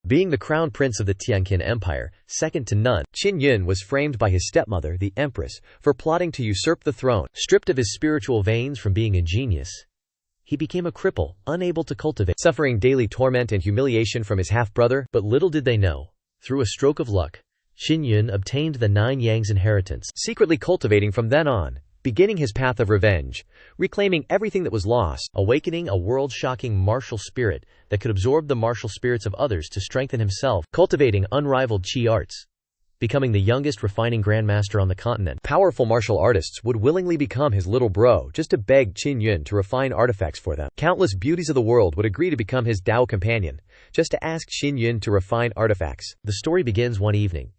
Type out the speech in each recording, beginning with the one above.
Being the crown prince of the Tianqin Empire, second to none, Qin Yun was framed by his stepmother, the empress, for plotting to usurp the throne. Stripped of his spiritual veins from being a genius, he became a cripple, unable to cultivate, suffering daily torment and humiliation from his half-brother. But little did they know, through a stroke of luck, Qin Yun obtained the 9 Yang's inheritance, secretly cultivating from then on, beginning his path of revenge, reclaiming everything that was lost, awakening a world-shocking martial spirit that could absorb the martial spirits of others to strengthen himself, cultivating unrivaled qi arts, becoming the youngest refining grandmaster on the continent. Powerful martial artists would willingly become his little bro just to beg Qin Yun to refine artifacts for them. Countless beauties of the world would agree to become his Dao companion, just to ask Qin Yun to refine artifacts. The story begins one evening.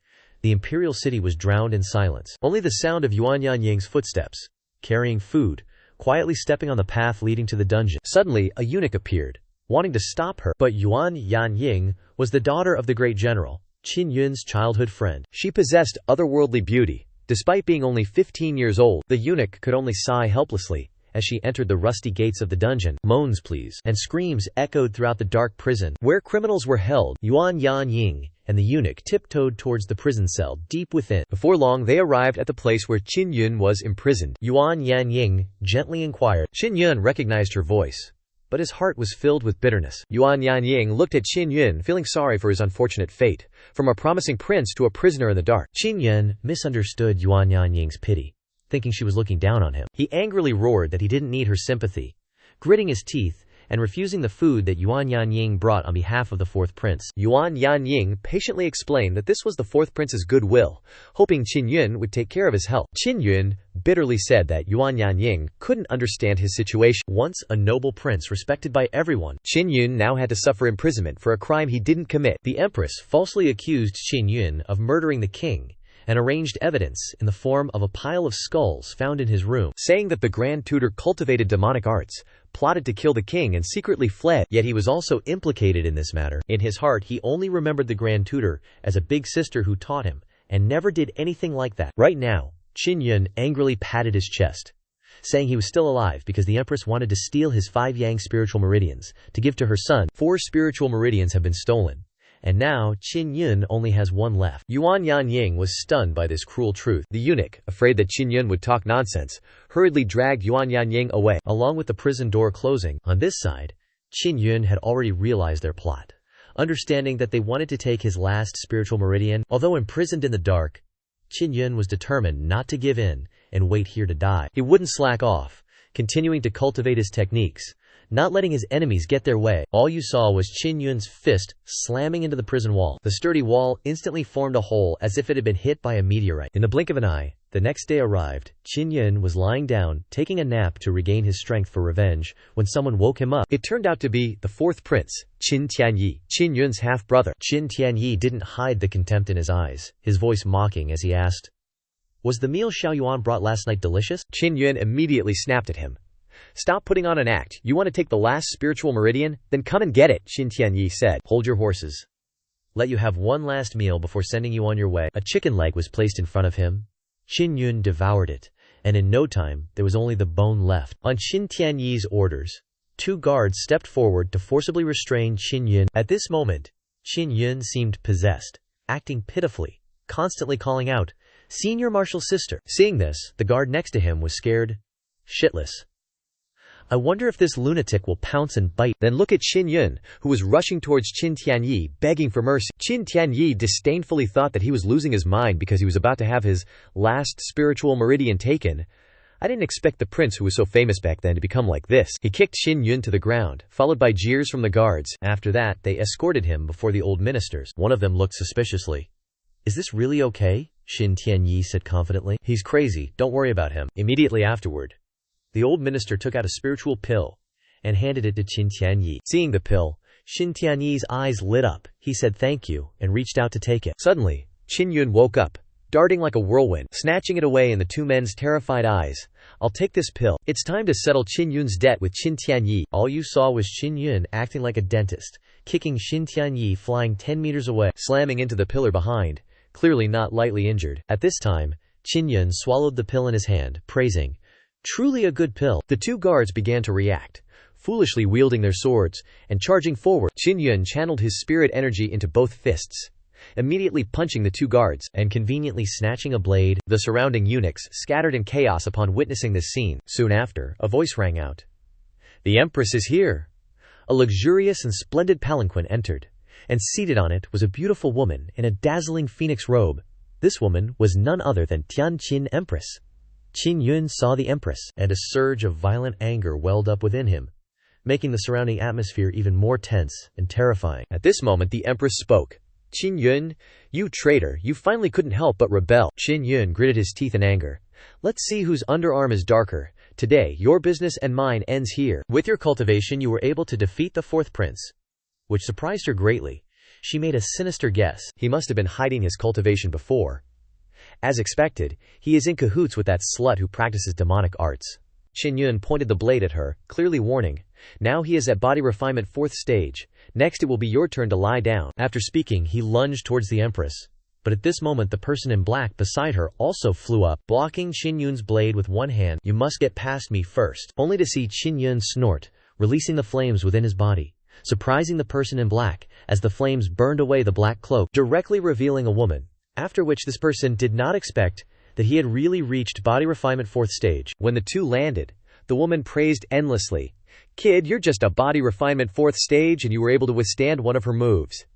The imperial city was drowned in silence. Only the sound of Yuan Yanying's footsteps, carrying food, quietly stepping on the path leading to the dungeon. Suddenly, a eunuch appeared, wanting to stop her. But Yuan Yanying was the daughter of the great general, Qin Yun's childhood friend. She possessed otherworldly beauty. Despite being only 15 years old, the eunuch could only sigh helplessly as she entered the rusty gates of the dungeon. Moans, please, and screams echoed throughout the dark prison where criminals were held. Yuan Yanying and the eunuch tiptoed towards the prison cell deep within. Before long, they arrived at the place where Qin Yun was imprisoned. Yuan Yanying gently inquired. Qin Yun recognized her voice, but his heart was filled with bitterness. Yuan Yanying looked at Qin Yun, feeling sorry for his unfortunate fate, from a promising prince to a prisoner in the dark. Qin Yun misunderstood Yuan Yanying's pity, thinking she was looking down on him. He angrily roared that he didn't need her sympathy, gritting his teeth and refusing the food that Yuan Yanying brought on behalf of the fourth prince. Yuan Yanying patiently explained that this was the fourth prince's goodwill, hoping Qin Yun would take care of his health. Qin Yun bitterly said that Yuan Yanying couldn't understand his situation. Once a noble prince respected by everyone, Qin Yun now had to suffer imprisonment for a crime he didn't commit. The empress falsely accused Qin Yun of murdering the king and arranged evidence in the form of a pile of skulls found in his room, saying that the Grand Tutor cultivated demonic arts, plotted to kill the king and secretly fled. Yet he was also implicated in this matter. In his heart, he only remembered the Grand Tutor as a big sister who taught him, and never did anything like that. Right now, Qin Yun angrily patted his chest, saying he was still alive because the empress wanted to steal his 5 Yang spiritual meridians to give to her son. 4 spiritual meridians have been stolen, and now Qin Yun only has 1 left. Yuan Yanying was stunned by this cruel truth. The eunuch, afraid that Qin Yun would talk nonsense, hurriedly dragged Yuan Yanying away, along with the prison door closing. On this side, Qin Yun had already realized their plot, understanding that they wanted to take his last spiritual meridian. Although imprisoned in the dark, Qin Yun was determined not to give in and wait here to die. He wouldn't slack off, continuing to cultivate his techniques, not letting his enemies get their way. All you saw was Qin Yun's fist slamming into the prison wall. The sturdy wall instantly formed a hole as if it had been hit by a meteorite. In the blink of an eye, the next day arrived. Qin Yun was lying down, taking a nap to regain his strength for revenge, when someone woke him up. It turned out to be the fourth prince, Qin Tianyi, Qin Yun's half-brother. Qin Tianyi didn't hide the contempt in his eyes, his voice mocking as he asked, "Was the meal Xiaoyuan brought last night delicious?" Qin Yun immediately snapped at him. "Stop putting on an act. You want to take the last spiritual meridian? Then come and get it," Qin Tianyi said. "Hold your horses. Let you have one last meal before sending you on your way." A chicken leg was placed in front of him. Qin Yun devoured it, and in no time, there was only the bone left. On Qin Tianyi's orders, 2 guards stepped forward to forcibly restrain Qin Yun. At this moment, Qin Yun seemed possessed, acting pitifully, constantly calling out, "Senior martial sister." Seeing this, the guard next to him was scared shitless. "I wonder if this lunatic will pounce and bite." Then look at Qin Yun, who was rushing towards Qin Tianyi, begging for mercy. Qin Tianyi disdainfully thought that he was losing his mind because he was about to have his last spiritual meridian taken. "I didn't expect the prince who was so famous back then to become like this." He kicked Qin Yun to the ground, followed by jeers from the guards. After that, they escorted him before the old ministers. One of them looked suspiciously. "Is this really okay?" Qin Tianyi said confidently. "He's crazy, don't worry about him." Immediately afterward, the old minister took out a spiritual pill and handed it to Qin Tianyi. Seeing the pill, Qin Tianyi's eyes lit up. He said thank you and reached out to take it. Suddenly, Qin Yun woke up, darting like a whirlwind, snatching it away in the 2 men's terrified eyes. "I'll take this pill. It's time to settle Qin Yun's debt with Qin Tianyi." All you saw was Qin Yun acting like a dentist, kicking Qin Tianyi flying 10 meters away, slamming into the pillar behind, clearly not lightly injured. At this time, Qin Yun swallowed the pill in his hand, praising, "Truly a good pill." The 2 guards began to react, foolishly wielding their swords, and charging forward. Qin Yun channeled his spirit energy into both fists, immediately punching the two guards, and conveniently snatching a blade. The surrounding eunuchs scattered in chaos upon witnessing this scene. Soon after, a voice rang out. "The Empress is here!" A luxurious and splendid palanquin entered, and seated on it was a beautiful woman in a dazzling phoenix robe. This woman was none other than Tianqin Empress. Qin Yun saw the Empress, and a surge of violent anger welled up within him, making the surrounding atmosphere even more tense and terrifying. At this moment the Empress spoke. "Qin Yun, you traitor, you finally couldn't help but rebel." Qin Yun gritted his teeth in anger. "Let's see whose underarm is darker. Today, your business and mine ends here. With your cultivation you were able to defeat the fourth prince," which surprised her greatly. She made a sinister guess. He must have been hiding his cultivation before. As expected, he is in cahoots with that slut who practices demonic arts. Qin Yun pointed the blade at her, clearly warning, "Now he is at body refinement 4th stage. Next it will be your turn to lie down." After speaking, he lunged towards the Empress. But at this moment the person in black beside her also flew up, blocking Qin Yun's blade with one hand. "You must get past me first," only to see Qin Yun snort, releasing the flames within his body, surprising the person in black as the flames burned away the black cloak, directly revealing a woman, after which this person did not expect that he had really reached body refinement 4th stage. When the two landed, the woman praised endlessly, "Kid, you're just a body refinement 4th stage and you were able to withstand one of her moves."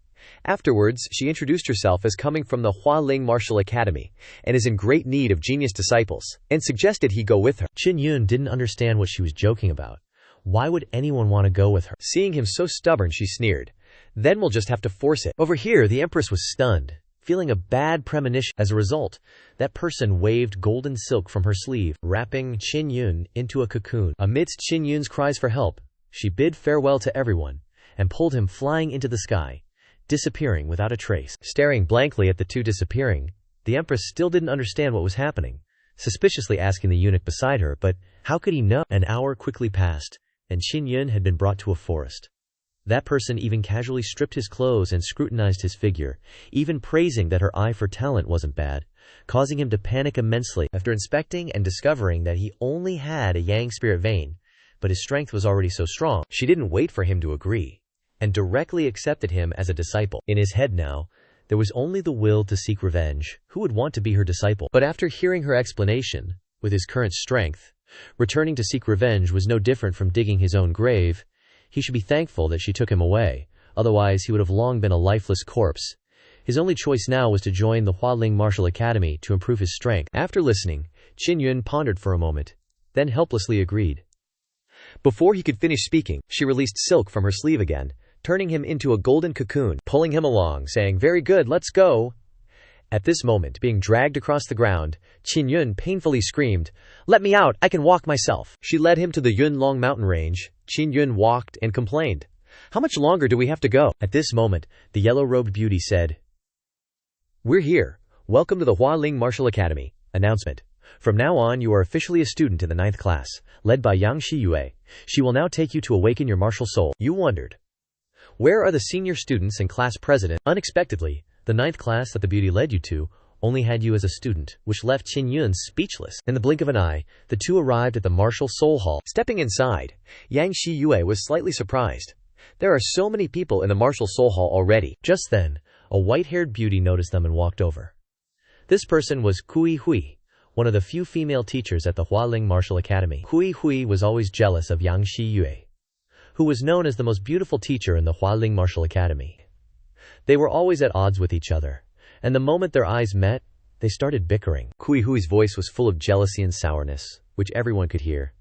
Afterwards, she introduced herself as coming from the Hualing Martial Academy and is in great need of genius disciples, and suggested he go with her. Qin Yun didn't understand what she was joking about. Why would anyone want to go with her? Seeing him so stubborn, she sneered, "Then we'll just have to force it." Over here, the Empress was stunned, feeling a bad premonition. As a result, that person waved golden silk from her sleeve, wrapping Qin Yun into a cocoon. Amidst Qin Yun's cries for help, she bid farewell to everyone and pulled him flying into the sky, disappearing without a trace. Staring blankly at the two disappearing, the Empress still didn't understand what was happening, suspiciously asking the eunuch beside her, but how could he know? An hour quickly passed, and Qin Yun had been brought to a forest. That person even casually stripped his clothes and scrutinized his figure, even praising that her eye for talent wasn't bad, causing him to panic immensely. After inspecting and discovering that he only had a yang spirit vein, but his strength was already so strong, she didn't wait for him to agree, and directly accepted him as a disciple. In his head now, there was only the will to seek revenge. Who would want to be her disciple? But after hearing her explanation, with his current strength, returning to seek revenge was no different from digging his own grave. He should be thankful that she took him away, otherwise he would have long been a lifeless corpse. His only choice now was to join the Hualing Martial Academy to improve his strength. After listening, Qin Yun pondered for a moment, then helplessly agreed. Before he could finish speaking, she released silk from her sleeve again, turning him into a golden cocoon, pulling him along, saying, "Very good, let's go." At this moment, being dragged across the ground, Qin Yun painfully screamed, "Let me out, I can walk myself." She led him to the Yunlong mountain range. Qin Yun walked and complained, "How much longer do we have to go?" At this moment, the yellow-robed beauty said, "We're here. Welcome to the Hualing Martial Academy. Announcement. From now on, you are officially a student in the 9th class, led by Yang Shiyue. She will now take you to awaken your martial soul." You wondered, where are the senior students and class president? Unexpectedly, the 9th class that the beauty led you to only had you as a student, which left Qin Yun speechless. In the blink of an eye, the two arrived at the martial soul hall. Stepping inside, Yang Shiyue was slightly surprised. There are so many people in the martial soul hall already. Just then, a white-haired beauty noticed them and walked over. This person was Kui Hui, one of the few female teachers at the Hualing Martial Academy. Kui Hui was always jealous of Yang Shiyue, who was known as the most beautiful teacher in the Hualing Martial Academy. They were always at odds with each other, and the moment their eyes met, they started bickering. Kui Hui's voice was full of jealousy and sourness, which everyone could hear.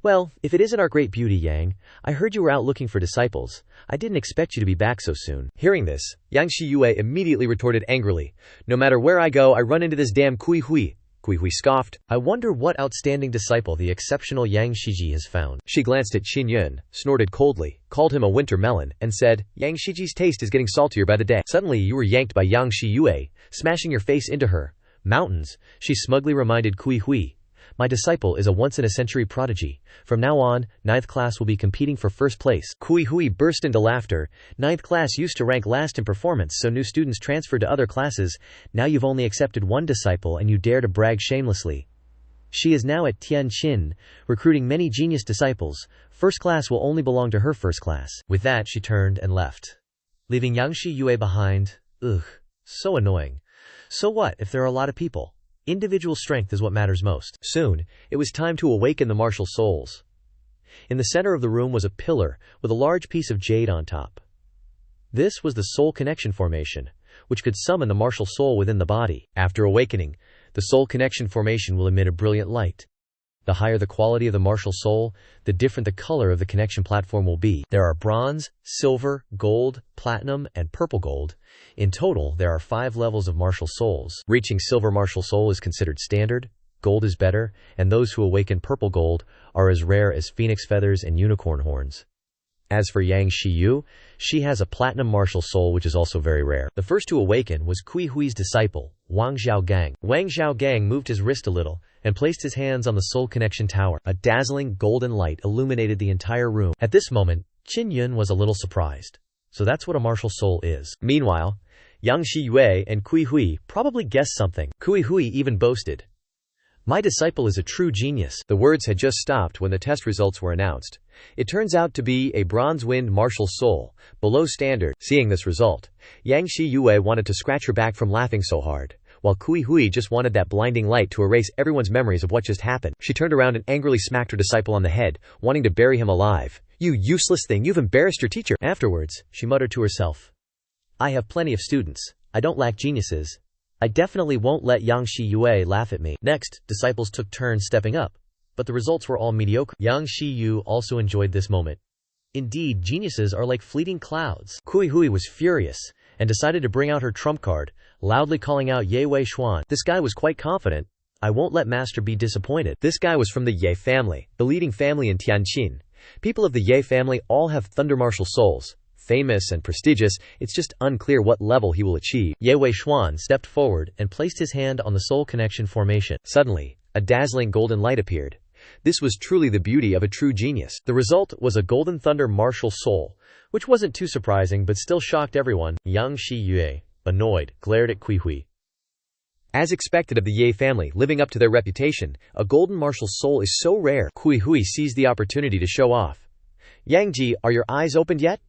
"Well, if it isn't our great beauty, Yang, I heard you were out looking for disciples. I didn't expect you to be back so soon." Hearing this, Yang Shiyue immediately retorted angrily, "No matter where I go, I run into this damn Kui Hui." Kui Hui scoffed, "I wonder what outstanding disciple the exceptional Yang Shiji has found." She glanced at Qin Yun, snorted coldly, called him a winter melon, and said, "Yang Shiji's taste is getting saltier by the day." Suddenly you were yanked by Yang Shiyue, smashing your face into her. "Mountains," she smugly reminded Kui Hui. "My disciple is a once-in-a-century prodigy. From now on, 9th class will be competing for first place." Kui Hui burst into laughter. 9th class used to rank last in performance, so new students transferred to other classes. Now you've only accepted one disciple and you dare to brag shamelessly. She is now at Tianqin, recruiting many genius disciples. First class will only belong to her first class. With that, she turned and left, leaving Yang Shiyue behind. Ugh, so annoying. So what if there are a lot of people? Individual strength is what matters most. Soon, it was time to awaken the martial souls. In the center of the room was a pillar with a large piece of jade on top. This was the soul connection formation, which could summon the martial soul within the body. After awakening, the soul connection formation will emit a brilliant light. The higher the quality of the martial soul, the different the color of the connection platform will be. There are bronze, silver, gold, platinum, and purple gold. In total, there are 5 levels of martial souls. Reaching silver martial soul is considered standard, gold is better, and those who awaken purple gold are as rare as phoenix feathers and unicorn horns. As for Yang Shiyu, she has a platinum martial soul which is also very rare. The first to awaken was Kui Hui's disciple, Wang Zhaogang. Wang Zhaogang moved his wrist a little and placed his hands on the soul connection tower. A dazzling golden light illuminated the entire room. At this moment, Qin Yun was a little surprised. So that's what a martial soul is. Meanwhile, Yang Shiyue and Kui Hui probably guessed something. Kui Hui even boasted, "My disciple is a true genius." The words had just stopped when the test results were announced. It turns out to be a bronze-wind martial soul, below standard. Seeing this result, Yang Shiyue wanted to scratch her back from laughing so hard, while Kui Hui just wanted that blinding light to erase everyone's memories of what just happened. She turned around and angrily smacked her disciple on the head, wanting to bury him alive. "You useless thing, you've embarrassed your teacher." Afterwards, she muttered to herself, "I have plenty of students. I don't lack geniuses. I definitely won't let Yang Shiyue laugh at me." Next, disciples took turns stepping up, but the results were all mediocre. Yang Shiyu also enjoyed this moment. Indeed, geniuses are like fleeting clouds. Kui Hui was furious and decided to bring out her trump card, loudly calling out Ye Wei Xuan. This guy was quite confident. "I won't let master be disappointed." This guy was from the Ye family, the leading family in Tianqin. People of the Ye family all have thunder martial souls. Famous and prestigious, it's just unclear what level he will achieve. Ye Wei Xuan stepped forward and placed his hand on the soul connection formation. Suddenly, a dazzling golden light appeared. This was truly the beauty of a true genius. The result was a golden thunder martial soul, which wasn't too surprising but still shocked everyone. Yang Shiyue, annoyed, glared at Kui Hui. As expected of the Ye family, living up to their reputation, a golden martial soul is so rare. Kui Hui seized the opportunity to show off. "Yang Ji, are your eyes opened yet?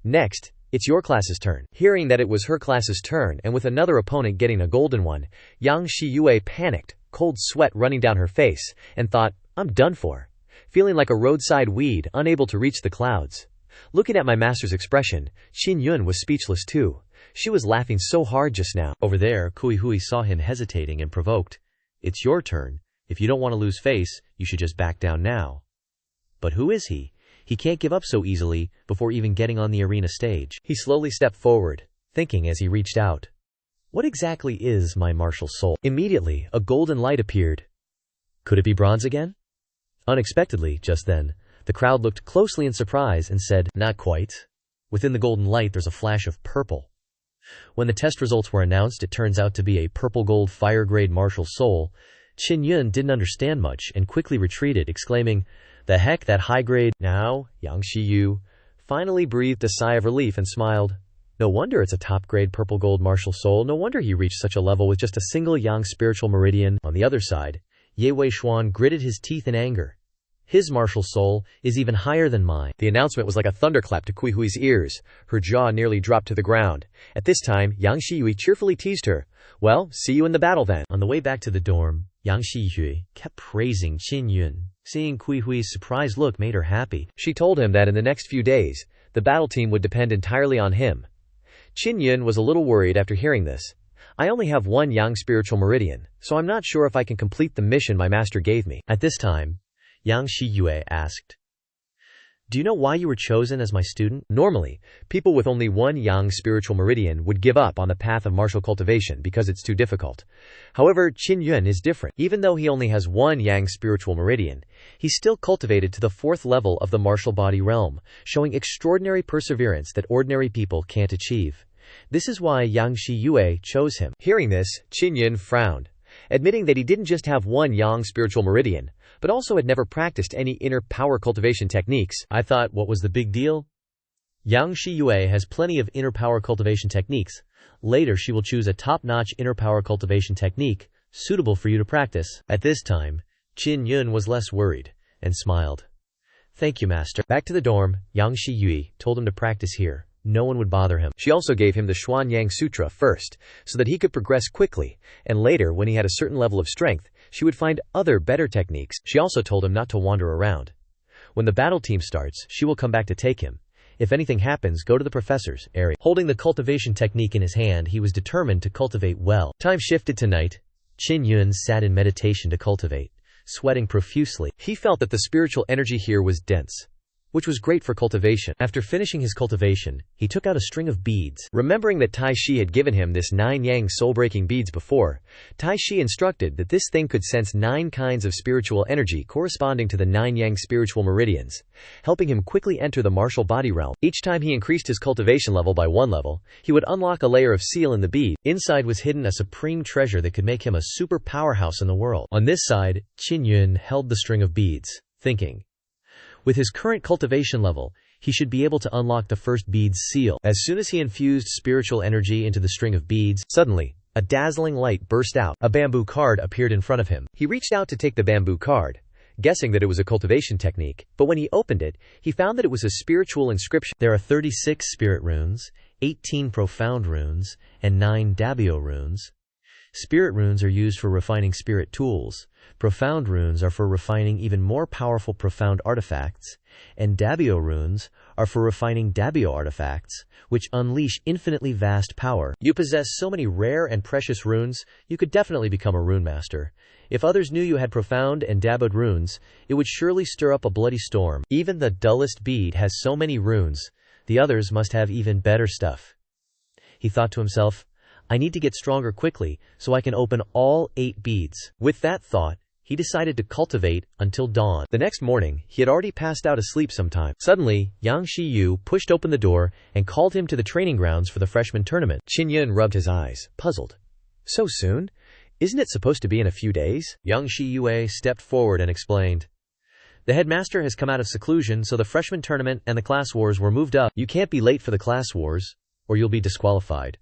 Next, it's your class's turn." Hearing that it was her class's turn and with another opponent getting a golden one, Yang Shiyue panicked, cold sweat running down her face, and thought, "I'm done for." Feeling like a roadside weed, unable to reach the clouds. Looking at my master's expression, Qin Yun was speechless too. She was laughing so hard just now. Over there, Kui Hui saw him hesitating and provoked. "It's your turn. If you don't want to lose face, you should just back down now." But who is he? He can't give up so easily before even getting on the arena stage. He slowly stepped forward, thinking as he reached out, "What exactly is my martial soul?" Immediately, a golden light appeared. Could it be bronze again? Unexpectedly, just then, the crowd looked closely in surprise and said, "Not quite." Within the golden light, there's a flash of purple. When the test results were announced, it turns out to be a purple-gold fire-grade martial soul. Qin Yun didn't understand much and quickly retreated, exclaiming, "The heck, that high-grade." Now, Yang Shiyu finally breathed a sigh of relief and smiled. No wonder it's a top-grade purple-gold martial soul. No wonder he reached such a level with just a single Yang spiritual meridian. On the other side, Ye Wei Xuan gritted his teeth in anger. His martial soul is even higher than mine. The announcement was like a thunderclap to Kui Hui's ears. Her jaw nearly dropped to the ground. At this time, Yang Shiyue cheerfully teased her. "Well, see you in the battle then." On the way back to the dorm, Yang Shiyue kept praising Qin Yun. Seeing Kui Hui's surprised look made her happy. She told him that in the next few days, the battle team would depend entirely on him. Qin Yun was a little worried after hearing this. "I only have one Yang spiritual meridian, so I'm not sure if I can complete the mission my master gave me." At this time, Yang Shiyue asked, "Do you know why you were chosen as my student?" Normally, people with only one Yang spiritual meridian would give up on the path of martial cultivation because it's too difficult. However, Qin Yun is different. Even though he only has one Yang spiritual meridian, he's still cultivated to the 4th level of the martial body realm, showing extraordinary perseverance that ordinary people can't achieve. This is why Yang Shiyue chose him. Hearing this, Qin Yun frowned, admitting that he didn't just have one Yang spiritual meridian, but also had never practiced any inner power cultivation techniques. I thought, what was the big deal? Yang Shiyue has plenty of inner power cultivation techniques. Later she will choose a top-notch inner power cultivation technique, suitable for you to practice. At this time, Qin Yun was less worried, and smiled. "Thank you, master." Back to the dorm, Yang Shiyue told him to practice here. No one would bother him. She also gave him the Xuanyang Sutra first, so that he could progress quickly, and later, when he had a certain level of strength, she would find other better techniques. She also told him not to wander around. When the battle team starts, she will come back to take him. If anything happens, go to the professor's area. Holding the cultivation technique in his hand, he was determined to cultivate well. Time shifted to night. Qin Yun sat in meditation to cultivate, sweating profusely. He felt that the spiritual energy here was dense, which was great for cultivation. After finishing his cultivation, he took out a string of beads. Remembering that Tai Shi had given him this 9 yang soul-breaking beads before, Tai Shi instructed that this thing could sense 9 kinds of spiritual energy corresponding to the 9 yang spiritual meridians, helping him quickly enter the martial body realm. Each time he increased his cultivation level by 1 level, he would unlock a layer of seal in the bead. Inside was hidden a supreme treasure that could make him a super powerhouse in the world. On this side, Qin Yun held the string of beads, thinking, with his current cultivation level, he should be able to unlock the first bead's seal. As soon as he infused spiritual energy into the string of beads, suddenly, a dazzling light burst out. A bamboo card appeared in front of him. He reached out to take the bamboo card, guessing that it was a cultivation technique, but when he opened it, he found that it was a spiritual inscription. There are 36 spirit runes, 18 profound runes, and 9 dabio runes. Spirit runes are used for refining spirit tools. Profound runes are for refining even more powerful profound artifacts, and dabio runes are for refining dabio artifacts, which unleash infinitely vast power. You possess so many rare and precious runes, you could definitely become a rune master. If others knew you had profound and dabioed runes, it would surely stir up a bloody storm. Even the dullest bead has so many runes, the others must have even better stuff. He thought to himself, I need to get stronger quickly, so I can open all 8 beads. With that thought, he decided to cultivate until dawn. The next morning, he had already passed out asleep sometime. Suddenly, Yang Shiyu pushed open the door and called him to the training grounds for the freshman tournament. Qin Yun rubbed his eyes, puzzled. So soon? Isn't it supposed to be in a few days? Yang Shiyue stepped forward and explained. The headmaster has come out of seclusion, so the freshman tournament and the class wars were moved up. You can't be late for the class wars, or you'll be disqualified.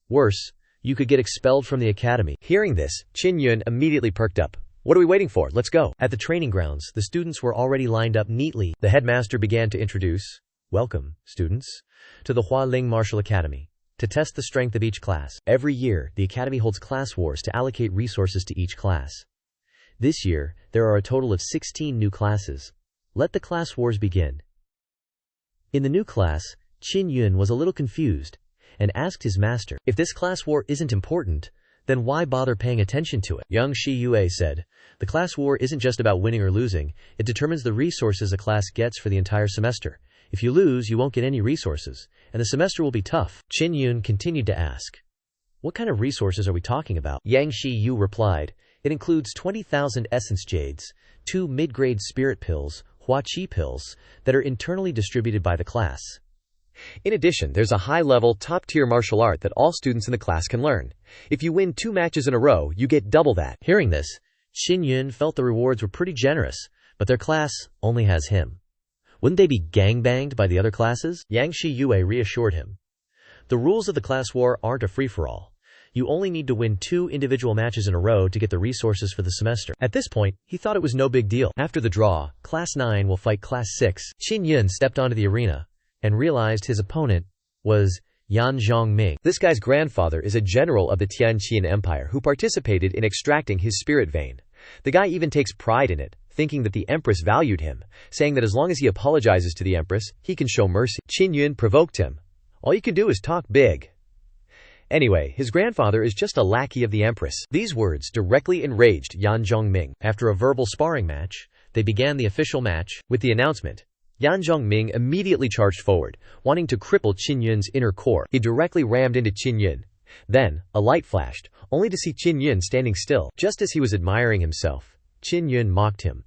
Worse, you could get expelled from the academy. Hearing this, Qin Yun immediately perked up. What are we waiting for? Let's go. At the training grounds, the students were already lined up neatly. The headmaster began to introduce, Welcome, students, to the Hualing Martial Academy. To test the strength of each class. Every year, the academy holds class wars to allocate resources to each class. This year, there are a total of 16 new classes. Let the class wars begin. In the new class, Qin Yun was a little confused and asked his master, if this class war isn't important, then why bother paying attention to it? Yang Shiyue said, the class war isn't just about winning or losing, it determines the resources a class gets for the entire semester. If you lose, you won't get any resources, and the semester will be tough. Qin Yun continued to ask, what kind of resources are we talking about? Yang Shiyu replied, it includes 20,000 essence jades, 2 mid-grade spirit pills, Hua Qi pills, that are internally distributed by the class. In addition, there's a high-level, top-tier martial art that all students in the class can learn. If you win 2 matches in a row, you get double that. Hearing this, Qin Yun felt the rewards were pretty generous, but their class only has him. Wouldn't they be gangbanged by the other classes? Yang Shiyue reassured him. The rules of the class war aren't a free-for-all. You only need to win 2 individual matches in a row to get the resources for the semester. At this point, he thought it was no big deal. After the draw, Class 9 will fight Class 6. Qin Yun stepped onto the arena and realized his opponent was Yan Zhongming. This guy's grandfather is a general of the Tianqian Empire who participated in extracting his spirit vein. The guy even takes pride in it, thinking that the Empress valued him, saying that as long as he apologizes to the Empress, he can show mercy. Qin Yun provoked him. All you can do is talk big. Anyway, his grandfather is just a lackey of the Empress. These words directly enraged Yan Zhongming. After a verbal sparring match, they began the official match with the announcement. Yan Zhongming immediately charged forward, wanting to cripple Qin Yun's inner core. He directly rammed into Qin Yun. Then, a light flashed, only to see Qin Yun standing still. Just as he was admiring himself, Qin Yun mocked him.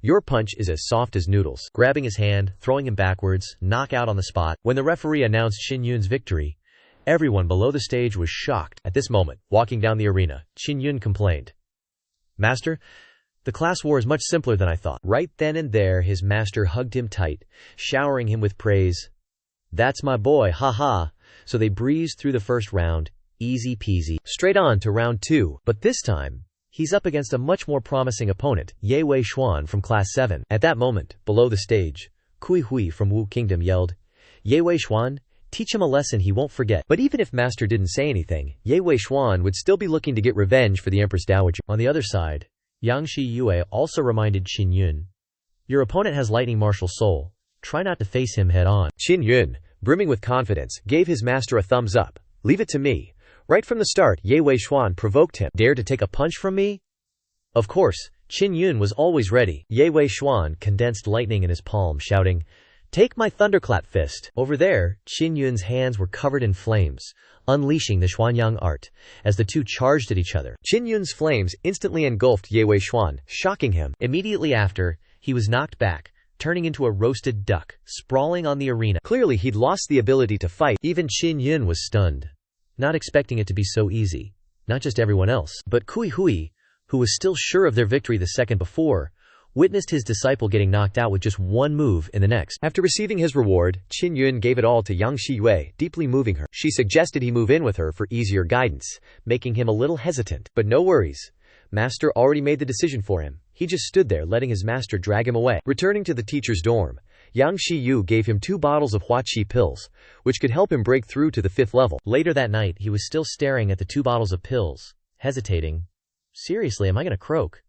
Your punch is as soft as noodles. Grabbing his hand, throwing him backwards, knockout on the spot. When the referee announced Qin Yun's victory, everyone below the stage was shocked. At this moment, walking down the arena, Qin Yun complained. Master, the class war is much simpler than I thought. Right then and there, his master hugged him tight, showering him with praise. That's my boy, ha. So they breezed through the first round, easy peasy. Straight on to round 2. But this time, he's up against a much more promising opponent, Ye Wei Xuan from Class 7. At that moment, below the stage, Kui Hui from Wu Kingdom yelled, "Ye Wei Xuan, teach him a lesson he won't forget." But even if Master didn't say anything, Ye Wei Xuan would still be looking to get revenge for the Empress Dowager. On the other side, Yang Shi Yue also reminded Qin Yun, "Your opponent has lightning martial soul. Try not to face him head on." Qin Yun, brimming with confidence, gave his master a thumbs up. "Leave it to me." Right from the start, Ye Wei Xuan provoked him. "Dare to take a punch from me?" Of course, Qin Yun was always ready. Ye Wei Xuan condensed lightning in his palm, shouting, "Take my thunderclap fist." Over there, Qin Yun's hands were covered in flames, unleashing the Xuanyang art, as the two charged at each other. Qin Yun's flames instantly engulfed Ye Wei Xuan, shocking him. Immediately after, he was knocked back, turning into a roasted duck, sprawling on the arena. Clearly he'd lost the ability to fight. Even Qin Yun was stunned, not expecting it to be so easy. Not just everyone else, but Kui Hui, who was still sure of their victory the second before, witnessed his disciple getting knocked out with just one move in the next. After receiving his reward, Qin Yun gave it all to Yang Shi Yue, deeply moving her. She suggested he move in with her for easier guidance, making him a little hesitant. But no worries. Master already made the decision for him. He just stood there letting his master drag him away. Returning to the teacher's dorm, Yang Shi Yu gave him 2 bottles of Hua Qi pills, which could help him break through to the 5th level. Later that night, he was still staring at the 2 bottles of pills, hesitating. Seriously, am I gonna croak?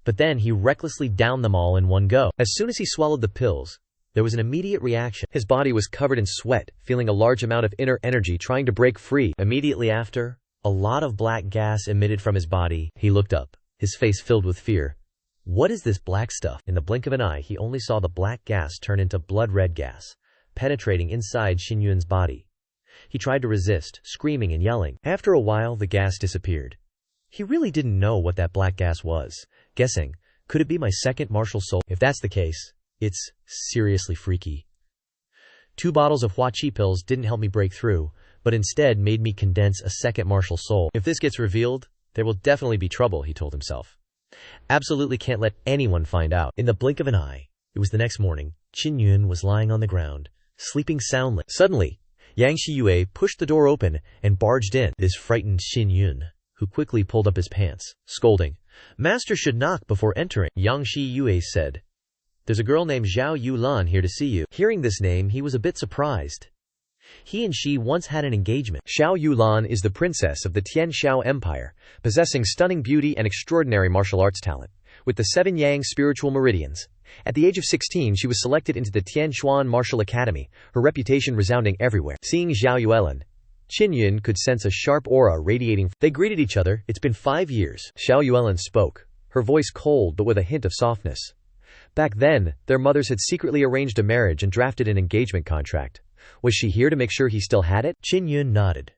But then he recklessly downed them all in one go. As soon as he swallowed the pills, there was an immediate reaction. His body was covered in sweat, feeling a large amount of inner energy trying to break free. Immediately after, a lot of black gas emitted from his body. He looked up, his face filled with fear. What is this black stuff? In the blink of an eye, he only saw the black gas turn into blood-red gas, penetrating inside Qin Yun's body. He tried to resist, screaming and yelling. After a while, the gas disappeared. He really didn't know what that black gas was. Guessing, could it be my second martial soul? If that's the case, it's seriously freaky. 2 bottles of Hua Qi pills didn't help me break through, but instead made me condense a second martial soul. If this gets revealed, there will definitely be trouble, he told himself. Absolutely can't let anyone find out. In the blink of an eye, it was the next morning. Qin Yun was lying on the ground, sleeping soundly. Suddenly, Yang Shi Yue pushed the door open and barged in. This frightened Qin Yun, who quickly pulled up his pants, scolding, "Master should knock before entering." Yang Shi Yue said, "There's a girl named Zhao Yulan here to see you." Hearing this name, he was a bit surprised. He and she once had an engagement. Zhao Yulan is the princess of the Tian Xiao Empire, possessing stunning beauty and extraordinary martial arts talent. With the 7 Yang spiritual meridians, at the age of 16 she was selected into the Tian Xuan Martial Academy, her reputation resounding everywhere. Seeing Zhao Yulan, Qin Yun could sense a sharp aura radiating. They greeted each other. "It's been 5 years. Zhao Yulan spoke, her voice cold but with a hint of softness. Back then, their mothers had secretly arranged a marriage and drafted an engagement contract. Was she here to make sure he still had it? Qin Yun nodded.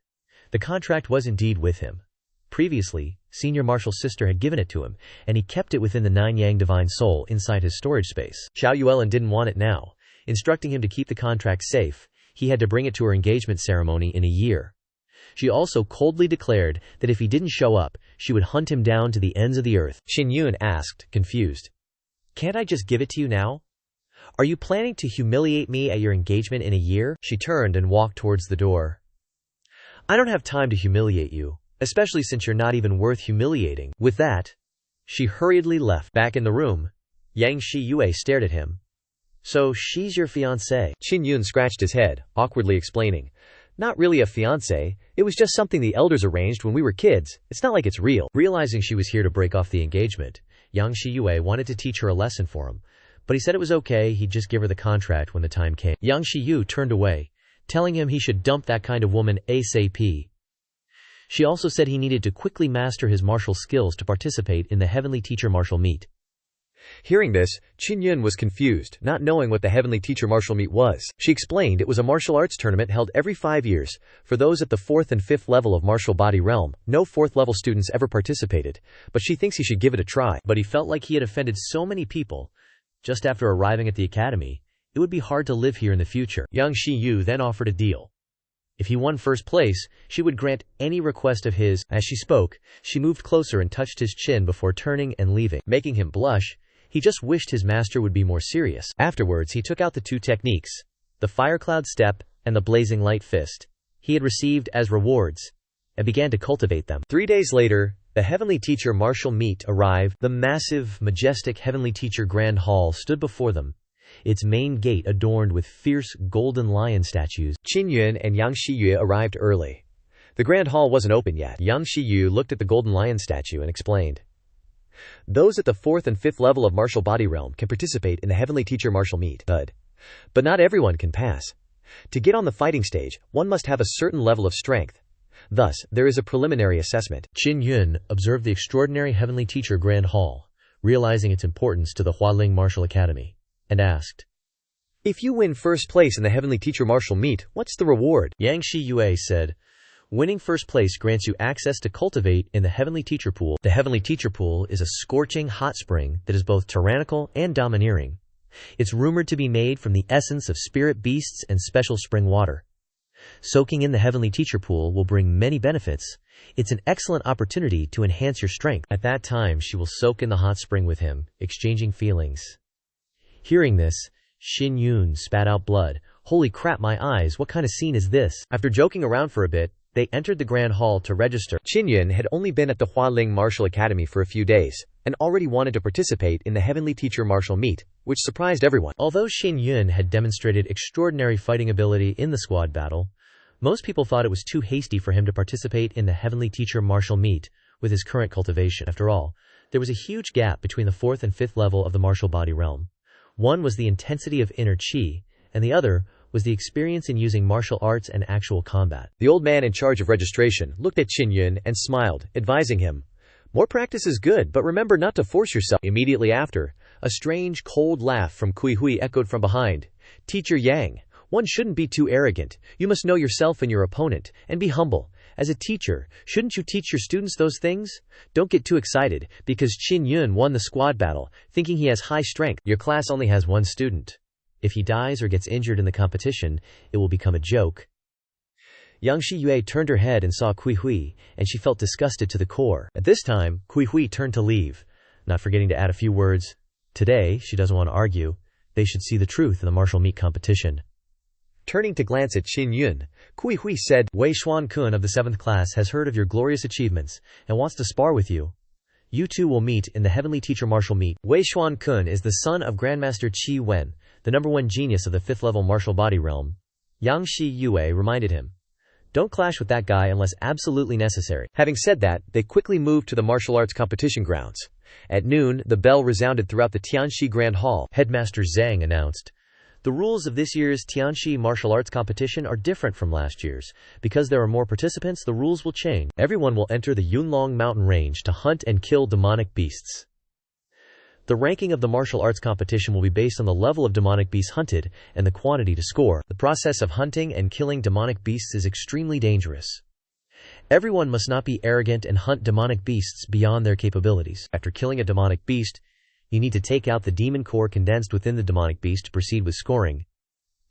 The contract was indeed with him. Previously, Senior Martial's sister had given it to him, and he kept it within the 9 Yang Divine Soul inside his storage space. Zhao Yulan didn't want it now. Instructing him to keep the contract safe, he had to bring it to her engagement ceremony in a year. She also coldly declared that if he didn't show up, she would hunt him down to the ends of the earth. Qin Yun asked, confused, "Can't I just give it to you now? Are you planning to humiliate me at your engagement in a year?" She turned and walked towards the door. "I don't have time to humiliate you, especially since you're not even worth humiliating." With that, she hurriedly left. Back in the room, Yang Shi Yue stared at him. "So she's your fiancé?" Qin Yun scratched his head, awkwardly explaining, "Not really a fiancé, it was just something the elders arranged when we were kids. It's not like it's real." Realizing she was here to break off the engagement, Yang Shi Yue wanted to teach her a lesson for him, but he said it was okay, he'd just give her the contract when the time came. Yang Shi Yu turned away, telling him he should dump that kind of woman ASAP. She also said he needed to quickly master his martial skills to participate in the Heavenly Teacher Martial Meet. Hearing this, Qin Yun was confused, not knowing what the Heavenly Teacher Martial Meet was. She explained it was a martial arts tournament held every 5 years. For those at the 4th and 5th level of martial body realm, no 4th level students ever participated, but she thinks he should give it a try. But he felt like he had offended so many people. Just after arriving at the academy, it would be hard to live here in the future. Yang Shi Yu then offered a deal. If he won first place, she would grant any request of his. As she spoke, she moved closer and touched his chin before turning and leaving. Making him blush, he just wished his master would be more serious. Afterwards, he took out the 2 techniques, the Fire Cloud Step and the Blazing Light Fist, he had received as rewards, and began to cultivate them. 3 days later, the The Heavenly Teacher martial meet arrived. The massive, majestic Heavenly Teacher Grand Hall stood before them, its main gate adorned with fierce golden lion statues. Qin Yun and Yang Shiyue arrived early. The Grand Hall wasn't open yet. Yang Shiyue looked at the golden lion statue and explained, "Those at the 4th and 5th level of martial body realm can participate in the Heavenly Teacher martial meet, but not everyone can pass. To get on the fighting stage, one must have a certain level of strength. Thus, there is a preliminary assessment." Qin Yun observed the extraordinary Heavenly Teacher Grand Hall, realizing its importance to the Hualing Martial Academy, and asked, "If you win first place in the Heavenly Teacher martial meet, what's the reward?" Yang Shiyue said, "Winning first place grants you access to cultivate in the Heavenly Teacher Pool. The Heavenly Teacher Pool is a scorching hot spring that is both tyrannical and domineering. It's rumored to be made from the essence of spirit beasts and special spring water. Soaking in the Heavenly Teacher Pool will bring many benefits. It's an excellent opportunity to enhance your strength. At that time, she will soak in the hot spring with him, exchanging feelings." Hearing this, Qin Yun spat out blood. "Holy crap, my eyes, what kind of scene is this?" After joking around for a bit, they entered the Grand Hall to register. Qin Yun had only been at the Hualing Martial Academy for a few days, and already wanted to participate in the Heavenly Teacher martial meet, which surprised everyone. Although Qin Yun had demonstrated extraordinary fighting ability in the squad battle, most people thought it was too hasty for him to participate in the Heavenly Teacher martial meet with his current cultivation. After all, there was a huge gap between the 4th and 5th level of the martial body realm. One was the intensity of inner qi, and the other was the experience in using martial arts and actual combat. The old man in charge of registration looked at Qin Yun and smiled, advising him, "More practice is good, but remember not to force yourself." Immediately after, a strange, cold laugh from Kui Hui echoed from behind. "Teacher Yang, one shouldn't be too arrogant. You must know yourself and your opponent, and be humble. As a teacher, shouldn't you teach your students those things? Don't get too excited, because Qin Yun won the squad battle, thinking he has high strength. Your class only has one student. If he dies or gets injured in the competition, it will become a joke." Yang Shiyue turned her head and saw Kui Hui, and she felt disgusted to the core. At this time, Kui Hui turned to leave, not forgetting to add a few words. Today, she doesn't want to argue. They should see the truth in the martial meet competition. Turning to glance at Qin Yun, Kui Hui said, "Wei Xuan-kun of the 7th class has heard of your glorious achievements and wants to spar with you. You two will meet in the Heavenly Teacher martial meet." Wei Xuan-kun is the son of Grandmaster Qi Wen, the #1 genius of the 5th level martial body realm. Yang Shiyue reminded him, "Don't clash with that guy unless absolutely necessary." Having said that, they quickly moved to the martial arts competition grounds. At noon, the bell resounded throughout the Tianxi Grand Hall. Headmaster Zhang announced, "The rules of this year's Tianxi martial arts competition are different from last year's. Because there are more participants, the rules will change. Everyone will enter the Yunlong mountain range to hunt and kill demonic beasts. The ranking of the martial arts competition will be based on the level of demonic beasts hunted and the quantity to score. The process of hunting and killing demonic beasts is extremely dangerous. Everyone must not be arrogant and hunt demonic beasts beyond their capabilities. After killing a demonic beast, you need to take out the demon core condensed within the demonic beast to proceed with scoring.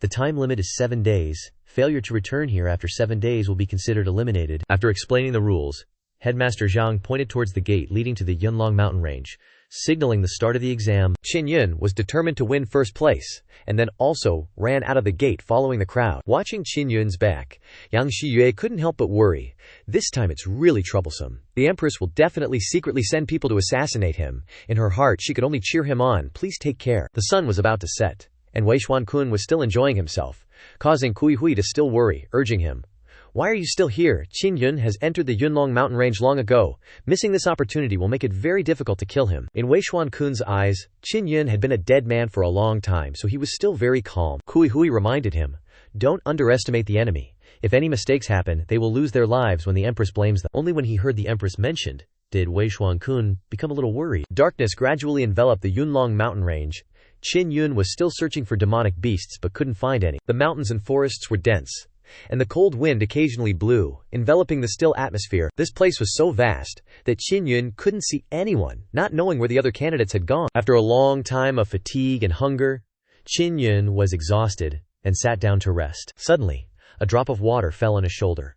The time limit is 7 days. Failure to return here after 7 days will be considered eliminated." After explaining the rules, Headmaster Zhang pointed towards the gate leading to the Yunlong mountain range, signaling the start of the exam. Qin Yun was determined to win first place, and then also ran out of the gate following the crowd. Watching Qin Yun's back, Yang Shiyue couldn't help but worry. This time it's really troublesome. The Empress will definitely secretly send people to assassinate him. In her heart, she could only cheer him on. Please take care. The sun was about to set, and Wei Xuan-kun was still enjoying himself, causing Kui Hui to still worry, urging him, "Why are you still here? Qin Yun has entered the Yunlong mountain range long ago. Missing this opportunity will make it very difficult to kill him." In Wei Xuan-kun's eyes, Qin Yun had been a dead man for a long time, so he was still very calm. Kui Hui reminded him, "Don't underestimate the enemy. If any mistakes happen, they will lose their lives when the Empress blames them." Only when he heard the Empress mentioned did Wei Xuan-kun become a little worried. Darkness gradually enveloped the Yunlong mountain range. Qin Yun was still searching for demonic beasts but couldn't find any. The mountains and forests were dense, and the cold wind occasionally blew, enveloping the still atmosphere. This place was so vast that Qin Yun couldn't see anyone, not knowing where the other candidates had gone. After a long time of fatigue and hunger, Qin Yun was exhausted and sat down to rest. Suddenly, a drop of water fell on his shoulder.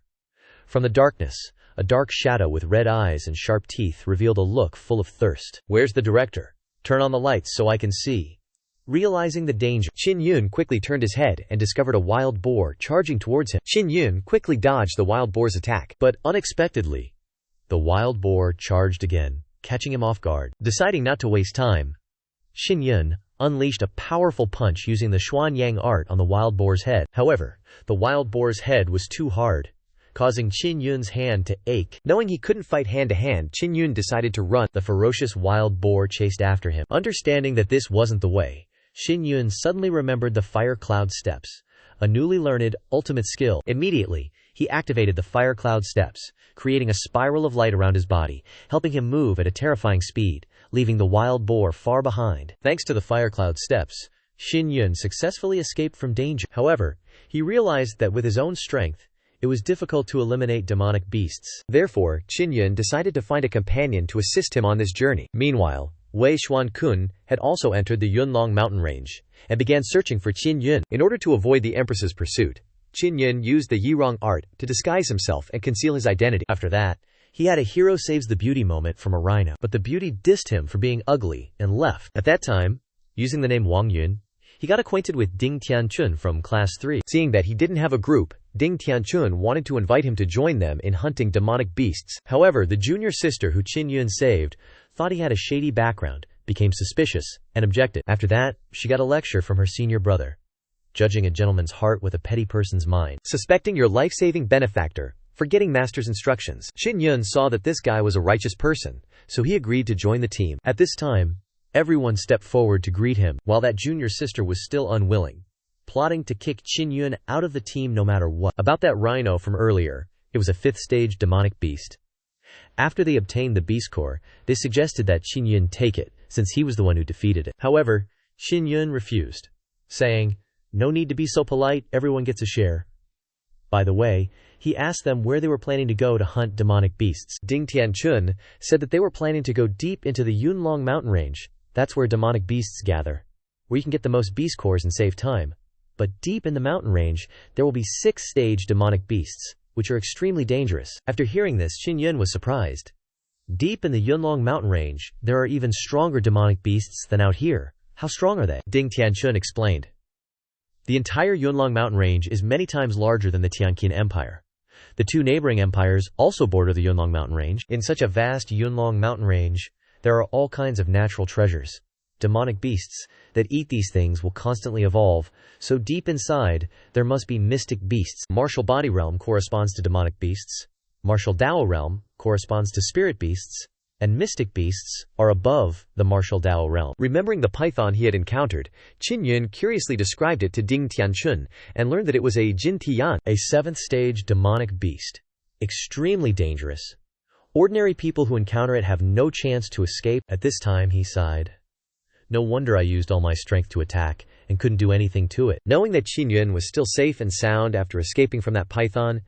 From the darkness, a dark shadow with red eyes and sharp teeth revealed a look full of thirst. "Where's the director? Turn on the lights so I can see." Realizing the danger, Qin Yun quickly turned his head and discovered a wild boar charging towards him. Qin Yun quickly dodged the wild boar's attack, but unexpectedly, The wild boar charged again, catching him off guard. Deciding not to waste time, Qin Yun unleashed a powerful punch using the Xuan Yang art on the wild boar's head. However, the wild boar's head was too hard, causing Qin Yun's hand to ache. Knowing he couldn't fight hand-to-hand, Qin Yun decided to run. The ferocious wild boar chased after him. Understanding that this wasn't the way, Qin Yun suddenly remembered the fire cloud steps, a newly learned ultimate skill. Immediately, he activated the fire cloud steps, creating a spiral of light around his body, helping him move at a terrifying speed, leaving the wild boar far behind. Thanks to the fire cloud steps, Qin Yun successfully escaped from danger. However, he realized that with his own strength, it was difficult to eliminate demonic beasts. Therefore, Qin Yun decided to find a companion to assist him on this journey. Meanwhile, Wei Xuan-kun had also entered the Yunlong mountain range and began searching for Qin Yun. In order to avoid the Empress's pursuit, Qin Yun used the Yirong art to disguise himself and conceal his identity. After that, he had a hero saves the beauty moment from a rhino, but the beauty dissed him for being ugly and left. At that time, using the name Wang Yun, he got acquainted with Ding Tianchun from Class 3. Seeing that he didn't have a group, Ding Tianchun wanted to invite him to join them in hunting demonic beasts. However, the junior sister who Qin Yun saved thought he had a shady background, became suspicious, and objected. After that, she got a lecture from her senior brother. Judging a gentleman's heart with a petty person's mind. Suspecting your life-saving benefactor, forgetting master's instructions. Qin Yun saw that this guy was a righteous person, so he agreed to join the team. At this time, everyone stepped forward to greet him, while that junior sister was still unwilling, plotting to kick Qin Yun out of the team no matter what. About that rhino from earlier, it was a 5th stage demonic beast. After they obtained the beast core, they suggested that Qin Yun take it, since he was the one who defeated it. However, Qin Yun refused, saying, "No need to be so polite, everyone gets a share." By the way, he asked them where they were planning to go to hunt demonic beasts. Ding Tianchun said that they were planning to go deep into the Yunlong mountain range. That's where demonic beasts gather, where you can get the most beast cores and save time. But deep in the mountain range, there will be 6th-stage demonic beasts, which are extremely dangerous. After hearing this, Qin Yun was surprised. Deep in the Yunlong mountain range, there are even stronger demonic beasts than out here. How strong are they? Ding Tianchun explained. The entire Yunlong mountain range is many times larger than the Tianqin Empire. The 2 neighboring empires also border the Yunlong mountain range. In such a vast Yunlong mountain range, there are all kinds of natural treasures. Demonic beasts that eat these things will constantly evolve, so deep inside, there must be mystic beasts. Martial body realm corresponds to demonic beasts, martial Dao realm corresponds to spirit beasts, and mystic beasts are above the martial Dao realm. Remembering the python he had encountered, Qin Yun curiously described it to Ding Tianchun and learned that it was a Jin Tian, a 7th-stage demonic beast. Extremely dangerous. Ordinary people who encounter it have no chance to escape. At this time, he sighed. No wonder I used all my strength to attack and couldn't do anything to it. Knowing that Qin Yun was still safe and sound after escaping from that python,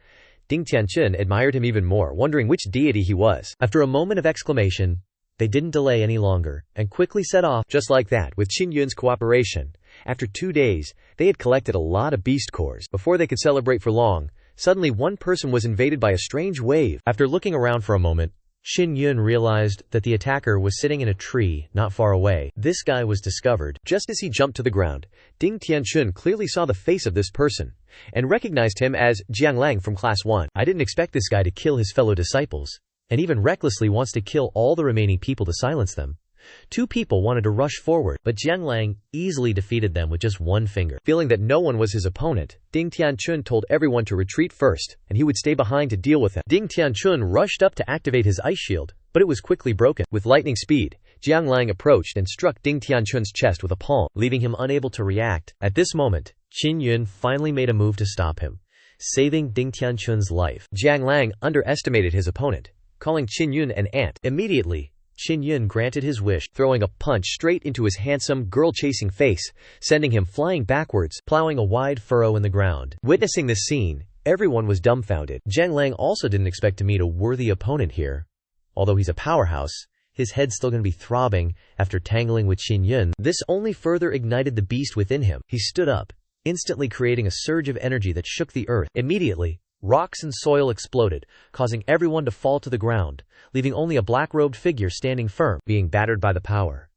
Ding Tianchun admired him even more, wondering which deity he was. After a moment of exclamation, they didn't delay any longer and quickly set off. Just like that, with Qin Yun's cooperation, after 2 days, they had collected a lot of beast cores. Before they could celebrate for long, suddenly one person was invaded by a strange wave. After looking around for a moment, Qin Yun realized that the attacker was sitting in a tree not far away. This guy was discovered. Just as he jumped to the ground, Ding Tianchun clearly saw the face of this person and recognized him as Jiang Lang from Class 1. I didn't expect this guy to kill his fellow disciples, and even recklessly wants to kill all the remaining people to silence them. 2 people wanted to rush forward, but Jiang Lang easily defeated them with just 1 finger. Feeling that no one was his opponent, Ding Tianchun told everyone to retreat first, and he would stay behind to deal with them. Ding Tianchun rushed up to activate his ice shield, but it was quickly broken. With lightning speed, Jiang Lang approached and struck Ding Tianchun's chest with a palm, leaving him unable to react. At this moment, Qin Yun finally made a move to stop him, saving Ding Tianchun's life. Jiang Lang underestimated his opponent, calling Qin Yun an ant. Immediately, Qin Yun granted his wish, throwing a punch straight into his handsome, girl-chasing face, sending him flying backwards, plowing a wide furrow in the ground. Witnessing this scene, everyone was dumbfounded. Jiang Lang also didn't expect to meet a worthy opponent here. Although he's a powerhouse, his head's still going to be throbbing after tangling with Qin Yun. This only further ignited the beast within him. He stood up, instantly creating a surge of energy that shook the earth. Immediately, rocks and soil exploded, causing everyone to fall to the ground, leaving only a black-robed figure standing firm, being battered by the power.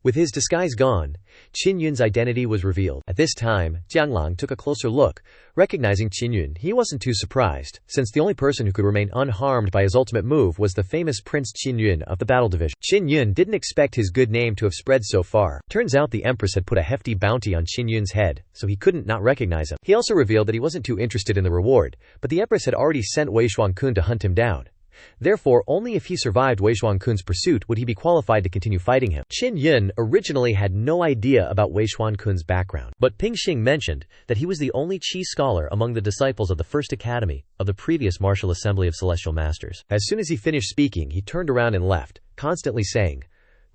With his disguise gone, Qin Yun's identity was revealed. At this time, Jiang Lang took a closer look. Recognizing Qin Yun, he wasn't too surprised, since the only person who could remain unharmed by his ultimate move was the famous Prince Qin Yun of the Battle Division. Qin Yun didn't expect his good name to have spread so far. Turns out the Empress had put a hefty bounty on Qin Yun's head, so he couldn't not recognize him. He also revealed that he wasn't too interested in the reward, but the Empress had already sent Wei Xuankun to hunt him down. Therefore, only if he survived Wei Xuankun's pursuit would he be qualified to continue fighting him. Qin Yun originally had no idea about Wei Xuankun's background, but Ping Xing mentioned that he was the only Qi scholar among the disciples of the First Academy of the previous Martial Assembly of Celestial Masters. As soon as he finished speaking, he turned around and left, constantly saying,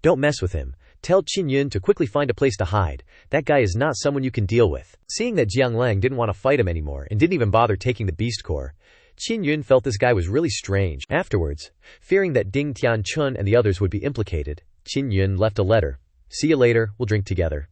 "Don't mess with him. Tell Qin Yun to quickly find a place to hide. That guy is not someone you can deal with." Seeing that Jiang Lang didn't want to fight him anymore and didn't even bother taking the beast core, Qin Yun felt this guy was really strange. Afterwards, fearing that Ding Tianchun and the others would be implicated, Qin Yun left a letter. "See you later, we'll drink together."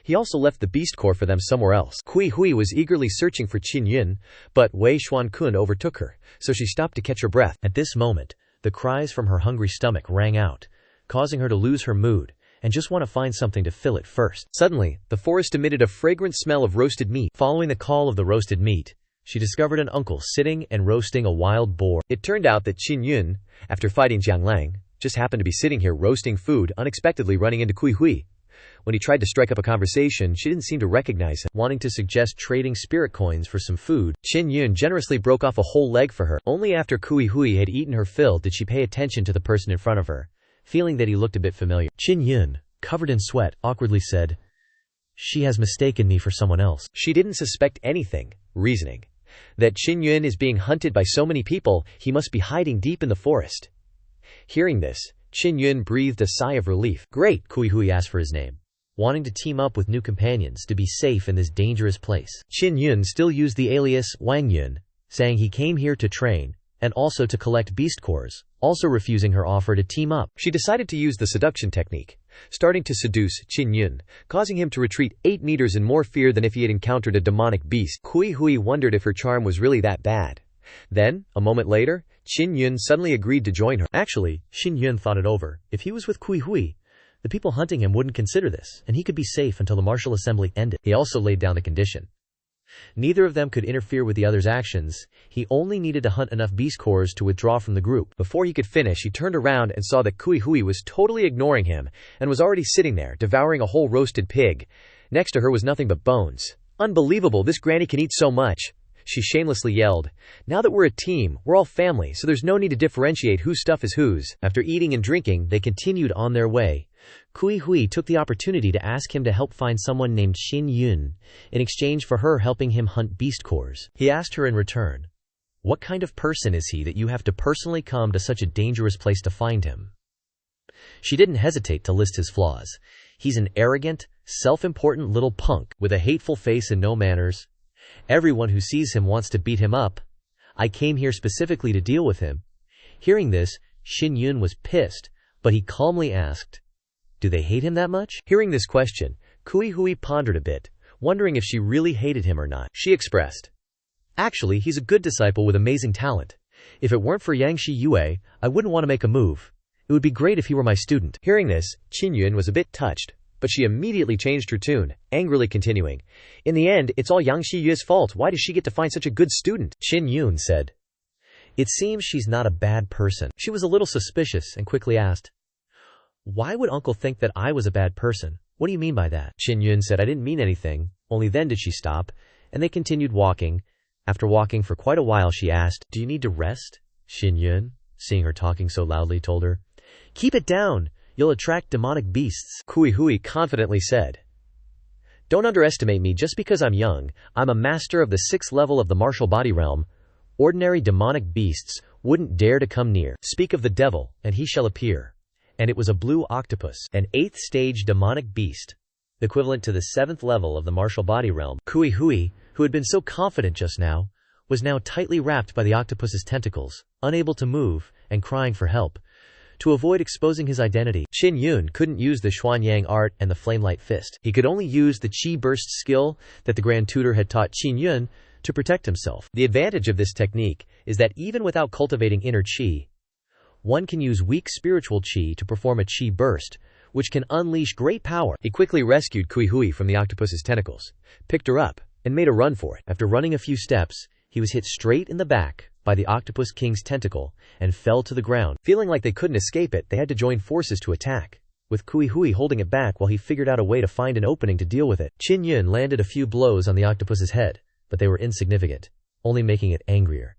He also left the beast core for them somewhere else. Kui Hui was eagerly searching for Qin Yun, but Wei Xuankun overtook her, so she stopped to catch her breath. At this moment, the cries from her hungry stomach rang out, causing her to lose her mood and just want to find something to fill it first. Suddenly, the forest emitted a fragrant smell of roasted meat. Following the call of the roasted meat, she discovered an uncle sitting and roasting a wild boar. It turned out that Qin Yun, after fighting Jiang Lang, just happened to be sitting here roasting food, unexpectedly running into Kui Hui. When he tried to strike up a conversation, she didn't seem to recognize him. Wanting to suggest trading spirit coins for some food, Qin Yun generously broke off a whole leg for her. Only after Kui Hui had eaten her fill did she pay attention to the person in front of her, feeling that he looked a bit familiar. Qin Yun, covered in sweat, awkwardly said, "She has mistaken me for someone else." She didn't suspect anything, reasoning that Qin Yun is being hunted by so many people, he must be hiding deep in the forest. Hearing this, Qin Yun breathed a sigh of relief. "Great," Kui Hui asked for his name, wanting to team up with new companions to be safe in this dangerous place. Qin Yun still used the alias Wang Yun, saying he came here to train and also to collect beast cores, also refusing her offer to team up. She decided to use the seduction technique, starting to seduce Qin Yun, causing him to retreat 8 meters in more fear than if he had encountered a demonic beast. Kui Hui wondered if her charm was really that bad. Then, a moment later, Qin Yun suddenly agreed to join her. Actually, Qin Yun thought it over. If he was with Kui Hui, the people hunting him wouldn't consider this, and he could be safe until the martial assembly ended. He also laid down a condition. Neither of them could interfere with the other's actions. He only needed to hunt enough beast cores to withdraw from the group. Before he could finish, he turned around and saw that Kui Hui was totally ignoring him and was already sitting there, devouring a whole roasted pig. Next to her was nothing but bones. "Unbelievable, this granny can eat so much," she shamelessly yelled. "Now that we're a team, we're all family, so there's no need to differentiate whose stuff is whose." After eating and drinking, they continued on their way. Kui Hui took the opportunity to ask him to help find someone named Qin Yun, in exchange for her helping him hunt beast cores. He asked her in return, "What kind of person is he that you have to personally come to such a dangerous place to find him?" She didn't hesitate to list his flaws. "He's an arrogant, self-important little punk, with a hateful face and no manners. Everyone who sees him wants to beat him up. I came here specifically to deal with him." Hearing this, Qin Yun was pissed, but he calmly asked, "Do they hate him that much?" Hearing this question, Kui Hui pondered a bit, wondering if she really hated him or not. She expressed, "Actually, he's a good disciple with amazing talent. If it weren't for Yangshi Yue, I wouldn't want to make a move. It would be great if he were my student." Hearing this, Qin Yun was a bit touched, but she immediately changed her tune, angrily continuing, "In the end, it's all Yangshi Yue's fault. Why does she get to find such a good student?" Qin Yun said, "It seems she's not a bad person." She was a little suspicious and quickly asked, "Why would uncle think that I was a bad person? What do you mean by that?" Qin Yun said, "I didn't mean anything." Only then did she stop, and they continued walking. After walking for quite a while, she asked, "Do you need to rest?" Qin Yun, seeing her talking so loudly, told her, "Keep it down. You'll attract demonic beasts." Kui Hui confidently said, "Don't underestimate me just because I'm young. I'm a master of the 6th level of the martial body realm. Ordinary demonic beasts wouldn't dare to come near. Speak of the devil, and he shall appear." And it was a blue octopus, an 8th stage demonic beast, equivalent to the 7th level of the martial body realm. Kui Hui, who had been so confident just now, was now tightly wrapped by the octopus's tentacles, unable to move, and crying for help. To avoid exposing his identity, Qin Yun couldn't use the Xuanyang art and the Flamelight Fist. He could only use the Qi Burst skill that the Grand Tutor had taught Qin Yun to protect himself. The advantage of this technique is that even without cultivating inner Qi, one can use weak spiritual Qi to perform a Qi burst, which can unleash great power. He quickly rescued Kui Hui from the octopus's tentacles, picked her up, and made a run for it. After running a few steps, he was hit straight in the back by the octopus king's tentacle and fell to the ground. Feeling like they couldn't escape it, they had to join forces to attack, with Kui Hui holding it back while he figured out a way to find an opening to deal with it. Qin Yun landed a few blows on the octopus's head, but they were insignificant, only making it angrier.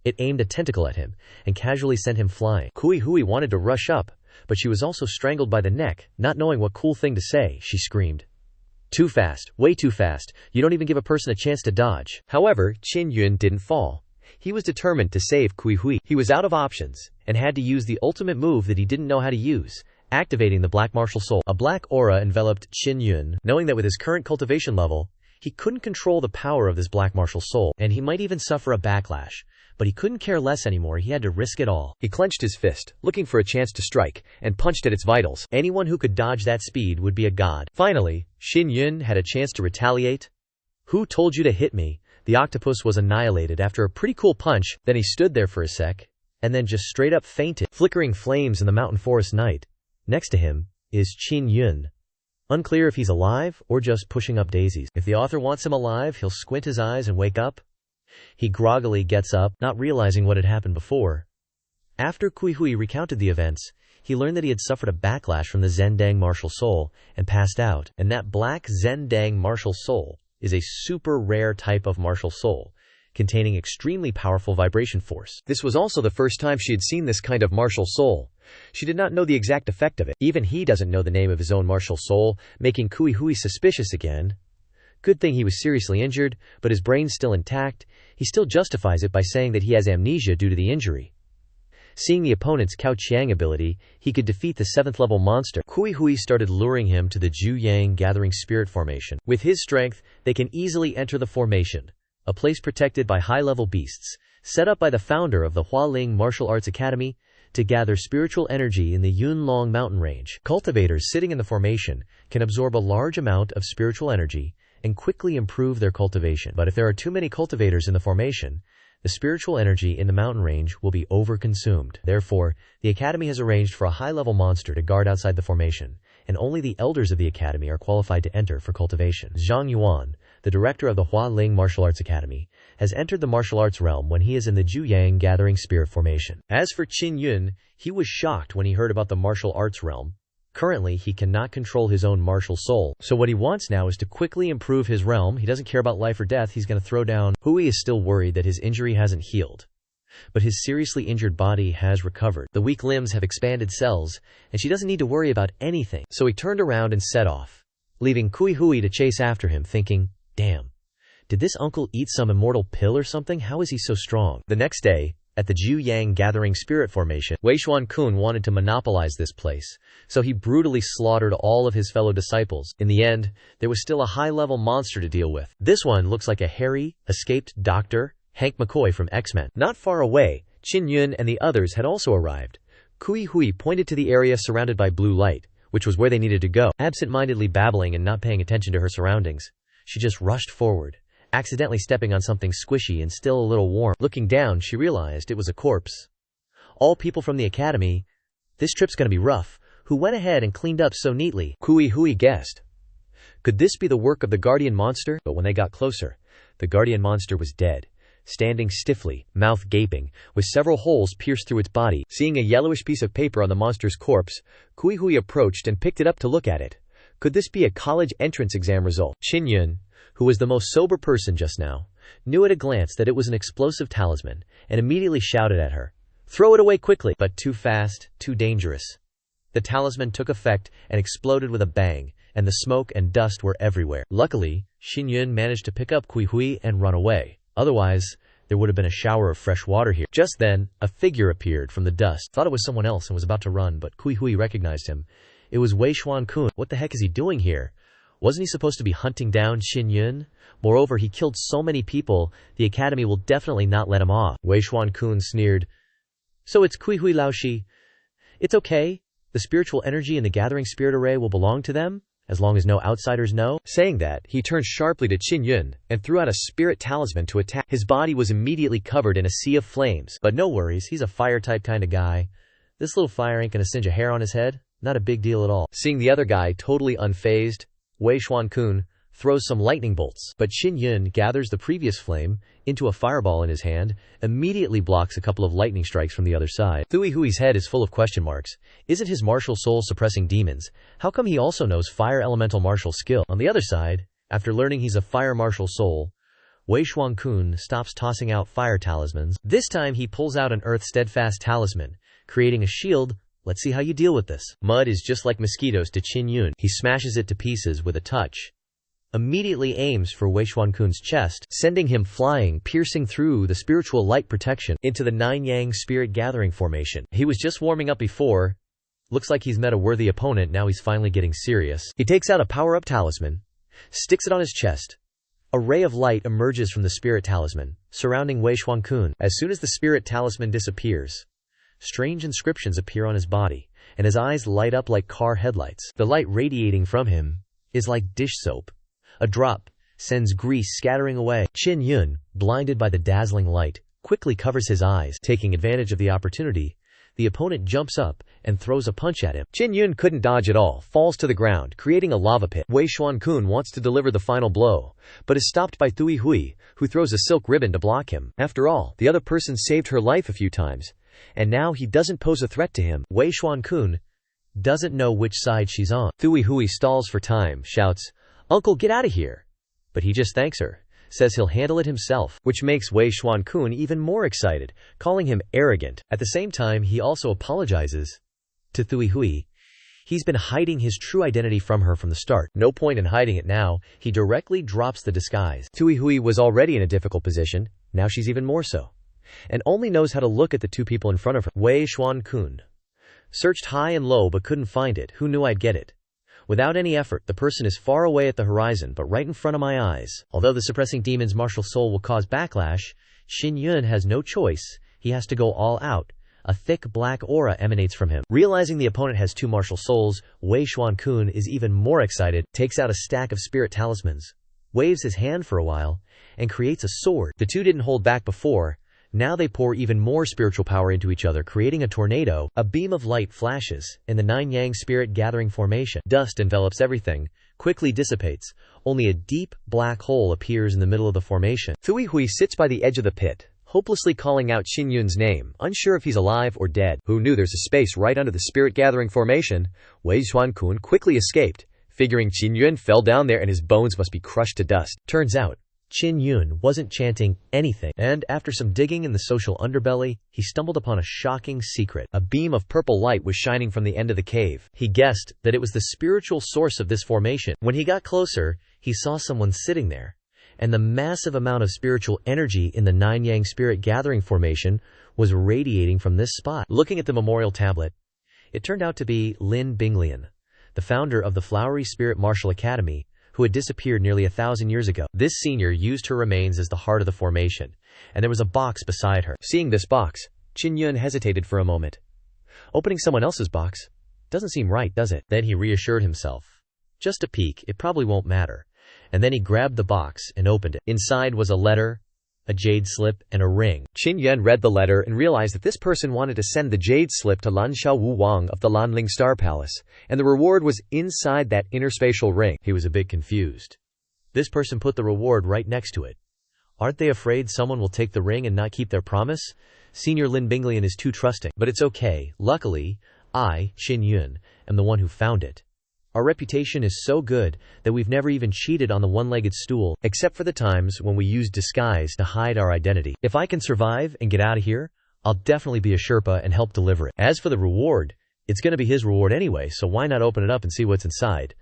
It aimed a tentacle at him and casually sent him flying. Kui Hui wanted to rush up, but she was also strangled by the neck. Not knowing what cool thing to say, she screamed, "Too fast, way too fast, you don't even give a person a chance to dodge." However, Qin Yun didn't fall. He was determined to save Kui Hui. He was out of options, and had to use the ultimate move that he didn't know how to use, activating the Black Martial Soul. A black aura enveloped Qin Yun, knowing that with his current cultivation level, he couldn't control the power of this Black Martial Soul, and he might even suffer a backlash. But he couldn't care less anymore, he had to risk it all. He clenched his fist, looking for a chance to strike, and punched at its vitals. Anyone who could dodge that speed would be a god. Finally, Qin Yun had a chance to retaliate. "Who told you to hit me?" The octopus was annihilated after a pretty cool punch. Then he stood there for a sec, and then just straight up fainted. Flickering flames in the mountain forest night. Next to him is Qin Yun. Unclear if he's alive or just pushing up daisies. If the author wants him alive, he'll squint his eyes and wake up. He groggily gets up, not realizing what had happened before. After Kui Hui recounted the events, he learned that he had suffered a backlash from the Zendang martial soul and passed out. And that black Zendang martial soul is a super rare type of martial soul, containing extremely powerful vibration force. This was also the first time she had seen this kind of martial soul. She did not know the exact effect of it. Even he doesn't know the name of his own martial soul, making Kui Hui suspicious again. Good thing he was seriously injured, but his brain's still intact. He still justifies it by saying that he has amnesia due to the injury. Seeing the opponent's Cao Qiang ability, he could defeat the 7th level monster. Kui Hui started luring him to the Zhu Yang Gathering Spirit Formation. With his strength, they can easily enter the formation, a place protected by high-level beasts, set up by the founder of the Hualing Martial Arts Academy, to gather spiritual energy in the Yunlong mountain range. Cultivators sitting in the formation can absorb a large amount of spiritual energy and quickly improve their cultivation. But if there are too many cultivators in the formation, the spiritual energy in the mountain range will be overconsumed. Therefore, the Academy has arranged for a high-level monster to guard outside the formation, and only the elders of the Academy are qualified to enter for cultivation. Zhang Yuan, the director of the Hualing Martial Arts Academy, has entered the martial arts realm when he is in the Zhu Yang Gathering Spirit Formation. As for Qin Yun, he was shocked when he heard about the martial arts realm. Currently, he cannot control his own martial soul, so what he wants now is to quickly improve his realm. He doesn't care about life or death, he's going to throw down. Hui is still worried that his injury hasn't healed, but his seriously injured body has recovered. The weak limbs have expanded cells, and she doesn't need to worry about anything. So he turned around and set off, leaving Kui Hui to chase after him, thinking, "Damn, did this uncle eat some immortal pill or something? How is he so strong?" The next day, at the Zhu Yang Gathering Spirit Formation, Weishuan Kun wanted to monopolize this place, so he brutally slaughtered all of his fellow disciples. In the end, there was still a high-level monster to deal with. This one looks like a hairy, escaped Dr. Hank McCoy from X-Men. Not far away, Qin Yun and the others had also arrived. Kui Hui pointed to the area surrounded by blue light, which was where they needed to go. Absent-mindedly babbling and not paying attention to her surroundings, she just rushed forward, accidentally stepping on something squishy and still a little warm. Looking down, she realized it was a corpse. All people from the academy, this trip's gonna be rough, who went ahead and cleaned up so neatly. Kui Hui guessed, could this be the work of the guardian monster? But when they got closer, the guardian monster was dead, standing stiffly, mouth gaping, with several holes pierced through its body. Seeing a yellowish piece of paper on the monster's corpse, Kui Hui approached and picked it up to look at it. Could this be a college entrance exam result? Qin Yun, who was the most sober person just now, knew at a glance that it was an explosive talisman, and immediately shouted at her, "Throw it away quickly!" But too fast, too dangerous. The talisman took effect and exploded with a bang, and the smoke and dust were everywhere. Luckily, Qin Yun managed to pick up Kui Hui and run away. Otherwise, there would have been a shower of fresh water here. Just then, a figure appeared from the dust. Thought it was someone else and was about to run, but Kui Hui recognized him. It was Weishuan Kun. What the heck is he doing here? Wasn't he supposed to be hunting down Qin Yun? Moreover, he killed so many people, the academy will definitely not let him off. Weishuan Kun sneered. So it's Kui Hui Laoshi. It's okay. The spiritual energy in the gathering spirit array will belong to them, as long as no outsiders know. Saying that, he turned sharply to Qin Yun and threw out a spirit talisman to attack. His body was immediately covered in a sea of flames. But no worries, he's a fire-type kind of guy. This little fire ain't gonna singe a hair on his head. Not a big deal at all. Seeing the other guy totally unfazed, Wei Xuan-kun throws some lightning bolts, but Qin Yun gathers the previous flame into a fireball in his hand, immediately blocks a couple of lightning strikes from the other side. Thui Hui's head is full of question marks. Isn't his martial soul suppressing demons? How come he also knows fire elemental martial skill? On the other side, after learning he's a fire martial soul, Wei Xuan-kun stops tossing out fire talismans. This time he pulls out an earth steadfast talisman, creating a shield. Let's see how you deal with this. Mud is just like mosquitoes to Qin Yun. He smashes it to pieces with a touch. Immediately aims for Wei Xuan-kun's chest, sending him flying, piercing through the spiritual light protection into the Nine-Yang spirit gathering formation. He was just warming up before. Looks like he's met a worthy opponent, now he's finally getting serious. He takes out a power-up talisman, sticks it on his chest. A ray of light emerges from the spirit talisman, surrounding Wei Xuan-kun. As soon as the spirit talisman disappears, strange inscriptions appear on his body, and his eyes light up like car headlights. The light radiating from him is like dish soap. A drop sends grease scattering away. Qin Yun, blinded by the dazzling light, quickly covers his eyes. Taking advantage of the opportunity, the opponent jumps up and throws a punch at him. Qin Yun couldn't dodge at all, falls to the ground, creating a lava pit. Wei Xuan-kun wants to deliver the final blow, but is stopped by Thui Hui, who throws a silk ribbon to block him. After all, the other person saved her life a few times, and now he doesn't pose a threat to him. Wei Xuan-kun doesn't know which side she's on. Thui Hui stalls for time, shouts, "Uncle, get out of here!" But he just thanks her, says he'll handle it himself, which makes Wei Xuan-kun even more excited, calling him arrogant. At the same time, he also apologizes to Thui Hui. He's been hiding his true identity from her from the start. No point in hiding it now. He directly drops the disguise. Thui Hui was already in a difficult position, now she's even more so, and only knows how to look at the two people in front of her. Wei Xuan-kun searched high and low but couldn't find it. Who knew I'd get it? Without any effort, the person is far away at the horizon, but right in front of my eyes. Although the suppressing demon's martial soul will cause backlash, Qin Yun has no choice. He has to go all out. A thick black aura emanates from him. Realizing the opponent has two martial souls, Wei Xuan-kun is even more excited, takes out a stack of spirit talismans, waves his hand for a while, and creates a sword. The two didn't hold back before. Now they pour even more spiritual power into each other, creating a tornado. A beam of light flashes in the Nine-Yang spirit gathering formation. Dust envelops everything, quickly dissipates. Only a deep black hole appears in the middle of the formation. Thui Hui sits by the edge of the pit, hopelessly calling out Qin Yun's name, unsure if he's alive or dead. Who knew there's a space right under the spirit gathering formation? Wei Xuan-kun quickly escaped, figuring Qin Yun fell down there and his bones must be crushed to dust. Turns out, Qin Yun wasn't chanting anything, and after some digging in the social underbelly, he stumbled upon a shocking secret. A beam of purple light was shining from the end of the cave. He guessed that it was the spiritual source of this formation. When he got closer, he saw someone sitting there, and the massive amount of spiritual energy in the Nine-Yang spirit gathering formation was radiating from this spot. Looking at the memorial tablet, it turned out to be Lin Binglian, the founder of the Flowery Spirit Martial Academy, who had disappeared nearly 1,000 years ago. This senior used her remains as the heart of the formation, and there was a box beside her. Seeing this box, Qin Yun hesitated for a moment. Opening someone else's box doesn't seem right, does it? Then he reassured himself. Just a peek, it probably won't matter. And then he grabbed the box and opened it. Inside was a letter, a jade slip, and a ring. Qin Yun read the letter and realized that this person wanted to send the jade slip to Lan Xiaowu Wang of the Lanling Star Palace, and the reward was inside that interspatial ring. He was a bit confused. This person put the reward right next to it. Aren't they afraid someone will take the ring and not keep their promise? Senior Lin Binglian is too trusting. But it's okay. Luckily, I, Qin Yun, am the one who found it. Our reputation is so good that we've never even cheated on the one-legged stool, except for the times when we use disguise to hide our identity. If I can survive and get out of here, I'll definitely be a Sherpa and help deliver it. As for the reward, it's going to be his reward anyway, so why not open it up and see what's inside?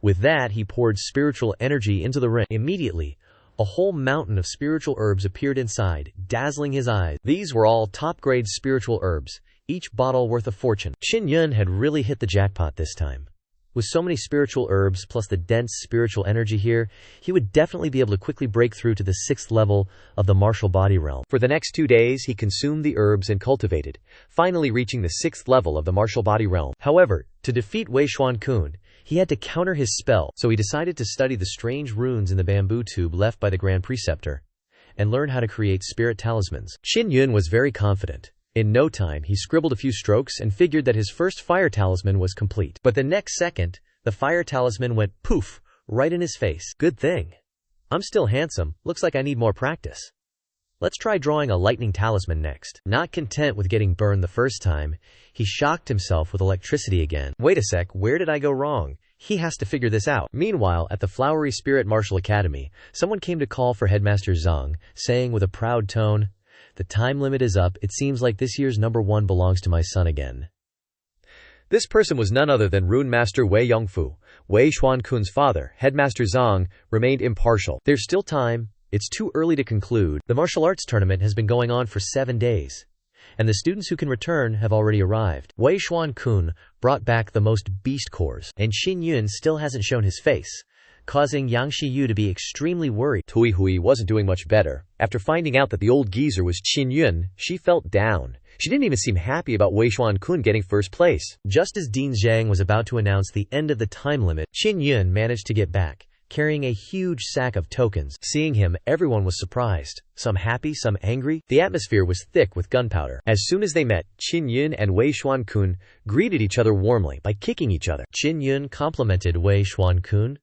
With that, he poured spiritual energy into the ring. Immediately, a whole mountain of spiritual herbs appeared inside, dazzling his eyes. These were all top-grade spiritual herbs, each bottle worth a fortune. Qin Yun had really hit the jackpot this time. With so many spiritual herbs plus the dense spiritual energy here, he would definitely be able to quickly break through to the 6th level of the martial body realm. For the next 2 days, he consumed the herbs and cultivated, finally reaching the 6th level of the martial body realm. However, to defeat Wei Xuan-kun, he had to counter his spell, so he decided to study the strange runes in the bamboo tube left by the Grand Preceptor, and learn how to create spirit talismans. Qin Yun was very confident. In no time, he scribbled a few strokes and figured that his first fire talisman was complete. But the next second, the fire talisman went poof, right in his face. Good thing. I'm still handsome, looks like I need more practice. Let's try drawing a lightning talisman next. Not content with getting burned the first time, he shocked himself with electricity again. Wait a sec, where did I go wrong? He has to figure this out. Meanwhile, at the Flowery Spirit Martial Academy, someone came to call for Headmaster Zhang, saying with a proud tone, "The time limit is up. It seems like this year's number 1 belongs to my son again." This person was none other than Rune Master Wei Yongfu. Wei Xuankun's father, Headmaster Zhang, remained impartial. There's still time. It's too early to conclude. The martial arts tournament has been going on for 7 days, and the students who can return have already arrived. Wei Xuankun brought back the most beast cores, and Qin Yun still hasn't shown his face, causing Yang Shiyu to be extremely worried. Tui Hui wasn't doing much better. After finding out that the old geezer was Qin Yun, she felt down. She didn't even seem happy about Wei Xuankun getting first place. Just as Dean Zhang was about to announce the end of the time limit, Qin Yun managed to get back, carrying a huge sack of tokens. Seeing him, everyone was surprised. Some happy, some angry. The atmosphere was thick with gunpowder. As soon as they met, Qin Yun and Wei Xuankun greeted each other warmly by kicking each other. Qin Yun complimented Wei Xuankun.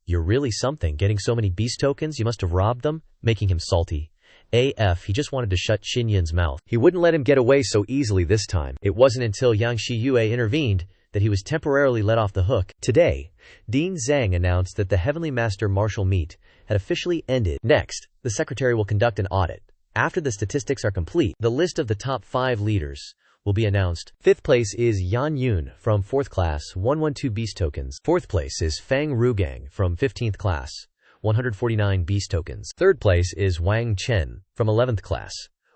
"You're really something, getting so many beast tokens, you must have robbed them," making him salty. AF, he just wanted to shut Qin Yun's mouth. He wouldn't let him get away so easily this time. It wasn't until Yang Shiyue intervened that he was temporarily let off the hook. Today, Dean Zhang announced that the Heavenly Master Martial Meet had officially ended. Next, the secretary will conduct an audit. After the statistics are complete, the list of the top 5 leaders will be announced. 5th place is Yan Yun from 4th class, 112 beast tokens. 4th place is Fang Rugang from 15th class, 149 beast tokens. 3rd place is Wang Chen from 11th class,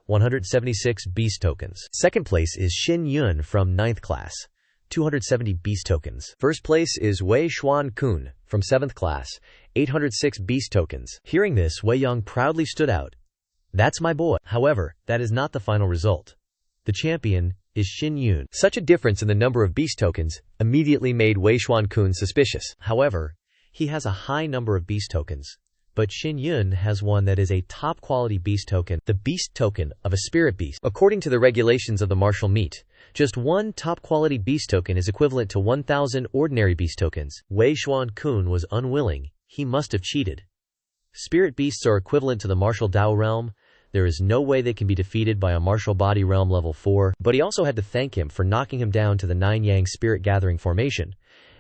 176 beast tokens. 2nd place is Xin Yun from 9th class, 270 beast tokens. 1st place is Wei Xuankun from 7th class, 806 beast tokens. Hearing this, Wei Yang proudly stood out. "That's my boy." However, that is not the final result. The champion is Xin Yun. Such a difference in the number of beast tokens immediately made Wei Xuankun suspicious. However, he has a high number of beast tokens, but Xin Yun has one that is a top-quality beast token, the beast token of a spirit beast. According to the regulations of the martial meet, just one top-quality beast token is equivalent to 1,000 ordinary beast tokens. Wei Xuankun was unwilling. He must have cheated. Spirit beasts are equivalent to the martial Dao realm. There is no way they can be defeated by a martial body realm level 4, but he also had to thank him for knocking him down to the 9 Yang spirit gathering formation,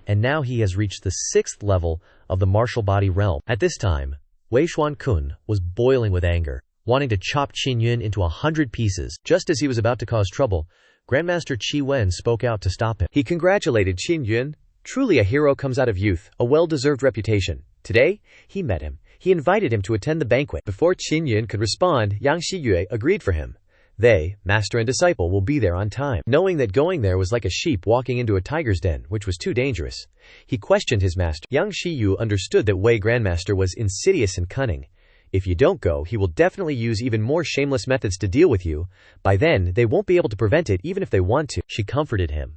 and now he has reached the 6th level of the martial body realm. At this time, Wei Xuankun was boiling with anger, wanting to chop Qin Yun into 100 pieces. Just as he was about to cause trouble, Grandmaster Qi Wen spoke out to stop him. He congratulated Qin Yun. "Truly a hero comes out of youth, a well-deserved reputation." Today, he met him. He invited him to attend the banquet. Before Qin Yun could respond, Yang Shiyue agreed for him. They, master and disciple, will be there on time. Knowing that going there was like a sheep walking into a tiger's den, which was too dangerous, he questioned his master. Yang Shiyu understood that Wei Grandmaster was insidious and cunning. If you don't go, he will definitely use even more shameless methods to deal with you. By then, they won't be able to prevent it even if they want to. She comforted him.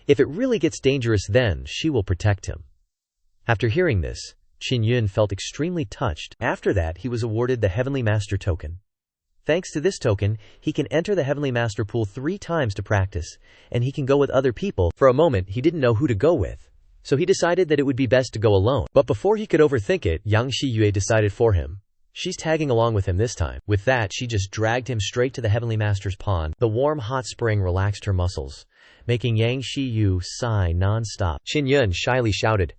If it really gets dangerous, then she will protect him. After hearing this, Qin Yun felt extremely touched. After that, he was awarded the Heavenly Master token. Thanks to this token, he can enter the Heavenly Master pool 3 times to practice, and he can go with other people. For a moment, he didn't know who to go with, so he decided that it would be best to go alone. But before he could overthink it, Yang Shiyue decided for him. She's tagging along with him this time. With that, she just dragged him straight to the Heavenly Master's pond. The warm hot spring relaxed her muscles, making Yang Shiyu sigh non-stop. Qin Yun shyly shouted,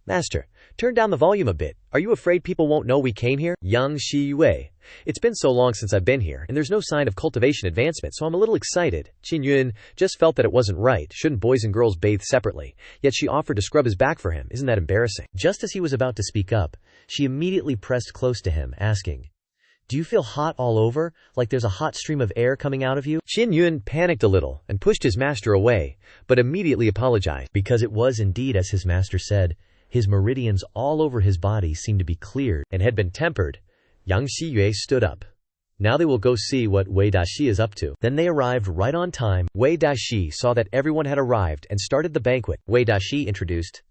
"Master, turn down the volume a bit. Are you afraid people won't know we came here?" Yang Shiyue. "It's been so long since I've been here, and there's no sign of cultivation advancement, so I'm a little excited." Qin Yun just felt that it wasn't right. Shouldn't boys and girls bathe separately? Yet she offered to scrub his back for him. Isn't that embarrassing? Just as he was about to speak up, she immediately pressed close to him, asking, "Do you feel hot all over, like there's a hot stream of air coming out of you?" Qin Yun panicked a little and pushed his master away, but immediately apologized, because it was indeed as his master said. His meridians all over his body seemed to be cleared and had been tempered. Yang Shiyue stood up. Now they will go see what Wei Dashi is up to. Then they arrived right on time. Wei Dashi saw that everyone had arrived and started the banquet. Wei Dashi introduced,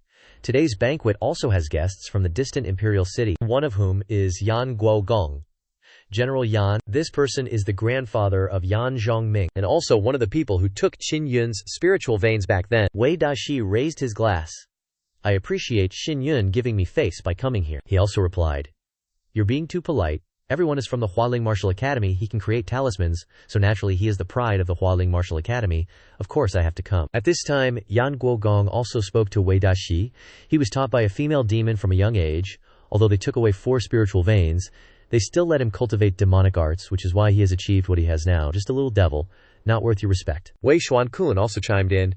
"Today's banquet also has guests from the distant imperial city, one of whom is Yan Guogong, General Yan. This person is the grandfather of Yan Zhongming, and also one of the people who took Qin Yun's spiritual veins back then. Wei Daxi raised his glass. I appreciate Qin Yun giving me face by coming here. He also replied, "You're being too polite. Everyone is from the Hualing Martial Academy. He can create talismans, so naturally he is the pride of the Hualing Martial Academy. Of course I have to come." At this time, Yan Guogong also spoke to Wei Daxi. He was taught by a female demon from a young age. Although they took away 4 spiritual veins, they still let him cultivate demonic arts, which is why he has achieved what he has now. Just a little devil, not worth your respect. Wei Xuankun also chimed in,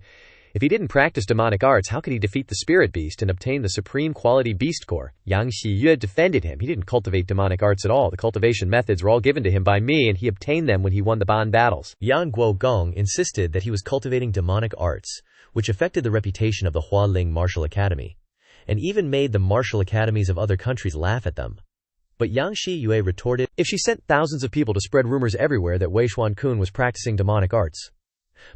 "If he didn't practice demonic arts, how could he defeat the spirit beast and obtain the supreme quality beast core?" Yang Xiyue defended him. "He didn't cultivate demonic arts at all. The cultivation methods were all given to him by me, and he obtained them when he won the Ban battles." Yan Guogong insisted that he was cultivating demonic arts, which affected the reputation of the Hualing Martial Academy, and even made the martial academies of other countries laugh at them. But Yang Xiyue retorted, "If she sent thousands of people to spread rumors everywhere that Wei Xuankun was practicing demonic arts,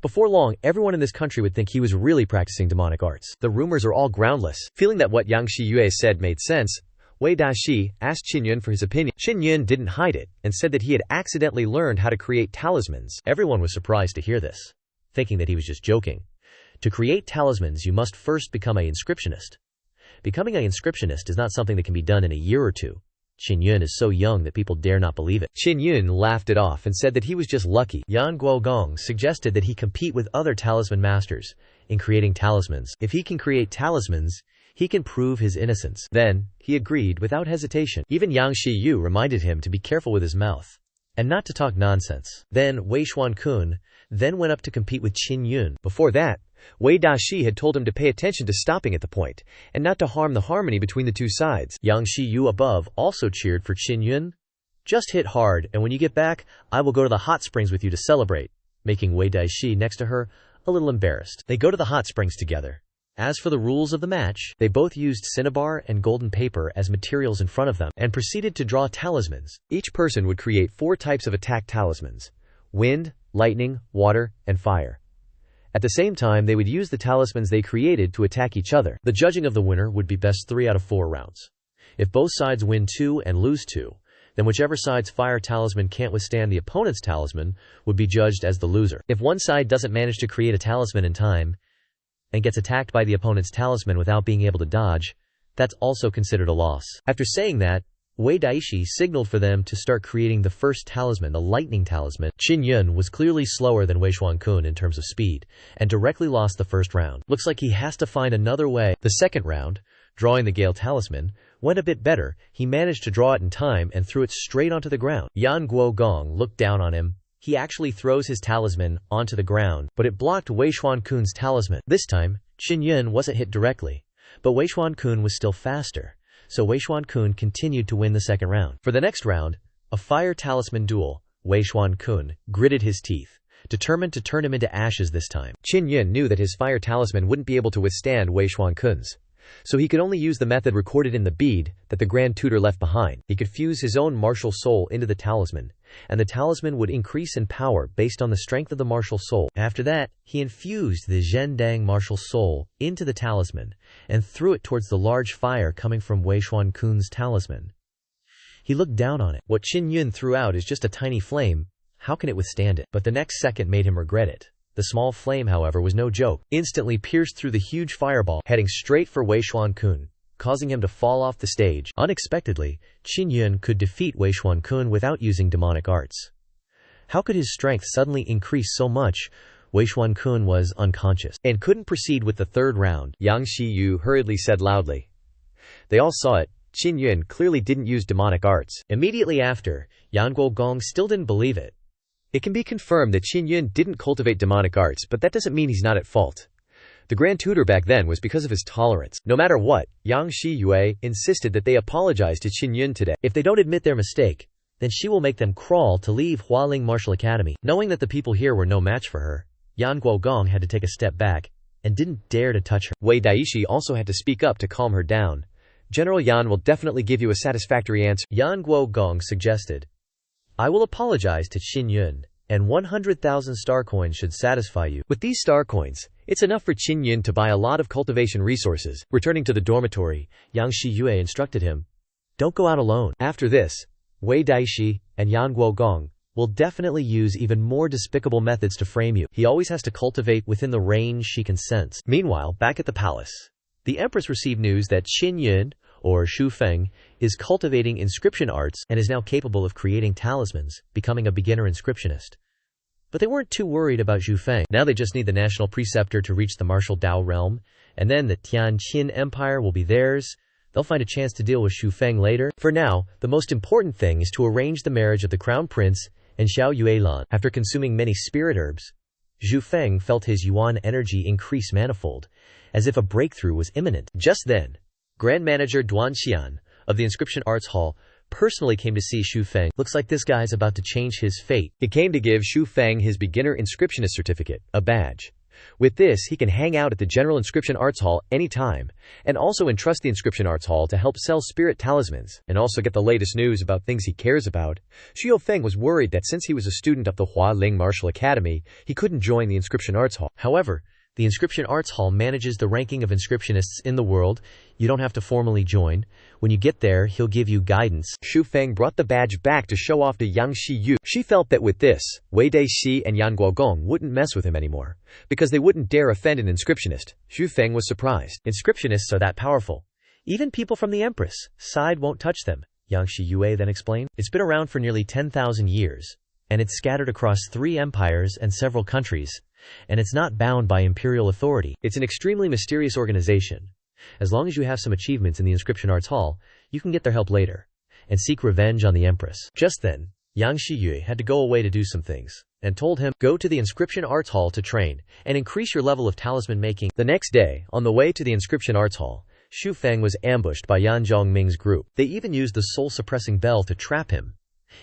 before long, everyone in this country would think he was really practicing demonic arts. The rumors are all groundless." Feeling that what Yang Xiyue said made sense, Wei Daxi asked Qin Yun for his opinion. Qin Yun didn't hide it, and said that he had accidentally learned how to create talismans. Everyone was surprised to hear this, thinking that he was just joking. To create talismans, you must first become an inscriptionist. Becoming an inscriptionist is not something that can be done in a year or two. Qin Yun is so young that people dare not believe it. Qin Yun laughed it off and said that he was just lucky. Yan Guogong suggested that he compete with other talisman masters in creating talismans. If he can create talismans, he can prove his innocence. Then, he agreed without hesitation. Even Yang Xiyu reminded him to be careful with his mouth and not to talk nonsense. Then Wei Xuankun then went up to compete with Qin Yun. Before that, Wei Daxi had told him to pay attention to stopping at the point, and not to harm the harmony between the two sides. Yang Xiyu above also cheered for Qin Yun. "Just hit hard, and when you get back, I will go to the hot springs with you to celebrate," making Wei Daxi next to her a little embarrassed. They go to the hot springs together. As for the rules of the match, they both used cinnabar and golden paper as materials in front of them, and proceeded to draw talismans. Each person would create 4 types of attack talismans: wind, lightning, water, and fire. At the same time, they would use the talismans they created to attack each other. The judging of the winner would be best 3 out of 4 rounds. If both sides win 2 and lose 2, then whichever side's fire talisman can't withstand the opponent's talisman would be judged as the loser. If one side doesn't manage to create a talisman in time and gets attacked by the opponent's talisman without being able to dodge, that's also considered a loss. After saying that, Wei Daxi signaled for them to start creating the first talisman, the lightning talisman. Qin Yun was clearly slower than Wei Xuankun in terms of speed, and directly lost the first round. Looks like he has to find another way. The second round, drawing the Gale talisman, went a bit better. He managed to draw it in time and threw it straight onto the ground. Yan Guogong looked down on him. He actually throws his talisman onto the ground, but it blocked Wei Xuankun's talisman. This time, Qin Yun wasn't hit directly, but Wei Xuankun was still faster. So Wei Xuankun continued to win the second round. For the next round, a fire talisman duel, Wei Xuankun gritted his teeth, determined to turn him into ashes this time. Qin Yun knew that his fire talisman wouldn't be able to withstand Wei Xuankun's, so he could only use the method recorded in the bead that the Grand Tutor left behind. He could fuse his own martial soul into the talisman, and the talisman would increase in power based on the strength of the martial soul. After that, he infused the Zhendang martial soul into the talisman and threw it towards the large fire coming from Wei Xuankun's talisman. He looked down on it. What Qin Yun threw out is just a tiny flame. How can it withstand it? But the next second made him regret it. The small flame, however, was no joke. Instantly pierced through the huge fireball, heading straight for Wei Xuankun, causing him to fall off the stage. Unexpectedly, Qin Yun could defeat Wei Xuankun without using demonic arts. How could his strength suddenly increase so much? Wei Xuankun was unconscious and couldn't proceed with the third round. Yang Xiyu hurriedly said loudly. They all saw it. Qin Yun clearly didn't use demonic arts. Immediately after, Yan Guogong still didn't believe it. It can be confirmed that Qin Yun didn't cultivate demonic arts, but that doesn't mean he's not at fault. The Grand Tutor back then was because of his tolerance. No matter what, Yang Xiyue insisted that they apologize to Qin Yun today. If they don't admit their mistake, then she will make them crawl to leave Hualing Martial Academy. Knowing that the people here were no match for her, Yan Guogong had to take a step back and didn't dare to touch her. Wei Daxi also had to speak up to calm her down. General Yan will definitely give you a satisfactory answer, Yan Guogong suggested. I will apologize to Qin Yun, and 100,000 star coins should satisfy you. With these star coins, it's enough for Qin Yun to buy a lot of cultivation resources. Returning to the dormitory, Yang Xiyue instructed him, don't go out alone. After this, Wei Daishi, and Yan Guogong, will definitely use even more despicable methods to frame you. He always has to cultivate within the range she can sense. Meanwhile, back at the palace, the Empress received news that Qin Yun, or Xu Feng, is cultivating inscription arts and is now capable of creating talismans, becoming a beginner inscriptionist. But they weren't too worried about Xu Feng. Now they just need the national preceptor to reach the martial Dao realm, and then the Tianqin Empire will be theirs. They'll find a chance to deal with Xu Feng later. For now, the most important thing is to arrange the marriage of the crown prince and Xiao Yuelan. After consuming many spirit herbs, Xu Feng felt his yuan energy increase manifold, as if a breakthrough was imminent. Just then, Grand Manager Duan Xian of the Inscription Arts Hall personally came to see Xu Feng. Looks like this guy's about to change his fate. He came to give Xu Feng his beginner inscriptionist certificate, a badge. With this, he can hang out at the General Inscription Arts Hall anytime, and also entrust the Inscription Arts Hall to help sell spirit talismans, and also get the latest news about things he cares about. Xu Feng was worried that since he was a student of the Hua Ling Martial Academy, he couldn't join the Inscription Arts Hall. However, the Inscription Arts Hall manages the ranking of inscriptionists in the world. You don't have to formally join. When you get there, he'll give you guidance. Xu Feng brought the badge back to show off to Yang Shiyu. She felt that with this, Wei Daishi and Yan Guogong wouldn't mess with him anymore, because they wouldn't dare offend an inscriptionist. Xu Feng was surprised. Inscriptionists are that powerful. Even people from the Empress side won't touch them, Yang Shiyue then explained. It's been around for nearly 10,000 years, and it's scattered across 3 empires and several countries, and it's not bound by imperial authority. It's an extremely mysterious organization. As long as you have some achievements in the Inscription Arts Hall, you can get their help later, and seek revenge on the Empress. Just then, Yang Shiyue had to go away to do some things, and told him, go to the Inscription Arts Hall to train, and increase your level of talisman making. The next day, on the way to the Inscription Arts Hall, Xu Feng was ambushed by Yan Zhongming's group. They even used the soul-suppressing bell to trap him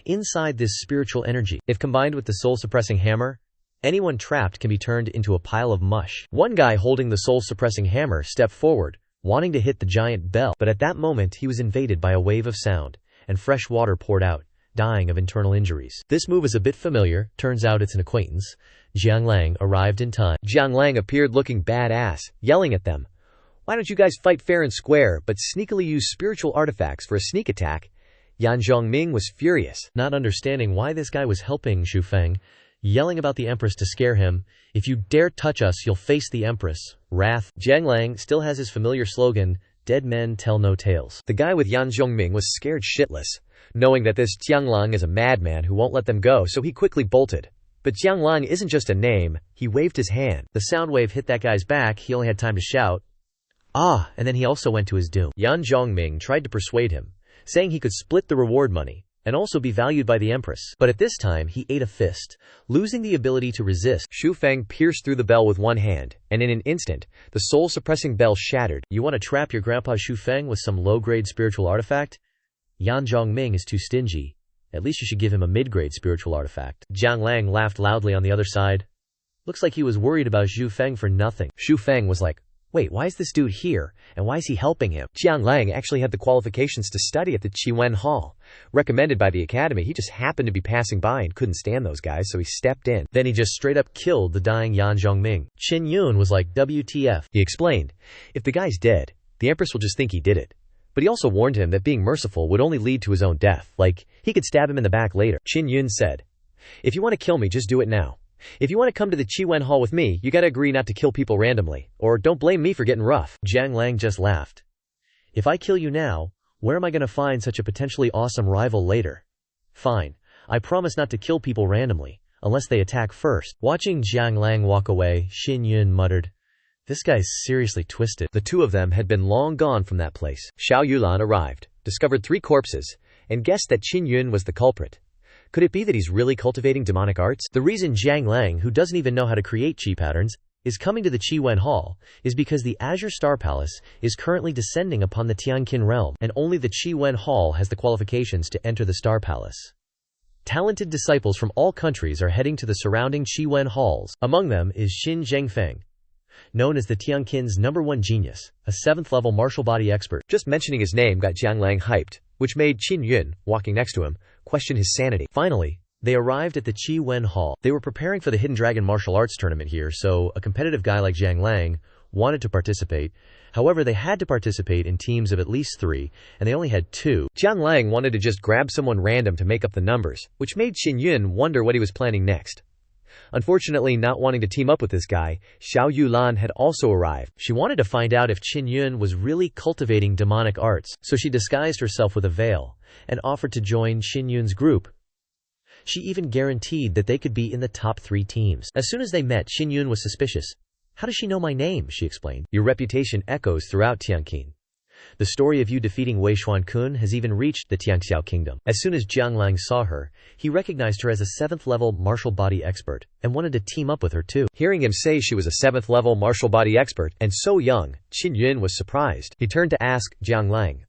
inside this spiritual energy. If combined with the soul-suppressing hammer, anyone trapped can be turned into a pile of mush. One guy holding the soul-suppressing hammer stepped forward, wanting to hit the giant bell, but at that moment he was invaded by a wave of sound, and fresh water poured out, dying of internal injuries. This move is a bit familiar. Turns out it's an acquaintance. Jiang Lang arrived in time. Jiang Lang appeared looking badass, yelling at them, "Why don't you guys fight fair and square, but sneakily use spiritual artifacts for a sneak attack?" Yan Zhongming was furious, not understanding why this guy was helping Xu Feng, yelling about the Empress to scare him. "If you dare touch us, you'll face the Empress." Wrath. Jiang Lang still has his familiar slogan, "Dead men tell no tales." The guy with Yan Zhongming was scared shitless, knowing that this Jianglang is a madman who won't let them go, so he quickly bolted. But Jianglang isn't just a name. He waved his hand. The sound wave hit that guy's back. He only had time to shout, "Ah!" and then he also went to his doom. Yan Zhongming tried to persuade him, saying he could split the reward money and also be valued by the Empress. But at this time, he ate a fist, losing the ability to resist. Xu Feng pierced through the bell with one hand, and in an instant, the soul-suppressing bell shattered. You want to trap your grandpa Xu Feng with some low-grade spiritual artifact? Yan Zhongming is too stingy. At least you should give him a mid-grade spiritual artifact. Jiang Lang laughed loudly on the other side. Looks like he was worried about Xu Feng for nothing. Xu Feng was like, "Wait, why is this dude here, and why is he helping him?" Jiang Lang actually had the qualifications to study at the Qiwen Hall, recommended by the academy. He just happened to be passing by and couldn't stand those guys, so he stepped in. Then he just straight up killed the dying Yan Zhongming. Qin Yun was like, "WTF?" He explained, "If the guy's dead, the Empress will just think he did it." But he also warned him that being merciful would only lead to his own death, like, he could stab him in the back later. Qin Yun said, "If you want to kill me, just do it now. If you want to come to the Qiwen Hall with me, you gotta agree not to kill people randomly, or don't blame me for getting rough." Jiang Lang just laughed. "If I kill you now, where am I gonna find such a potentially awesome rival later? Fine, I promise not to kill people randomly, unless they attack first." Watching Jiang Lang walk away, Qin Yun muttered, "This guy's seriously twisted." The two of them had been long gone from that place. Xiao Yulan arrived, discovered 3 corpses, and guessed that Qin Yun was the culprit. Could it be that he's really cultivating demonic arts? The reason Jiang Lang, who doesn't even know how to create chi patterns, is coming to the Qiwen Hall is because the Azure Star Palace is currently descending upon the Tianqin realm, and only the Qiwen Hall has the qualifications to enter the Star Palace. Talented disciples from all countries are heading to the surrounding Qiwen Halls. Among them is Xin Zhengfeng, known as the Tianqin's #1 genius, a 7th-level martial body expert. Just mentioning his name got Jiang Lang hyped, which made Qin Yun, walking next to him, question his sanity. Finally, they arrived at the Qiwen Hall. They were preparing for the Hidden Dragon martial arts tournament here, so a competitive guy like Jiang Lang wanted to participate. However, they had to participate in teams of at least 3, and they only had 2. Jiang Lang wanted to just grab someone random to make up the numbers, which made Qin Yun wonder what he was planning next. Unfortunately, not wanting to team up with this guy, Xiao Yulan had also arrived. She wanted to find out if Qin Yun was really cultivating demonic arts, so she disguised herself with a veil and offered to join Qin Yun's group. She even guaranteed that they could be in the top 3 teams. As soon as they met, Qin Yun was suspicious. "How does she know my name?" she explained. "Your reputation echoes throughout Tianqin. The story of you defeating Wei Xuan-kun has even reached the Tianxiao kingdom." As soon as Jiang Lang saw her, he recognized her as a 7th-level martial body expert and wanted to team up with her too. Hearing him say she was a 7th-level martial body expert and so young, Qin Yun was surprised. He turned to ask Jiang Lang,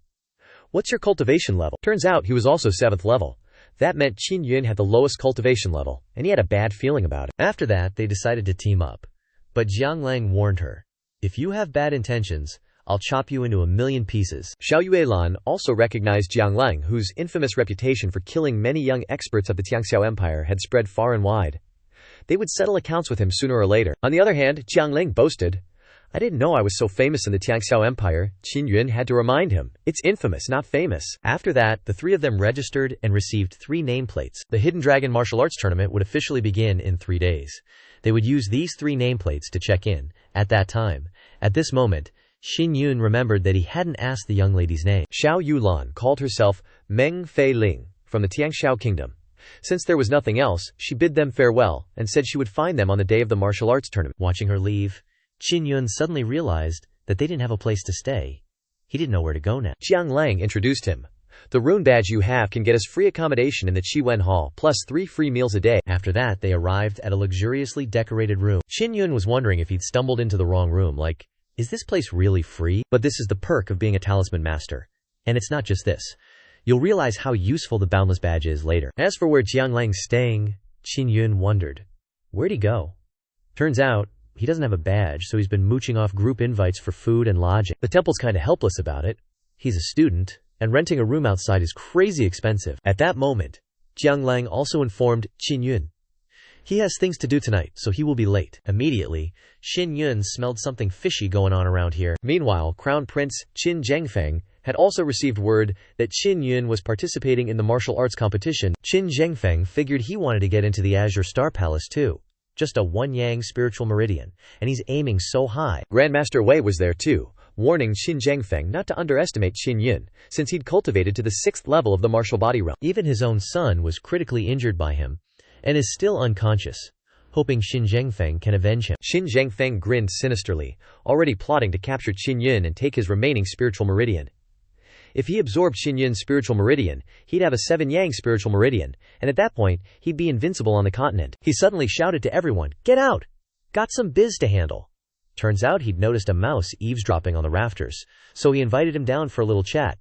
"What's your cultivation level?" Turns out he was also 7th level. That meant Qin Yun had the lowest cultivation level, and he had a bad feeling about it. After that, they decided to team up. But Jiang Lang warned her, "If you have bad intentions, I'll chop you into 1,000,000 pieces." Xiao Yuelan also recognized Jiang Lang, whose infamous reputation for killing many young experts of the Tianxiao Empire had spread far and wide. They would settle accounts with him sooner or later. On the other hand, Jiang Lang boasted, "I didn't know I was so famous in the Tianxiao Empire." Qin Yun had to remind him, "It's infamous, not famous." After that, the 3 of them registered and received 3 nameplates. The Hidden Dragon martial arts tournament would officially begin in 3 days. They would use these 3 nameplates to check in. At that time, at this moment, Qin Yun remembered that he hadn't asked the young lady's name. Xiao Yulan called herself Meng Fei Ling from the Tianxiao kingdom. Since there was nothing else, she bid them farewell and said she would find them on the day of the martial arts tournament. Watching her leave, Qin Yun suddenly realized that they didn't have a place to stay. He didn't know where to go now. Jiang Lang introduced him. "The rune badge you have can get us free accommodation in the Qiwen Hall, plus 3 free meals a day." After that, they arrived at a luxuriously decorated room. Qin Yun was wondering if he'd stumbled into the wrong room, like, is this place really free? But this is the perk of being a talisman master. And it's not just this. You'll realize how useful the boundless badge is later. As for where Jiang Lang's staying, Qin Yun wondered. Where'd he go? Turns out, he doesn't have a badge, so he's been mooching off group invites for food and lodging. The temple's kinda helpless about it. He's a student, and renting a room outside is crazy expensive. At that moment, Jiang Lang also informed Qin Yun. He has things to do tonight, so he will be late. Immediately, Qin Yun smelled something fishy going on around here. Meanwhile, Crown Prince Qin Zhengfeng had also received word that Qin Yun was participating in the martial arts competition. Qin Zhengfeng figured he wanted to get into the Azure Star Palace too. Just a 1-yang spiritual meridian, and he's aiming so high. Grandmaster Wei was there too, warning Qin Zhengfeng not to underestimate Qin Yun, since he'd cultivated to the 6th level of the martial body realm. Even his own son was critically injured by him, and is still unconscious, hoping Qin Zhengfeng can avenge him. Qin Zhengfeng grinned sinisterly, already plotting to capture Qin Yun and take his remaining spiritual meridian. If he absorbed Qin Yun's spiritual meridian, he'd have a 7-yang spiritual meridian, and at that point, he'd be invincible on the continent. He suddenly shouted to everyone, "Get out! Got some biz to handle." Turns out he'd noticed a mouse eavesdropping on the rafters, so he invited him down for a little chat.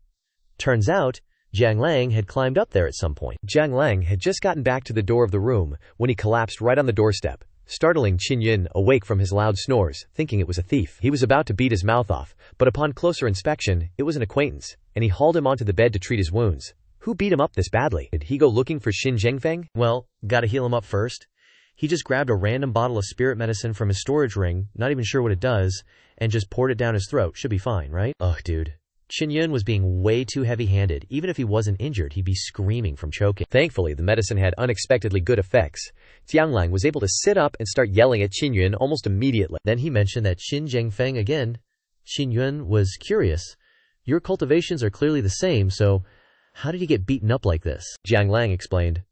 Turns out, Jiang Lang had climbed up there at some point. Jiang Lang had just gotten back to the door of the room when he collapsed right on the doorstep, startling Qin Yun awake from his loud snores, thinking it was a thief. He was about to beat his mouth off, but upon closer inspection, it was an acquaintance, and he hauled him onto the bed to treat his wounds. Who beat him up this badly? Did he go looking for Qin Zhengfeng? Well, gotta heal him up first. He just grabbed a random bottle of spirit medicine from his storage ring, not even sure what it does, and just poured it down his throat. Should be fine, right? Ugh, dude. Qin Yun was being way too heavy-handed. Even if he wasn't injured, he'd be screaming from choking. Thankfully, the medicine had unexpectedly good effects. Jiang Lang was able to sit up and start yelling at Qin Yun almost immediately. Then he mentioned that Qin Zhengfeng again. Qin Yun was curious. Your cultivations are clearly the same, so how did you get beaten up like this? Jiang Lang explained.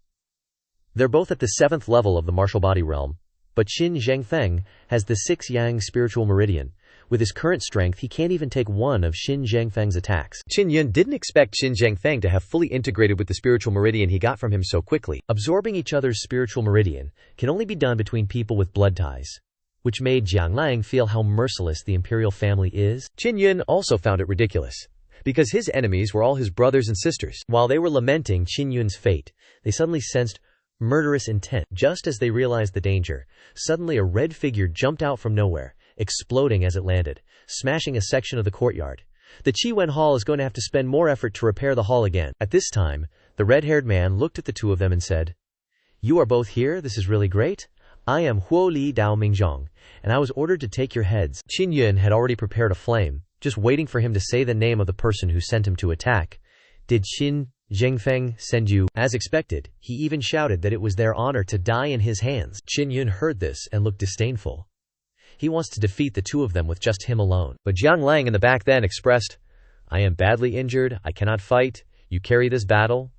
They're both at the 7th level of the martial body realm, but Qin Zhengfeng has the 6-yang spiritual meridian. With his current strength, he can't even take one of Qin Zhengfeng's attacks. Qin Yun didn't expect Qin Zhengfeng to have fully integrated with the spiritual meridian he got from him so quickly. Absorbing each other's spiritual meridian can only be done between people with blood ties, which made Jiang Lang feel how merciless the imperial family is. Qin Yun also found it ridiculous, because his enemies were all his brothers and sisters. While they were lamenting Qin Yun's fate, they suddenly sensed murderous intent. Just as they realized the danger, suddenly a red figure jumped out from nowhere, exploding as it landed, smashing a section of the courtyard. The Qiwen Hall is going to have to spend more effort to repair the hall again. At this time, the red-haired man looked at the two of them and said, "You are both here, this is really great. I am Huo Li Dao Mingzhong, and I was ordered to take your heads. Qin Yun had already prepared a flame, just waiting for him to say the name of the person who sent him to attack. Did Qin Zhengfeng send you? As expected, he even shouted that it was their honor to die in his hands. Qin Yun heard this and looked disdainful. He wants to defeat the two of them with just him alone. But Jiang Lang in the back then expressed, I am badly injured, I cannot fight, you carry this battle.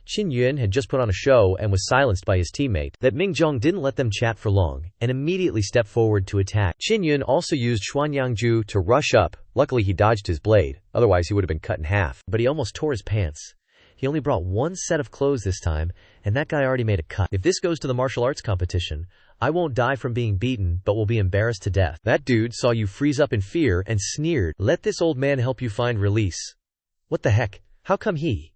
Qin Yun had just put on a show and was silenced by his teammate. That Mingzhong didn't let them chat for long, and immediately stepped forward to attack. Qin Yun also used Xuanyangju to rush up. Luckily he dodged his blade, otherwise he would have been cut in half. But he almost tore his pants. He only brought one set of clothes this time, and that guy already made a cut. If this goes to the martial arts competition, I won't die from being beaten, but will be embarrassed to death. That dude saw you freeze up in fear and sneered, let this old man help you find release. What the heck? How come he?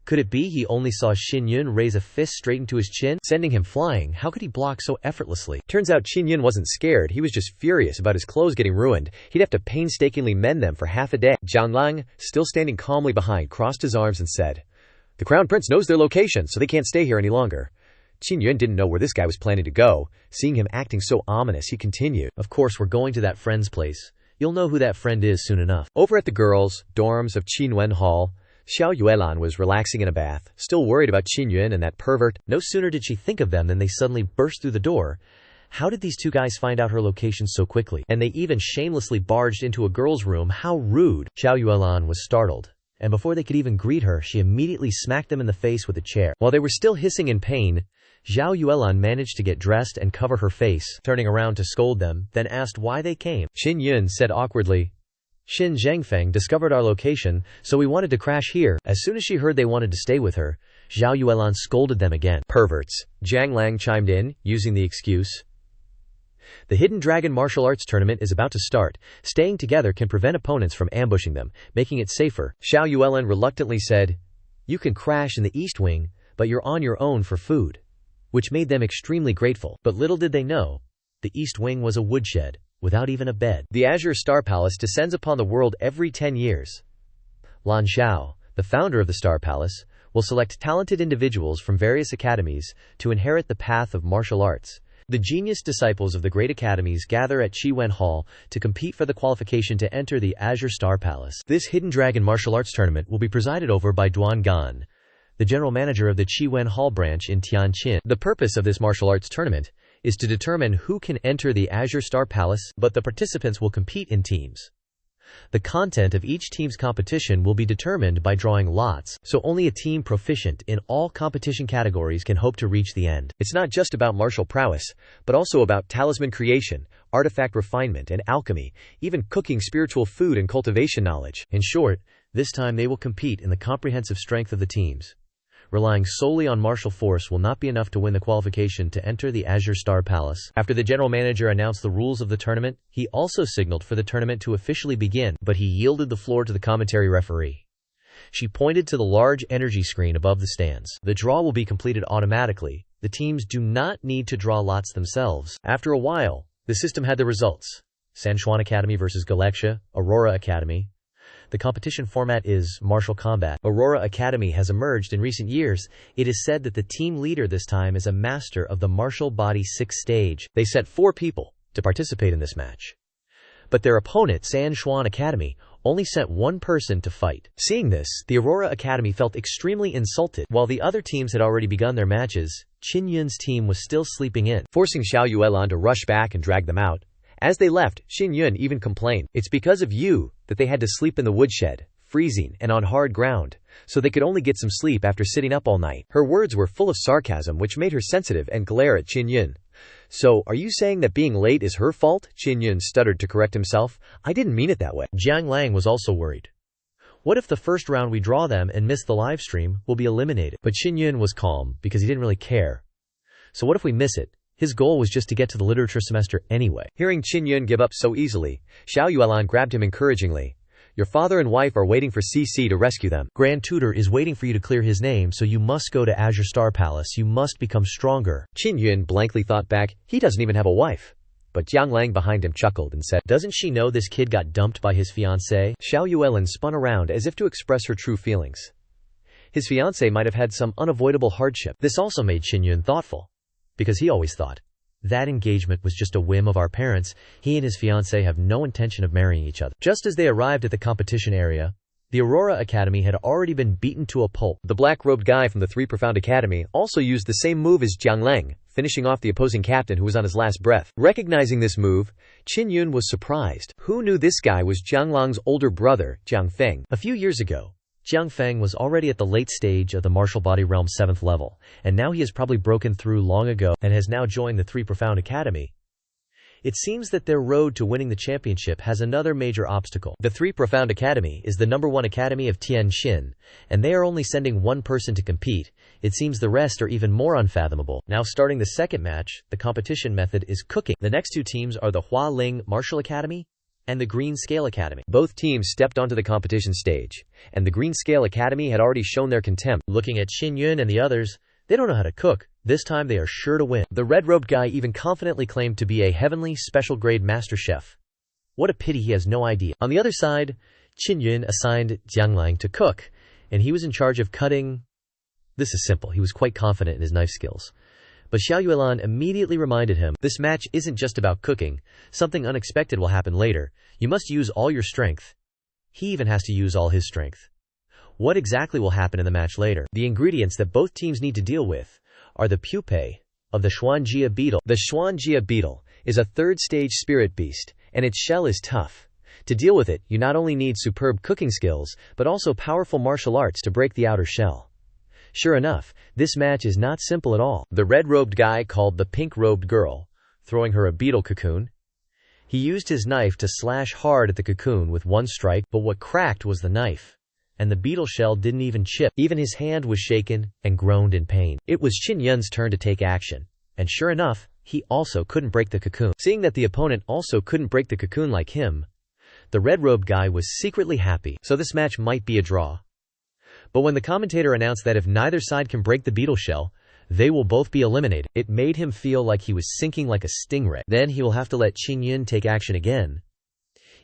Could it be he only saw Qin Yun raise a fist straight into his chin, sending him flying? How could he block so effortlessly? Turns out Qin Yun wasn't scared, he was just furious about his clothes getting ruined. He'd have to painstakingly mend them for half a day. Jiang Lang, still standing calmly behind, crossed his arms and said, the Crown Prince knows their location, so they can't stay here any longer. Qin Yun didn't know where this guy was planning to go. Seeing him acting so ominous, he continued, of course we're going to that friend's place. You'll know who that friend is soon enough. Over at the girls' dorms of Qinwen Hall, Xiao Yuelan was relaxing in a bath, still worried about Qin Yun and that pervert. No sooner did she think of them than they suddenly burst through the door. How did these two guys find out her location so quickly? And they even shamelessly barged into a girl's room. How rude! Xiao Yuelan was startled, and before they could even greet her, she immediately smacked them in the face with a chair. While they were still hissing in pain, Xiao Yuelan managed to get dressed and cover her face, turning around to scold them, then asked why they came. Qin Yun said awkwardly, Qin Zhengfeng discovered our location, so we wanted to crash here. As soon as she heard they wanted to stay with her, Xiao Yuelan scolded them again. Perverts. Jiang Lang chimed in, using the excuse, the Hidden Dragon martial arts tournament is about to start. Staying together can prevent opponents from ambushing them, making it safer. Xiao Yuelan reluctantly said, you can crash in the East Wing, but you're on your own for food. Which made them extremely grateful. But little did they know, the East Wing was a woodshed, without even a bed. The Azure Star Palace descends upon the world every 10 years. Lan Xiao, the founder of the Star Palace, will select talented individuals from various academies to inherit the path of martial arts. The genius disciples of the great academies gather at Qinwen Hall to compete for the qualification to enter the Azure Star Palace. This Hidden Dragon martial arts tournament will be presided over by Duan Gan, the general manager of the Qinwen Hall branch in Tianjin. The purpose of this martial arts tournament is to determine who can enter the Azure Star Palace, but the participants will compete in teams. The content of each team's competition will be determined by drawing lots, so only a team proficient in all competition categories can hope to reach the end. It's not just about martial prowess, but also about talisman creation, artifact refinement and alchemy, even cooking spiritual food and cultivation knowledge. In short, this time they will compete in the comprehensive strength of the teams. Relying solely on martial force will not be enough to win the qualification to enter the Azure Star Palace. After the general manager announced the rules of the tournament, he also signaled for the tournament to officially begin, but he yielded the floor to the commentary referee. She pointed to the large energy screen above the stands. The draw will be completed automatically. The teams do not need to draw lots themselves. After a while, the system had the results. Sanchuan Academy versus Galexia, Aurora Academy. The competition format is martial combat. Aurora Academy has emerged in recent years. It is said that the team leader this time is a master of the martial body 6th stage. They sent 4 people to participate in this match. But their opponent, Sanchuan Academy, only sent 1 person to fight. Seeing this, the Aurora Academy felt extremely insulted. While the other teams had already begun their matches, Qin Yun's team was still sleeping in, forcing Xiao Yuelan to rush back and drag them out. As they left, Qin Yun even complained, it's because of you that they had to sleep in the woodshed, freezing and on hard ground, so they could only get some sleep after sitting up all night. Her words were full of sarcasm, which made her sensitive and glare at Qin Yun. So, are you saying that being late is her fault? Qin Yun stuttered to correct himself. I didn't mean it that way. Jiang Lang was also worried. What if the first round we draw them and miss the live stream, we'll be eliminated? But Qin Yun was calm, because he didn't really care. So what if we miss it? His goal was just to get to the literature semester anyway. Hearing Qin Yun give up so easily, Xiao Yuelan grabbed him encouragingly. Your father and wife are waiting for CC to rescue them. Grand Tutor is waiting for you to clear his name, so you must go to Azure Star Palace. You must become stronger. Qin Yun blankly thought back, he doesn't even have a wife. But Jiang Lang behind him chuckled and said, doesn't she know this kid got dumped by his fiancée? Xiao Yuelan spun around as if to express her true feelings. His fiancée might have had some unavoidable hardship. This also made Qin Yun thoughtful, because he always thought, That engagement was just a whim of our parents. He and his fiancée have no intention of marrying each other. Just as they arrived at the competition area, the Aurora Academy had already been beaten to a pulp. The black-robed guy from the Three Profound Academy also used the same move as Jiang Lang, finishing off the opposing captain who was on his last breath. Recognizing this move, Qin Yun was surprised. Who knew this guy was Jiang Lang's older brother, Jiang Feng? A few years ago, Jiang Feng was already at the late stage of the martial body realm 7th level, and now he has probably broken through long ago and has now joined the Three Profound Academy. It seems that their road to winning the championship has another major obstacle. The Three Profound Academy is the #1 academy of Tianjin, and they are only sending one person to compete. It seems the rest are even more unfathomable. Now starting the second match, the competition method is cooking. The next two teams are the Hualing Martial Academy and the Green Scale Academy. Both teams stepped onto the competition stage, and the Green Scale Academy had already shown their contempt. Looking at Qin Yun and the others, they don't know how to cook. This time they are sure to win. The red-robed guy even confidently claimed to be a heavenly special-grade master chef. What a pity he has no idea. On the other side, Qin Yun assigned Jiang Lang to cook, and he was in charge of cutting. This is simple. He was quite confident in his knife skills. But Xiao Yuelan immediately reminded him, this match isn't just about cooking. Something unexpected will happen later. You must use all your strength. He even has to use all his strength. What exactly will happen in the match later? The ingredients that both teams need to deal with are the pupae of the Xuanjia beetle. The Xuanjia beetle is a third-stage spirit beast, and its shell is tough. To deal with it, you not only need superb cooking skills, but also powerful martial arts to break the outer shell. Sure enough, this match is not simple at all. The red-robed guy called the pink-robed girl, throwing her a beetle cocoon. He used his knife to slash hard at the cocoon with one strike, but what cracked was the knife, and the beetle shell didn't even chip. Even his hand was shaken and groaned in pain. It was Qin Yun's turn to take action, and sure enough, he also couldn't break the cocoon. Seeing that the opponent also couldn't break the cocoon like him, the red-robed guy was secretly happy, so this match might be a draw. But when the commentator announced that if neither side can break the beetle shell, they will both be eliminated, it made him feel like he was sinking like a stingray. Then he will have to let Qin Yun take action again.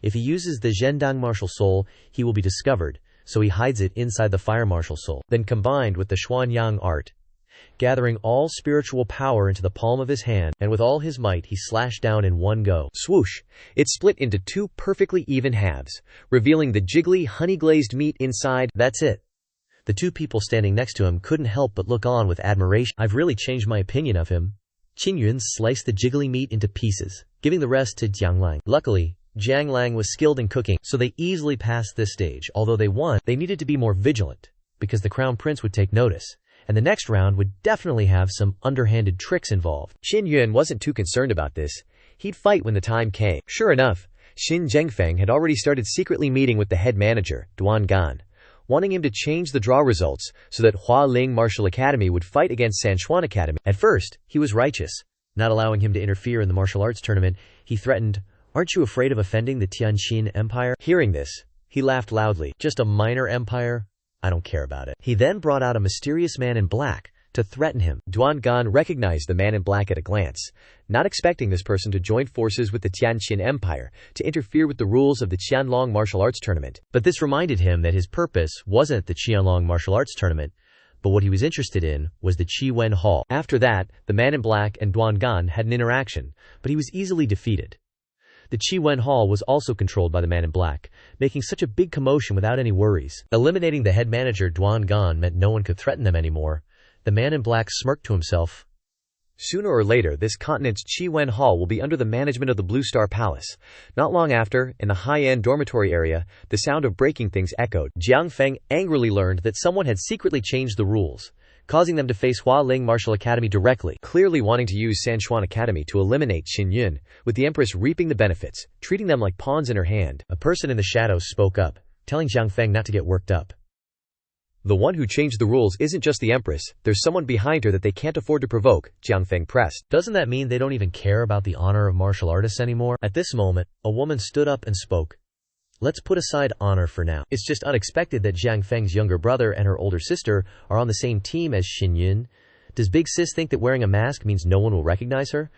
If he uses the Zhendang martial soul, he will be discovered, so he hides it inside the fire martial soul. Then combined with the Xuanyang art, gathering all spiritual power into the palm of his hand, and with all his might he slashed down in one go. Swoosh! It split into two perfectly even halves, revealing the jiggly, honey-glazed meat inside. That's it. The two people standing next to him couldn't help but look on with admiration. I've really changed my opinion of him. Qin Yun sliced the jiggly meat into pieces, giving the rest to Jiang Lang. Luckily, Jiang Lang was skilled in cooking, so they easily passed this stage. Although they won, they needed to be more vigilant, because the crown prince would take notice, and the next round would definitely have some underhanded tricks involved. Qin Yun wasn't too concerned about this. He'd fight when the time came. Sure enough, Xin Zhengfeng had already started secretly meeting with the head manager, Duan Gan, wanting him to change the draw results so that Hualing Martial Academy would fight against Sanchuan Academy. At first, he was righteous, not allowing him to interfere in the martial arts tournament. He threatened, "Aren't you afraid of offending the Tianjin Empire?" Hearing this, he laughed loudly. Just a minor empire? I don't care about it. He then brought out a mysterious man in black to threaten him. Duan Gan recognized the man in black at a glance, not expecting this person to join forces with the Tianjin Empire to interfere with the rules of the Qianlong martial arts tournament. But this reminded him that his purpose wasn't the Qianlong martial arts tournament, but what he was interested in was the Qi Wen Hall. After that, the man in black and Duan Gan had an interaction, but he was easily defeated. The Qi Wen Hall was also controlled by the man in black, making such a big commotion without any worries. Eliminating the head manager Duan Gan meant no one could threaten them anymore. The man in black smirked to himself. Sooner or later, this continent's Qi Wen Hall will be under the management of the Blue Star Palace. Not long after, in the high-end dormitory area, the sound of breaking things echoed. Jiang Feng angrily learned that someone had secretly changed the rules, causing them to face Hualing Martial Academy directly, clearly wanting to use Sanchuan Academy to eliminate Qin Yun, with the Empress reaping the benefits, treating them like pawns in her hand. A person in the shadows spoke up, telling Jiang Feng not to get worked up. The one who changed the rules isn't just the Empress, there's someone behind her that they can't afford to provoke, Jiang Feng pressed. Doesn't that mean they don't even care about the honor of martial artists anymore? At this moment, a woman stood up and spoke. Let's put aside honor for now. It's just unexpected that Jiang Feng's younger brother and her older sister are on the same team as Qin Yun. Does Big Sis think that wearing a mask means no one will recognize her?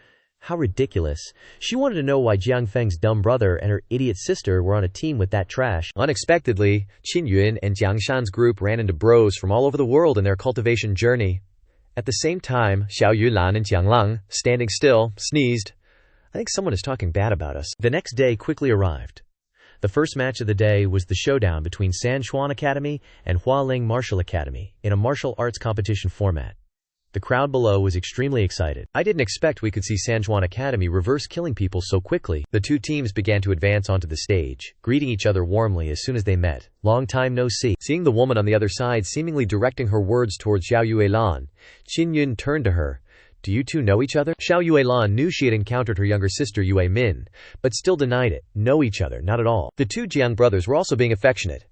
How ridiculous. She wanted to know why Jiang Feng's dumb brother and her idiot sister were on a team with that trash. Unexpectedly, Qin Yun and Jiang Shan's group ran into bros from all over the world in their cultivation journey. At the same time, Xiao Yulan and Jiang Lang, standing still, sneezed. I think someone is talking bad about us. The next day quickly arrived. The first match of the day was the showdown between Sanchuan Academy and Hualing Martial Academy in a martial arts competition format. The crowd below was extremely excited. I didn't expect we could see Sanchuan Academy reverse killing people so quickly. The two teams began to advance onto the stage, greeting each other warmly as soon as they met. Long time no see. Seeing the woman on the other side seemingly directing her words towards Xiao Yuelan, Qin Yun turned to her. Do you two know each other? Xiao Yuelan knew she had encountered her younger sister Yue Min, but still denied it. Know each other, not at all. The two Jiang brothers were also being affectionate.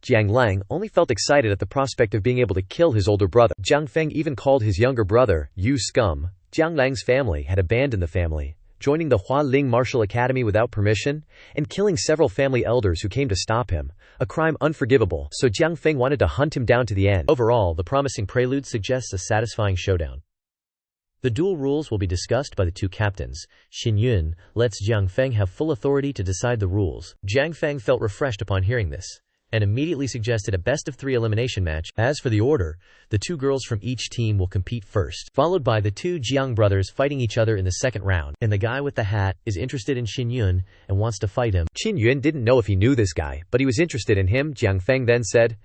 Jiang Lang only felt excited at the prospect of being able to kill his older brother. Jiang Feng even called his younger brother, Yu Scum. Jiang Lang's family had abandoned the family, joining the Hualing Martial Academy without permission, and killing several family elders who came to stop him, a crime unforgivable, so Jiang Feng wanted to hunt him down to the end. Overall, the promising prelude suggests a satisfying showdown. The duel rules will be discussed by the two captains. Xin Yun lets Jiang Feng have full authority to decide the rules. Jiang Feng felt refreshed upon hearing this, and immediately suggested a best-of-3 elimination match. As for the order, the two girls from each team will compete first, followed by the two Jiang brothers fighting each other in the second round, and the guy with the hat is interested in Xin Yun and wants to fight him. Qin Yun didn't know if he knew this guy, but he was interested in him. Jiang Feng then said,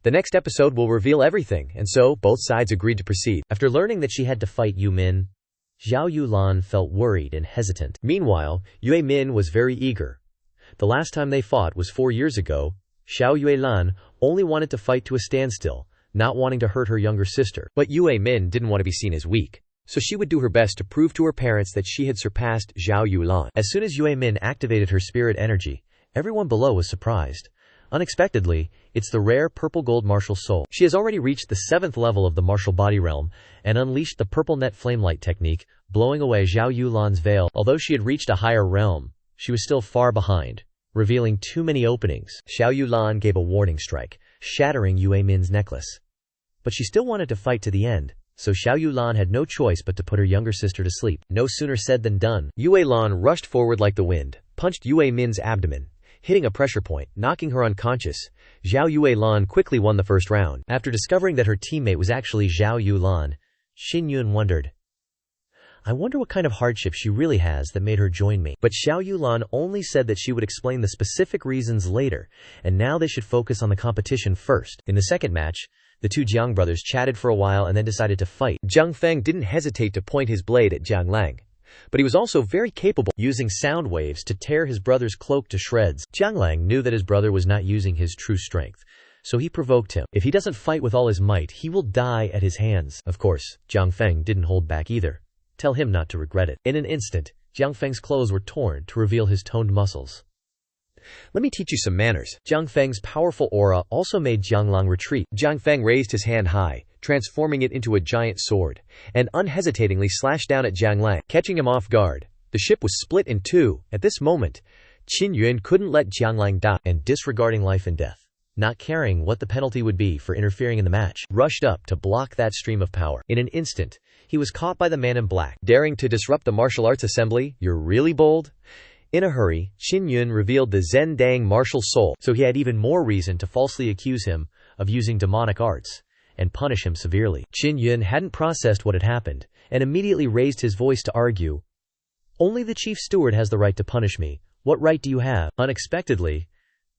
the next episode will reveal everything, and so both sides agreed to proceed. After learning that she had to fight Yu Min, Xiao Yulan felt worried and hesitant. Meanwhile, Yue Min was very eager. The last time they fought was 4 years ago. Xiao Yuelan only wanted to fight to a standstill, not wanting to hurt her younger sister. But Yue Min didn't want to be seen as weak, so she would do her best to prove to her parents that she had surpassed Xiao Yulan. As soon as Yue Min activated her spirit energy, everyone below was surprised. Unexpectedly, it's the rare purple gold martial soul. She has already reached the 7th level of the martial body realm and unleashed the purple net flame light technique, blowing away Xiao Yulan's veil. Although she had reached a higher realm, she was still far behind, revealing too many openings. Xiao Yulan gave a warning strike, shattering Yue Min's necklace. But she still wanted to fight to the end, so Xiao Yulan had no choice but to put her younger sister to sleep. No sooner said than done. Yue Lan rushed forward like the wind, punched Yue Min's abdomen, hitting a pressure point, knocking her unconscious. Xiao Yuelan quickly won the first round. After discovering that her teammate was actually Xiao Yulan, Xin Yun wondered, I wonder what kind of hardship she really has that made her join me. But Xiao Yulan only said that she would explain the specific reasons later, and now they should focus on the competition first. In the second match, the two Jiang brothers chatted for a while and then decided to fight. Jiang Feng didn't hesitate to point his blade at Jiang Lang, but he was also very capable, using sound waves to tear his brother's cloak to shreds. Jiang Lang knew that his brother was not using his true strength, so he provoked him. If he doesn't fight with all his might, he will die at his hands. Of course, Jiang Feng didn't hold back either. Tell him not to regret it. In an instant, Jiang Feng's clothes were torn to reveal his toned muscles. Let me teach you some manners. Jiang Feng's powerful aura also made Jiang Lang retreat. Jiang Feng raised his hand high, transforming it into a giant sword, and unhesitatingly slashed down at Jiang Lang, catching him off guard. The ship was split in two. At this moment, Qin Yun couldn't let Jiang Lang die, and disregarding life and death, not caring what the penalty would be for interfering in the match, rushed up to block that stream of power. In an instant, he was caught by the man in black. Daring to disrupt the martial arts assembly? You're really bold? In a hurry, Qin Yun revealed the Zendang martial soul, so he had even more reason to falsely accuse him of using demonic arts and punish him severely. Qin Yun hadn't processed what had happened, and immediately raised his voice to argue. Only the chief steward has the right to punish me. What right do you have? Unexpectedly,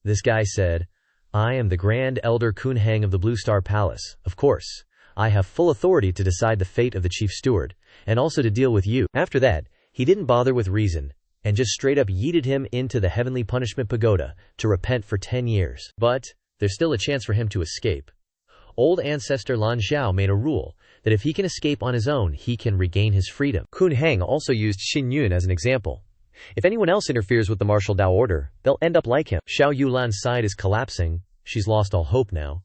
this guy said, I am the Grand Elder Kun Heng of the Blue Star Palace. Of course, I have full authority to decide the fate of the chief steward, and also to deal with you. After that, he didn't bother with reason, and just straight up yeeted him into the heavenly punishment pagoda to repent for 10 years. But there's still a chance for him to escape. Old ancestor Lan Xiao made a rule that if he can escape on his own, he can regain his freedom. Kun Heng also used Xin Yun as an example. If anyone else interferes with the martial Dao order, they'll end up like him. Xiao Yulan's side is collapsing. She's lost all hope now.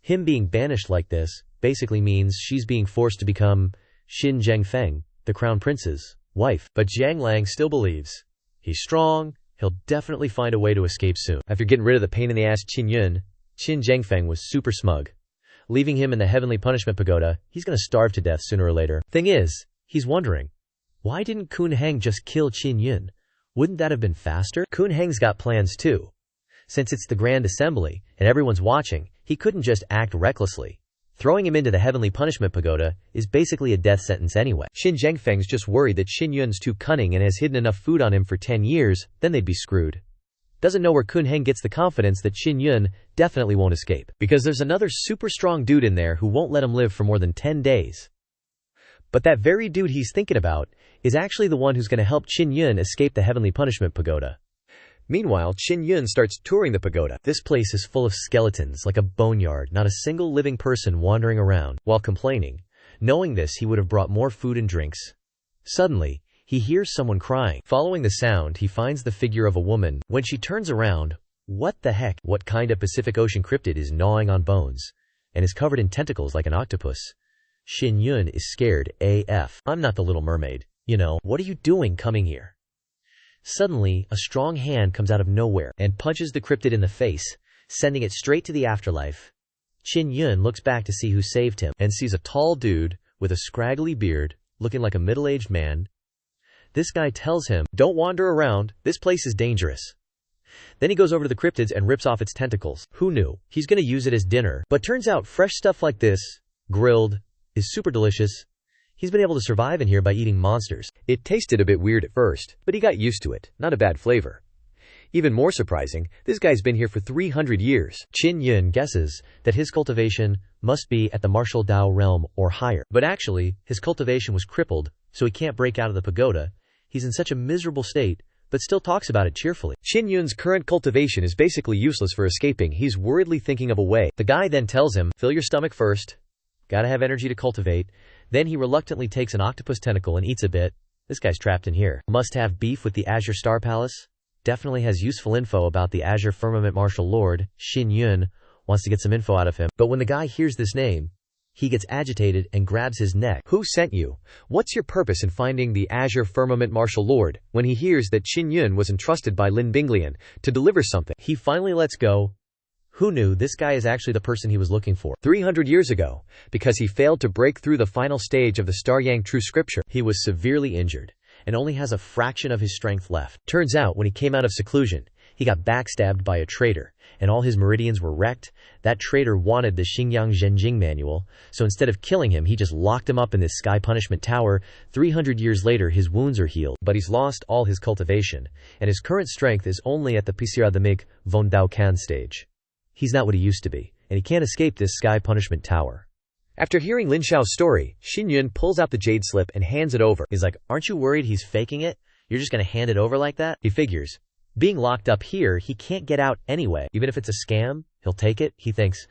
Him being banished like this basically means she's being forced to become Xin Zhengfeng, the crown prince's wife. But Jiang Lang still believes. He's strong, he'll definitely find a way to escape soon. After getting rid of the pain-in-the-ass Qin Yun, Xin Zhengfeng was super smug. Leaving him in the heavenly punishment pagoda, he's gonna starve to death sooner or later. Thing is, he's wondering, why didn't Kun Heng just kill Qin Yun? Wouldn't that have been faster? Kun Heng's got plans too. Since it's the Grand Assembly, and everyone's watching, he couldn't just act recklessly. Throwing him into the heavenly punishment pagoda is basically a death sentence anyway. Qin Zhengfeng's just worried that Qin Yun's too cunning and has hidden enough food on him for 10 years, then they'd be screwed. Doesn't know where Kun Heng gets the confidence that Qin Yun definitely won't escape, because there's another super strong dude in there who won't let him live for more than 10 days. But that very dude he's thinking about is actually the one who's going to help Qin Yun escape the heavenly punishment pagoda. Meanwhile, Qin Yun starts touring the pagoda. This place is full of skeletons, like a boneyard, not a single living person wandering around. While complaining, knowing this, he would have brought more food and drinks. Suddenly, he hears someone crying. Following the sound, he finds the figure of a woman. When she turns around, what the heck? What kind of Pacific Ocean cryptid is gnawing on bones and is covered in tentacles like an octopus? Qin Yun is scared AF. I'm not the Little Mermaid. You know, what are you doing coming here? Suddenly, a strong hand comes out of nowhere and punches the cryptid in the face, sending it straight to the afterlife. Qin Yun looks back to see who saved him and sees a tall dude with a scraggly beard, looking like a middle-aged man. This guy tells him, "Don't wander around, this place is dangerous." Then he goes over to the cryptids and rips off its tentacles. Who knew? He's gonna use it as dinner. But turns out fresh stuff like this, grilled, is super delicious. He's been able to survive in here by eating monsters. It tasted a bit weird at first, but he got used to it. Not a bad flavor. Even more surprising, this guy's been here for 300 years. Qin Yun guesses that his cultivation must be at the martial Dao realm or higher. But actually, his cultivation was crippled, so he can't break out of the pagoda. He's in such a miserable state, but still talks about it cheerfully. Qin Yun's current cultivation is basically useless for escaping. He's worriedly thinking of a way. The guy then tells him, "Fill your stomach first. Gotta have energy to cultivate." Then he reluctantly takes an octopus tentacle and eats a bit. This guy's trapped in here. Must have beef with the Azure Star Palace? Definitely has useful info about the Azure Firmament Martial Lord. Qin Yun wants to get some info out of him. But when the guy hears this name, he gets agitated and grabs his neck. "Who sent you? What's your purpose in finding the Azure Firmament Martial Lord?" When he hears that Qin Yun was entrusted by Lin Binglian to deliver something, he finally lets go. Who knew this guy is actually the person he was looking for 300 years ago? Because he failed to break through the final stage of the Star Yang True Scripture, he was severely injured and only has a fraction of his strength left. Turns out when he came out of seclusion, he got backstabbed by a traitor, and all his meridians were wrecked. That traitor wanted the Xinjiang Zhenjing manual, so instead of killing him, he just locked him up in this sky punishment tower. 300 years later, his wounds are healed, but he's lost all his cultivation, and his current strength is only at the Pisiradamic Von Dao Kan stage. He's not what he used to be, and he can't escape this sky punishment tower. After hearing Lin Xiao's story, Qin Yun pulls out the jade slip and hands it over. He's like, "Aren't you worried he's faking it? You're just gonna hand it over like that?" He figures, being locked up here, he can't get out anyway. Even if it's a scam, he'll take it. He thinks,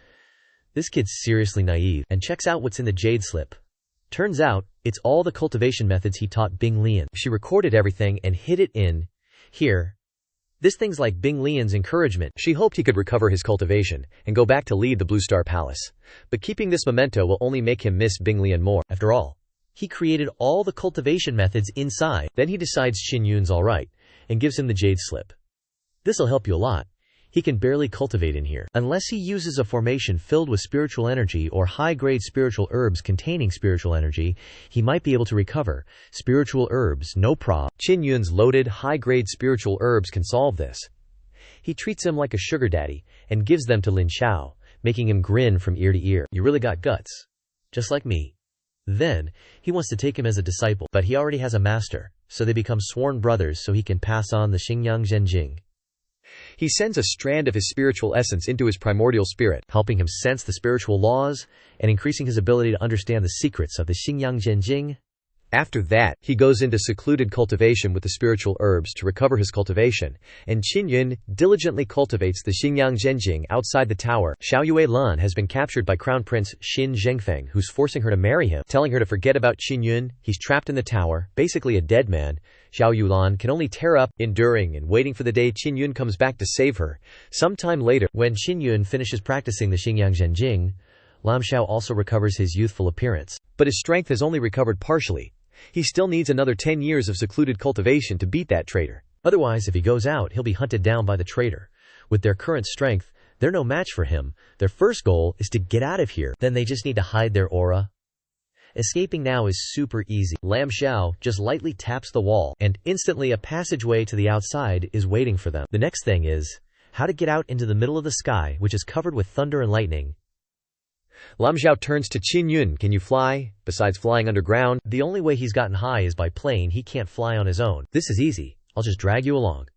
this kid's seriously naive, and checks out what's in the jade slip. Turns out, it's all the cultivation methods he taught Bing Lian. She recorded everything and hid it in here. This thing's like Bing Lian's encouragement. She hoped he could recover his cultivation and go back to lead the Blue Star Palace. But keeping this memento will only make him miss Bing Lian more. After all, he created all the cultivation methods inside. Then he decides Qin Yun's alright and gives him the jade slip. This'll help you a lot. He can barely cultivate in here. Unless he uses a formation filled with spiritual energy or high-grade spiritual herbs containing spiritual energy, he might be able to recover. Spiritual herbs, no prob. Qin Yun's loaded, high-grade spiritual herbs can solve this. He treats him like a sugar daddy and gives them to Lin Xiao, making him grin from ear to ear. "You really got guts. Just like me." Then, he wants to take him as a disciple, but he already has a master, so they become sworn brothers so he can pass on the Xinjiang Zhenjing. He sends a strand of his spiritual essence into his primordial spirit, helping him sense the spiritual laws and increasing his ability to understand the secrets of the Xinjiang Zhenjing. After that, he goes into secluded cultivation with the spiritual herbs to recover his cultivation, and Qin Yun diligently cultivates the Xinjiang Zhenjing outside the tower. Xiao Yue Lan has been captured by Crown Prince Qin Zhengfeng, who's forcing her to marry him, telling her to forget about Qin Yun. He's trapped in the tower, basically a dead man. Xiao Yulan can only tear up, enduring and waiting for the day Qin Yun comes back to save her. Sometime later, when Qin Yun finishes practicing the Xinjiang Zhenjing, Lam Xiao also recovers his youthful appearance. But his strength has only recovered partially. He still needs another 10 years of secluded cultivation to beat that traitor. Otherwise, if he goes out, he'll be hunted down by the traitor. With their current strength, they're no match for him. Their first goal is to get out of here. Then they just need to hide their aura. Escaping now is super easy. Lam Xiao just lightly taps the wall, and instantly a passageway to the outside is waiting for them. The next thing is how to get out into the middle of the sky, which is covered with thunder and lightning. Lam Zhao turns to Qin Yun. Can you fly? Besides flying underground, the only way he's gotten high is by plane. He can't fly on his own. This is easy. I'll just drag you along.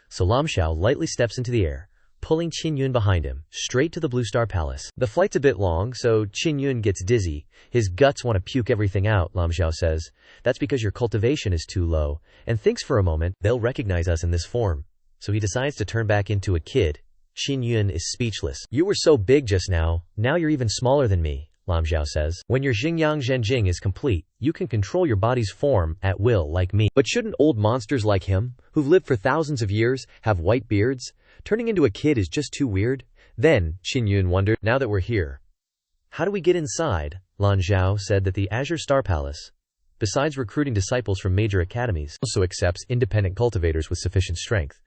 So Lam Zhao lightly steps into the air, pulling Qin Yun behind him, straight to the Blue Star Palace. The flight's a bit long, so Qin Yun gets dizzy. His guts want to puke everything out, Lam Zhao says. That's because your cultivation is too low, and thinks for a moment they'll recognize us in this form. So he decides to turn back into a kid. Qin Yun is speechless. You were so big just now you're even smaller than me, Lam Zhao says. When your Xingyang Zhenjing is complete, you can control your body's form at will like me. But shouldn't old monsters like him, who've lived for thousands of years, have white beards? Turning into a kid is just too weird. Then, Qin Yun wondered, now that we're here, how do we get inside? Lan Zhao said that the Azure Star Palace, besides recruiting disciples from major academies, also accepts independent cultivators with sufficient strength.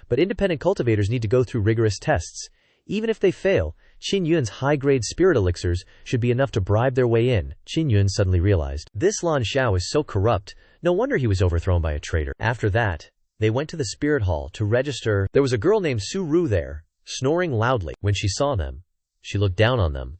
But independent cultivators need to go through rigorous tests. Even if they fail, Qin Yun's high-grade spirit elixirs should be enough to bribe their way in. Qin Yun suddenly realized, this Lan Zhao is so corrupt, no wonder he was overthrown by a traitor. After that, they went to the spirit hall to register. There was a girl named Su Ru there, snoring loudly. When she saw them, she looked down on them.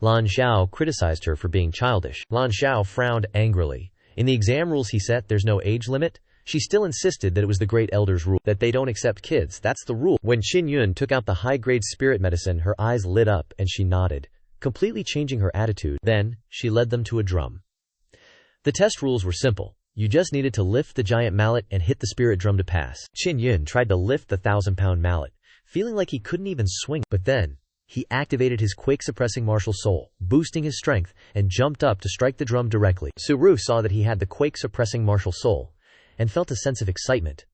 Lan Zhao criticized her for being childish. Lan Zhao frowned angrily. In the exam rules he set, there's no age limit. She still insisted that it was the Great Elder's rule, that they don't accept kids. That's the rule. When Qin Yun took out the high-grade spirit medicine, her eyes lit up and she nodded, completely changing her attitude. Then, she led them to a drum. The test rules were simple. You just needed to lift the giant mallet and hit the spirit drum to pass. Qin Yun tried to lift the 1,000-pound mallet, feeling like he couldn't even swing. But then, he activated his quake-suppressing martial soul, boosting his strength, and jumped up to strike the drum directly. Su Ru saw that he had the quake-suppressing martial soul, and felt a sense of excitement.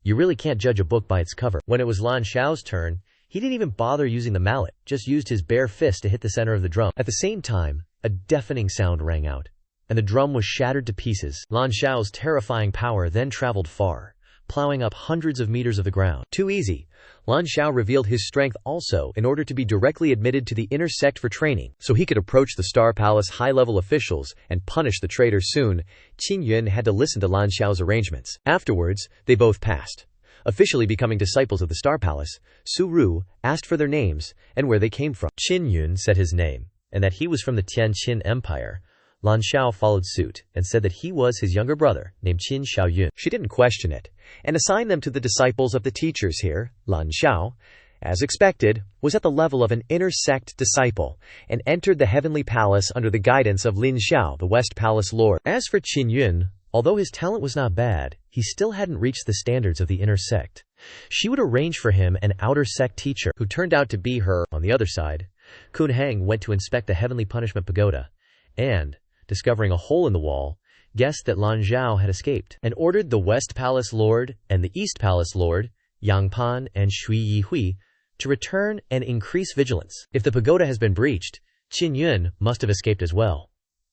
You really can't judge a book by its cover. When it was Lan Zhao's turn, he didn't even bother using the mallet, just used his bare fist to hit the center of the drum. At the same time, a deafening sound rang out, and the drum was shattered to pieces. Lan Zhao's terrifying power then traveled far, plowing up hundreds of meters of the ground. Too easy. Lan Zhao revealed his strength also in order to be directly admitted to the inner sect for training, so he could approach the Star Palace high-level officials and punish the traitor soon. Qin Yun had to listen to Lan Zhao's arrangements. Afterwards, they both passed, officially becoming disciples of the Star Palace. Su Ru asked for their names and where they came from. Qin Yun said his name, and that he was from the Tianqin Empire. Lan Zhao followed suit and said that he was his younger brother, named Qin Xiaoyun. She didn't question it, and assigned them to the disciples of the teachers here. Lan Zhao, as expected, was at the level of an inner sect disciple, and entered the heavenly palace under the guidance of Lin Xiao, the West Palace Lord. As for Qin Yun, although his talent was not bad, he still hadn't reached the standards of the inner sect. She would arrange for him an outer sect teacher, who turned out to be her. On the other side, Kun Heng went to inspect the heavenly punishment pagoda, and, discovering a hole in the wall, guessed that Lan Zhao had escaped, and ordered the West Palace Lord and the East Palace Lord, Yang Pan and Shui Yihui, to return and increase vigilance. If the pagoda has been breached, Qin Yun must have escaped as well.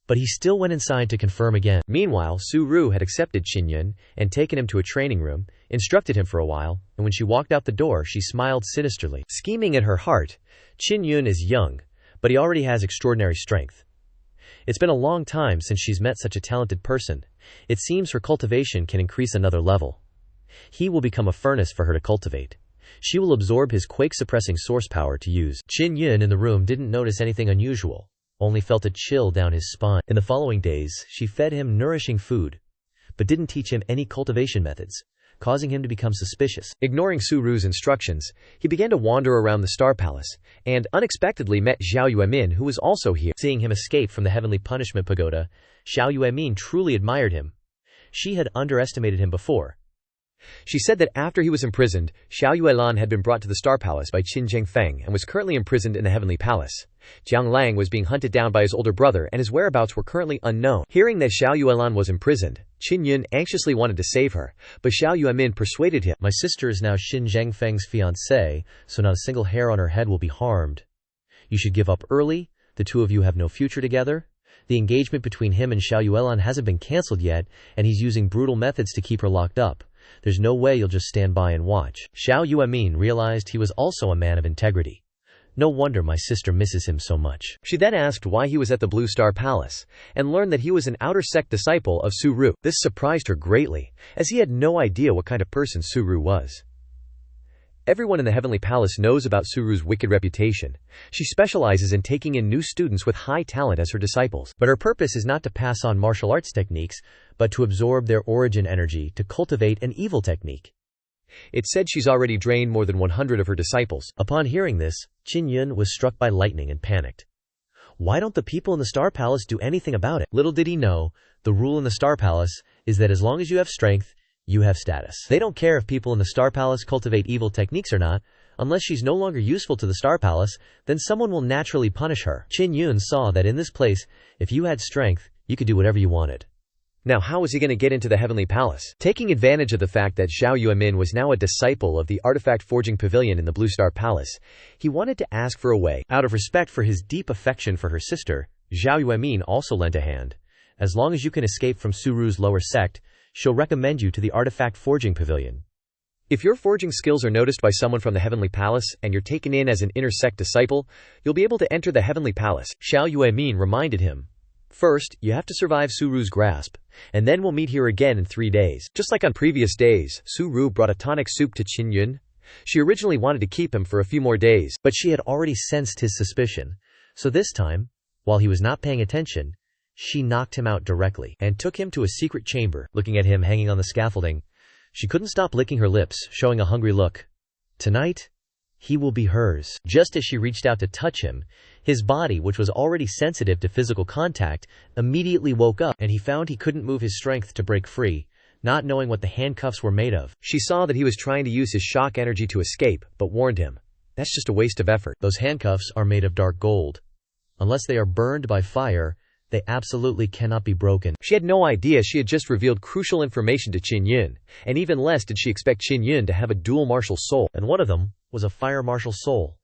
But he still went inside to confirm again. Meanwhile, Su Ru had accepted Qin Yun and taken him to a training room, instructed him for a while, and when she walked out the door, she smiled sinisterly. Scheming in her heart, Qin Yun is young, but he already has extraordinary strength. It's been a long time since she's met such a talented person. It seems her cultivation can increase another level. He will become a furnace for her to cultivate. She will absorb his quake-suppressing source power to use. Qin Yun in the room didn't notice anything unusual, only felt a chill down his spine. In the following days, she fed him nourishing food, but didn't teach him any cultivation methods, causing him to become suspicious. Ignoring Su Ru's instructions, he began to wander around the Star Palace, and unexpectedly met Xiao Yuemin, who was also here. Seeing him escape from the heavenly punishment pagoda, Xiao Yuemin truly admired him. She had underestimated him before. She said that after he was imprisoned, Xiao Yuelan had been brought to the Star Palace by Qin Zhengfeng and was currently imprisoned in the Heavenly Palace. Jiang Lang was being hunted down by his older brother and his whereabouts were currently unknown. Hearing that Xiao Yuelan was imprisoned, Qin Yun anxiously wanted to save her, but Xiao Yuemin persuaded him. My sister is now Qin Zhengfeng's fiancée, so not a single hair on her head will be harmed. You should give up early. The two of you have no future together. The engagement between him and Xiao Yuelan hasn't been cancelled yet, and he's using brutal methods to keep her locked up. There's no way you'll just stand by and watch. Xiao Yuemin realized he was also a man of integrity. No wonder my sister misses him so much. She then asked why he was at the Blue Star Palace, and learned that he was an outer sect disciple of Su Ru. This surprised her greatly, as he had no idea what kind of person Su Ru was. Everyone in the Heavenly Palace knows about Suru's wicked reputation. She specializes in taking in new students with high talent as her disciples. But her purpose is not to pass on martial arts techniques, but to absorb their origin energy to cultivate an evil technique. It's said she's already drained more than 100 of her disciples. Upon hearing this, Qin Yun was struck by lightning and panicked. Why don't the people in the Star Palace do anything about it? Little did he know, the rule in the Star Palace is that as long as you have strength, you have status. They don't care if people in the Star Palace cultivate evil techniques or not. Unless she's no longer useful to the Star Palace, then someone will naturally punish her. Qin Yun saw that in this place, if you had strength, you could do whatever you wanted. Now how was he going to get into the Heavenly Palace? Taking advantage of the fact that Zhao Yuemin was now a disciple of the artifact forging pavilion in the Blue Star Palace, he wanted to ask for a way. Out of respect for his deep affection for her sister, Zhao Yuemin also lent a hand. As long as you can escape from Suru's lower sect, she'll recommend you to the artifact forging pavilion. If your forging skills are noticed by someone from the Heavenly Palace and you're taken in as an inner sect disciple, you'll be able to enter the Heavenly Palace. Zhao Yuemin reminded him. First, you have to survive Suru's grasp, and then we'll meet here again in 3 days. Just like on previous days, Suru brought a tonic soup to Qin Yun. She originally wanted to keep him for a few more days, but she had already sensed his suspicion. So this time, while he was not paying attention, she knocked him out directly and took him to a secret chamber. Looking at him hanging on the scaffolding, she couldn't stop licking her lips, showing a hungry look. Tonight, he will be hers. Just as she reached out to touch him, his body, which was already sensitive to physical contact, immediately woke up, and he found he couldn't move his strength to break free, not knowing what the handcuffs were made of. She saw that he was trying to use his shock energy to escape, but warned him. That's just a waste of effort. Those handcuffs are made of dark gold. Unless they are burned by fire, they absolutely cannot be broken. She had no idea she had just revealed crucial information to Qin Yun, and even less did she expect Qin Yun to have a dual martial soul, and one of them was a fire martial soul.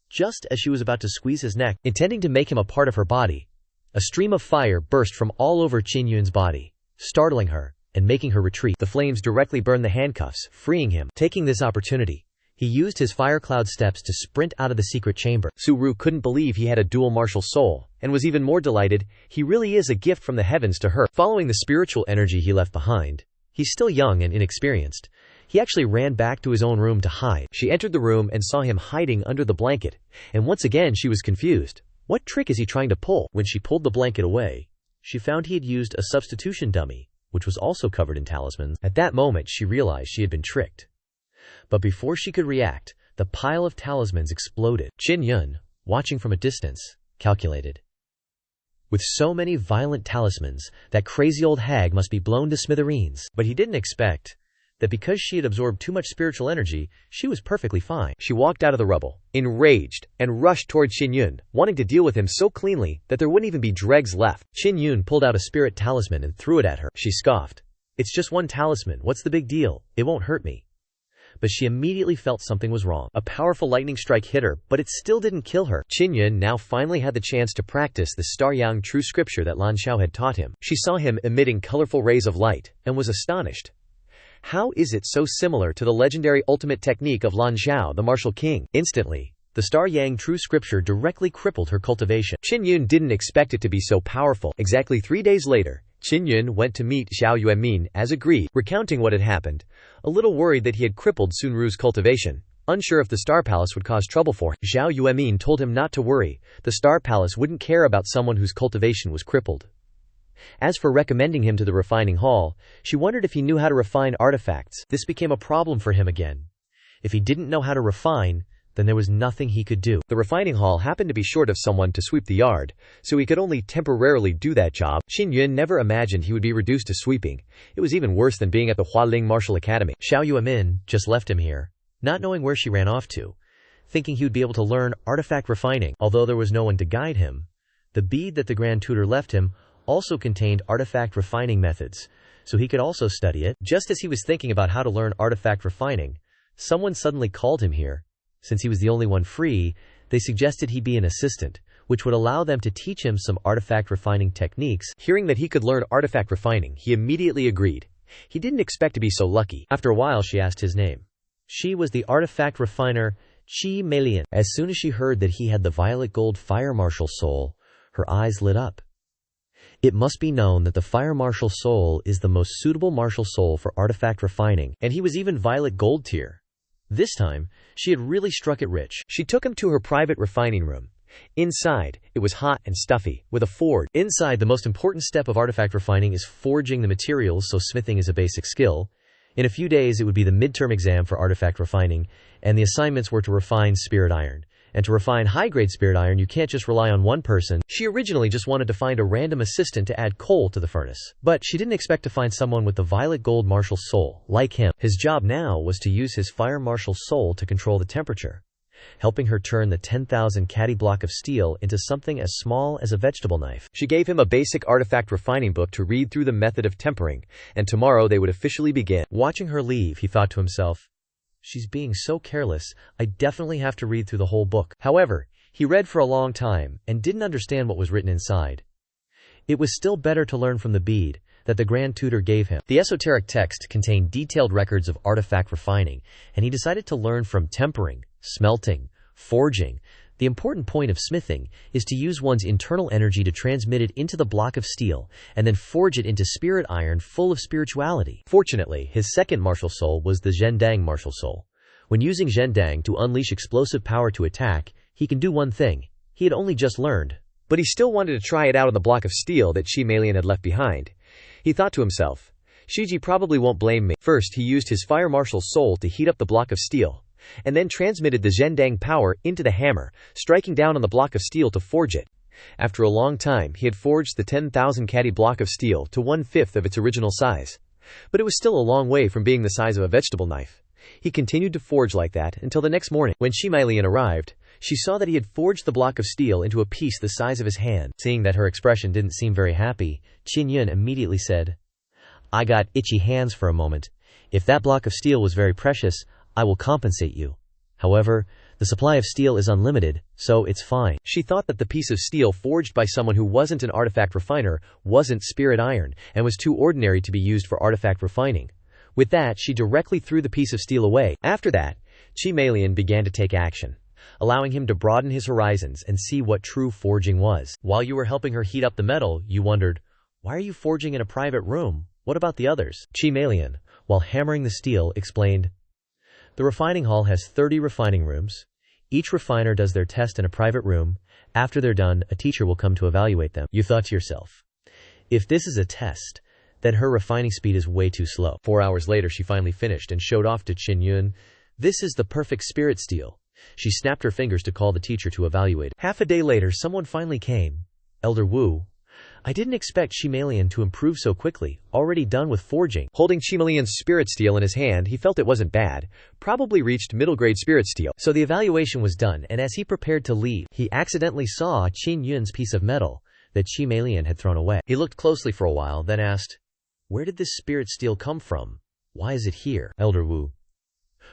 Just as she was about to squeeze his neck, intending to make him a part of her body, a stream of fire burst from all over Qin Yun's body, startling her and making her retreat. The flames directly burned the handcuffs, freeing him. Taking this opportunity, he used his fire cloud steps to sprint out of the secret chamber. Suru couldn't believe he had a dual martial soul, and was even more delighted. He really is a gift from the heavens to her. Following the spiritual energy he left behind, he's still young and inexperienced. He actually ran back to his own room to hide. She entered the room and saw him hiding under the blanket, and once again she was confused. What trick is he trying to pull? When she pulled the blanket away, she found he had used a substitution dummy, which was also covered in talismans. At that moment she realized she had been tricked. But before she could react, the pile of talismans exploded. Qin Yun, watching from a distance, calculated. With so many violent talismans, that crazy old hag must be blown to smithereens. But he didn't expect that because she had absorbed too much spiritual energy, she was perfectly fine. She walked out of the rubble, enraged, and rushed toward Qin Yun, wanting to deal with him so cleanly that there wouldn't even be dregs left. Qin Yun pulled out a spirit talisman and threw it at her. She scoffed. It's just one talisman, what's the big deal? It won't hurt me. But she immediately felt something was wrong. A powerful lightning strike hit her, but it still didn't kill her. Qin Yun now finally had the chance to practice the Star Yang true scripture that Lan Xiao had taught him. She saw him emitting colorful rays of light, and was astonished. How is it so similar to the legendary ultimate technique of Lan Xiao, the martial king? Instantly, the Star Yang true scripture directly crippled her cultivation. Qin Yun didn't expect it to be so powerful. Exactly 3 days later, Qin Yun went to meet Zhao Yuemin as agreed, recounting what had happened, a little worried that he had crippled Sunru's cultivation. Unsure if the Star Palace would cause trouble for him, Zhao Yuemin told him not to worry. The Star Palace wouldn't care about someone whose cultivation was crippled. As for recommending him to the refining hall, she wondered if he knew how to refine artifacts. This became a problem for him again. If he didn't know how to refine, then there was nothing he could do. The refining hall happened to be short of someone to sweep the yard, so he could only temporarily do that job. Qin Yun never imagined he would be reduced to sweeping. It was even worse than being at the Hualing Martial Academy. Zhao Yuemin just left him here, not knowing where she ran off to, thinking he would be able to learn artifact refining. Although there was no one to guide him, the bead that the Grand Tutor left him also contained artifact refining methods, so he could also study it. Just as he was thinking about how to learn artifact refining, someone suddenly called him here. Since he was the only one free, they suggested he be an assistant, which would allow them to teach him some artifact refining techniques. Hearing that he could learn artifact refining, he immediately agreed. He didn't expect to be so lucky. After a while she asked his name. She was the artifact refiner Qi Melian. As soon as she heard that he had the violet gold fire martial soul, her eyes lit up. It must be known that the fire martial soul is the most suitable martial soul for artifact refining, and he was even violet gold tier. This time, she had really struck it rich. She took him to her private refining room. Inside, it was hot and stuffy, with a forge. Inside, the most important step of artifact refining is forging the materials, so smithing is a basic skill. In a few days, it would be the midterm exam for artifact refining, and the assignments were to refine spirit iron. And to refine high-grade spirit iron, you can't just rely on one person. She originally just wanted to find a random assistant to add coal to the furnace. But she didn't expect to find someone with the violet gold martial soul, like him. His job now was to use his fire martial soul to control the temperature, helping her turn the 10,000 caddy block of steel into something as small as a vegetable knife. She gave him a basic artifact refining book to read through the method of tempering, and tomorrow they would officially begin. Watching her leave, he thought to himself, "She's being so careless, I definitely have to read through the whole book." However, he read for a long time and didn't understand what was written inside. It was still better to learn from the bead that the Grand Tutor gave him. The esoteric text contained detailed records of artifact refining, and he decided to learn from tempering, smelting, forging. The important point of smithing is to use one's internal energy to transmit it into the block of steel and then forge it into spirit iron full of spirituality. Fortunately, his second martial soul was the Zhendang martial soul. When using Zhendang to unleash explosive power to attack, he can do one thing he had only just learned. But he still wanted to try it out on the block of steel that Qi Melian had left behind. He thought to himself, Shiji probably won't blame me. First, he used his fire martial soul to heat up the block of steel, and then transmitted the Zhendang power into the hammer, striking down on the block of steel to forge it. After a long time, he had forged the 10,000 caddy block of steel to 1/5 of its original size. But it was still a long way from being the size of a vegetable knife. He continued to forge like that until the next morning. When Qi Melian arrived, she saw that he had forged the block of steel into a piece the size of his hand. Seeing that her expression didn't seem very happy, Qin Yun immediately said, "I got itchy hands for a moment. If that block of steel was very precious, I will compensate you. However, the supply of steel is unlimited, so it's fine." She thought that the piece of steel forged by someone who wasn't an artifact refiner wasn't spirit iron and was too ordinary to be used for artifact refining. With that, she directly threw the piece of steel away. After that, Qi Melian began to take action, allowing him to broaden his horizons and see what true forging was. While you were helping her heat up the metal, you wondered, "Why are you forging in a private room? What about the others?" Qi Melian, while hammering the steel, explained, "The refining hall has 30 refining rooms. Each refiner does their test in a private room. After they're done, a teacher will come to evaluate them." You thought to yourself, if this is a test, then her refining speed is way too slow. 4 hours later, she finally finished and showed off to Qin Yun. "This is the perfect spirit steel." She snapped her fingers to call the teacher to evaluate. Half a day later, someone finally came. Elder Wu. "I didn't expect Qi Melian to improve so quickly, already done with forging." Holding Qi Melian's spirit steel in his hand, he felt it wasn't bad, probably reached middle-grade spirit steel. So the evaluation was done, and as he prepared to leave, he accidentally saw Qin Yun's piece of metal that Qi Melian had thrown away. He looked closely for a while, then asked, "Where did this spirit steel come from? Why is it here?" Elder Wu.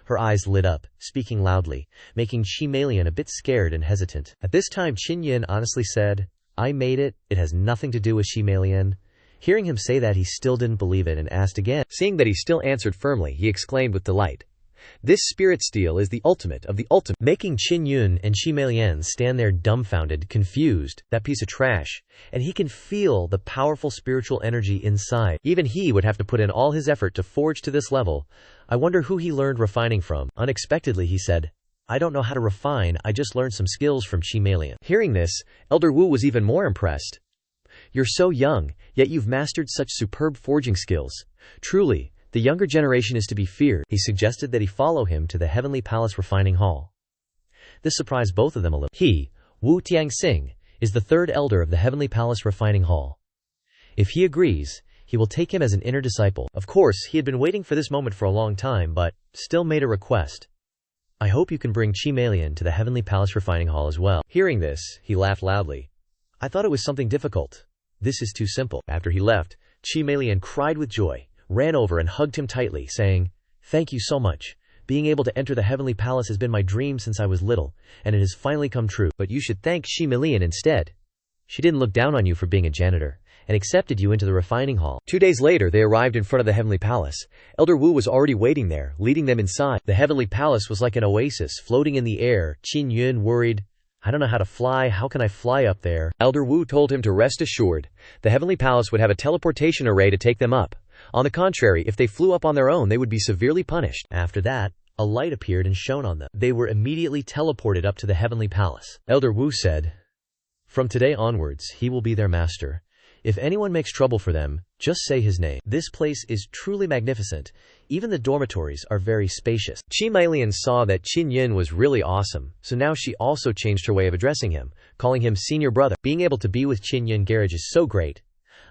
Her eyes lit up, speaking loudly, making Qi Melian a bit scared and hesitant. At this time, Qin Yun honestly said, "I made it. It has nothing to do with Qi Melian." Hearing him say that, he still didn't believe it and asked again. Seeing that he still answered firmly, he exclaimed with delight, "This spirit steel is the ultimate of the ultimate," making Qin Yun and Qi Melian stand there dumbfounded, confused. That piece of trash, and he can feel the powerful spiritual energy inside. Even he would have to put in all his effort to forge to this level. I wonder who he learned refining from. Unexpectedly, he said, "I don't know how to refine, I just learned some skills from Qi Melian." Hearing this, Elder Wu was even more impressed. "You're so young, yet you've mastered such superb forging skills. Truly, the younger generation is to be feared." He suggested that he follow him to the Heavenly Palace Refining Hall. This surprised both of them a little. He, Wu Tianxing, is the third elder of the Heavenly Palace Refining Hall. If he agrees, he will take him as an inner disciple. Of course, he had been waiting for this moment for a long time, but still made a request. "I hope you can bring Qi Melian to the Heavenly Palace Refining Hall as well." Hearing this, he laughed loudly. "I thought it was something difficult. This is too simple." After he left, Qi Melian cried with joy, ran over and hugged him tightly, saying, "Thank you so much. Being able to enter the Heavenly Palace has been my dream since I was little, and it has finally come true. But you should thank Qi Melian instead. She didn't look down on you for being a janitor, and accepted you into the refining hall." 2 days later, they arrived in front of the Heavenly Palace. Elder Wu was already waiting there, leading them inside. The Heavenly Palace was like an oasis, floating in the air. Qin Yun worried, "I don't know how to fly. How can I fly up there?" Elder Wu told him to rest assured. The Heavenly Palace would have a teleportation array to take them up. On the contrary, if they flew up on their own, they would be severely punished. After that, A light appeared and shone on them. They were immediately teleported up to the heavenly palace. Elder Wu said, "From today onwards, he will be their master. If anyone makes trouble for them, just say his name." This place is truly magnificent. Even the dormitories are very spacious. Qi Meilian saw that Qin Yun was really awesome, so now she also changed her way of addressing him, calling him senior brother. Being able to be with Qin Yun garage is so great.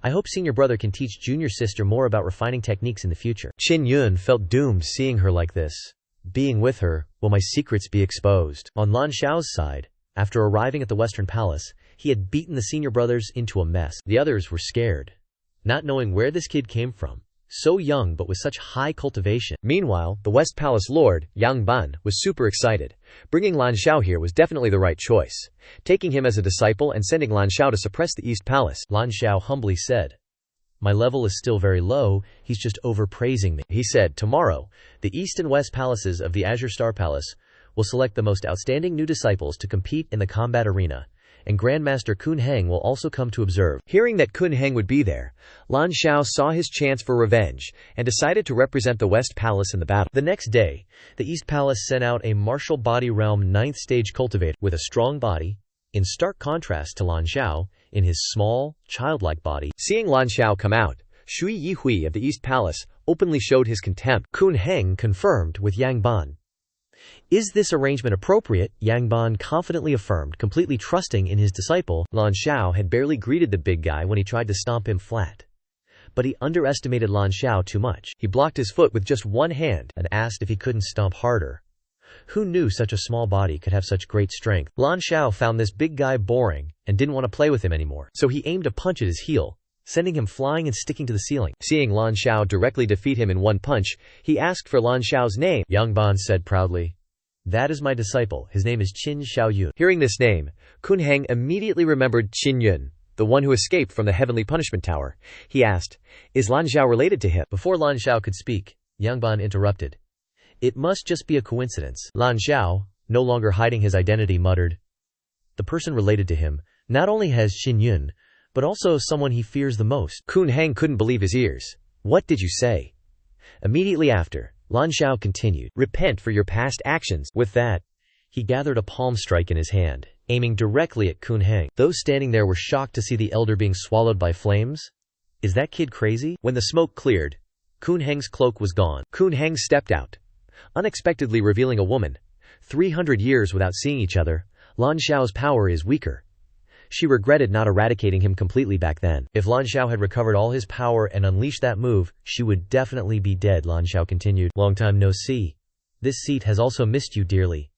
I hope senior brother can teach junior sister more about refining techniques in the future. Qin Yun felt doomed seeing her like this. Being with her, will my secrets be exposed? On Lan Xiao's side, after arriving at the Western Palace, he had beaten the senior brothers into a mess. The others were scared, not knowing where this kid came from. So young but with such high cultivation. Meanwhile, the West Palace Lord, Yang Ban, was super excited. Bringing Lan Xiao here was definitely the right choice. Taking him as a disciple and sending Lan Xiao to suppress the East Palace. Lan Xiao humbly said, "My level is still very low, he's just overpraising me." He said, "Tomorrow, the East and West Palaces of the Azure Star Palace will select the most outstanding new disciples to compete in the combat arena, and Grandmaster Kun Heng will also come to observe." Hearing that Kun Heng would be there, Lan Xiao saw his chance for revenge and decided to represent the West Palace in the battle. The next day, the East Palace sent out a martial body realm 9th stage cultivator with a strong body, in stark contrast to Lan Xiao in his small, childlike body. Seeing Lan Xiao come out, Shui Yihui of the East Palace openly showed his contempt. Kun Heng confirmed with Yang Ban. "Is this arrangement appropriate?" Yang Ban confidently affirmed, completely trusting in his disciple. Lan Xiao had barely greeted the big guy when he tried to stomp him flat. But he underestimated Lan Xiao too much. He blocked his foot with just one hand and asked if he couldn't stomp harder. Who knew such a small body could have such great strength? Lan Xiao found this big guy boring and didn't want to play with him anymore. So he aimed a punch at his heel, sending him flying and sticking to the ceiling. Seeing Lan Xiao directly defeat him in one punch, he asked for Lan Xiao's name. Yang Ban said proudly, "That is my disciple. His name is Qin Xiaoyun." Hearing this name, Kun Heng immediately remembered Qin Yun, the one who escaped from the Heavenly Punishment Tower. He asked, "Is Lan Xiao related to him?" Before Lan Xiao could speak, Yang Ban interrupted. "It must just be a coincidence." Lan Xiao, no longer hiding his identity, muttered, "The person related to him not only has Qin Yun, but also someone he fears the most." Kun Heng couldn't believe his ears. "What did you say?" Immediately after, Lan Xiao continued, "Repent for your past actions." With that, he gathered a palm strike in his hand, aiming directly at Kun Heng. Those standing there were shocked to see the elder being swallowed by flames. Is that kid crazy? When the smoke cleared, Kun Heng's cloak was gone. Kun Heng stepped out, unexpectedly revealing a woman. 300 years without seeing each other, Lan Xiao's power is weaker. She regretted not eradicating him completely back then. If Lan Xiao had recovered all his power and unleashed that move, she would definitely be dead. Lan Xiao continued, "Long time no see. This seat has also missed you dearly."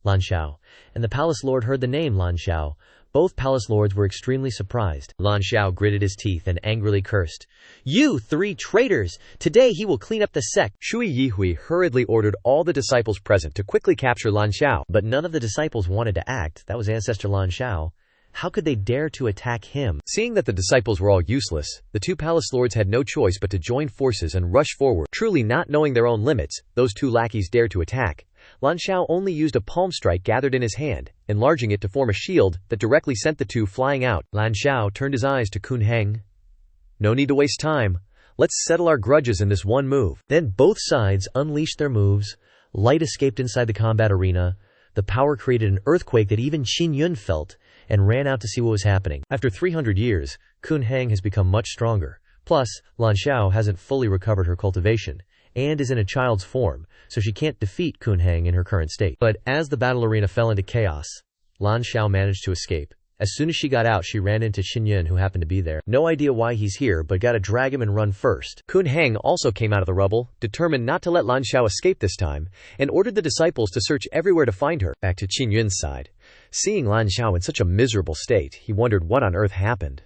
Lan Xiao and the palace lord heard the name Lan Xiao. Both palace lords were extremely surprised. Lan Xiao gritted his teeth and angrily cursed, "You 3 traitors! Today he will clean up the sect." Shui Yihui hurriedly ordered all the disciples present to quickly capture Lan Xiao, but none of the disciples wanted to act. That was ancestor Lan Xiao. How could they dare to attack him? Seeing that the disciples were all useless, the 2 palace lords had no choice but to join forces and rush forward. Truly not knowing their own limits, those 2 lackeys dared to attack. Lan Xiao only used a palm strike gathered in his hand, enlarging it to form a shield that directly sent the 2 flying out. Lan Xiao turned his eyes to Kun Heng. "No need to waste time. Let's settle our grudges in this one move." Then both sides unleashed their moves. Light escaped inside the combat arena. The power created an earthquake that even Qin Yun felt, and ran out to see what was happening. After 300 years, Kun Heng has become much stronger. Plus, Lan Xiao hasn't fully recovered her cultivation, and is in a child's form, so she can't defeat Kun Heng in her current state. But as the battle arena fell into chaos, Lan Xiao managed to escape. As soon as she got out, she ran into Qin Yun, who happened to be there. No idea why he's here, but gotta drag him and run first. Kun Heng also came out of the rubble, determined not to let Lan Xiao escape this time, and ordered the disciples to search everywhere to find her. Back to Qin Yun's side. Seeing Lan Xiao in such a miserable state, he wondered what on earth happened.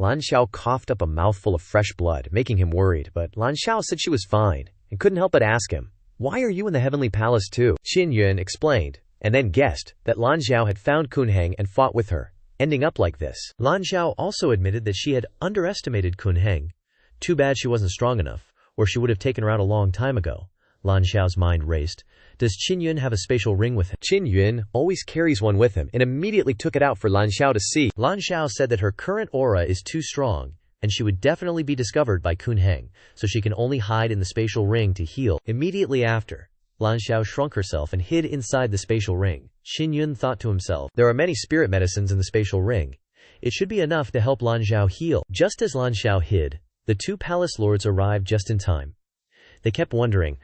Lan Xiao coughed up a mouthful of fresh blood, making him worried, but Lan Xiao said she was fine, and couldn't help but ask him, "Why are you in the heavenly palace too?" Qin Yun explained, and then guessed that Lan Xiao had found Kun Heng and fought with her, ending up like this. Lan Xiao also admitted that she had underestimated Kun Heng. Too bad she wasn't strong enough, or she would have taken her out a long time ago. Lan Xiao's mind raced. Does Qin Yun have a spatial ring with him? Qin Yun always carries one with him and immediately took it out for Lan Xiao to see. Lan Xiao said that her current aura is too strong, and she would definitely be discovered by Kun Heng, so she can only hide in the spatial ring to heal. Immediately after, Lan Xiao shrunk herself and hid inside the spatial ring. Qin Yun thought to himself, there are many spirit medicines in the spatial ring. It should be enough to help Lan Xiao heal. Just as Lan Xiao hid, the two palace lords arrived just in time. They kept wondering,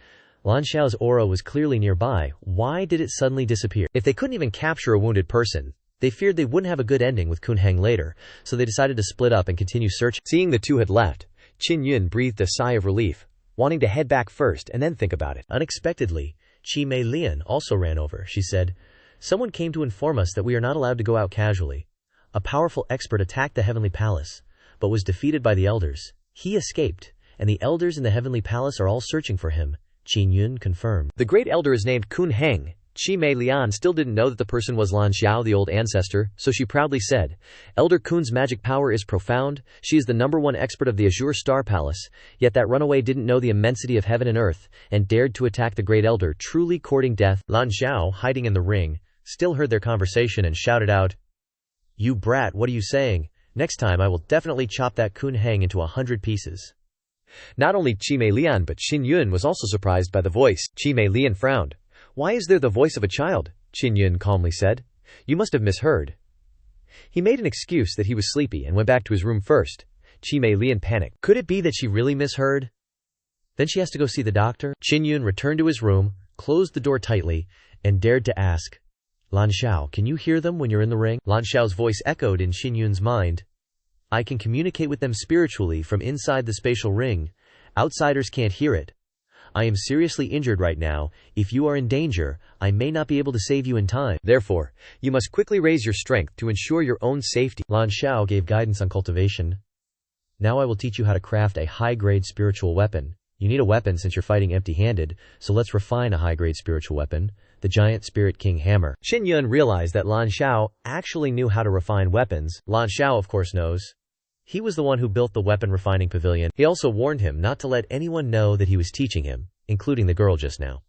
Lan Xiao's aura was clearly nearby, why did it suddenly disappear? If they couldn't even capture a wounded person, they feared they wouldn't have a good ending with Kun Heng later, so they decided to split up and continue searching. Seeing the two had left, Qin Yun breathed a sigh of relief, wanting to head back first and then think about it. Unexpectedly, Qi Mei Lian also ran over. She said, someone came to inform us that we are not allowed to go out casually. A powerful expert attacked the Heavenly Palace, but was defeated by the elders. He escaped, and the elders in the Heavenly Palace are all searching for him. Qin Yun confirmed. The great elder is named Kun Heng. Qi Mei Lian still didn't know that the person was Lan Xiao, the old ancestor, so she proudly said, Elder Kun's magic power is profound. She is the #1 expert of the Azure Star Palace, yet that runaway didn't know the immensity of heaven and earth, and dared to attack the great elder, truly courting death. Lan Xiao, hiding in the ring, still heard their conversation and shouted out, You brat, what are you saying? Next time I will definitely chop that Kun Heng into 100 pieces. Not only Qi Mei Lian but Qin Yun was also surprised by the voice. Qi Mei Lian frowned. Why is there the voice of a child? Qin Yun calmly said. You must have misheard. He made an excuse that he was sleepy and went back to his room first. Qi Mei Lian panicked. Could it be that she really misheard? Then she has to go see the doctor? Qin Yun returned to his room, closed the door tightly, and dared to ask, Lan Xiao, can you hear them when you're in the ring? Lan Xiao's voice echoed in Qin Yun's mind. I can communicate with them spiritually from inside the spatial ring. Outsiders can't hear it. I am seriously injured right now. If you are in danger, I may not be able to save you in time. Therefore, you must quickly raise your strength to ensure your own safety. Lan Xiao gave guidance on cultivation. Now I will teach you how to craft a high-grade spiritual weapon. You need a weapon since you're fighting empty-handed, so let's refine a high-grade spiritual weapon, the giant Spirit King hammer. Qin Yun realized that Lan Xiao actually knew how to refine weapons. Lan Xiao, of course, knows. He was the one who built the weapon refining pavilion. He also warned him not to let anyone know that he was teaching him, including the girl just now.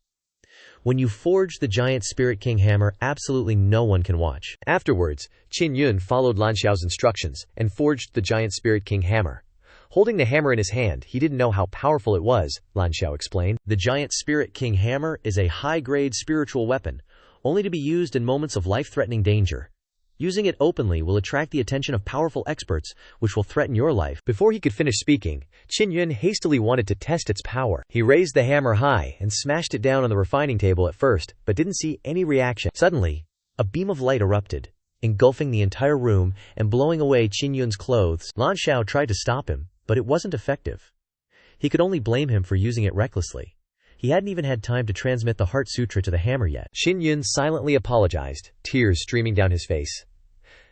When you forge the giant Spirit King hammer, absolutely no one can watch. Afterwards, Qin Yun followed Lan Xiao's instructions and forged the giant Spirit King hammer. Holding the hammer in his hand, he didn't know how powerful it was, Lan Xiao explained. The giant Spirit King hammer is a high-grade spiritual weapon, only to be used in moments of life-threatening danger. Using it openly will attract the attention of powerful experts, which will threaten your life. Before he could finish speaking, Qin Yun hastily wanted to test its power. He raised the hammer high and smashed it down on the refining table at first, but didn't see any reaction. Suddenly, a beam of light erupted, engulfing the entire room and blowing away Qin Yun's clothes. Lan Xiao tried to stop him, but it wasn't effective. He could only blame him for using it recklessly. He hadn't even had time to transmit the Heart Sutra to the hammer yet. Qin Yun silently apologized, tears streaming down his face.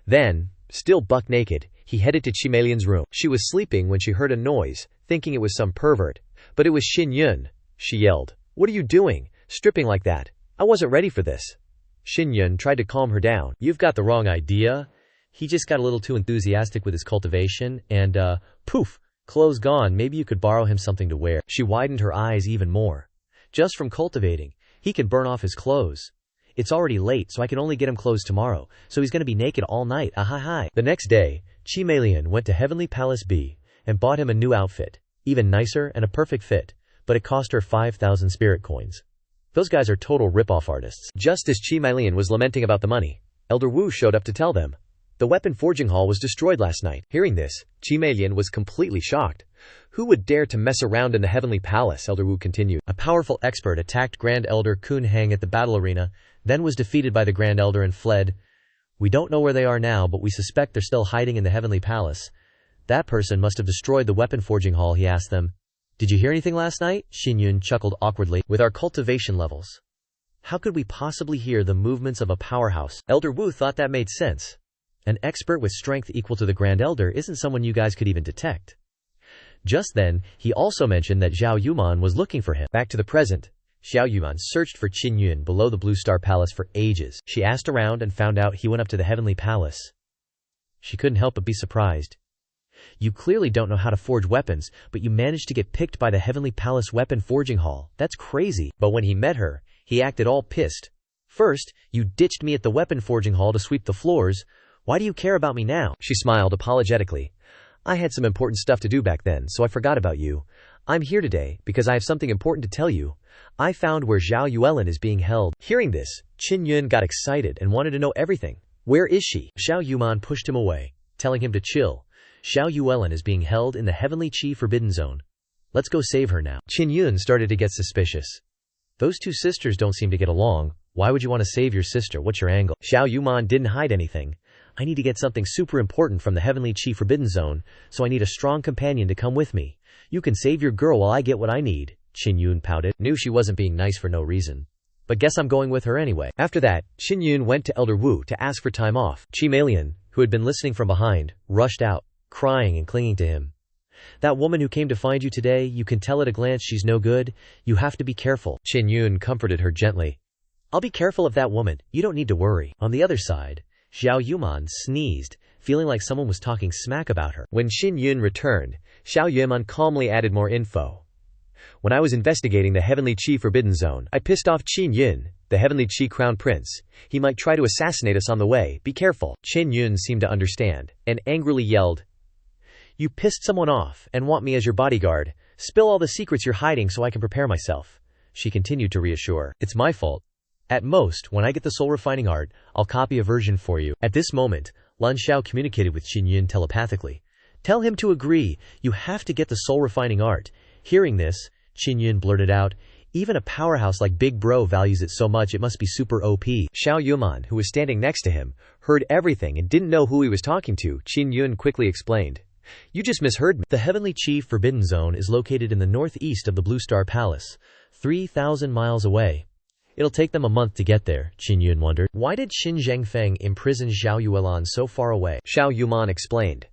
Then, still buck naked, he headed to Qi Mei Lian's room. She was sleeping when she heard a noise, thinking it was some pervert. But it was Qin Yun. She yelled, What are you doing, stripping like that? I wasn't ready for this. Qin Yun tried to calm her down. You've got the wrong idea. He just got a little too enthusiastic with his cultivation, and poof, clothes gone. Maybe you could borrow him something to wear. She widened her eyes even more. Just from cultivating, he can burn off his clothes. It's already late, so I can only get him clothes tomorrow, so he's going to be naked all night. Ahai. The next day, Qi Mei Lian went to Heavenly Palace B and bought him a new outfit, even nicer and a perfect fit, but it cost her 5,000 spirit coins. Those guys are total rip-off artists. Just as Qi Mei Lian was lamenting about the money, Elder Wu showed up to tell them. The weapon forging hall was destroyed last night. Hearing this, Qi Mei Lian was completely shocked. Who would dare to mess around in the Heavenly Palace? Elder Wu continued. A powerful expert attacked Grand Elder Kun Heng at the battle arena, then was defeated by the Grand Elder and fled. We don't know where they are now, but we suspect they're still hiding in the Heavenly Palace. That person must have destroyed the weapon forging hall. He asked them. Did you hear anything last night? Qin Yun chuckled awkwardly. With our cultivation levels, how could we possibly hear the movements of a powerhouse? Elder Wu thought that made sense. An expert with strength equal to the Grand Elder isn't someone you guys could even detect. Just then, he also mentioned that Zhao Yuman was looking for him. Back to the present, Xiao Yuman searched for Qin Yun below the Blue Star Palace for ages. She asked around and found out he went up to the Heavenly Palace. She couldn't help but be surprised. You clearly don't know how to forge weapons, but you managed to get picked by the Heavenly Palace weapon forging hall. That's crazy. But when he met her, he acted all pissed. First, you ditched me at the weapon forging hall to sweep the floors. Why do you care about me now? She smiled apologetically. I had some important stuff to do back then, so I forgot about you. I'm here today because I have something important to tell you. I found where Zhao Yuelin is being held. Hearing this, Qin Yun got excited and wanted to know everything. Where is she? Xiao Yuman pushed him away, telling him to chill. Zhao Yuelin is being held in the Heavenly Qi Forbidden Zone. Let's go save her now. Qin Yun started to get suspicious. Those two sisters don't seem to get along. Why would you want to save your sister? What's your angle? Xiao Yuman didn't hide anything. I need to get something super important from the Heavenly Qi Forbidden Zone, so I need a strong companion to come with me. You can save your girl while I get what I need. Qin Yun pouted. Knew she wasn't being nice for no reason. But guess I'm going with her anyway. After that, Qin Yun went to Elder Wu to ask for time off. Qi Malian, who had been listening from behind, rushed out, crying and clinging to him. That woman who came to find you today, you can tell at a glance she's no good. You have to be careful. Qin Yun comforted her gently. I'll be careful of that woman. You don't need to worry. On the other side, Xiao Yuman sneezed, feeling like someone was talking smack about her. When Qin Yun returned, Xiao Yuman calmly added more info. When I was investigating the Heavenly Qi Forbidden Zone, I pissed off Qin Yun, the Heavenly Qi Crown Prince. He might try to assassinate us on the way. Be careful. Qin Yun seemed to understand, and angrily yelled, You pissed someone off, and want me as your bodyguard. Spill all the secrets you're hiding so I can prepare myself. She continued to reassure. It's my fault. At most, when I get the soul refining art, I'll copy a version for you. At this moment, Lan Xiao communicated with Qin Yun telepathically. Tell him to agree. You have to get the soul refining art. Hearing this, Qin Yun blurted out, even a powerhouse like Big Bro values it so much it must be super OP. Xiao Yuman, who was standing next to him, heard everything and didn't know who he was talking to. Qin Yun quickly explained. You just misheard me. The Heavenly Qi Forbidden Zone is located in the northeast of the Blue Star Palace, 3,000 miles away. It'll take them a month to get there, Qin Yun wondered. Why did Qin Zhengfeng imprison Zhao Yuelan so far away? Xiao Yuman explained.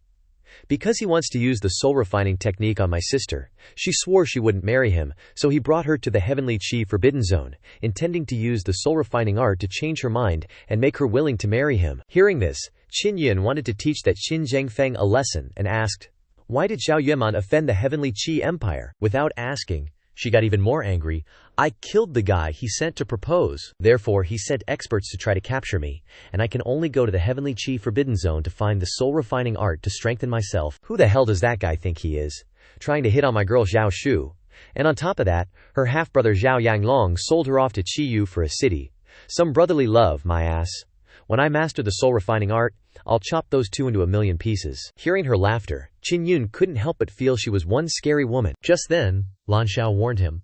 Because he wants to use the soul refining technique on my sister. She swore she wouldn't marry him, so he brought her to the Heavenly Qi Forbidden Zone, intending to use the soul refining art to change her mind and make her willing to marry him. Hearing this, Qin Yun wanted to teach that Qin Zhengfeng a lesson and asked, why did Zhao Yueman offend the Heavenly Qi Empire? Without asking, she got even more angry. I killed the guy he sent to propose. Therefore, he sent experts to try to capture me, and I can only go to the Heavenly Qi Forbidden Zone to find the soul refining art to strengthen myself. Who the hell does that guy think he is? Trying to hit on my girl Zhao Shu. And on top of that, her half-brother Zhao Yanglong sold her off to Qiyu for a city. Some brotherly love, my ass. When I master the soul refining art, I'll chop those two into a million pieces. Hearing her laughter, Qin Yun couldn't help but feel she was one scary woman. Just then, Lan Xiao warned him.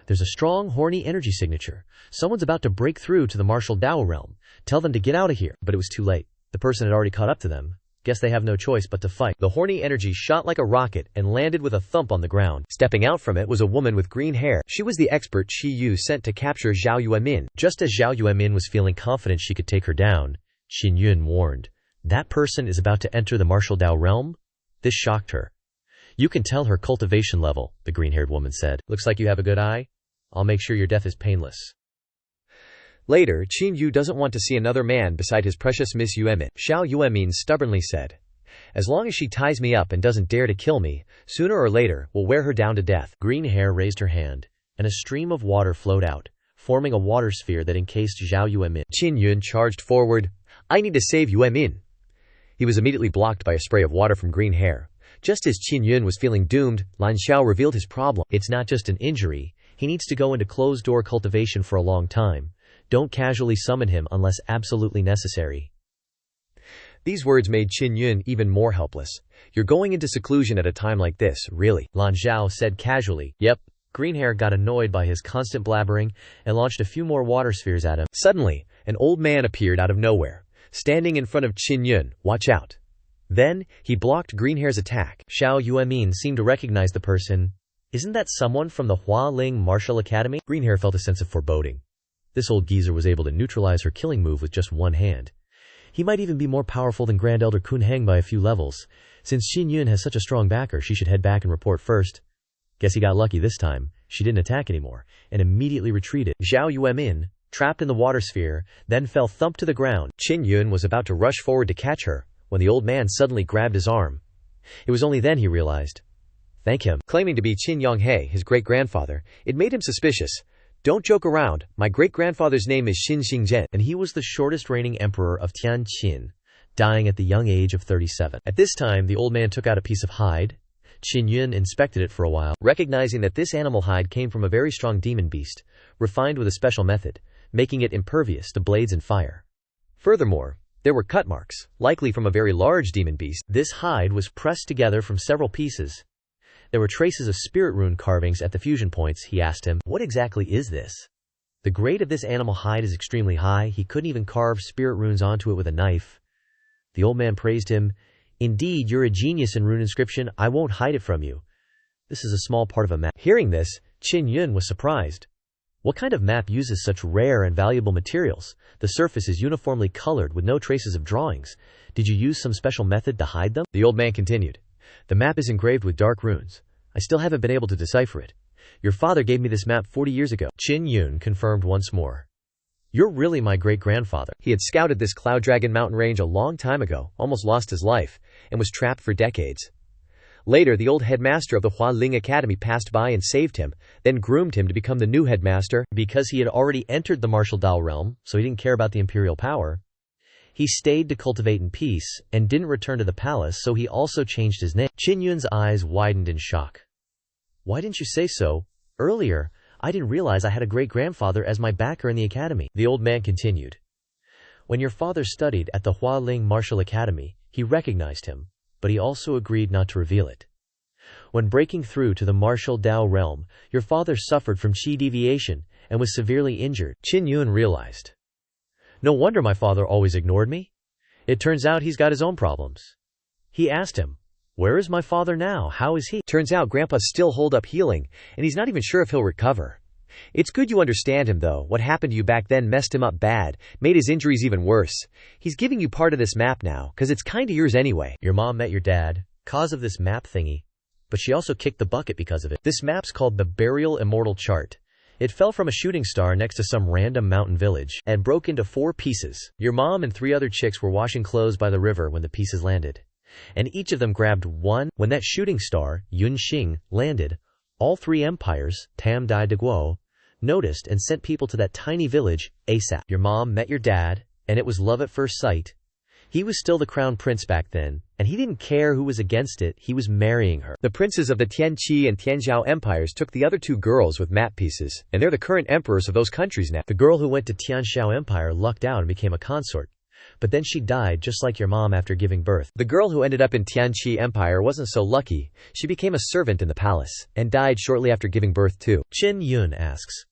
There's a strong, horny energy signature. Someone's about to break through to the martial Dao realm. Tell them to get out of here. But it was too late. The person had already caught up to them. Guess they have no choice but to fight. The horny energy shot like a rocket and landed with a thump on the ground. Stepping out from it was a woman with green hair. She was the expert Qi Yu sent to capture Zhao Yuemin. Just as Zhao Yuemin was feeling confident she could take her down, Qin Yun warned, that person is about to enter the martial Dao realm? This shocked her. You can tell her cultivation level, the green-haired woman said. Looks like you have a good eye. I'll make sure your death is painless. Later, Qin Yu doesn't want to see another man beside his precious Miss Yuemin. Xiao Yuemin stubbornly said, as long as she ties me up and doesn't dare to kill me, sooner or later, we'll wear her down to death. Green Hair raised her hand, and a stream of water flowed out, forming a water sphere that encased Zhao Yuemin. Qin Yun charged forward. I need to save Yuemin. He was immediately blocked by a spray of water from Green Hair. Just as Qin Yun was feeling doomed, Lan Xiao revealed his problem. It's not just an injury. He needs to go into closed-door cultivation for a long time. Don't casually summon him unless absolutely necessary. These words made Qin Yun even more helpless. You're going into seclusion at a time like this, really? Lan Xiao said casually. Yep. Green Hair got annoyed by his constant blabbering and launched a few more water spheres at him. Suddenly, an old man appeared out of nowhere, standing in front of Qin Yun. Watch out. Then, he blocked Green Hair's attack. Xiao Yuemin seemed to recognize the person. Isn't that someone from the Hua Ling Martial Academy? Green Hair felt a sense of foreboding. This old geezer was able to neutralize her killing move with just one hand. He might even be more powerful than Grand Elder Kun Heng by a few levels. Since Qin Yun has such a strong backer, she should head back and report first. Guess he got lucky this time. She didn't attack anymore, and immediately retreated. Zhao Yuemin, trapped in the water sphere, then fell thump to the ground. Qin Yun was about to rush forward to catch her, when the old man suddenly grabbed his arm. It was only then he realized. Thank him. Claiming to be Qin Yonghe, his great-grandfather, it made him suspicious. Don't joke around. My great-grandfather's name is Xin Xingzhen, and he was the shortest reigning emperor of Tianqin, dying at the young age of 37. At this time, the old man took out a piece of hide, Qin Yun inspected it for a while, recognizing that this animal hide came from a very strong demon beast, refined with a special method, making it impervious to blades and fire. Furthermore, there were cut marks, likely from a very large demon beast. This hide was pressed together from several pieces. There were traces of spirit rune carvings at the fusion points. He asked him, "What exactly is this?" The grade of this animal hide is extremely high. He couldn't even carve spirit runes onto it with a knife. The old man praised him. "Indeed, you're a genius in rune inscription. I won't hide it from you. This is a small part of a map." Hearing this, Qin Yun was surprised. What kind of map uses such rare and valuable materials? The surface is uniformly colored with no traces of drawings. Did you use some special method to hide them? The old man continued. "The map is engraved with dark runes. I still haven't been able to decipher it. Your father gave me this map 40 years ago. Qin Yun confirmed once more. "You're really my great-grandfather." He had scouted this Cloud Dragon mountain range a long time ago, almost lost his life, and was trapped for decades. Later, the old headmaster of the Hua Ling Academy passed by and saved him, then groomed him to become the new headmaster. Because he had already entered the martial Dao realm, so he didn't care about the imperial power. He stayed to cultivate in peace, and didn't return to the palace, so he also changed his name. Qin Yun's eyes widened in shock. "Why didn't you say so earlier? I didn't realize I had a great-grandfather as my backer in the academy." The old man continued. "When your father studied at the Hua Ling Martial Academy, he recognized him, but he also agreed not to reveal it. When breaking through to the martial Dao realm, your father suffered from qi deviation and was severely injured." Qin Yun realized. No wonder my father always ignored me. It turns out he's got his own problems. He asked him, "Where is my father now? How is he?" Turns out Grandpa's still holed up healing, and he's not even sure if he'll recover. "It's good you understand him though. What happened to you back then messed him up bad, made his injuries even worse. He's giving you part of this map now, cause it's kinda yours anyway. Your mom met your dad, cause of this map thingy, but she also kicked the bucket because of it. This map's called the Burial Immortal Chart. It fell from a shooting star next to some random mountain village, and broke into 4 pieces. Your mom and 3 other chicks were washing clothes by the river when the pieces landed, and each of them grabbed one. When that shooting star, Yunxing, landed, all 3 empires, Tam Dai De Guo, noticed and sent people to that tiny village, ASAP. Your mom met your dad, and it was love at first sight. He was still the crown prince back then, and he didn't care who was against it, he was marrying her. The princes of the Tianqi and Tianzhou empires took the other 2 girls with map pieces, and they're the current emperors of those countries now. The girl who went to Tianzhou Empire lucked out and became a consort. But then she died just like your mom after giving birth. The girl who ended up in Tianqi Empire wasn't so lucky. She became a servant in the palace, and died shortly after giving birth too. Qin Yun asks,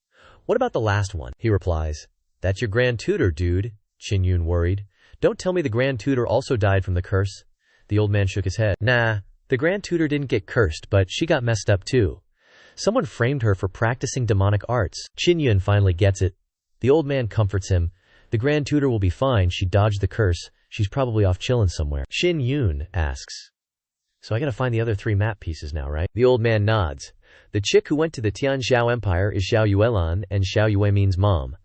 "What about the last one?" He replies, "That's your grand tutor, dude." Qin Yun worried. "Don't tell me the grand tutor also died from the curse." The old man shook his head. "Nah, the grand tutor didn't get cursed, but she got messed up too. Someone framed her for practicing demonic arts." Qin Yun finally gets it. The old man comforts him. "The grand tutor will be fine. She dodged the curse. She's probably off chillin' somewhere." Qin Yun asks, "So I gotta find the other 3 map pieces now, right?" The old man nods. "The chick who went to the Tianzhou Empire is Xiao Yuelan, and Xiao Yue means mom.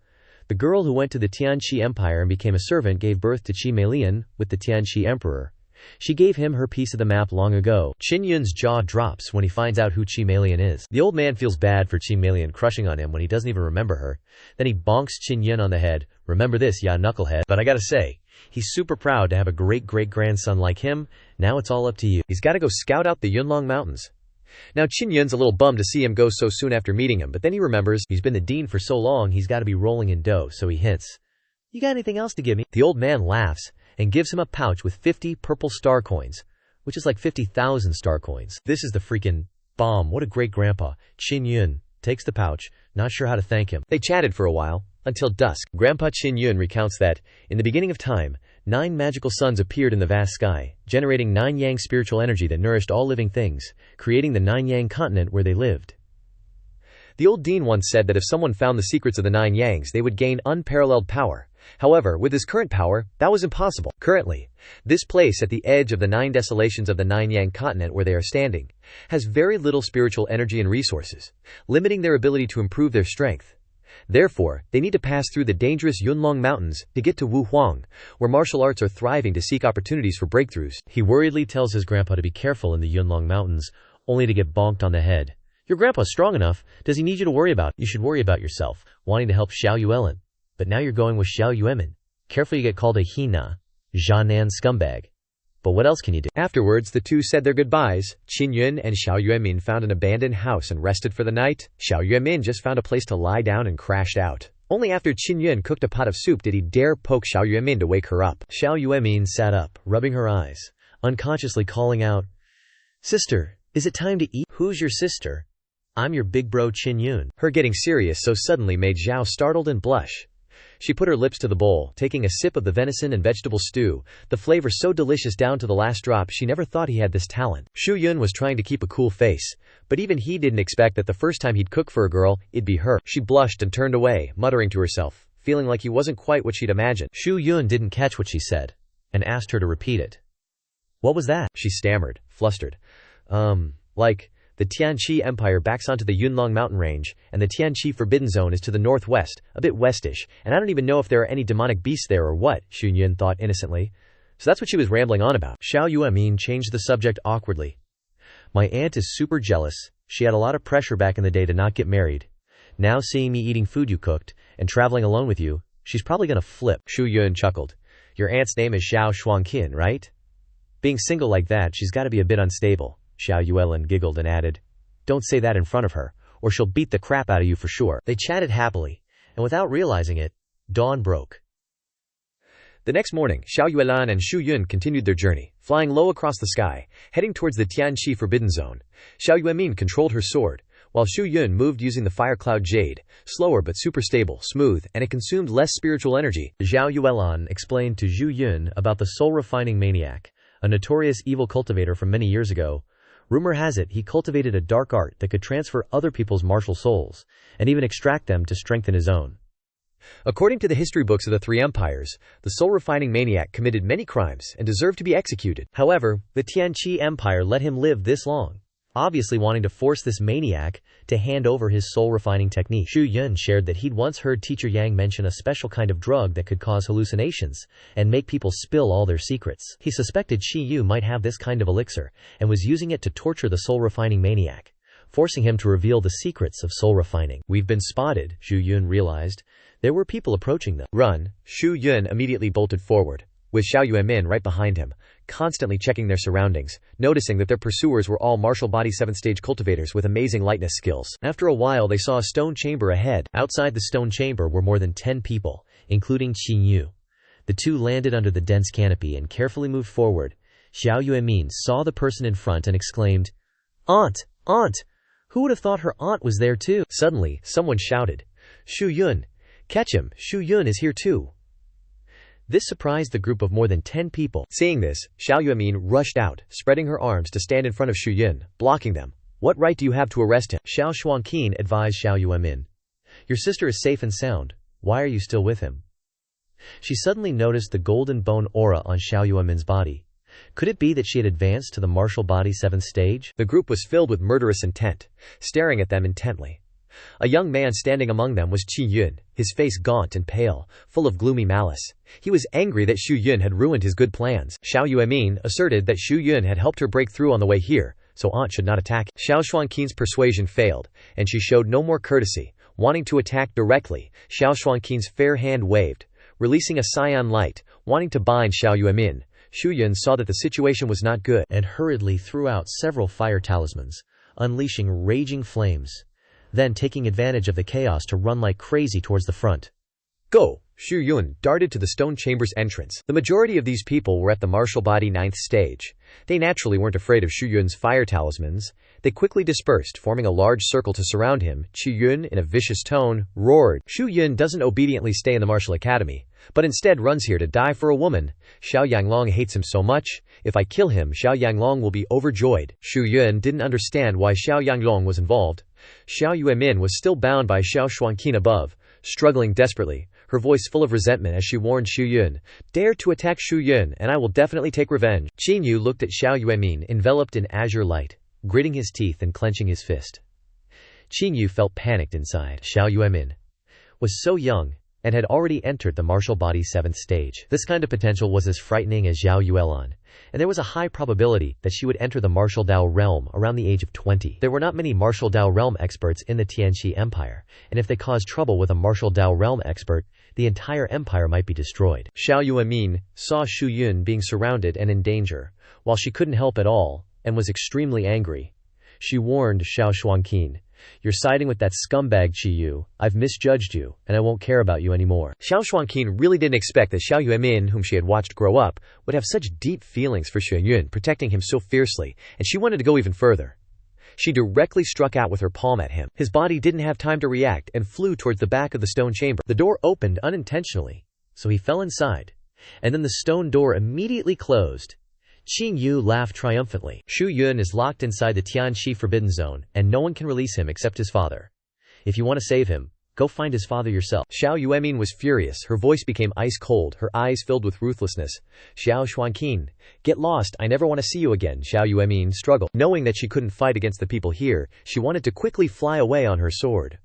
The girl who went to the Tianqi Empire and became a servant gave birth to Qi Meilian, with the Tianqi Emperor. She gave him her piece of the map long ago." Qin Yun's jaw drops when he finds out who Qi Meilian is. The old man feels bad for Qi Meilian crushing on him when he doesn't even remember her. Then he bonks Qin Yun on the head. "Remember this, ya knucklehead." But I gotta say, he's super proud to have a great-great-grandson like him. Now it's all up to you. He's gotta go scout out the Yunlong Mountains. Now Qin Yun's a little bummed to see him go so soon after meeting him, but then he remembers he's been the dean for so long he's gotta be rolling in dough, so he hints, "You got anything else to give me?" The old man laughs and gives him a pouch with 50 purple star coins, which is like 50,000 star coins. This is the freaking bomb. What a great grandpa. Qin Yun takes the pouch, not sure how to thank him. They chatted for a while, until dusk. Grandpa Qin Yun recounts that, in the beginning of time, 9 magical suns appeared in the vast sky, generating 9 yang spiritual energy that nourished all living things, creating the 9 yang continent where they lived. The old dean once said that if someone found the secrets of the 9 yangs, they would gain unparalleled power. However, with his current power, that was impossible. Currently, this place at the edge of the 9 desolations of the 9 yang continent where they are standing, has very little spiritual energy and resources, limiting their ability to improve their strength. Therefore, they need to pass through the dangerous Yunlong Mountains to get to Wu Huang, where martial arts are thriving to seek opportunities for breakthroughs. He worriedly tells his grandpa to be careful in the Yunlong Mountains, only to get bonked on the head. "Your grandpa's strong enough. Does he need you to worry about? You should worry about yourself, wanting to help Xiao Yuelan. But now you're going with Xiao Yuemin. Careful you get called a Hina, Jianan scumbag." but what else can you do? Afterwards, the two said their goodbyes. Qin Yun and Xiao Yuemin found an abandoned house and rested for the night. Xiao Yuemin just found a place to lie down and crashed out. Only after Qin Yun cooked a pot of soup did he dare poke Xiao Yuemin to wake her up. Xiao Yuemin sat up, rubbing her eyes, unconsciously calling out, "Sister, is it time to eat?" "Who's your sister?" "I'm your big bro Qin Yun." Her getting serious so suddenly made Zhao startled and blush. She put her lips to the bowl, taking a sip of the venison and vegetable stew, the flavor so delicious down to the last drop. She never thought he had this talent. Xu Yun was trying to keep a cool face, but even he didn't expect that the first time he'd cook for a girl, it'd be her. She blushed and turned away, muttering to herself, feeling like he wasn't quite what she'd imagined. Xu Yun didn't catch what she said, and asked her to repeat it. "What was that?" she stammered, flustered. The Tianqi Empire backs onto the Yunlong mountain range, and the Tianqi Forbidden Zone is to the northwest, a bit westish, and I don't even know if there are any demonic beasts there or what," Xu Yun thought innocently. So that's what she was rambling on about. Xiao Yuemin changed the subject awkwardly. "My aunt is super jealous. She had a lot of pressure back in the day to not get married. Now seeing me eating food you cooked, and traveling alone with you, she's probably gonna flip." Xu Yun chuckled. "Your aunt's name is Xiao Shuangqin, right? Being single like that, she's gotta be a bit unstable." Xiao Yuelin giggled and added, "Don't say that in front of her, or she'll beat the crap out of you for sure." They chatted happily, and without realizing it, dawn broke. The next morning, Xiao Yuelan and Xu Yun continued their journey, flying low across the sky, heading towards the Tianqi Forbidden Zone. Xiao Yuemin controlled her sword, while Xu Yun moved using the Fire Cloud Jade, slower but super stable, smooth, and it consumed less spiritual energy. Xiao Yuelan explained to Xu Yun about the soul-refining maniac, a notorious evil cultivator from many years ago. Rumor has it he cultivated a dark art that could transfer other people's martial souls, and even extract them to strengthen his own. According to the history books of the Three Empires, the soul-refining maniac committed many crimes and deserved to be executed. However, the Tianqi Empire let him live this long, obviously wanting to force this maniac to hand over his soul-refining technique. Xu Yun shared that he'd once heard Teacher Yang mention a special kind of drug that could cause hallucinations and make people spill all their secrets. He suspected Xi Yu might have this kind of elixir and was using it to torture the soul-refining maniac, forcing him to reveal the secrets of soul refining. "We've been spotted," Xu Yun realized. There were people approaching them. "Run!" Xu Yun immediately bolted forward, with Xiao Yuemin right behind him, constantly checking their surroundings, noticing that their pursuers were all martial body 7th-stage cultivators with amazing lightness skills. After a while they saw a stone chamber ahead. Outside the stone chamber were more than 10 people, including Qin Yu. The two landed under the dense canopy and carefully moved forward. Xiao Yuemin saw the person in front and exclaimed, "Aunt! Aunt! Who would have thought her aunt was there too?" Suddenly, someone shouted, "Xu Yun! Catch him! Xu Yun is here too!" This surprised the group of more than 10 people. Seeing this, Xiao Yuemin rushed out, spreading her arms to stand in front of Xu Yun, blocking them. "What right do you have to arrest him?" Xiao Shuangqin advised Xiao Yuemin. "Your sister is safe and sound. Why are you still with him?" She suddenly noticed the golden bone aura on Xiao Yuemin's body. Could it be that she had advanced to the martial body 7th stage? The group was filled with murderous intent, staring at them intently. A young man standing among them was Qin Yun, his face gaunt and pale, full of gloomy malice. He was angry that Xu Yun had ruined his good plans. Xiao Yuemin asserted that Xu Yun had helped her break through on the way here, so aunt should not attack. Xiao Shuangqin's persuasion failed, and she showed no more courtesy, wanting to attack directly. Xiao Shuangqin's fair hand waved, releasing a cyan light, wanting to bind Xiao Yuemin. Xu Yun saw that the situation was not good, and hurriedly threw out several fire talismans, unleashing raging flames, then taking advantage of the chaos to run like crazy towards the front. "Go!" Xu Yun darted to the stone chamber's entrance. The majority of these people were at the martial body 9th stage. They naturally weren't afraid of Xu Yun's fire talismans. They quickly dispersed, forming a large circle to surround him. Xu Yun, in a vicious tone, roared. Xu Yun doesn't obediently stay in the martial academy, but instead runs here to die for a woman. Xiao Yanglong hates him so much. If I kill him, Xiao Yanglong will be overjoyed. Xu Yun didn't understand why Xiao Yanglong was involved. Xiao Yuemin was still bound by Xiao Shuangqin above, struggling desperately, her voice full of resentment as she warned Xu Yun, "Dare to attack Xu Yun, and I will definitely take revenge." Qin Yu looked at Xiao Yuemin enveloped in azure light, gritting his teeth and clenching his fist. Qin Yu felt panicked inside. Xiao Yuemin was so young, and had already entered the martial body's 7th stage. This kind of potential was as frightening as Zhao Yuelan, and there was a high probability that she would enter the martial Dao realm around the age of 20. There were not many martial Dao realm experts in the Tianxi Empire, and if they caused trouble with a martial Dao realm expert, the entire empire might be destroyed. Xiao Yuemin saw Shu Yun being surrounded and in danger, while she couldn't help at all, and was extremely angry. She warned Xiao Shuangqin, "You're siding with that scumbag Qi Yu. I've misjudged you, and I won't care about you anymore." Xiao Shuangqin really didn't expect that Xiao Yuemin, whom she had watched grow up, would have such deep feelings for Xue Yun, protecting him so fiercely, and she wanted to go even further. She directly struck out with her palm at him. His body didn't have time to react and flew towards the back of the stone chamber. The door opened unintentionally, so he fell inside, and then the stone door immediately closed. Qin Yu laughed triumphantly. Shu Yun is locked inside the Tianxi Forbidden Zone, and no one can release him except his father. If you want to save him, go find his father yourself. Xiao Yuemin was furious. Her voice became ice cold, her eyes filled with ruthlessness. Xiao Shuangqin, get lost, I never want to see you again. Xiao Yuemin struggled. Knowing that she couldn't fight against the people here, she wanted to quickly fly away on her sword.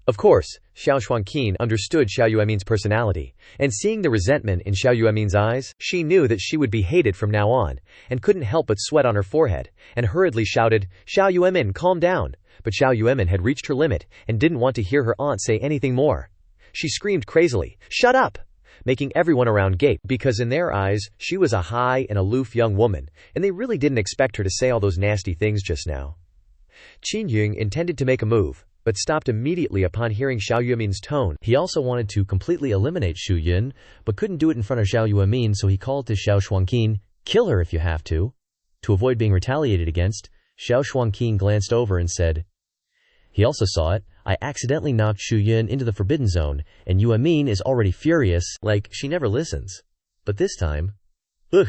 Of course, Xiao Shuangqin understood Xiao Yuemin's personality, and seeing the resentment in Xiao Yuemin's eyes, she knew that she would be hated from now on, and couldn't help but sweat on her forehead, and hurriedly shouted, "Xiao Yuemin, calm down." But Xiao Yuemin had reached her limit, and didn't want to hear her aunt say anything more. She screamed crazily, "Shut up!" making everyone around gape, because in their eyes, she was a high and aloof young woman, and they really didn't expect her to say all those nasty things just now. Qin Yun intended to make a move, but stopped immediately upon hearing Xiao Yuemin's tone. He also wanted to completely eliminate Shu Yun, but couldn't do it in front of Xiao Yuemin, so he called to Xiao Shuangqin, "Kill her if you have to." To avoid being retaliated against, Xiao Shuangqin glanced over and said, "He also saw it. I accidentally knocked Shu Yun into the Forbidden Zone, and Yuemin is already furious, like she never listens. But this time, ugh,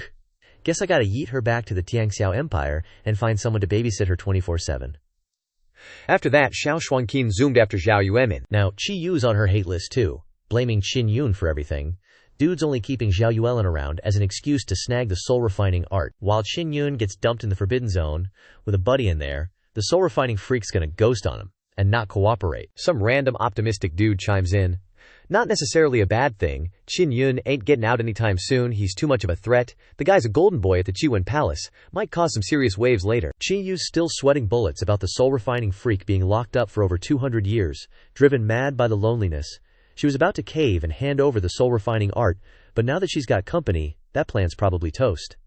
guess I gotta yeet her back to the Tianxiao Empire and find someone to babysit her 24/7. After that, Xiao Shuangqin zoomed after Zhao Yuemin. Now, Qi Yu's on her hate list too, blaming Qin Yun for everything. Dude's only keeping Zhao Yuelan around as an excuse to snag the soul-refining art. While Qin Yun gets dumped in the Forbidden Zone, with a buddy in there, the soul-refining freak's gonna ghost on him, and not cooperate. Some random optimistic dude chimes in. Not necessarily a bad thing. Qin Yun ain't getting out anytime soon, he's too much of a threat. The guy's a golden boy at the Chiwen Palace, might cause some serious waves later. Qi Yu's still sweating bullets about the soul-refining freak being locked up for over 200 years, driven mad by the loneliness. She was about to cave and hand over the soul-refining art, but now that she's got company, that plan's probably toast.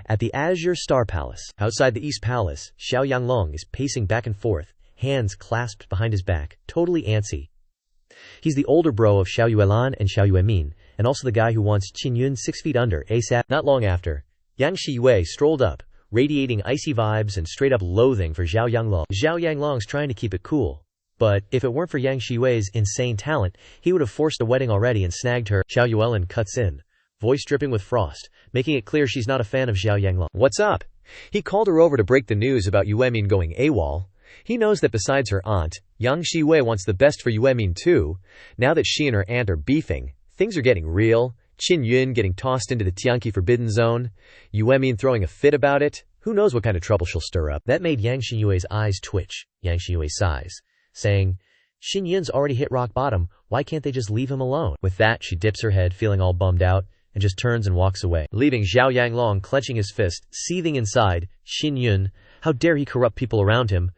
At the Azure Star Palace, outside the East Palace, Xiao Yanglong is pacing back and forth, hands clasped behind his back, totally antsy. He's the older bro of Xiao Yuelan and Xiao Yuemin, and also the guy who wants Qin Yun 6 feet under ASAP. Not long after, Yang Shiyue strolled up, radiating icy vibes and straight-up loathing for Zhao Yanglong. Zhao Yanglong's trying to keep it cool, but if it weren't for Yang Shiyue's insane talent, he would have forced a wedding already and snagged her. Xiao Yuelan cuts in, voice dripping with frost, making it clear she's not a fan of Zhao Yanglong. "What's up?" He called her over to break the news about Yuemin going AWOL. He knows that besides her aunt, Yang Shiyue wants the best for Yuemin too. Now that she and her aunt are beefing, things are getting real. Qin Yun getting tossed into the Tianqi Forbidden Zone, Yuemin throwing a fit about it. Who knows what kind of trouble she'll stir up. That made Yang Shiyue's eyes twitch. Yang Shiyue sighs, saying, "Qin Yun's already hit rock bottom, why can't they just leave him alone?" With that, she dips her head, feeling all bummed out, and just turns and walks away, leaving Zhao Yanglong clenching his fist, seething inside. Qin Yun, how dare he corrupt people around him?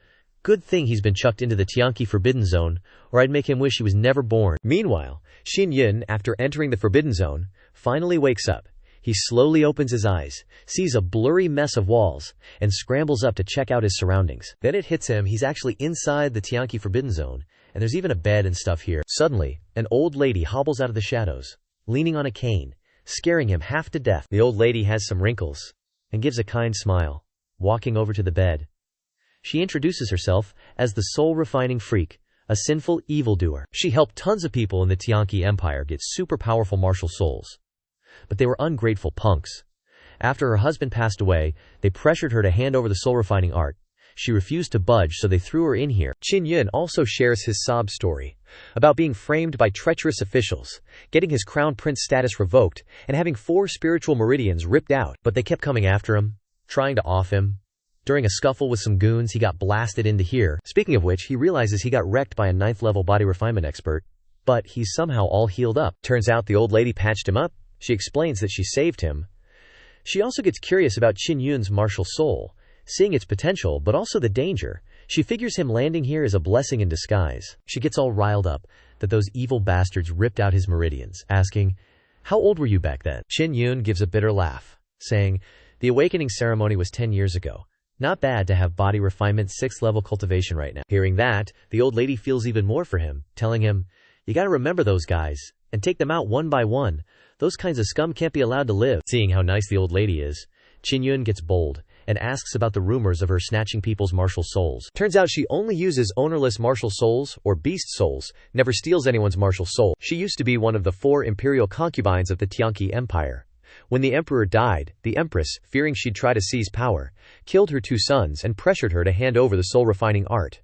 Good thing he's been chucked into the Tianqi Forbidden Zone, or I'd make him wish he was never born. Meanwhile, Qin Yun, after entering the Forbidden Zone, finally wakes up. He slowly opens his eyes, sees a blurry mess of walls, and scrambles up to check out his surroundings. Then it hits him he's actually inside the Tianqi Forbidden Zone, and there's even a bed and stuff here. Suddenly, an old lady hobbles out of the shadows, leaning on a cane, scaring him half to death. The old lady has some wrinkles, and gives a kind smile, walking over to the bed. She introduces herself as the soul-refining freak, a sinful evildoer. She helped tons of people in the Tianqi Empire get super powerful martial souls. But they were ungrateful punks. After her husband passed away, they pressured her to hand over the soul-refining art. She refused to budge, so they threw her in here. Qin Yun also shares his sob story about being framed by treacherous officials, getting his crown prince status revoked, and having 4 spiritual meridians ripped out. But they kept coming after him, trying to off him. During a scuffle with some goons, he got blasted into here. Speaking of which, he realizes he got wrecked by a 9th level body refinement expert. but he's somehow all healed up. Turns out the old lady patched him up. She explains that she saved him. She also gets curious about Qin Yun's martial soul, seeing its potential but also the danger. She figures him landing here is a blessing in disguise. She gets all riled up that those evil bastards ripped out his meridians, asking, "How old were you back then?" Qin Yun gives a bitter laugh, saying, "The awakening ceremony was 10 years ago. Not bad to have body refinement 6th level cultivation right now." Hearing that, the old lady feels even more for him, telling him, "You gotta remember those guys, and take them out one by one. Those kinds of scum can't be allowed to live." Seeing how nice the old lady is, Qin Yun gets bold and asks about the rumors of her snatching people's martial souls. Turns out she only uses ownerless martial souls, or beast souls, never steals anyone's martial soul. She used to be one of the 4 imperial concubines of the Tianqi Empire. When the emperor died, the empress, fearing she'd try to seize power, killed her 2 sons and pressured her to hand over the soul-refining art.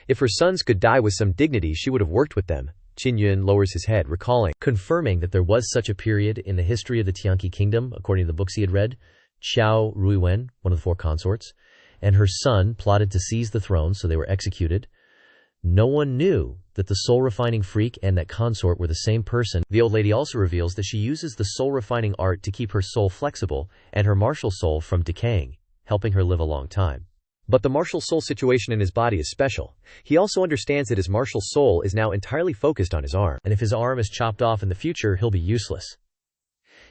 If her sons could die with some dignity, she would have worked with them. Qin Yun lowers his head, confirming that there was such a period in the history of the Tianqi kingdom, according to the books he had read. Xiao Ruiwen, one of the 4 consorts, and her son plotted to seize the throne, so they were executed. No one knew that the soul-refining freak and that consort were the same person. The old lady also reveals that she uses the soul-refining art to keep her soul flexible and her martial soul from decaying, helping her live a long time. But the martial soul situation in his body is special. He also understands that his martial soul is now entirely focused on his arm, and if his arm is chopped off in the future, he'll be useless.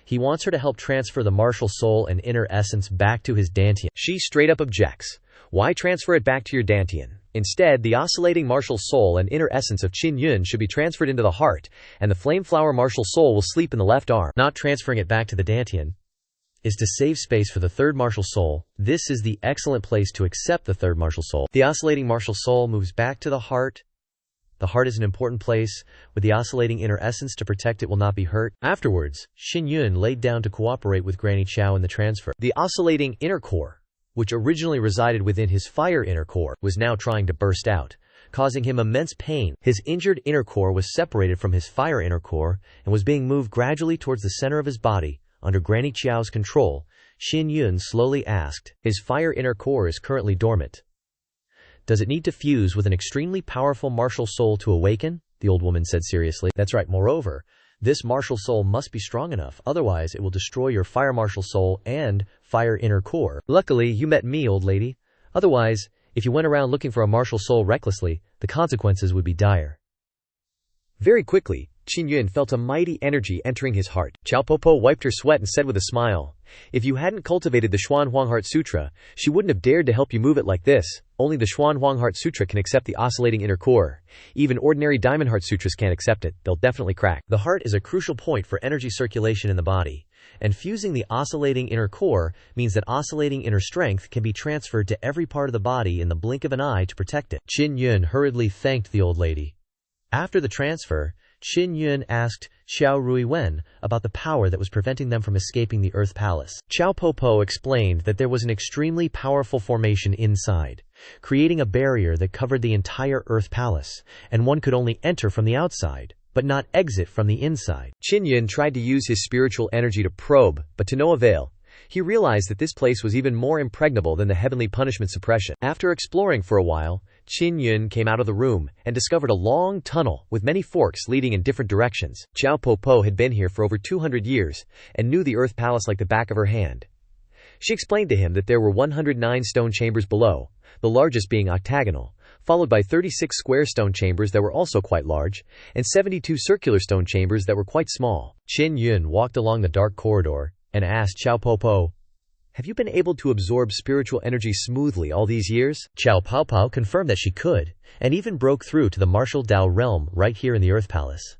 He wants her to help transfer the martial soul and inner essence back to his dantian. She straight up objects. Why transfer it back to your dantian? Instead, the oscillating martial soul and inner essence of Qin Yun should be transferred into the heart, and the flame flower martial soul will sleep in the left arm. Not transferring it back to the dantian is to save space for the 3rd martial soul. This is the excellent place to accept the 3rd martial soul. The oscillating martial soul moves back to the heart. The heart is an important place, with the oscillating inner essence to protect it will not be hurt. Afterwards, Qin Yun laid down to cooperate with Granny Chao in the transfer. The oscillating inner core, which originally resided within his fire inner core, was now trying to burst out, causing him immense pain. His injured inner core was separated from his fire inner core and was being moved gradually towards the center of his body. Under Granny Chao's control, Qin Yun slowly asked, "His fire inner core is currently dormant. Does it need to fuse with an extremely powerful martial soul to awaken?" The old woman said seriously. "That's right. Moreover, this martial soul must be strong enough, otherwise it will destroy your fire martial soul and fire inner core. Luckily, you met me, old lady. Otherwise, if you went around looking for a martial soul recklessly, the consequences would be dire." Very quickly, Qin Yun felt a mighty energy entering his heart. Qiao Popo wiped her sweat and said with a smile, "If you hadn't cultivated the Xuan Huang Heart Sutra, she wouldn't have dared to help you move it like this. Only the Xuan Huang Heart Sutra can accept the oscillating inner core. Even ordinary Diamond Heart Sutras can't accept it. They'll definitely crack." The heart is a crucial point for energy circulation in the body, and fusing the oscillating inner core means that oscillating inner strength can be transferred to every part of the body in the blink of an eye to protect it. Qin Yun hurriedly thanked the old lady. After the transfer, Qin Yun asked Xiao Ruiwen about the power that was preventing them from escaping the Earth Palace. Qiao Popo explained that there was an extremely powerful formation inside, creating a barrier that covered the entire Earth Palace, and one could only enter from the outside, but not exit from the inside. Qin Yun tried to use his spiritual energy to probe, but to no avail. He realized that this place was even more impregnable than the heavenly punishment suppression. After exploring for a while, Qin Yun came out of the room and discovered a long tunnel with many forks leading in different directions. Qiao Popo had been here for over 200 years and knew the Earth Palace like the back of her hand. She explained to him that there were 109 stone chambers below, the largest being octagonal, followed by 36 square stone chambers that were also quite large, and 72 circular stone chambers that were quite small. Qin Yun walked along the dark corridor and asked Qiao Popo, "Have you been able to absorb spiritual energy smoothly all these years?" Qiao Popo confirmed that she could, and even broke through to the martial Dao realm right here in the Earth Palace.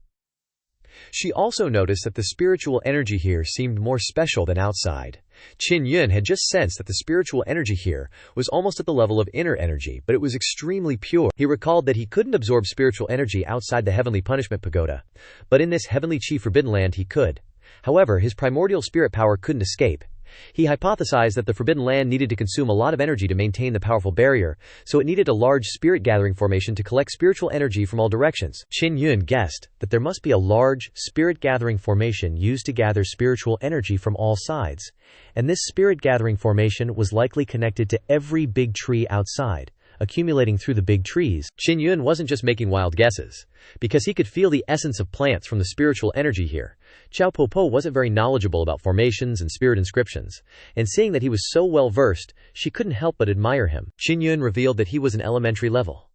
She also noticed that the spiritual energy here seemed more special than outside. Qin Yun had just sensed that the spiritual energy here was almost at the level of inner energy, but it was extremely pure. He recalled that he couldn't absorb spiritual energy outside the heavenly punishment pagoda, but in this heavenly chi forbidden land he could. However, his primordial spirit power couldn't escape. He hypothesized that the Forbidden Land needed to consume a lot of energy to maintain the powerful barrier, so it needed a large spirit gathering formation to collect spiritual energy from all directions. Qin Yun guessed that there must be a large spirit gathering formation used to gather spiritual energy from all sides, and this spirit gathering formation was likely connected to every big tree outside, accumulating through the big trees. Qin Yun wasn't just making wild guesses, because he could feel the essence of plants from the spiritual energy here. Xiao Popo wasn't very knowledgeable about formations and spirit inscriptions, and seeing that he was so well versed, she couldn't help but admire him. Qin Yun revealed that he was an elementary level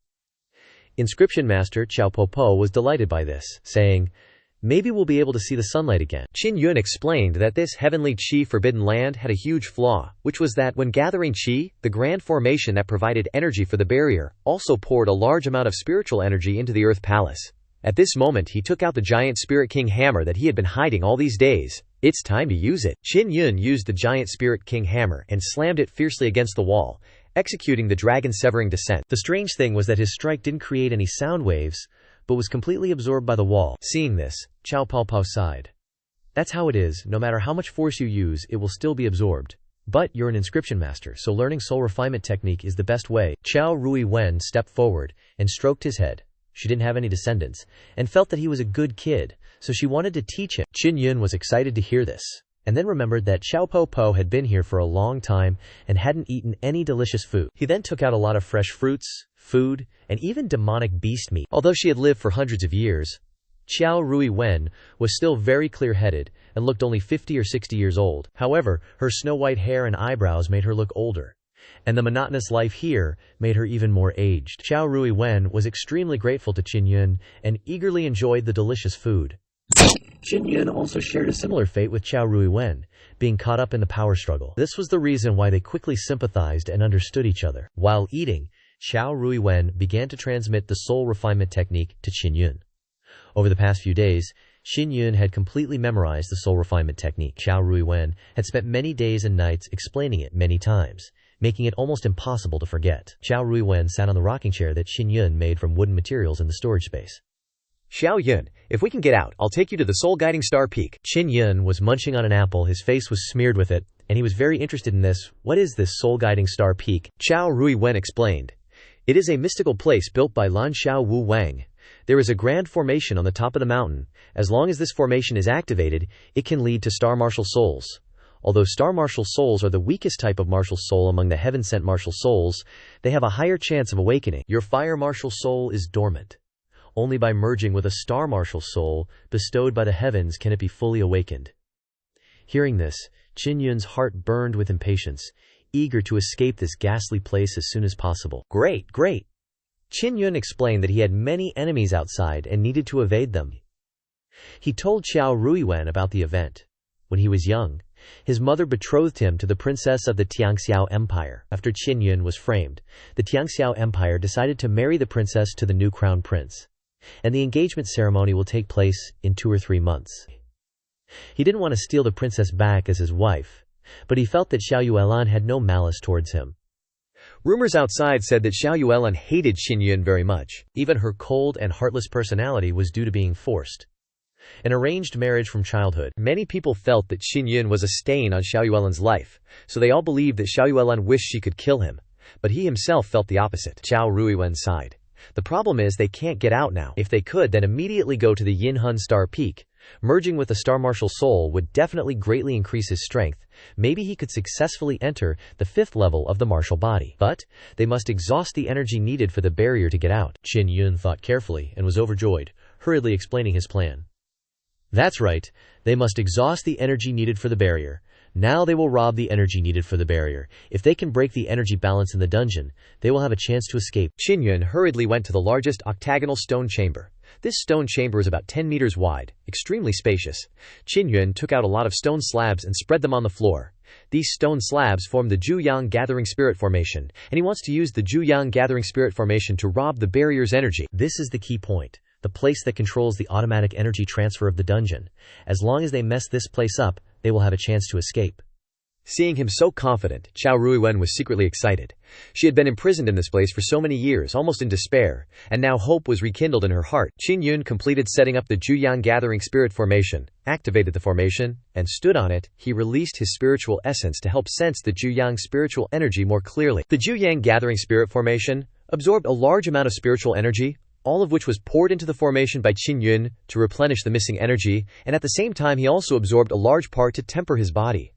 inscription master. Xiao Popo was delighted by this, saying, "Maybe we'll be able to see the sunlight again." Qin Yun explained that this heavenly qi forbidden land had a huge flaw, which was that when gathering qi, the grand formation that provided energy for the barrier also poured a large amount of spiritual energy into the Earth Palace. At this moment he took out the giant Spirit King hammer that he had been hiding all these days. It's time to use it. Qin Yun used the giant Spirit King hammer and slammed it fiercely against the wall, executing the dragon severing descent. The strange thing was that his strike didn't create any sound waves, but was completely absorbed by the wall. Seeing this, Xiao Paopao sighed. That's how it is, no matter how much force you use, it will still be absorbed. But you're an inscription master, so learning soul refinement technique is the best way. Qiao Ruiwen stepped forward and stroked his head. She didn't have any descendants, and felt that he was a good kid, so she wanted to teach him. Qin Yun was excited to hear this, and then remembered that Xiao Popo had been here for a long time and hadn't eaten any delicious food. He then took out a lot of fresh fruits, food, and even demonic beast meat. Although she had lived for hundreds of years, Qiao Ruiwen was still very clear-headed and looked only 50 or 60 years old. However, her snow-white hair and eyebrows made her look older, and the monotonous life here made her even more aged. Qiao Ruiwen was extremely grateful to Qin Yun and eagerly enjoyed the delicious food. Qin Yun also shared a similar fate with Qiao Ruiwen, being caught up in the power struggle. This was the reason why they quickly sympathized and understood each other. While eating, Xiao Ruiwen began to transmit the soul refinement technique to Qin Yun. Over the past few days, Qin Yun had completely memorized the soul refinement technique. Xiao Ruiwen had spent many days and nights explaining it many times, making it almost impossible to forget. Xiao Ruiwen sat on the rocking chair that Qin Yun made from wooden materials in the storage space. "Xiao Yun, if we can get out, I'll take you to the Soul Guiding Star Peak." Qin Yun was munching on an apple. His face was smeared with it, and he was very interested in this. "What is this Soul Guiding Star Peak?" Qiao Ruiwen explained. "It is a mystical place built by Lan Xiao Wu Wang. There is a grand formation on the top of the mountain. As long as this formation is activated, it can lead to star martial souls. Although star martial souls are the weakest type of martial soul among the heaven-sent martial souls, they have a higher chance of awakening. Your fire martial soul is dormant. Only by merging with a star martial soul bestowed by the heavens can it be fully awakened." Hearing this, Qin Yun's heart burned with impatience, eager to escape this ghastly place as soon as possible. Great, great! Qin Yun explained that he had many enemies outside and needed to evade them. He told Qiao Ruiwen about the event. When he was young, his mother betrothed him to the princess of the Tiangxiao Empire. After Qin Yun was framed, the Tiangxiao Empire decided to marry the princess to the new crown prince, and the engagement ceremony will take place in 2 or 3 months. He didn't want to steal the princess back as his wife, but he felt that Xiao Yuelan had no malice towards him. Rumors outside said that Xiao Yuelan hated Qin Yun very much. Even her cold and heartless personality was due to being forced. An arranged marriage from childhood. Many people felt that Qin Yun was a stain on Xiao Yuelan's life, so they all believed that Xiao Yuelan wished she could kill him, but he himself felt the opposite. Qiao Ruiwen sighed. The problem is they can't get out now. If they could, then immediately go to the Yinhun Star Peak. Merging with the Star Martial Soul would definitely greatly increase his strength. Maybe he could successfully enter the 5th level of the martial body. But they must exhaust the energy needed for the barrier to get out. Qin Yun thought carefully and was overjoyed, hurriedly explaining his plan. That's right, they must exhaust the energy needed for the barrier. Now they will rob the energy needed for the barrier. If they can break the energy balance in the dungeon, they will have a chance to escape. Qin Yun hurriedly went to the largest octagonal stone chamber. This stone chamber is about 10 meters wide, extremely spacious. Qin Yun took out a lot of stone slabs and spread them on the floor. These stone slabs form the Zhuyang Gathering Spirit Formation, and he wants to use the Zhuyang Gathering Spirit Formation to rob the barrier's energy. This is the key point, the place that controls the automatic energy transfer of the dungeon. As long as they mess this place up, they will have a chance to escape. Seeing him so confident, Qiao Ruiwen was secretly excited. She had been imprisoned in this place for so many years, almost in despair, and now hope was rekindled in her heart. Qin Yun completed setting up the Zhuyang Gathering Spirit Formation, activated the formation, and stood on it. He released his spiritual essence to help sense the Zhuyang spiritual energy more clearly. The Zhuyang Gathering Spirit Formation absorbed a large amount of spiritual energy, all of which was poured into the formation by Qin Yun to replenish the missing energy, and at the same time he also absorbed a large part to temper his body.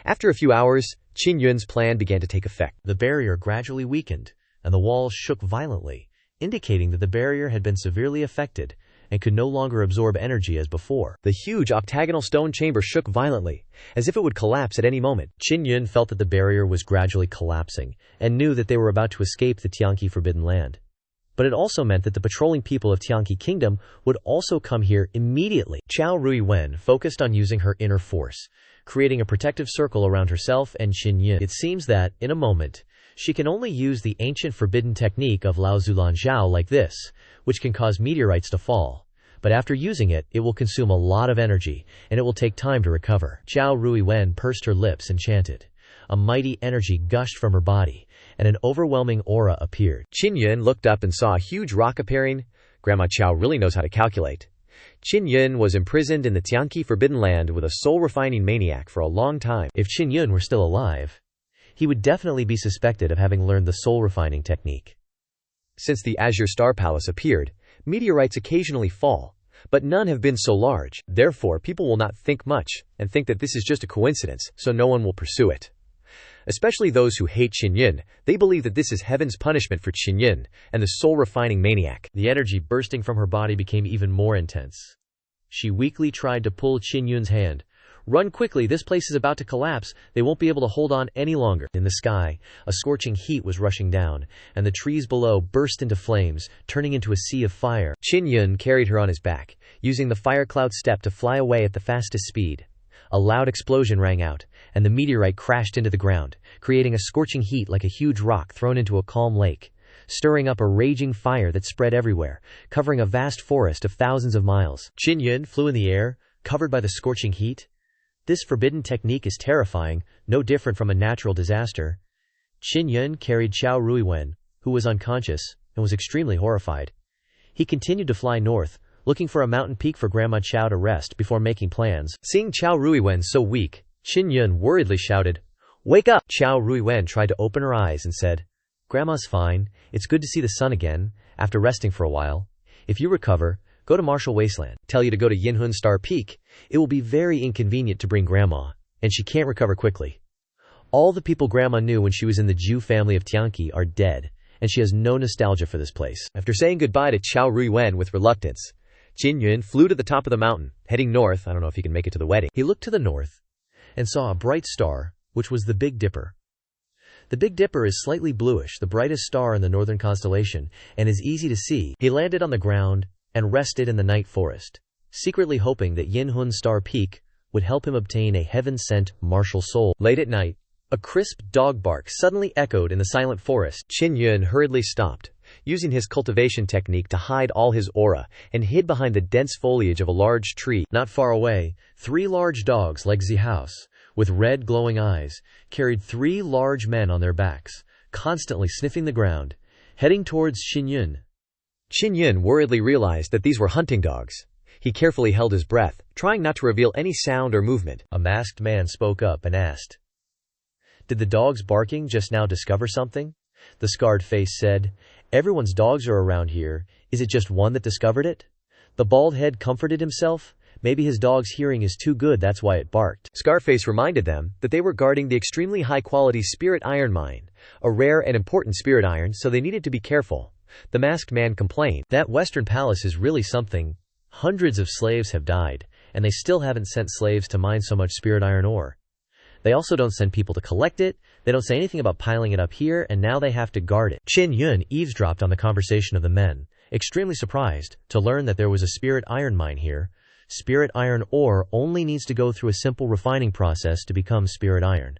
After a few hours, Qin Yun's plan began to take effect. The barrier gradually weakened, and the walls shook violently, indicating that the barrier had been severely affected and could no longer absorb energy as before. The huge octagonal stone chamber shook violently, as if it would collapse at any moment. Qin Yun felt that the barrier was gradually collapsing, and knew that they were about to escape the Tianqi Forbidden Land. But it also meant that the patrolling people of Tianqi Kingdom would also come here immediately. Qiao Ruiwen focused on using her inner force, creating a protective circle around herself and Qin Yun. It seems that, in a moment, she can only use the ancient forbidden technique of Lao Zulan Zhao like this, which can cause meteorites to fall. But after using it, it will consume a lot of energy, and it will take time to recover. Qiao Ruiwen pursed her lips and chanted. A mighty energy gushed from her body, and an overwhelming aura appeared. Qin Yun looked up and saw a huge rock appearing. Grandma Qiao really knows how to calculate. Qin Yun was imprisoned in the Tianqi Forbidden Land with a soul-refining maniac for a long time. If Qin Yun were still alive, he would definitely be suspected of having learned the soul-refining technique. Since the Azure Star Palace appeared, meteorites occasionally fall, but none have been so large. Therefore, people will not think much and think that this is just a coincidence, so no one will pursue it. Especially those who hate Qin Yun, they believe that this is heaven's punishment for Qin Yun and the soul-refining maniac. The energy bursting from her body became even more intense. She weakly tried to pull Qin Yun's hand. Run quickly, this place is about to collapse, they won't be able to hold on any longer. In the sky, a scorching heat was rushing down, and the trees below burst into flames, turning into a sea of fire. Qin Yun carried her on his back, using the fire cloud step to fly away at the fastest speed. A loud explosion rang out, and the meteorite crashed into the ground, creating a scorching heat like a huge rock thrown into a calm lake, stirring up a raging fire that spread everywhere, covering a vast forest of thousands of miles. Qin Yun flew in the air, covered by the scorching heat. This forbidden technique is terrifying, no different from a natural disaster. Qin Yun carried Qiao Ruiwen, who was unconscious, and was extremely horrified. He continued to fly north, looking for a mountain peak for Grandma Qiao to rest before making plans. Seeing Qiao Ruiwen so weak, Qin Yun worriedly shouted, "Wake up!" Qiao Ruiwen tried to open her eyes and said, "Grandma's fine. It's good to see the sun again, after resting for a while. If you recover, go to Martial Wasteland. Tell you to go to Yinhun Star Peak. It will be very inconvenient to bring Grandma, and she can't recover quickly. All the people Grandma knew when she was in the Zhu family of Tianqi are dead, and she has no nostalgia for this place." After saying goodbye to Qiao Ruiwen with reluctance, Qin Yun flew to the top of the mountain, heading north. I don't know if he can make it to the wedding. He looked to the north and saw a bright star, which was the Big Dipper. The Big Dipper is slightly bluish, the brightest star in the northern constellation, and is easy to see. He landed on the ground and rested in the night forest, secretly hoping that Yinhun Star Peak would help him obtain a heaven-sent martial soul. Late at night, a crisp dog bark suddenly echoed in the silent forest. Qin Yun hurriedly stopped, using his cultivation technique to hide all his aura, and hid behind the dense foliage of a large tree. Not far away, 3 large dogs like House, with red glowing eyes, carried 3 large men on their backs, constantly sniffing the ground, heading towards Qin Yun. Qin Yun worriedly realized that these were hunting dogs. He carefully held his breath, trying not to reveal any sound or movement. A masked man spoke up and asked, "Did the dogs barking just now discover something?" The scarred face said, "Everyone's dogs are around here. Is it just one that discovered it?" The bald head comforted himself. Maybe his dog's hearing is too good, that's why it barked. Scarface reminded them that they were guarding the extremely high-quality spirit iron mine, a rare and important spirit iron, so they needed to be careful. The masked man complained, "That Western Palace is really something. Hundreds of slaves have died, and they still haven't sent slaves to mine so much spirit iron ore. They also don't send people to collect it, they don't say anything about piling it up here, and now they have to guard it." Qin Yun eavesdropped on the conversation of the men, extremely surprised to learn that there was a spirit iron mine here. Spirit iron ore only needs to go through a simple refining process to become spirit iron.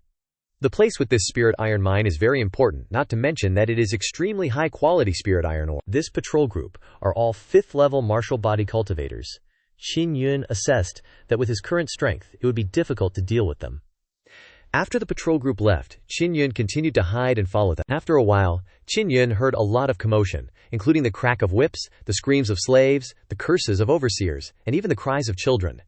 The place with this spirit iron mine is very important, not to mention that it is extremely high-quality spirit iron ore. This patrol group are all 5th-level martial body cultivators. Qin Yun assessed that with his current strength, it would be difficult to deal with them. After the patrol group left, Qin Yun continued to hide and follow them. After a while, Qin Yun heard a lot of commotion, including the crack of whips, the screams of slaves, the curses of overseers, and even the cries of children.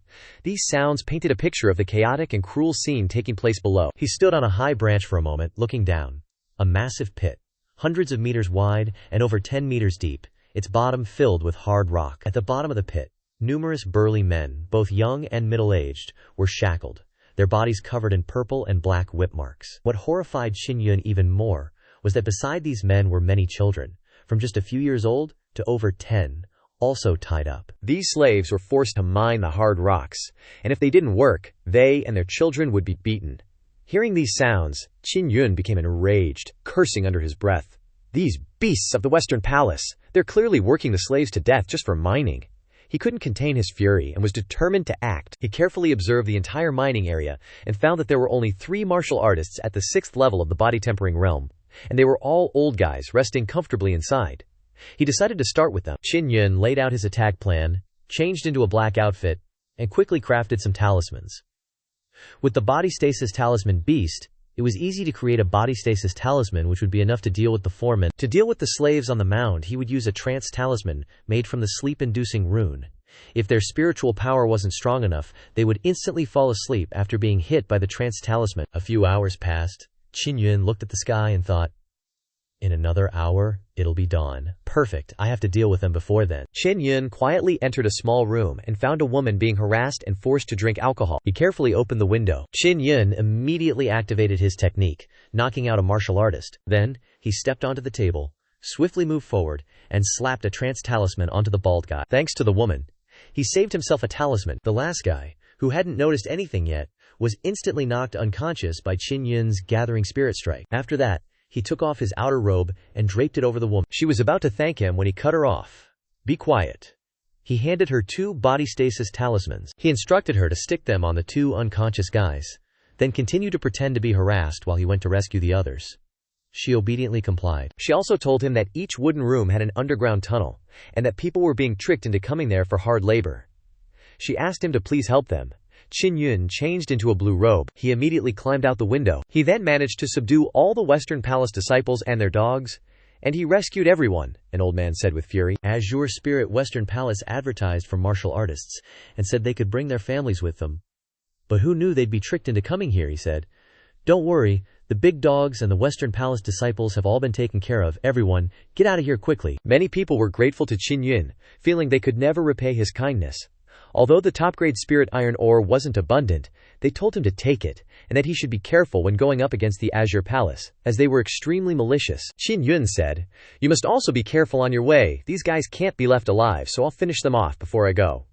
These sounds painted a picture of the chaotic and cruel scene taking place below. He stood on a high branch for a moment, looking down. A massive pit, hundreds of meters wide and over 10 meters deep, its bottom filled with hard rock. At the bottom of the pit, numerous burly men, both young and middle-aged, were shackled, their bodies covered in purple and black whip marks. What horrified Qin Yun even more was that beside these men were many children, from just a few years old to over 10, also tied up. These slaves were forced to mine the hard rocks, and if they didn't work, they and their children would be beaten. Hearing these sounds, Qin Yun became enraged, cursing under his breath. These beasts of the Western Palace! They're clearly working the slaves to death just for mining. He couldn't contain his fury and was determined to act. He carefully observed the entire mining area and found that there were only 3 martial artists at the 6th level of the body-tempering realm, and they were all old guys resting comfortably inside. He decided to start with them. Qin Yun laid out his attack plan, changed into a black outfit, and quickly crafted some talismans. With the body stasis talisman Beast, it was easy to create a body stasis talisman which would be enough to deal with the foreman. To deal with the slaves on the mound, he would use a trance talisman made from the sleep-inducing rune. If their spiritual power wasn't strong enough, they would instantly fall asleep after being hit by the trance talisman. A few hours passed. Qin Yun looked at the sky and thought, in another hour, it'll be dawn. Perfect, I have to deal with them before then. Qin Yun quietly entered a small room and found a woman being harassed and forced to drink alcohol. He carefully opened the window. Qin Yun immediately activated his technique, knocking out a martial artist. Then, he stepped onto the table, swiftly moved forward, and slapped a trance talisman onto the bald guy. Thanks to the woman, he saved himself a talisman. The last guy, who hadn't noticed anything yet, was instantly knocked unconscious by Qin Yun's gathering spirit strike. After that, he took off his outer robe and draped it over the woman. She was about to thank him when he cut her off. Be quiet. He handed her 2 body stasis talismans. He instructed her to stick them on the 2 unconscious guys, then continue to pretend to be harassed while he went to rescue the others. She obediently complied. She also told him that each wooden room had an underground tunnel, and that people were being tricked into coming there for hard labor. She asked him to please help them. Qin Yun changed into a blue robe. He immediately climbed out the window. He then managed to subdue all the Western Palace disciples and their dogs, and he rescued everyone, an old man said with fury. Azure Spirit Western Palace advertised for martial artists, and said they could bring their families with them. But who knew they'd be tricked into coming here, he said. Don't worry, the big dogs and the Western Palace disciples have all been taken care of. Everyone, get out of here quickly. Many people were grateful to Qin Yun, feeling they could never repay his kindness. Although the top-grade spirit iron ore wasn't abundant, they told him to take it, and that he should be careful when going up against the Azure Palace, as they were extremely malicious. Qin Yun said, you must also be careful on your way. These guys can't be left alive, so I'll finish them off before I go.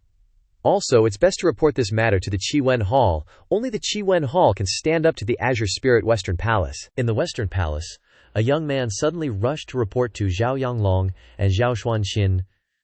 Also, it's best to report this matter to the Qiwen Hall. Only the Qiwen Hall can stand up to the Azure Spirit Western Palace. In the Western Palace, a young man suddenly rushed to report to Zhao Yanglong and Zhao Xuanqin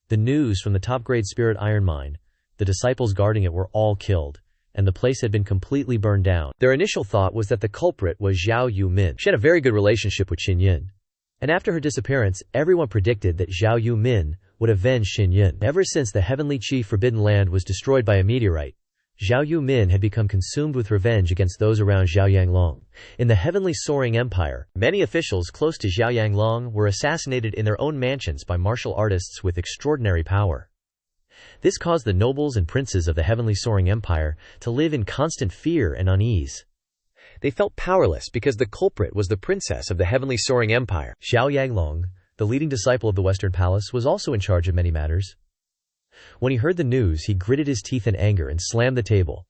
the news from the top-grade spirit iron mine. The disciples guarding it were all killed, and the place had been completely burned down. Their initial thought was that the culprit was Zhao Yumin. She had a very good relationship with Qin Yun, and after her disappearance, everyone predicted that Zhao Yumin would avenge Qin Yun. Ever since the Heavenly Chi Forbidden Land was destroyed by a meteorite, Zhao Yumin had become consumed with revenge against those around Zhao Yanglong. In the Heavenly Soaring Empire, many officials close to Zhao Yanglong were assassinated in their own mansions by martial artists with extraordinary power. This caused the nobles and princes of the Heavenly Soaring Empire to live in constant fear and unease. They felt powerless because the culprit was the princess of the Heavenly Soaring Empire. Zhao Yanglong, the leading disciple of the Western Palace, was also in charge of many matters. When he heard the news, he gritted his teeth in anger and slammed the table.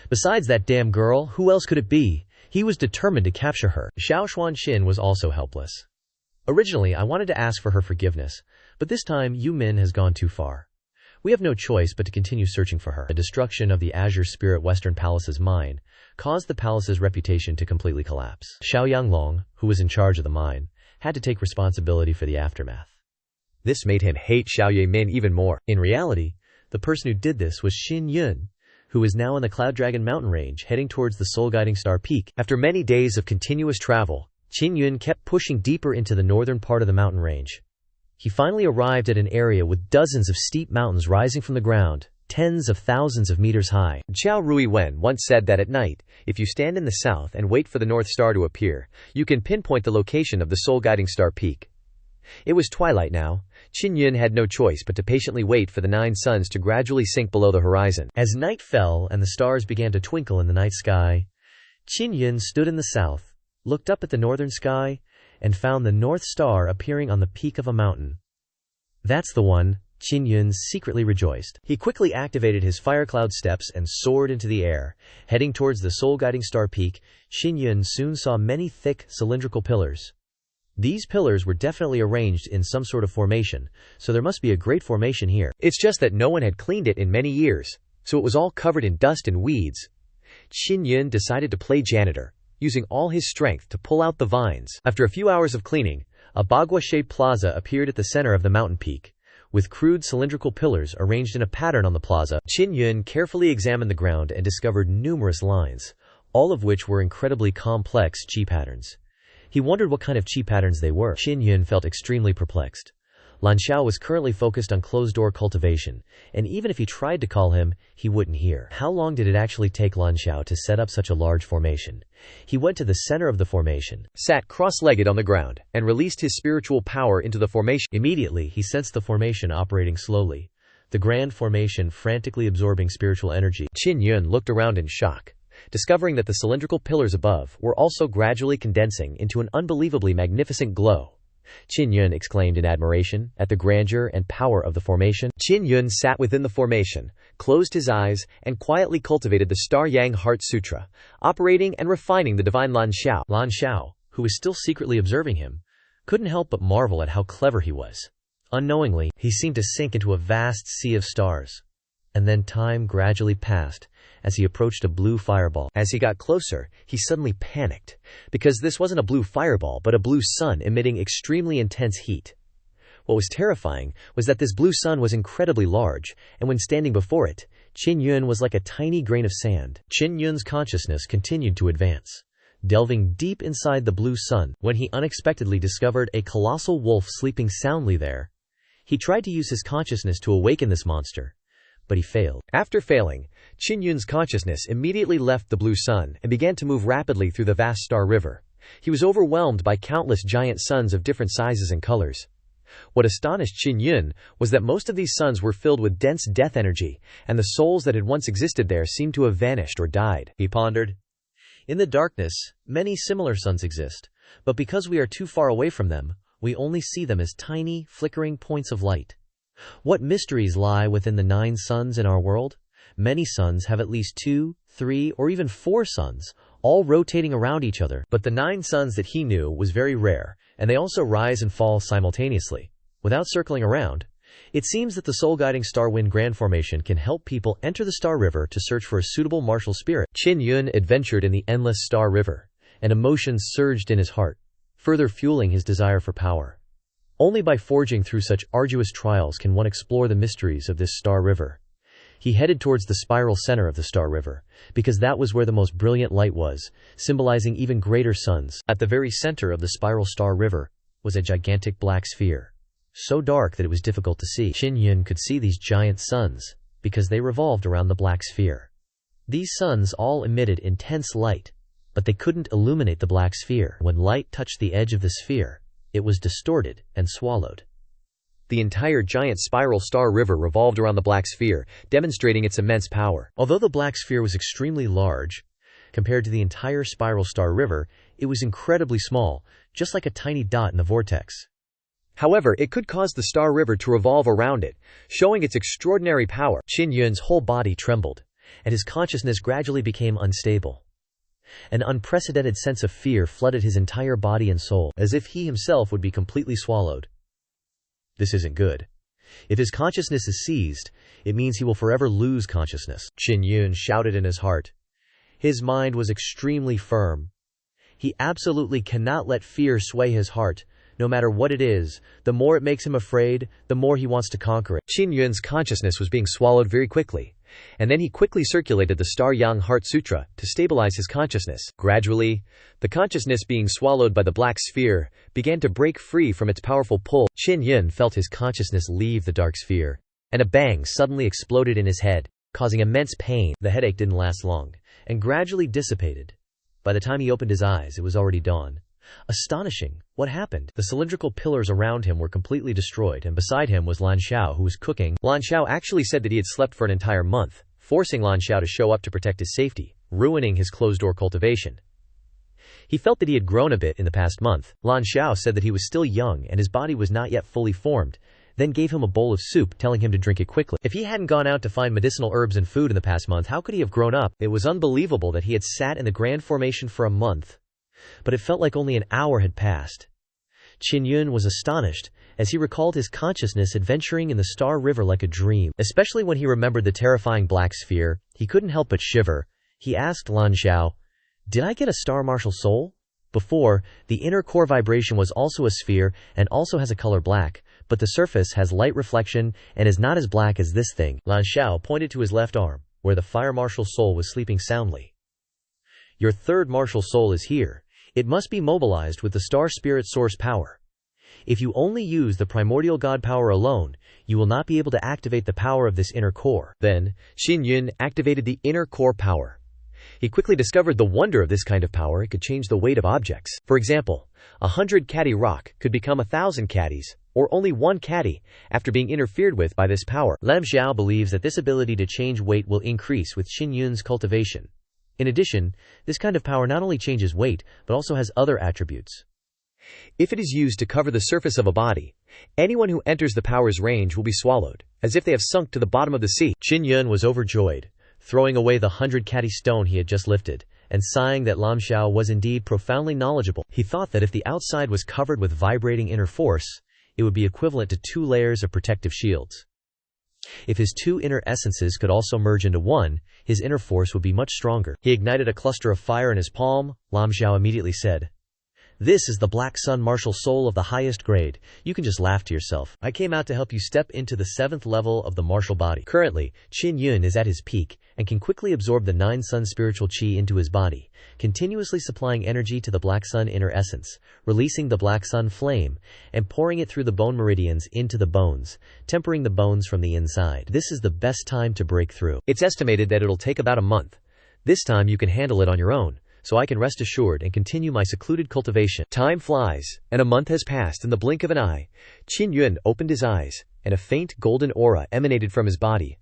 Besides that damn girl, who else could it be? He was determined to capture her. Zhao Xuanqin was also helpless. Originally, I wanted to ask for her forgiveness, but this time Yumin has gone too far. We have no choice but to continue searching for her. The destruction of the Azure Spirit Western Palace's mine caused the palace's reputation to completely collapse. Zhao Yanglong, who was in charge of the mine, had to take responsibility for the aftermath. This made him hate Zhao Yumin even more. In reality, the person who did this was Qin Yun, who is now on the Cloud Dragon mountain range heading towards the Soul Guiding Star Peak. After many days of continuous travel, Qin Yun kept pushing deeper into the northern part of the mountain range. He finally arrived at an area with dozens of steep mountains rising from the ground, tens of thousands of meters high. Zhao Ruiwen once said that at night, if you stand in the south and wait for the North Star to appear, you can pinpoint the location of the Soul Guiding Star Peak. It was twilight now. Qin Yun had no choice but to patiently wait for the 9 suns to gradually sink below the horizon. As night fell and the stars began to twinkle in the night sky, Qin Yun stood in the south, looked up at the northern sky, and found the North Star appearing on the peak of a mountain. That's the one, Qin Yun secretly rejoiced. He quickly activated his fire cloud steps and soared into the air. Heading towards the Soul Guiding Star Peak, Qin Yun soon saw many thick, cylindrical pillars. These pillars were definitely arranged in some sort of formation, so there must be a great formation here. It's just that no one had cleaned it in many years, so it was all covered in dust and weeds. Qin Yun decided to play janitor, using all his strength to pull out the vines. After a few hours of cleaning, a bagua-shaped plaza appeared at the center of the mountain peak, with crude cylindrical pillars arranged in a pattern on the plaza. Qin Yun carefully examined the ground and discovered numerous lines, all of which were incredibly complex chi patterns. He wondered what kind of chi patterns they were. Qin Yun felt extremely perplexed. Lan Xiao was currently focused on closed-door cultivation, and even if he tried to call him, he wouldn't hear. How long did it actually take Lan Xiao to set up such a large formation? He went to the center of the formation, sat cross-legged on the ground, and released his spiritual power into the formation. Immediately, he sensed the formation operating slowly, the grand formation frantically absorbing spiritual energy. Qin Yun looked around in shock, discovering that the cylindrical pillars above were also gradually condensing into an unbelievably magnificent glow. Qin Yun exclaimed in admiration at the grandeur and power of the formation. Qin Yun sat within the formation, closed his eyes, and quietly cultivated the Star Yang Heart Sutra, operating and refining the divine Lan Xiao. Lan Xiao, who was still secretly observing him, couldn't help but marvel at how clever he was. Unknowingly, he seemed to sink into a vast sea of stars. And then time gradually passed as he approached a blue fireball. As he got closer, he suddenly panicked, because this wasn't a blue fireball but a blue sun emitting extremely intense heat. What was terrifying was that this blue sun was incredibly large, and when standing before it, Qin Yun was like a tiny grain of sand. Qin Yun's consciousness continued to advance, delving deep inside the blue sun, when he unexpectedly discovered a colossal wolf sleeping soundly there. He tried to use his consciousness to awaken this monster, but he failed. After failing, Qin Yun's consciousness immediately left the blue sun and began to move rapidly through the vast star river. He was overwhelmed by countless giant suns of different sizes and colors. What astonished Qin Yun was that most of these suns were filled with dense death energy, and the souls that had once existed there seemed to have vanished or died. He pondered. In the darkness, many similar suns exist, but because we are too far away from them, we only see them as tiny, flickering points of light. What mysteries lie within the 9 suns in our world? Many suns have at least 2, 3, or even 4 suns, all rotating around each other. But the 9 suns that he knew was very rare, and they also rise and fall simultaneously, without circling around. It seems that the soul-guiding star wind grand formation can help people enter the star river to search for a suitable martial spirit. Qin Yun adventured in the endless star river, and emotions surged in his heart, further fueling his desire for power. Only by forging through such arduous trials can one explore the mysteries of this star river. He headed towards the spiral center of the star river, because that was where the most brilliant light was, symbolizing even greater suns. At the very center of the spiral star river was a gigantic black sphere, so dark that it was difficult to see. Qin Yun could see these giant suns, because they revolved around the black sphere. These suns all emitted intense light, but they couldn't illuminate the black sphere. When light touched the edge of the sphere, it was distorted and swallowed. The entire giant spiral star river revolved around the black sphere, demonstrating its immense power. Although the black sphere was extremely large, compared to the entire spiral star river, it was incredibly small, just like a tiny dot in a vortex. However, it could cause the star river to revolve around it, showing its extraordinary power. Qin Yun's whole body trembled, and his consciousness gradually became unstable. An unprecedented sense of fear flooded his entire body and soul, as if he himself would be completely swallowed. This isn't good. If his consciousness is seized, it means he will forever lose consciousness. Qin Yun shouted in his heart. His mind was extremely firm. He absolutely cannot let fear sway his heart. No matter what it is, the more it makes him afraid, the more he wants to conquer it. Qin Yun's consciousness was being swallowed very quickly, and then he quickly circulated the Star Yang Heart Sutra to stabilize his consciousness. Gradually, the consciousness being swallowed by the black sphere began to break free from its powerful pull. Qin Yun felt his consciousness leave the dark sphere, and a bang suddenly exploded in his head, causing immense pain. The headache didn't last long, and gradually dissipated. By the time he opened his eyes, it was already dawn. Astonishing! What happened? The cylindrical pillars around him were completely destroyed, and beside him was Lan Xiao, who was cooking. Lan Xiao actually said that he had slept for an entire month, forcing Lan Xiao to show up to protect his safety, ruining his closed-door cultivation. He felt that he had grown a bit in the past month. Lan Xiao said that he was still young and his body was not yet fully formed, then gave him a bowl of soup, telling him to drink it quickly. If he hadn't gone out to find medicinal herbs and food in the past month, how could he have grown up? It was unbelievable that he had sat in the grand formation for a month, but it felt like only an hour had passed. Qin Yun was astonished, as he recalled his consciousness adventuring in the Star River like a dream, especially when he remembered the terrifying black sphere. He couldn't help but shiver. He asked Lan Xiao, "Did I get a star martial soul?" Before, the inner core vibration was also a sphere and also has a color black, but the surface has light reflection and is not as black as this thing. Lan Xiao pointed to his left arm, where the fire martial soul was sleeping soundly. "Your third martial soul is here. It must be mobilized with the star spirit source power. If you only use the primordial god power alone, you will not be able to activate the power of this inner core." Then, Qin Yun activated the inner core power. He quickly discovered the wonder of this kind of power. It could change the weight of objects. For example, 100 caddy rock could become 1,000 caddies, or only one caddy, after being interfered with by this power. Lam Xiao believes that this ability to change weight will increase with Qin Yun's cultivation. In addition, this kind of power not only changes weight, but also has other attributes. If it is used to cover the surface of a body, anyone who enters the power's range will be swallowed, as if they have sunk to the bottom of the sea. Qin Yun was overjoyed, throwing away the 100-caddy stone he had just lifted, and sighing that Lam Xiao was indeed profoundly knowledgeable. He thought that if the outside was covered with vibrating inner force, it would be equivalent to 2 layers of protective shields. If his 2 inner essences could also merge into one, his inner force would be much stronger. He ignited a cluster of fire in his palm. Lam Xiao immediately said, "This is the Black Sun martial soul of the highest grade. You can just laugh to yourself. I came out to help you step into the 7th level of the martial body." Currently, Qin Yun is at his peak, and can quickly absorb the 9 sun spiritual qi into his body, continuously supplying energy to the Black Sun inner essence, releasing the Black Sun flame, and pouring it through the bone meridians into the bones, tempering the bones from the inside. This is the best time to break through. It's estimated that it'll take about a month. This time you can handle it on your own, so I can rest assured and continue my secluded cultivation. Time flies, and a month has passed in the blink of an eye. Qin Yun opened his eyes, and a faint golden aura emanated from his body.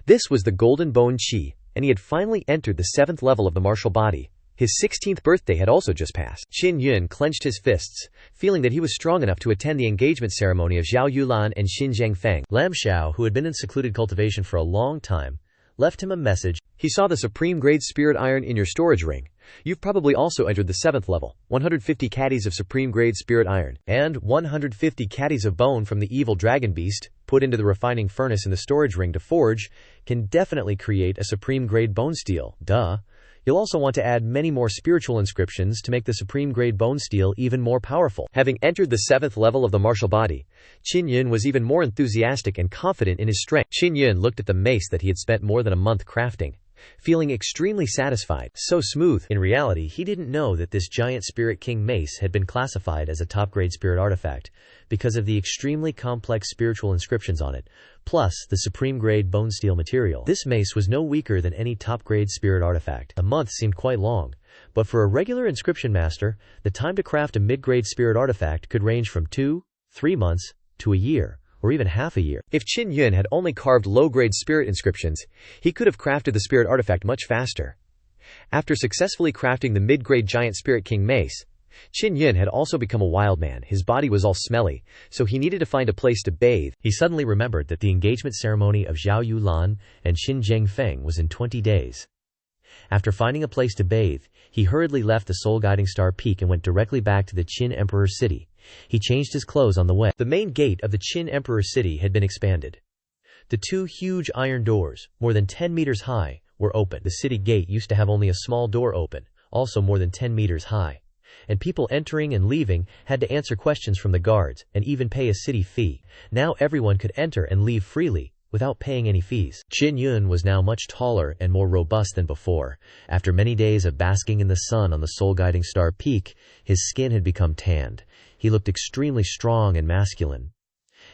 This was the golden bone qi, and he had finally entered the 7th level of the martial body. His 16th birthday had also just passed. Qin Yun clenched his fists, feeling that he was strong enough to attend the engagement ceremony of Zhao Yulan and Xin Zhengfeng. Lam Xiao, who had been in secluded cultivation for a long time, left him a message. He saw the supreme grade spirit iron in your storage ring. You've probably also entered the 7th level. 150 caddies of supreme grade spirit iron, and 150 caddies of bone from the evil dragon beast, put into the refining furnace in the storage ring to forge, can definitely create a supreme grade bone steel. Duh. You'll also want to add many more spiritual inscriptions to make the supreme grade bone steel even more powerful. Having entered the 7th level of the martial body, Qin Yun was even more enthusiastic and confident in his strength. Qin Yun looked at the mace that he had spent more than a month crafting, feeling extremely satisfied. So smooth. In reality, he didn't know that this giant Spirit King mace had been classified as a top-grade spirit artifact because of the extremely complex spiritual inscriptions on it, plus the supreme-grade bone steel material. This mace was no weaker than any top-grade spirit artifact. A month seemed quite long, but for a regular inscription master, the time to craft a mid-grade spirit artifact could range from 2-3 months to a year, or even half a year. If Qin Yun had only carved low-grade spirit inscriptions, he could have crafted the spirit artifact much faster. After successfully crafting the mid-grade giant Spirit King mace, Qin Yun had also become a wild man. His body was all smelly, so he needed to find a place to bathe. He suddenly remembered that the engagement ceremony of Zhao Yulan and Xin Zhengfeng was in 20 days. After finding a place to bathe, he hurriedly left the Soul Guiding Star Peak and went directly back to the Qin Emperor's city. He changed his clothes on the way. The main gate of the Qin Emperor's city had been expanded. The 2 huge iron doors, more than 10 meters high, were open. The city gate used to have only a small door open, also more than 10 meters high, and people entering and leaving had to answer questions from the guards and even pay a city fee. Now everyone could enter and leave freely, without paying any fees. Qin Yun was now much taller and more robust than before. After many days of basking in the sun on the Soul Guiding Star Peak, his skin had become tanned. He looked extremely strong and masculine.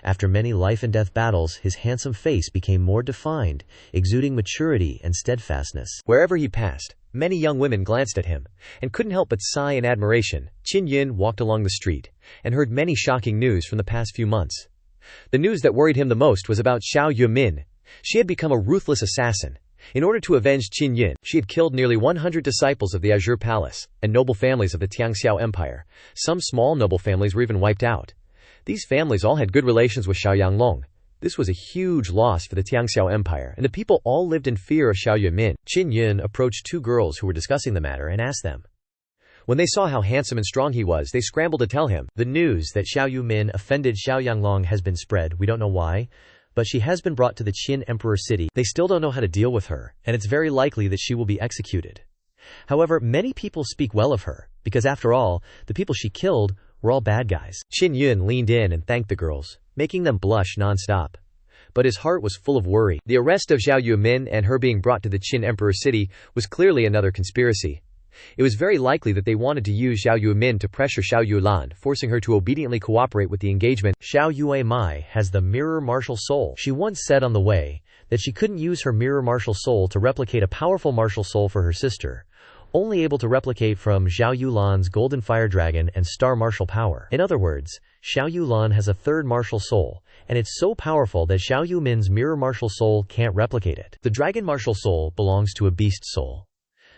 After many life-and-death battles, his handsome face became more defined, exuding maturity and steadfastness. Wherever he passed, many young women glanced at him, and couldn't help but sigh in admiration. Qin Yun walked along the street, and heard many shocking news from the past few months. The news that worried him the most was about Xiao Yumin. She had become a ruthless assassin. In order to avenge Qin Yun, she had killed nearly 100 disciples of the Azure Palace, and noble families of the Tiangxiao Empire. Some small noble families were even wiped out. These families all had good relations with Xiao Yanglong. This was a huge loss for the Tiangxiao Empire, and the people all lived in fear of Xiao Yumin. Qin Yun approached 2 girls who were discussing the matter and asked them, When they saw how handsome and strong he was, they scrambled to tell him. The news that Xiao Yumin offended Xiao Yanglong has been spread. We don't know why, but she has been brought to the Qin Emperor city. They still don't know how to deal with her, and it's very likely that she will be executed. However, many people speak well of her, because after all, the people she killed were all bad guys. Qin Yun leaned in and thanked the girls, making them blush non-stop. But his heart was full of worry. The arrest of Xiao Yumin and her being brought to the Qin Emperor city was clearly another conspiracy. It was very likely that they wanted to use Xiao Yumin to pressure Xiao Yulan, forcing her to obediently cooperate with the engagement. Xiao Yuemai has the mirror martial soul. She once said on the way that she couldn't use her mirror martial soul to replicate a powerful martial soul for her sister, only able to replicate from Xiao Yulan's golden fire dragon and star martial power. In other words, Xiao Yulan has a third martial soul, and it's so powerful that Xiao Yumin's mirror martial soul can't replicate it. The dragon martial soul belongs to a beast soul.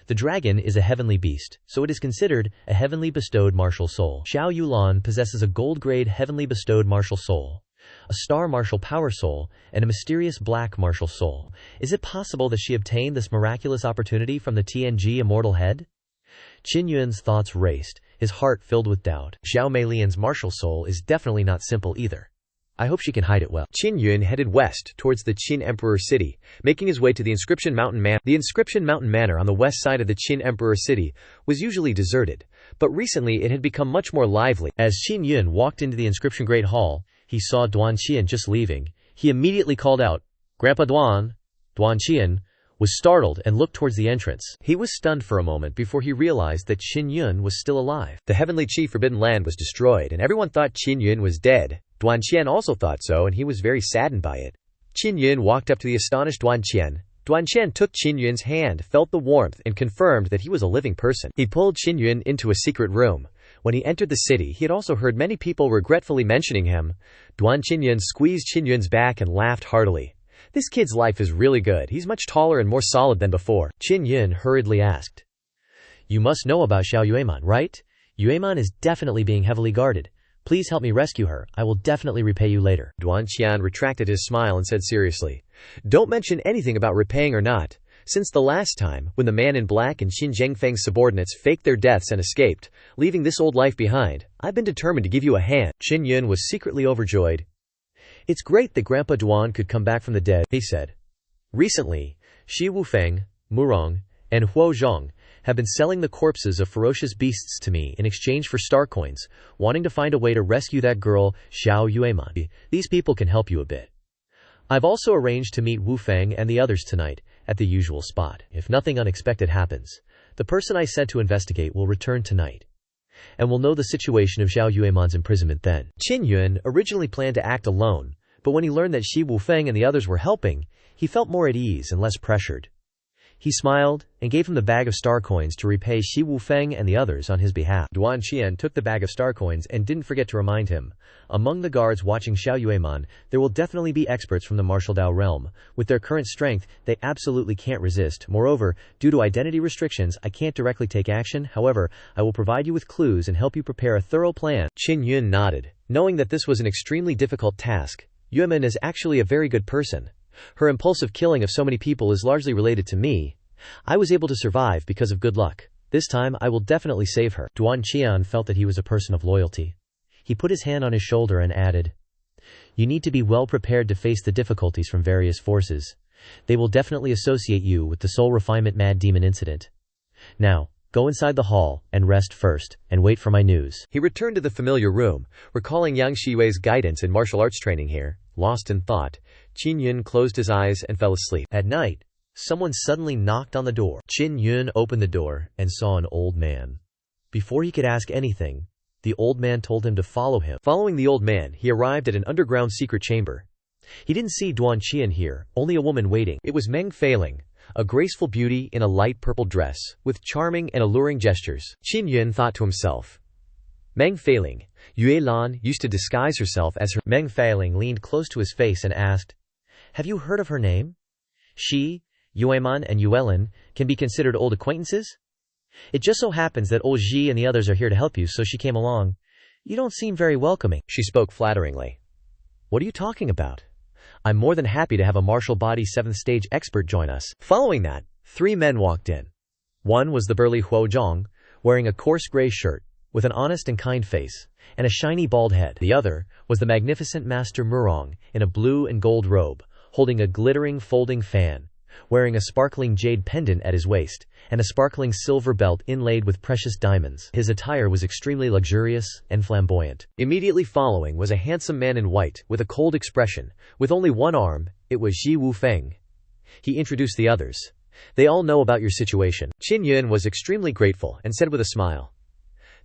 The dragon is a heavenly beast, so it is considered a heavenly bestowed martial soul. Xiao Yulan possesses a gold-grade heavenly bestowed martial soul, a star martial power soul, and a mysterious black martial soul. Is it possible that she obtained this miraculous opportunity from the TNG immortal head? Qin Yun's thoughts raced, his heart filled with doubt. Xiao Meilian's martial soul is definitely not simple either. I hope she can hide it well. Qin Yun headed west towards the Qin Emperor city, making his way to the Inscription Mountain Manor. The Inscription Mountain Manor on the west side of the Qin Emperor city was usually deserted, but recently it had become much more lively. As Qin Yun walked into the Inscription Great Hall, he saw Duan Qian just leaving. He immediately called out, "Grandpa Duan!" Duan Qian was startled and looked towards the entrance. He was stunned for a moment before he realized that Qin Yun was still alive. The Heavenly Chi Forbidden Land was destroyed, and everyone thought Qin Yun was dead. Duan Qian also thought so, and he was very saddened by it. Qin Yun walked up to the astonished Duan Qian. Duan Qian took Qin Yun's hand, felt the warmth, and confirmed that he was a living person. He pulled Qin Yun into a secret room. When he entered the city, he had also heard many people regretfully mentioning him. Duan Qingyun squeezed Qin Yun's back and laughed heartily. This kid's life is really good. He's much taller and more solid than before. Qin Yun hurriedly asked, "You must know about Xiao Yueman, right? Yueman is definitely being heavily guarded. Please help me rescue her. I will definitely repay you later." Duan Qian retracted his smile and said seriously, "Don't mention anything about repaying or not. Since the last time, when the man in black and Qin Zhengfeng's subordinates faked their deaths and escaped, leaving this old life behind, I've been determined to give you a hand." Qin Yun was secretly overjoyed. "It's great that Grandpa Duan could come back from the dead," he said. Recently, Shi Wufeng, Murong, and Huo Zhong have been selling the corpses of ferocious beasts to me in exchange for star coins, wanting to find a way to rescue that girl, Xiao Yueman. These people can help you a bit. I've also arranged to meet Wu Feng and the others tonight, at the usual spot. If nothing unexpected happens, the person I sent to investigate will return tonight, and will know the situation of Xiao Yueman's imprisonment then. Qin Yun originally planned to act alone, but when he learned that Shi Wu Feng and the others were helping, he felt more at ease and less pressured. He smiled and gave him the bag of star coins to repay Shi Wu Feng and the others on his behalf. Duan Qian took the bag of star coins and didn't forget to remind him, among the guards watching Xiao Yueman, there will definitely be experts from the martial Dao realm. With their current strength, they absolutely can't resist. Moreover, due to identity restrictions, I can't directly take action. However, I will provide you with clues and help you prepare a thorough plan. Qin Yun nodded, knowing that this was an extremely difficult task. Yueman is actually a very good person. Her impulsive killing of so many people is largely related to me. I was able to survive because of good luck. This time, I will definitely save her. Duan Qian felt that he was a person of loyalty. He put his hand on his shoulder and added, "You need to be well prepared to face the difficulties from various forces. They will definitely associate you with the soul refinement mad demon incident. Now, go inside the hall and rest first, and wait for my news." He returned to the familiar room, recalling Yang Xiwei's guidance in martial arts training here. Lost in thought, Qin Yun closed his eyes and fell asleep. At night, someone suddenly knocked on the door. Qin Yun opened the door and saw an old man. Before he could ask anything, the old man told him to follow him. Following the old man, he arrived at an underground secret chamber. He didn't see Duan Qian here, only a woman waiting. It was Meng Feiling, a graceful beauty in a light purple dress, with charming and alluring gestures. Qin Yun thought to himself, Meng Feiling, Yue Lan used to disguise herself as her. Meng Feiling leaned close to his face and asked, "Have you heard of her name? She, Yueman and Yuelin can be considered old acquaintances? It just so happens that old Ji and the others are here to help you, so she came along. You don't seem very welcoming." She spoke flatteringly. "What are you talking about? I'm more than happy to have a martial body 7th stage expert join us." Following that, 3 men walked in. One was the burly Huo Zhong, wearing a coarse gray shirt, with an honest and kind face, and a shiny bald head. The other was the magnificent Master Murong, in a blue and gold robe, holding a glittering folding fan, wearing a sparkling jade pendant at his waist, and a sparkling silver belt inlaid with precious diamonds. His attire was extremely luxurious and flamboyant. Immediately following was a handsome man in white, with a cold expression, with only one arm. It was Ji Wufeng. He introduced the others. They all know about your situation. Qin Yun was extremely grateful and said with a smile,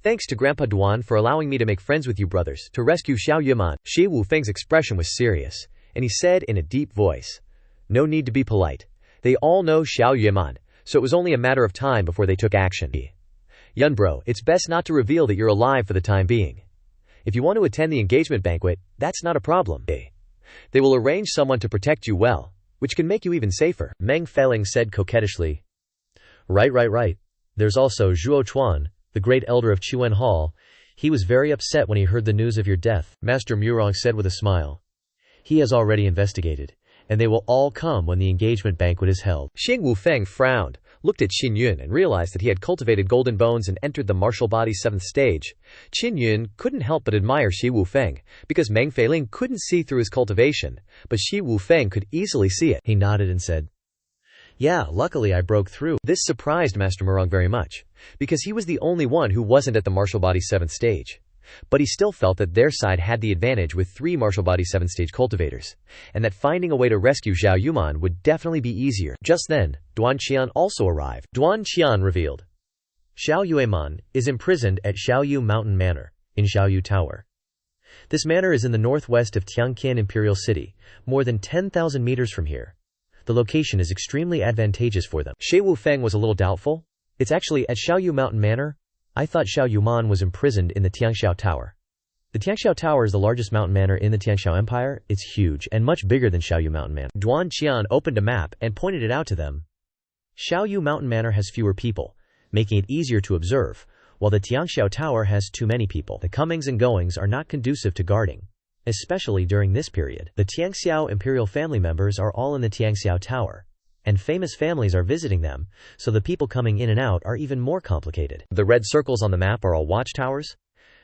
"Thanks to Grandpa Duan for allowing me to make friends with you brothers, to rescue Xiao Yuman." Shi Wufeng's expression was serious, and he said in a deep voice, "No need to be polite. They all know Xiao Yuman, so it was only a matter of time before they took action. Yun bro, it's best not to reveal that you're alive for the time being. If you want to attend the engagement banquet, that's not a problem. They will arrange someone to protect you well, which can make you even safer." Meng Feiling said coquettishly. Right. There's also Zhuo Chuan, the great elder of Chuan Hall. He was very upset when he heard the news of your death. Master Murong said with a smile. He has already investigated, and they will all come when the engagement banquet is held. Xing Wufeng frowned, looked at Qin Yun and realized that he had cultivated golden bones and entered the martial body's 7th stage. Qin Yun couldn't help but admire Shi Wufeng, because Meng Feiling couldn't see through his cultivation, but Shi Wufeng could easily see it. He nodded and said, "Yeah, luckily I broke through." This surprised Master Murong very much, because he was the only one who wasn't at the martial body 7th stage. But he still felt that their side had the advantage with 3 martial body 7th stage cultivators, and that finding a way to rescue Xiao Yuman would definitely be easier. Just then, Duan Qian also arrived. Duan Qian revealed, "Xiao Yuman is imprisoned at Xiaoyu Mountain Manor, in Xiaoyu Tower. This manor is in the northwest of Tianqian Imperial City, more than 10,000 meters from here. The location is extremely advantageous for them." Shi Wufeng was a little doubtful. "It's actually at Xiaoyu Mountain Manor? I thought Xiao Yuman was imprisoned in the Tianxiao Tower." The Tianxiao Tower is the largest mountain manor in the Tianxiao Empire. It's huge and much bigger than Xiaoyu Mountain Manor. Duan Qian opened a map and pointed it out to them. Xiaoyu Mountain Manor has fewer people, making it easier to observe, while the Tianxiao Tower has too many people. The comings and goings are not conducive to guarding, especially during this period. The Tianxiao imperial family members are all in the Tianxiao Tower, and famous families are visiting them, so the people coming in and out are even more complicated. The red circles on the map are all watchtowers.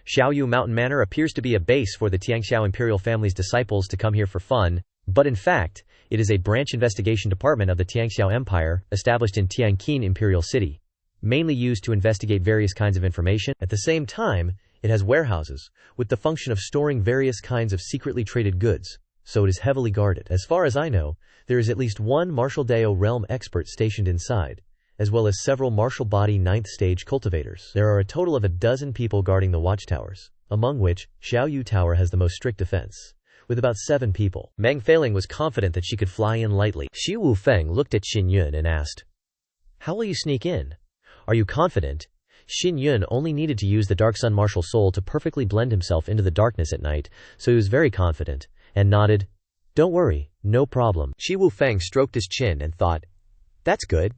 Xiaoyu Mountain Manor appears to be a base for the Tianxiao imperial family's disciples to come here for fun, but in fact, it is a branch investigation department of the Tianxiao Empire, established in Tianqin Imperial City, mainly used to investigate various kinds of information. At the same time, it has warehouses, with the function of storing various kinds of secretly traded goods, so it is heavily guarded. As far as I know, there is at least one martial Dao realm expert stationed inside, as well as several martial body 9th stage cultivators. There are a total of 12 people guarding the watchtowers, among which, Xiaoyu Tower has the most strict defense, with about 7 people. Meng Feiling was confident that she could fly in lightly. Shi Wufeng looked at Qin Yun and asked, "How will you sneak in? Are you confident?" Qin Yun only needed to use the Dark Sun martial soul to perfectly blend himself into the darkness at night, so he was very confident, and nodded. "Don't worry, no problem." Shi Wufeng stroked his chin and thought, "That's good.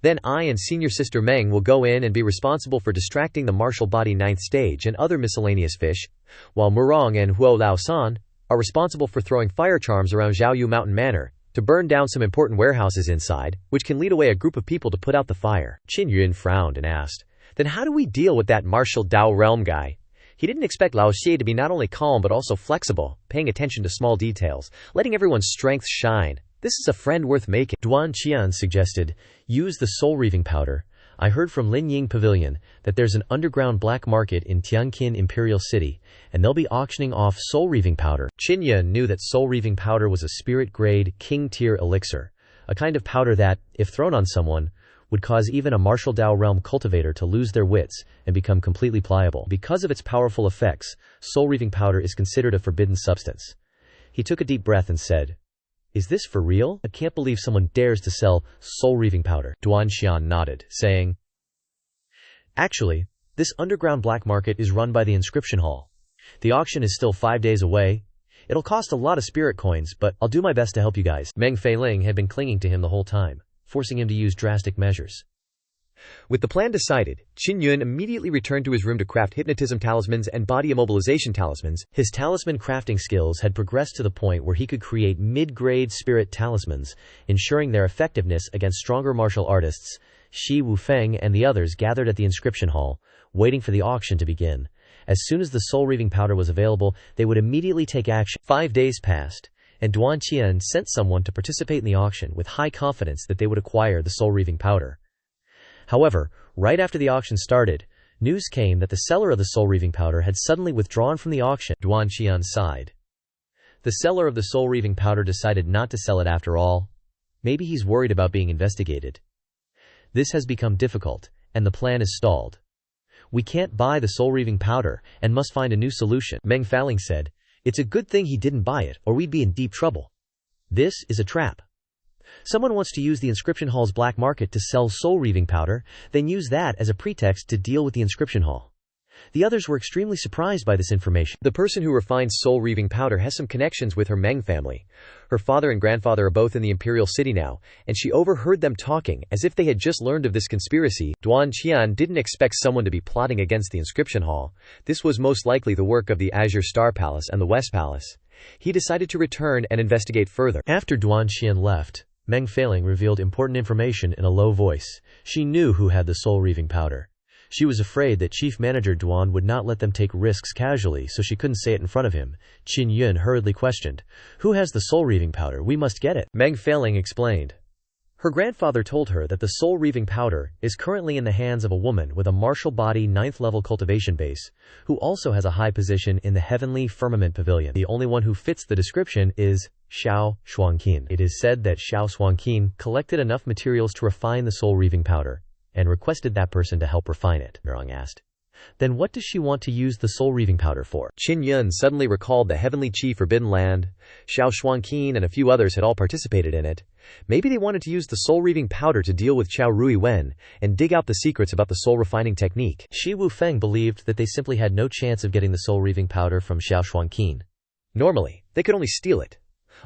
Then I and senior sister Meng will go in and be responsible for distracting the martial body 9th stage and other miscellaneous fish, while Murong and Huo Lao San are responsible for throwing fire charms around Xiaoyu Mountain Manor to burn down some important warehouses inside, which can lead away a group of people to put out the fire." Qin Yun frowned and asked, "Then how do we deal with that martial Dao realm guy?" He didn't expect Lao Xie to be not only calm but also flexible, paying attention to small details, letting everyone's strengths shine. This is a friend worth making. Duan Qian suggested, "Use the soul reaving powder. I heard from Lin Ying Pavilion that there's an underground black market in Tianqin Imperial City, and they'll be auctioning off soul reaving powder." Qin Yun knew that soul reaving powder was a spirit-grade, king-tier elixir, a kind of powder that, if thrown on someone, would cause even a martial Dao realm cultivator to lose their wits and become completely pliable. Because of its powerful effects, soul reaving powder is considered a forbidden substance. He took a deep breath and said, "Is this for real? I can't believe someone dares to sell soul reaving powder." Duan Qian nodded, saying, "Actually, this underground black market is run by the inscription hall. The auction is still 5 days away. It'll cost a lot of spirit coins, but I'll do my best to help you guys." Meng Feiling had been clinging to him the whole time, forcing him to use drastic measures. With the plan decided, Qin Yun immediately returned to his room to craft hypnotism talismans and body immobilization talismans. His talisman crafting skills had progressed to the point where he could create mid-grade spirit talismans, ensuring their effectiveness against stronger martial artists. Shi Wufeng and the others gathered at the inscription hall, waiting for the auction to begin. As soon as the soul-reaving powder was available, they would immediately take action. 5 days passed, and Duan Qian sent someone to participate in the auction with high confidence that they would acquire the soul-reaving powder. However, right after the auction started, news came that the seller of the soul-reaving powder had suddenly withdrawn from the auction. Duan Qian sighed. The seller of the soul-reaving powder decided not to sell it after all. Maybe he's worried about being investigated. This has become difficult, and the plan is stalled. We can't buy the soul-reaving powder and must find a new solution. Meng Faling said, "It's a good thing he didn't buy it, or we'd be in deep trouble. This is a trap. Someone wants to use the inscription hall's black market to sell soul-reaving powder, then use that as a pretext to deal with the inscription hall." The others were extremely surprised by this information. The person who refines soul-reaving powder has some connections with her Meng family. Her father and grandfather are both in the imperial city now, and she overheard them talking as if they had just learned of this conspiracy. Duan Qian didn't expect someone to be plotting against the inscription hall. This was most likely the work of the Azure Star Palace and the West Palace. He decided to return and investigate further. After Duan Qian left, Meng Faling revealed important information in a low voice. She knew who had the soul-reaving powder. She was afraid that Chief Manager Duan would not let them take risks casually, so she couldn't say it in front of him. Qin Yun hurriedly questioned, "Who has the soul-reaving powder? We must get it." Meng Faling explained. Her grandfather told her that the soul-reaving powder is currently in the hands of a woman with a martial body 9th level cultivation base, who also has a high position in the heavenly firmament pavilion. The only one who fits the description is Xiao Shuangqin. It is said that Xiao Shuangqin collected enough materials to refine the soul-reaving powder, and requested that person to help refine it. Mirong asked, "Then what does she want to use the soul-reaving powder for?" Qin Yun suddenly recalled the Heavenly Chi Forbidden Land. Xiao Shuangqin and a few others had all participated in it. Maybe they wanted to use the soul-reaving powder to deal with Qiao Rui Wen and dig out the secrets about the soul-refining technique. Shi Wufeng believed that they simply had no chance of getting the soul-reaving powder from Xiao Shuangqin. Normally, they could only steal it.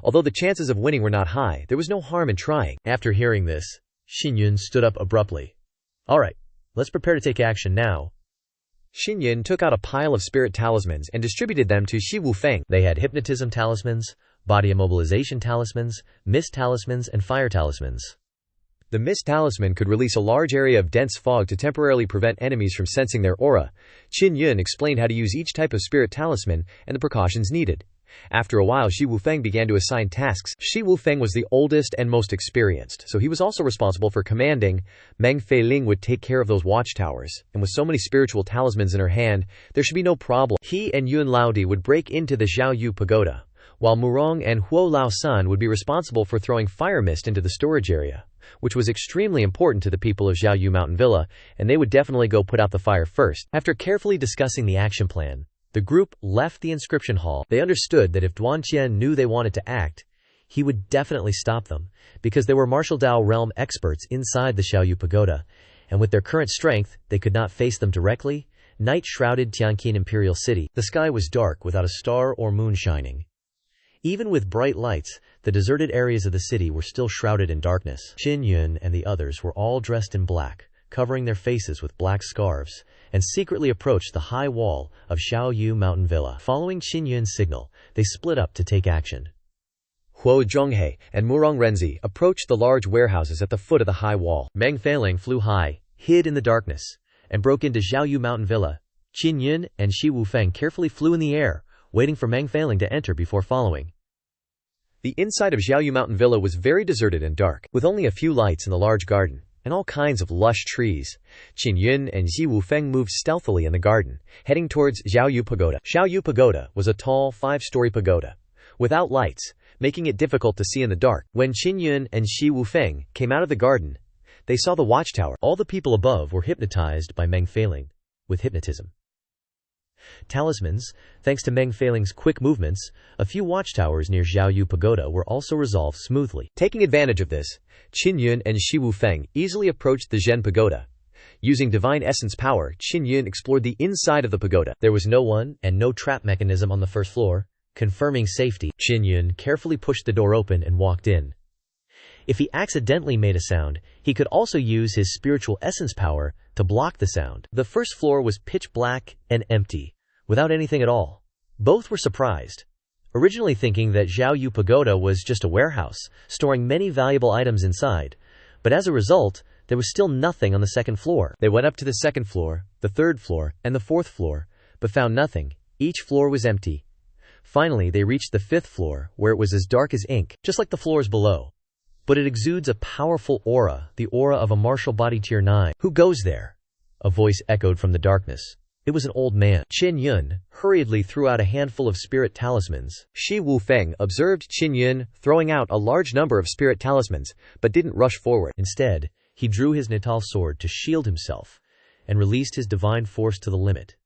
Although the chances of winning were not high, there was no harm in trying. After hearing this, Xin Yun stood up abruptly. "All right, let's prepare to take action now." Xin Yun took out a pile of spirit talismans and distributed them to Shi Wufeng. They had hypnotism talismans, body immobilization talismans, mist talismans, and fire talismans. The mist talisman could release a large area of dense fog to temporarily prevent enemies from sensing their aura. Qin Yun explained how to use each type of spirit talisman and the precautions needed. After a while, Shi Wufeng began to assign tasks. Shi Wufeng was the oldest and most experienced, so he was also responsible for commanding. Meng Feiling would take care of those watchtowers, and with so many spiritual talismans in her hand, there should be no problem. He and Yun Laodi would break into the Xiaoyu Pagoda, while Murong and Huo Lao Sun would be responsible for throwing fire mist into the storage area, which was extremely important to the people of Xiaoyu Mountain Villa, and they would definitely go put out the fire first. After carefully discussing the action plan, the group left the inscription hall. They understood that if Duan Qian knew they wanted to act, he would definitely stop them, because there were martial Dao realm experts inside the Xiaoyu Pagoda, and with their current strength, they could not face them directly. Night shrouded Tianqin Imperial City. The sky was dark without a star or moon shining. Even with bright lights, the deserted areas of the city were still shrouded in darkness. Qin Yun and the others were all dressed in black, covering their faces with black scarves, and secretly approached the high wall of Xiaoyu Mountain Villa. Following Qin Yun's signal, they split up to take action. Huo Zhonghe and Murong Renzi approached the large warehouses at the foot of the high wall. Meng Feiling flew high, hid in the darkness, and broke into Xiaoyu Mountain Villa. Qin Yun and Shi Wufeng carefully flew in the air, waiting for Meng Feiling to enter before following. The inside of Xiaoyu Mountain Villa was very deserted and dark, with only a few lights in the large garden and all kinds of lush trees. Qin Yun and Shi Wufeng moved stealthily in the garden, heading towards Xiaoyu Pagoda. Xiaoyu Pagoda was a tall 5-story pagoda, without lights, making it difficult to see in the dark. When Qin Yun and Shi Wufeng came out of the garden, they saw the watchtower. All the people above were hypnotized by Meng Feiling with hypnotism talismans. Thanks to Meng Feiling's quick movements, a few watchtowers near Xiaoyu Pagoda were also resolved smoothly. Taking advantage of this, Qin Yun and Shi Wufeng easily approached the Zhen Pagoda. Using divine essence power, Qin Yun explored the inside of the pagoda. There was no one and no trap mechanism on the first floor, confirming safety. Qin Yun carefully pushed the door open and walked in. If he accidentally made a sound, he could also use his spiritual essence power to block the sound. The first floor was pitch black and empty, without anything at all. Both were surprised, originally thinking that Xiaoyu Pagoda was just a warehouse, storing many valuable items inside, But as a result, there was still nothing on the second floor. They went up to the second floor, the third floor, and the fourth floor, but found nothing. Each floor was empty. Finally, they reached the fifth floor, where it was as dark as ink, just like the floors below. But it exudes a powerful aura, the aura of a martial body tier 9. Who goes there? A voice echoed from the darkness. It was an old man. Qin Yun hurriedly threw out a handful of spirit talismans. Shi Wufeng observed Qin Yun throwing out a large number of spirit talismans, but didn't rush forward. Instead, he drew his natal sword to shield himself and released his divine force to the limit.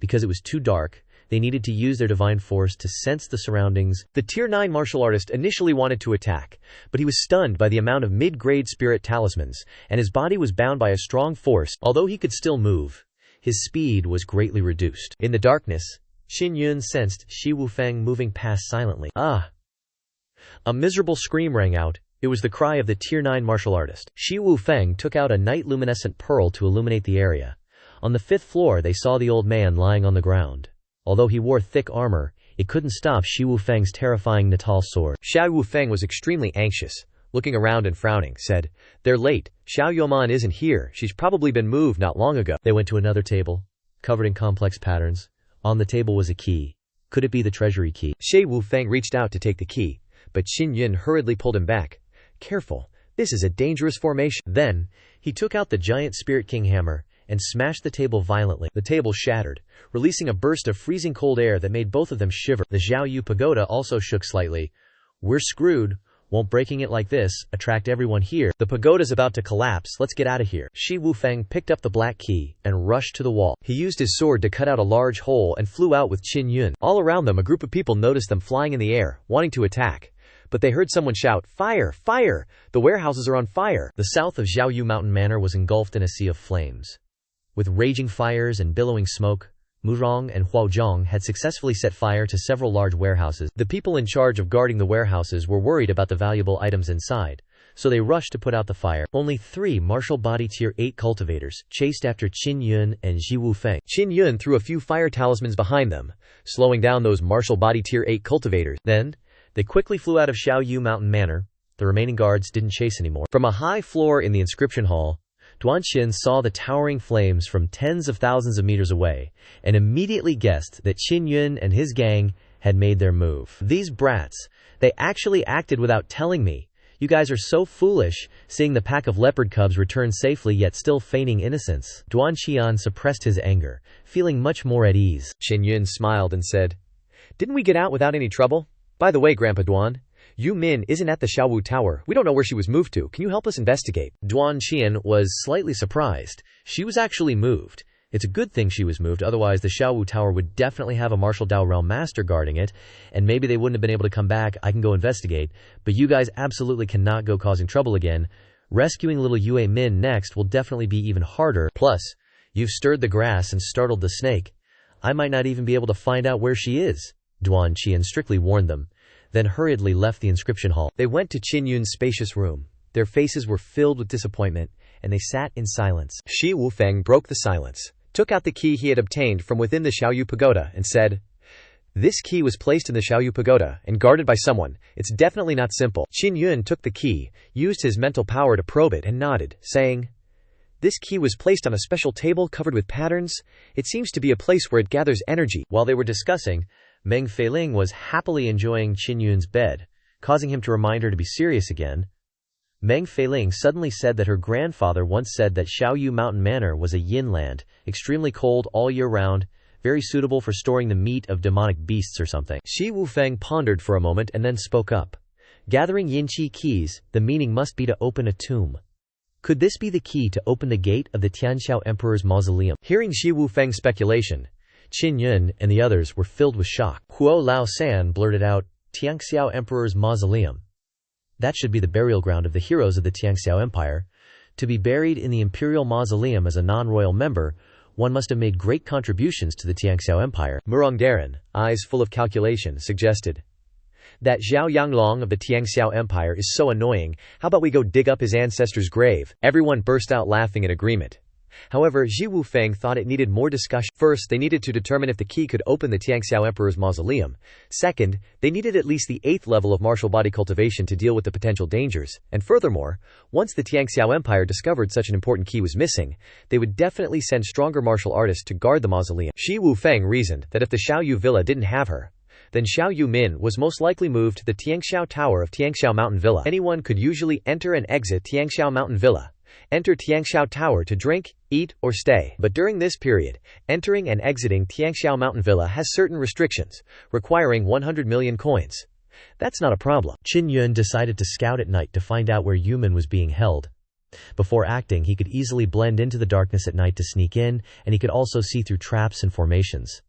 Because it was too dark, they needed to use their divine force to sense the surroundings. The Tier 9 martial artist initially wanted to attack, but he was stunned by the amount of mid-grade spirit talismans, and his body was bound by a strong force. Although he could still move, his speed was greatly reduced. In the darkness, Qin Yun sensed Shi Wufeng moving past silently. Ah! A miserable scream rang out. It was the cry of the Tier 9 martial artist. Shi Wufeng took out a night-luminescent pearl to illuminate the area. On the fifth floor, they saw the old man lying on the ground. Although he wore thick armor, it couldn't stop Shi Wufeng's terrifying natal sword. Xiao Wufeng was extremely anxious. Looking around and frowning, said, "They're late. Xiao Yoman isn't here. She's probably been moved not long ago." They went to another table, covered in complex patterns. On the table was a key. Could it be the treasury key? Shi Wufeng reached out to take the key, but Qin Yun hurriedly pulled him back. "Careful. This is a dangerous formation." Then, he took out the giant Spirit King hammer and smashed the table violently. The table shattered, releasing a burst of freezing cold air that made both of them shiver. The Xiaoyu pagoda also shook slightly. "We're screwed. Won't breaking it like this attract everyone here? The pagoda's about to collapse. Let's get out of here." Shi Wufeng picked up the black key and rushed to the wall. He used his sword to cut out a large hole and flew out with Qin Yun. All around them, a group of people noticed them flying in the air, wanting to attack. But they heard someone shout, "Fire! Fire! The warehouses are on fire!" The south of Xiaoyu Mountain Manor was engulfed in a sea of flames. With raging fires and billowing smoke, Murong and Huaozhong had successfully set fire to several large warehouses. The people in charge of guarding the warehouses were worried about the valuable items inside, so they rushed to put out the fire. Only 3 martial body tier 8 cultivators chased after Qin Yun and Shi Wufeng. Qin Yun threw a few fire talismans behind them, slowing down those martial body tier 8 cultivators. Then, they quickly flew out of Xiaoyu Mountain Manor. The remaining guards didn't chase anymore. From a high floor in the inscription hall, Duanxin saw the towering flames from tens of thousands of meters away, and immediately guessed that Qin Yun and his gang had made their move. "These brats, they actually acted without telling me. You guys are so foolish," seeing the pack of leopard cubs return safely yet still feigning innocence. Duanxian suppressed his anger, feeling much more at ease. Qin Yun smiled and said, "Didn't we get out without any trouble? By the way, Grandpa Duan, Yu Min isn't at the Xiaowu Tower. We don't know where she was moved to. Can you help us investigate?" Duan Qian was slightly surprised. She was actually moved. It's a good thing she was moved, otherwise the Xiaowu Tower would definitely have a martial Dao realm master guarding it, and maybe they wouldn't have been able to come back. "I can go investigate, but you guys absolutely cannot go causing trouble again. Rescuing little Yue Min next will definitely be even harder. Plus, you've stirred the grass and startled the snake. I might not even be able to find out where she is," Duan Qian strictly warned them, then hurriedly left the inscription hall. They went to Qin Yun's spacious room. Their faces were filled with disappointment, and they sat in silence. Shi Wufeng broke the silence, took out the key he had obtained from within the Xiaoyu Pagoda, and said, "This key was placed in the Xiaoyu Pagoda and guarded by someone. It's definitely not simple." Qin Yun took the key, used his mental power to probe it, and nodded, saying, "This key was placed on a special table covered with patterns. It seems to be a place where it gathers energy." While they were discussing, Meng Feiling was happily enjoying Qin Yun's bed, causing him to remind her to be serious again. Meng Feiling suddenly said that her grandfather once said that Xiaoyu Mountain Manor was a yin land, extremely cold all year round, very suitable for storing the meat of demonic beasts or something. Shi Wufeng pondered for a moment and then spoke up. "Gathering Yinqi keys, the meaning must be to open a tomb. Could this be the key to open the gate of the Tianxiao Emperor's mausoleum?" Hearing Shi Wufeng's speculation, Qin Yun and the others were filled with shock. Huo Lao San blurted out, "Tianxiao Emperor's mausoleum. That should be the burial ground of the heroes of the Tianxiao Empire. To be buried in the imperial mausoleum as a non-royal member, one must have made great contributions to the Tianxiao Empire." Murong Daren, eyes full of calculation, suggested, "That Zhao Yanglong of the Tianxiao Empire is so annoying. How about we go dig up his ancestor's grave?" Everyone burst out laughing in agreement. However, Zhi Wufeng thought it needed more discussion. First, they needed to determine if the key could open the Tianxiao Emperor's mausoleum. Second, they needed at least the 8th level of martial body cultivation to deal with the potential dangers. And furthermore, once the Tianxiao Empire discovered such an important key was missing, they would definitely send stronger martial artists to guard the mausoleum. Zhi Wufeng reasoned that if the Xiaoyu Villa didn't have her, then Xiaoyu Min was most likely moved to the Tianxiao Tower of Tianxiao Mountain Villa. Anyone could usually enter and exit Tianxiao Mountain Villa. Enter Tianxiao Tower to drink, eat, or stay. But during this period, entering and exiting Tianxiao Mountain Villa has certain restrictions, requiring 100 million coins. That's not a problem. Qin Yun decided to scout at night to find out where Yumin was being held. Before acting, he could easily blend into the darkness at night to sneak in, and he could also see through traps and formations.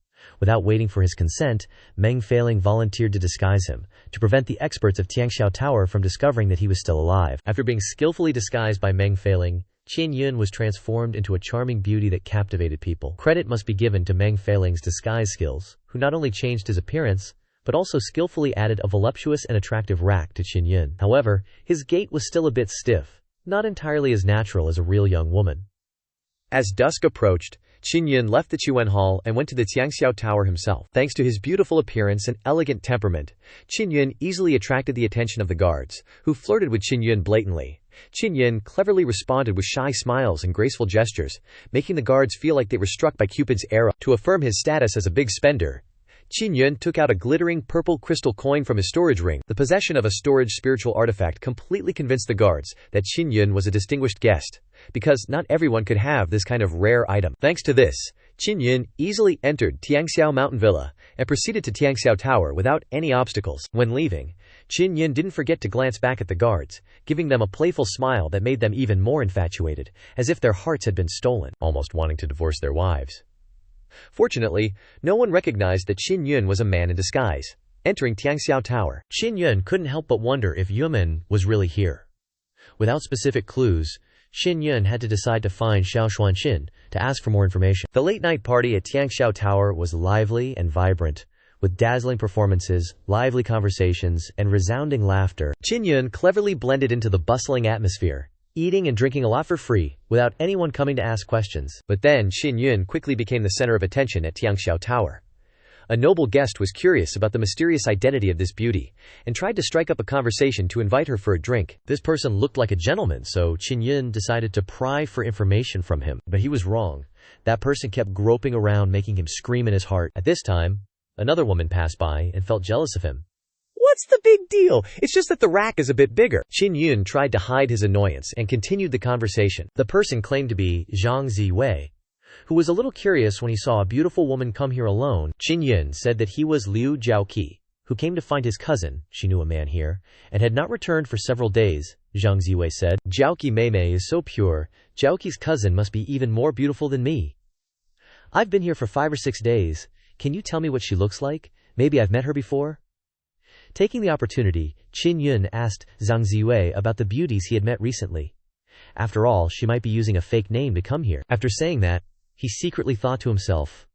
Without waiting for his consent, Meng Feiling volunteered to disguise him, to prevent the experts of Tianxiao Tower from discovering that he was still alive. After being skillfully disguised by Meng Feiling, Qin Yun was transformed into a charming beauty that captivated people. Credit must be given to Meng Feiling's disguise skills, who not only changed his appearance, but also skillfully added a voluptuous and attractive rack to Qin Yun. However, his gait was still a bit stiff, not entirely as natural as a real young woman. As dusk approached, Qin Yun left the Chuan Hall and went to the Tianxiao Tower himself. Thanks to his beautiful appearance and elegant temperament, Qin Yun easily attracted the attention of the guards, who flirted with Qin Yun blatantly. Qin Yun cleverly responded with shy smiles and graceful gestures, making the guards feel like they were struck by Cupid's arrow. To affirm his status as a big spender, Qin Yun took out a glittering purple crystal coin from his storage ring. The possession of a storage spiritual artifact completely convinced the guards that Qin Yun was a distinguished guest, because not everyone could have this kind of rare item. Thanks to this, Qin Yun easily entered Tianxiao Mountain Villa and proceeded to Tianxiao Tower without any obstacles. When leaving, Qin Yun didn't forget to glance back at the guards, giving them a playful smile that made them even more infatuated, as if their hearts had been stolen, almost wanting to divorce their wives. Fortunately, no one recognized that Qin Yun was a man in disguise. Entering Tianxiao Tower, Qin Yun couldn't help but wonder if Yumin was really here. Without specific clues, Qin Yun had to decide to find Xiao Xuanxin to ask for more information. The late-night party at Tianxiao Tower was lively and vibrant, with dazzling performances, lively conversations, and resounding laughter. Qin Yun cleverly blended into the bustling atmosphere, eating and drinking a lot for free, without anyone coming to ask questions. But then Qin Yun quickly became the center of attention at Tianxiao Tower. A noble guest was curious about the mysterious identity of this beauty, and tried to strike up a conversation to invite her for a drink. This person looked like a gentleman, so Qin Yun decided to pry for information from him. But he was wrong. That person kept groping around, making him scream in his heart. At this time, another woman passed by and felt jealous of him. "What's the big deal? It's just that the rack is a bit bigger." Qin Yun tried to hide his annoyance and continued the conversation. The person claimed to be Zhang Ziwei, who was a little curious when he saw a beautiful woman come here alone. Qin Yun said that he was Liu Zhaoqi, who came to find his cousin, she knew a man here, and had not returned for several days. Zhang Ziwei said, "Zhaoqi Meimei is so pure, Zhaoqi's cousin must be even more beautiful than me. I've been here for 5 or 6 days. Can you tell me what she looks like? Maybe I've met her before?" Taking the opportunity, Qin Yun asked Zhang Ziwei about the beauties he had met recently. After all, she might be using a fake name to come here. After saying that, he secretly thought to himself,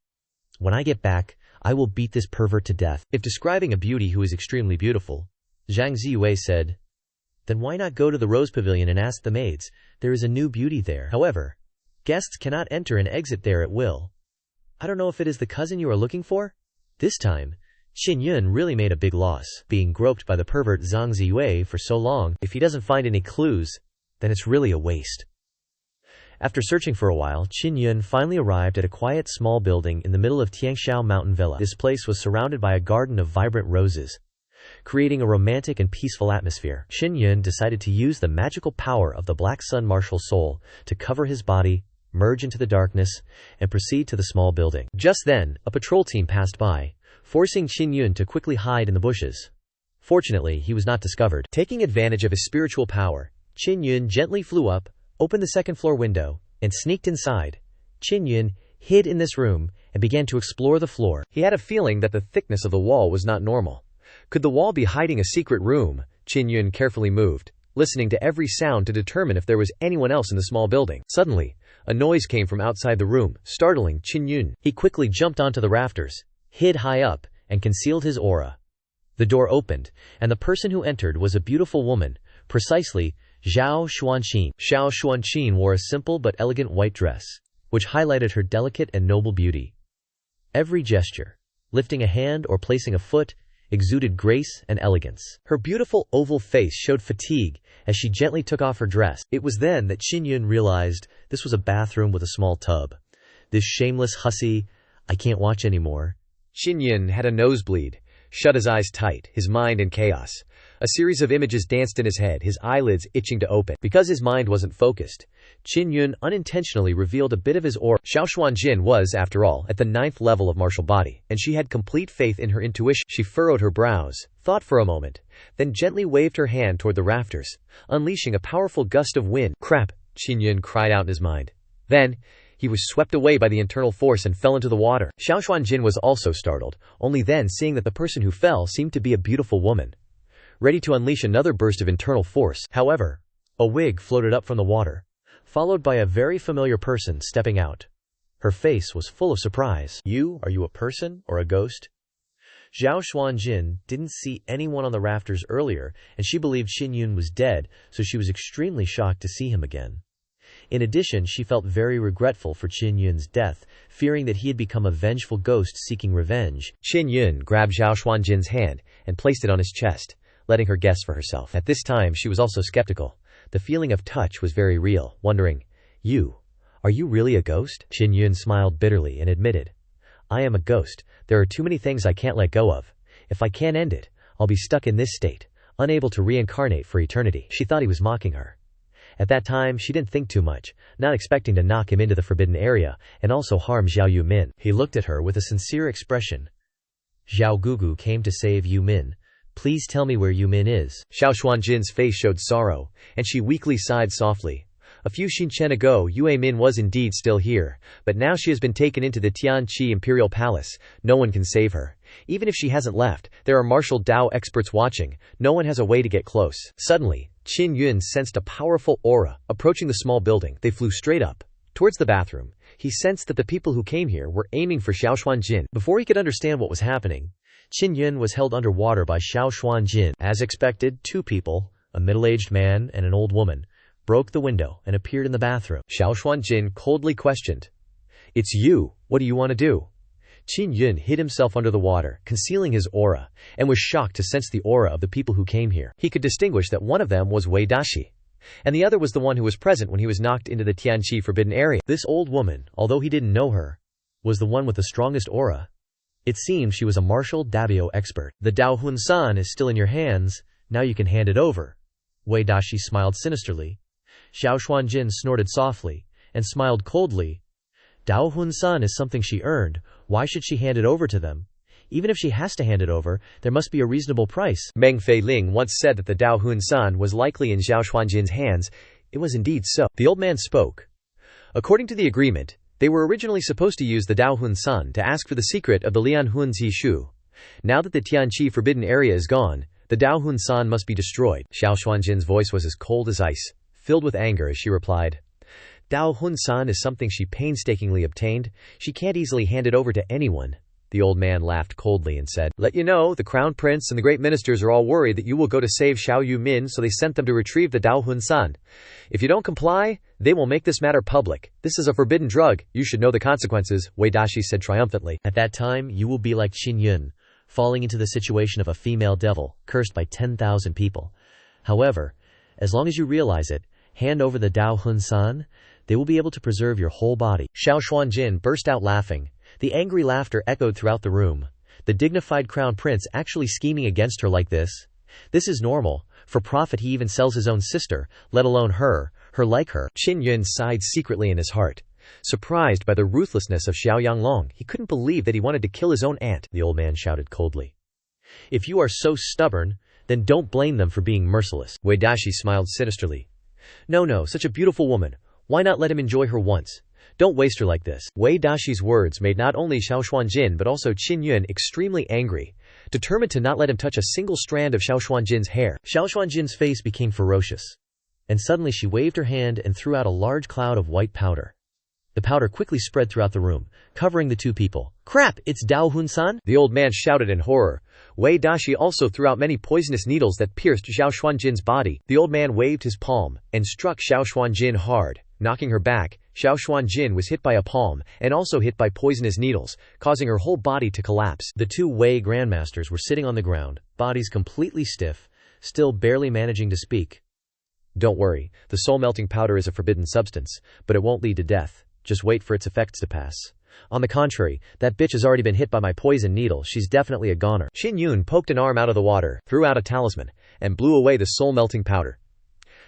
"When I get back, I will beat this pervert to death." If describing a beauty who is extremely beautiful, Zhang Ziwei said, "Then why not go to the Rose Pavilion and ask the maids? There is a new beauty there. However, guests cannot enter and exit there at will. I don't know if it is the cousin you are looking for?" This time, Qin Yun really made a big loss, being groped by the pervert Zhang Ziwei for so long. If he doesn't find any clues, then it's really a waste. After searching for a while, Qin Yun finally arrived at a quiet small building in the middle of Tianxiao Mountain Villa. This place was surrounded by a garden of vibrant roses, creating a romantic and peaceful atmosphere. Qin Yun decided to use the magical power of the Black Sun Martial Soul to cover his body, merge into the darkness, and proceed to the small building. Just then, a patrol team passed by, forcing Qin Yun to quickly hide in the bushes. Fortunately, he was not discovered. Taking advantage of his spiritual power, Qin Yun gently flew up, opened the second-floor window, and sneaked inside. Qin Yun hid in this room and began to explore the floor. He had a feeling that the thickness of the wall was not normal. Could the wall be hiding a secret room? Qin Yun carefully moved, listening to every sound to determine if there was anyone else in the small building. Suddenly, a noise came from outside the room, startling Qin Yun. He quickly jumped onto the rafters, hid high up, and concealed his aura. The door opened, and the person who entered was a beautiful woman, precisely Zhao Xuanqin. Zhao Xuanqin wore a simple but elegant white dress, which highlighted her delicate and noble beauty. Every gesture, lifting a hand or placing a foot, exuded grace and elegance. Her beautiful oval face showed fatigue as she gently took off her dress. It was then that Qin Yun realized this was a bathroom with a small tub. This shameless hussy, I can't watch anymore. Qin Yun had a nosebleed, shut his eyes tight, his mind in chaos. A series of images danced in his head, his eyelids itching to open. Because his mind wasn't focused, Qin Yun unintentionally revealed a bit of his aura. Xiao Xuanjin was, after all, at the 9th level of martial body, and she had complete faith in her intuition. She furrowed her brows, thought for a moment, then gently waved her hand toward the rafters, unleashing a powerful gust of wind. Crap, Qin Yun cried out in his mind. Then, he was swept away by the internal force and fell into the water. Xiao Xuanjin was also startled, only then seeing that the person who fell seemed to be a beautiful woman, ready to unleash another burst of internal force. However, a wig floated up from the water, followed by a very familiar person stepping out. Her face was full of surprise. Are you a person or a ghost? Zhao Xuanjin didn't see anyone on the rafters earlier, and she believed Qin Yun was dead, so she was extremely shocked to see him again. In addition, she felt very regretful for Qin Yun's death, fearing that he had become a vengeful ghost seeking revenge. Qin Yun grabbed Zhao Xuanjin's hand and placed it on his chest, letting her guess for herself. At this time, she was also skeptical. The feeling of touch was very real, wondering, are you really a ghost? Qin Yun smiled bitterly and admitted, I am a ghost. There are too many things I can't let go of. If I can't end it, I'll be stuck in this state, unable to reincarnate for eternity. She thought he was mocking her. At that time, she didn't think too much, not expecting to knock him into the forbidden area and also harm Zhao Yumin. He looked at her with a sincere expression. Zhao Gugu came to save Yumin. Please tell me where Yumin is. Xiao Xuanjin's face showed sorrow, and she weakly sighed softly. A few Xinchen ago, Yue Min was indeed still here, but now she has been taken into the Tianqi Imperial Palace. No one can save her. Even if she hasn't left, there are martial Dao experts watching. No one has a way to get close. Suddenly, Qin Yun sensed a powerful aura approaching the small building. They flew straight up, towards the bathroom. He sensed that the people who came here were aiming for Xiao Xuanjin. Before he could understand what was happening, Qin Yun was held underwater by Xiao Xuanjin. As expected, two people, a middle-aged man and an old woman, broke the window and appeared in the bathroom. Xiao Xuanjin coldly questioned, It's you, what do you want to do? Qin Yun hid himself under the water, concealing his aura, and was shocked to sense the aura of the people who came here. He could distinguish that one of them was Wei Dashi, and the other was the one who was present when he was knocked into the Tianqi forbidden area. This old woman, although he didn't know her, was the one with the strongest aura. It seemed she was a martial Dabio expert. The Dao Hun San is still in your hands, now you can hand it over. Wei Dashi smiled sinisterly. Xiao Xuanjin snorted softly, and smiled coldly. Dao Hun San is something she earned, why should she hand it over to them? Even if she has to hand it over, there must be a reasonable price. Meng Fei Ling once said that the Dao Hun San was likely in Xiao Xuanjin's hands. It was indeed so. The old man spoke. According to the agreement, they were originally supposed to use the Dao Hun San to ask for the secret of the Lian Hun Zi Shu. Now that the Tianqi forbidden area is gone, the Dao Hun San must be destroyed. Xiao Xuanjin's voice was as cold as ice, filled with anger as she replied, Dao Hun San is something she painstakingly obtained. She can't easily hand it over to anyone. The old man laughed coldly and said, Let you know, the crown prince and the great ministers are all worried that you will go to save Xiao Yumin, so they sent them to retrieve the Dao Hun San. If you don't comply, they will make this matter public. This is a forbidden drug. You should know the consequences, Wei Dashi said triumphantly. At that time, you will be like Qin Yun, falling into the situation of a female devil, cursed by 10,000 people. However, as long as you realize it, hand over the Dao Hun San, they will be able to preserve your whole body. Xiao Xuanjin burst out laughing. The angry laughter echoed throughout the room. The dignified crown prince actually scheming against her like this? This is normal. For profit he even sells his own sister, let alone her like her. Qin Yun sighed secretly in his heart. Surprised by the ruthlessness of Xiao Yanglong, he couldn't believe that he wanted to kill his own aunt. The old man shouted coldly. If you are so stubborn, then don't blame them for being merciless. Wei Dashi smiled sinisterly. No, such a beautiful woman. Why not let him enjoy her once? Don't waste her like this. Wei Dashi's words made not only Xiao Xuanjin but also Qin Yun extremely angry, determined to not let him touch a single strand of Xiao Xuanjin's hair. Xiao Xuanjin's face became ferocious, and suddenly she waved her hand and threw out a large cloud of white powder. The powder quickly spread throughout the room, covering the two people. Crap, it's Dao Hun San? The old man shouted in horror. Wei Dashi also threw out many poisonous needles that pierced Zhao Xuanjin's body. The old man waved his palm and struck Zhao Xuanjin hard, knocking her back. Zhao Xuanjin was hit by a palm and also hit by poisonous needles, causing her whole body to collapse. The two Wei grandmasters were sitting on the ground, bodies completely stiff, still barely managing to speak. Don't worry, the soul-melting powder is a forbidden substance, but it won't lead to death. Just wait for its effects to pass. On the contrary, that bitch has already been hit by my poison needle. She's definitely a goner. Qin Yun poked an arm out of the water, threw out a talisman, and blew away the soul-melting powder.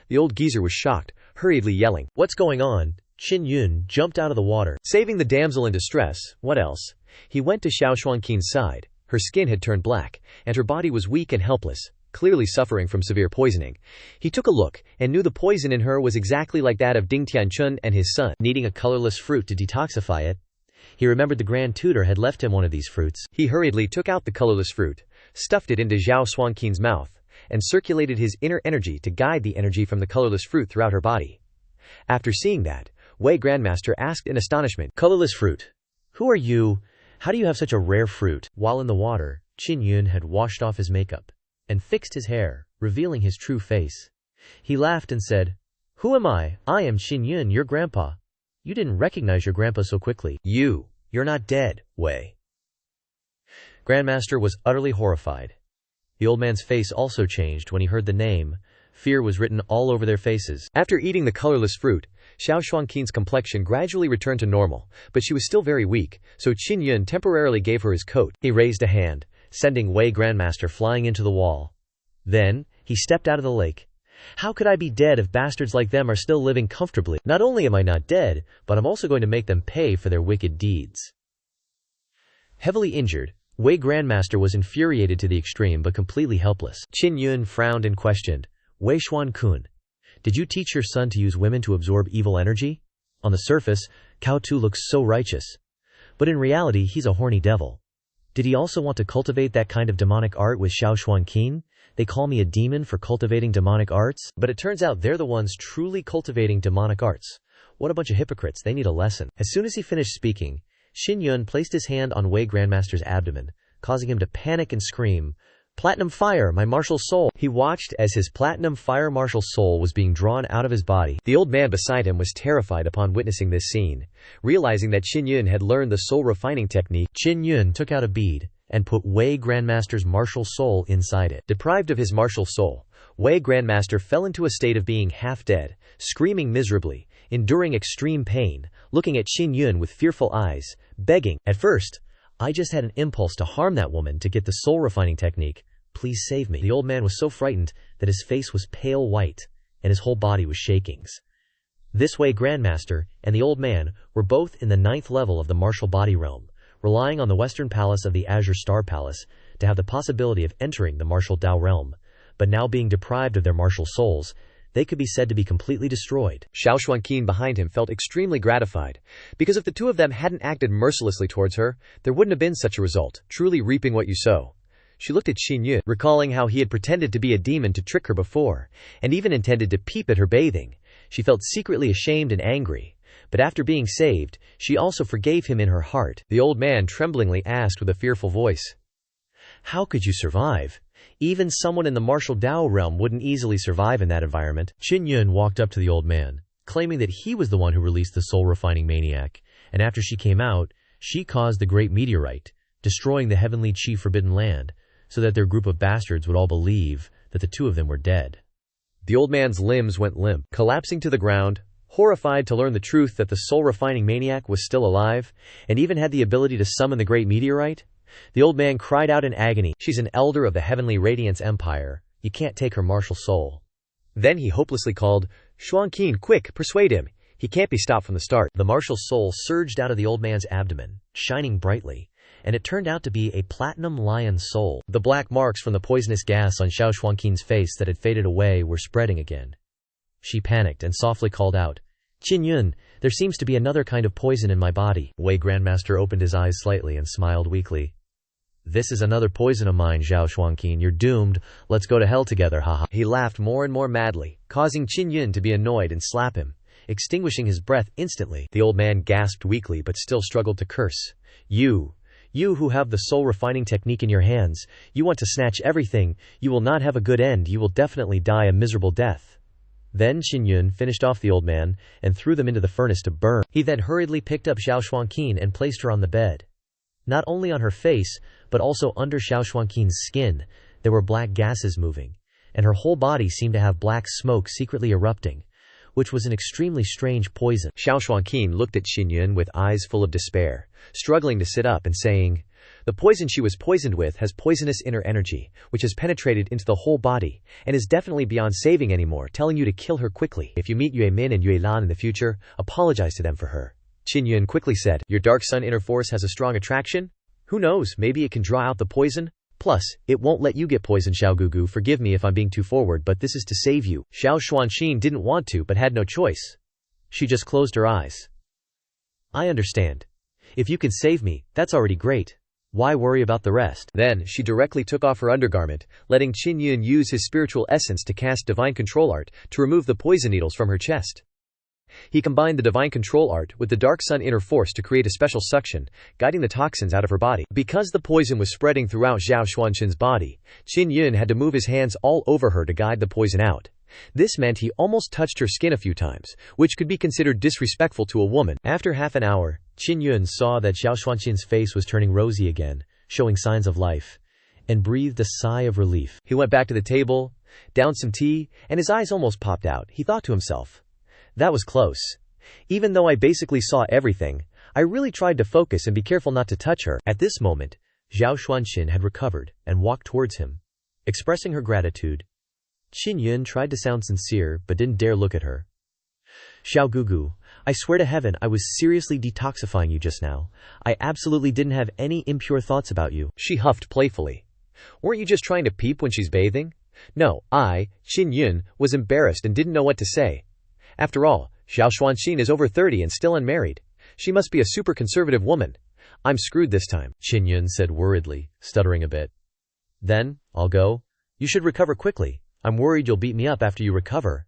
The old geezer was shocked, hurriedly yelling, "What's going on?" Qin Yun jumped out of the water, saving the damsel in distress. What else? He went to Xiao Xuanqin's side. Her skin had turned black, and her body was weak and helpless, clearly suffering from severe poisoning. He took a look, and knew the poison in her was exactly like that of Ding Tianchun and his son, needing a colorless fruit to detoxify it. He remembered the Grand Tutor had left him one of these fruits. He hurriedly took out the colorless fruit, stuffed it into Zhao Xuanqin's mouth, and circulated his inner energy to guide the energy from the colorless fruit throughout her body. After seeing that, Wei Grandmaster asked in astonishment, "Colorless fruit? Who are you? How do you have such a rare fruit?" While in the water, Qin Yun had washed off his makeup and fixed his hair, revealing his true face. He laughed and said, "Who am I? I am Qin Yun, your grandpa. You didn't recognize your grandpa so quickly. You're not dead, Wei." Grandmaster was utterly horrified. The old man's face also changed when he heard the name. Fear was written all over their faces. After eating the colorless fruit, Xiao Xuanqin's complexion gradually returned to normal, but she was still very weak, so Qin Yun temporarily gave her his coat. He raised a hand, sending Wei Grandmaster flying into the wall. Then, he stepped out of the lake. "How could I be dead if bastards like them are still living comfortably? Not only am I not dead, but I'm also going to make them pay for their wicked deeds." Heavily injured, Wei Grandmaster was infuriated to the extreme but completely helpless. Qin Yun frowned and questioned, "Wei Xuan-kun, did you teach your son to use women to absorb evil energy? On the surface, Cao Tu looks so righteous. But in reality, he's a horny devil. Did he also want to cultivate that kind of demonic art with Xiao Xuanqin? They call me a demon for cultivating demonic arts, but it turns out they're the ones truly cultivating demonic arts. What a bunch of hypocrites, they need a lesson." As soon as he finished speaking, Qin Yun placed his hand on Wei Grandmaster's abdomen, causing him to panic and scream, "Platinum fire, my martial soul!" He watched as his platinum fire martial soul was being drawn out of his body. The old man beside him was terrified upon witnessing this scene. Realizing that Qin Yun had learned the soul refining technique, Qin Yun took out a bead and put Wei Grandmaster's martial soul inside it. Deprived of his martial soul, Wei Grandmaster fell into a state of being half dead, screaming miserably, enduring extreme pain, looking at Qin Yun with fearful eyes, begging, "At first, I just had an impulse to harm that woman to get the soul refining technique. Please save me." The old man was so frightened that his face was pale white and his whole body was shaking. This Wei Grandmaster and the old man were both in the 9th level of the martial body realm, relying on the Western Palace of the Azure Star Palace to have the possibility of entering the martial Dao realm, but now being deprived of their martial souls, they could be said to be completely destroyed. Xiao Xuanqin behind him felt extremely gratified, because if the two of them hadn't acted mercilessly towards her, there wouldn't have been such a result, truly reaping what you sow. She looked at Qin Yun, recalling how he had pretended to be a demon to trick her before, and even intended to peep at her bathing. She felt secretly ashamed and angry, but after being saved, she also forgave him in her heart. The old man tremblingly asked with a fearful voice, "How could you survive? Even someone in the martial Dao realm wouldn't easily survive in that environment." Qin Yun walked up to the old man, claiming that he was the one who released the soul-refining maniac, and after she came out, she caused the great meteorite, destroying the heavenly Qi forbidden land, so that their group of bastards would all believe that the two of them were dead. The old man's limbs went limp, collapsing to the ground, horrified to learn the truth that the soul-refining maniac was still alive, and even had the ability to summon the great meteorite. The old man cried out in agony, "She's an elder of the Heavenly Radiance Empire. You can't take her martial soul." Then he hopelessly called, "Xuanqin, quick, persuade him. He can't be stopped from the start." The martial soul surged out of the old man's abdomen, shining brightly, and it turned out to be a platinum lion soul. The black marks from the poisonous gas on Xiao Xuanqin's face that had faded away were spreading again. She panicked and softly called out, "Qin Yun, there seems to be another kind of poison in my body." Wei Grandmaster opened his eyes slightly and smiled weakly. "This is another poison of mine, Zhao Xuanqin. You're doomed. Let's go to hell together, haha." He laughed more and more madly, causing Qin Yun to be annoyed and slap him, extinguishing his breath instantly. The old man gasped weakly but still struggled to curse. You who have the soul-refining technique in your hands, you want to snatch everything, you will not have a good end, you will definitely die a miserable death." Then Qin Yun finished off the old man, and threw them into the furnace to burn. He then hurriedly picked up Xiao Xuanqin and placed her on the bed. Not only on her face, but also under Xiao Xuanqin's skin, there were black gases moving, and her whole body seemed to have black smoke secretly erupting, which was an extremely strange poison. Xiao Xuanqin looked at Qin Yun with eyes full of despair, struggling to sit up and saying, "The poison she was poisoned with has poisonous inner energy, which has penetrated into the whole body, and is definitely beyond saving anymore, telling you to kill her quickly. If you meet Yue Min and Yue Lan in the future, apologize to them for her." Qin Yun quickly said, "Your dark sun inner force has a strong attraction? Who knows, maybe it can draw out the poison? Plus, it won't let you get poisoned." "Xiao Gugu, forgive me if I'm being too forward, but this is to save you." Xiao Xuanqin didn't want to but had no choice. She just closed her eyes. "I understand. If you can save me, that's already great. Why worry about the rest?" Then she directly took off her undergarment, letting Qin Yun use his spiritual essence to cast divine control art to remove the poison needles from her chest. He combined the divine control art with the dark sun inner force to create a special suction, guiding the toxins out of her body. Because the poison was spreading throughout Xiao Xuanqin's body, Qin Yun had to move his hands all over her to guide the poison out. This meant he almost touched her skin a few times, which could be considered disrespectful to a woman. After half an hour, Qin Yun saw that Xiao Xuanqin's face was turning rosy again, showing signs of life, and breathed a sigh of relief. He went back to the table, downed some tea, and his eyes almost popped out. He thought to himself, "That was close. Even though I basically saw everything, I really tried to focus and be careful not to touch her." At this moment, Xiao Xuanqin had recovered and walked towards him, expressing her gratitude. Qin Yun tried to sound sincere but didn't dare look at her. "Xiao Gugu, I swear to heaven I was seriously detoxifying you just now. I absolutely didn't have any impure thoughts about you." She huffed playfully. "Weren't you just trying to peep when she's bathing?" No, Qin Yun, was embarrassed and didn't know what to say. After all, Xiao Xuanqin is over 30 and still unmarried. She must be a super conservative woman. "I'm screwed this time," Qin Yun said worriedly, stuttering a bit. "Then, I'll go. You should recover quickly. I'm worried you'll beat me up after you recover."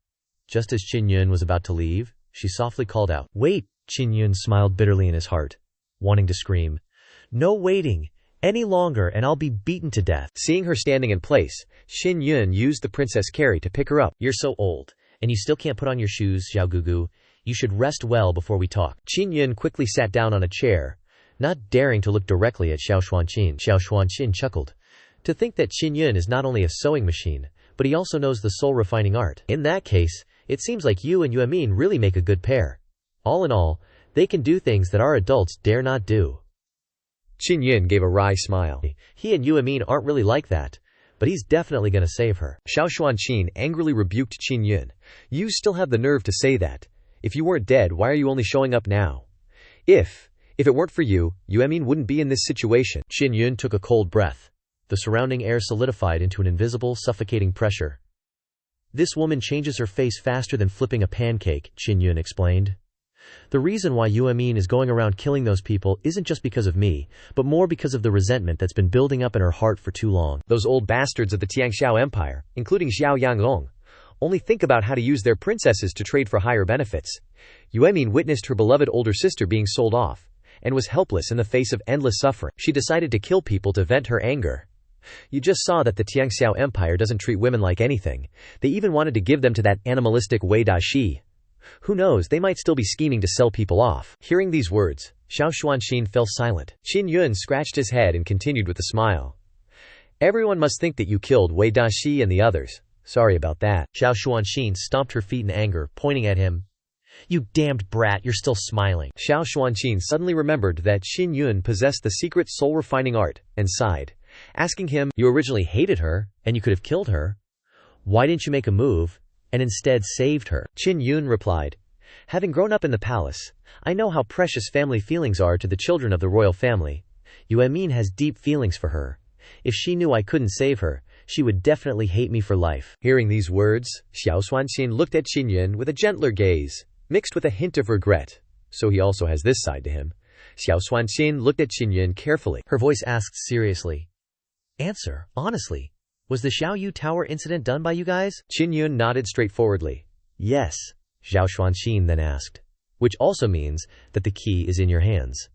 Just as Qin Yun was about to leave, she softly called out, "Wait!" Qin Yun smiled bitterly in his heart, wanting to scream, "No waiting any longer and I'll be beaten to death." Seeing her standing in place, Qin Yun used the Princess Carrie to pick her up. "You're so old, and you still can't put on your shoes, Xiao Gugu. You should rest well before we talk." Qin Yun quickly sat down on a chair, not daring to look directly at Xiao Xuanqin. Xiao Xuanqin chuckled. To think that Qin Yun is not only a sewing machine, but he also knows the soul-refining art. In that case, it seems like you and Yuemin really make a good pair. All in all, they can do things that our adults dare not do. Qin Yun gave a wry smile. He and Yuemin aren't really like that, but he's definitely going to save her. Xiao Xuanqin angrily rebuked Qin Yun. "You still have the nerve to say that. If you weren't dead, why are you only showing up now? If it weren't for you, Yuemin wouldn't be in this situation." Qin Yun took a cold breath. The surrounding air solidified into an invisible, suffocating pressure. "This woman changes her face faster than flipping a pancake," Qin Yun explained. "The reason why Yuemin is going around killing those people isn't just because of me, but more because of the resentment that's been building up in her heart for too long. Those old bastards of the Tianxiao Empire, including Xiao Yanglong, only think about how to use their princesses to trade for higher benefits. Yuemin witnessed her beloved older sister being sold off, and was helpless in the face of endless suffering. She decided to kill people to vent her anger. You just saw that the Tianxiao Empire doesn't treat women like anything. They even wanted to give them to that animalistic Wei Daxi. Who knows, they might still be scheming to sell people off." Hearing these words, Xiao Xuanqin fell silent. Qin Yun scratched his head and continued with a smile. "Everyone must think that you killed Wei Daxi and the others. Sorry about that." Xiao Xuanqin stomped her feet in anger, pointing at him. "You damned brat, you're still smiling." Xiao Xuanqin suddenly remembered that Qin Yun possessed the secret soul-refining art, and sighed, asking him, "You originally hated her, and you could have killed her. Why didn't you make a move, and instead saved her?" Qin Yun replied, "Having grown up in the palace, I know how precious family feelings are to the children of the royal family. Yuemin has deep feelings for her. If she knew I couldn't save her, she would definitely hate me for life." Hearing these words, Xiao Xuanqin looked at Qin Yun with a gentler gaze, mixed with a hint of regret. So he also has this side to him. Xiao Xuanqin looked at Qin Yun carefully. Her voice asked seriously, "Answer, honestly. Was the Xiaoyu Tower incident done by you guys?" Qin Yun nodded straightforwardly. "Yes," Xiao Xuanqin then asked. "Which also means that the key is in your hands."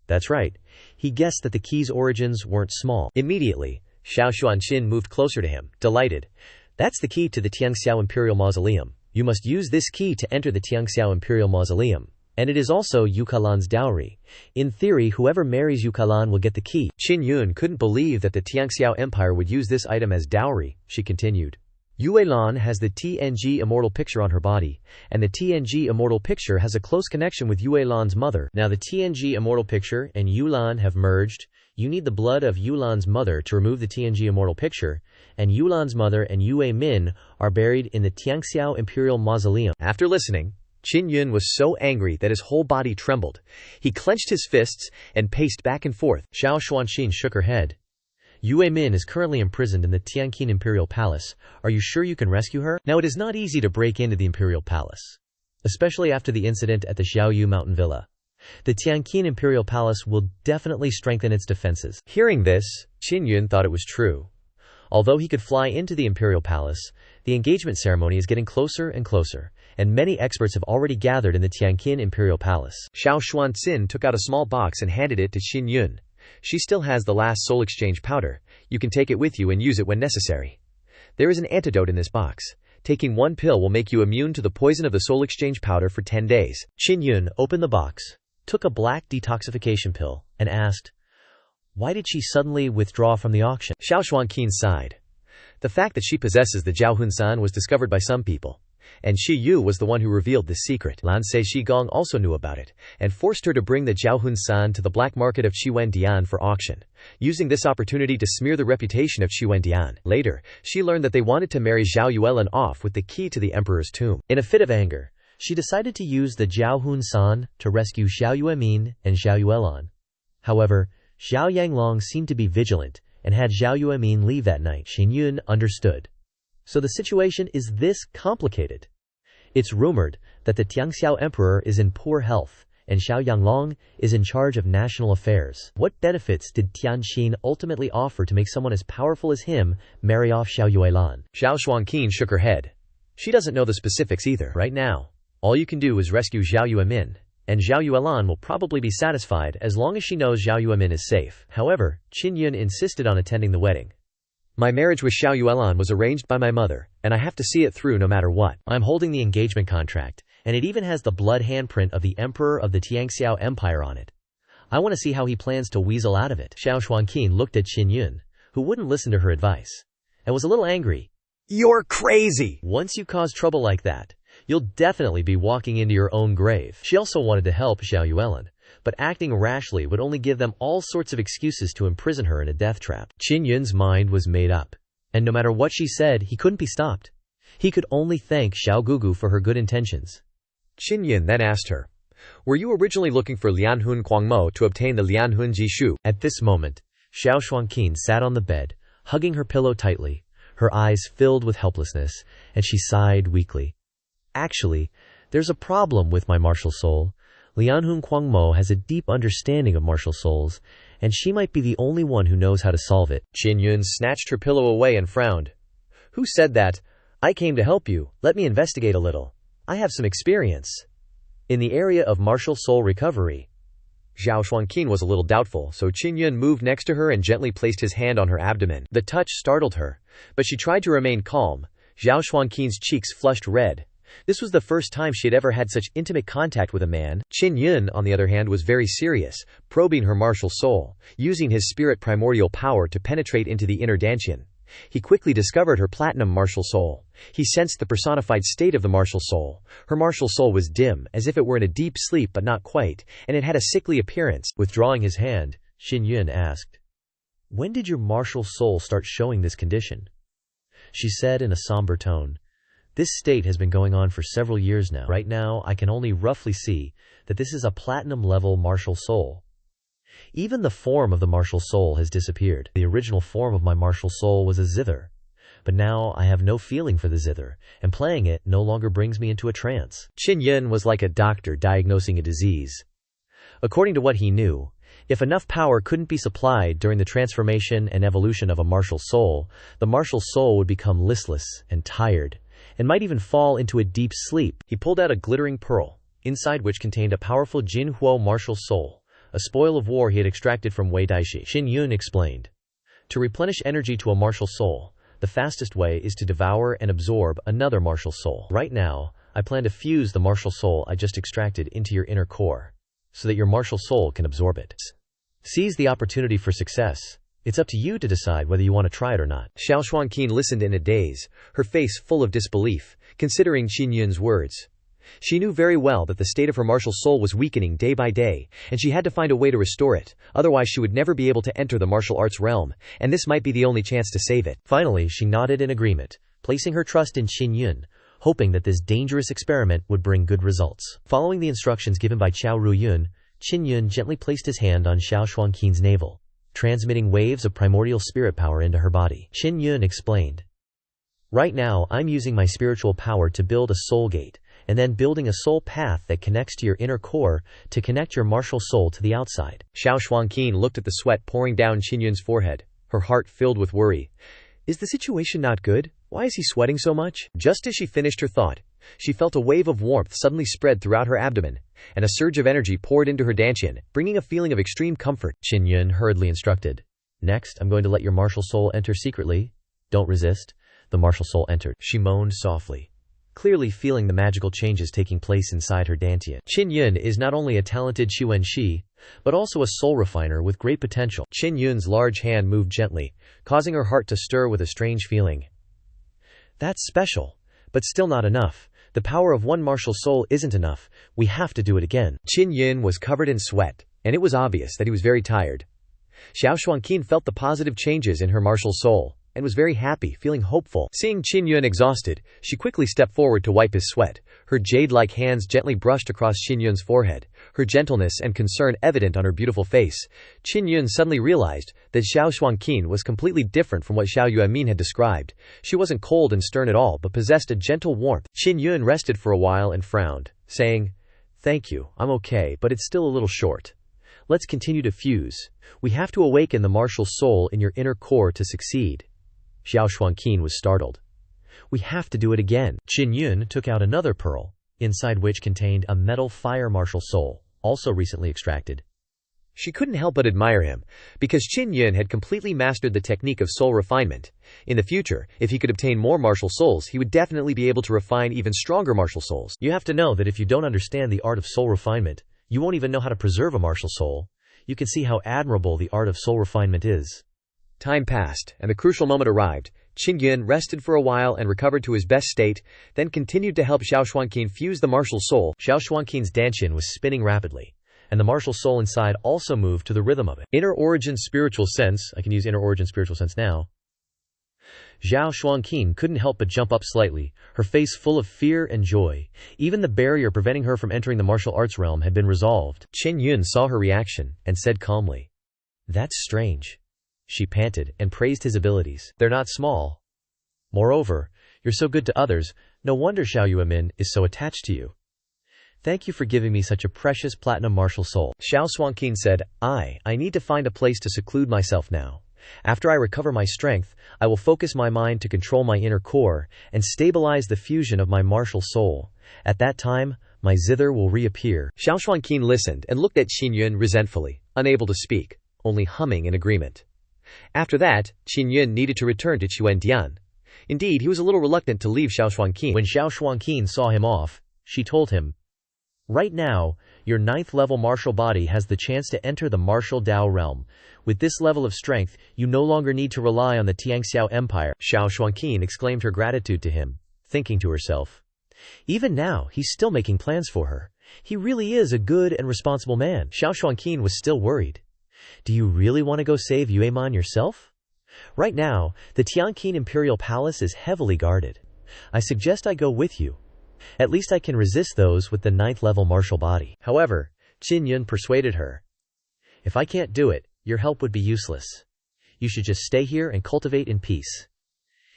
That's right. He guessed that the key's origins weren't small. Immediately, Xiao Xuanqin moved closer to him, delighted. That's the key to the Tianxiao Imperial Mausoleum. You must use this key to enter the Tianxiao Imperial Mausoleum. And it is also Yucalan's dowry. In theory, whoever marries Yucalan will get the key. Qin Yun couldn't believe that the Tianxiao Empire would use this item as dowry, she continued. Yuelan has the TNG immortal picture on her body, and the TNG immortal picture has a close connection with Yuelan's mother. Now the TNG immortal picture and Yulan have merged. You need the blood of Yulan's mother to remove the TNG immortal picture, and Yulan's mother and Yue Min are buried in the Tianxiao Imperial Mausoleum. After listening, Qin Yun was so angry that his whole body trembled. He clenched his fists and paced back and forth. Xiao Xuanqin shook her head. Yue Min is currently imprisoned in the Tianqin Imperial Palace. Are you sure you can rescue her? Now it is not easy to break into the Imperial Palace, especially after the incident at the Xiaoyu Mountain Villa. The Tianqin Imperial Palace will definitely strengthen its defenses. Hearing this, Qin Yun thought it was true. Although he could fly into the Imperial Palace, the engagement ceremony is getting closer and closer, and many experts have already gathered in the Tianqin Imperial Palace. Xiao Xuanqin took out a small box and handed it to Qin Yun. She still has the last soul exchange powder. You can take it with you and use it when necessary. There is an antidote in this box. Taking one pill will make you immune to the poison of the soul exchange powder for 10 days. Qin Yun opened the box, took a black detoxification pill, and asked, why did she suddenly withdraw from the auction? Xiao Xuanqin sighed. The fact that she possesses the Jiaohunsan was discovered by some people, and Shi Yu was the one who revealed this secret. Lan Se Shigong also knew about it, and forced her to bring the Jiaohunsan to the black market of Qiwendian for auction, using this opportunity to smear the reputation of Qiwendian. Later, she learned that they wanted to marry Zhao Yuelan off with the key to the emperor's tomb. In a fit of anger, she decided to use the Jiaohunsan to rescue Xiao Yuemin and Zhao Yuelan. However, Zhao Yanglong seemed to be vigilant, and had Zhao Yuemin leave that night. Qin Yun understood. So the situation is this complicated. It's rumored that the Tianxiao Emperor is in poor health, and Zhao Yanglong is in charge of national affairs. What benefits did Tianqin ultimately offer to make someone as powerful as him marry off Xiao Yuelan? Xiao Xuanqin shook her head. She doesn't know the specifics either. Right now, all you can do is rescue Zhao Yuemin, and Zhao Yuelan will probably be satisfied as long as she knows Zhao Yuemin is safe. However, Qin Yun insisted on attending the wedding. My marriage with Xiao Yuelan was arranged by my mother, and I have to see it through no matter what. I'm holding the engagement contract, and it even has the blood handprint of the Emperor of the Tianxiao Empire on it. I want to see how he plans to weasel out of it. Xiao Xuanqin looked at Qin Yun, who wouldn't listen to her advice, and was a little angry. You're crazy! Once you cause trouble like that, you'll definitely be walking into your own grave. She also wanted to help Zhao Yuelan, but acting rashly would only give them all sorts of excuses to imprison her in a death trap. Qin Yun's mind was made up, and no matter what she said, he couldn't be stopped. He could only thank Xiao Gugu for her good intentions. Qin Yun then asked her, were you originally looking for Lianhun Guangmo to obtain the Lianhun Jishu? At this moment, Xiao Xuanqin sat on the bed, hugging her pillow tightly, her eyes filled with helplessness, and she sighed weakly. Actually, there's a problem with my martial soul. Lianhun Guangmo has a deep understanding of martial souls, and she might be the only one who knows how to solve it. Qin Yun snatched her pillow away and frowned. Who said that? I came to help you. Let me investigate a little. I have some experience in the area of martial soul recovery. Zhao Xuanqin was a little doubtful, so Qin Yun moved next to her and gently placed his hand on her abdomen. The touch startled her, but she tried to remain calm. Zhao Xuanqin's cheeks flushed red. This was the first time she had ever had such intimate contact with a man. Qin Yun, on the other hand, was very serious, probing her martial soul, using his spirit primordial power to penetrate into the inner dantian. He quickly discovered her platinum martial soul. He sensed the personified state of the martial soul. Her martial soul was dim, as if it were in a deep sleep but not quite, and it had a sickly appearance. Withdrawing his hand, Qin Yun asked, when did your martial soul start showing this condition? She said in a somber tone, this state has been going on for several years now. Right now, I can only roughly see that this is a platinum-level martial soul. Even the form of the martial soul has disappeared. The original form of my martial soul was a zither, but now I have no feeling for the zither, and playing it no longer brings me into a trance. Qin Yun was like a doctor diagnosing a disease. According to what he knew, if enough power couldn't be supplied during the transformation and evolution of a martial soul, the martial soul would become listless and tired, and might even fall into a deep sleep. He pulled out a glittering pearl, inside which contained a powerful Jinhuo martial soul, a spoil of war he had extracted from Wei Daishi. Qin Yun explained. To replenish energy to a martial soul, the fastest way is to devour and absorb another martial soul. Right now, I plan to fuse the martial soul I just extracted into your inner core, so that your martial soul can absorb it. Seize the opportunity for success. It's up to you to decide whether you want to try it or not. Xiao Xuanqin listened in a daze, her face full of disbelief, considering Qin Yun's words. She knew very well that the state of her martial soul was weakening day by day, and she had to find a way to restore it, otherwise she would never be able to enter the martial arts realm, and this might be the only chance to save it. Finally, she nodded in agreement, placing her trust in Qin Yun, hoping that this dangerous experiment would bring good results. Following the instructions given by Qiao Ruyun, Qin Yun gently placed his hand on Xiao Xuanqin's navel, transmitting waves of primordial spirit power into her body. Qin Yun explained. Right now, I'm using my spiritual power to build a soul gate, and then building a soul path that connects to your inner core to connect your martial soul to the outside. Xiao Xuanqin looked at the sweat pouring down Qin Yun's forehead, her heart filled with worry. Is the situation not good? Why is he sweating so much? Just as she finished her thought, she felt a wave of warmth suddenly spread throughout her abdomen, and a surge of energy poured into her dantian, bringing a feeling of extreme comfort. Qin Yun hurriedly instructed. Next, I'm going to let your martial soul enter secretly. Don't resist. The martial soul entered. She moaned softly, clearly feeling the magical changes taking place inside her dantian. Qin Yun is not only a talented Xuanxi, but also a soul refiner with great potential. Qin Yun's large hand moved gently, causing her heart to stir with a strange feeling. That's special, but still not enough. The power of one martial soul isn't enough. We have to do it again. Qin Yun was covered in sweat, and it was obvious that he was very tired. Xiao Xuanqin felt the positive changes in her martial soul, and was very happy, feeling hopeful. Seeing Qin Yun exhausted, she quickly stepped forward to wipe his sweat. Her jade-like hands gently brushed across Qin Yun's forehead, her gentleness and concern evident on her beautiful face. Qin Yun suddenly realized that Xiao Xuanqin was completely different from what Xiao Yuanmin had described. She wasn't cold and stern at all, but possessed a gentle warmth. Qin Yun rested for a while and frowned, saying, "Thank you, I'm okay, but it's still a little short. Let's continue to fuse. We have to awaken the martial soul in your inner core to succeed." Xiao Xuanqin was startled. We have to do it again. Qin Yun took out another pearl, inside which contained a metal fire martial soul, also recently extracted. She couldn't help but admire him, because Qin Yun had completely mastered the technique of soul refinement. In the future, if he could obtain more martial souls, he would definitely be able to refine even stronger martial souls. You have to know that if you don't understand the art of soul refinement, you won't even know how to preserve a martial soul. You can see how admirable the art of soul refinement is. Time passed, and the crucial moment arrived. Qin Yun rested for a while and recovered to his best state, then continued to help Xiao Xuanqin fuse the martial soul. Xiao Xuanqin's dantian was spinning rapidly, and the martial soul inside also moved to the rhythm of it. Inner origin spiritual sense. I can use inner origin spiritual sense now. Xiao Xuanqin couldn't help but jump up slightly, her face full of fear and joy. Even the barrier preventing her from entering the martial arts realm had been resolved. Qin Yun saw her reaction, and said calmly, "That's strange." She panted, and praised his abilities. They're not small. Moreover, you're so good to others, no wonder Xiao Yuanmin is so attached to you. Thank you for giving me such a precious platinum martial soul. Xiao Xuanqin said, I need to find a place to seclude myself now. After I recover my strength, I will focus my mind to control my inner core, and stabilize the fusion of my martial soul. At that time, my zither will reappear. Xiao Xuanqin listened and looked at Qin Yun resentfully, unable to speak, only humming in agreement. After that, Qin Yun needed to return to Quandian. Indeed, he was a little reluctant to leave Xiao Xuanqin. When Xiao Xuanqin saw him off, she told him, "Right now, your 9th level martial body has the chance to enter the martial Dao realm. With this level of strength, you no longer need to rely on the Tiangxiao Empire." Xiao Xuanqin exclaimed her gratitude to him, thinking to herself, even now, he's still making plans for her. He really is a good and responsible man. Xiao Xuanqin was still worried. Do you really want to go save Yueman yourself? Right now, the Tianqin Imperial Palace is heavily guarded. I suggest I go with you. At least I can resist those with the 9th level martial body. However, Qin Yun persuaded her. If I can't do it, your help would be useless. You should just stay here and cultivate in peace.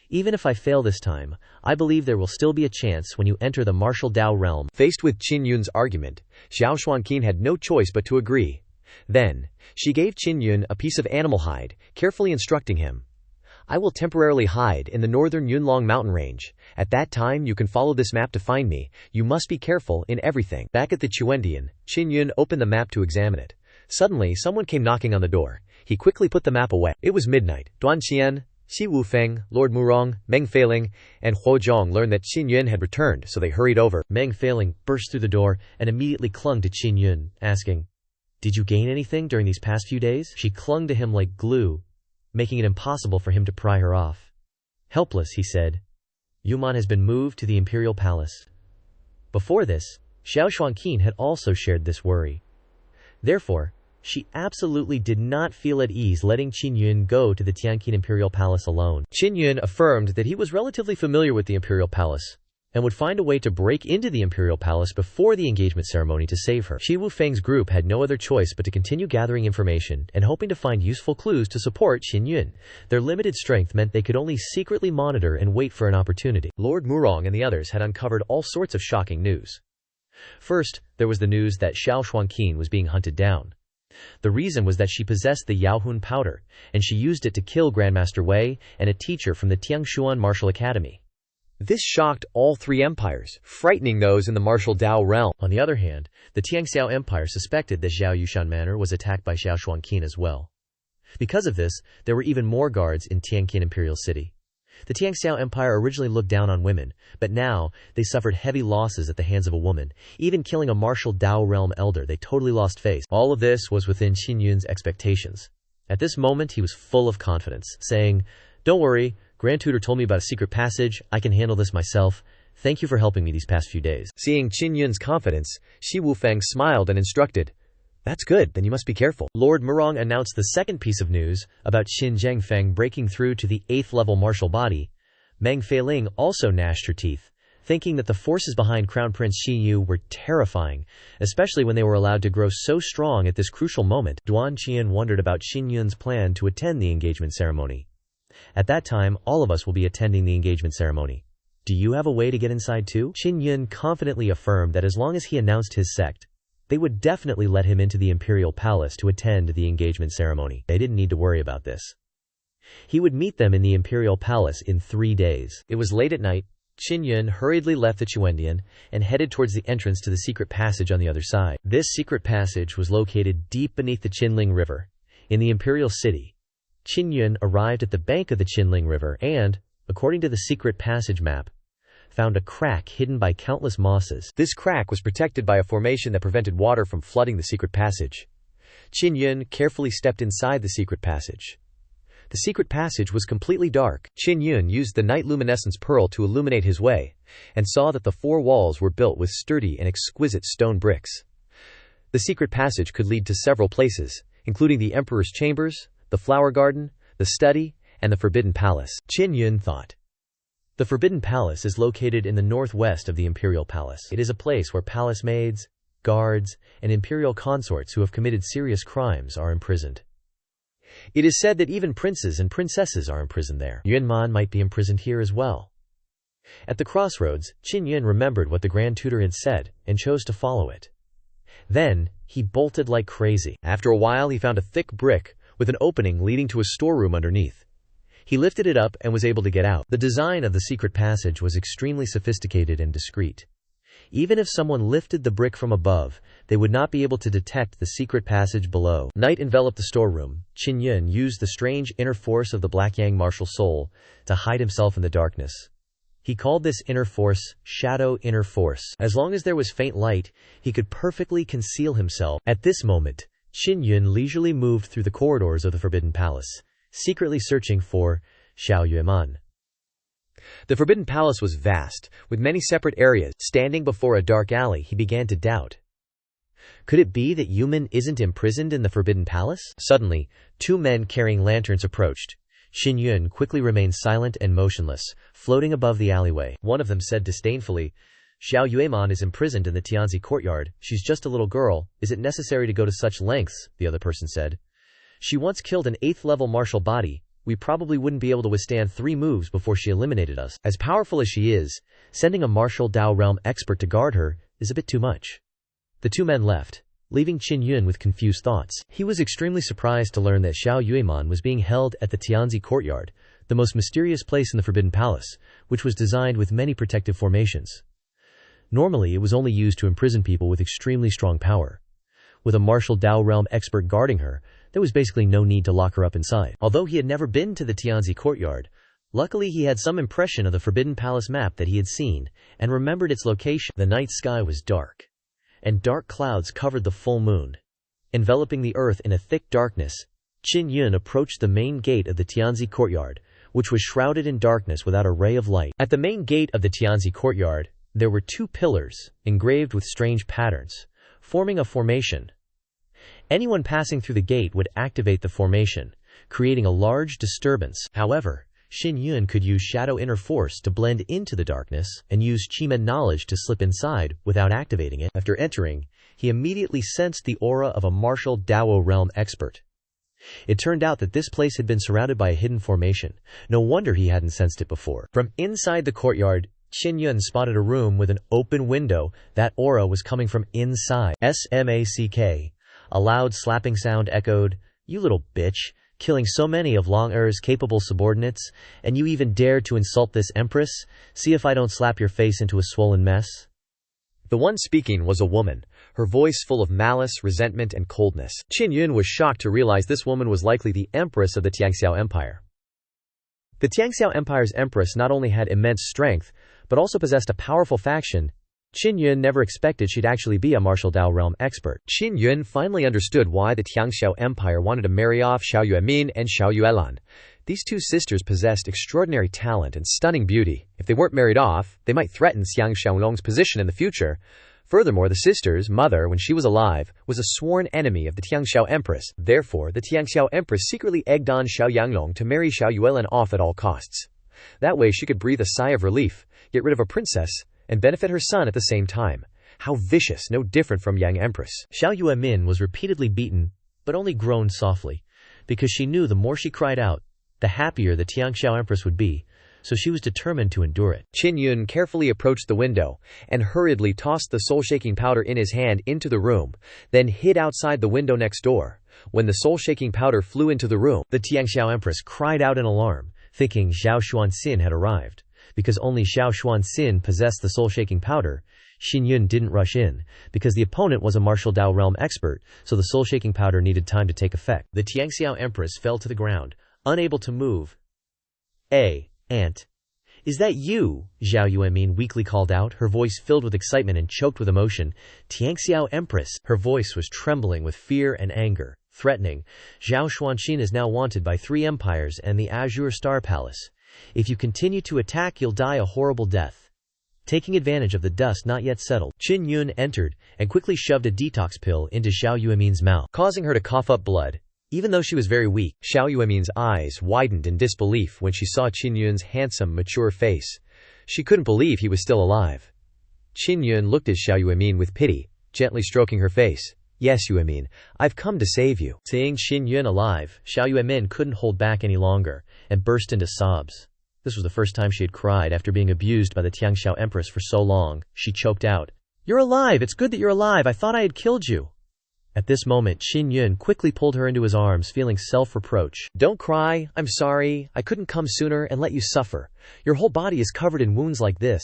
Even if I fail this time, I believe there will still be a chance when you enter the martial Dao realm. Faced with Qin Yun's argument, Xiao Xuanqin had no choice but to agree. Then, she gave Qin Yun a piece of animal hide, carefully instructing him. I will temporarily hide in the northern Yunlong mountain range. At that time you can follow this map to find me. You must be careful in everything. Back at the Quandian, Qin Yun opened the map to examine it. Suddenly, someone came knocking on the door. He quickly put the map away. It was midnight. Duan Qian, Xi Wufeng, Lord Murong, Meng Feiling, and Huo Zhong learned that Qin Yun had returned, so they hurried over. Meng Feiling burst through the door and immediately clung to Qin Yun, asking, "Did you gain anything during these past few days?" She clung to him like glue, making it impossible for him to pry her off. Helpless, he said, "Yuman has been moved to the imperial palace." Before this, Xiao Shuangqin had also shared this worry. Therefore, she absolutely did not feel at ease letting Qin Yun go to the Tianqin imperial palace alone. Qin Yun affirmed that he was relatively familiar with the imperial palace and would find a way to break into the imperial palace before the engagement ceremony to save her. Shi Wufeng's group had no other choice but to continue gathering information and hoping to find useful clues to support Qin Yun. Their limited strength meant they could only secretly monitor and wait for an opportunity. Lord Murong and the others had uncovered all sorts of shocking news. First, there was the news that Xiao Shuangqin was being hunted down. The reason was that she possessed the Yaohun powder, and she used it to kill Grandmaster Wei and a teacher from the Tiangshuan Martial Academy. This shocked all three empires, frightening those in the martial Dao realm. On the other hand, the Tiangxiao Empire suspected that Zhao Yushan Manor was attacked by Xiao Shuangqin as well. Because of this, there were even more guards in Tianqin Imperial City. The Tiangxiao Empire originally looked down on women, but now they suffered heavy losses at the hands of a woman, even killing a martial Dao realm elder. They totally lost face. All of this was within Qin Yun's expectations. At this moment, he was full of confidence, saying, "Don't worry, Grand Tutor told me about a secret passage. I can handle this myself. Thank you for helping me these past few days." Seeing Qin Yun's confidence, Shi Wufeng smiled and instructed, "That's good, then you must be careful." Lord Murong announced the second piece of news about Qin Zhengfeng breaking through to the 8th level martial body. Meng Feiling also gnashed her teeth, thinking that the forces behind Crown Prince Xi Yu were terrifying, especially when they were allowed to grow so strong at this crucial moment. Duan Qian wondered about Qin Yun's plan to attend the engagement ceremony. "At that time, all of us will be attending the engagement ceremony. Do you have a way to get inside too?" Qin Yun confidently affirmed that as long as he announced his sect, they would definitely let him into the imperial palace to attend the engagement ceremony. They didn't need to worry about this. He would meet them in the imperial palace in 3 days. It was late at night. Qin Yun hurriedly left the Chuandian and headed towards the entrance to the secret passage on the other side. This secret passage was located deep beneath the Qinling River, in the imperial city. Qin Yun arrived at the bank of the Qinling River and, according to the secret passage map, found a crack hidden by countless mosses. This crack was protected by a formation that prevented water from flooding the secret passage. Qin Yun carefully stepped inside the secret passage. The secret passage was completely dark. Qin Yun used the night luminescence pearl to illuminate his way, and saw that the 4 walls were built with sturdy and exquisite stone bricks. The secret passage could lead to several places, including the Emperor's chambers, the flower garden, the study, and the Forbidden Palace. Qin Yun thought. The Forbidden Palace is located in the northwest of the Imperial Palace. It is a place where palace maids, guards, and imperial consorts who have committed serious crimes are imprisoned. It is said that even princes and princesses are imprisoned there. Yunman might be imprisoned here as well. At the crossroads, Qin Yun remembered what the Grand Tutor had said and chose to follow it. Then, he bolted like crazy. After a while, he found a thick brick with an opening leading to a storeroom underneath. He lifted it up and was able to get out. The design of the secret passage was extremely sophisticated and discreet. Even if someone lifted the brick from above, they would not be able to detect the secret passage below. Night enveloped the storeroom. Qin Yun used the strange inner force of the Black Yang martial soul to hide himself in the darkness. He called this inner force Shadow Inner Force. As long as there was faint light, he could perfectly conceal himself. At this moment, Qin Yun leisurely moved through the corridors of the Forbidden Palace, secretly searching for Xiao Yueman. The Forbidden Palace was vast, with many separate areas. Standing before a dark alley, he began to doubt. Could it be that Yuman isn't imprisoned in the Forbidden Palace? Suddenly, 2 men carrying lanterns approached. Qin Yun quickly remained silent and motionless, floating above the alleyway. One of them said disdainfully, "Xiao Yueman is imprisoned in the Tianzi courtyard. She's just a little girl. Is it necessary to go to such lengths?" The other person said. "She once killed an 8th level martial body. We probably wouldn't be able to withstand 3 moves before she eliminated us. As powerful as she is, sending a martial Dao realm expert to guard her is a bit too much." The 2 men left, leaving Qin Yun with confused thoughts. He was extremely surprised to learn that Xiao Yueman was being held at the Tianzi courtyard, the most mysterious place in the Forbidden Palace, which was designed with many protective formations. Normally, it was only used to imprison people with extremely strong power. With a martial Dao realm expert guarding her, there was basically no need to lock her up inside. Although he had never been to the Tianzi courtyard, luckily he had some impression of the Forbidden Palace map that he had seen, and remembered its location. The night sky was dark, and dark clouds covered the full moon. Enveloping the earth in a thick darkness, Qin Yun approached the main gate of the Tianzi courtyard, which was shrouded in darkness without a ray of light. At the main gate of the Tianzi courtyard, there were 2 pillars, engraved with strange patterns, forming a formation. Anyone passing through the gate would activate the formation, creating a large disturbance. However, Qin Yun could use shadow inner force to blend into the darkness and use Qi-men knowledge to slip inside without activating it. After entering, he immediately sensed the aura of a martial Dao realm expert. It turned out that this place had been surrounded by a hidden formation. No wonder he hadn't sensed it before. From inside the courtyard, Qin Yun spotted a room with an open window. That aura was coming from inside. Smack. A loud slapping sound echoed, "You little bitch, killing so many of Long Er's capable subordinates, and you even dare to insult this empress? See if I don't slap your face into a swollen mess." The one speaking was a woman, her voice full of malice, resentment, and coldness. Qin Yun was shocked to realize this woman was likely the empress of the Tianxiao Empire. The Tianxiao Empire's empress not only had immense strength, but also possessed a powerful faction. Qin Yun never expected she'd actually be a martial Dao realm expert. Qin Yun finally understood why the Tianxiao Empire wanted to marry off Xiao Yuemin and Xiao Yuelan. These 2 sisters possessed extraordinary talent and stunning beauty. If they weren't married off, they might threaten Xiang Xiaolong's position in the future. Furthermore, the sisters' mother, when she was alive, was a sworn enemy of the Tianxiao Empress. Therefore, the Tianxiao Empress secretly egged on Xiao Yanglong to marry Xiao Yuelan off at all costs. That way she could breathe a sigh of relief, get rid of a princess, and benefit her son at the same time. How vicious, no different from Yang Empress. Xiao Yuemin was repeatedly beaten, but only groaned softly, because she knew the more she cried out, the happier the Tianxiao Empress would be, so she was determined to endure it. Qin Yun carefully approached the window, and hurriedly tossed the soul-shaking powder in his hand into the room, then hid outside the window next door. When the soul-shaking powder flew into the room, the Tianxiao Empress cried out in alarm, thinking Xiao Xuanxin had arrived. Because only Xiao Xuanxin possessed the soul-shaking powder, Qin Yun didn't rush in, because the opponent was a martial Dao realm expert, so the soul-shaking powder needed time to take effect. The Tianxiao Empress fell to the ground, unable to move. "Aunt. Is that you?" Xiao Yuemin weakly called out, her voice filled with excitement and choked with emotion. "Tianxiao Empress." Her voice was trembling with fear and anger, threatening. "Xiao Xuanxin is now wanted by 3 empires and the Azure Star Palace. If you continue to attack, you'll die a horrible death." Taking advantage of the dust not yet settled, Qin Yun entered and quickly shoved a detox pill into Xiao Yuemin's mouth, causing her to cough up blood. Even though she was very weak, Xiao Yuemin's eyes widened in disbelief when she saw Qin Yun's handsome, mature face. She couldn't believe he was still alive. Qin Yun looked at Xiao Yuemin with pity, gently stroking her face. "Yes, Yuemin, I've come to save you." Seeing Qin Yun alive, Xiao Yuemin couldn't hold back any longer, and burst into sobs. This was the first time she had cried after being abused by the Tianxiao Empress for so long. She choked out, "You're alive! It's good that you're alive! I thought I had killed you!" At this moment, Qin Yun quickly pulled her into his arms, feeling self-reproach. "Don't cry. I'm sorry. I couldn't come sooner and let you suffer. Your whole body is covered in wounds like this.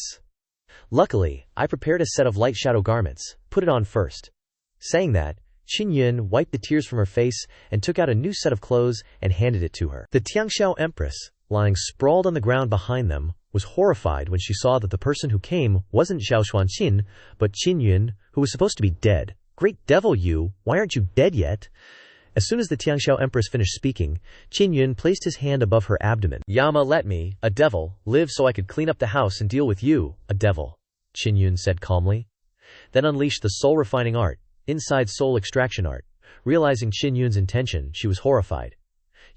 Luckily, I prepared a set of light shadow garments. Put it on first." Saying that, Qin Yun wiped the tears from her face and took out a new set of clothes and handed it to her. The Tianxiao Empress, lying sprawled on the ground behind them, was horrified when she saw that the person who came wasn't Xiao Xuanxin, but Qin Yun, who was supposed to be dead. "Great devil, you! Why aren't you dead yet?" As soon as the Tianxiao Empress finished speaking, Qin Yun placed his hand above her abdomen. "Yama let me, a devil, live so I could clean up the house and deal with you, a devil," Qin Yun said calmly. Then unleashed the soul-refining art, inside soul extraction art. Realizing Qin Yun's intention, she was horrified.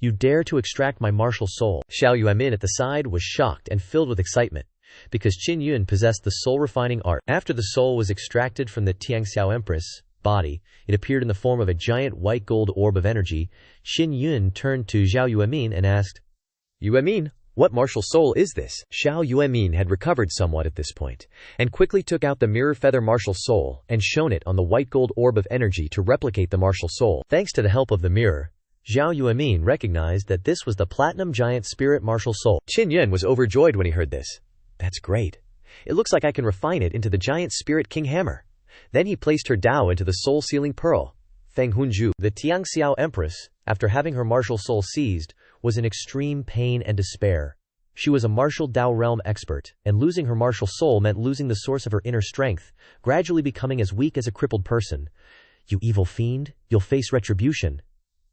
"You dare to extract my martial soul?" Xiao Yuemin at the side was shocked and filled with excitement, because Qin Yun possessed the soul-refining art. After the soul was extracted from the Tianxiao Empress' body, it appeared in the form of a giant white gold orb of energy. Qin Yun turned to Xiao Yuemin and asked, "Yuemin, what martial soul is this?" Xiao Yuemin had recovered somewhat at this point, and quickly took out the mirror feather martial soul and shone it on the white gold orb of energy to replicate the martial soul. Thanks to the help of the mirror, Xiao Yuemin recognized that this was the platinum giant spirit martial soul. Qin Yun was overjoyed when he heard this. "That's great. It looks like I can refine it into the giant spirit king hammer." Then he placed her Dao into the soul sealing pearl. Feng Hunju. The Tiangxiao Empress, after having her martial soul seized, was in extreme pain and despair. She was a martial Dao realm expert, and losing her martial soul meant losing the source of her inner strength, gradually becoming as weak as a crippled person. "You evil fiend, you'll face retribution,"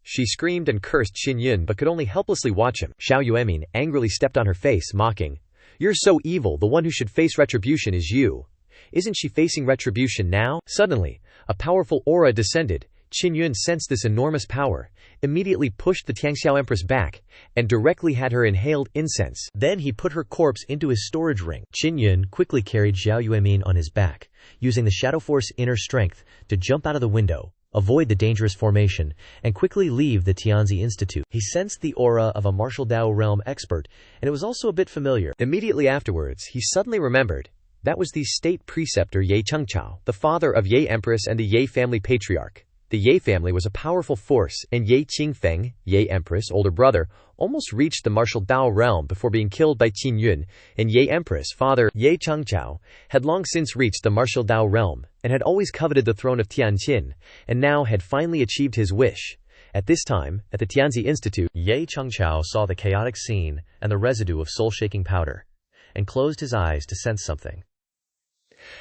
she screamed and cursed Qin Yun, but could only helplessly watch him. Xiao Yuemin angrily stepped on her face, mocking, "You're so evil, the one who should face retribution is you. Isn't she facing retribution now?" Suddenly, a powerful aura descended. Qin Yun sensed this enormous power, immediately pushed the Tiangxiao Empress back, and directly had her inhaled incense. Then he put her corpse into his storage ring. Qin Yun quickly carried Xiao Yuemin on his back, using the Shadow Force inner strength to jump out of the window, avoid the dangerous formation, and quickly leave the Tianzi Institute. He sensed the aura of a martial Dao realm expert, and it was also a bit familiar. Immediately afterwards, he suddenly remembered. That was the state preceptor Ye Chengchao, the father of Ye Empress and the Ye family patriarch. The Ye family was a powerful force, and Ye Qingfeng, Ye Empress' older brother, almost reached the martial Dao realm before being killed by Qin Yun, and Ye Empress' father, Ye Chengchao, had long since reached the martial Dao realm, and had always coveted the throne of Tianqin, and now had finally achieved his wish. At this time, at the Tianzi Institute, Ye Chengchao saw the chaotic scene and the residue of soul-shaking powder, and closed his eyes to sense something.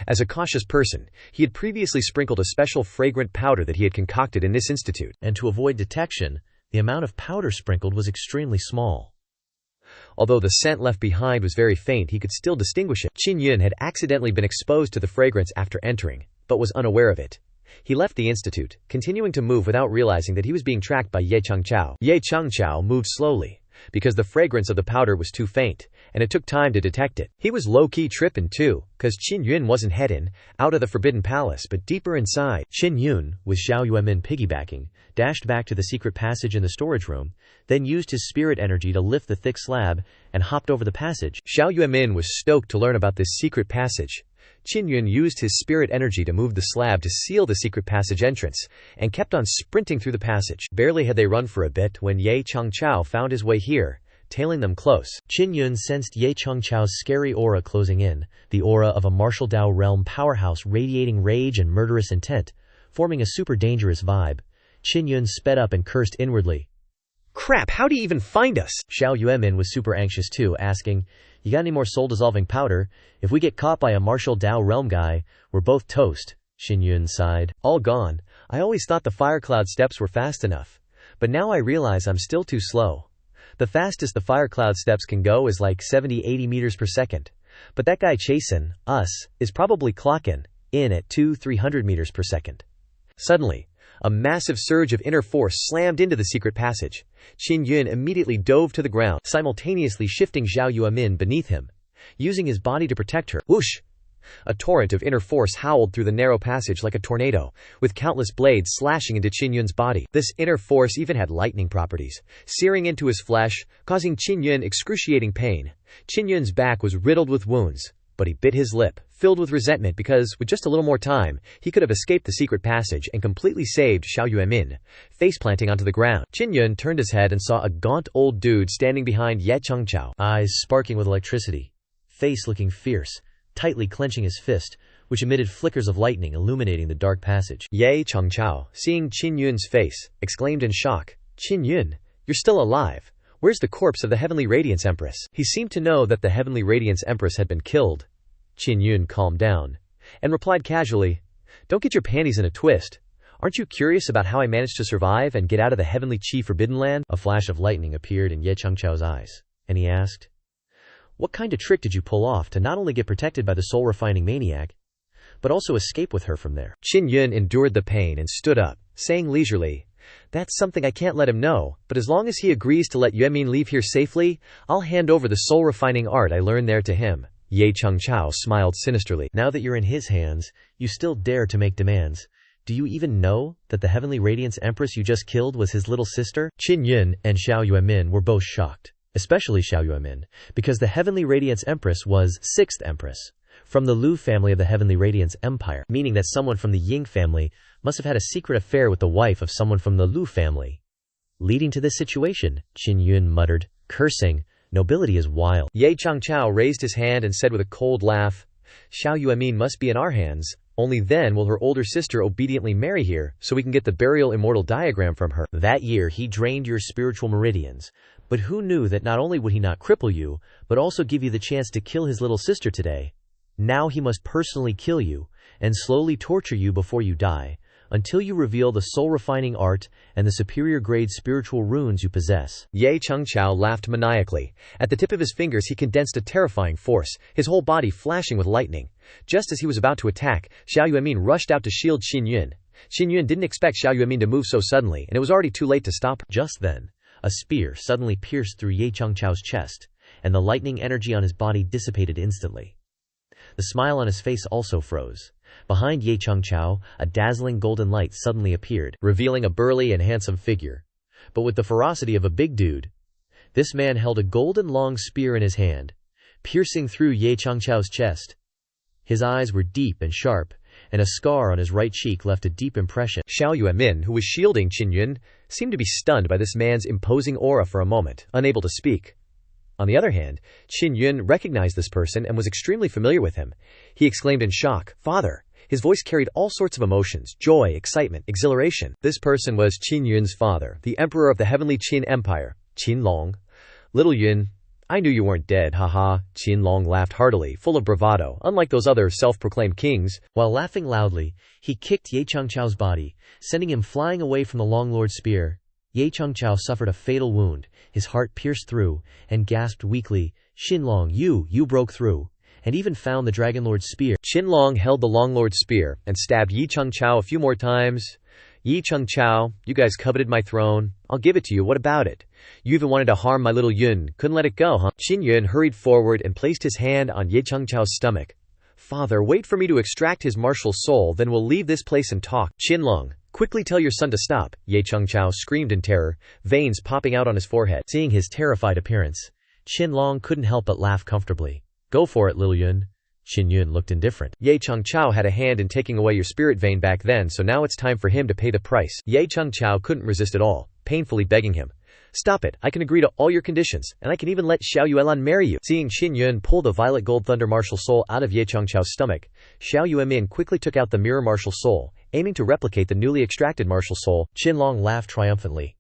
As a cautious person, he had previously sprinkled a special fragrant powder that he had concocted in this institute, and to avoid detection, the amount of powder sprinkled was extremely small. Although the scent left behind was very faint, he could still distinguish it. Qin Yun had accidentally been exposed to the fragrance after entering, but was unaware of it. He left the institute, continuing to move without realizing that he was being tracked by Ye Chengchao. Ye Chengchao moved slowly, because the fragrance of the powder was too faint, and it took time to detect it. He was low-key tripping too, cause Qin Yun wasn't heading out of the Forbidden Palace but deeper inside. Qin Yun, with Xiao Yuemin piggybacking, dashed back to the secret passage in the storage room, then used his spirit energy to lift the thick slab, and hopped over the passage. Xiao Yuemin was stoked to learn about this secret passage. Qin Yun used his spirit energy to move the slab to seal the secret passage entrance, and kept on sprinting through the passage. Barely had they run for a bit when Ye Chengchao found his way here, tailing them close. Qin Yun sensed Ye Chengchao's scary aura closing in, the aura of a martial Dao realm powerhouse radiating rage and murderous intent, forming a super dangerous vibe. Qin Yun sped up and cursed inwardly. "Crap, how do you even find us?" Xiao Yuemin was super anxious too, asking, "You got any more soul-dissolving powder? If we get caught by a martial Dao realm guy, we're both toast." Qin Yun sighed. "All gone. I always thought the fire cloud steps were fast enough. But now I realize I'm still too slow. The fastest the fire cloud steps can go is like 70-80 meters per second. But that guy chasing us is probably clocking in at 200-300 meters per second." Suddenly, a massive surge of inner force slammed into the secret passage. Qin Yun immediately dove to the ground, simultaneously shifting Xiao Yuemin beneath him, using his body to protect her. Whoosh! A torrent of inner force howled through the narrow passage like a tornado, with countless blades slashing into Qin Yun's body. This inner force even had lightning properties, searing into his flesh, causing Qin Yun excruciating pain. Qin Yun's back was riddled with wounds, but he bit his lip, filled with resentment because, with just a little more time, he could have escaped the secret passage and completely saved Xiao Yuemin, face-planting onto the ground. Qin Yun turned his head and saw a gaunt old dude standing behind Ye Chengchao, eyes sparking with electricity, face looking fierce, tightly clenching his fist, which emitted flickers of lightning illuminating the dark passage. Ye Chengchao, seeing Qin Yun's face, exclaimed in shock, "Qin Yun, you're still alive. Where's the corpse of the Heavenly Radiance Empress?" He seemed to know that the Heavenly Radiance Empress had been killed. Qin Yun calmed down, and replied casually, "Don't get your panties in a twist. Aren't you curious about how I managed to survive and get out of the Heavenly Qi Forbidden Land?" A flash of lightning appeared in Ye Chengchao's eyes, and he asked, "What kind of trick did you pull off to not only get protected by the soul-refining maniac, but also escape with her from there?" Qin Yun endured the pain and stood up, saying leisurely, "That's something I can't let him know, but as long as he agrees to let Yuemin leave here safely, I'll hand over the soul-refining art I learned there to him." Ye Chengchao smiled sinisterly. "Now that you're in his hands, you still dare to make demands. Do you even know that the Heavenly Radiance Empress you just killed was his little sister?" Qin Yun and Xiao Yuemin were both shocked, especially Xiao Yuemin, because the Heavenly Radiance Empress was 6th Empress, from the Lu family of the Heavenly Radiance Empire, meaning that someone from the Ying family must have had a secret affair with the wife of someone from the Lu family. Leading to this situation, Qin Yun muttered, cursing, "Nobility is wild." Ye Chengchao raised his hand and said with a cold laugh, "Xiao Yuemin must be in our hands. Only then will her older sister obediently marry here, so we can get the burial immortal diagram from her. That year he drained your spiritual meridians. But who knew that not only would he not cripple you, but also give you the chance to kill his little sister today? Now he must personally kill you, and slowly torture you before you die, until you reveal the soul-refining art and the superior-grade spiritual runes you possess. Ye Chengqiao laughed maniacally. At the tip of his fingers he condensed a terrifying force, his whole body flashing with lightning. Just as he was about to attack, Xiao Yuanmin rushed out to shield Qin Yun. Qin Yun didn't expect Xiao Yuanmin to move so suddenly, and it was already too late to stop her. Just then, a spear suddenly pierced through Ye Chengqiao's chest, and the lightning energy on his body dissipated instantly. The smile on his face also froze. Behind Ye Chengqiao, a dazzling golden light suddenly appeared, revealing a burly and handsome figure, but with the ferocity of a big dude. This man held a golden long spear in his hand, piercing through Ye Chengqiao's chest. His eyes were deep and sharp, and a scar on his right cheek left a deep impression. Xiao Yuanmin, who was shielding Qin Yun, seemed to be stunned by this man's imposing aura for a moment, unable to speak. On the other hand, Qin Yun recognized this person and was extremely familiar with him. He exclaimed in shock, "Father!" His voice carried all sorts of emotions, joy, excitement, exhilaration. This person was Qin Yun's father, the emperor of the heavenly Qin Empire, Qin Long. "Little Yun, I knew you weren't dead, haha." Qin Long laughed heartily, full of bravado, unlike those other self-proclaimed kings. While laughing loudly, he kicked Ye Chengqiao's body, sending him flying away from the Long Lord's spear. Ye Chengqiao suffered a fatal wound, his heart pierced through, and gasped weakly, "Xinlong, you broke through, and even found the Dragon Lord's spear." Xinlong held the Long Lord's spear, and stabbed Ye Chengqiao a few more times. "Ye Chengqiao, you guys coveted my throne. I'll give it to you, what about it? You even wanted to harm my little Yun, couldn't let it go, huh?" Qin Yun hurried forward and placed his hand on Ye Chengqiao's stomach. "Father, wait for me to extract his martial soul, then we'll leave this place and talk." "Xinlong, quickly tell your son to stop," Ye Chengqiao screamed in terror, veins popping out on his forehead. Seeing his terrified appearance, Xinlong couldn't help but laugh comfortably. "Go for it, little Yun." Qin Yun looked indifferent. "Ye Chengqiao had a hand in taking away your spirit vein back then, so now it's time for him to pay the price." Ye Chengqiao couldn't resist at all, painfully begging him, "Stop it, I can agree to all your conditions, and I can even let Xiao Yuanlan marry you." Seeing Qin Yun pull the violet gold thunder martial soul out of Ye Chengqiao's stomach, Xiao Yuanmin quickly took out the mirror martial soul, aiming to replicate the newly extracted martial soul. Qinlong laughed triumphantly.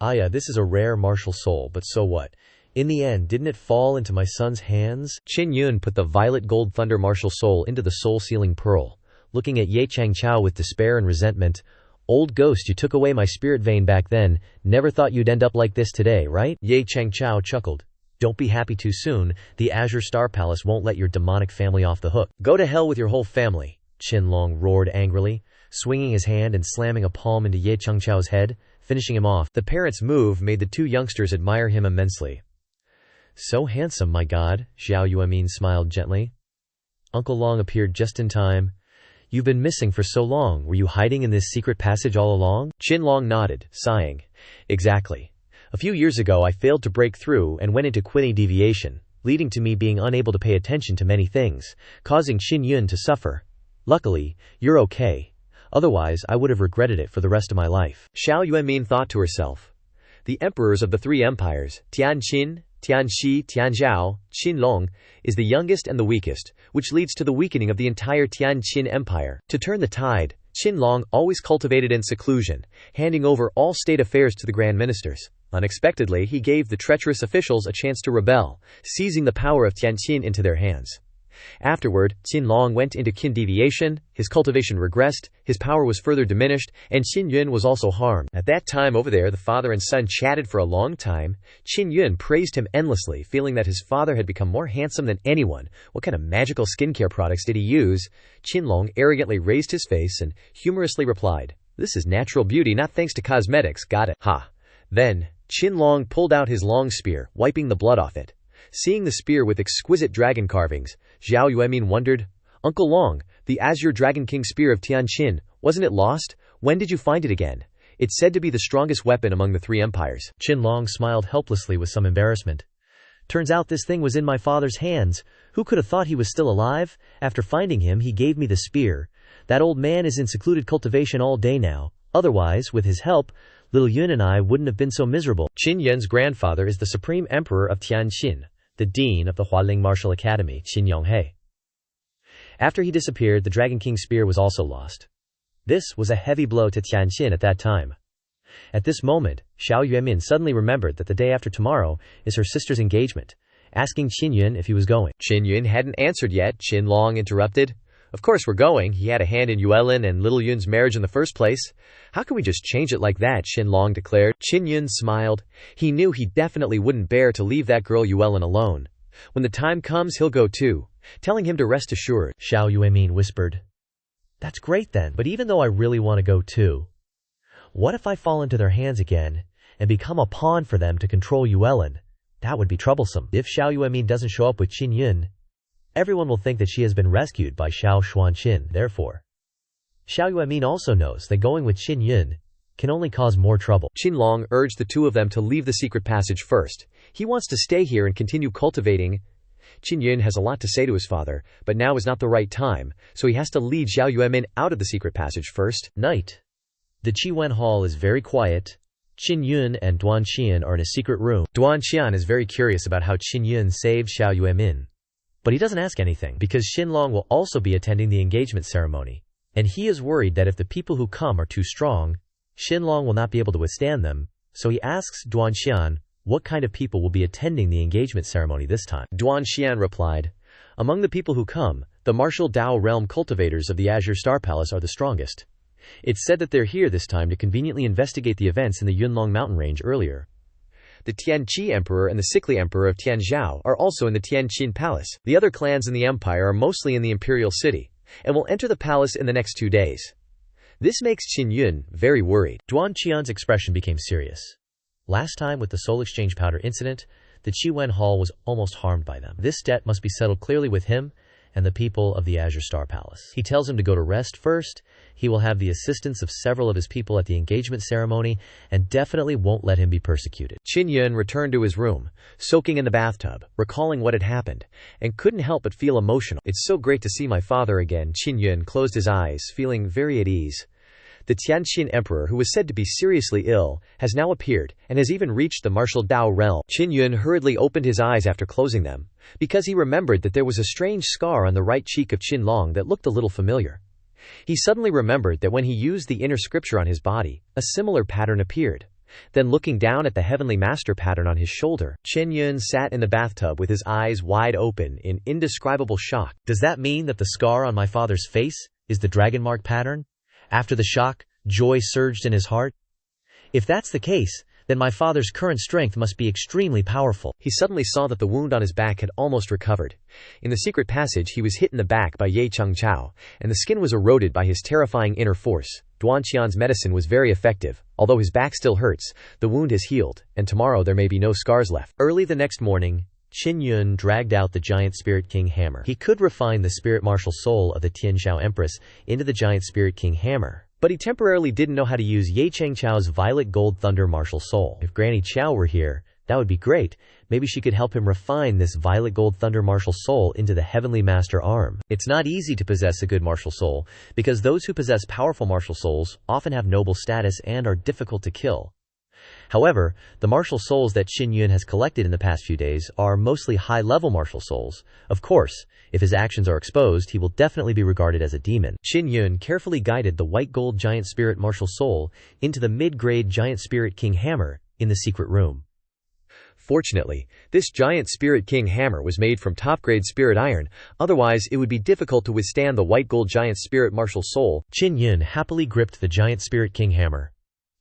"Aya, this is a rare martial soul, but so what? In the end, didn't it fall into my son's hands?" Qin Yun put the violet gold thunder martial soul into the soul-sealing pearl, looking at Ye Chengqiao with despair and resentment. "Old ghost, you took away my spirit vein back then, never thought you'd end up like this today, right?" Ye Chengqiao chuckled. "Don't be happy too soon, the Azure Star Palace won't let your demonic family off the hook." "Go to hell with your whole family," Qinlong roared angrily, swinging his hand and slamming a palm into Ye Chengqiao's head, finishing him off. The parent's move made the two youngsters admire him immensely. "So handsome, my god," Xiao Yuanmin smiled gently. Uncle Long appeared just in time. "You've been missing for so long, were you hiding in this secret passage all along?" Qinlong nodded, sighing. "Exactly. A few years ago I failed to break through and went into quinny deviation, leading to me being unable to pay attention to many things, causing Qin Yun to suffer. Luckily, you're okay. Otherwise, I would have regretted it for the rest of my life." Xiao Yuanmin thought to herself. The emperors of the three empires, Tianqin, Tianxi, Tianzhao, Qinlong, is the youngest and the weakest, which leads to the weakening of the entire Tianqin Empire. To turn the tide, Qinlong always cultivated in seclusion, handing over all state affairs to the grand ministers. Unexpectedly, he gave the treacherous officials a chance to rebel, seizing the power of Tianqin into their hands. Afterward, Qinlong went into Qin deviation, his cultivation regressed, his power was further diminished, and Qin Yun was also harmed. At that time over there, the father and son chatted for a long time. Qin Yun praised him endlessly, feeling that his father had become more handsome than anyone. What kind of magical skincare products did he use? Qinlong arrogantly raised his face and humorously replied, "This is natural beauty, not thanks to cosmetics, got it, ha." Then, Qinlong pulled out his long spear, wiping the blood off it. Seeing the spear with exquisite dragon carvings, Xiao Yuanmin wondered, "Uncle Long, the Azure Dragon King spear of Tianqin, wasn't it lost? When did you find it again? It's said to be the strongest weapon among the three empires." Qinlong smiled helplessly with some embarrassment. "Turns out this thing was in my father's hands. Who could have thought he was still alive? After finding him, he gave me the spear. That old man is in secluded cultivation all day now. Otherwise, with his help, little Yun and I wouldn't have been so miserable." Qin Yun's grandfather is the supreme emperor of Tianqin, the dean of the Hualing Martial Academy, Qin Yonghe. After he disappeared, the Dragon King's spear was also lost. This was a heavy blow to Tianqin at that time. At this moment, Xiao Yuemin suddenly remembered that the day after tomorrow is her sister's engagement, asking Qin Yun if he was going. Qin Yun hadn't answered yet. Qin Long interrupted. Of course we're going. He had a hand in Yuelin and little Yun's marriage in the first place. How can we just change it like that? Qin Long declared. Qin Yun smiled. He knew he definitely wouldn't bear to leave that girl Yuelin alone. When the time comes, he'll go too, telling him to rest assured. Xiao Yuemin whispered. That's great then, but even though I really want to go too, what if I fall into their hands again and become a pawn for them to control Yuelin? That would be troublesome. If Xiao Yuemin doesn't show up with Qin Yun, everyone will think that she has been rescued by Xiao Xuanqin. Therefore, Xiao Yuemin also knows that going with Qin Yun can only cause more trouble. Qin Long urged the two of them to leave the secret passage first. He wants to stay here and continue cultivating. Qin Yun has a lot to say to his father, but now is not the right time, so he has to lead Xiao Yuemin out of the secret passage first. Night. The Qiwen Hall is very quiet. Qin Yun and Duan Qian are in a secret room. Duan Qian is very curious about how Qin Yun saved Xiao Yuemin, but he doesn't ask anything because Qin Long will also be attending the engagement ceremony, and he is worried that if the people who come are too strong, Qin Long will not be able to withstand them, so he asks Duan Qian what kind of people will be attending the engagement ceremony this time. Duan Qian replied, among the people who come, the martial Dao realm cultivators of the Azure Star Palace are the strongest. It's said that they're here this time to conveniently investigate the events in the Yunlong mountain range earlier. The Tianqi Emperor and the Sickly Emperor of Tianzhou are also in the Tianqin Palace. The other clans in the empire are mostly in the imperial city, and will enter the palace in the next 2 days. This makes Qin Yun very worried. Duan Qian's expression became serious. Last time with the soul exchange powder incident, the Qiwen Hall was almost harmed by them. This debt must be settled clearly with him and the people of the Azure Star Palace. He tells him to go to rest first. He will have the assistance of several of his people at the engagement ceremony and definitely won't let him be persecuted. Qin Yun returned to his room, soaking in the bathtub, recalling what had happened, and couldn't help but feel emotional. It's so great to see my father again. Qin Yun closed his eyes, feeling very at ease. The Tianqin Emperor, who was said to be seriously ill, has now appeared, and has even reached the martial Dao realm. Qin Yun hurriedly opened his eyes after closing them, because he remembered that there was a strange scar on the right cheek of Qin Long that looked a little familiar. He suddenly remembered that when he used the inner scripture on his body, a similar pattern appeared. Then looking down at the heavenly master pattern on his shoulder, Qin Yun sat in the bathtub with his eyes wide open in indescribable shock. Does that mean that the scar on my father's face is the dragon mark pattern? After the shock, joy surged in his heart. If that's the case, then my father's current strength must be extremely powerful. He suddenly saw that the wound on his back had almost recovered. In the secret passage, he was hit in the back by Ye Chengchao, and the skin was eroded by his terrifying inner force. Duan Qian's medicine was very effective. Although his back still hurts, the wound has healed, and tomorrow there may be no scars left. Early the next morning, Qin Yun dragged out the giant Spirit King hammer. He could refine the spirit martial soul of the Tianzhou Empress into the giant Spirit King hammer, but he temporarily didn't know how to use Ye Chengchao's violet gold thunder martial soul. If Granny Qiao were here, that would be great. Maybe she could help him refine this violet gold thunder martial soul into the heavenly master arm. It's not easy to possess a good martial soul, because those who possess powerful martial souls often have noble status and are difficult to kill. However, the martial souls that Qin Yun has collected in the past few days are mostly high-level martial souls. Of course, if his actions are exposed, he will definitely be regarded as a demon. Qin Yun carefully guided the white gold giant spirit martial soul into the mid-grade giant spirit king hammer in the secret room. Fortunately, this giant Spirit King hammer was made from top-grade spirit iron, otherwise it would be difficult to withstand the white gold giant spirit martial soul. Qin Yun happily gripped the giant Spirit King hammer,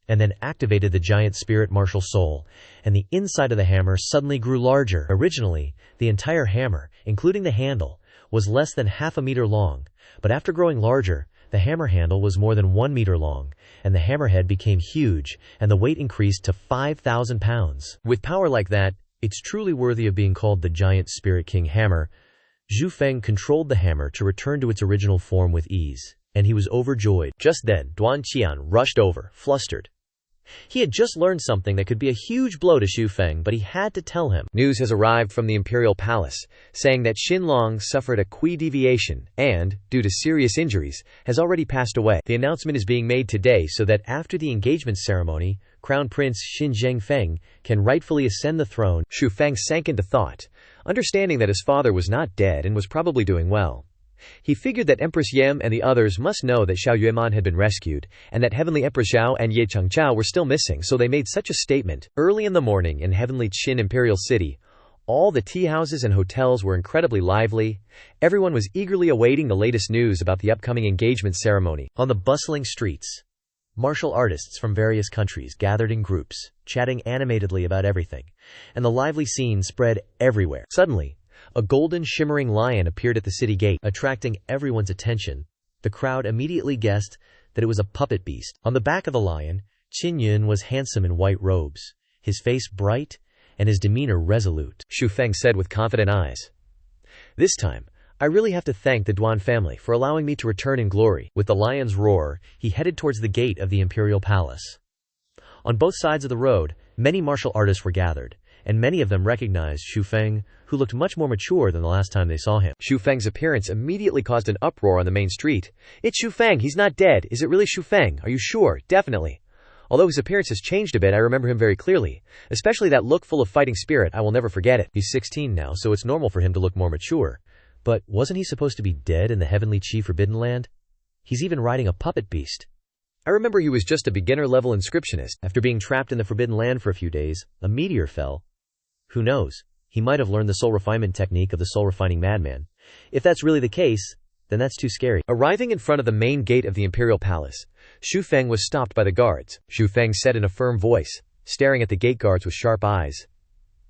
and then activated the giant spirit martial soul, and the inside of the hammer suddenly grew larger. Originally, the entire hammer, including the handle, was less than half a meter long, but after growing larger, the hammer handle was more than 1 meter long, and the hammerhead became huge, and the weight increased to 5,000 pounds. With power like that, it's truly worthy of being called the giant Spirit King hammer. Zhu Feng controlled the hammer to return to its original form with ease, and he was overjoyed. Just then, Duan Qian rushed over, flustered. He had just learned something that could be a huge blow to Zhu Feng, but he had to tell him. News has arrived from the imperial palace, saying that Qin Long suffered a qui deviation and, due to serious injuries, has already passed away. The announcement is being made today so that after the engagement ceremony, Crown Prince Xin Zhengfeng can rightfully ascend the throne. Zhu Feng sank into thought, understanding that his father was not dead and was probably doing well. He figured that Empress Yam and the others must know that Xiao Yueman had been rescued, and that Heavenly Empress Xiao and Ye Changchao were still missing, so they made such a statement. Early in the morning in Heavenly Qin Imperial City, all the tea houses and hotels were incredibly lively. Everyone was eagerly awaiting the latest news about the upcoming engagement ceremony. On the bustling streets, martial artists from various countries gathered in groups, chatting animatedly about everything, and the lively scene spread everywhere. Suddenly, a golden shimmering lion appeared at the city gate, attracting everyone's attention. The crowd immediately guessed that it was a puppet beast. On the back of the lion, Qin Yun was handsome in white robes, his face bright and his demeanor resolute. Xu Feng said with confident eyes, "This time, I really have to thank the Duan family for allowing me to return in glory." With the lion's roar, he headed towards the gate of the imperial palace. On both sides of the road, many martial artists were gathered, and many of them recognized Xu Feng, who looked much more mature than the last time they saw him. Xu Feng's appearance immediately caused an uproar on the main street. "It's Xu Feng, he's not dead. Is it really Xu Feng? Are you sure? Definitely. Although his appearance has changed a bit, I remember him very clearly. Especially that look full of fighting spirit, I will never forget it. He's 16 now, so it's normal for him to look more mature. But wasn't he supposed to be dead in the Heavenly Qi Forbidden Land? He's even riding a puppet beast. I remember he was just a beginner-level inscriptionist. After being trapped in the Forbidden Land for a few days, a meteor fell. Who knows? He might have learned the soul refinement technique of the soul-refining madman. If that's really the case, then that's too scary." Arriving in front of the main gate of the imperial palace, Xu Feng was stopped by the guards. Xu Feng said in a firm voice, staring at the gate guards with sharp eyes,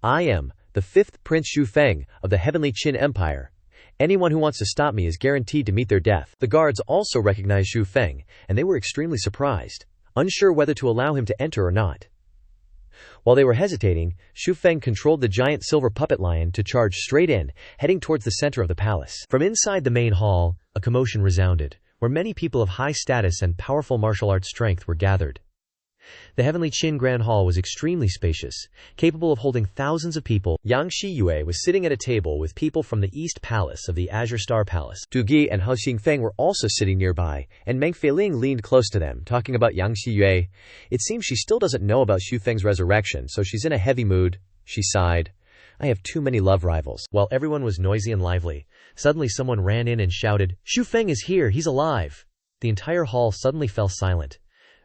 "I am the 5th Prince Xu Feng of the Heavenly Qin Empire. Anyone who wants to stop me is guaranteed to meet their death." The guards also recognized Xu Feng, and they were extremely surprised, unsure whether to allow him to enter or not. While they were hesitating, Xu Feng controlled the giant silver puppet lion to charge straight in, heading towards the center of the palace. From inside the main hall, a commotion resounded, where many people of high status and powerful martial arts strength were gathered. The Heavenly Qin Grand Hall was extremely spacious, capable of holding thousands of people. Yang Shiyue was sitting at a table with people from the East Palace of the Azure Star Palace. Du Ge and Hao Xingfeng were also sitting nearby, and Meng Feiling leaned close to them, talking about Yang Shiyue. It seems she still doesn't know about Xu Feng's resurrection, so she's in a heavy mood. She sighed. "I have too many love rivals." While everyone was noisy and lively, suddenly someone ran in and shouted, "Xu Feng is here, he's alive!" The entire hall suddenly fell silent.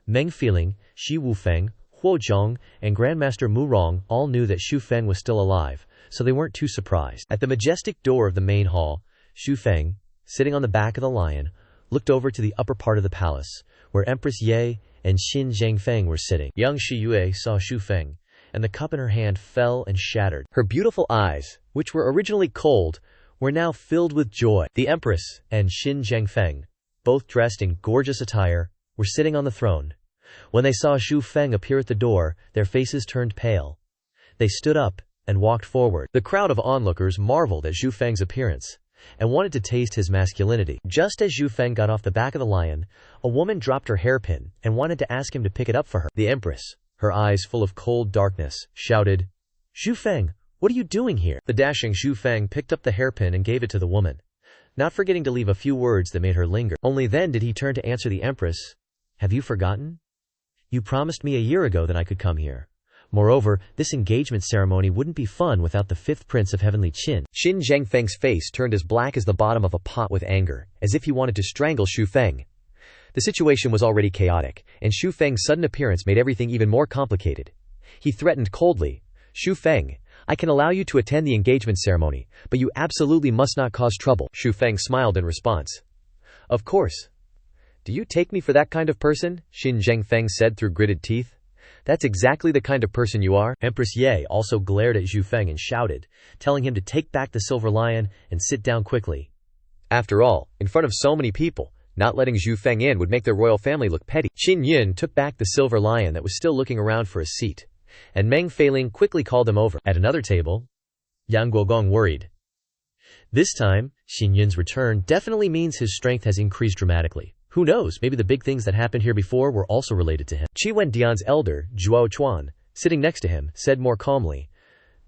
Meng Feiling, Shi Wufeng, Huo Zhong, and Grandmaster Mu Rong all knew that Xu Feng was still alive, so they weren't too surprised. At the majestic door of the main hall, Xu Feng, sitting on the back of the lion, looked over to the upper part of the palace, where Empress Ye and Xin Zhangfeng were sitting. Yang Shiyue saw Xu Feng, and the cup in her hand fell and shattered. Her beautiful eyes, which were originally cold, were now filled with joy. The Empress and Xin Zhangfeng, both dressed in gorgeous attire, were sitting on the throne. When they saw Xu Feng appear at the door, their faces turned pale. They stood up and walked forward. The crowd of onlookers marveled at Xu Feng's appearance and wanted to taste his masculinity. Just as Xu Feng got off the back of the lion, a woman dropped her hairpin and wanted to ask him to pick it up for her. The Empress, her eyes full of cold darkness, shouted, "Xu Feng, what are you doing here?" The dashing Xu Feng picked up the hairpin and gave it to the woman, not forgetting to leave a few words that made her linger. Only then did he turn to answer the Empress, "Have you forgotten? You promised me a year ago that I could come here. Moreover, this engagement ceremony wouldn't be fun without the 5th Prince of Heavenly Qin." Xin Zhangfeng's face turned as black as the bottom of a pot with anger, as if he wanted to strangle Xu Feng. The situation was already chaotic, and Xu Feng's sudden appearance made everything even more complicated. He threatened coldly, "Xu Feng, I can allow you to attend the engagement ceremony, but you absolutely must not cause trouble." Xu Feng smiled in response. "Of course. Do you take me for that kind of person?" Xin Zhangfeng said through gritted teeth. "That's exactly the kind of person you are." Empress Ye also glared at Xu Feng and shouted, telling him to take back the silver lion and sit down quickly. After all, in front of so many people, not letting Xu Feng in would make their royal family look petty. Qin Yun took back the silver lion that was still looking around for a seat, and Meng Feiling quickly called him over. At another table, Yang Guogong worried. This time, Qin Yun's return definitely means his strength has increased dramatically. Who knows, maybe the big things that happened here before were also related to him. Qi Wendian's elder, Zhuo Chuan, sitting next to him, said more calmly,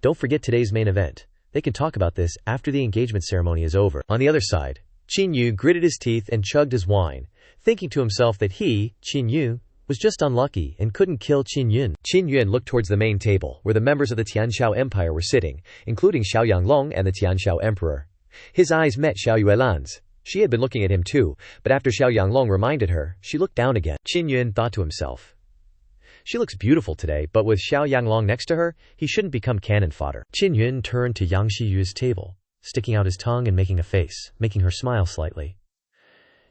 "Don't forget today's main event. They can talk about this after the engagement ceremony is over." On the other side, Qin Yu gritted his teeth and chugged his wine, thinking to himself that he, Qin Yu, was just unlucky and couldn't kill Qin Yun. Qin Yun looked towards the main table, where the members of the Tianxiao Empire were sitting, including Xiao Yanglong and the Tianxiao Emperor. His eyes met Xiao Yuelan's. She had been looking at him too, but after Xiao Yanglong reminded her, she looked down again. Qin Yun thought to himself, she looks beautiful today, but with Xiao Yanglong next to her, he shouldn't become cannon fodder. Qin Yun turned to Yang Shiyu's table, sticking out his tongue and making a face, making her smile slightly.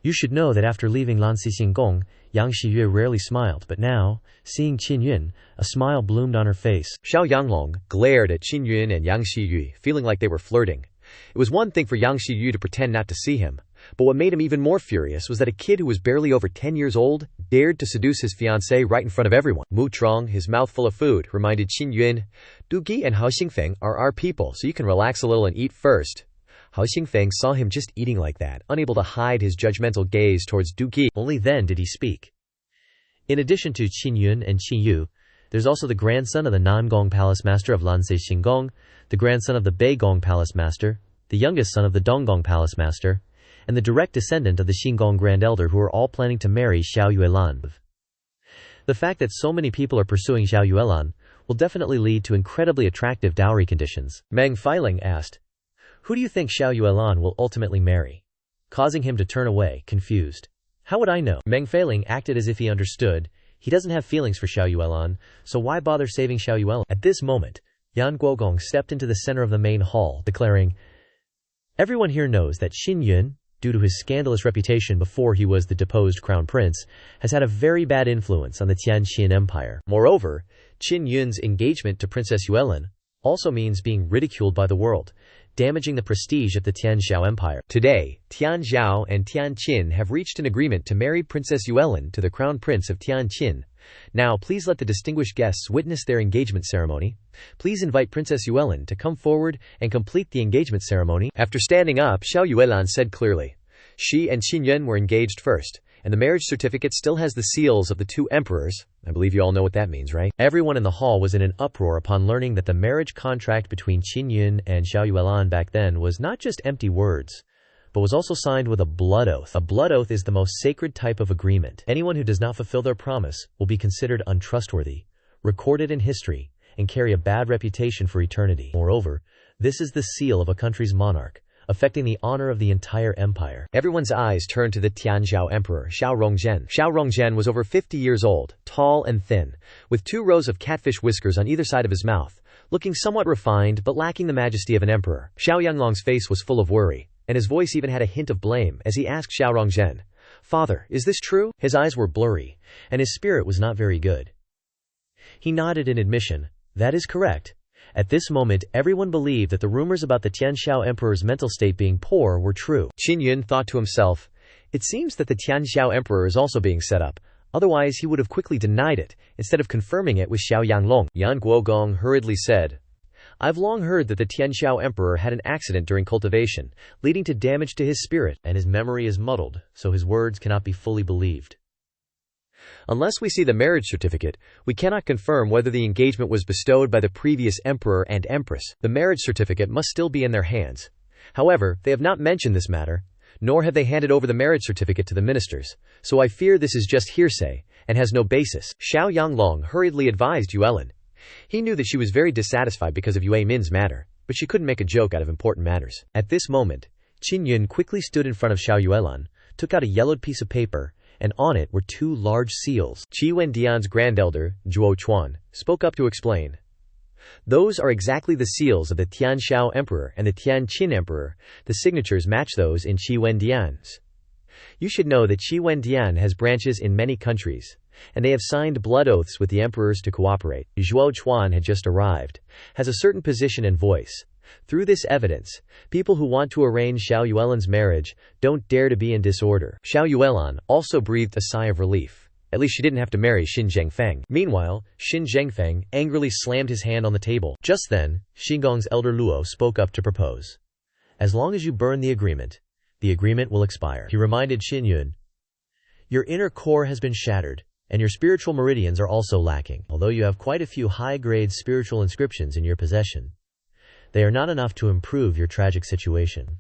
You should know that after leaving Lanxi Xinggong, Yang Shiyu rarely smiled, but now, seeing Qin Yun, a smile bloomed on her face. Xiao Yanglong glared at Qin Yun and Yang Shiyu, feeling like they were flirting. It was one thing for Yang Shiyu to pretend not to see him, but what made him even more furious was that a kid who was barely over 10 years old dared to seduce his fiancée right in front of everyone. Mu Trong, his mouth full of food, reminded Qin Yun, Du Gi and Hao Xingfeng are our people, so you can relax a little and eat first. Hao Xingfeng saw him just eating like that, unable to hide his judgmental gaze towards Du Gi. Only then did he speak. In addition to Qin Yun and Qin Yu, there's also the grandson of the Nangong Palace Master of Lanxi Xinggong, the grandson of the Beigong Palace Master, the youngest son of the Donggong Palace Master, and the direct descendant of the Xinggong Grand Elder, who are all planning to marry Xiao Yuelan. The fact that so many people are pursuing Xiao Yuelan will definitely lead to incredibly attractive dowry conditions. Meng Feiling asked, who do you think Xiao Yuelan will ultimately marry? Causing him to turn away, confused. How would I know? Meng Feiling acted as if he understood. He doesn't have feelings for Xiao Yuelan, so why bother saving Xiao Yuelan? At this moment, Yan Guogong stepped into the center of the main hall, declaring, everyone here knows that Qin Yun, due to his scandalous reputation before he was the deposed crown prince, has had a very bad influence on the Tianqin Empire. Moreover, Qin Yun's engagement to Princess Yuelan also means being ridiculed by the world, damaging the prestige of the Tianzhou Empire. Today, Tianzhou and Tianqin have reached an agreement to marry Princess Yuelan to the Crown Prince of Tianqin. Now, please let the distinguished guests witness their engagement ceremony. Please invite Princess Yuelan to come forward and complete the engagement ceremony. After standing up, Xiao Yuelan said clearly, she and Qin Yun were engaged first, and the marriage certificate still has the seals of the two emperors. I believe you all know what that means, right? Everyone in the hall was in an uproar upon learning that the marriage contract between Qin Yun and Xiao Yuelan back then was not just empty words, but was also signed with a blood oath. A blood oath is the most sacred type of agreement. Anyone who does not fulfill their promise will be considered untrustworthy, recorded in history, and carry a bad reputation for eternity. Moreover, this is the seal of a country's monarch, affecting the honor of the entire empire. Everyone's eyes turned to the Tianzhou Emperor, Xiao Rongzhen. Xiao Rongzhen was over 50 years old, tall and thin, with 2 rows of catfish whiskers on either side of his mouth, looking somewhat refined but lacking the majesty of an emperor. Xiao Yanglong's face was full of worry, and his voice even had a hint of blame as he asked Xiao Rongzhen, Father, is this true? His eyes were blurry, and his spirit was not very good. He nodded in admission. That is correct. At this moment, everyone believed that the rumors about the Tianzhou Emperor's mental state being poor were true. Qin Yun thought to himself, it seems that the Tianzhou Emperor is also being set up. Otherwise, he would have quickly denied it, instead of confirming it with Xiao Yanglong. Yan Guogong hurriedly said, I've long heard that the Tianzhou Emperor had an accident during cultivation, leading to damage to his spirit, and his memory is muddled, so his words cannot be fully believed. Unless we see the marriage certificate, we cannot confirm whether the engagement was bestowed by the previous emperor and empress. The marriage certificate must still be in their hands. However, they have not mentioned this matter, nor have they handed over the marriage certificate to the ministers, so I fear this is just hearsay, and has no basis. Xiao Yanglong hurriedly advised Yuelan. He knew that she was very dissatisfied because of Yue Min's matter, but she couldn't make a joke out of important matters. At this moment, Qin Yun quickly stood in front of Xiao Yuelan, took out a yellowed piece of paper, and on it were 2 large seals. Qi Wendian's grand elder, Zhuo Chuan, spoke up to explain. Those are exactly the seals of the Tianzhou Emperor and the Tianqin Emperor. The signatures match those in Qi Wendian's. You should know that Qi Wendian has branches in many countries, and they have signed blood oaths with the emperors to cooperate. Zhuo Chuan had just arrived, has a certain position and voice. Through this evidence, people who want to arrange Xiao Yuelan's marriage don't dare to be in disorder. Xiao Yuelan also breathed a sigh of relief. At least she didn't have to marry Xin Zhengfeng. Meanwhile, Xin Zhengfeng angrily slammed his hand on the table. Just then, Xinggong's elder Luo spoke up to propose. As long as you burn the agreement will expire. He reminded Qin Yun. Your inner core has been shattered, and your spiritual meridians are also lacking. Although you have quite a few high-grade spiritual inscriptions in your possession, they are not enough to improve your tragic situation.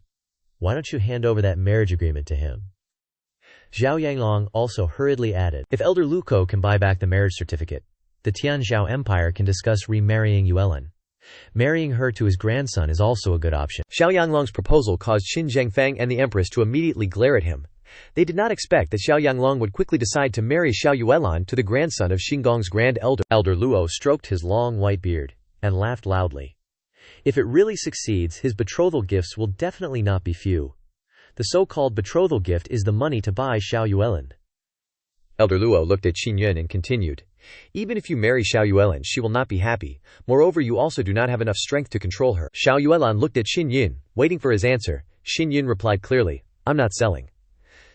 Why don't you hand over that marriage agreement to him? Zhao Yanglong also hurriedly added, if Elder Luko can buy back the marriage certificate, the Tianzhou Empire can discuss remarrying Yuelan. Marrying her to his grandson is also a good option. Xiao Yanglong's proposal caused Qin Zhengfeng and the empress to immediately glare at him. They did not expect that Xiao Yanglong would quickly decide to marry Xiao Yuelan to the grandson of Xingong's grand elder. Elder Luo stroked his long white beard and laughed loudly. If it really succeeds, his betrothal gifts will definitely not be few. The so-called betrothal gift is the money to buy Xiao Yuelan. Elder Luo looked at Qin Yun and continued, "Even if you marry Xiao Yuelan, she will not be happy. Moreover, you also do not have enough strength to control her." Xiao Yuelan looked at Qin Yun, waiting for his answer. Qin Yun replied clearly, "I'm not selling."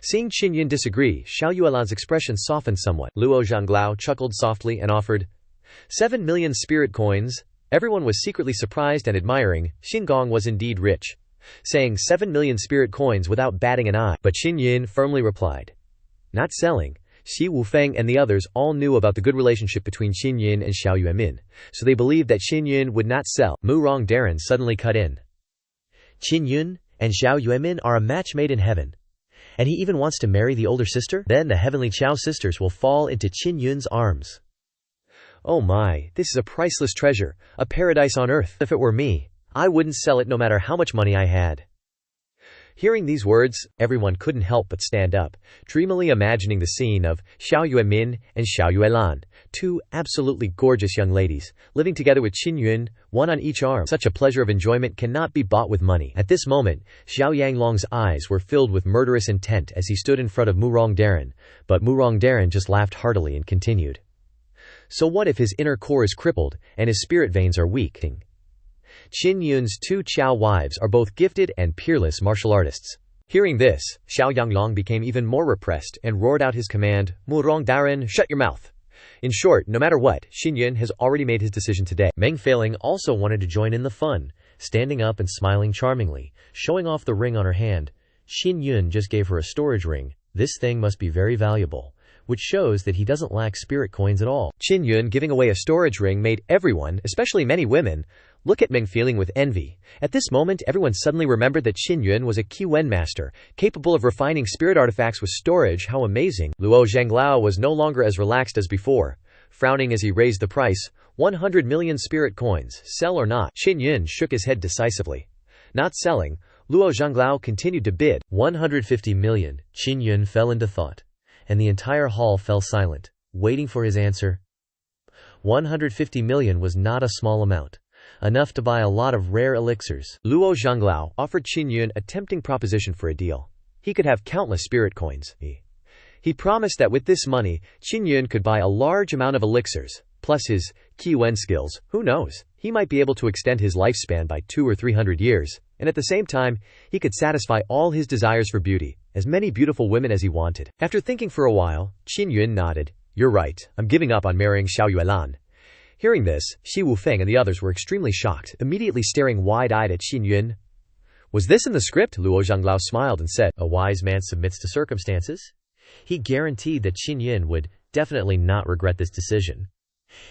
Seeing Qin Yun disagree, Xiao Yuelan's expression softened somewhat. Luo Zhanglao chuckled softly and offered 7 million spirit coins. Everyone was secretly surprised and admiring. Xingong was indeed rich, saying 7 million spirit coins without batting an eye. But Qin Yun firmly replied, "Not selling." Xi Wufeng and the others all knew about the good relationship between Qin Yun and Xiao Yuemin, so they believed that Qin Yun would not sell. Mu Rongdaran suddenly cut in. "Qin Yun and Xiao Yuemin are a match made in heaven. And he even wants to marry the older sister? Then the heavenly Qiao sisters will fall into Qin Yun's arms. Oh my, this is a priceless treasure, a paradise on earth. If it were me, I wouldn't sell it no matter how much money I had." Hearing these words, everyone couldn't help but stand up, dreamily imagining the scene of Xiao Yuemin and Xiao Yuelan, two absolutely gorgeous young ladies, living together with Qin Yun, one on each arm. Such a pleasure of enjoyment cannot be bought with money. At this moment, Xiao Yanglong's eyes were filled with murderous intent as he stood in front of Mu Rongdaran, but Mu Rongdaran just laughed heartily and continued. So what if his inner core is crippled, and his spirit veins are weak? Qin Yun's two Qiao wives are both gifted and peerless martial artists. Hearing this, Xiao Yanglong became even more repressed and roared out his command, "Mu Rongdaran, shut your mouth." In short, no matter what, Qin Yun has already made his decision today. Meng Feiling also wanted to join in the fun, standing up and smiling charmingly, showing off the ring on her hand. Qin Yun just gave her a storage ring. This thing must be very valuable, which shows that he doesn't lack spirit coins at all. Qin Yun giving away a storage ring made everyone, especially many women, look at Meng Feiling with envy. At this moment, everyone suddenly remembered that Qin Yun was a Qi-Wen master, capable of refining spirit artifacts with storage. How amazing! Luo Zhanglao was no longer as relaxed as before, frowning as he raised the price. 100 million spirit coins, sell or not? Qin Yun shook his head decisively. Not selling. Luo Zhanglao continued to bid. 150 million. Qin Yun fell into thought, and the entire hall fell silent, waiting for his answer. 150 million was not a small amount. Enough to buy a lot of rare elixirs. Luo Zhanglao offered Qin Yun a tempting proposition for a deal. He could have countless spirit coins. He promised that with this money, Qin Yun could buy a large amount of elixirs, plus his Qi-Wen skills. Who knows? He might be able to extend his lifespan by 200 or 300 years, and at the same time, he could satisfy all his desires for beauty, as many beautiful women as he wanted. After thinking for a while, Qin Yun nodded. "You're right, I'm giving up on marrying Xiao Yuelan." Hearing this, Xi Wufeng and the others were extremely shocked, immediately staring wide-eyed at Qin Yun. "Was this in the script?" Luo Zhanglao smiled and said, "A wise man submits to circumstances." He guaranteed that Qin Yun would definitely not regret this decision.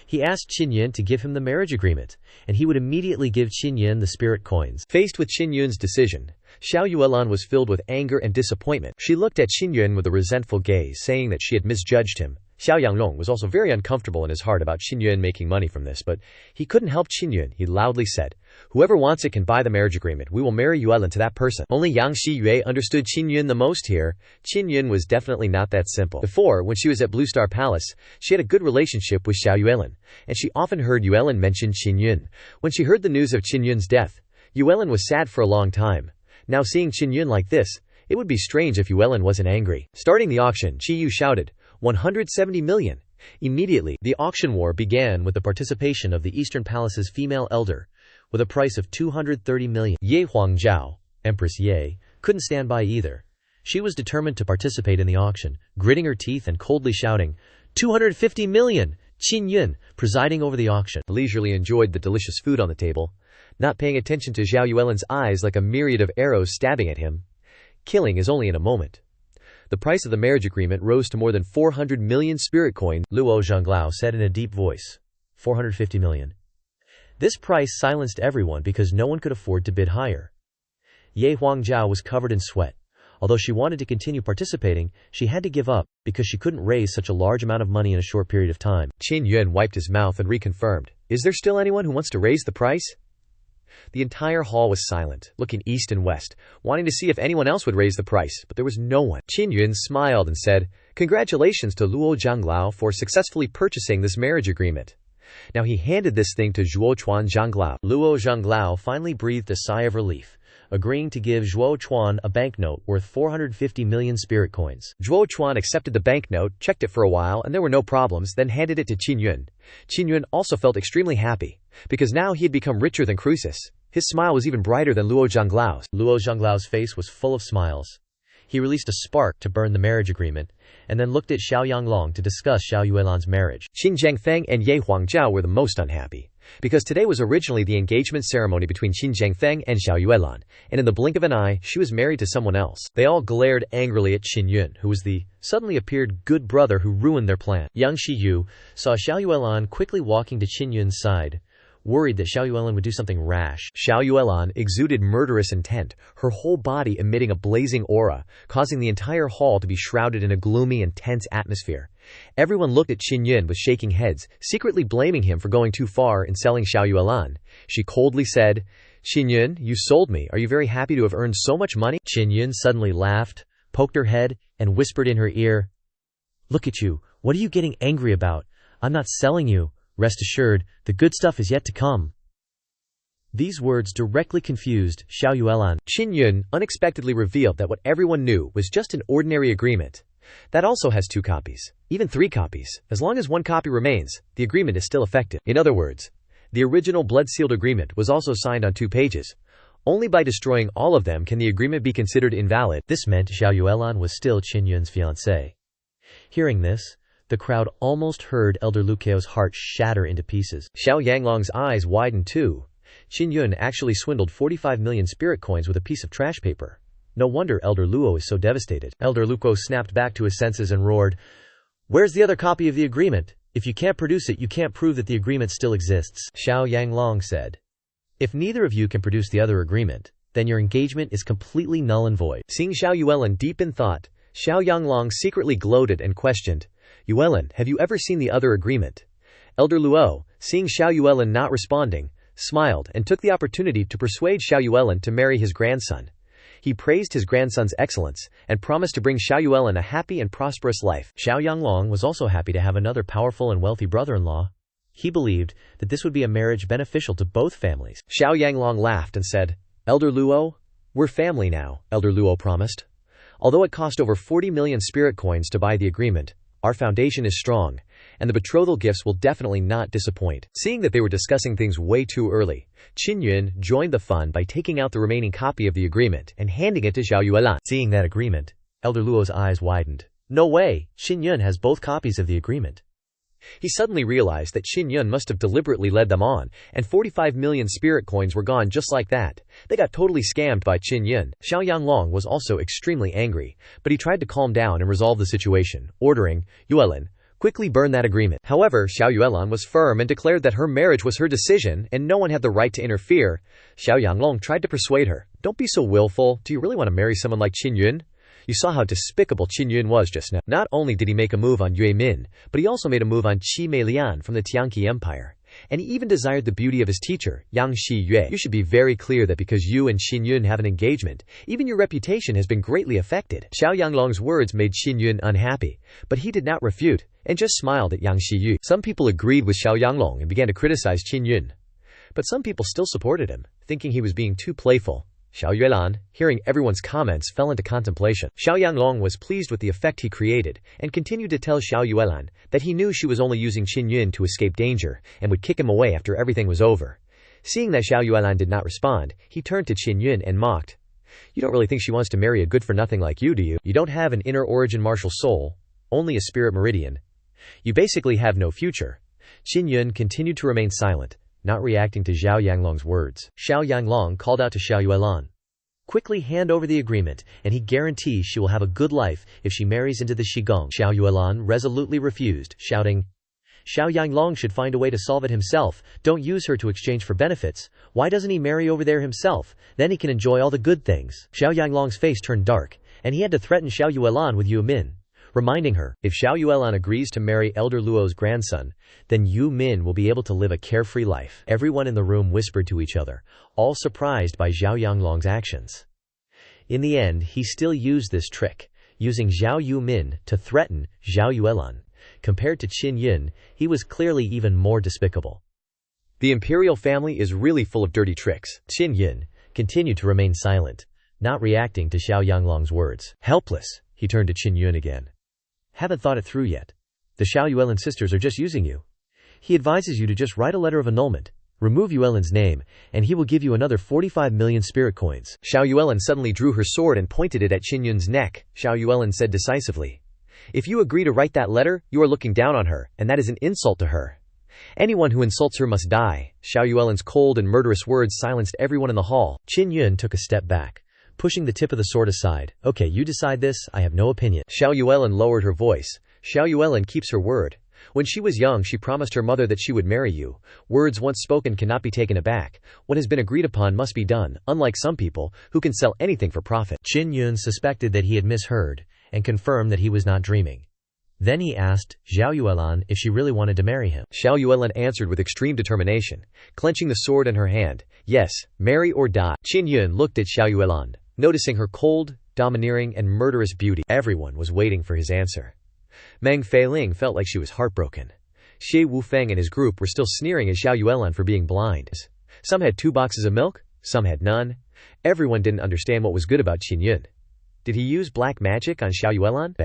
He asked Qin Yun to give him the marriage agreement, and he would immediately give Qin Yun the spirit coins. Faced with Qin Yun's decision, Xiao Yuelan was filled with anger and disappointment. She looked at Qin Yun with a resentful gaze, saying that she had misjudged him. Xiao Yanglong was also very uncomfortable in his heart about Qin Yun making money from this, but he couldn't help Qin Yun. He loudly said, "Whoever wants it can buy the marriage agreement. We will marry Yuelan to that person." Only Yang Shiyue understood Qin Yun the most here. Qin Yun was definitely not that simple. Before, when she was at Blue Star Palace, she had a good relationship with Xiao Yuelan, and she often heard Yuelan mention Qin Yun. When she heard the news of Qin Yun's death, Yuelan was sad for a long time. Now seeing Qin Yun like this, it would be strange if Yuelan wasn't angry. Starting the auction, Qi Yu shouted, 170 million. Immediately, the auction war began with the participation of the Eastern Palace's female elder, with a price of 230 million. Ye Huangzhao, Empress Ye, couldn't stand by either. She was determined to participate in the auction, gritting her teeth and coldly shouting, 250 million! Qin Yun, presiding over the auction, leisurely enjoyed the delicious food on the table, not paying attention to Xiao Yuelan's eyes like a myriad of arrows stabbing at him. Killing is only in a moment. The price of the marriage agreement rose to more than 400 million spirit coins. Luo Zhanglao said in a deep voice, 450 million. This price silenced everyone because no one could afford to bid higher. Ye Huangzhao was covered in sweat. Although she wanted to continue participating, she had to give up because she couldn't raise such a large amount of money in a short period of time. Qin Yun wiped his mouth and reconfirmed, Is there still anyone who wants to raise the price? The entire hall was silent, looking east and west, wanting to see if anyone else would raise the price, but there was no one. Qin Yun smiled and said, "Congratulations to Luo Zhanglao for successfully purchasing this marriage agreement." Now he handed this thing to Zhuo Chuan Zhanglao. Luo Zhanglao finally breathed a sigh of relief, agreeing to give Zhuo Chuan a banknote worth 450 million spirit coins. Zhuo Chuan accepted the banknote, checked it for a while, and there were no problems, then handed it to Qin Yun. Qin Yun also felt extremely happy, because now he had become richer than Croesus. His smile was even brighter than Luo Zhanglao's. Luo Zhanglao's face was full of smiles. He released a spark to burn the marriage agreement, and then looked at Xiao Yanglong to discuss Xiao Yuelan's marriage. Qin Zhangfeng and Ye Huangjiao were the most unhappy, because today was originally the engagement ceremony between Qin Zhangfeng and Xiao Yuelan, and in the blink of an eye, she was married to someone else. They all glared angrily at Qin Yun, who was the suddenly appeared good brother who ruined their plan. Yang Shiyu saw Xiao Yuelan quickly walking to Qin Yun's side, worried that Xiao Yuelan would do something rash. Xiao Yuelan exuded murderous intent, her whole body emitting a blazing aura, causing the entire hall to be shrouded in a gloomy and tense atmosphere. Everyone looked at Qin Yun with shaking heads, secretly blaming him for going too far in selling Xiao Yuelan. She coldly said, "Qin Yun, you sold me. Are you very happy to have earned so much money?" Qin Yun suddenly laughed, poked her head, and whispered in her ear, "Look at you. What are you getting angry about? I'm not selling you. Rest assured, the good stuff is yet to come." These words directly confused Xiao Yuelan. Qin Yun unexpectedly revealed that what everyone knew was just an ordinary agreement. That also has 2 copies, even 3 copies. As long as 1 copy remains, the agreement is still effective. In other words, the original blood-sealed agreement was also signed on 2 pages. Only by destroying all of them can the agreement be considered invalid. This meant Xiao Yuelan was still Qin Yun's fiancée. Hearing this, the crowd almost heard Elder Lucao's heart shatter into pieces. Xiao Yanglong's eyes widened too. Qin Yun actually swindled 45 million spirit coins with a piece of trash paper. No wonder Elder Luo is so devastated. Elder Luo snapped back to his senses and roared, "Where's the other copy of the agreement? If you can't produce it, you can't prove that the agreement still exists." Xiao Yanglong said, "If neither of you can produce the other agreement, then your engagement is completely null and void." Seeing Xiao Yuelan deep in thought, Xiao Yanglong secretly gloated and questioned, "Yuelan, have you ever seen the other agreement?" Elder Luo, seeing Xiao Yuelan not responding, smiled and took the opportunity to persuade Xiao Yuelan to marry his grandson. He praised his grandson's excellence and promised to bring Xiao Yuelan a happy and prosperous life. Xiao Yanglong was also happy to have another powerful and wealthy brother-in-law. He believed that this would be a marriage beneficial to both families. Xiao Yanglong laughed and said, "Elder Luo, we're family now," Elder Luo promised. "Although it cost over 40 million spirit coins to buy the agreement, our foundation is strong, and the betrothal gifts will definitely not disappoint." Seeing that they were discussing things way too early, Qin Yun joined the fun by taking out the remaining copy of the agreement and handing it to Xiao Yuelan. Seeing that agreement, Elder Luo's eyes widened. No way, Qin Yun has both copies of the agreement. He suddenly realized that Qin Yun must have deliberately led them on, and 45 million spirit coins were gone just like that. They got totally scammed by Qin Yun. Xiao Yanglong was also extremely angry, but he tried to calm down and resolve the situation, ordering, "Yuelan, quickly burn that agreement." However, Xiao Yuelan was firm and declared that her marriage was her decision and no one had the right to interfere. Xiao Yanglong tried to persuade her, "Don't be so willful. Do you really want to marry someone like Qin Yun? You saw how despicable Qin Yun was just now." Not only did he make a move on Yue Min, but he also made a move on Qi Meilian from the Tianqi Empire. And he even desired the beauty of his teacher, Yang Shi Yue. "You should be very clear that because you and Qin Yun have an engagement, even your reputation has been greatly affected." Xiao Yanglong's words made Qin Yun unhappy, but he did not refute, and just smiled at Yang Shi Yue. Some people agreed with Xiao Yanglong and began to criticize Qin Yun. But some people still supported him, thinking he was being too playful. Xiao Yuelan, hearing everyone's comments, fell into contemplation. Xiao Yanglong was pleased with the effect he created, and continued to tell Xiao Yuelan that he knew she was only using Qin Yun to escape danger, and would kick him away after everything was over. Seeing that Xiao Yuelan did not respond, he turned to Qin Yun and mocked, "You don't really think she wants to marry a good-for-nothing like you, do you? You don't have an inner origin martial soul, only a spirit meridian. You basically have no future." Qin Yun continued to remain silent, not reacting to Xiao Yanglong's words. Xiao Yanglong called out to Xiao Yuelan, "Quickly hand over the agreement, and he guarantees she will have a good life if she marries into the Shigong." Xiao Yuelan resolutely refused, shouting, "Xiao Yanglong should find a way to solve it himself. Don't use her to exchange for benefits. Why doesn't he marry over there himself? Then he can enjoy all the good things." Xiao Yanglong's face turned dark, and he had to threaten Xiao Yuelan with Yu Min. reminding her, if Xiao Yuelan agrees to marry Elder Luo's grandson, then Yu Min will be able to live a carefree life. Everyone in the room whispered to each other, all surprised by Zhao Yanglong's actions. In the end, he still used this trick, using Zhao Yu Min to threaten Zhao Yuelan. Compared to Qin Yun, he was clearly even more despicable. The imperial family is really full of dirty tricks. Qin Yun continued to remain silent, not reacting to Xiao Yanglong's words. Helpless, he turned to Qin Yun again. Haven't thought it through yet. The Xiao Yuelan sisters are just using you. He advises you to just write a letter of annulment, remove Yuelan's name, and he will give you another 45 million spirit coins. Xiao Yuelan suddenly drew her sword and pointed it at Qin Yun's neck. Xiao Yuelan said decisively, if you agree to write that letter, you are looking down on her, and that is an insult to her. Anyone who insults her must die. Xiao Yuelan's cold and murderous words silenced everyone in the hall. Qin Yun took a step back, pushing the tip of the sword aside. Okay, you decide this, I have no opinion. Xiao Yuelan lowered her voice. Xiao Yuelan keeps her word. When she was young, she promised her mother that she would marry you. Words once spoken cannot be taken aback. What has been agreed upon must be done, unlike some people, who can sell anything for profit. Qin Yun suspected that he had misheard, and confirmed that he was not dreaming. Then he asked Zhao Yuelan if she really wanted to marry him. Xiao Yuelan answered with extreme determination, clenching the sword in her hand. Yes, marry or die. Qin Yun looked at Xiao Yuelan, noticing her cold, domineering, and murderous beauty. Everyone was waiting for his answer. Meng Feiling felt like she was heartbroken. Xie Wufeng and his group were still sneering at Xiao Yuelan for being blind. Some had 2 boxes of milk, some had none. Everyone didn't understand what was good about Qin Yun. Did he use black magic on Xiao Yuelan?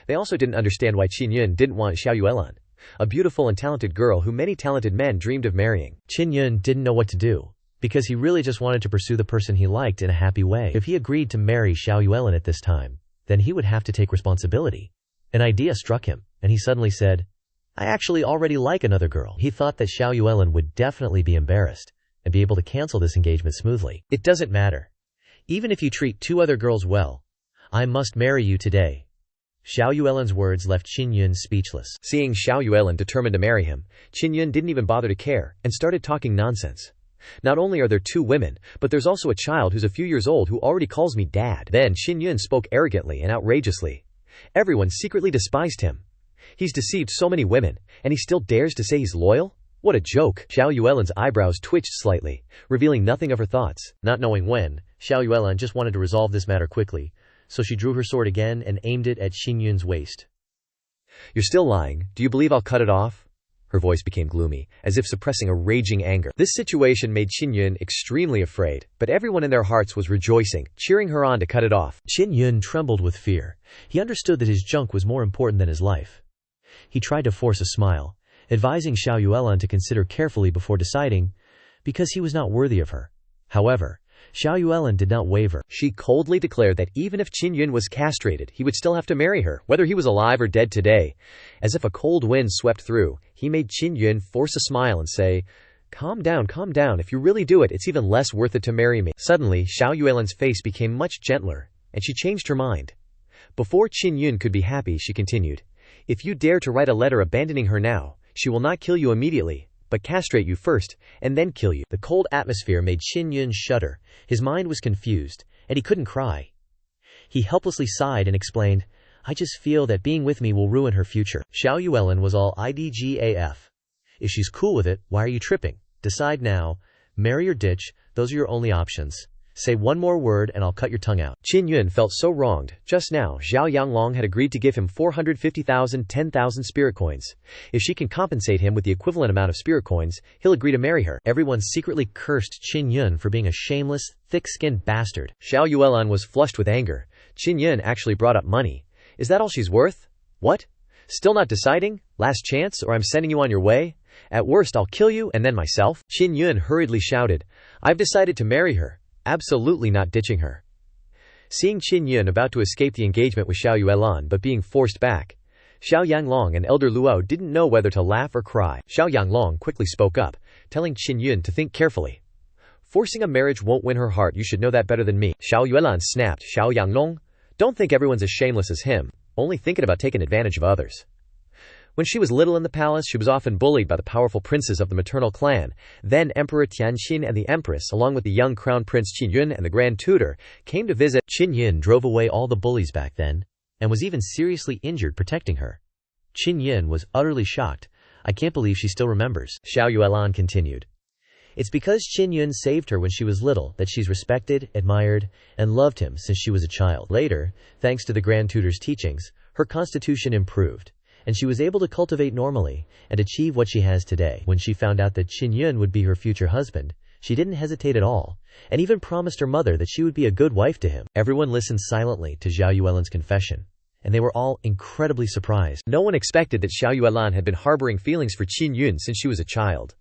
They also didn't understand why Qin Yun didn't want Xiao Yuelan, a beautiful and talented girl who many talented men dreamed of marrying. Qin Yun didn't know what to do, because he really just wanted to pursue the person he liked in a happy way. If he agreed to marry Xiao Yuelan at this time, then he would have to take responsibility. An idea struck him, and he suddenly said, I actually already like another girl. He thought that Xiao Yuelan would definitely be embarrassed, and be able to cancel this engagement smoothly. It doesn't matter. Even if you treat 2 other girls well, I must marry you today. Xiao Yuelan's words left Qin Yun speechless. Seeing Xiao Yuelan determined to marry him, Qin Yun didn't even bother to care, and started talking nonsense. Not only are there 2 women, but there's also a child who's a few years old who already calls me dad. Then Qin Yun spoke arrogantly and outrageously. Everyone secretly despised him. He's deceived so many women, and he still dares to say he's loyal? What a joke. Xiao Yuelan's eyebrows twitched slightly, revealing nothing of her thoughts. Not knowing when, Xiao Yuelan just wanted to resolve this matter quickly, so she drew her sword again and aimed it at Qin Yun's waist. You're still lying. Do you believe I'll cut it off? Her voice became gloomy, as if suppressing a raging anger. This situation made Qin Yun extremely afraid, but everyone in their hearts was rejoicing, cheering her on to cut it off. Qin Yun trembled with fear. He understood that his junk was more important than his life. He tried to force a smile, advising Xiao Yuelan to consider carefully before deciding, because he was not worthy of her. However, Xiao Yuelan did not waver. She coldly declared that even if Qin Yun was castrated, he would still have to marry her, whether he was alive or dead today. As if a cold wind swept through, he made Qin Yun force a smile and say, calm down, if you really do it, it's even less worth it to marry me. Suddenly, Xiao Yuelan's face became much gentler, and she changed her mind. Before Qin Yun could be happy, she continued, if you dare to write a letter abandoning her now, she will not kill you immediately, but castrate you first, and then kill you. The cold atmosphere made Qin Yun shudder. His mind was confused, and he couldn't cry. He helplessly sighed and explained, I just feel that being with me will ruin her future. Xiao Yuelan was all IDGAF. If she's cool with it, why are you tripping? Decide now. Marry or ditch, those are your only options. Say one more word and I'll cut your tongue out. Qin Yun felt so wronged. Just now, Zhao Yanglong had agreed to give him 450,000 10,000 spirit coins. If she can compensate him with the equivalent amount of spirit coins, he'll agree to marry her. Everyone secretly cursed Qin Yun for being a shameless, thick-skinned bastard. Xiao Yuelan was flushed with anger. Qin Yun actually brought up money. Is that all she's worth? What? Still not deciding? Last chance, or I'm sending you on your way? At worst, I'll kill you and then myself. Qin Yun hurriedly shouted, I've decided to marry her. Absolutely not ditching her. Seeing Qin Yun about to escape the engagement with Xiao Yuelan but being forced back, Xiao Yanglong and Elder Luo didn't know whether to laugh or cry. Xiao Yanglong quickly spoke up, telling Qin Yun to think carefully. Forcing a marriage won't win her heart, you should know that better than me. Xiao Yuelan snapped, Xiao Yanglong, don't think everyone's as shameless as him, only thinking about taking advantage of others. When she was little in the palace, she was often bullied by the powerful princes of the maternal clan. Then Emperor Tianqin and the Empress, along with the young Crown Prince Qin Yun and the Grand Tutor, came to visit. Qin Yun drove away all the bullies back then. and was even seriously injured protecting her. Qin Yin was utterly shocked. I can't believe she still remembers. Xiao Yuelan continued. It's because Qin Yun saved her when she was little that she's respected, admired, and loved him since she was a child. Later, thanks to the Grand Tutor's teachings, her constitution improved, and she was able to cultivate normally and achieve what she has today. When she found out that Qin Yun would be her future husband, she didn't hesitate at all, and even promised her mother that she would be a good wife to him. Everyone listened silently to Xiao Yuelan's confession, and they were all incredibly surprised. No one expected that Xiao Yuelan had been harboring feelings for Qin Yun since she was a child.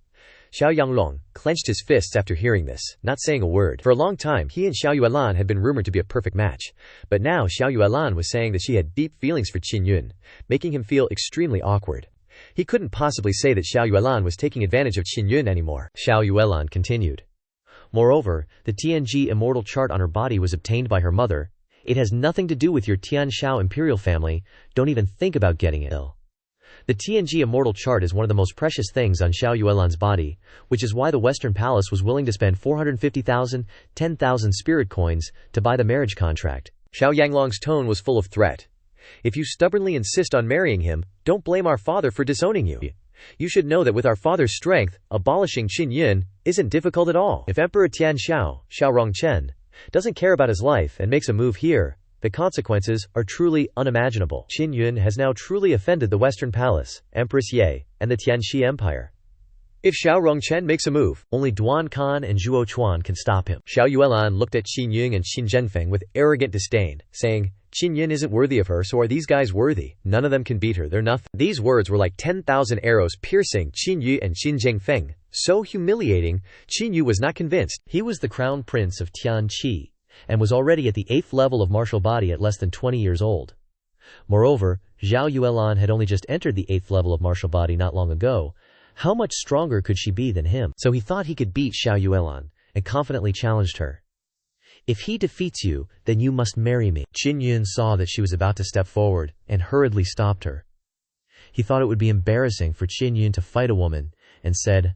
Xiao Yanglong clenched his fists after hearing this, not saying a word. For a long time, he and Xiao Yuelan had been rumored to be a perfect match. But now Xiao Yuelan was saying that she had deep feelings for Qin Yun, making him feel extremely awkward. He couldn't possibly say that Xiao Yuelan was taking advantage of Qin Yun anymore. Xiao Yuelan continued. Moreover, the Tianji immortal chart on her body was obtained by her mother. It has nothing to do with your Tianshao imperial family. Don't even think about getting ill. The Tianji immortal chart is one of the most precious things on Xiao Yuelan's body, which is why the Western Palace was willing to spend 450,000, 10,000 spirit coins to buy the marriage contract. Xiao Yanglong's tone was full of threat. If you stubbornly insist on marrying him, don't blame our father for disowning you. You should know that with our father's strength, abolishing Qin Yun isn't difficult at all. If Emperor Tianshao, Xiao Rongchen, doesn't care about his life and makes a move here, the consequences are truly unimaginable. Qin Yun has now truly offended the Western Palace, Empress Ye, and the Tianxi Empire. If Xiao Rongchen makes a move, only Duan Kan and Zhuo Chuan can stop him. Xiao Yuelan looked at Qin Yun and Qin Zhenfeng with arrogant disdain, saying, Qin Yun isn't worthy of her, so are these guys worthy? None of them can beat her, they're nothing. These words were like 10,000 arrows piercing Qin Yu and Qin Zhenfeng. So humiliating, Qin Yu was not convinced. He was the crown prince of Tianqi, and was already at the 8th level of martial body at less than 20 years old. Moreover, Xiao Yuelan had only just entered the 8th level of martial body not long ago. How much stronger could she be than him? So he thought he could beat Xiao Yuelan, and confidently challenged her. If he defeats you, then you must marry me. Qin Yun saw that she was about to step forward, and hurriedly stopped her. He thought it would be embarrassing for Qin Yun to fight a woman, and said,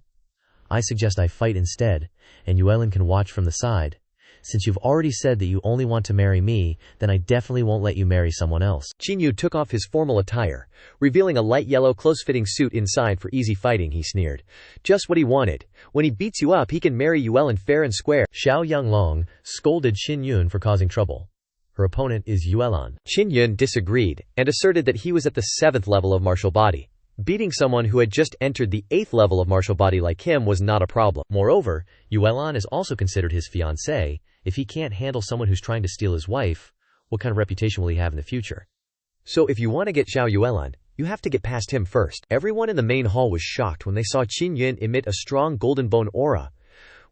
I suggest I fight instead, and Yuelan can watch from the side. Since you've already said that you only want to marry me, then I definitely won't let you marry someone else. Qin Yu took off his formal attire, revealing a light yellow close-fitting suit inside for easy fighting. He sneered. Just what he wanted. When he beats you up, he can marry Yuelan fair and square. Xiao Yanglong scolded Qin Yun for causing trouble. Her opponent is Yuelan. Qin Yun disagreed, and asserted that he was at the 7th level of martial body. Beating someone who had just entered the 8th level of martial body like him was not a problem. Moreover, Yuelan is also considered his fiancée. If he can't handle someone who's trying to steal his wife, what kind of reputation will he have in the future? So if you want to get Xiao Yuelan, you have to get past him first. Everyone in the main hall was shocked when they saw Qin Yun emit a strong golden bone aura.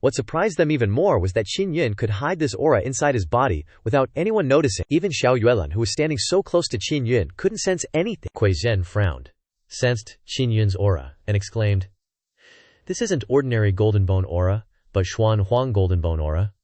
What surprised them even more was that Qin Yun could hide this aura inside his body without anyone noticing. Even Xiao Yuelan, who was standing so close to Qin Yun, couldn't sense anything. Kui Zhen frowned, sensed Qin Yun's aura, and exclaimed, This isn't ordinary golden bone aura, but Xuan Huang golden bone aura.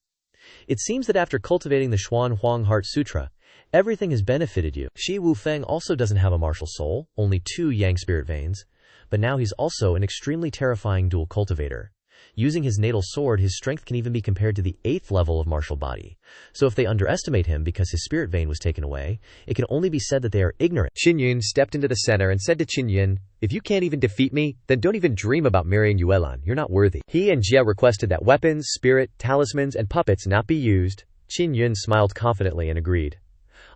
It seems that after cultivating the Xuan Huang Heart Sutra, everything has benefited you. Shi Wufeng also doesn't have a martial soul, only 2 yang spirit veins, but now he's also an extremely terrifying dual cultivator. Using his natal sword, his strength can even be compared to the 8th level of martial body. So if they underestimate him because his spirit vein was taken away, it can only be said that they are ignorant. Qin Yun stepped into the center and said to Qin Yun, If you can't even defeat me, then don't even dream about marrying Yuelan. You're not worthy. He and Jia requested that weapons, spirit, talismans, and puppets not be used. Qin Yun smiled confidently and agreed.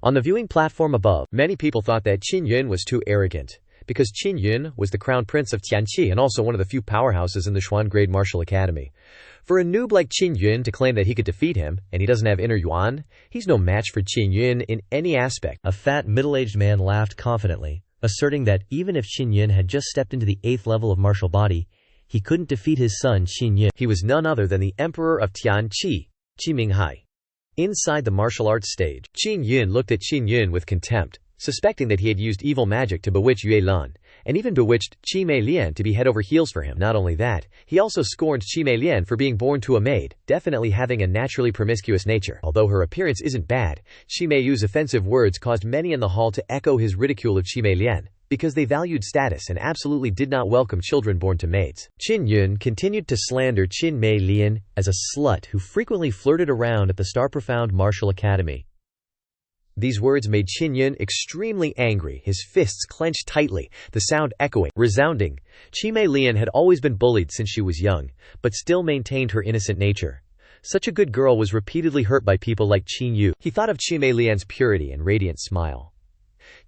On the viewing platform above, many people thought that Qin Yun was too arrogant, because Qin Yun was the crown prince of Tianqi and also one of the few powerhouses in the Xuan Grade Martial Academy. For a noob like Qin Yun to claim that he could defeat him, and he doesn't have inner yuan, he's no match for Qin Yun in any aspect. A fat, middle-aged man laughed confidently, asserting that even if Qin Yun had just stepped into the 8th level of martial body, he couldn't defeat his son Qin Yun. He was none other than the emperor of Tianqi, Qi Minghai. Inside the martial arts stage, Qin Yun looked at Qin Yun with contempt, suspecting that he had used evil magic to bewitch Yue Lan, and even bewitched Qi Mei Lian to be head over heels for him. Not only that, he also scorned Qi Mei Lian for being born to a maid, definitely having a naturally promiscuous nature. Although her appearance isn't bad, Qi Mei Yu's offensive words caused many in the hall to echo his ridicule of Qi Mei Lian, because they valued status and absolutely did not welcome children born to maids. Qin Yun continued to slander Qin Mei Lian as a slut who frequently flirted around at the Star Profound Martial Academy. These words made Qin Yun extremely angry, his fists clenched tightly, the sound echoing, resounding. Qi Mei Lian had always been bullied since she was young, but still maintained her innocent nature. Such a good girl was repeatedly hurt by people like Qin Yu. He thought of Qi Mei Lian's purity and radiant smile.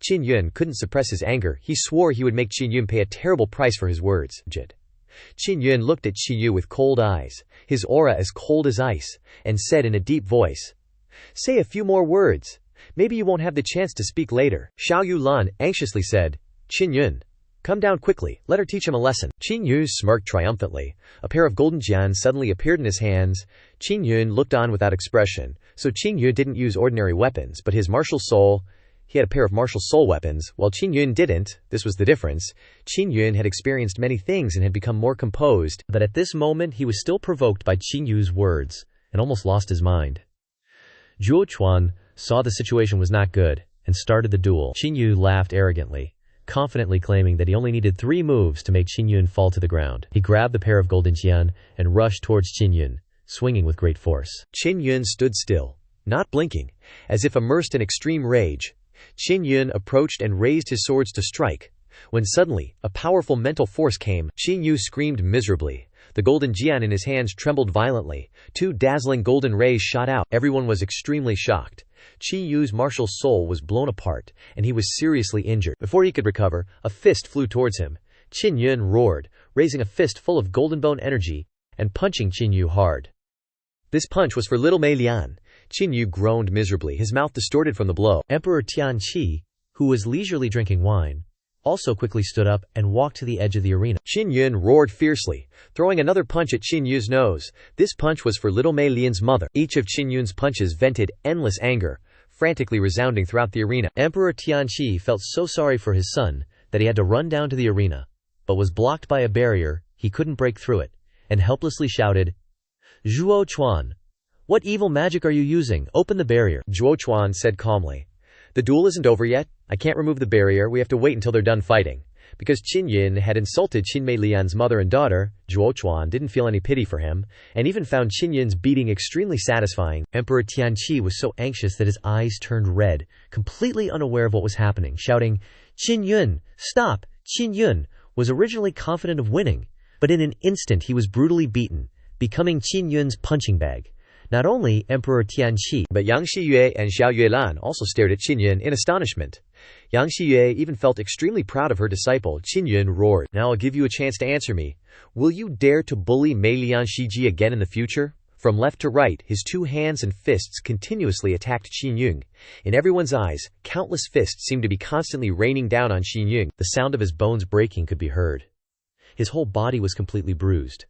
Qin Yun couldn't suppress his anger. He swore he would make Qin Yun pay a terrible price for his words. Qin Yun looked at Qin Yu with cold eyes, his aura as cold as ice, and said in a deep voice, "Say a few more words. Maybe you won't have the chance to speak later." Xiao Yulan anxiously said, "Qin Yun, come down quickly, let her teach him a lesson." Qin Yu smirked triumphantly. A pair of golden jian suddenly appeared in his hands. Qin Yun looked on without expression, so Qin Yu didn't use ordinary weapons, but his martial soul. He had a pair of martial soul weapons, while Qin Yun didn't. This was the difference. Qin Yun had experienced many things and had become more composed, but at this moment he was still provoked by Qin Yu's words, and almost lost his mind. Zhuo Chuan saw the situation was not good, and started the duel. Qin Yu laughed arrogantly, confidently claiming that he only needed 3 moves to make Qin Yun fall to the ground. He grabbed the pair of golden jian and rushed towards Qin Yun, swinging with great force. Qin Yun stood still, not blinking, as if immersed in extreme rage. Qin Yun approached and raised his swords to strike, when suddenly, a powerful mental force came. Qin Yu screamed miserably. The golden jian in his hands trembled violently. 2 dazzling golden rays shot out. Everyone was extremely shocked. Qin Yu's martial soul was blown apart, and he was seriously injured. Before he could recover, a fist flew towards him. Qin Yun roared, raising a fist full of golden bone energy, and punching Qin Yu hard. This punch was for little Mei Lian. Qin Yu groaned miserably, his mouth distorted from the blow. Emperor Tianqi, who was leisurely drinking wine, also quickly stood up and walked to the edge of the arena. Qin Yun roared fiercely, throwing another punch at Qin Yu's nose. This punch was for little Mei Lian's mother. Each of Qin Yun's punches vented endless anger, frantically resounding throughout the arena. Emperor Tianqi felt so sorry for his son that he had to run down to the arena, but was blocked by a barrier. He couldn't break through it, and helplessly shouted, "Zhuo Chuan, what evil magic are you using? Open the barrier." Zhuo Chuan said calmly, "The duel isn't over yet. I can't remove the barrier. We have to wait until they're done fighting." Because Qin Yun had insulted Qin Mei Lian's mother and daughter, Zhuo Chuan didn't feel any pity for him, and even found Qin Yun's beating extremely satisfying. Emperor Tianqi was so anxious that his eyes turned red, completely unaware of what was happening, shouting, "Qin Yun, stop!" Qin Yun was originally confident of winning, but in an instant he was brutally beaten, becoming Qin Yun's punching bag. Not only Emperor Tianqi, but Yang Xiyue and Xiao Yuelan also stared at Qin Yun in astonishment. Yang Xiyue even felt extremely proud of her disciple. Qin Yun roared, "Now I'll give you a chance to answer me. Will you dare to bully Mei Lian Shiji again in the future?" From left to right, his 2 hands and fists continuously attacked Qin Yun. In everyone's eyes, countless fists seemed to be constantly raining down on Qin Yun. The sound of his bones breaking could be heard. His whole body was completely bruised.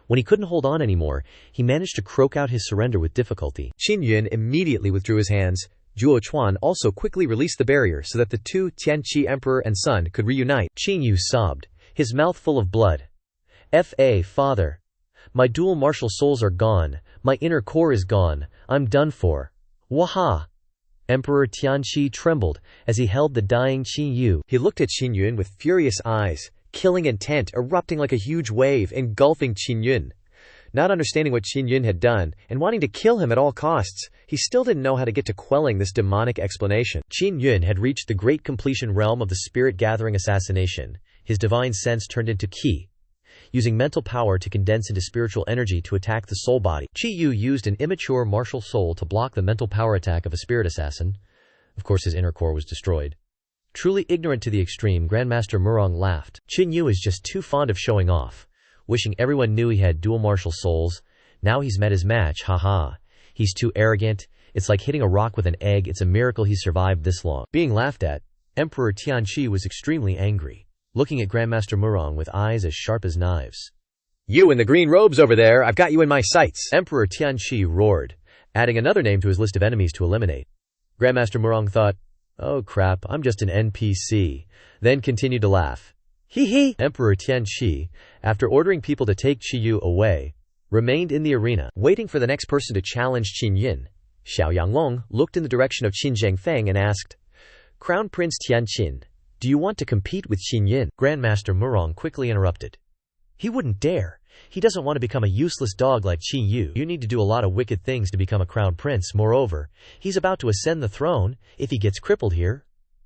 When he couldn't hold on anymore, he managed to croak out his surrender with difficulty. Qin Yun immediately withdrew his hands. Zhuo Chuan also quickly released the barrier so that the 2 Tianqi emperor and son could reunite. Qin Yu sobbed, his mouth full of blood. Father, my dual martial souls are gone, my inner core is gone, I'm done for. Waha! Emperor Tianqi trembled as he held the dying Qin Yu. He looked at Qin Yun with furious eyes, killing intent erupting like a huge wave, engulfing Qin Yun. Not understanding what Qin Yun had done, and wanting to kill him at all costs, he still didn't know how to get to quelling this demonic explanation. Qin Yun had reached the great completion realm of the spirit-gathering assassination. His divine sense turned into qi, using mental power to condense into spiritual energy to attack the soul body. Qi Yu used an immature martial soul to block the mental power attack of a spirit assassin. Of course, his inner core was destroyed. Truly ignorant to the extreme, Grandmaster Murong laughed. Qin Yu is just too fond of showing off, wishing everyone knew he had dual martial souls. Now he's met his match, haha. He's too arrogant. It's like hitting a rock with an egg. It's a miracle he survived this long. Being laughed at, Emperor Tianqi was extremely angry, looking at Grandmaster Murong with eyes as sharp as knives. "You in the green robes over there, I've got you in my sights!" Emperor Tianqi roared, adding another name to his list of enemies to eliminate. Grandmaster Murong thought, "Oh crap, I'm just an NPC," then continued to laugh. Hee hee! Emperor Tianqi, after ordering people to take Qi Yu away, remained in the arena, waiting for the next person to challenge Qin Yin. Xiao Yanglong looked in the direction of Qin Zhengfeng and asked, "Crown Prince Tianqin, do you want to compete with Qin Yin?" Grandmaster Murong quickly interrupted. He wouldn't dare. He doesn't want to become a useless dog like Qin Yu. You need to do a lot of wicked things to become a crown prince. Moreover, he's about to ascend the throne if he gets crippled here.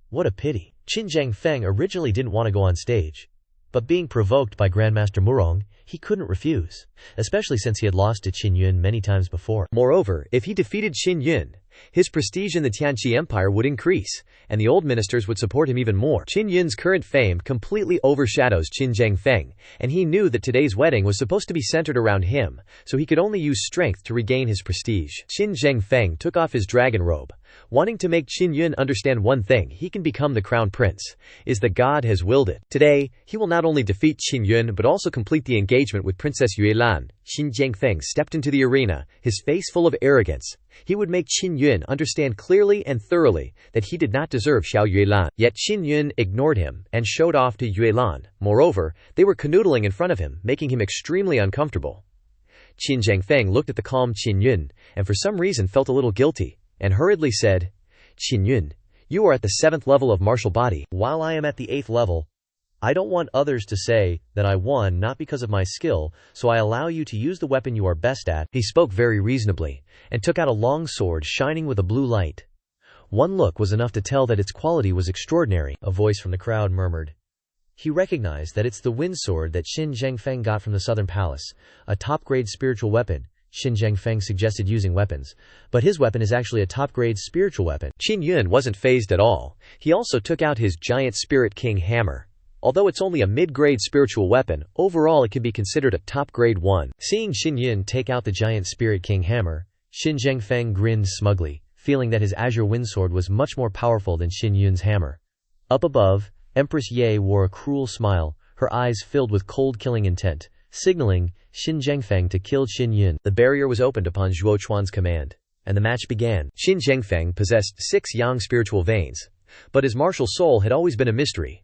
What a pity. Qin Zhangfeng originally didn't want to go on stage, but being provoked by Grandmaster Murong, he couldn't refuse, especially since he had lost to Qin Yun many times before. Moreover, if he defeated Qin Yun, his prestige in the Tianqi Empire would increase, and the old ministers would support him even more. Qin Yun's current fame completely overshadows Qin Zhangfeng, and he knew that today's wedding was supposed to be centered around him, so he could only use strength to regain his prestige. Qin Zhangfeng took off his dragon robe, wanting to make Qin Yun understand one thing: he can become the crown prince, is that God has willed it. Today, he will not only defeat Qin Yun but also complete the engagement with Princess Yuelan. Qin Zhangfeng stepped into the arena, his face full of arrogance. He would make Qin Yun understand clearly and thoroughly that he did not deserve Xiao Yuelan. Yet Qin Yun ignored him and showed off to Yuelan. Moreover, they were canoodling in front of him, making him extremely uncomfortable. Qin Zhangfeng looked at the calm Qin Yun, and for some reason felt a little guilty, and hurriedly said, "Qin Yun, you are at the 7th level of martial body, while I am at the 8th level. I don't want others to say that I won not because of my skill, so I allow you to use the weapon you are best at." He spoke very reasonably, and took out a long sword shining with a blue light. One look was enough to tell that its quality was extraordinary. A voice from the crowd murmured. He recognized that it's the wind sword that Qin Zhangfeng got from the Southern Palace, a top-grade spiritual weapon. Qin Zhangfeng suggested using weapons, but his weapon is actually a top-grade spiritual weapon. Qin Yun wasn't fazed at all. He also took out his giant Spirit King hammer. Although it's only a mid-grade spiritual weapon, overall it can be considered a top-grade one. Seeing Qin Yun take out the giant Spirit King hammer, Qin Zhangfeng grinned smugly, feeling that his azure windsword was much more powerful than Qin Yun's hammer. Up above, Empress Ye wore a cruel smile, her eyes filled with cold killing intent, signaling Qin Zhangfeng to kill Qin Yun. The barrier was opened upon Zhuo Chuan's command, and the match began. Qin Zhangfeng possessed 6 yang spiritual veins, but his martial soul had always been a mystery.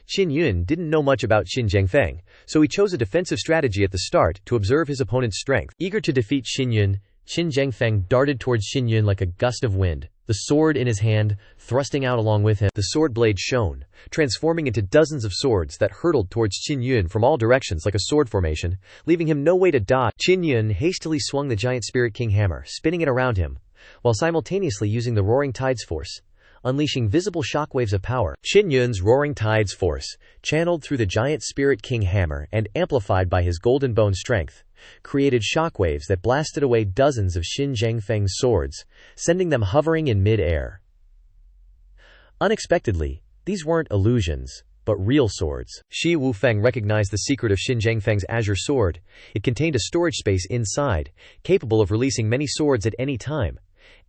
Qin Yun didn't know much about Qin Zhangfeng, so he chose a defensive strategy at the start to observe his opponent's strength. Eager to defeat Qin Yun, Qin Zhangfeng darted towards Qin Yun like a gust of wind, the sword in his hand, thrusting out along with him. The sword blade shone, transforming into dozens of swords that hurtled towards Qin Yun from all directions like a sword formation, leaving him no way to dodge. Qin Yun hastily swung the giant Spirit King hammer, spinning it around him, while simultaneously using the Roaring Tides force, unleashing visible shockwaves of power. Qin Yun's Roaring Tides force, channeled through the giant Spirit King hammer and amplified by his golden bone strength, created shockwaves that blasted away dozens of Qin Zhangfeng's swords, sending them hovering in mid-air. Unexpectedly, these weren't illusions, but real swords. Shi Wufeng recognized the secret of Qin Zhangfeng's azure sword. It contained a storage space inside, capable of releasing many swords at any time.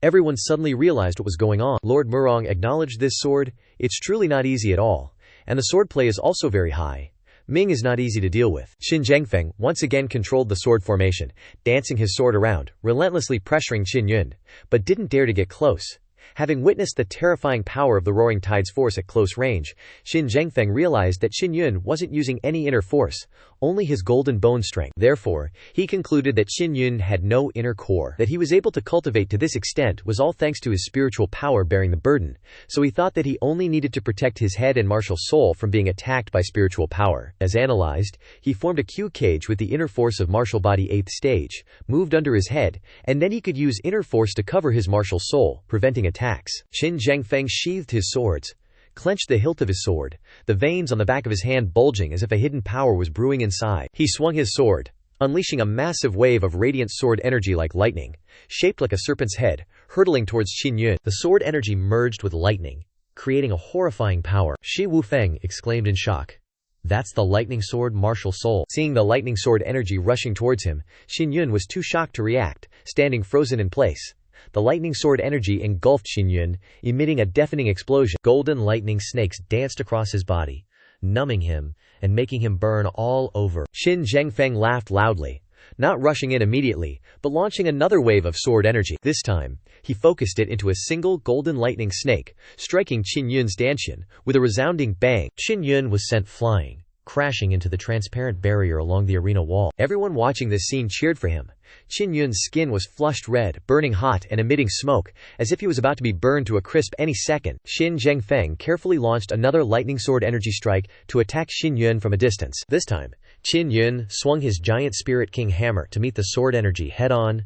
Everyone suddenly realized what was going on. Lord Murong acknowledged this sword. It's truly not easy at all, and the swordplay is also very high. Ming is not easy to deal with. Qin Zhangfeng once again controlled the sword formation, dancing his sword around, relentlessly pressuring Qin Yun, but didn't dare to get close. Having witnessed the terrifying power of the Roaring Tides force at close range, Qin Zhangfeng realized that Qin Yun wasn't using any inner force, only his golden bone strength. Therefore, he concluded that Qin Yun had no inner core. That he was able to cultivate to this extent was all thanks to his spiritual power bearing the burden, so he thought that he only needed to protect his head and martial soul from being attacked by spiritual power. As analyzed, he formed a Q cage with the inner force of martial body 8th stage, moved under his head, and then he could use inner force to cover his martial soul, preventing attacks. Qin Zhangfeng sheathed his swords, clenched the hilt of his sword, the veins on the back of his hand bulging as if a hidden power was brewing inside. He swung his sword, unleashing a massive wave of radiant sword energy like lightning, shaped like a serpent's head, hurtling towards Qin Yun. The sword energy merged with lightning, creating a horrifying power. Shi Wufeng exclaimed in shock. That's the lightning sword martial soul. Seeing the lightning sword energy rushing towards him, Qin Yun was too shocked to react, standing frozen in place. The lightning sword energy engulfed Qin Yun, emitting a deafening explosion. Golden lightning snakes danced across his body, numbing him and making him burn all over. Qin Zhangfeng laughed loudly, not rushing in immediately, but launching another wave of sword energy. This time, he focused it into a single golden lightning snake, striking Qin Yun's dantian with a resounding bang. Qin Yun was sent flying, crashing into the transparent barrier along the arena wall. Everyone watching this scene cheered for him. Qin Yun's skin was flushed red, burning hot and emitting smoke, as if he was about to be burned to a crisp any second. Qin Zhengfeng carefully launched another lightning sword energy strike to attack Qin Yun from a distance. This time, Qin Yun swung his giant Spirit King hammer to meet the sword energy head-on.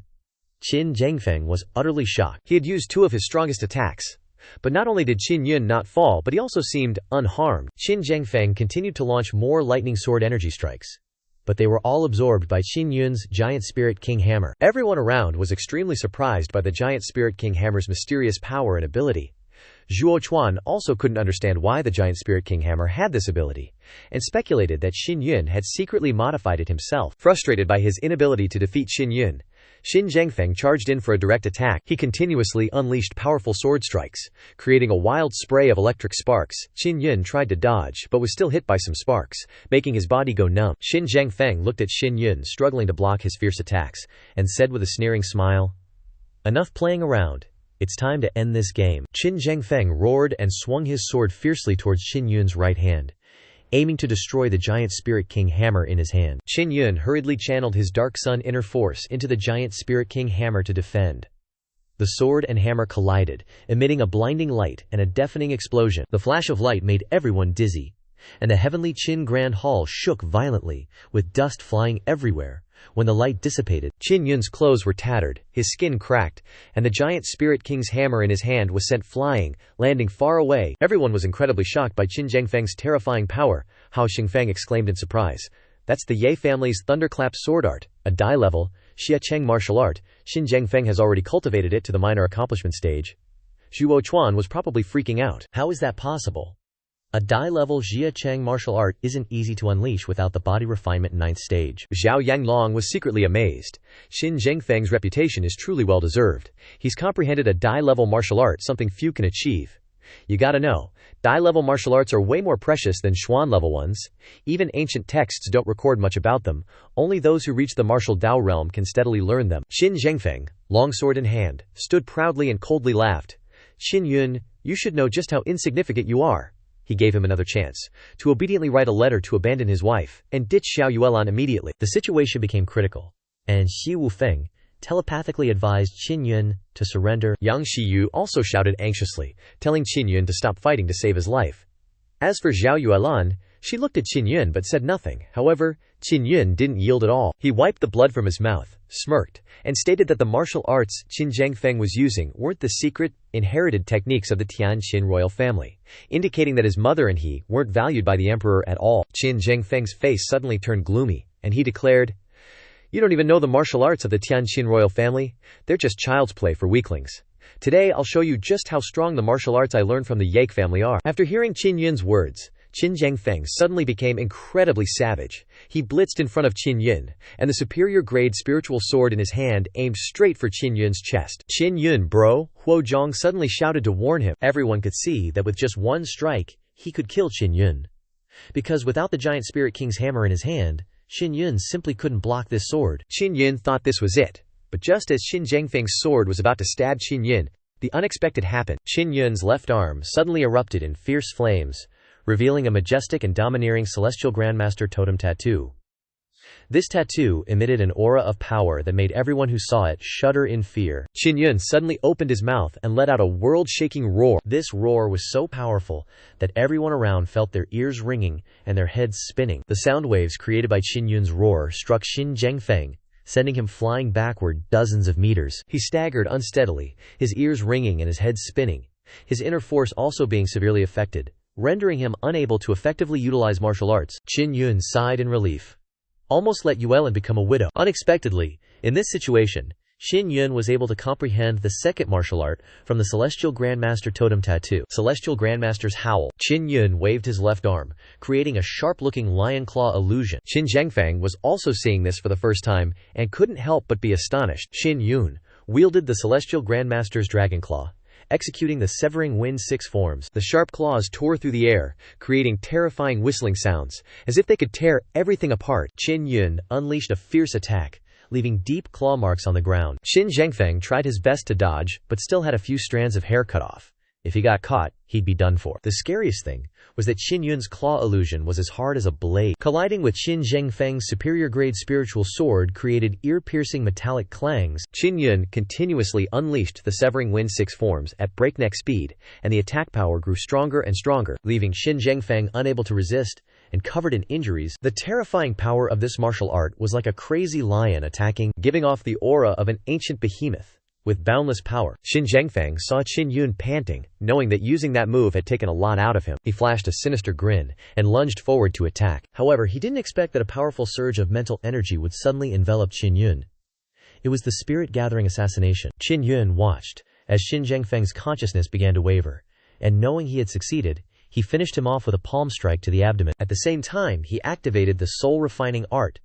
Qin Zhengfeng was utterly shocked. He had used two of his strongest attacks. But not only did Qin Yun not fall, but he also seemed unharmed. Qin Zhengfeng continued to launch more lightning sword energy strikes, but they were all absorbed by Qin Yun's giant Spirit King hammer. Everyone around was extremely surprised by the giant Spirit King hammer's mysterious power and ability. Zhuo Chuan also couldn't understand why the giant Spirit King hammer had this ability, and speculated that Qin Yun had secretly modified it himself. Frustrated by his inability to defeat Qin Yun, Qin Zhengfeng charged in for a direct attack. He continuously unleashed powerful sword strikes, creating a wild spray of electric sparks. Qin Yun tried to dodge, but was still hit by some sparks, making his body go numb. Qin Zhengfeng looked at Qin Yun struggling to block his fierce attacks, and said with a sneering smile, "Enough playing around. It's time to end this game." Qin Zhengfeng roared and swung his sword fiercely towards Qin Yun's right hand, aiming to destroy the giant Spirit King hammer in his hand. Qin Yun hurriedly channeled his Dark Sun inner force into the giant Spirit King hammer to defend. The sword and hammer collided, emitting a blinding light and a deafening explosion. The flash of light made everyone dizzy, and the heavenly Qin Grand Hall shook violently, with dust flying everywhere. When the light dissipated, Qin Yun's clothes were tattered, his skin cracked, and the giant Spirit King's hammer in his hand was sent flying, landing far away. Everyone was incredibly shocked by Qin Zhengfeng's terrifying power. Hao Xingfeng exclaimed in surprise, "That's the Ye family's Thunderclap sword art, a Dai-level, Xiacheng martial art. Qin Zhengfeng has already cultivated it to the minor accomplishment stage." Zhuo Chuan was probably freaking out. How is that possible? A Dai-level Xiacheng martial art isn't easy to unleash without the body refinement 9th stage. Zhao Yanglong was secretly amazed. Qin Zhengfeng's reputation is truly well-deserved. He's comprehended a Dai-level martial art, something few can achieve. You gotta know, Dai-level martial arts are way more precious than Xuan-level ones. Even ancient texts don't record much about them. Only those who reach the martial Dao realm can steadily learn them. Qin Zhengfeng, long sword in hand, stood proudly and coldly laughed. "Qin Yun, you should know just how insignificant you are." He gave him another chance to obediently write a letter to abandon his wife and ditch Xiao Yuelan immediately. The situation became critical, and Xi Wufeng telepathically advised Qin Yun to surrender. Yang Xiyu also shouted anxiously, telling Qin Yun to stop fighting to save his life. As for Xiao Yuelan, she looked at Qin Yun but said nothing. However, Qin Yun didn't yield at all. He wiped the blood from his mouth, smirked, and stated that the martial arts Qin Zhengfeng was using weren't the secret, inherited techniques of the Tianqin royal family, indicating that his mother and he weren't valued by the emperor at all. Qin Zhengfeng's face suddenly turned gloomy, and he declared, "You don't even know the martial arts of the Tianqin royal family? They're just child's play for weaklings. Today I'll show you just how strong the martial arts I learned from the Yake family are." After hearing Qin Yun's words, Qin Zhengfeng suddenly became incredibly savage. He blitzed in front of Qin Yun, and the superior-grade spiritual sword in his hand aimed straight for Qin Yun's chest. "Qin Yun, bro!" Huo Zhong suddenly shouted to warn him. Everyone could see that with just one strike, he could kill Qin Yun. Because without the giant Spirit King's hammer in his hand, Qin Yun simply couldn't block this sword. Qin Yun thought this was it, but just as Qin Zhengfeng's sword was about to stab Qin Yun, the unexpected happened. Qin Yun's left arm suddenly erupted in fierce flames, revealing a majestic and domineering Celestial Grandmaster totem tattoo. This tattoo emitted an aura of power that made everyone who saw it shudder in fear. Qin Yun suddenly opened his mouth and let out a world-shaking roar. This roar was so powerful that everyone around felt their ears ringing and their heads spinning. The sound waves created by Qin Yun's roar struck Qin Zhengfeng, sending him flying backward dozens of meters. He staggered unsteadily, his ears ringing and his head spinning, his inner force also being severely affected, rendering him unable to effectively utilize martial arts. Qin Yun sighed in relief. Almost let Yuelan become a widow. Unexpectedly, in this situation, Qin Yun was able to comprehend the second martial art from the Celestial Grandmaster totem tattoo. Celestial Grandmaster's howl. Qin Yun waved his left arm, creating a sharp-looking lion claw illusion. Qin Zhengfeng was also seeing this for the first time and couldn't help but be astonished. Qin Yun wielded the Celestial Grandmaster's dragon claw, executing the severing wind 6 forms. The sharp claws tore through the air, creating terrifying whistling sounds, as if they could tear everything apart. Qin Yun unleashed a fierce attack, leaving deep claw marks on the ground. Qin Zhengfeng tried his best to dodge, but still had a few strands of hair cut off. If he got caught, he'd be done for. The scariest thing was that Qin Yun's claw illusion was as hard as a blade. Colliding with Qin Zhengfeng's superior-grade spiritual sword created ear-piercing metallic clangs. Qin Yun continuously unleashed the Severing Wind 6 forms at breakneck speed, and the attack power grew stronger and stronger, leaving Qin Zhengfeng unable to resist and covered in injuries. The terrifying power of this martial art was like a crazy lion attacking, giving off the aura of an ancient behemoth with boundless power. Qin Zhengfeng saw Qin Yun panting, knowing that using that move had taken a lot out of him. He flashed a sinister grin and lunged forward to attack. However, he didn't expect that a powerful surge of mental energy would suddenly envelop Qin Yun. It was the spirit-gathering assassination. Qin Yun watched as Qin Zhengfeng's consciousness began to waver, and knowing he had succeeded, he finished him off with a palm strike to the abdomen. At the same time, he activated the soul-refining art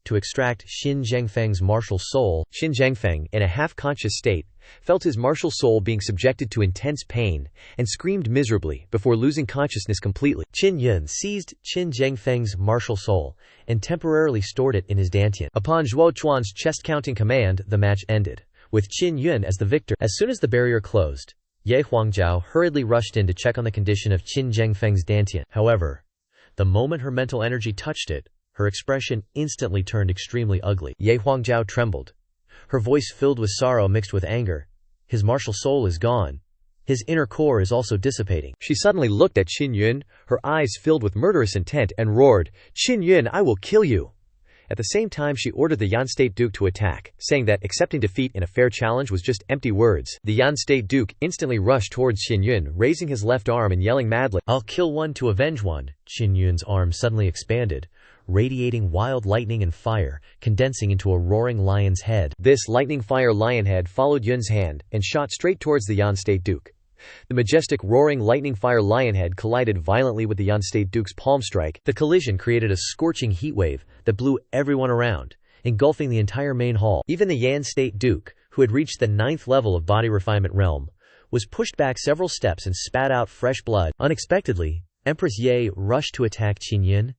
to extract Qin Zhengfeng's martial soul. Qin Zhengfeng, in a half-conscious state, felt his martial soul being subjected to intense pain and screamed miserably before losing consciousness completely. Qin Yun seized Qin Zhengfeng's martial soul and temporarily stored it in his dantian. Upon Zhuo Chuan's chest-counting command, the match ended, with Qin Yun as the victor. As soon as the barrier closed, Ye Huangjiao hurriedly rushed in to check on the condition of Qin Zhengfeng's dantian. However, the moment her mental energy touched it, her expression instantly turned extremely ugly. Ye Huangjiao trembled, her voice filled with sorrow mixed with anger. His martial soul is gone. His inner core is also dissipating. She suddenly looked at Qin Yun, her eyes filled with murderous intent, and roared, "Qin Yun, I will kill you!" At the same time, she ordered the Yan State Duke to attack, saying that accepting defeat in a fair challenge was just empty words. The Yan State Duke instantly rushed towards Qin Yun, raising his left arm and yelling madly, "I'll kill one to avenge one." Qin Yun's arm suddenly expanded, radiating wild lightning and fire, condensing into a roaring lion's head. This lightning fire lion head followed Yun's hand and shot straight towards the Yan State Duke. The majestic roaring lightning fire lion head collided violently with the Yan State Duke's palm strike. The collision created a scorching heat wave that blew everyone around, engulfing the entire main hall. Even the Yan State Duke, who had reached the 9th level of body refinement realm, was pushed back several steps and spat out fresh blood. Unexpectedly, Empress Ye rushed to attack Qin Yun.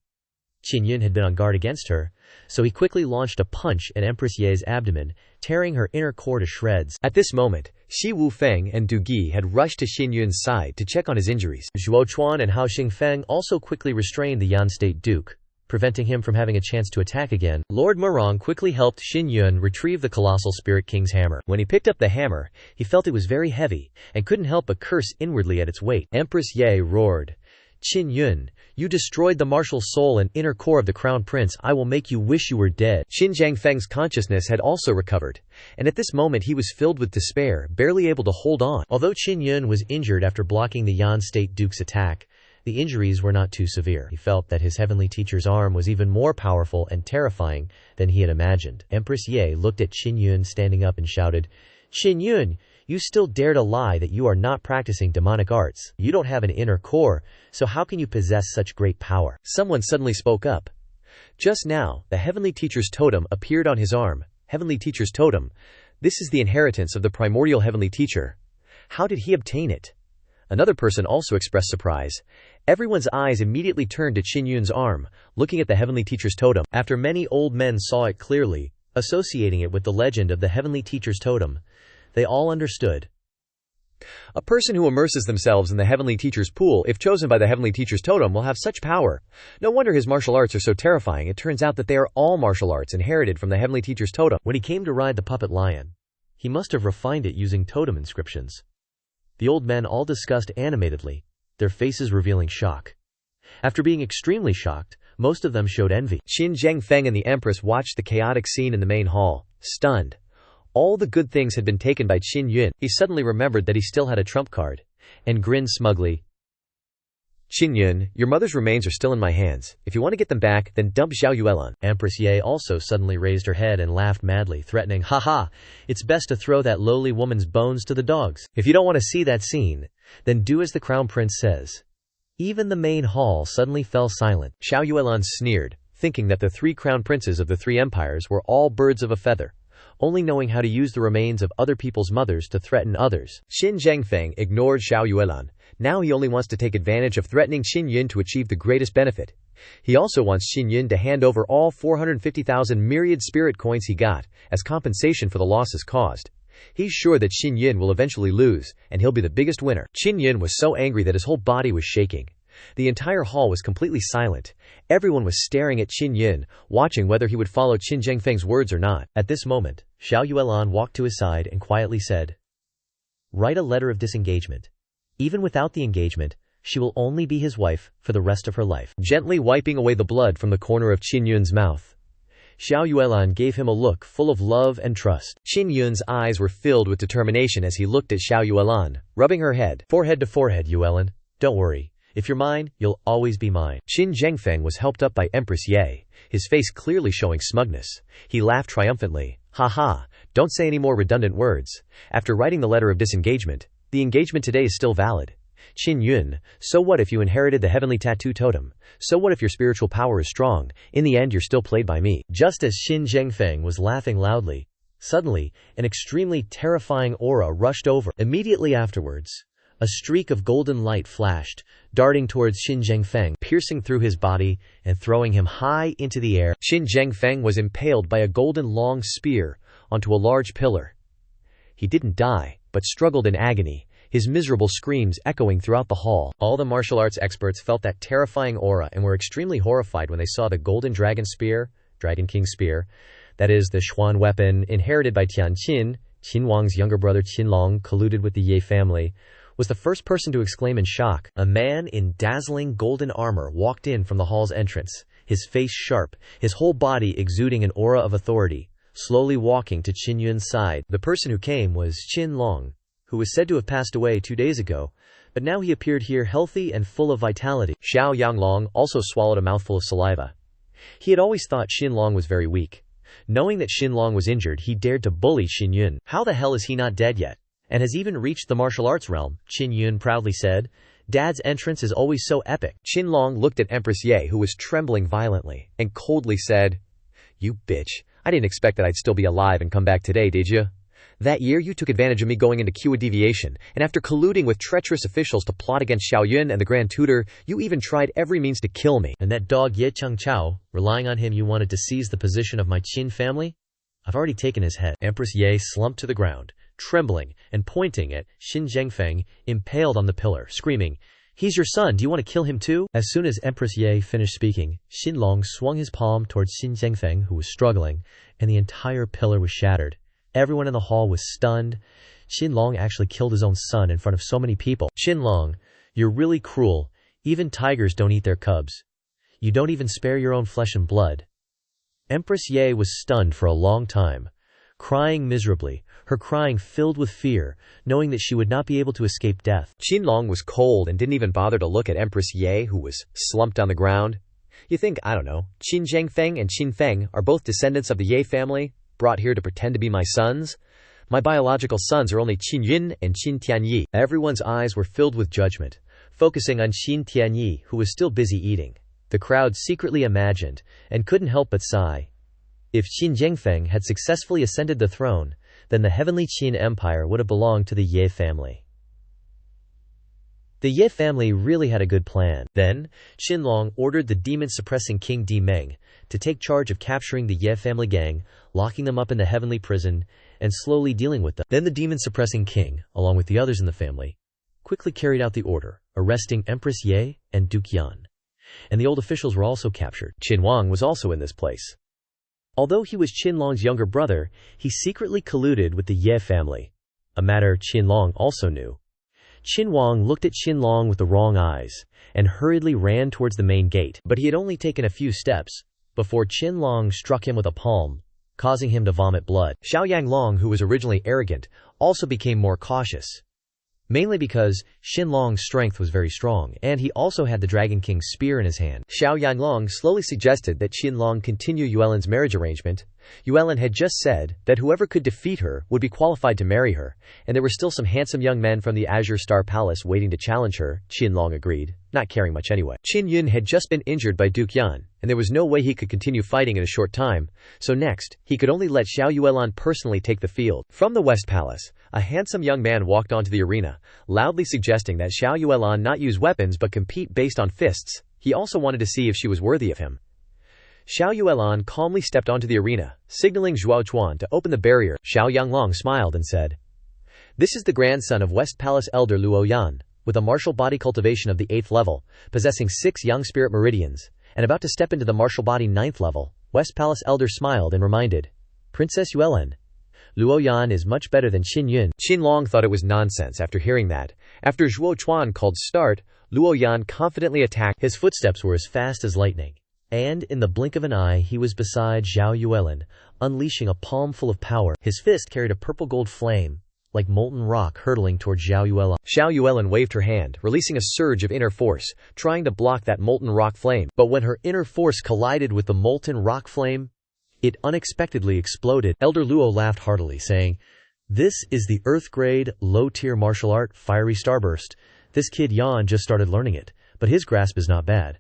Qin Yun had been on guard against her, so he quickly launched a punch at Empress Ye's abdomen, tearing her inner core to shreds. At this moment, Shi Wufeng and Du Gi had rushed to Qin Yun's side to check on his injuries. Zhuo Chuan and Hao Xingfeng also quickly restrained the Yan State Duke, preventing him from having a chance to attack again. Lord Murong quickly helped Qin Yun retrieve the colossal Spirit King's hammer. When he picked up the hammer, he felt it was very heavy, and couldn't help but curse inwardly at its weight. Empress Ye roared, "Qin Yun, you destroyed the martial soul and inner core of the Crown Prince. I will make you wish you were dead." Qin Zhengfeng's consciousness had also recovered, and at this moment he was filled with despair, barely able to hold on. Although Qin Yun was injured after blocking the Yan State Duke's attack, the injuries were not too severe. He felt that his heavenly teacher's arm was even more powerful and terrifying than he had imagined. Empress Ye looked at Qin Yun standing up and shouted, "Qin Yun, you still dare to lie that you are not practicing demonic arts. You don't have an inner core, so how can you possess such great power?" Someone suddenly spoke up. Just now, the Heavenly Teacher's totem appeared on his arm. Heavenly Teacher's totem. This is the inheritance of the primordial Heavenly Teacher. How did he obtain it? Another person also expressed surprise. Everyone's eyes immediately turned to Qin Yun's arm, looking at the Heavenly Teacher's totem. After many old men saw it clearly, associating it with the legend of the Heavenly Teacher's totem, they all understood. A person who immerses themselves in the Heavenly Teacher's pool, if chosen by the Heavenly Teacher's totem, will have such power. No wonder his martial arts are so terrifying. It turns out that they are all martial arts inherited from the Heavenly Teacher's totem. When he came to ride the puppet lion, he must have refined it using totem inscriptions. The old men all discussed animatedly, their faces revealing shock. After being extremely shocked, most of them showed envy. Qin Zhengfeng and the Empress watched the chaotic scene in the main hall, stunned. All the good things had been taken by Qin Yun. He suddenly remembered that he still had a trump card, and grinned smugly. "Qin Yun, your mother's remains are still in my hands. If you want to get them back, then dump Zhao Yuelan." Empress Ye also suddenly raised her head and laughed madly, threatening, "Ha ha, it's best to throw that lowly woman's bones to the dogs. If you don't want to see that scene, then do as the Crown Prince says." Even the main hall suddenly fell silent. Zhao Yuelan sneered, thinking that the 3 crown princes of the 3 empires were all birds of a feather, only knowing how to use the remains of other people's mothers to threaten others. Qin Zhengfeng ignored Zhao Yuelan. Now he only wants to take advantage of threatening Qin Yun to achieve the greatest benefit. He also wants Qin Yun to hand over all 450,000 myriad spirit coins he got, as compensation for the losses caused. He's sure that Qin Yun will eventually lose, and he'll be the biggest winner. Qin Yun was so angry that his whole body was shaking. The entire hall was completely silent. Everyone was staring at Qin Yun, watching whether he would follow Qin Zhengfeng's words or not. At this moment, Xiao Yuelan walked to his side and quietly said, "Write a letter of disengagement. Even without the engagement, she will only be his wife for the rest of her life." Gently wiping away the blood from the corner of Qin Yun's mouth, Xiao Yuelan gave him a look full of love and trust. Qin Yun's eyes were filled with determination as he looked at Xiao Yuelan, rubbing her head. "Forehead to forehead, Yuelan. Don't worry. If you're mine, you'll always be mine." Qin Zhengfeng was helped up by Empress Ye, his face clearly showing smugness. He laughed triumphantly. "Ha ha, don't say any more redundant words. After writing the letter of disengagement, the engagement today is still valid. Qin Yun, so what if you inherited the heavenly tattoo totem? So what if your spiritual power is strong? In the end, you're still played by me." Just as Qin Zhengfeng was laughing loudly, suddenly, an extremely terrifying aura rushed over. Immediately afterwards, a streak of golden light flashed, darting towards Qin Zhengfeng, piercing through his body and throwing him high into the air. Qin Zhengfeng was impaled by a golden long spear onto a large pillar. He didn't die, but struggled in agony, his miserable screams echoing throughout the hall. All the martial arts experts felt that terrifying aura and were extremely horrified when they saw the golden dragon spear, Dragon King spear, that is, the Xuan weapon inherited by Tianqin. Qin Wang's younger brother Qinlong, colluded with the Ye family, was the first person to exclaim in shock. A man in dazzling golden armor walked in from the hall's entrance, his face sharp, his whole body exuding an aura of authority, slowly walking to Qin Yun's side. The person who came was Qinlong, who was said to have passed away 2 days ago, but now he appeared here healthy and full of vitality. Xiao Yanglong also swallowed a mouthful of saliva. He had always thought Qinlong was very weak. Knowing that Qinlong was injured, he dared to bully Qin Yun. "How the hell is he not dead yet? And has even reached the martial arts realm," Qin Yun proudly said. "Dad's entrance is always so epic." Qinlong looked at Empress Ye, who was trembling violently, and coldly said, "You bitch, I didn't expect that I'd still be alive and come back today, did you? That year you took advantage of me going into Qa deviation, and after colluding with treacherous officials to plot against Xiao Yun and the Grand Tutor, you even tried every means to kill me. And that dog Ye Chengchao, relying on him you wanted to seize the position of my Qin family? I've already taken his head." Empress Ye slumped to the ground, trembling and pointing at Qin Zhengfeng, impaled on the pillar, screaming, "He's your son, do you want to kill him too?" As soon as Empress Ye finished speaking, Qinlong swung his palm towards Qin Zhengfeng, who was struggling, and the entire pillar was shattered. Everyone in the hall was stunned. Qinlong actually killed his own son in front of so many people. "Qinlong, you're really cruel. Even tigers don't eat their cubs. You don't even spare your own flesh and blood." Empress Ye was stunned for a long time, crying miserably, her crying filled with fear, knowing that she would not be able to escape death. Qinlong was cold and didn't even bother to look at Empress Ye, who was slumped on the ground. "You think, I don't know, Qin Zhengfeng and Qin Feng are both descendants of the Ye family, brought here to pretend to be my sons? My biological sons are only Qin Yun and Qin Tianyi." Everyone's eyes were filled with judgment, focusing on Qin Tianyi, who was still busy eating. The crowd secretly imagined, and couldn't help but sigh, if Qin Zhengfeng had successfully ascended the throne, then the heavenly Qin Empire would have belonged to the Ye family. The Ye family really had a good plan. Then, Qinlong ordered the demon-suppressing King Di Meng to take charge of capturing the Ye family gang, locking them up in the heavenly prison, and slowly dealing with them. Then the demon-suppressing king, along with the others in the family, quickly carried out the order, arresting Empress Ye and Duke Yan. And the old officials were also captured. Qin Wang was also in this place. Although he was Qinlong's younger brother, he secretly colluded with the Ye family, a matter Qinlong also knew. Qin Wang looked at Qinlong with the wrong eyes, and hurriedly ran towards the main gate. But he had only taken a few steps before Qinlong struck him with a palm, causing him to vomit blood. Xiao Yanglong, who was originally arrogant, also became more cautious, mainly because Qinlong's strength was very strong, and he also had the Dragon King's spear in his hand. Xiao Yanglong slowly suggested that Qinlong continue Yuelan's marriage arrangement. Yuelan had just said that whoever could defeat her would be qualified to marry her, and there were still some handsome young men from the Azure Star Palace waiting to challenge her. Qinlong agreed, not caring much anyway. Qin Yun had just been injured by Duke Yan, and there was no way he could continue fighting in a short time, so next, he could only let Xiao Yuelan personally take the field. From the West Palace, a handsome young man walked onto the arena, loudly suggesting that Xiao Yuelan not use weapons but compete based on fists. He also wanted to see if she was worthy of him. Xiao Yuelan calmly stepped onto the arena, signaling Zhuo Chuan to open the barrier. Xiao Yanglong smiled and said, "This is the grandson of West Palace Elder Luo Yan, with a martial body cultivation of the 8th level, possessing 6 young spirit meridians, and about to step into the martial body 9th level." West Palace Elder smiled and reminded, "Princess Yuelan, Luo Yan is much better than Qin Yun." Qin Long thought it was nonsense after hearing that. After Zhuo Chuan called start, Luo Yan confidently attacked. His footsteps were as fast as lightning, and in the blink of an eye he was beside Xiao Yuelan, unleashing a palm full of power. His fist carried a purple-gold flame, like molten rock hurtling toward Xiao Yuelan. Xiao Yuelan waved her hand, releasing a surge of inner force, trying to block that molten rock flame. But when her inner force collided with the molten rock flame, it unexpectedly exploded. Elder Luo laughed heartily, saying, "This is the Earth-grade, low-tier martial art, Fiery Starburst. This kid Yan just started learning it, but his grasp is not bad."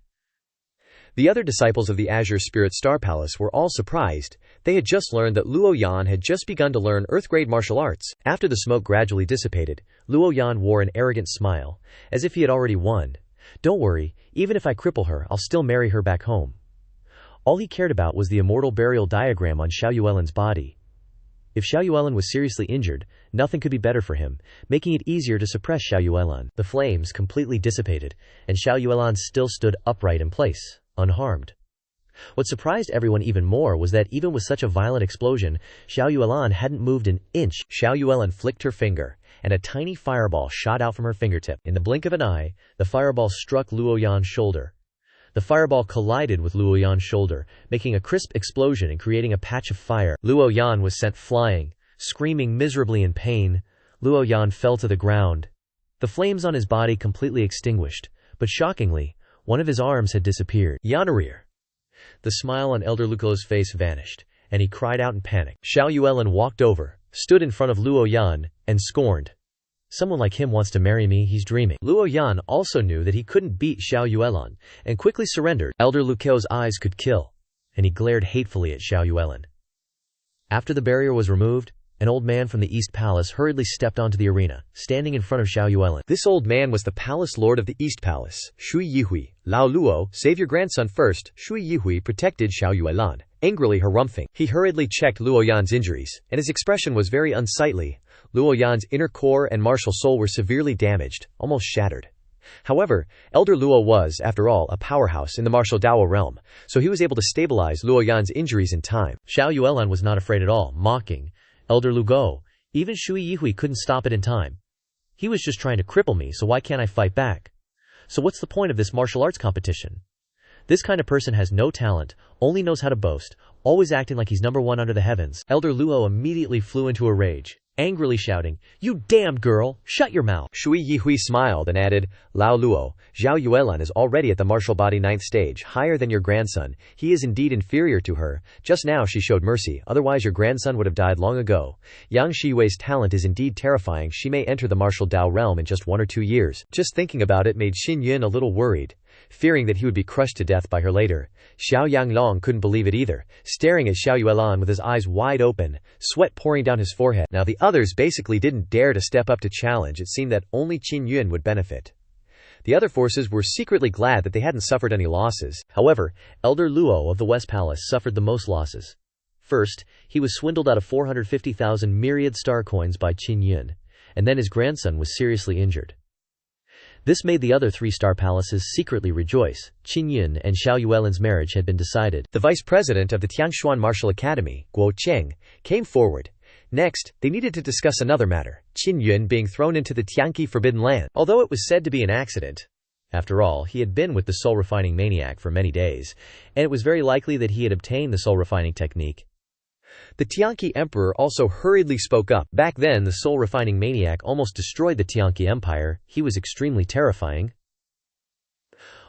The other disciples of the Azure Spirit Star Palace were all surprised. They had just learned that Luo Yan had just begun to learn Earth-grade martial arts. After the smoke gradually dissipated, Luo Yan wore an arrogant smile, as if he had already won. "Don't worry, even if I cripple her, I'll still marry her back home." All he cared about was the immortal burial diagram on Xiao Yuelan's body. If Xiao Yuelan was seriously injured, nothing could be better for him, making it easier to suppress Xiao Yuelan. The flames completely dissipated, and Xiao Yuelan still stood upright in place, unharmed. What surprised everyone even more was that even with such a violent explosion, Xiao Yuelan hadn't moved an inch. Xiao Yuelan flicked her finger, and a tiny fireball shot out from her fingertip. In the blink of an eye, the fireball struck Luo Yan's shoulder. The fireball collided with Luo Yan's shoulder, making a crisp explosion and creating a patch of fire. Luo Yan was sent flying, screaming miserably in pain. Luo Yan fell to the ground. The flames on his body completely extinguished, but shockingly, one of his arms had disappeared. "Yanarir!" The smile on Elder Luo's face vanished, and he cried out in panic. Xiao Yuelan walked over, stood in front of Luo Yan, and scorned, "Someone like him wants to marry me, he's dreaming." Luo Yan also knew that he couldn't beat Xiao Yuelan, and quickly surrendered. Elder Luo's eyes could kill, and he glared hatefully at Xiao Yuelan. After the barrier was removed, an old man from the East Palace hurriedly stepped onto the arena, standing in front of Xiao Yuelan. This old man was the Palace Lord of the East Palace, Shui Yihui. "Lao Luo, save your grandson first." Shui Yihui protected Xiao Yuelan, angrily harumphing. He hurriedly checked Luo Yan's injuries, and his expression was very unsightly. Luo Yan's inner core and martial soul were severely damaged, almost shattered. However, Elder Luo was, after all, a powerhouse in the martial Dao realm, so he was able to stabilize Luo Yan's injuries in time. Xiao Yuelan was not afraid at all, mocking, "Elder Lugo, even Shui Yihui couldn't stop it in time. He was just trying to cripple me, so why can't I fight back? So what's the point of this martial arts competition? This kind of person has no talent, only knows how to boast, always acting like he's number one under the heavens." Elder Luo immediately flew into a rage, angrily shouting, "You damned girl, shut your mouth." Shui Yihui smiled and added, "Lao Luo, Xiao Yuelan is already at the martial body 9th stage, higher than your grandson. He is indeed inferior to her. Just now she showed mercy, otherwise your grandson would have died long ago. Yang Shiwei's talent is indeed terrifying. She may enter the martial Dao realm in just 1 or 2 years." Just thinking about it made Qin Yun a little worried, fearing that he would be crushed to death by her later. Xiao Yanglong couldn't believe it either, staring at Xiao Yuelan with his eyes wide open, sweat pouring down his forehead. Now the others basically didn't dare to step up to challenge. It seemed that only Qin Yun would benefit. The other forces were secretly glad that they hadn't suffered any losses. However, Elder Luo of the West Palace suffered the most losses. First, he was swindled out of 450,000 myriad star coins by Qin Yun, and then his grandson was seriously injured. This made the other 3 star palaces secretly rejoice. Qin Yun and Xiao Yuelan's marriage had been decided. The vice president of the Tiangshuan Martial Academy, Guo Cheng, came forward. Next, they needed to discuss another matter, Qin Yun being thrown into the Tianqi Forbidden Land. Although it was said to be an accident, after all, he had been with the soul-refining maniac for many days, and it was very likely that he had obtained the soul-refining technique. The Tianqi Emperor also hurriedly spoke up. Back then, the soul-refining maniac almost destroyed the Tianqi Empire. He was extremely terrifying.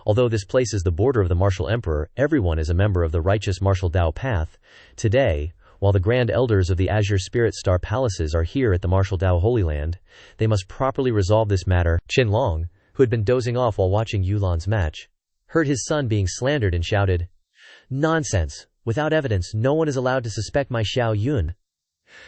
Although this place is the border of the Martial Emperor, everyone is a member of the righteous martial Dao path. Today, while the Grand Elders of the Azure Spirit Star Palaces are here at the martial Dao Holy Land, they must properly resolve this matter. Qin Long, who had been dozing off while watching Yulan's match, heard his son being slandered and shouted, "Nonsense! Without evidence, no one is allowed to suspect my Xiao Yun."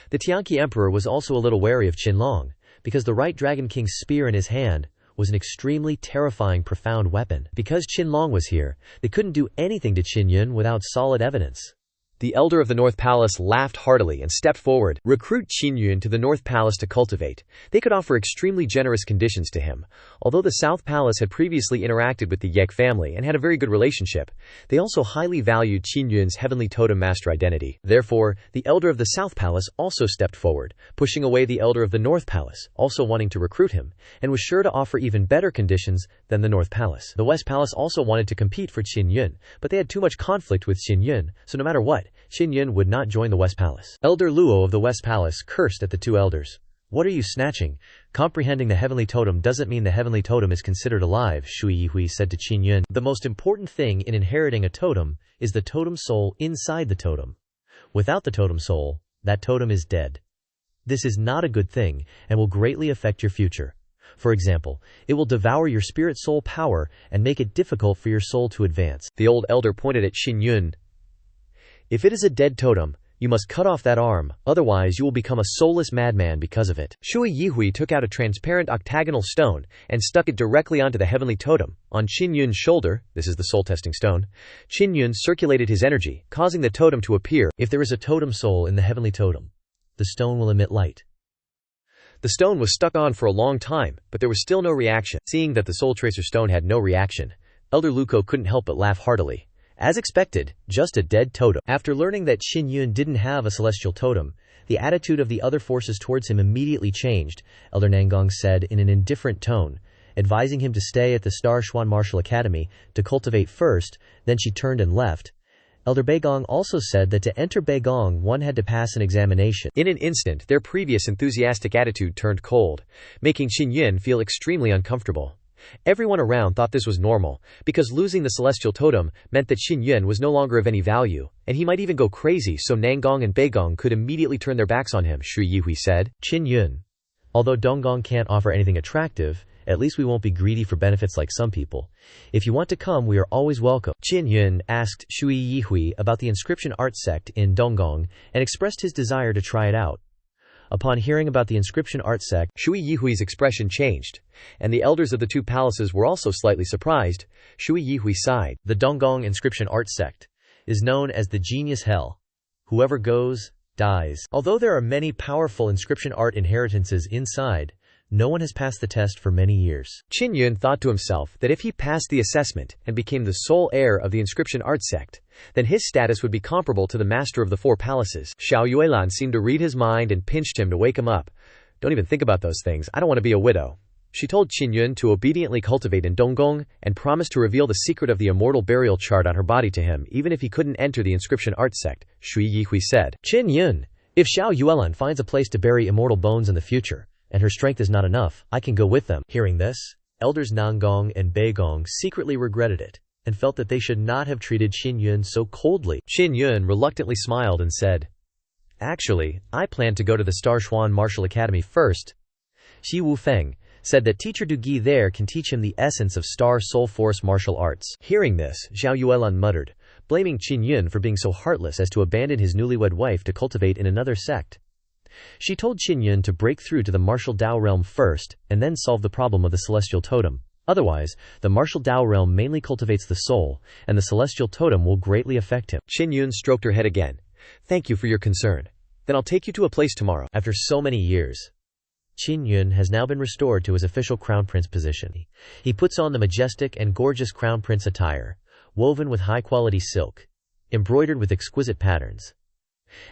The Tianqi Emperor was also a little wary of Qin Long, because the right Dragon King's spear in his hand was an extremely terrifying, profound weapon. Because Qinlong was here, they couldn't do anything to Qin Yun without solid evidence. The elder of the North Palace laughed heartily and stepped forward. Recruit Qin Yun to the North Palace to cultivate. They could offer extremely generous conditions to him. Although the South Palace had previously interacted with the Yek family and had a very good relationship, they also highly valued Qin Yun's heavenly totem master identity. Therefore, the elder of the South Palace also stepped forward, pushing away the elder of the North Palace, also wanting to recruit him, and was sure to offer even better conditions than the North Palace. The West Palace also wanted to compete for Qin Yun, but they had too much conflict with Qin Yun, so no matter what, Qin Yun would not join the West Palace. Elder Luo of the West Palace cursed at the two elders. What are you snatching? Comprehending the heavenly totem doesn't mean the heavenly totem is considered alive, Shui Yihui said to Qin Yun. The most important thing in inheriting a totem is the totem soul inside the totem. Without the totem soul, that totem is dead. This is not a good thing and will greatly affect your future. For example, it will devour your spirit soul power and make it difficult for your soul to advance. The old elder pointed at Qin Yun. If it is a dead totem, you must cut off that arm, otherwise you will become a soulless madman because of it. Shui Yihui took out a transparent octagonal stone and stuck it directly onto the heavenly totem, on Qin Yun's shoulder. This is the soul-testing stone. Qin Yun circulated his energy, causing the totem to appear. If there is a totem soul in the heavenly totem, the stone will emit light. The stone was stuck on for a long time, but there was still no reaction. Seeing that the soul tracer stone had no reaction, Elder Luko couldn't help but laugh heartily. As expected, just a dead totem. After learning that Qin Yun didn't have a celestial totem, the attitude of the other forces towards him immediately changed, Elder Nangong said in an indifferent tone, advising him to stay at the Star Xuan Martial Academy to cultivate first. Then she turned and left. Elder Beigong also said that to enter Beigong one had to pass an examination. In an instant, their previous enthusiastic attitude turned cold, making Qin Yun feel extremely uncomfortable. Everyone around thought this was normal, because losing the celestial totem meant that Qin Yun was no longer of any value, and he might even go crazy, so Nangong and Beigong could immediately turn their backs on him. Shui Yihui said, Qin Yun, although Donggong can't offer anything attractive, at least we won't be greedy for benefits like some people. If you want to come, we are always welcome. Qin Yun asked Shui Yihui about the inscription art sect in Donggong and expressed his desire to try it out. Upon hearing about the inscription art sect, Shui Yihui's expression changed, and the elders of the two palaces were also slightly surprised. Shui Yihui sighed. The Donggong inscription art sect is known as the Genius Hell. Whoever goes, dies. Although there are many powerful inscription art inheritances inside, no one has passed the test for many years. Qin Yun thought to himself that if he passed the assessment and became the sole heir of the inscription art sect, then his status would be comparable to the master of the four palaces. Xiao Yuelan seemed to read his mind and pinched him to wake him up. Don't even think about those things. I don't want to be a widow. She told Qin Yun to obediently cultivate in Donggong and promised to reveal the secret of the immortal burial chart on her body to him, even if he couldn't enter the inscription art sect. Shui Yihui said, Qin Yun, if Xiao Yuelan finds a place to bury immortal bones in the future, and her strength is not enough, I can go with them. Hearing this, elders Nangong and Beigong secretly regretted it, and felt that they should not have treated Qin Yun so coldly. Qin Yun reluctantly smiled and said, Actually, I plan to go to the Star Xuan Martial Academy first. Xi Wufeng said that teacher Du Gi there can teach him the essence of Star Soul Force martial arts. Hearing this, Xiao Yuelan muttered, blaming Qin Yun for being so heartless as to abandon his newlywed wife to cultivate in another sect. She told Qin Yun to break through to the martial Dao realm first, and then solve the problem of the celestial totem. Otherwise, the martial Dao realm mainly cultivates the soul, and the celestial totem will greatly affect him. Qin Yun stroked her head again. Thank you for your concern. Then I'll take you to a place tomorrow. After so many years, Qin Yun has now been restored to his official crown prince position. He puts on the majestic and gorgeous crown prince attire, woven with high-quality silk, embroidered with exquisite patterns.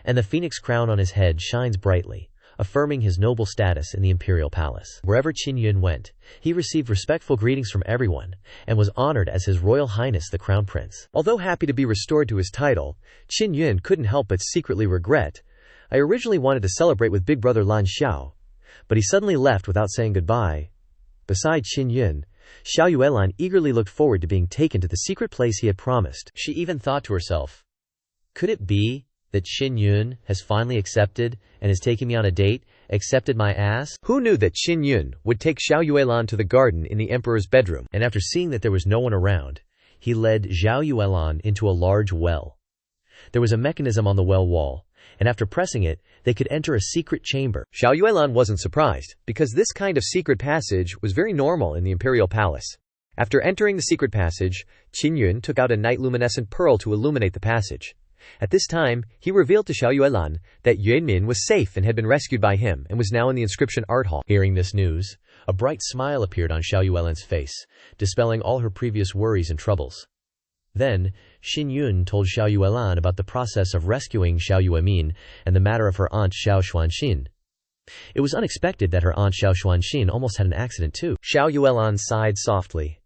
And the phoenix crown on his head shines brightly, affirming his noble status in the imperial palace. Wherever Qin Yun went, he received respectful greetings from everyone, and was honored as His Royal Highness the Crown Prince. Although happy to be restored to his title, Qin Yun couldn't help but secretly regret. I originally wanted to celebrate with big brother Lan Xiao, but he suddenly left without saying goodbye. Besides Qin Yun, Xiao Yuelan eagerly looked forward to being taken to the secret place he had promised. She even thought to herself, could it be that Qin Yun has finally accepted and is taking me on a date, accepted my ass? Who knew that Qin Yun would take Xiao Yuelan to the garden in the emperor's bedroom, and after seeing that there was no one around, he led Xiao Yuelan into a large well. There was a mechanism on the well wall, and after pressing it, they could enter a secret chamber. Xiao Yuelan wasn't surprised, because this kind of secret passage was very normal in the imperial palace. After entering the secret passage, Qin Yun took out a night-luminescent pearl to illuminate the passage. At this time, he revealed to Xiao Yuelan that Yuanmin was safe and had been rescued by him and was now in the inscription art hall. Hearing this news, a bright smile appeared on Xiao Yuelan's face, dispelling all her previous worries and troubles. Then, Xin Yun told Xiao Yuelan about the process of rescuing Xiao Yuemin and the matter of her aunt Xiao Xuanxin. It was unexpected that her aunt Xiao Xuanxin almost had an accident too. Xiao Yuelan sighed softly.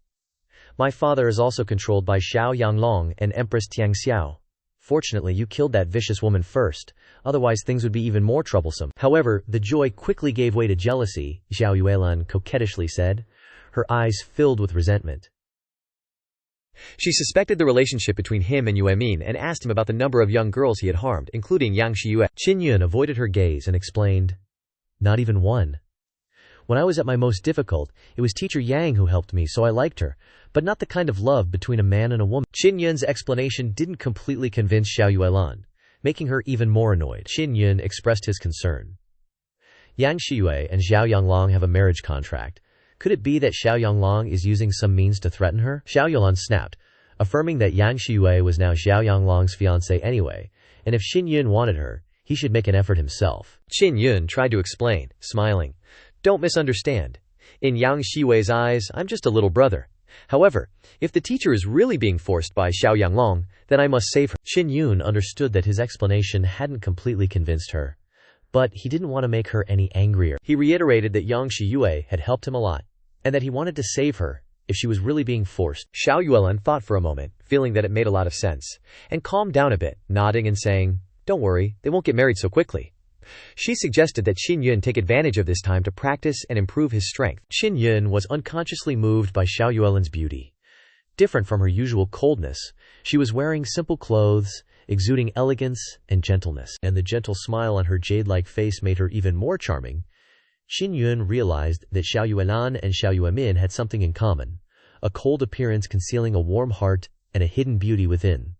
My father is also controlled by Xiao Yanglong and Empress Tiangxiao. Fortunately, you killed that vicious woman first, otherwise things would be even more troublesome. However, the joy quickly gave way to jealousy, Xiao Yuelan coquettishly said, her eyes filled with resentment. She suspected the relationship between him and Yuemin and asked him about the number of young girls he had harmed, including Yang Shiyue. Qin Yun avoided her gaze and explained, not even one. When I was at my most difficult, it was teacher Yang who helped me, so I liked her, but not the kind of love between a man and a woman. Qin Yun's explanation didn't completely convince Xiao Yuelan, making her even more annoyed. Qin Yun expressed his concern. Yang Shiyue and Xiao Yanglong have a marriage contract. Could it be that Xiao Yanglong is using some means to threaten her? Xiao Yuelan snapped, affirming that Yang Shiyue was now Xiao Yanglong's fiancée anyway, and if Qin Yun wanted her, he should make an effort himself. Qin Yun tried to explain, smiling. Don't misunderstand. In Yang Shiyue's eyes, I'm just a little brother. However, if the teacher is really being forced by Xiao Yanglong, then I must save her. Qin Yun understood that his explanation hadn't completely convinced her, but he didn't want to make her any angrier. He reiterated that Yang Shiyue had helped him a lot, and that he wanted to save her if she was really being forced. Xiao Yuelan thought for a moment, feeling that it made a lot of sense, and calmed down a bit, nodding and saying, don't worry, they won't get married so quickly. She suggested that Qin Yun take advantage of this time to practice and improve his strength. Qin Yun was unconsciously moved by Xiao Yuelan's beauty. Different from her usual coldness, she was wearing simple clothes, exuding elegance and gentleness, and the gentle smile on her jade-like face made her even more charming. Qin Yun realized that Xiao Yuelan and Xiao Yuemin had something in common, a cold appearance concealing a warm heart and a hidden beauty within.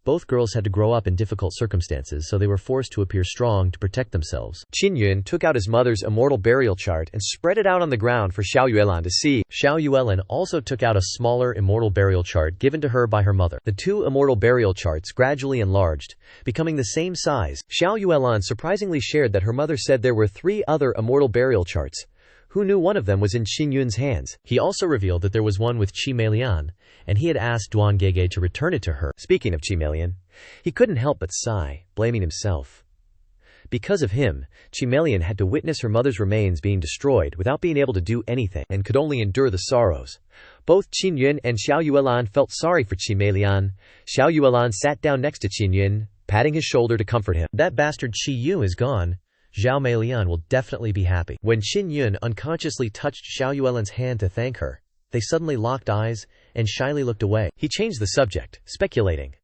Both girls had to grow up in difficult circumstances, so they were forced to appear strong to protect themselves. Qin Yun took out his mother's immortal burial chart and spread it out on the ground for Xiao Yuelan to see. Xiao Yuelan also took out a smaller immortal burial chart given to her by her mother. The two immortal burial charts gradually enlarged, becoming the same size. Xiao Yuelan surprisingly shared that her mother said there were 3 other immortal burial charts. Who knew one of them was in Qin Yun's hands? He also revealed that there was one with Qi Meilian, and he had asked Duan Gege to return it to her. Speaking of Qi Meilian, he couldn't help but sigh, blaming himself. Because of him, Qi Meilian had to witness her mother's remains being destroyed without being able to do anything, and could only endure the sorrows. Both Qin Yun and Xiao Yuelan felt sorry for Qi Meilian. Xiao Yuelan sat down next to Qin Yun, patting his shoulder to comfort him. That bastard Qi Yu is gone. Zhao Meilian will definitely be happy. When Qin Yun unconsciously touched Xiao Yuelan's hand to thank her, they suddenly locked eyes and shyly looked away. He changed the subject, speculating.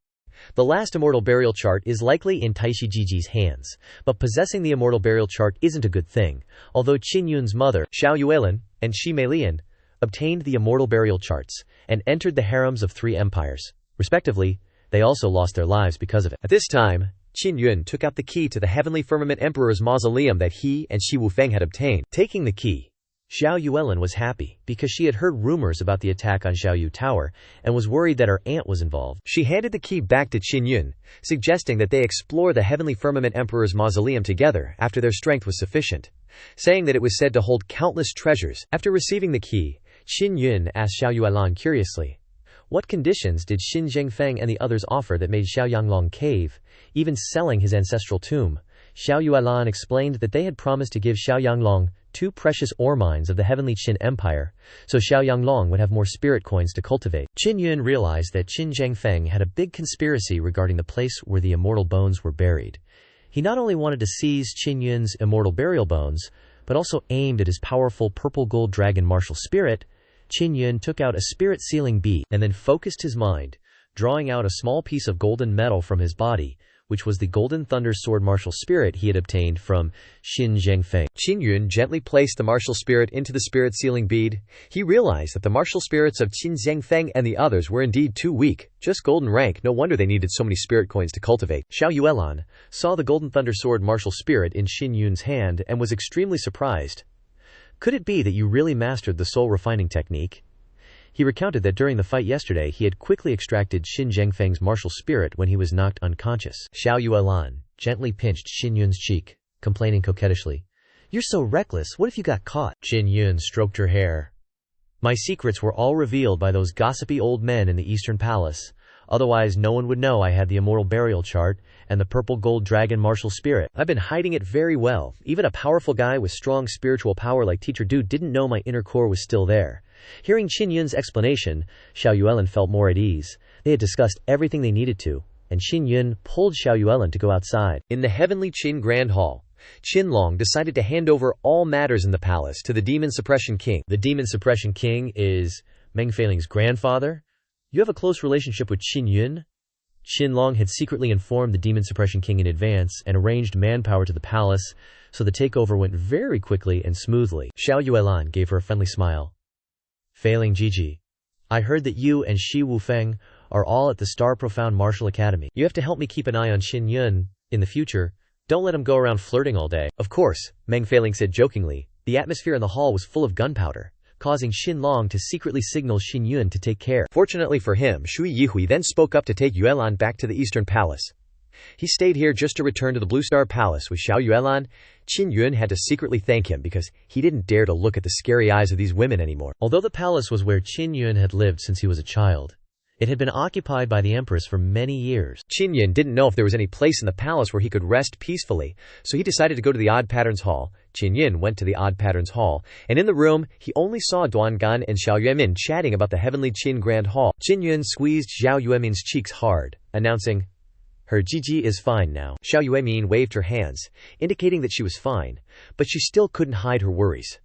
The last immortal burial chart is likely in Taishi Jiji's hands, but possessing the immortal burial chart isn't a good thing. Although Qin Yun's mother, Xiao Yuelan, and Qi Meilian obtained the immortal burial charts and entered the harems of 3 empires, respectively, they also lost their lives because of it. At this time, Qin Yun took out the key to the Heavenly Firmament Emperor's mausoleum that he and Shi Wufeng had obtained. Taking the key, Xiao Yuelan was happy, because she had heard rumors about the attack on Xiaoyu Tower, and was worried that her aunt was involved. She handed the key back to Qin Yun, suggesting that they explore the Heavenly Firmament Emperor's mausoleum together after their strength was sufficient, saying that it was said to hold countless treasures. After receiving the key, Qin Yun asked Xiao Yuelan curiously, what conditions did Xin Zhengfeng and the others offer that made Xiao Yanglong cave, even selling his ancestral tomb? Xiao Yuelan explained that they had promised to give Xiao Yanglong 2 precious ore mines of the heavenly Qin Empire, so Xiao Yanglong would have more spirit coins to cultivate. Qin Yun realized that Xin Zhengfeng had a big conspiracy regarding the place where the immortal bones were buried. He not only wanted to seize Qin Yun's immortal burial bones, but also aimed at his powerful purple gold dragon martial spirit. Qin Yun took out a spirit-sealing bead and then focused his mind, drawing out a small piece of golden metal from his body, which was the Golden Thunder Sword martial spirit he had obtained from Qin Zhengfeng. Qin Yun gently placed the martial spirit into the spirit sealing bead. He realized that the martial spirits of Qin Zhengfeng and the others were indeed too weak. Just golden rank, no wonder they needed so many spirit coins to cultivate. Xiao Yuelan saw the Golden Thunder Sword martial spirit in Qin Yun's hand and was extremely surprised. Could it be that you really mastered the soul refining technique? He recounted that during the fight yesterday he had quickly extracted Qin Zhengfeng's martial spirit when he was knocked unconscious. Xiao Yuelan gently pinched Qin Yun's cheek, complaining coquettishly, "You're so reckless, what if you got caught?" Qin Yun stroked her hair. "My secrets were all revealed by those gossipy old men in the Eastern Palace. Otherwise no one would know I had the immortal burial chart and the purple gold dragon martial spirit. I've been hiding it very well. Even a powerful guy with strong spiritual power like Teacher Du didn't know my inner core was still there." Hearing Qin Yun's explanation, Xiao Yuelan felt more at ease. They had discussed everything they needed to, and Qin Yun pulled Xiao Yuelan to go outside. In the heavenly Qin Grand Hall, Qinlong decided to hand over all matters in the palace to the Demon Suppression King. The Demon Suppression King is Meng Feiling's grandfather. "You have a close relationship with Qin Yun?" Qinlong had secretly informed the Demon Suppression King in advance and arranged manpower to the palace, so the takeover went very quickly and smoothly. Xiao Yuelan gave her a friendly smile. "Feiling Gigi, I heard that you and Shi Wufeng are all at the Star Profound Martial Academy. You have to help me keep an eye on Qin Yun in the future. Don't let him go around flirting all day." "Of course," Meng Feiling said jokingly. The atmosphere in the hall was full of gunpowder, causing Qinlong to secretly signal Qin Yun to take care. Fortunately for him, Shui Yihui then spoke up to take Yuelan back to the Eastern Palace. He stayed here just to return to the Blue Star Palace with Xiao Yuelan. Qin Yun had to secretly thank him because he didn't dare to look at the scary eyes of these women anymore. Although the palace was where Qin Yun had lived since he was a child, it had been occupied by the Empress for many years. Qin Yun didn't know if there was any place in the palace where he could rest peacefully, so he decided to go to the Odd Patterns Hall. Qin Yun went to the Odd Patterns Hall, and in the room, he only saw Duan Gan and Xiao Yuemin chatting about the heavenly Qin Grand Hall. Qin Yun squeezed Xiao Yuemin's cheeks hard, announcing, "Her Gigi is fine now." Xiao Yuemin waved her hands, indicating that she was fine, but she still couldn't hide her worries.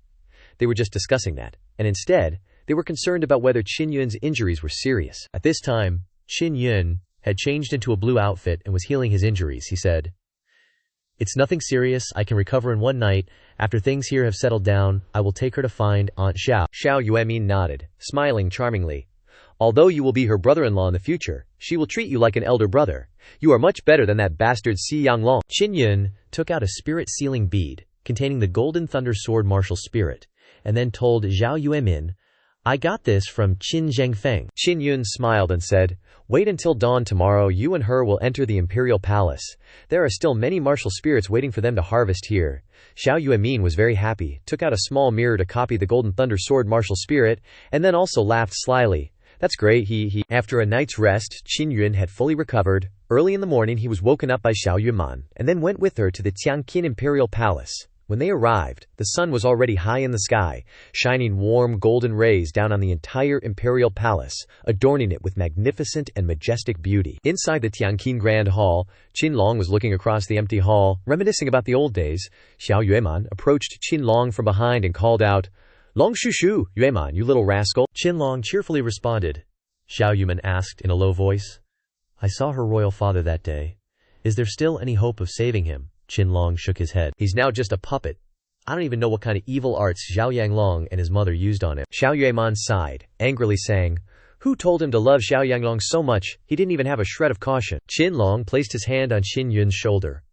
They were just discussing that, and instead, they were concerned about whether Qin Yun's injuries were serious. At this time, Qin Yun had changed into a blue outfit and was healing his injuries. He said, "It's nothing serious. I can recover in one night. After things here have settled down, I will take her to find Aunt Xiao." Xiao Yuemin nodded, smiling charmingly. "Although you will be her brother-in-law in the future, she will treat you like an elder brother. You are much better than that bastard Si Yanglong." Qin Yun took out a spirit sealing bead containing the Golden Thunder Sword martial spirit, and then told Xiao Yuemin, "I got this from Qin Zhengfeng." Qin Yun smiled and said, "Wait until dawn tomorrow. You and her will enter the Imperial Palace. There are still many martial spirits waiting for them to harvest here." Xiao Yuemin was very happy, took out a small mirror to copy the Golden Thunder Sword martial spirit, and then also laughed slyly. "That's great, he." After a night's rest, Qin Yun had fully recovered. Early in the morning he was woken up by Xiao Yueman, and then went with her to the Tianqin Imperial Palace. When they arrived, the sun was already high in the sky, shining warm golden rays down on the entire Imperial Palace, adorning it with magnificent and majestic beauty. Inside the Tianqin Grand Hall, Qinlong was looking across the empty hall, reminiscing about the old days. Xiao Yueman approached Qinlong from behind and called out, "Long Shushu, Yueman, you little rascal." Qinlong cheerfully responded. Xiao Yueman asked in a low voice, "I saw her royal father that day. Is there still any hope of saving him?" Qinlong shook his head. "He's now just a puppet. I don't even know what kind of evil arts Xiao Yanglong and his mother used on him." Xiao Yueman sighed, angrily saying, "Who told him to love Xiao Yanglong so much? He didn't even have a shred of caution." Qinlong placed his hand on Qin Yun's shoulder.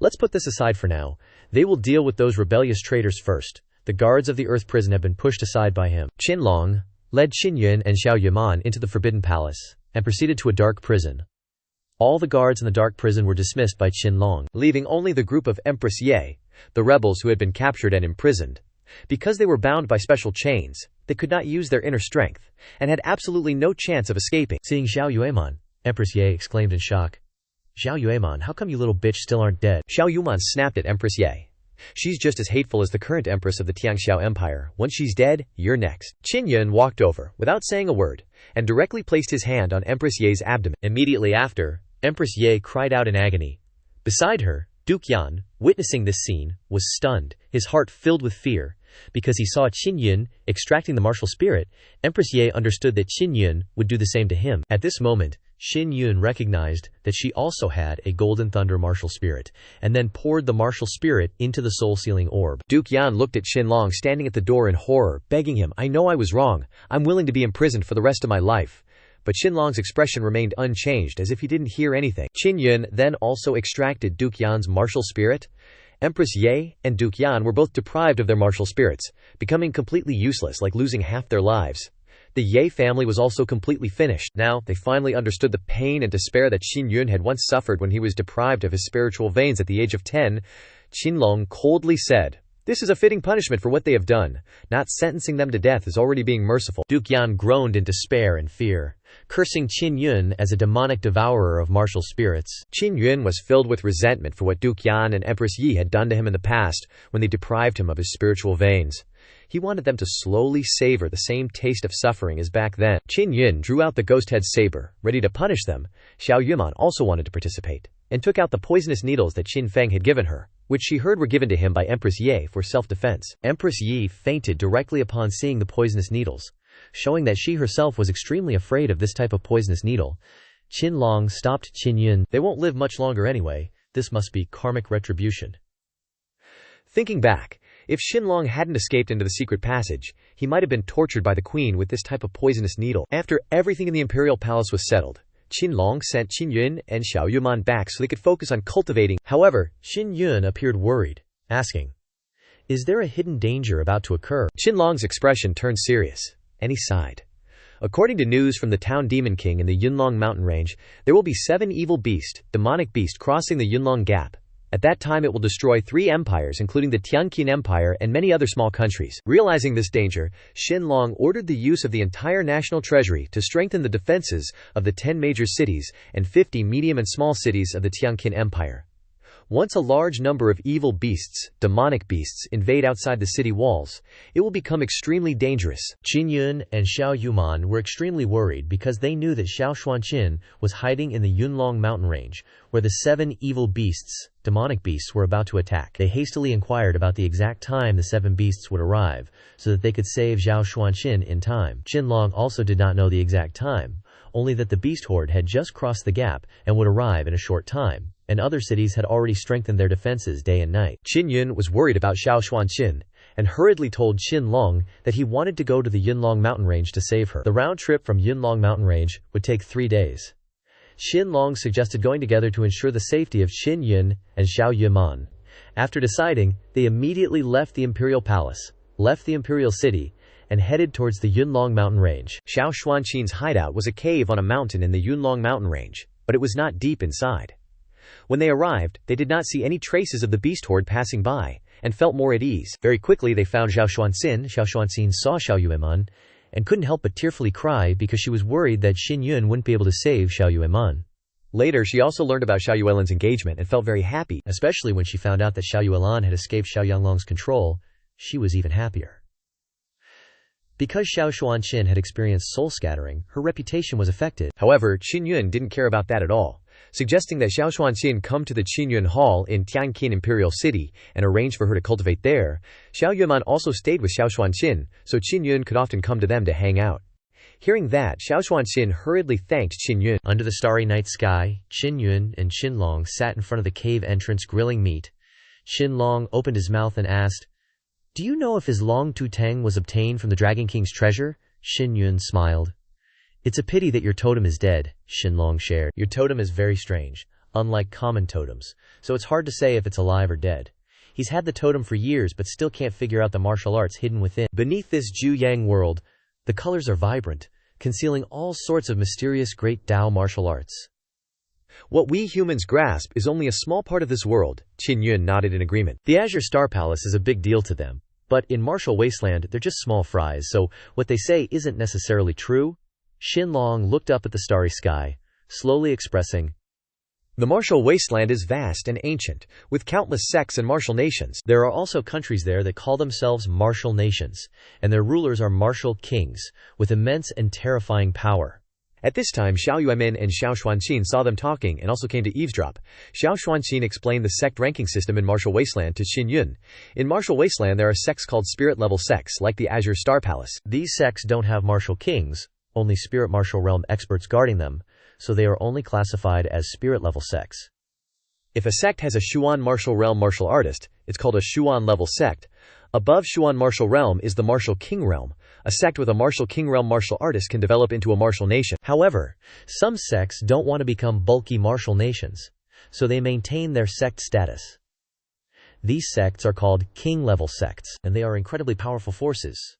"Let's put this aside for now. They will deal with those rebellious traitors first. The guards of the Earth Prison have been pushed aside by him." Qinlong led Qin Yun and Xiao Yueman into the Forbidden Palace, and proceeded to a dark prison. All the guards in the dark prison were dismissed by Qinlong, leaving only the group of Empress Ye, the rebels who had been captured and imprisoned. Because they were bound by special chains, they could not use their inner strength, and had absolutely no chance of escaping. Seeing Xiao Yueman, Empress Ye exclaimed in shock, "Xiao Yueman, how come you little bitch still aren't dead?" Xiao Yueman snapped at Empress Ye. "She's just as hateful as the current empress of the Tianxiao Empire. Once she's dead, you're next." Qin Yun walked over, without saying a word, and directly placed his hand on Empress Ye's abdomen. Immediately after, Empress Ye cried out in agony. Beside her, Duke Yan, witnessing this scene, was stunned, his heart filled with fear. Because he saw Qin Yun extracting the martial spirit, Empress Ye understood that Qin Yun would do the same to him. At this moment, Xin Yun recognized that she also had a golden thunder martial spirit, and then poured the martial spirit into the soul-sealing orb. Duke Yan looked at Xinlong standing at the door in horror, begging him, "I know I was wrong. I'm willing to be imprisoned for the rest of my life." But Xinlong's expression remained unchanged, as if he didn't hear anything. Qin Yun then also extracted Duke Yan's martial spirit. Empress Ye and Duke Yan were both deprived of their martial spirits, becoming completely useless, like losing half their lives. The Ye family was also completely finished. Now, they finally understood the pain and despair that Xin Yun had once suffered when he was deprived of his spiritual veins at the age of 10. Qinlong coldly said, "This is a fitting punishment for what they have done. Not sentencing them to death is already being merciful." Duke Yan groaned in despair and fear, cursing Qin Yun as a demonic devourer of martial spirits. Qin Yun was filled with resentment for what Duke Yan and Empress Yi had done to him in the past when they deprived him of his spiritual veins. He wanted them to slowly savor the same taste of suffering as back then. Qin Yun drew out the ghost-head saber, ready to punish them. Xiao Yuman also wanted to participate, and took out the poisonous needles that Qin Feng had given her, which she heard were given to him by Empress Ye for self-defense. Empress Yi fainted directly upon seeing the poisonous needles, showing that she herself was extremely afraid of this type of poisonous needle. Qinlong stopped Qin Yun. "They won't live much longer anyway. This must be karmic retribution." Thinking back, if Xinlong hadn't escaped into the secret passage, he might have been tortured by the queen with this type of poisonous needle. After everything in the imperial palace was settled, Qinlong sent Qin Yun and Xiao Yuman back so they could focus on cultivating. However, Qin Yun appeared worried, asking, "Is there a hidden danger about to occur?" Qinlong's expression turned serious, and he sighed. According to news from the town Demon King in the Yunlong mountain range, there will be 7 evil demonic beasts crossing the Yunlong Gap. At that time it will destroy 3 empires, including the Tianqin Empire and many other small countries. Realizing this danger, Xinlong ordered the use of the entire national treasury to strengthen the defenses of the 10 major cities and 50 medium and small cities of the Tianqin Empire. Once a large number of evil demonic beasts, invade outside the city walls, it will become extremely dangerous. Qin Yun and Xiao Yuman were extremely worried because they knew that Xiao Xuanqin was hiding in the Yunlong mountain range, where the 7 evil demonic beasts, were about to attack. They hastily inquired about the exact time the 7 beasts would arrive, so that they could save Xiao Xuanqin in time. Qinlong also did not know the exact time, only that the beast horde had just crossed the gap and would arrive in a short time, and other cities had already strengthened their defenses day and night. Qin Yun was worried about Xiao Xuanqin, and hurriedly told Qinlong that he wanted to go to the Yunlong mountain range to save her. The round trip from Yunlong mountain range would take 3 days. Qinlong suggested going together to ensure the safety of Qin Yun and Xiao Yuman. After deciding, they immediately left the imperial palace, left the imperial city, and headed towards the Yunlong mountain range. Xiao Xuanqin's hideout was a cave on a mountain in the Yunlong mountain range, but it was not deep inside. When they arrived, they did not see any traces of the beast horde passing by, and felt more at ease. Very quickly they found Xiao Xuanqin. Xiao Xuanqin saw Xiao Yuman, and couldn't help but tearfully cry because she was worried that Qin Yun wouldn't be able to save Xiao Yuman. Later, she also learned about Xiao Yuelan's engagement and felt very happy, especially when she found out that Xiao Yuelan had escaped Xiao Yanglong's control. She was even happier. Because Xiao Xuanqin had experienced soul scattering, her reputation was affected. However, Qin Yun didn't care about that at all, suggesting that Xiao Xuanqin come to the Qinyun Hall in Tianqin Imperial City and arrange for her to cultivate there. Xiao Yuman also stayed with Xiao Xuanqin, so Qin Yun could often come to them to hang out. Hearing that, Xiao Xuanqin hurriedly thanked Qin Yun. Under the starry night sky, Qin Yun and Qinlong sat in front of the cave entrance grilling meat. Qinlong opened his mouth and asked, "Do you know if his Long Tu Tang was obtained from the Dragon King's treasure?" Qin Yun smiled. "It's a pity that your totem is dead," Qinlong shared. "Your totem is very strange, unlike common totems, so it's hard to say if it's alive or dead. He's had the totem for years but still can't figure out the martial arts hidden within." Beneath this Ju-Yang world, the colors are vibrant, concealing all sorts of mysterious great Tao martial arts. "What we humans grasp is only a small part of this world," Qin Yun nodded in agreement. "The Azure Star Palace is a big deal to them, but in Martial Wasteland they're just small fries, so what they say isn't necessarily true." Qinlong looked up at the starry sky, slowly expressing, "The Martial Wasteland is vast and ancient, with countless sects and martial nations. There are also countries there that call themselves martial nations, and their rulers are martial kings, with immense and terrifying power." At this time, Xiao Yuemin and Xiao Xuanqin saw them talking and also came to eavesdrop. Xiao Xuanqin explained the sect ranking system in Martial Wasteland to Qin Yun. In Martial Wasteland there are sects called spirit-level sects, like the Azure Star Palace. These sects don't have martial kings, only spirit martial realm experts guarding them, so they are only classified as spirit-level sects. If a sect has a Xuan martial realm martial artist, it's called a Xuan-level sect. Above Xuan martial realm is the martial king realm. A sect with a martial king realm martial artist can develop into a martial nation. However, some sects don't want to become bulky martial nations, so they maintain their sect status. These sects are called king-level sects, and they are incredibly powerful forces.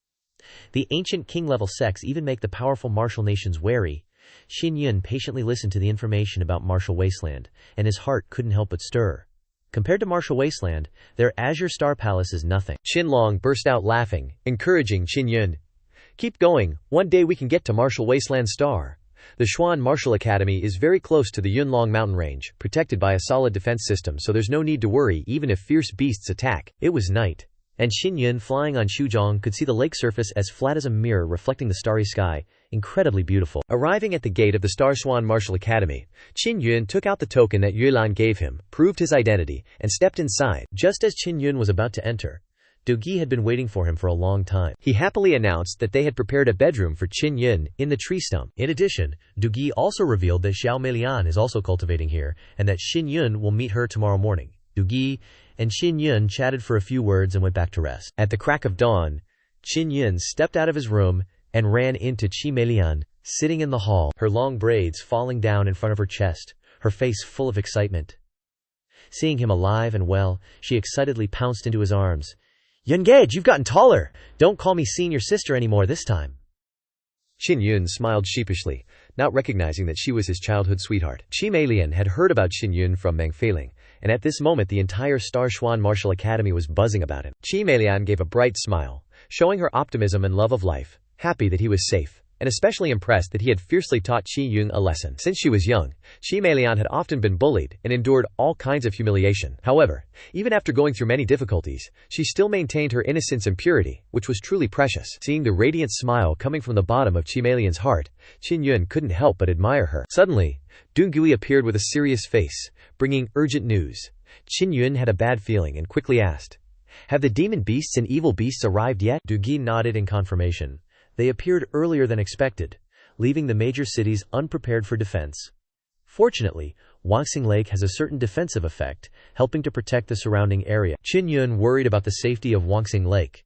The ancient king-level sects even make the powerful martial nations wary. Qin Yun patiently listened to the information about Martial Wasteland, and his heart couldn't help but stir. Compared to Martial Wasteland, their Azure Star Palace is nothing. Qin Long burst out laughing, encouraging Qin Yun. Keep going, one day we can get to Martial Wasteland Star. The Xuan Martial Academy is very close to the Yunlong mountain range, protected by a solid defense system, so there's no need to worry even if fierce beasts attack. It was night, and Qin Yun flying on Shuzhong could see the lake surface as flat as a mirror reflecting the starry sky, incredibly beautiful. Arriving at the gate of the Star Xuan Martial Academy, Qin Yun took out the token that Yuelan gave him, proved his identity, and stepped inside. Just as Qin Yun was about to enter, Dugi had been waiting for him for a long time. He happily announced that they had prepared a bedroom for Qin Yun in the tree stump. In addition, Dugi also revealed that Xiao Meilian is also cultivating here, and that Qin Yun will meet her tomorrow morning. Dugi and Qin Yun chatted for a few words and went back to rest. At the crack of dawn, Qin Yun stepped out of his room and ran into Qi Meilian, sitting in the hall, her long braids falling down in front of her chest, her face full of excitement. Seeing him alive and well, she excitedly pounced into his arms. "Yun-gage, you've gotten taller! Don't call me senior sister anymore this time." Qin Yun smiled sheepishly, not recognizing that she was his childhood sweetheart. Qi Meilian had heard about Qin Yun from Meng Feiling, and at this moment the entire Star Xuan Martial Academy was buzzing about him. Qi Meilian gave a bright smile, showing her optimism and love of life, happy that he was safe, and especially impressed that he had fiercely taught Qi Yun a lesson. Since she was young, Qi Meilian had often been bullied and endured all kinds of humiliation. However, even after going through many difficulties, she still maintained her innocence and purity, which was truly precious. Seeing the radiant smile coming from the bottom of Qi Meilian's heart, Qin Yun couldn't help but admire her. Suddenly, Dun Gui appeared with a serious face, bringing urgent news. Qin Yun had a bad feeling and quickly asked, "Have the demon beasts and evil beasts arrived yet?" Du Gui nodded in confirmation. They appeared earlier than expected, leaving the major cities unprepared for defense. Fortunately, Wanxing Lake has a certain defensive effect, helping to protect the surrounding area. Qin Yun worried about the safety of Wanxing Lake.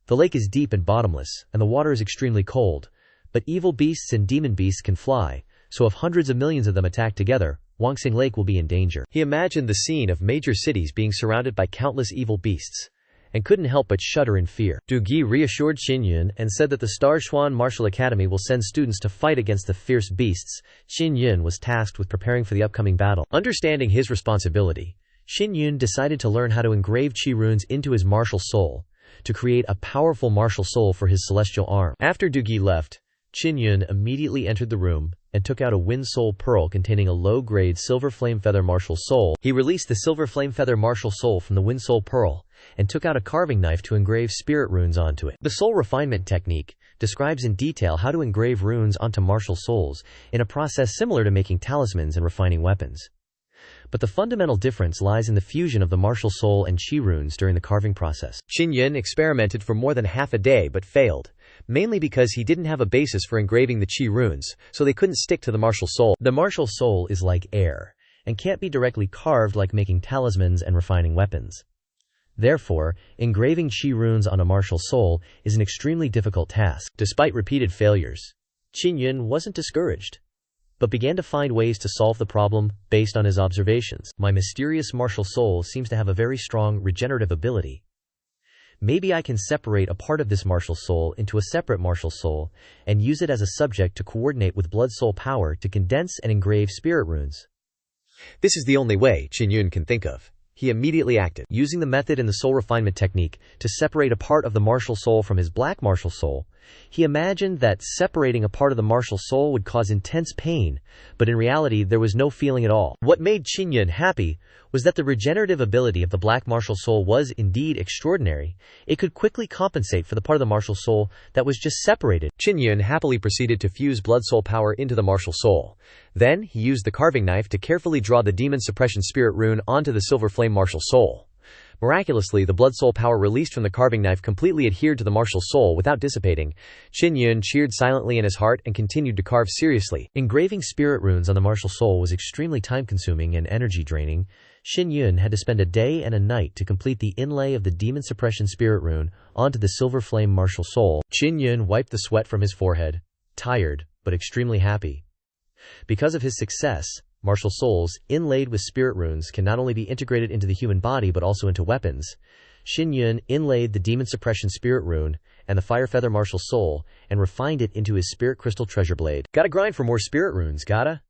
The lake is deep and bottomless, and the water is extremely cold, but evil beasts and demon beasts can fly, so if hundreds of millions of them attack together, Wanxing Lake will be in danger. He imagined the scene of major cities being surrounded by countless evil beasts, and couldn't help but shudder in fear. Du Gui reassured Qin Yun and said that the Star Xuan Martial Academy will send students to fight against the fierce beasts. Qin Yun was tasked with preparing for the upcoming battle. Understanding his responsibility, Qin Yun decided to learn how to engrave Qi runes into his martial soul, to create a powerful martial soul for his celestial arm. After Du Gui left, Qin Yun immediately entered the room and took out a Wind Soul Pearl containing a low-grade Silver Flame Feather Martial Soul. He released the Silver Flame Feather Martial Soul from the Wind Soul Pearl and took out a carving knife to engrave spirit runes onto it. The soul refinement technique describes in detail how to engrave runes onto martial souls in a process similar to making talismans and refining weapons. But the fundamental difference lies in the fusion of the martial soul and Qi runes during the carving process. Qin Yun experimented for more than half a day but failed, mainly because he didn't have a basis for engraving the Qi runes, so they couldn't stick to the martial soul. The martial soul is like air, and can't be directly carved like making talismans and refining weapons. Therefore, engraving Qi runes on a martial soul is an extremely difficult task. Despite repeated failures, Qin Yun wasn't discouraged, but began to find ways to solve the problem based on his observations. My mysterious martial soul seems to have a very strong regenerative ability. Maybe I can separate a part of this martial soul into a separate martial soul and use it as a subject to coordinate with blood soul power to condense and engrave spirit runes. This is the only way Qin Yun can think of. He immediately acted, using the method in the soul refinement technique to separate a part of the martial soul from his black martial soul. He imagined that separating a part of the martial soul would cause intense pain, but in reality there was no feeling at all. What made Qin Yun happy was that the regenerative ability of the black martial soul was indeed extraordinary. It could quickly compensate for the part of the martial soul that was just separated. Qin Yun happily proceeded to fuse blood soul power into the martial soul. Then, he used the carving knife to carefully draw the demon suppression spirit rune onto the silver flame martial soul. Miraculously, the blood soul power released from the carving knife completely adhered to the martial soul without dissipating. Qin Yun cheered silently in his heart and continued to carve seriously. Engraving spirit runes on the martial soul was extremely time-consuming and energy-draining. Qin Yun had to spend a day and a night to complete the inlay of the demon suppression spirit rune onto the silver flame martial soul. Qin Yun wiped the sweat from his forehead, tired, but extremely happy. Because of his success, martial souls, inlaid with spirit runes, can not only be integrated into the human body but also into weapons. Qin Yun inlaid the demon suppression spirit rune and the fire feather martial soul and refined it into his spirit crystal treasure blade. Gotta grind for more spirit runes, gotta?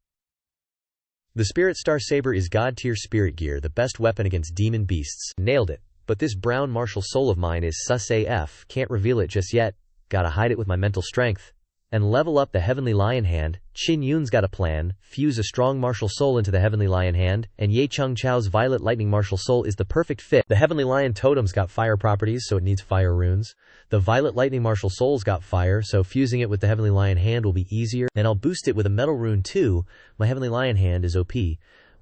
The Spirit Star Saber is god-tier spirit gear, the best weapon against demon beasts. Nailed it. But this brown martial soul of mine is sus AF, can't reveal it just yet. Gotta hide it with my mental strength. And level up the Heavenly Lion Hand. Qin Yun's got a plan: fuse a strong martial soul into the Heavenly Lion Hand, and Ye Chung Chao's Violet Lightning martial soul is the perfect fit. The Heavenly Lion totem's got fire properties, so it needs fire runes. The Violet Lightning martial soul's got fire, so fusing it with the Heavenly Lion Hand will be easier, and I'll boost it with a metal rune too. My Heavenly Lion Hand is OP.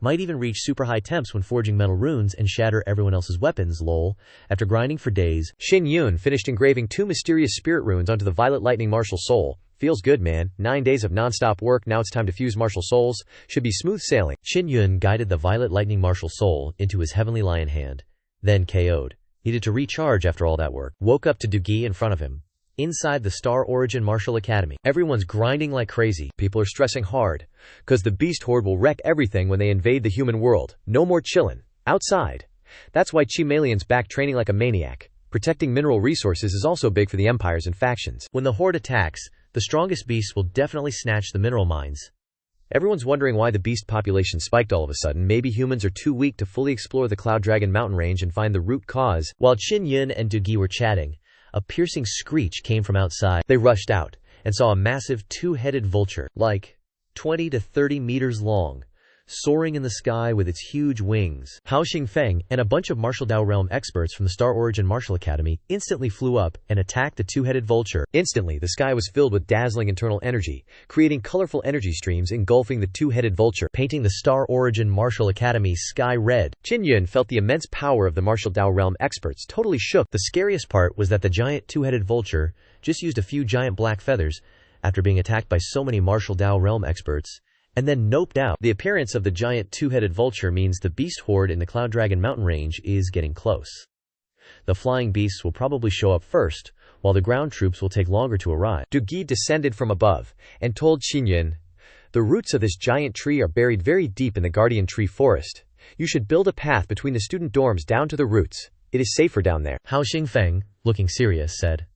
Might even reach super high temps when forging metal runes and shatter everyone else's weapons, lol. After grinding for days, Qin Yun finished engraving 2 mysterious spirit runes onto the Violet Lightning martial soul. Feels good, man. 9 days of non-stop work, now it's time to fuse martial souls. Should be smooth sailing. Qin Yun guided the Violet Lightning martial soul into his Heavenly Lion Hand, then KO'd. Needed to recharge after all that work. Woke up to Dugi in front of him. Inside the Star Origin Martial Academy, everyone's grinding like crazy. People are stressing hard, cause the beast horde will wreck everything when they invade the human world. No more chillin' outside. That's why Chi Malian's back training like a maniac. Protecting mineral resources is also big for the empires and factions. When the horde attacks, the strongest beasts will definitely snatch the mineral mines. Everyone's wondering why the beast population spiked all of a sudden. Maybe humans are too weak to fully explore the Cloud Dragon mountain range and find the root cause. While Qin Yun and Dugi were chatting, a piercing screech came from outside. They rushed out and saw a massive 2-headed vulture, like 20 to 30 meters long, soaring in the sky with its huge wings. Hao Xingfeng and a bunch of Martial Dao Realm experts from the Star Origin Martial Academy instantly flew up and attacked the 2-headed vulture. Instantly, the sky was filled with dazzling internal energy, creating colorful energy streams engulfing the 2-headed vulture, painting the Star Origin Martial Academy sky red. Qin Yun felt the immense power of the Martial Dao Realm experts, totally shook. The scariest part was that the giant 2-headed vulture just used a few giant black feathers after being attacked by so many Martial Dao Realm experts, and then noped out. The appearance of the giant 2-headed vulture means the beast horde in the Cloud Dragon mountain range is getting close. The flying beasts will probably show up first, while the ground troops will take longer to arrive. Dugi descended from above and told Qin Yun, "The roots of this giant tree are buried very deep in the Guardian Tree Forest. You should build a path between the student dorms down to the roots. It is safer down there." Hao Xingfeng, looking serious, said,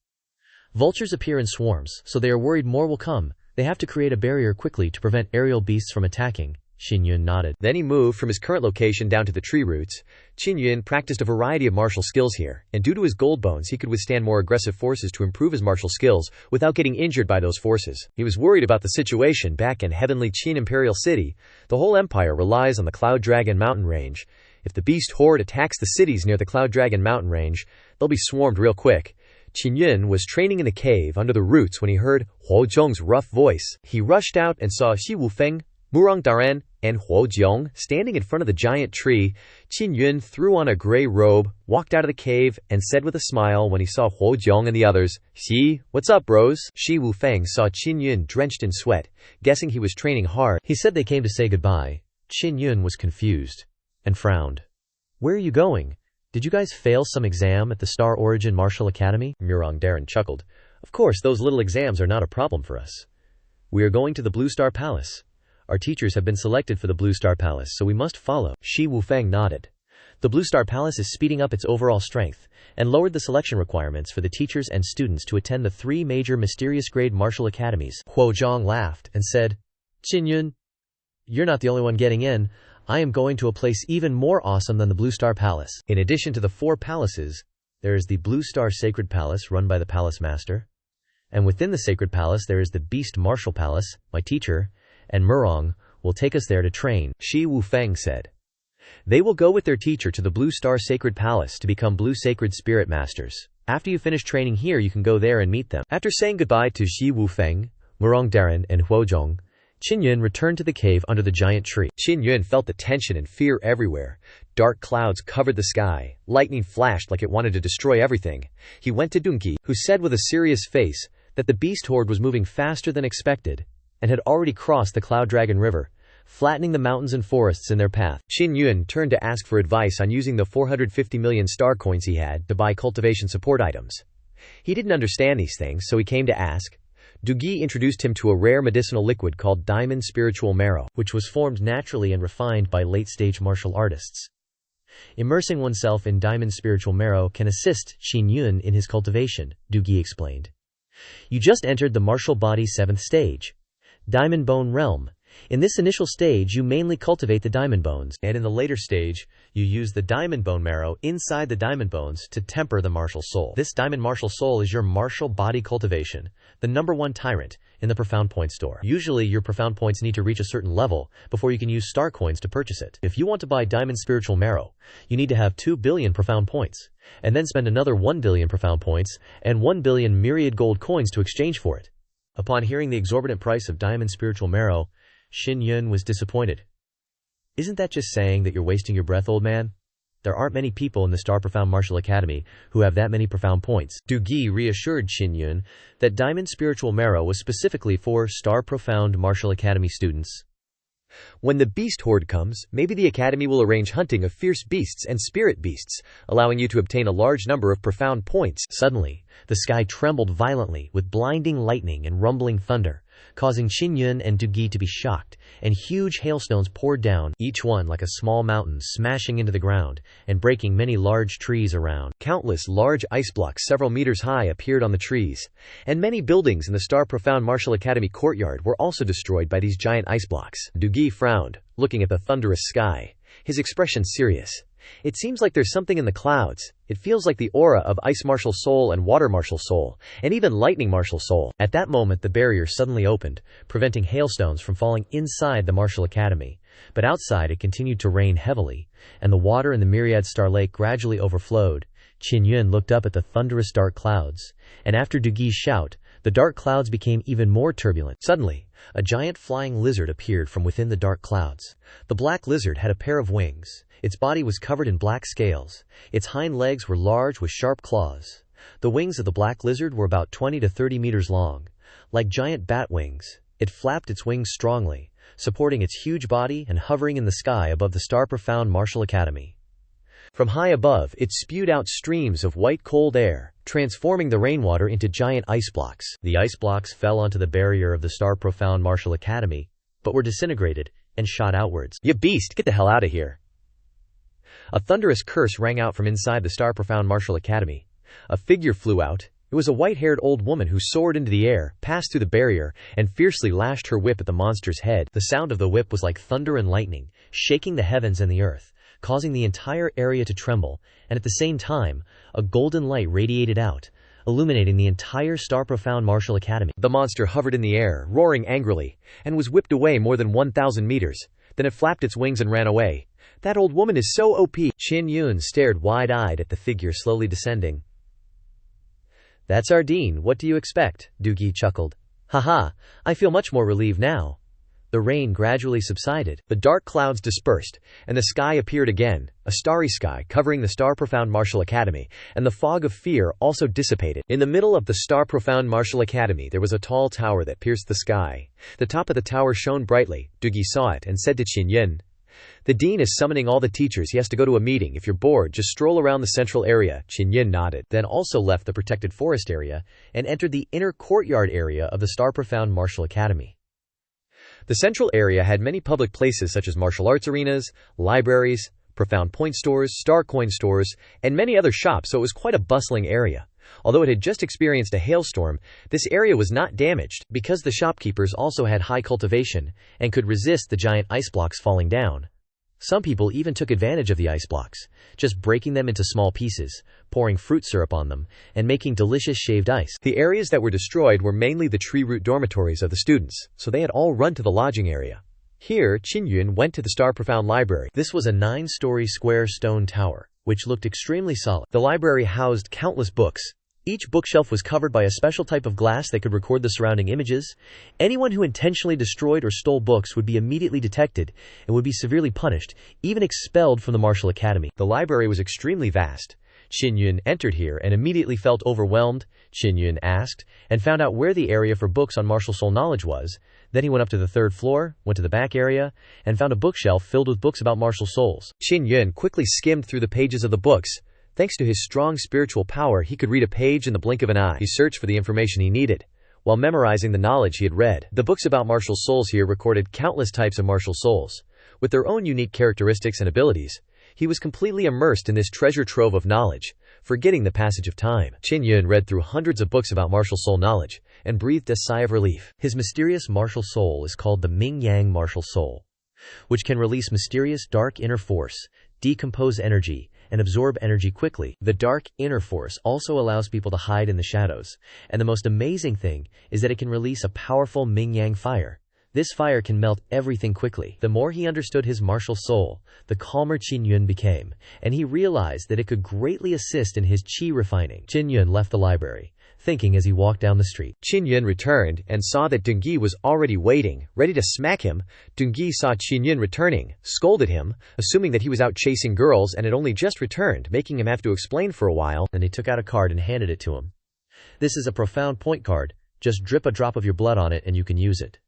"Vultures appear in swarms, so they are worried more will come. They have to create a barrier quickly to prevent aerial beasts from attacking." Qin Yun nodded. Then he moved from his current location down to the tree roots. Qin Yun practiced a variety of martial skills here, and due to his gold bones he could withstand more aggressive forces to improve his martial skills without getting injured by those forces. He was worried about the situation back in Heavenly Qin Imperial City. The whole empire relies on the Cloud Dragon mountain range. If the beast horde attacks the cities near the Cloud Dragon mountain range, they'll be swarmed real quick. Qin Yun was training in the cave under the roots when he heard Huo Zhong's rough voice. He rushed out and saw Xi Wufeng, Murong Daran, and Huo Zhong standing in front of the giant tree. Qin Yun threw on a gray robe, walked out of the cave, and said with a smile when he saw Huo Zhong and the others, "Xi, what's up, bros?" Xi Wufeng saw Qin Yun drenched in sweat, guessing he was training hard. He said they came to say goodbye. Qin Yun was confused and frowned. "Where are you going? Did you guys fail some exam at the Star Origin Martial Academy?" Murong Daran chuckled. "Of course, those little exams are not a problem for us. We are going to the Blue Star Palace. Our teachers have been selected for the Blue Star Palace, so we must follow." Xi Wufeng nodded. The Blue Star Palace is speeding up its overall strength, and lowered the selection requirements for the teachers and students to attend the 3 major mysterious grade martial academies. Huo Zhong laughed and said, "Qin Yun, you're not the only one getting in. I am going to a place even more awesome than the Blue Star Palace." In addition to the 4 palaces, there is the Blue Star Sacred Palace run by the Palace Master. And within the Sacred Palace there is the Beast Martial Palace, my teacher, and Murong will take us there to train. Xi Wufeng said. They will go with their teacher to the Blue Star Sacred Palace to become Blue Sacred Spirit Masters. After you finish training here you can go there and meet them. After saying goodbye to Xi Wufeng, Murong Daran, and Huo Zhong, Qin Yun returned to the cave under the giant tree. Qin Yun felt the tension and fear everywhere. Dark clouds covered the sky. Lightning flashed like it wanted to destroy everything. He went to Dungi, who said with a serious face that the beast horde was moving faster than expected and had already crossed the Cloud Dragon River, flattening the mountains and forests in their path. Qin Yun turned to ask for advice on using the 450 million star coins he had to buy cultivation support items. He didn't understand these things, so he came to ask. Dugi introduced him to a rare medicinal liquid called diamond spiritual marrow, which was formed naturally and refined by late-stage martial artists. Immersing oneself in diamond spiritual marrow can assist Qin Yun in his cultivation, Dugi explained. You just entered the martial body 7th stage, Diamond Bone Realm. In this initial stage, you mainly cultivate the diamond bones, and in the later stage, you use the diamond bone marrow inside the diamond bones to temper the martial soul. This diamond martial soul is your martial body cultivation, the #1 tyrant in the Profound Point store. Usually, your Profound Points need to reach a certain level before you can use star coins to purchase it. If you want to buy diamond spiritual marrow, you need to have 2 billion Profound Points, and then spend another 1 billion Profound Points and 1 billion myriad gold coins to exchange for it. Upon hearing the exorbitant price of diamond spiritual marrow, Qin Yun was disappointed. Isn't that just saying that you're wasting your breath, old man? There aren't many people in the Star Profound Martial Academy who have that many Profound Points. Dugi reassured Qin Yun that diamond spiritual marrow was specifically for Star Profound Martial Academy students. When the beast horde comes, maybe the academy will arrange hunting of fierce beasts and spirit beasts, allowing you to obtain a large number of Profound Points. Suddenly, the sky trembled violently with blinding lightning and rumbling thunder, causing Qin Yun and Dugi to be shocked, and huge hailstones poured down, each one like a small mountain, smashing into the ground and breaking many large trees around. Countless large ice blocks several meters high appeared on the trees, and many buildings in the Star Profound Martial Academy courtyard were also destroyed by these giant ice blocks. Dugi frowned, looking at the thunderous sky, his expression serious. It seems like there's something in the clouds. It feels like the aura of Ice Martial Soul and Water Martial Soul, and even Lightning Martial Soul. At that moment, the barrier suddenly opened, preventing hailstones from falling inside the Martial Academy. But outside, it continued to rain heavily, and the water in the Myriad Star Lake gradually overflowed. Qin Yun looked up at the thunderous dark clouds, and after Dugi's shout, the dark clouds became even more turbulent. Suddenly, a giant flying lizard appeared from within the dark clouds. The black lizard had a pair of wings. Its body was covered in black scales. Its hind legs were large with sharp claws. The wings of the black lizard were about 20 to 30 meters long. Like giant bat wings, it flapped its wings strongly, supporting its huge body and hovering in the sky above the Star Profound Martial Academy. From high above, it spewed out streams of white cold air, transforming the rainwater into giant ice blocks. The ice blocks fell onto the barrier of the Star Profound Martial Academy, but were disintegrated and shot outwards. "You beast, get the hell out of here!" A thunderous curse rang out from inside the Star Profound Martial Academy. A figure flew out. It was a white-haired old woman who soared into the air, passed through the barrier, and fiercely lashed her whip at the monster's head. The sound of the whip was like thunder and lightning, shaking the heavens and the earth, causing the entire area to tremble, and at the same time, a golden light radiated out, illuminating the entire Star Profound Martial Academy. The monster hovered in the air, roaring angrily, and was whipped away more than 1,000 meters. Then it flapped its wings and ran away. "That old woman is so OP." Qin Yun stared wide-eyed at the figure slowly descending. "That's our dean, what do you expect?" Dugi chuckled. "Haha, I feel much more relieved now." The rain gradually subsided, the dark clouds dispersed, and the sky appeared again, a starry sky covering the Star Profound Martial Academy, and the fog of fear also dissipated. In the middle of the Star Profound Martial Academy there was a tall tower that pierced the sky. The top of the tower shone brightly. Dugi saw it and said to Qin Yun, "The dean is summoning all the teachers. He has to go to a meeting. If you're bored, just stroll around the central area." Qin Yun nodded, then also left the protected forest area and entered the inner courtyard area of the Star Profound Martial Academy. The central area had many public places such as martial arts arenas, libraries, Profound Point stores, Star Coin stores, and many other shops, so it was quite a bustling area. Although it had just experienced a hailstorm, this area was not damaged because the shopkeepers also had high cultivation and could resist the giant ice blocks falling down. Some people even took advantage of the ice blocks, just breaking them into small pieces, pouring fruit syrup on them, and making delicious shaved ice. The areas that were destroyed were mainly the tree root dormitories of the students, so they had all run to the lodging area. Here, Qin Yun went to the Star Profound Library. This was a 9-story square stone tower, which looked extremely solid. The library housed countless books, Each bookshelf was covered by a special type of glass that could record the surrounding images. Anyone who intentionally destroyed or stole books would be immediately detected and would be severely punished, even expelled from the martial academy. The library was extremely vast. Qin Yun entered here and immediately felt overwhelmed. Qin Yun asked and found out where the area for books on martial soul knowledge was. Then he went up to the third floor, went to the back area, and found a bookshelf filled with books about martial souls. Qin Yun quickly skimmed through the pages of the books. Thanks to his strong spiritual power, he could read a page in the blink of an eye. He searched for the information he needed, while memorizing the knowledge he had read. The books about martial souls here recorded countless types of martial souls, with their own unique characteristics and abilities. He was completely immersed in this treasure trove of knowledge, forgetting the passage of time. Qin Yun read through hundreds of books about martial soul knowledge, and breathed a sigh of relief. His mysterious martial soul is called the Ming-Yang martial soul, which can release mysterious dark inner force, decompose energy, and absorb energy quickly. The dark inner force also allows people to hide in the shadows, and the most amazing thing is that it can release a powerful Ming-Yang fire. This fire can melt everything quickly. The more he understood his martial soul, the calmer Qin Yun became, and he realized that it could greatly assist in his qi refining. Qin Yun left the library, thinking as he walked down the street. Qin Yun returned and saw that Dengyi was already waiting, ready to smack him. Dengyi saw Qin Yun returning, scolded him, assuming that he was out chasing girls and had only just returned, making him have to explain for a while. Then he took out a card and handed it to him. This is a profound point card. Just drip a drop of your blood on it and you can use it.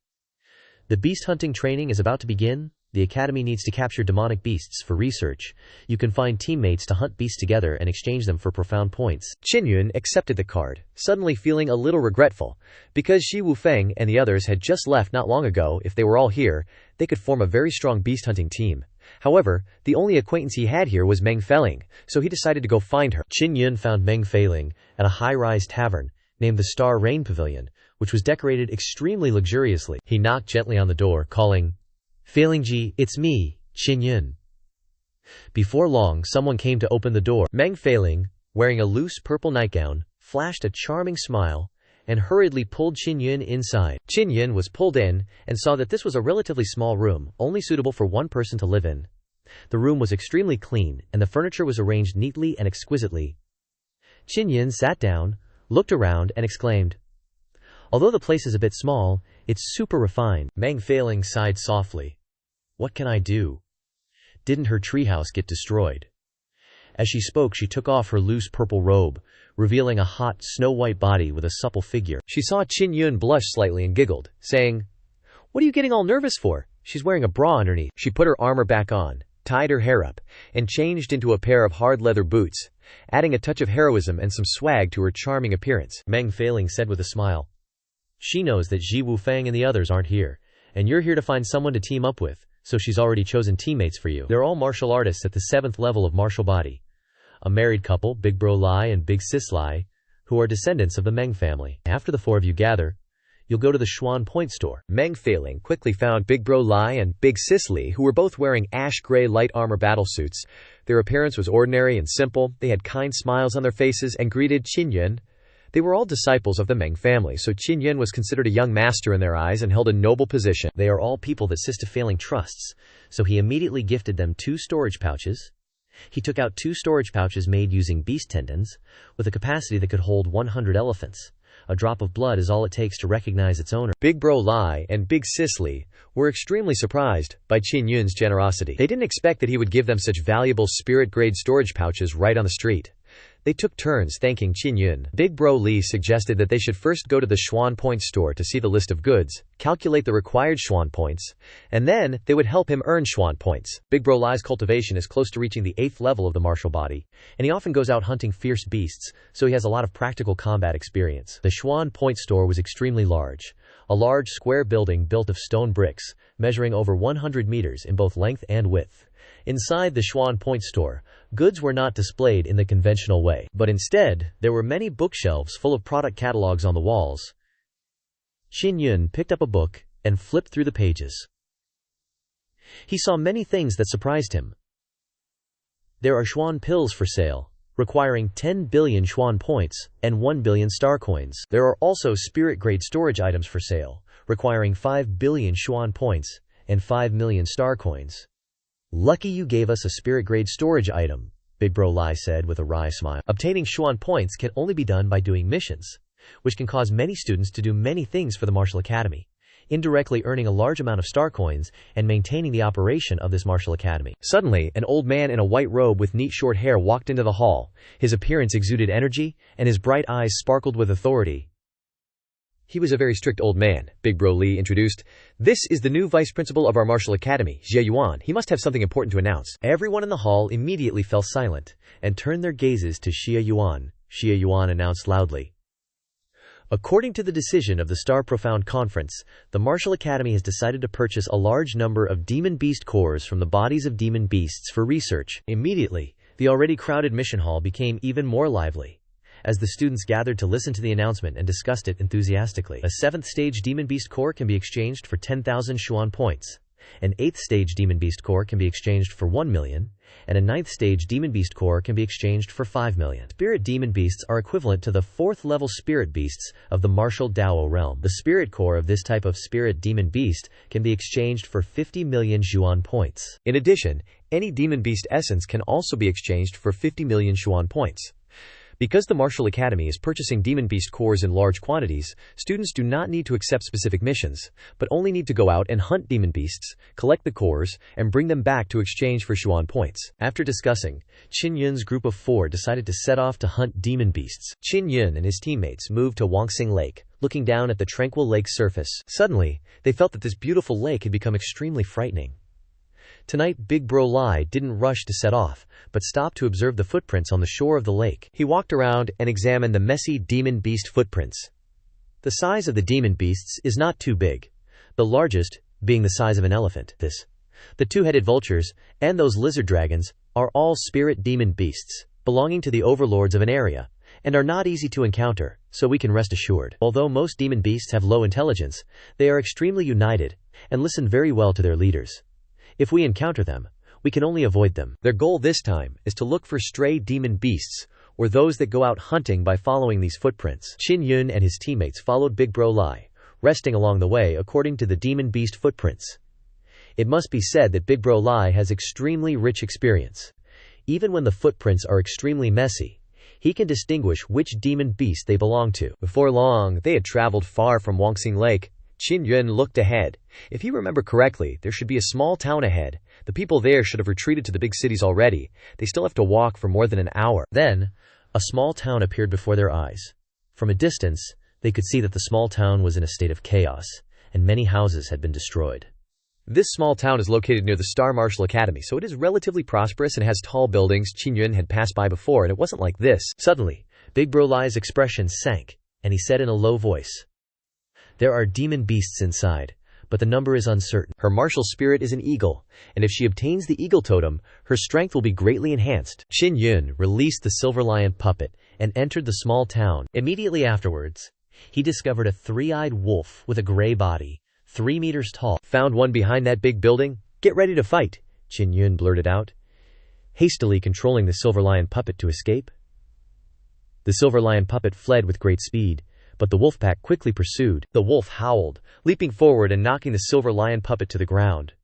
The beast hunting training is about to begin. The academy needs to capture demonic beasts for research. You can find teammates to hunt beasts together and exchange them for profound points. Qin Yun accepted the card, suddenly feeling a little regretful. Because Shi Wufeng and the others had just left not long ago, if they were all here, they could form a very strong beast hunting team. However, the only acquaintance he had here was Meng Feiling, so he decided to go find her. Qin Yun found Meng Feiling at a high-rise tavern named the Star Rain Pavilion, which was decorated extremely luxuriously. He knocked gently on the door, calling, "Feilingji, it's me, Qin Yun." Before long, someone came to open the door. Meng Feiling, wearing a loose purple nightgown, flashed a charming smile, and hurriedly pulled Qin Yun inside. Qin Yun was pulled in, and saw that this was a relatively small room, only suitable for one person to live in. The room was extremely clean, and the furniture was arranged neatly and exquisitely. Qin Yun sat down, looked around, and exclaimed, "Although the place is a bit small, it's super refined." Meng Feiling sighed softly. "What can I do? Didn't her treehouse get destroyed?" As she spoke, she took off her loose purple robe, revealing a hot, snow-white body with a supple figure. She saw Qin Yun blush slightly and giggled, saying, "What are you getting all nervous for? She's wearing a bra underneath." She put her armor back on, tied her hair up, and changed into a pair of hard leather boots, adding a touch of heroism and some swag to her charming appearance. Meng Feiling said with a smile, "She knows that Shi Wufeng and the others aren't here, and you're here to find someone to team up with, so she's already chosen teammates for you. They're all martial artists at the 7th level of martial body. A married couple, Big Bro Lai and Big Sis Lai, who are descendants of the Meng family. After the four of you gather, you'll go to the Xuan Point store." Meng Feiling quickly found Big Bro Lai and Big Sis Li, who were both wearing ash-gray light armor battle suits. Their appearance was ordinary and simple. They had kind smiles on their faces and greeted Qin Yun. They were all disciples of the Meng family, so Qin Yun was considered a young master in their eyes and held a noble position. They are all people that Sister Feiling trusts, so he immediately gifted them 2 storage pouches. He took out 2 storage pouches made using beast tendons, with a capacity that could hold 100 elephants. A drop of blood is all it takes to recognize its owner. Big Bro Lai and Big Sis Li were extremely surprised by Qin Yun's generosity. They didn't expect that he would give them such valuable spirit-grade storage pouches right on the street. They took turns thanking Qin Yun. Big Bro Li suggested that they should first go to the Xuan Point store to see the list of goods, calculate the required Xuan points, and then they would help him earn Xuan points. Big Bro Li's cultivation is close to reaching the 8th level of the martial body, and he often goes out hunting fierce beasts, so he has a lot of practical combat experience. The Xuan Point store was extremely large. A large square building built of stone bricks, measuring over 100 meters in both length and width. Inside the Xuan Point store, goods were not displayed in the conventional way, but instead, there were many bookshelves full of product catalogs on the walls. Qin Yun picked up a book and flipped through the pages. He saw many things that surprised him. There are Xuan pills for sale, requiring 10 billion Xuan points and 1 billion star coins. There are also spirit-grade storage items for sale, requiring 5 billion Xuan points and 5 million star coins. "Lucky you gave us a spirit-grade storage item," Big Bro Lai said with a wry smile. Obtaining Xuan points can only be done by doing missions, which can cause many students to do many things for the martial academy, indirectly earning a large amount of star coins and maintaining the operation of this martial academy. Suddenly, an old man in a white robe with neat short hair walked into the hall. His appearance exuded energy, and his bright eyes sparkled with authority. He was a very strict old man, Big Bro Li introduced. This is the new vice principal of our martial academy, Jie Yuan. He must have something important to announce. Everyone in the hall immediately fell silent and turned their gazes to Xie Yuan. Xie Yuan announced loudly. According to the decision of the Star Profound Conference, the Martial Academy has decided to purchase a large number of demon beast cores from the bodies of demon beasts for research. Immediately, the already crowded mission hall became even more lively, as the students gathered to listen to the announcement and discussed it enthusiastically. A 7th stage demon beast core can be exchanged for 10,000 Xuan points. An 8th stage demon beast core can be exchanged for 1 million, and a 9th stage demon beast core can be exchanged for 5 million. Spirit demon beasts are equivalent to the 4th level spirit beasts of the martial Dao realm. The spirit core of this type of spirit demon beast can be exchanged for 50 million Xuan points. In addition, any demon beast essence can also be exchanged for 50 million Xuan points. Because the Martial Academy is purchasing demon beast cores in large quantities, students do not need to accept specific missions, but only need to go out and hunt demon beasts, collect the cores, and bring them back to exchange for Xuan points. After discussing, Qin Yun's group of 4 decided to set off to hunt demon beasts. Qin Yun and his teammates moved to Wangxing Lake, looking down at the tranquil lake's surface. Suddenly, they felt that this beautiful lake had become extremely frightening. Tonight, Big Bro Lai didn't rush to set off, but stopped to observe the footprints on the shore of the lake. He walked around and examined the messy demon beast footprints. The size of the demon beasts is not too big, the largest being the size of an elephant. The 2-headed vultures, and those lizard dragons, are all spirit demon beasts, belonging to the overlords of an area, and are not easy to encounter, so we can rest assured. Although most demon beasts have low intelligence, they are extremely united, and listen very well to their leaders. If we encounter them, we can only avoid them. Their goal this time is to look for stray demon beasts, or those that go out hunting by following these footprints. Qin Yun and his teammates followed Big Bro Lai, resting along the way according to the demon beast footprints. It must be said that Big Bro Lai has extremely rich experience. Even when the footprints are extremely messy, he can distinguish which demon beast they belong to. Before long, they had traveled far from Wangxing Lake. Qin Yun looked ahead. If he remembered correctly, there should be a small town ahead. The people there should have retreated to the big cities already. They still have to walk for more than an hour. Then, a small town appeared before their eyes. From a distance, they could see that the small town was in a state of chaos, and many houses had been destroyed. This small town is located near the Star Martial Academy, so it is relatively prosperous and has tall buildings. Qin Yun had passed by before, and it wasn't like this. Suddenly, Big Bro Lai's expression sank, and he said in a low voice, "There are demon beasts inside, but the number is uncertain. Her martial spirit is an eagle, and if she obtains the eagle totem, her strength will be greatly enhanced." Qin Yun released the silver lion puppet and entered the small town. Immediately afterwards, he discovered a 3-eyed wolf with a gray body, 3 meters tall. "Found one behind that big building? Get ready to fight," Qin Yun blurted out, hastily controlling the silver lion puppet to escape. The silver lion puppet fled with great speed, but the wolf pack quickly pursued. The wolf howled, leaping forward and knocking the silver lion puppet to the ground.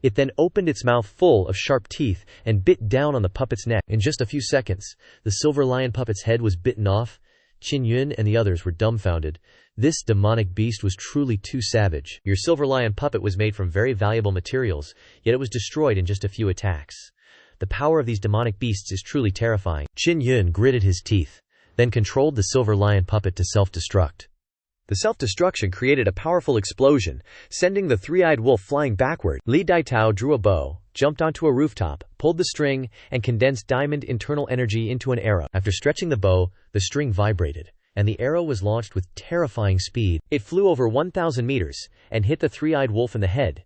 It then opened its mouth full of sharp teeth and bit down on the puppet's neck. In just a few seconds, the silver lion puppet's head was bitten off. Qin Yun and the others were dumbfounded. This demonic beast was truly too savage. Your silver lion puppet was made from very valuable materials, yet it was destroyed in just a few attacks. The power of these demonic beasts is truly terrifying. Qin Yun gritted his teeth, then controlled the silver lion puppet to self-destruct. The self-destruction created a powerful explosion, sending the 3-eyed wolf flying backward. Li Daitao drew a bow, jumped onto a rooftop, pulled the string, and condensed diamond internal energy into an arrow. After stretching the bow, the string vibrated, and the arrow was launched with terrifying speed. It flew over 1,000 meters, and hit the 3-eyed wolf in the head.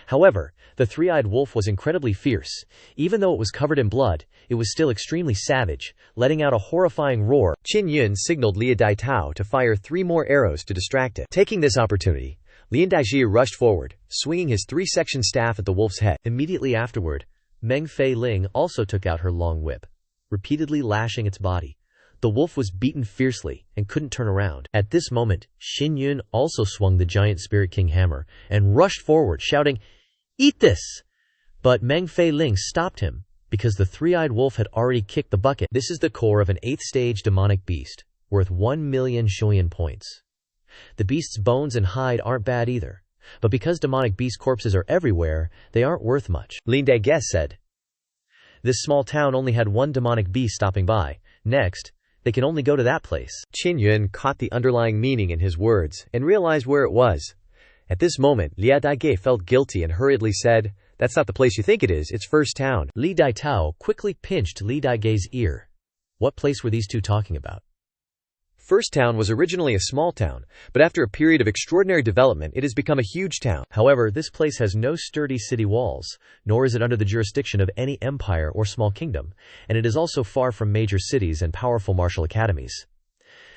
However, the 3-eyed wolf was incredibly fierce. Even though it was covered in blood, it was still extremely savage, letting out a horrifying roar. Qin Yun signaled Li Daitao to fire 3 more arrows to distract it. Taking this opportunity, Lian Daiji rushed forward, swinging his 3-section staff at the wolf's head. Immediately afterward, Meng Fei Ling also took out her long whip, repeatedly lashing its body. The wolf was beaten fiercely and couldn't turn around. At this moment, Qin Yun also swung the giant Spirit King hammer and rushed forward, shouting, "Eat this!" But Meng Fei Ling stopped him, because the three-eyed wolf had already kicked the bucket. This is the core of an 8th stage demonic beast, worth 1 million shoyen points. The beast's bones and hide aren't bad either, but because demonic beast corpses are everywhere, they aren't worth much. Lin Daige said. This small town only had one demonic beast stopping by. Next, they can only go to that place. Qin Yun caught the underlying meaning in his words and realized where it was. At this moment, Li Daige felt guilty and hurriedly said, "That's not the place you think it is, it's First Town." Li Daitao quickly pinched Li Daige's ear. What place were these two talking about? First Town was originally a small town, but after a period of extraordinary development it has become a huge town. However, this place has no sturdy city walls, nor is it under the jurisdiction of any empire or small kingdom, and it is also far from major cities and powerful martial academies.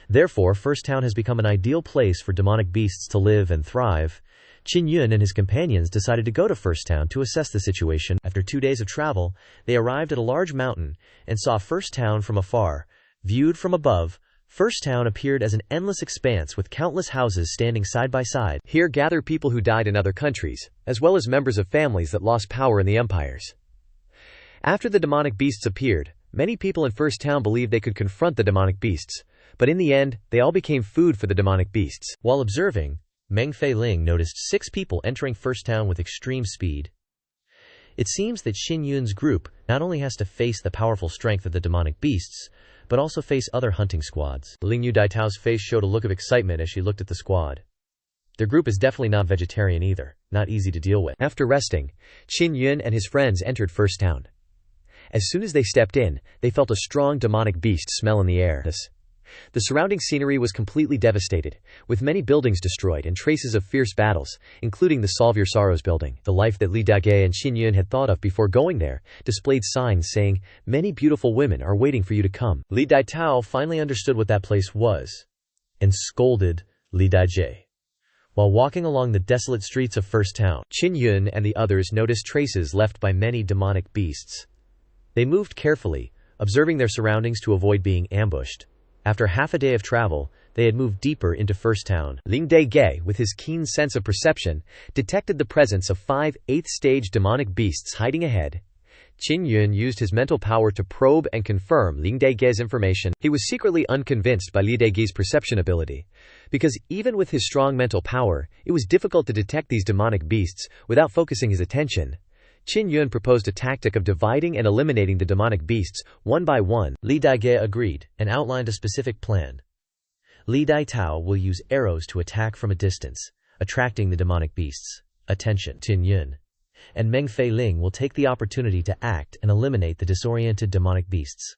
Therefore, First Town has become an ideal place for demonic beasts to live and thrive. Qin Yun and his companions decided to go to First Town to assess the situation. After 2 days of travel, they arrived at a large mountain and saw First Town from afar. Viewed from above, First Town appeared as an endless expanse with countless houses standing side by side. Here gather people who died in other countries, as well as members of families that lost power in the empires. After the demonic beasts appeared, many people in First Town believed they could confront the demonic beasts, but in the end, they all became food for the demonic beasts. While observing, Meng Feiling noticed 6 people entering First Town with extreme speed. It seems that Qin Yun's group not only has to face the powerful strength of the demonic beasts, but also face other hunting squads. Ling Yu Daitao's face showed a look of excitement as she looked at the squad. Their group is definitely not vegetarian either, not easy to deal with. After resting, Qin Yun and his friends entered First Town. As soon as they stepped in, they felt a strong demonic beast smell in the air. The surrounding scenery was completely devastated, with many buildings destroyed and traces of fierce battles, including the Solve Your Sorrows building. The life that Li Daige and Qin Yun had thought of before going there displayed signs saying, "Many beautiful women are waiting for you to come." Li Daitao finally understood what that place was, and scolded Li Daige. While walking along the desolate streets of First Town, Qin Yun and the others noticed traces left by many demonic beasts. They moved carefully, observing their surroundings to avoid being ambushed. After half a day of travel, they had moved deeper into First Town. Ling Daige, with his keen sense of perception, detected the presence of 5 8th-stage demonic beasts hiding ahead. Qin Yun used his mental power to probe and confirm Ling Daige's information. He was secretly unconvinced by Li Daige's perception ability, because even with his strong mental power, it was difficult to detect these demonic beasts without focusing his attention. Qin Yun proposed a tactic of dividing and eliminating the demonic beasts, one by one. Li Daige agreed, and outlined a specific plan. Li Daitao will use arrows to attack from a distance, attracting the demonic beasts' attention. Qin Yun and Meng Feiling will take the opportunity to act and eliminate the disoriented demonic beasts.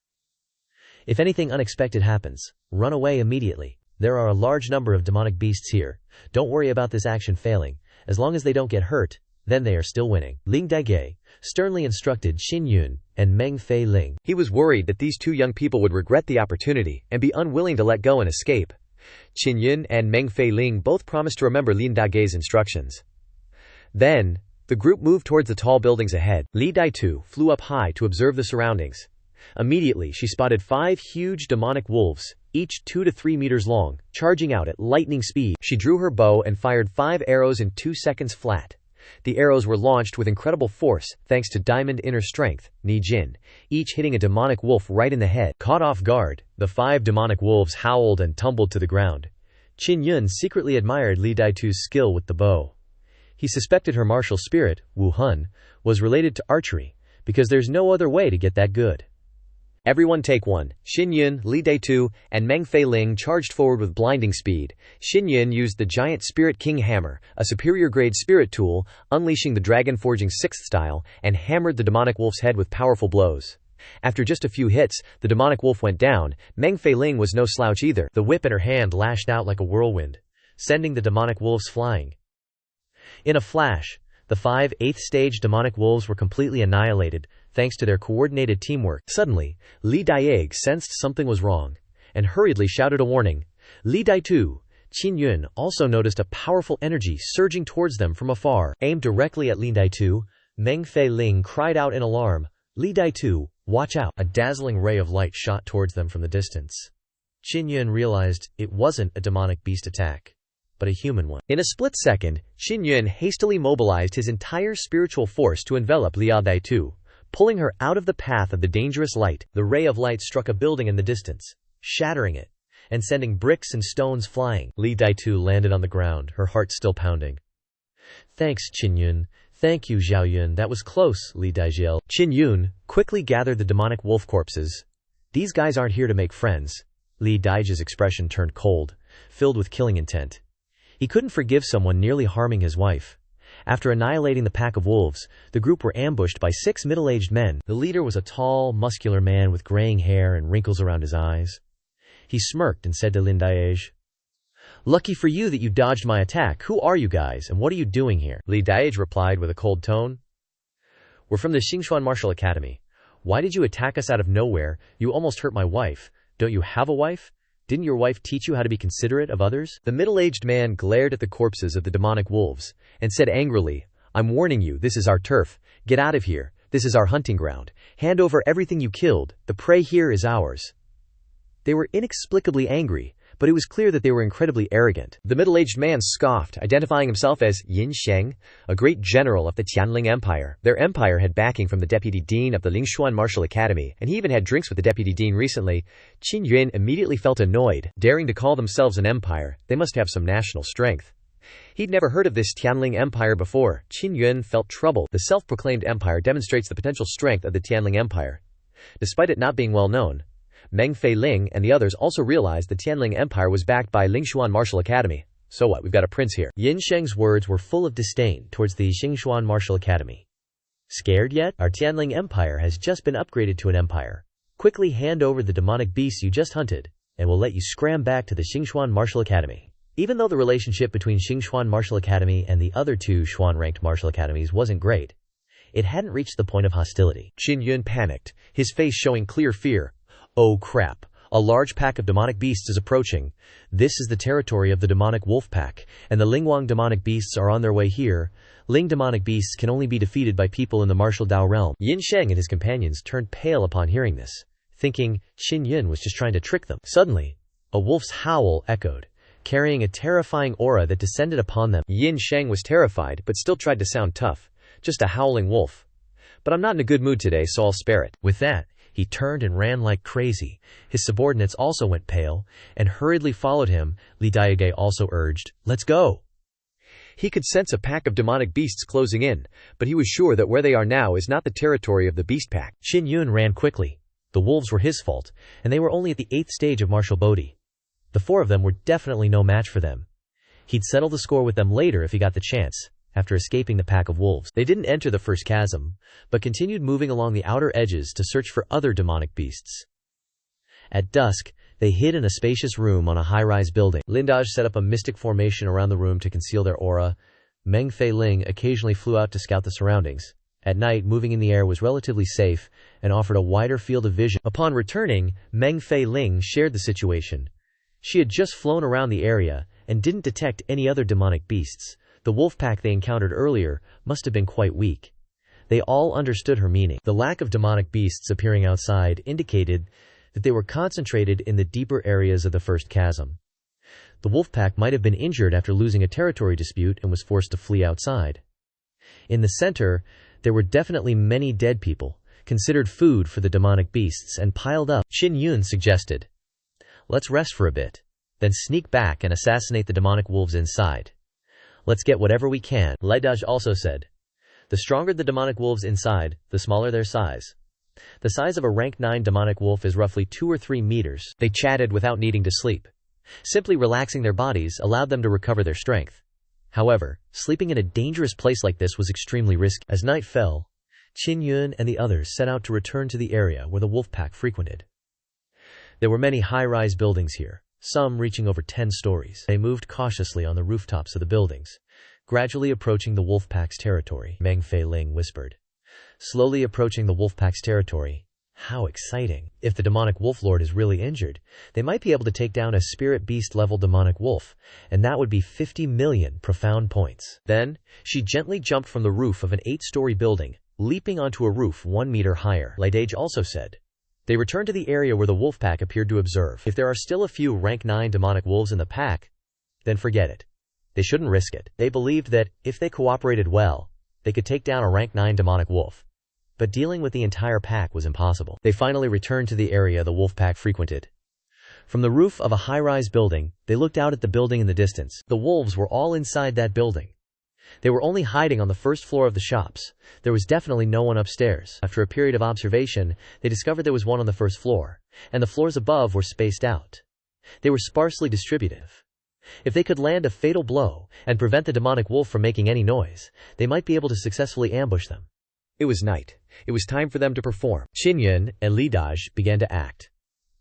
If anything unexpected happens, run away immediately. There are a large number of demonic beasts here. Don't worry about this action failing. As long as they don't get hurt, then they are still winning. Ling Daige sternly instructed Qin Yun and Meng Feiling. He was worried that these 2 young people would regret the opportunity and be unwilling to let go and escape. Qin Yun and Meng Feiling both promised to remember Lin Daige's instructions. Then, the group moved towards the tall buildings ahead. Li Daitu flew up high to observe the surroundings. Immediately, she spotted 5 huge demonic wolves, each 2 to 3 meters long, charging out at lightning speed. She drew her bow and fired 5 arrows in 2 seconds flat. The arrows were launched with incredible force, thanks to Diamond Inner Strength, Ni Jin, each hitting a demonic wolf right in the head. Caught off guard, the 5 demonic wolves howled and tumbled to the ground. Qin Yun secretly admired Li Daitu's skill with the bow. He suspected her martial spirit, Wu Hun, was related to archery, because there's no other way to get that good. Everyone take one. Qin Yun, Li Daitu, and Meng Feiling charged forward with blinding speed. Qin Yun used the giant Spirit King Hammer, a superior-grade spirit tool, unleashing the Dragon Forging 6th style, and hammered the demonic wolf's head with powerful blows. After just a few hits, the demonic wolf went down. Meng Feiling was no slouch either. The whip in her hand lashed out like a whirlwind, sending the demonic wolves flying. In a flash, the 5 8th-stage demonic wolves were completely annihilated, thanks to their coordinated teamwork. Suddenly, Li Daige sensed something was wrong, and hurriedly shouted a warning. Li Daitu, Qin Yun also noticed a powerful energy surging towards them from afar. Aimed directly at Li Daitu, Meng Feiling cried out in alarm, "Li Daitu, watch out!" A dazzling ray of light shot towards them from the distance. Qin Yun realized it wasn't a demonic beast attack, but a human one. In a split second, Qin Yun hastily mobilized his entire spiritual force to envelop Li Daitu, pulling her out of the path of the dangerous light. The ray of light struck a building in the distance, shattering it, and sending bricks and stones flying. Li Daitu landed on the ground, her heart still pounding. Thanks, Qinyun. Thank you, Zhaoyun. That was close, Li Daijiel. Qinyun quickly gathered the demonic wolf corpses. These guys aren't here to make friends. Li Daiji's expression turned cold, filled with killing intent. He couldn't forgive someone nearly harming his wife. After annihilating the pack of wolves, the group were ambushed by 6 middle-aged men. The leader was a tall, muscular man with graying hair and wrinkles around his eyes. He smirked and said to Lin Daij, "Lucky for you that you dodged my attack. Who are you guys, and what are you doing here?" Li Daij replied with a cold tone, "We're from the Xingxuan Martial Academy. Why did you attack us out of nowhere? You almost hurt my wife. Don't you have a wife? Didn't your wife teach you how to be considerate of others?" The middle-aged man glared at the corpses of the demonic wolves and said angrily, "I'm warning you, this is our turf. Get out of here. This is our hunting ground. Hand over everything you killed. The prey here is ours." They were inexplicably angry, but it was clear that they were incredibly arrogant. The middle-aged man scoffed, identifying himself as Yin Sheng, a great general of the Tianling Empire. Their empire had backing from the deputy dean of the Lingxuan Martial Academy, and he even had drinks with the deputy dean recently. Qin Yuan immediately felt annoyed. Daring to call themselves an empire, they must have some national strength. He'd never heard of this Tianling Empire before. Qin Yuan felt troubled. The self-proclaimed empire demonstrates the potential strength of the Tianling Empire. Despite it not being well known, Meng Feiling and the others also realized the Tianling Empire was backed by Lingxuan Martial Academy. So what, we've got a prince here. Yin Sheng's words were full of disdain towards the Xingxuan Martial Academy. Scared yet? Our Tianling Empire has just been upgraded to an empire. Quickly hand over the demonic beasts you just hunted, and we'll let you scram back to the Xingxuan Martial Academy. Even though the relationship between Xingxuan Martial Academy and the other 2 Xuan-ranked martial academies wasn't great, it hadn't reached the point of hostility. Qin Yuan panicked, his face showing clear fear. Oh crap, a large pack of demonic beasts is approaching. This is the territory of the demonic wolf pack, and the Lingwang demonic beasts are on their way here. Ling demonic beasts can only be defeated by people in the martial Dao realm. Yin Sheng and his companions turned pale upon hearing this, thinking Qin Yuan was just trying to trick them. Suddenly, a wolf's howl echoed, carrying a terrifying aura that descended upon them. Yin Sheng was terrified, but still tried to sound tough. Just a howling wolf. But I'm not in a good mood today, so I'll spare it. With that, he turned and ran like crazy. His subordinates also went pale and hurriedly followed him. Li Daige also urged, "Let's go." He could sense a pack of demonic beasts closing in, but he was sure that where they are now is not the territory of the beast pack. Qin Yuan ran quickly. The wolves were his fault, and they were only at the 8th stage of martial Bodhi. The 4 of them were definitely no match for them. He'd settle the score with them later if he got the chance. After escaping the pack of wolves, they didn't enter the first chasm, but continued moving along the outer edges to search for other demonic beasts. At dusk, they hid in a spacious room on a high-rise building. Lindaj set up a mystic formation around the room to conceal their aura. Meng Feiling occasionally flew out to scout the surroundings. At night, moving in the air was relatively safe and offered a wider field of vision. Upon returning, Meng Feiling shared the situation. She had just flown around the area and didn't detect any other demonic beasts. The wolf pack they encountered earlier must have been quite weak. They all understood her meaning. The lack of demonic beasts appearing outside indicated that they were concentrated in the deeper areas of the first chasm. The wolf pack might have been injured after losing a territory dispute and was forced to flee outside. In the center, there were definitely many dead people, considered food for the demonic beasts and piled up. Qin Yuan suggested, "Let's rest for a bit, then sneak back and assassinate the demonic wolves inside. Let's get whatever we can." Lai Daj also said, "The stronger the demonic wolves inside, the smaller their size. The size of a rank 9 demonic wolf is roughly 2 or 3 meters. They chatted without needing to sleep. Simply relaxing their bodies allowed them to recover their strength. However, sleeping in a dangerous place like this was extremely risky. As night fell, Qin Yuan and the others set out to return to the area where the wolf pack frequented. There were many high-rise buildings here, some reaching over 10 stories. They moved cautiously on the rooftops of the buildings, gradually approaching the wolf pack's territory. Meng Feiling whispered, "Slowly approaching the wolf pack's territory. How exciting. If the demonic wolf lord is really injured, they might be able to take down a spirit beast level demonic wolf, and that would be 50 million profound points." Then, she gently jumped from the roof of an 8-story building, leaping onto a roof 1 meter higher. Laidage also said. They returned to the area where the wolf pack appeared to observe. If there are still a few rank 9 demonic wolves in the pack, then forget it. They shouldn't risk it. They believed that, if they cooperated well, they could take down a rank 9 demonic wolf. but dealing with the entire pack was impossible. They finally returned to the area the wolf pack frequented. From the roof of a high-rise building, they looked out at the building in the distance. The wolves were all inside that building. They were only hiding on the first floor of the shops. There was definitely no one upstairs. After a period of observation, they discovered there was one on the first floor, and the floors above were spaced out. They were sparsely distributive. If they could land a fatal blow and prevent the demonic wolf from making any noise, they might be able to successfully ambush them. It was night. It was time for them to perform. Qin Yun and Li Daj began to act.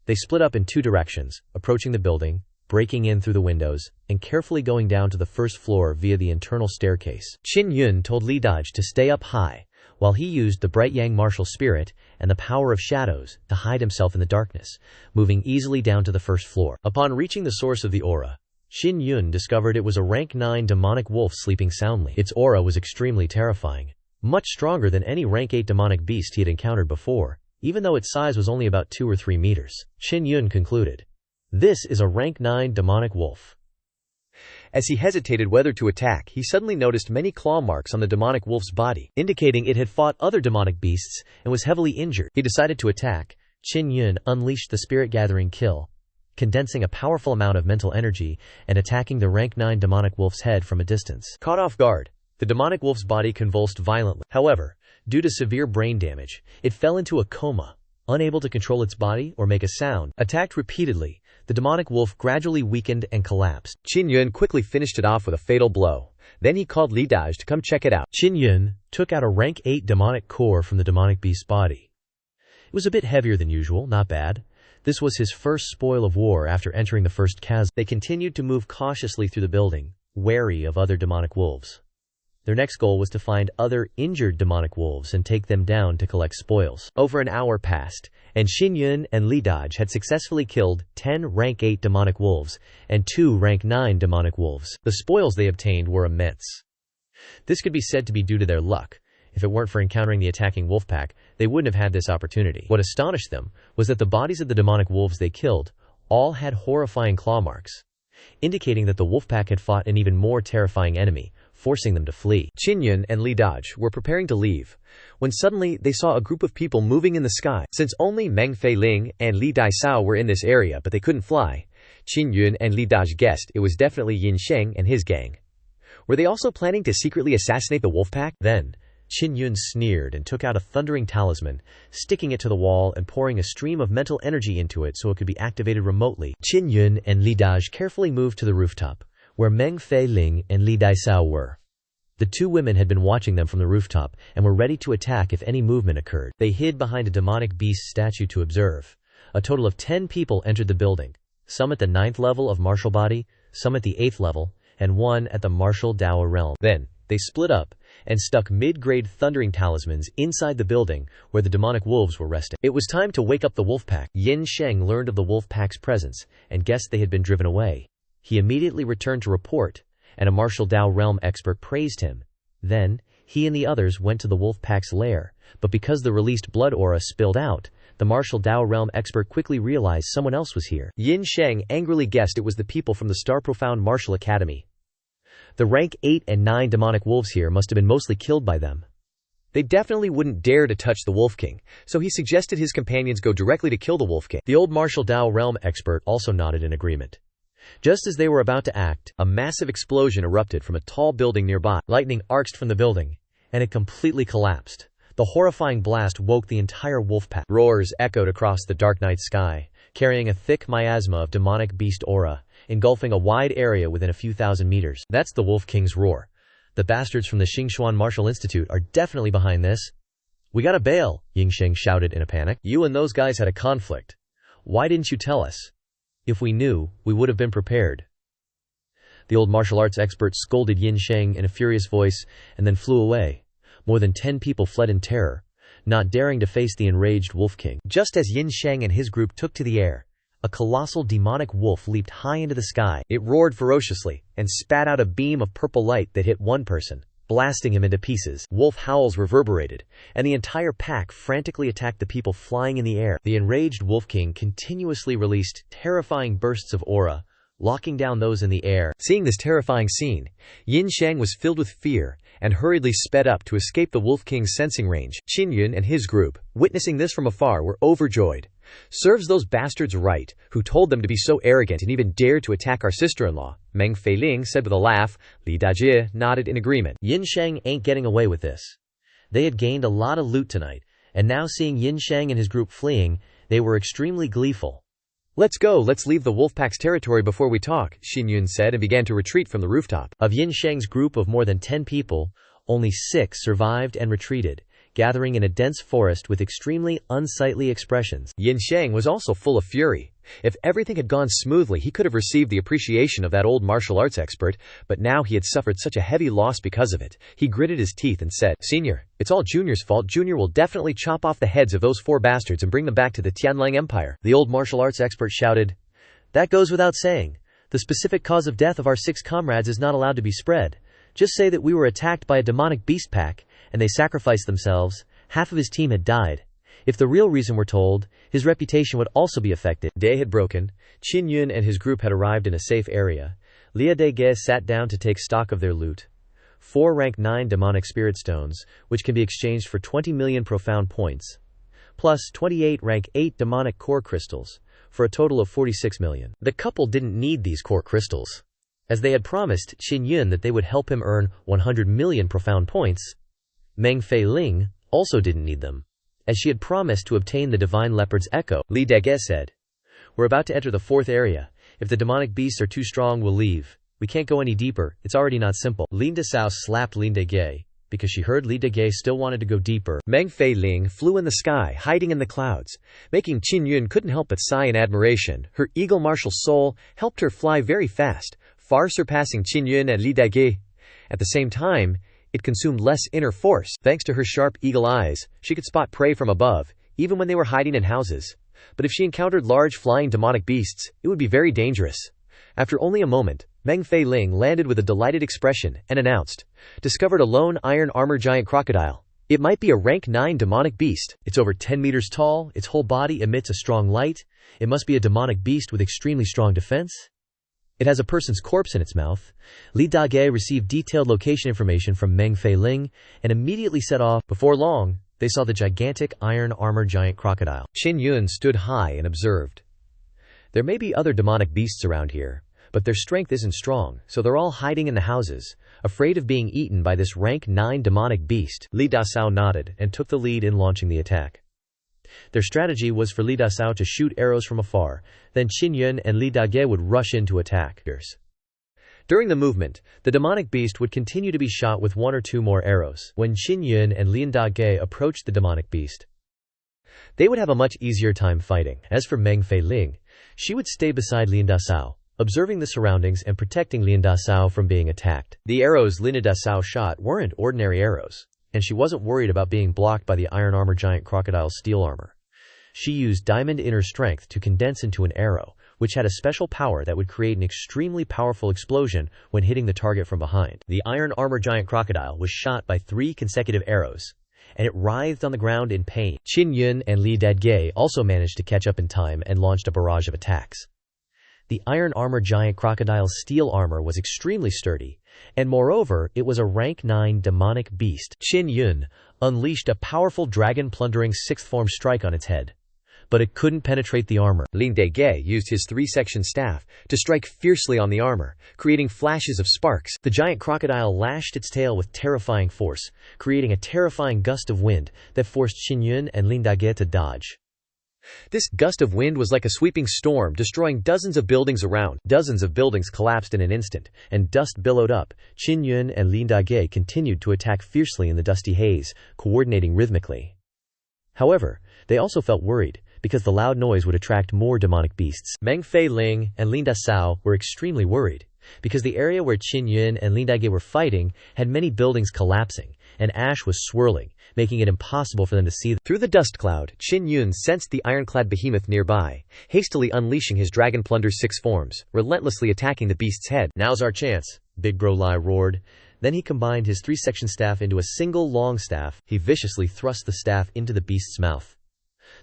They split up in two directions, approaching the building, breaking in through the windows, and carefully going down to the first floor via the internal staircase. Qin Yun told Li Daj to stay up high, while he used the bright yang martial spirit and the power of shadows to hide himself in the darkness, moving easily down to the first floor. Upon reaching the source of the aura, Qin Yun discovered it was a rank 9 demonic wolf sleeping soundly. Its aura was extremely terrifying, much stronger than any rank 8 demonic beast he had encountered before, even though its size was only about 2 or 3 meters. Qin Yun concluded, "This is a rank 9 demonic wolf." As he hesitated whether to attack, he suddenly noticed many claw marks on the demonic wolf's body, indicating it had fought other demonic beasts and was heavily injured. He decided to attack. Qin Yun unleashed the spirit-gathering kill, condensing a powerful amount of mental energy and attacking the rank 9 demonic wolf's head from a distance. Caught off guard, the demonic wolf's body convulsed violently. However, due to severe brain damage, it fell into a coma, unable to control its body or make a sound. Attacked repeatedly, the demonic wolf gradually weakened and collapsed. Qin Yun quickly finished it off with a fatal blow. Then he called Li Daj to come check it out. Qin Yun took out a rank 8 demonic core from the demonic beast's body. It was a bit heavier than usual, not bad. This was his first spoil of war after entering the first chasm. They continued to move cautiously through the building, wary of other demonic wolves. Their next goal was to find other injured demonic wolves and take them down to collect spoils. Over an hour passed, and Qin Yun and Li Daj had successfully killed 10 rank 8 demonic wolves and 2 rank 9 demonic wolves. The spoils they obtained were immense. This could be said to be due to their luck. If it weren't for encountering the attacking wolf pack, they wouldn't have had this opportunity. What astonished them was that the bodies of the demonic wolves they killed all had horrifying claw marks, indicating that the wolf pack had fought an even more terrifying enemy, forcing them to flee. Qin Yun and Li Daj were preparing to leave, when suddenly they saw a group of people moving in the sky. Since only Meng Feiling and Li Daisao were in this area but they couldn't fly, Qin Yun and Li Daj guessed it was definitely Yin Sheng and his gang. Were they also planning to secretly assassinate the wolf pack? Then, Qin Yun sneered and took out a thundering talisman, sticking it to the wall and pouring a stream of mental energy into it so it could be activated remotely. Qin Yun and Li Daj carefully moved to the rooftop, where Meng Feiling and Li Daisao were. The two women had been watching them from the rooftop and were ready to attack if any movement occurred. They hid behind a demonic beast statue to observe. A total of 10 people entered the building, some at the 9th level of martial body, some at the 8th level, and one at the martial Dao realm. Then, they split up and stuck mid-grade thundering talismans inside the building where the demonic wolves were resting. It was time to wake up the wolf pack. Yin Sheng learned of the wolf pack's presence and guessed they had been driven away. He immediately returned to report, and a martial Dao realm expert praised him. Then, he and the others went to the wolf pack's lair, but because the released blood aura spilled out, the martial Dao realm expert quickly realized someone else was here. Yin Sheng angrily guessed it was the people from the Star Profound Martial Academy. The rank 8 and 9 demonic wolves here must have been mostly killed by them. They definitely wouldn't dare to touch the Wolf King, so he suggested his companions go directly to kill the Wolf King. The old martial Dao realm expert also nodded in agreement. Just as they were about to act, a massive explosion erupted from a tall building nearby. Lightning arced from the building, and it completely collapsed. The horrifying blast woke the entire wolf pack. Roars echoed across the dark night sky, carrying a thick miasma of demonic beast aura, engulfing a wide area within a few thousand meters. That's the Wolf King's roar. The bastards from the Xingxuan Martial Institute are definitely behind this. We gotta bail, Yingsheng shouted in a panic. You and those guys had a conflict. Why didn't you tell us? If we knew, we would have been prepared. The old martial arts expert scolded Yinsheng in a furious voice and then flew away. More than 10 people fled in terror, not daring to face the enraged Wolf King. Just as Yinsheng and his group took to the air, a colossal demonic wolf leaped high into the sky. It roared ferociously and spat out a beam of purple light that hit one person, blasting him into pieces. Wolf howls reverberated, and the entire pack frantically attacked the people flying in the air. The enraged Wolf King continuously released terrifying bursts of aura, locking down those in the air. Seeing this terrifying scene, Yin Shang was filled with fear and hurriedly sped up to escape the Wolf King's sensing range. Qin Yun and his group, witnessing this from afar, were overjoyed. "Serves those bastards right, who told them to be so arrogant and even dared to attack our sister-in-law," Meng Feiling said with a laugh. Li Dajie nodded in agreement. Yin Shang ain't getting away with this. They had gained a lot of loot tonight, and now seeing Yin Shang and his group fleeing, they were extremely gleeful. "Let's go, let's leave the Wolfpack's territory before we talk," Qin Yun said and began to retreat from the rooftop. Of Yin Shang's group of more than 10 people, only 6 survived and retreated, gathering in a dense forest with extremely unsightly expressions. Yin Shang was also full of fury. If everything had gone smoothly, he could have received the appreciation of that old martial arts expert, but now he had suffered such a heavy loss because of it. He gritted his teeth and said, "Senior, it's all Junior's fault. Junior will definitely chop off the heads of those 4 bastards and bring them back to the Tianlang Empire." The old martial arts expert shouted, "That goes without saying. The specific cause of death of our 6 comrades is not allowed to be spread. Just say that we were attacked by a demonic beast pack, and they sacrificed themselves. Half of his team had died. If the real reason were told, his reputation would also be affected." Day had broken. Qin Yun and his group had arrived in a safe area. Lia Dege sat down to take stock of their loot. 4 rank 9 demonic spirit stones, which can be exchanged for 20 million profound points, plus 28 rank 8 demonic core crystals, for a total of 46 million. The couple didn't need these core crystals, as they had promised Qin Yun that they would help him earn 100 million profound points. Meng Feiling also didn't need them, as she had promised to obtain the divine leopard's echo. Li Dege said, "We're about to enter the 4th area. If the demonic beasts are too strong, we'll leave. We can't go any deeper. It's already not simple." Lin Dasao slapped Lin Dege, because she heard Li Dege still wanted to go deeper. Meng Feiling flew in the sky, hiding in the clouds, making Qin Yun couldn't help but sigh in admiration. Her eagle martial soul helped her fly very fast, far surpassing Qin Yun and Li Dege. At the same time, it consumed less inner force. Thanks to her sharp eagle eyes, she could spot prey from above, even when they were hiding in houses. But if she encountered large flying demonic beasts, it would be very dangerous. After only a moment, Meng Feiling landed with a delighted expression and announced, "Discovered a lone iron armor giant crocodile. It might be a rank 9 demonic beast. It's over 10 meters tall, its whole body emits a strong light. It must be a demonic beast with extremely strong defense. It has a person's corpse in its mouth." Li Dage received detailed location information from Meng Feiling and immediately set off. Before long, they saw the gigantic iron armor giant crocodile. Qin Yun stood high and observed. There may be other demonic beasts around here, but their strength isn't strong, so they're all hiding in the houses, afraid of being eaten by this rank 9 demonic beast. Li Dasao nodded and took the lead in launching the attack. Their strategy was for Li Dasao to shoot arrows from afar, then Qin Yun and Li Dage would rush in to attack. During the movement, the demonic beast would continue to be shot with 1 or 2 more arrows. When Qin Yun and Li Dage approached the demonic beast, they would have a much easier time fighting. As for Meng Feiling, she would stay beside Lin Dasao, observing the surroundings and protecting Lin Dasao from being attacked. The arrows Lin Dasao shot weren't ordinary arrows, and she wasn't worried about being blocked by the iron armor giant crocodile's steel armor. She used diamond inner strength to condense into an arrow, which had a special power that would create an extremely powerful explosion when hitting the target from behind. The iron armor giant crocodile was shot by 3 consecutive arrows, and it writhed on the ground in pain. Qin Yun and Li Dadge also managed to catch up in time and launched a barrage of attacks. The iron armor giant crocodile's steel armor was extremely sturdy, and moreover, it was a rank 9 demonic beast. Qin Yun unleashed a powerful dragon-plundering 6th form strike on its head, but it couldn't penetrate the armor. Lin Dege used his 3-section staff to strike fiercely on the armor, creating flashes of sparks. The giant crocodile lashed its tail with terrifying force, creating a terrifying gust of wind that forced Qin Yun and Lin Dage to dodge. This gust of wind was like a sweeping storm, destroying dozens of buildings around. Dozens of buildings collapsed in an instant, and dust billowed up. Qin Yun and Lin Dage continued to attack fiercely in the dusty haze, coordinating rhythmically. However, they also felt worried, because the loud noise would attract more demonic beasts. Meng Feiling and Lin Dasao were extremely worried, because the area where Qin Yun and Lin Dage were fighting had many buildings collapsing, and ash was swirling, making it impossible for them to see. Through the dust cloud, Qin Yun sensed the ironclad behemoth nearby, hastily unleashing his dragon plunder's 6 forms, relentlessly attacking the beast's head. "Now's our chance," Big Bro Lai roared. Then he combined his 3-section staff into a single long staff. He viciously thrust the staff into the beast's mouth.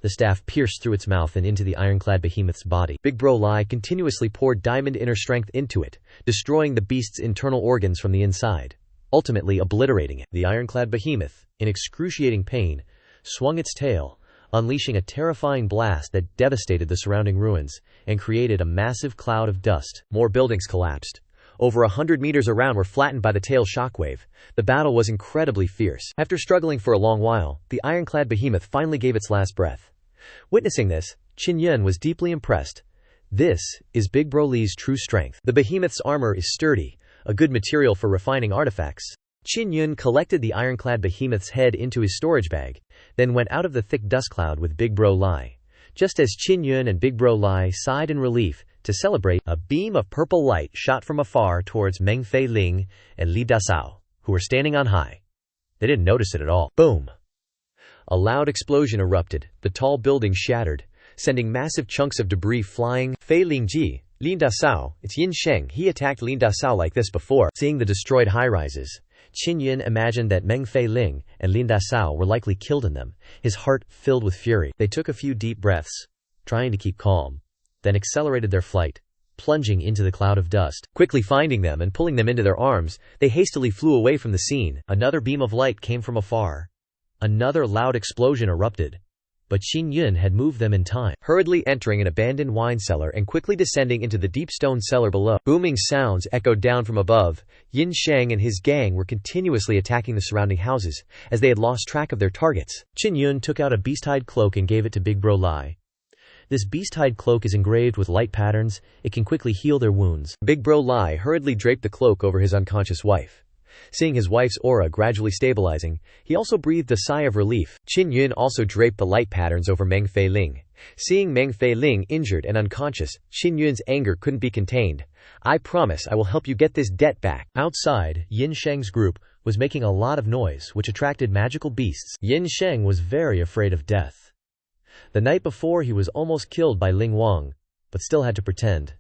The staff pierced through its mouth and into the ironclad behemoth's body. Big Bro Lai continuously poured diamond inner strength into it, destroying the beast's internal organs from the inside, ultimately obliterating it. The ironclad behemoth, in excruciating pain, swung its tail, unleashing a terrifying blast that devastated the surrounding ruins and created a massive cloud of dust. More buildings collapsed. Over 100 meters around were flattened by the tail shockwave. The battle was incredibly fierce. After struggling for a long while, the ironclad behemoth finally gave its last breath. Witnessing this, Qin Yun was deeply impressed. This is Big Bro Li's true strength. The behemoth's armor is sturdy, a good material for refining artifacts. Qin Yun collected the ironclad behemoth's head into his storage bag, then went out of the thick dust cloud with Big Bro Lai. Just as Qin Yun and Big Bro Lai sighed in relief, to celebrate, a beam of purple light shot from afar towards Meng Fei Ling and Li Dasao, who were standing on high. They didn't notice it at all. Boom! A loud explosion erupted. The tall building shattered, sending massive chunks of debris flying. Fei Lingji, Lin Dasao, it's Yin Sheng. He attacked Lin Dasao like this before. Seeing the destroyed high-rises, Qin Yun imagined that Meng Fei Ling and Lin Dasao were likely killed in them, his heart filled with fury. They took a few deep breaths, trying to keep calm, then accelerated their flight, plunging into the cloud of dust. Quickly finding them and pulling them into their arms, they hastily flew away from the scene. Another beam of light came from afar. Another loud explosion erupted, but Qin Yun had moved them in time, hurriedly entering an abandoned wine cellar and quickly descending into the deep stone cellar below. Booming sounds echoed down from above. Yin Sheng and his gang were continuously attacking the surrounding houses, as they had lost track of their targets. Qin Yun took out a beast-hide cloak and gave it to Big Bro Lai. This beast-hide cloak is engraved with light patterns. It can quickly heal their wounds. Big Bro Lai hurriedly draped the cloak over his unconscious wife. Seeing his wife's aura gradually stabilizing, he also breathed a sigh of relief. Qin Yun also draped the light patterns over Meng Fei Ling. Seeing Meng Fei Ling injured and unconscious, Qin Yun's anger couldn't be contained. "I promise I will help you get this debt back." Outside, Yin Sheng's group was making a lot of noise, which attracted magical beasts. Yin Sheng was very afraid of death. The night before, he was almost killed by Ling Wang, but still had to pretend.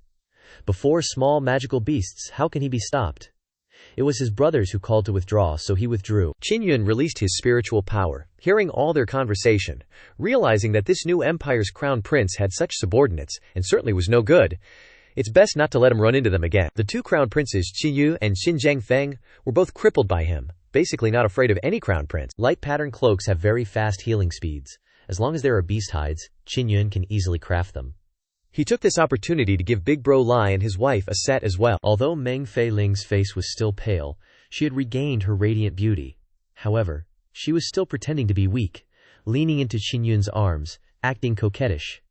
Before small magical beasts, how can he be stopped? It was his brothers who called to withdraw, so he withdrew. Qin Yun released his spiritual power, hearing all their conversation. Realizing that this new empire's crown prince had such subordinates, and certainly was no good, it's best not to let him run into them again. The two crown princes, Qin Yu and Xin Zhengfeng, were both crippled by him, basically not afraid of any crown prince. Light pattern cloaks have very fast healing speeds. As long as there are beast hides, Qin Yun can easily craft them. He took this opportunity to give Big Bro Lai and his wife a set as well. Although Meng Fei Ling's face was still pale, she had regained her radiant beauty. However, she was still pretending to be weak, leaning into Qin Yun's arms, acting coquettish.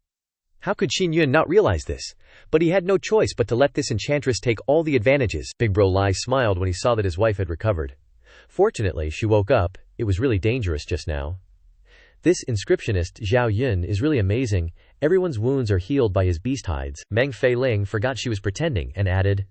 How could Qin Yun not realize this? But he had no choice but to let this enchantress take all the advantages. Big Bro Lai smiled when he saw that his wife had recovered. Fortunately, she woke up. It was really dangerous just now. This inscriptionist, Zhao Yun, is really amazing. Everyone's wounds are healed by his beast hides. Meng Fei Ling forgot she was pretending and added,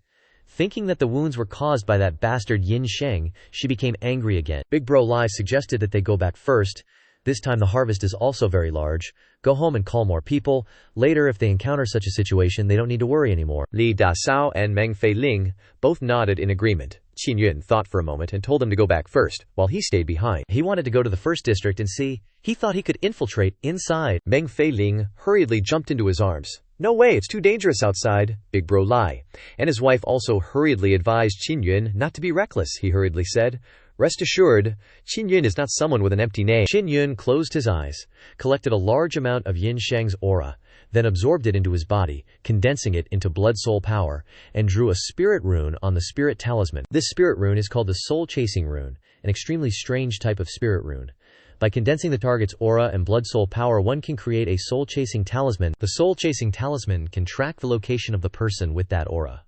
thinking that the wounds were caused by that bastard Yin Sheng, she became angry again. Big Bro Lai suggested that they go back first. This time the harvest is also very large. Go home and call more people. Later, if they encounter such a situation, they don't need to worry anymore. Li Dasao and Meng Fei Ling both nodded in agreement. Qin Yun thought for a moment and told them to go back first, while he stayed behind. He wanted to go to the first district and see. He thought he could infiltrate inside. Meng Fei Ling hurriedly jumped into his arms. "No way, it's too dangerous outside." Big Bro Lai and his wife also hurriedly advised Qin Yun not to be reckless. He hurriedly said, "Rest assured, Qin Yun is not someone with an empty name." Qin Yun closed his eyes, collected a large amount of Yin Sheng's aura, then absorbed it into his body, condensing it into blood-soul power, and drew a spirit rune on the spirit talisman. This spirit rune is called the soul-chasing rune, an extremely strange type of spirit rune. By condensing the target's aura and blood-soul power, one can create a soul-chasing talisman. The soul-chasing talisman can track the location of the person with that aura.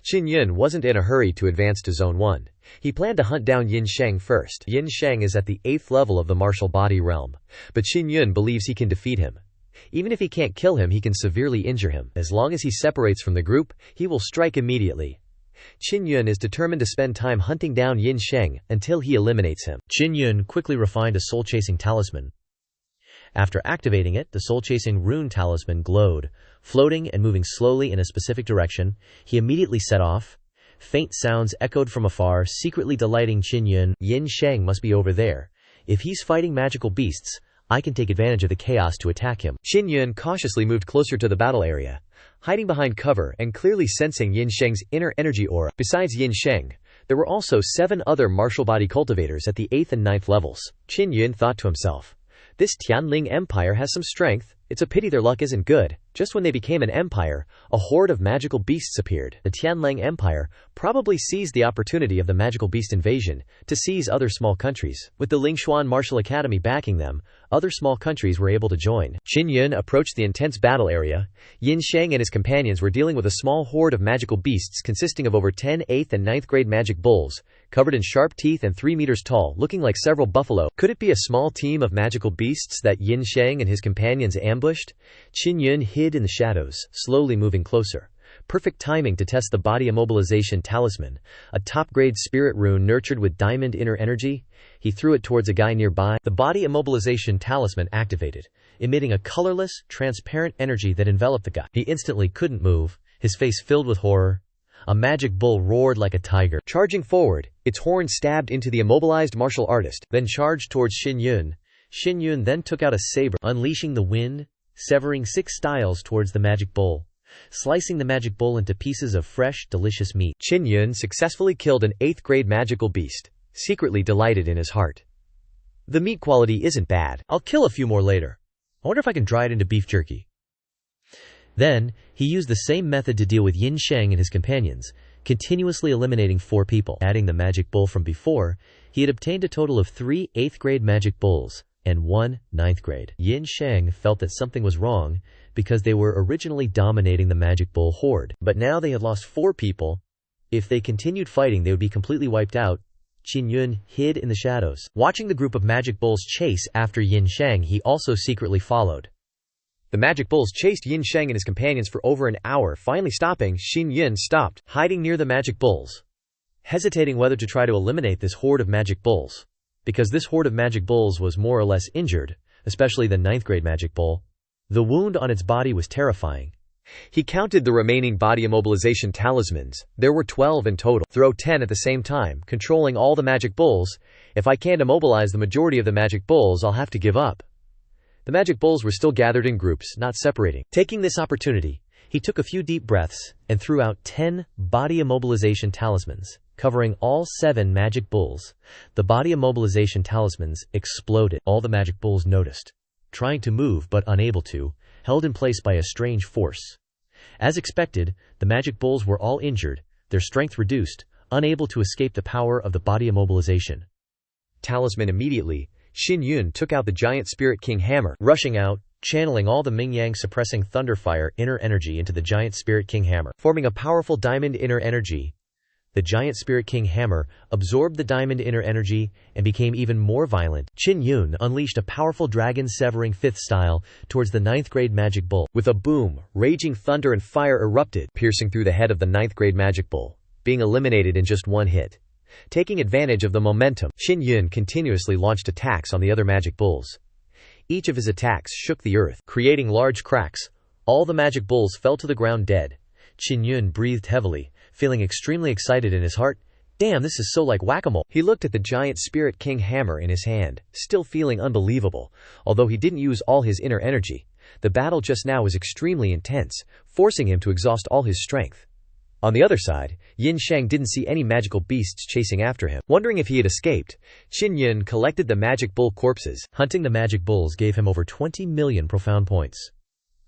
Qin Yun wasn't in a hurry to advance to Zone 1. He planned to hunt down Yin Sheng first. Yin Sheng is at the 8th level of the martial body realm, but Qin Yun believes he can defeat him. Even if he can't kill him, he can severely injure him. As long as he separates from the group, he will strike immediately. Qin Yun is determined to spend time hunting down Yin Sheng until he eliminates him. Qin Yun quickly refined a soul-chasing talisman. After activating it, the soul-chasing rune talisman glowed, floating and moving slowly in a specific direction. He immediately set off. Faint sounds echoed from afar, secretly delighting Qin Yun. Yin Sheng must be over there. If he's fighting magical beasts, I can take advantage of the chaos to attack him. Qin Yun cautiously moved closer to the battle area, hiding behind cover and clearly sensing Yin Sheng's inner energy aura. Besides Yin Sheng, there were also 7 other martial body cultivators at the 8th and 9th levels. Qin Yun thought to himself, this Tianling Empire has some strength. It's a pity their luck isn't good. Just when they became an empire, a horde of magical beasts appeared. The Tianlang Empire probably seized the opportunity of the magical beast invasion to seize other small countries. With the Lingshuan Martial Academy backing them, other small countries were able to join. Qin Yun approached the intense battle area. Yin Sheng and his companions were dealing with a small horde of magical beasts consisting of over 10 8th and 9th grade magic bulls, covered in sharp teeth and 3 meters tall, looking like several buffalo. Could it be a small team of magical beasts that Yin Sheng and his companions ambushed? Qin Yun hid in the shadows, slowly moving closer. Perfect timing to test the body immobilization talisman, a top-grade spirit rune nurtured with diamond inner energy. He threw it towards a guy nearby. The body immobilization talisman activated, emitting a colorless, transparent energy that enveloped the guy. He instantly couldn't move, his face filled with horror. A magic bull roared like a tiger, charging forward, its horn stabbed into the immobilized martial artist, then charged towards Qin Yun. Qin Yun then took out a saber, unleashing the wind, severing 6 styles towards the magic bull, slicing the magic bull into pieces of fresh, delicious meat. Qin Yun successfully killed an 8th grade magical beast, secretly delighted in his heart. The meat quality isn't bad. I'll kill a few more later. I wonder if I can dry it into beef jerky. Then, he used the same method to deal with Yin Sheng and his companions, continuously eliminating 4 people. Adding the magic bull from before, he had obtained a total of 3 8th grade magic bulls and 1 9th grade. Yin Sheng felt that something was wrong because they were originally dominating the magic bull horde, but now they had lost 4 people. If they continued fighting, they would be completely wiped out. Qin Yun hid in the shadows. Watching the group of magic bulls chase after Yin Sheng, he also secretly followed. The magic bulls chased Yin Sheng and his companions for over an hour. Finally stopping, Qin Yun stopped, hiding near the magic bulls, hesitating whether to try to eliminate this horde of magic bulls, because this horde of magic bulls was more or less injured, especially the 9th grade magic bull. The wound on its body was terrifying. He counted the remaining body immobilization talismans. There were 12 in total. Throw 10 at the same time, controlling all the magic bulls. If I can't immobilize the majority of the magic bulls, I'll have to give up. The magic bulls were still gathered in groups, not separating. Taking this opportunity, he took a few deep breaths and threw out 10 body immobilization talismans, covering all 7 magic bulls. The body immobilization talismans exploded. All the magic bulls noticed, trying to move but unable to, held in place by a strange force. As expected, the magic bulls were all injured, their strength reduced, unable to escape the power of the body immobilization talisman. Immediately, Qin Yun took out the giant Spirit King hammer, rushing out, channeling all the Mingyang suppressing thunderfire inner energy into the giant Spirit King hammer, forming a powerful diamond inner energy. The giant Spirit King hammer absorbed the diamond inner energy and became even more violent. Qin Yun unleashed a powerful dragon severing 5th style towards the 9th grade magic bull. With a boom, raging thunder and fire erupted, piercing through the head of the 9th grade magic bull, being eliminated in just 1 hit. Taking advantage of the momentum, Qin Yun continuously launched attacks on the other magic bulls. Each of his attacks shook the earth, creating large cracks. All the magic bulls fell to the ground dead. Qin Yun breathed heavily, feeling extremely excited in his heart. Damn, this is so like whack-a-mole. He looked at the giant Spirit King hammer in his hand, still feeling unbelievable. Although he didn't use all his inner energy, the battle just now was extremely intense, forcing him to exhaust all his strength. On the other side, Yin Sheng didn't see any magical beasts chasing after him. Wondering if he had escaped, Qin Yun collected the magic bull corpses. Hunting the magic bulls gave him over 20 million profound points.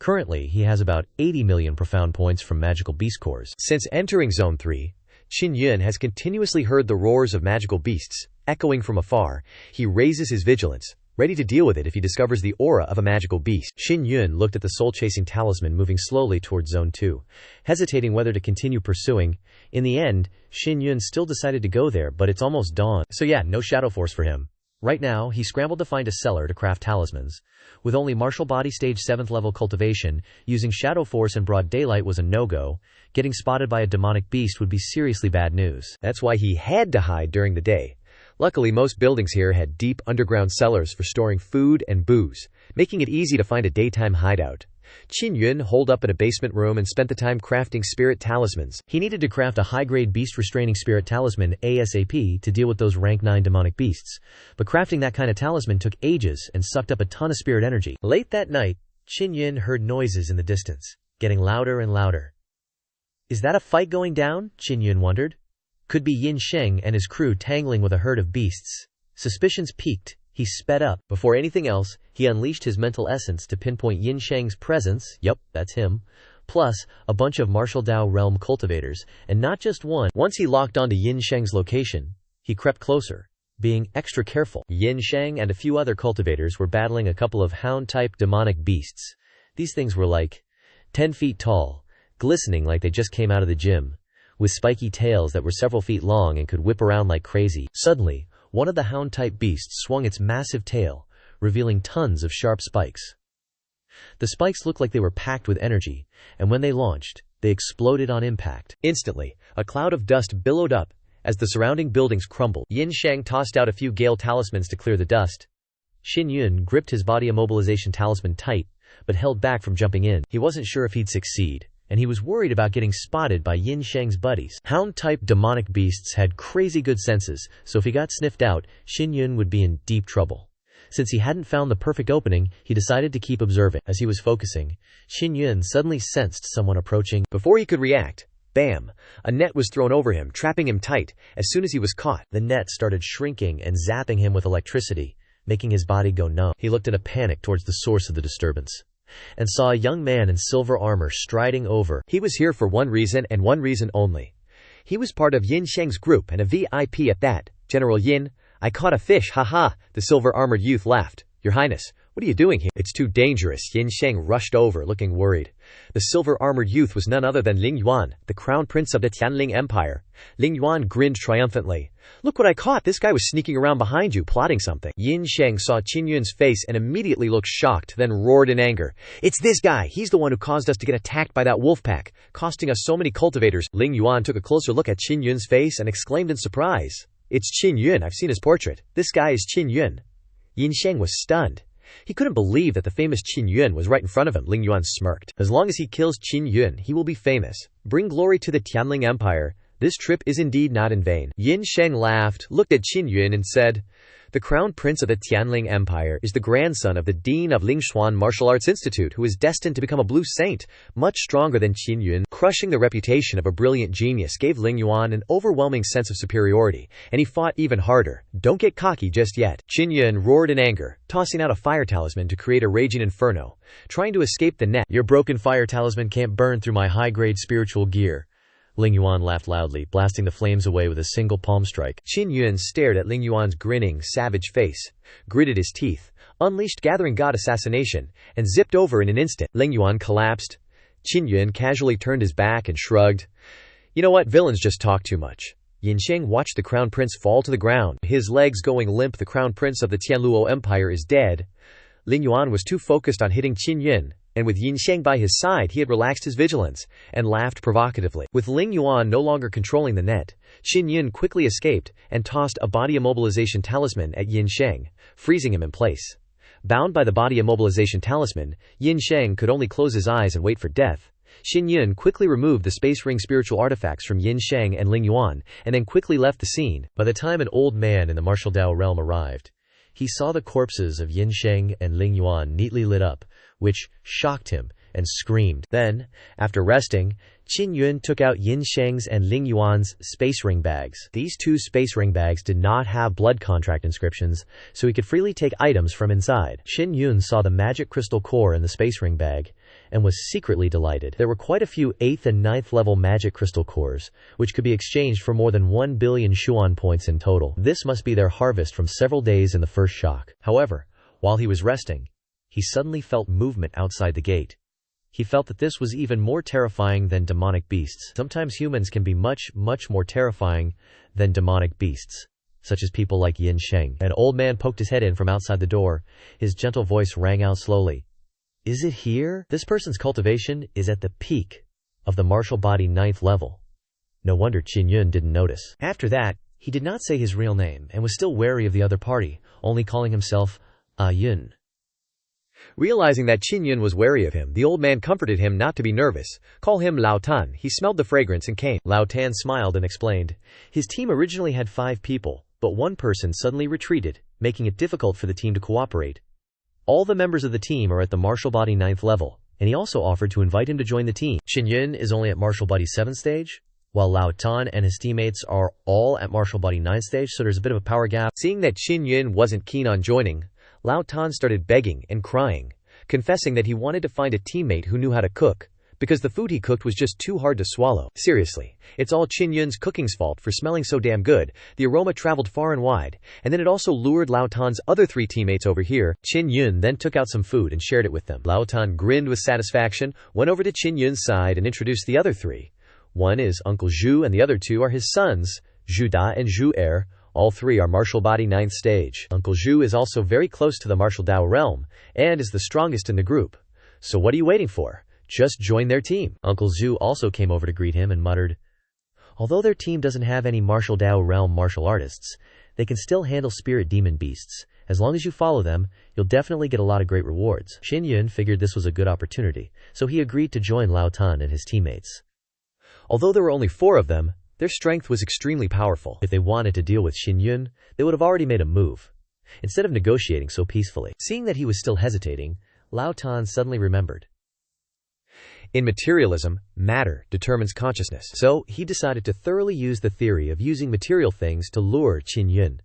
Currently, he has about 80 million profound points from magical beast cores. Since entering Zone 3, Qin Yun has continuously heard the roars of magical beasts, echoing from afar. He raises his vigilance, ready to deal with it if he discovers the aura of a magical beast. Qin Yun looked at the soul-chasing talisman moving slowly towards Zone 2, hesitating whether to continue pursuing. In the end, Qin Yun still decided to go there, but it's almost dawn. So yeah, no shadow force for him. Right now, he scrambled to find a cellar to craft talismans. With only martial body stage 7th level cultivation, using shadow force in broad daylight was a no-go. Getting spotted by a demonic beast would be seriously bad news. That's why he had to hide during the day. Luckily, most buildings here had deep underground cellars for storing food and booze, making it easy to find a daytime hideout. Qin Yun holed up in a basement room and spent the time crafting spirit talismans. He needed to craft a high-grade beast-restraining spirit talisman ASAP to deal with those rank 9 demonic beasts. But crafting that kind of talisman took ages and sucked up a ton of spirit energy. Late that night, Qin Yun heard noises in the distance, getting louder and louder. Is that a fight going down? Qin Yun wondered. Could be Yin Sheng and his crew tangling with a herd of beasts. Suspicions peaked. He sped up. Before anything else, he unleashed his mental essence to pinpoint Yin Sheng's presence, yup, that's him, plus a bunch of Martial Dao realm cultivators, and not just one. Once he locked onto Yin Sheng's location, he crept closer, being extra careful. Yin Sheng and a few other cultivators were battling a couple of hound-type demonic beasts. These things were like 10 feet tall, glistening like they just came out of the gym, with spiky tails that were several feet long and could whip around like crazy. Suddenly, one of the hound-type beasts swung its massive tail, revealing tons of sharp spikes. The spikes looked like they were packed with energy, and when they launched, they exploded on impact. Instantly, a cloud of dust billowed up as the surrounding buildings crumbled. Yin Sheng tossed out a few gale talismans to clear the dust. Qin Yun gripped his body immobilization talisman tight, but held back from jumping in. He wasn't sure if he'd succeed, and he was worried about getting spotted by Yin Sheng's buddies. Hound-type demonic beasts had crazy good senses, so if he got sniffed out, Qin Yun would be in deep trouble. Since he hadn't found the perfect opening, he decided to keep observing. As he was focusing, Qin Yun suddenly sensed someone approaching. Before he could react, bam! A net was thrown over him, trapping him tight. As soon as he was caught, the net started shrinking and zapping him with electricity, making his body go numb. He looked in a panic towards the source of the disturbance, and saw a young man in silver armor striding over. He was here for one reason and one reason only. He was part of Yin Sheng's group and a VIP at that. General Yin, I caught a fish, haha, the silver-armored youth laughed. Your Highness, what are you doing here? It's too dangerous. Yin Sheng rushed over, looking worried. The silver-armored youth was none other than Ling Yuan, the crown prince of the Tianling Empire. Ling Yuan grinned triumphantly. Look what I caught. This guy was sneaking around behind you, plotting something. Yin Sheng saw Qin Yun's face and immediately looked shocked, then roared in anger. It's this guy. He's the one who caused us to get attacked by that wolf pack, costing us so many cultivators. Ling Yuan took a closer look at Qin Yun's face and exclaimed in surprise. It's Qin Yun. I've seen his portrait. This guy is Qin Yun. Yin Sheng was stunned. He couldn't believe that the famous Qin Yun was right in front of him. Ling Yuan smirked. As long as he kills Qin Yun, he will be famous. Bring glory to the Tianling Empire. This trip is indeed not in vain. Yin Sheng laughed, looked at Qin Yun and said, the crown prince of the Tianling Empire is the grandson of the dean of Lingshuan Martial Arts Institute, who is destined to become a blue saint, much stronger than Qin Yun. Crushing the reputation of a brilliant genius gave Ling Yuan an overwhelming sense of superiority, and he fought even harder. Don't get cocky just yet. Qin Yun roared in anger, tossing out a fire talisman to create a raging inferno, trying to escape the net. Your broken fire talisman can't burn through my high-grade spiritual gear. Ling Yuan laughed loudly, blasting the flames away with a single palm strike. Qin Yun stared at Ling Yuan's grinning, savage face, gritted his teeth, unleashed Gathering God Assassination, and zipped over in an instant. Ling Yuan collapsed. Qin Yun casually turned his back and shrugged. You know what? Villains just talk too much. Yin Sheng watched the crown prince fall to the ground, his legs going limp. The crown prince of the Tianluo Empire is dead. Ling Yuan was too focused on hitting Qin Yun, and with Yin Sheng by his side he had relaxed his vigilance, and laughed provocatively. With Ling Yuan no longer controlling the net, Qin Yun quickly escaped, and tossed a body immobilization talisman at Yin Sheng, freezing him in place. Bound by the body immobilization talisman, Yin Sheng could only close his eyes and wait for death. Qin Yun quickly removed the space ring spiritual artifacts from Yin Sheng and Ling Yuan, and then quickly left the scene. By the time an old man in the martial Dao realm arrived, he saw the corpses of Yin Sheng and Ling Yuan neatly lit up, which shocked him, and screamed. Then, after resting, Qin Yun took out Yin Sheng's and Ling Yuan's space ring bags. These two space ring bags did not have blood contract inscriptions, so he could freely take items from inside. Qin Yun saw the magic crystal core in the space ring bag, and was secretly delighted. There were quite a few 8th and 9th level magic crystal cores, which could be exchanged for more than 1 billion Xuan points in total. This must be their harvest from several days in the first shock. However, while he was resting, he suddenly felt movement outside the gate. He felt that this was even more terrifying than demonic beasts. Sometimes humans can be much more terrifying than demonic beasts, such as people like Yin Sheng. An old man poked his head in from outside the door. His gentle voice rang out slowly. Is it here? This person's cultivation is at the peak of the martial body 9th level. No wonder Qin Yun didn't notice. After that, he did not say his real name and was still wary of the other party, only calling himself Yun. Realizing that Qin Yun was wary of him, the old man comforted him not to be nervous. Call him Lao Tan. He smelled the fragrance and came. Lao Tan smiled and explained. His team originally had 5 people, but one person suddenly retreated, making it difficult for the team to cooperate. All the members of the team are at the martial body 9th level, and he also offered to invite him to join the team. Qin Yun is only at martial body 7th stage, while Lao Tan and his teammates are all at martial body 9th stage, so there's a bit of a power gap. Seeing that Qin Yun wasn't keen on joining, Lao Tan started begging and crying, confessing that he wanted to find a teammate who knew how to cook, because the food he cooked was just too hard to swallow. Seriously, it's all Qin Yun's cooking's fault for smelling so damn good. The aroma traveled far and wide, and then it also lured Lao Tan's other 3 teammates over here. Qin Yun then took out some food and shared it with them. Lao Tan grinned with satisfaction, went over to Qin Yun's side and introduced the other 3. One is Uncle Zhu and the other 2 are his sons, Zhu Da and Zhu Er. All 3 are martial body 9th stage. Uncle Zhu is also very close to the martial Dao realm, and is the strongest in the group. So what are you waiting for? Just join their team. Uncle Zhu also came over to greet him and muttered, although their team doesn't have any martial Dao realm martial artists, they can still handle spirit demon beasts. As long as you follow them, you'll definitely get a lot of great rewards. Qin Yun figured this was a good opportunity, so he agreed to join Lao Tan and his teammates. Although there were only 4 of them, their strength was extremely powerful. If they wanted to deal with Qin Yun, they would have already made a move, instead of negotiating so peacefully. Seeing that he was still hesitating, Lao Tan suddenly remembered. In materialism, matter determines consciousness. So, he decided to thoroughly use the theory of using material things to lure Qin Yun.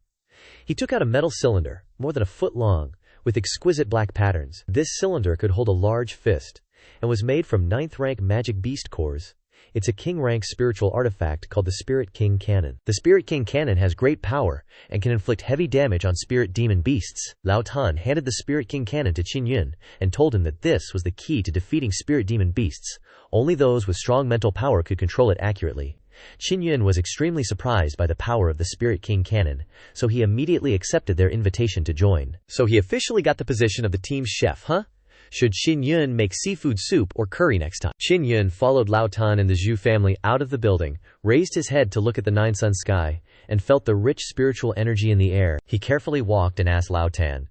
He took out a metal cylinder, more than a foot long, with exquisite black patterns. This cylinder could hold a large fist, and was made from 9th rank magic beast cores. It's a king-rank spiritual artifact called the Spirit King Cannon. The Spirit King Cannon has great power and can inflict heavy damage on spirit demon beasts. Lao Tan handed the Spirit King Cannon to Qin Yun and told him that this was the key to defeating spirit demon beasts. Only those with strong mental power could control it accurately. Qin Yun was extremely surprised by the power of the Spirit King Cannon, so he immediately accepted their invitation to join. So he officially got the position of the team's chef, huh? Should Qin Yun make seafood soup or curry next time? Qin Yun followed Lao Tan and the Zhu family out of the building, raised his head to look at the 9-sun sky, and felt the rich spiritual energy in the air. He carefully walked and asked Lao Tan,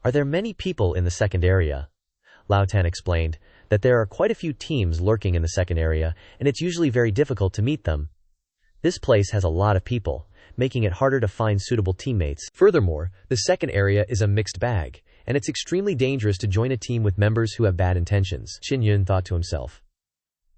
are there many people in the second area? Lao Tan explained that there are quite a few teams lurking in the second area, and it's usually very difficult to meet them. This place has a lot of people, making it harder to find suitable teammates. Furthermore, the second area is a mixed bag, and it's extremely dangerous to join a team with members who have bad intentions. Qin Yun thought to himself.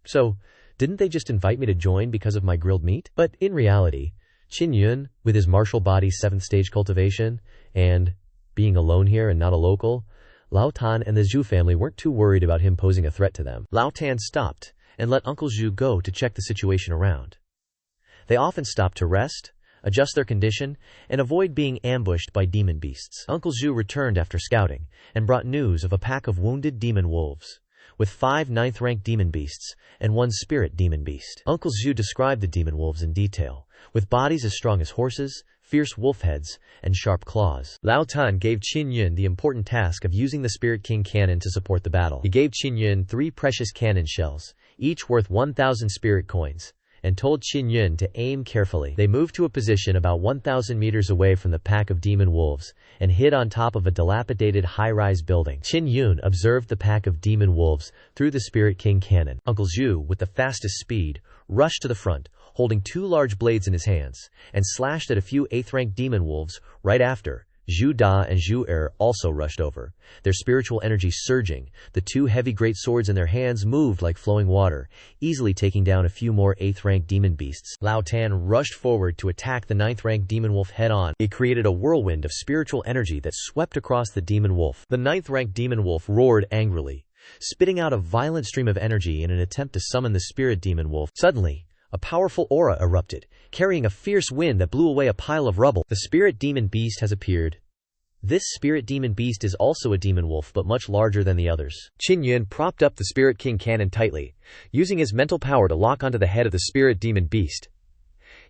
So, didn't they just invite me to join because of my grilled meat? But in reality, Qin Yun, with his martial body 7th stage cultivation, and being alone here and not a local, Lao Tan and the Zhu family weren't too worried about him posing a threat to them. Lao Tan stopped and let Uncle Zhu go to check the situation around. They often stopped to rest, adjust their condition, and avoid being ambushed by demon beasts. Uncle Zhu returned after scouting, and brought news of a pack of wounded demon wolves, with 5 9th-rank demon beasts, and 1 spirit demon beast. Uncle Zhu described the demon wolves in detail, with bodies as strong as horses, fierce wolf heads, and sharp claws. Lao Tan gave Qin Yun the important task of using the Spirit King Cannon to support the battle. He gave Qin Yun 3 precious cannon shells, each worth 1,000 spirit coins, and told Qin Yun to aim carefully. They moved to a position about 1,000 meters away from the pack of demon wolves, and hid on top of a dilapidated high-rise building. Qin Yun observed the pack of demon wolves through the Spirit King Cannon. Uncle Zhu, with the fastest speed, rushed to the front, holding 2 large blades in his hands, and slashed at a few 8th-rank demon wolves. Right after, Zhu Da and Zhu Er also rushed over, their spiritual energy surging. The 2 heavy great swords in their hands moved like flowing water, easily taking down a few more 8th-rank demon beasts. Lao Tan rushed forward to attack the 9th-rank demon wolf head-on. It created a whirlwind of spiritual energy that swept across the demon wolf. The 9th-rank demon wolf roared angrily, spitting out a violent stream of energy in an attempt to summon the spirit demon wolf. Suddenly, a powerful aura erupted, carrying a fierce wind that blew away a pile of rubble. The spirit demon beast has appeared. This spirit demon beast is also a demon wolf, but much larger than the others. Qin Yun propped up the Spirit King Cannon tightly, using his mental power to lock onto the head of the spirit demon beast.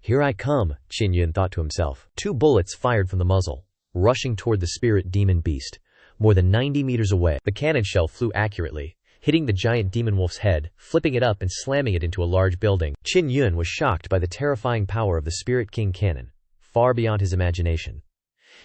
Here I come, Qin Yun thought to himself. 2 bullets fired from the muzzle, rushing toward the spirit demon beast, more than 90 meters away. The cannon shell flew accurately, hitting the giant demon wolf's head, flipping it up and slamming it into a large building. Qin Yun was shocked by the terrifying power of the Spirit King Cannon, far beyond his imagination.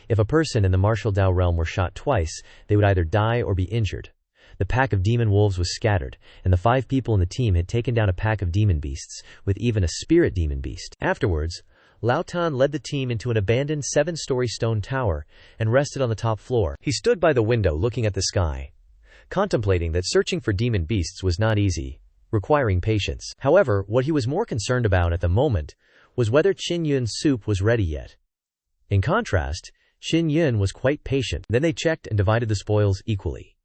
If a person in the martial Dao realm were shot twice, they would either die or be injured. The pack of demon wolves was scattered, and the 5 people in the team had taken down a pack of demon beasts, with even a spirit demon beast. Afterwards, Lao Tan led the team into an abandoned 7-story stone tower and rested on the top floor. He stood by the window looking at the sky, contemplating that searching for demon beasts was not easy, requiring patience. However, what he was more concerned about at the moment was whether Qin Yun's soup was ready yet. In contrast, Qin Yun was quite patient. Then they checked and divided the spoils equally.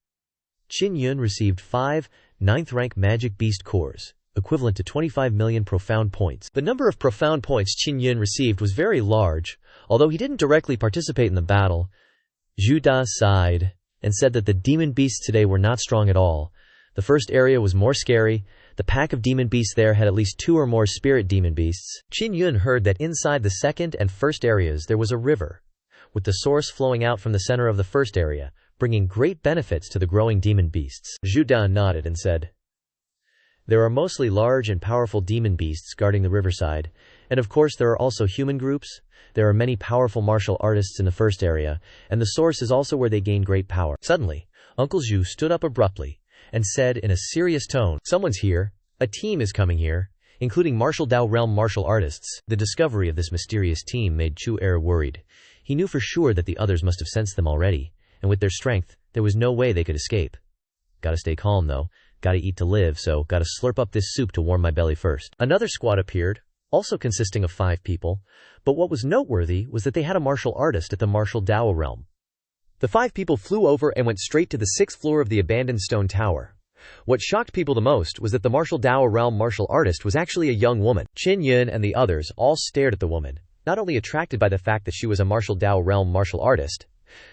Qin Yun received 5 9th-rank magic beast cores, equivalent to 25 million profound points. The number of profound points Qin Yun received was very large, although he didn't directly participate in the battle. Zhu Da sighed and said that the demon beasts today were not strong at all. The first area was more scary. The pack of demon beasts there had at least 2 or more spirit demon beasts. Qin Yun heard that inside the second and first areas there was a river, with the source flowing out from the center of the first area, bringing great benefits to the growing demon beasts. Zhu Dan nodded and said, "There are mostly large and powerful demon beasts guarding the riverside, and of course there are also human groups. There are many powerful martial artists in the first area, and the source is also where they gain great power." Suddenly, Uncle Zhu stood up abruptly and said in a serious tone, "Someone's here. A team is coming here, including martial Dao realm martial artists." The discovery of this mysterious team made Chu Er worried. He knew for sure that the others must have sensed them already, and with their strength, there was no way they could escape. Gotta stay calm though, gotta eat to live, so gotta slurp up this soup to warm my belly first. Another squad appeared, also consisting of 5 people, but what was noteworthy was that they had a martial artist at the martial Dao realm. The 5 people flew over and went straight to the 6th floor of the abandoned stone tower. What shocked people the most was that the martial Dao realm martial artist was actually a young woman. Qin Yun and the others all stared at the woman, not only attracted by the fact that she was a martial Dao realm martial artist.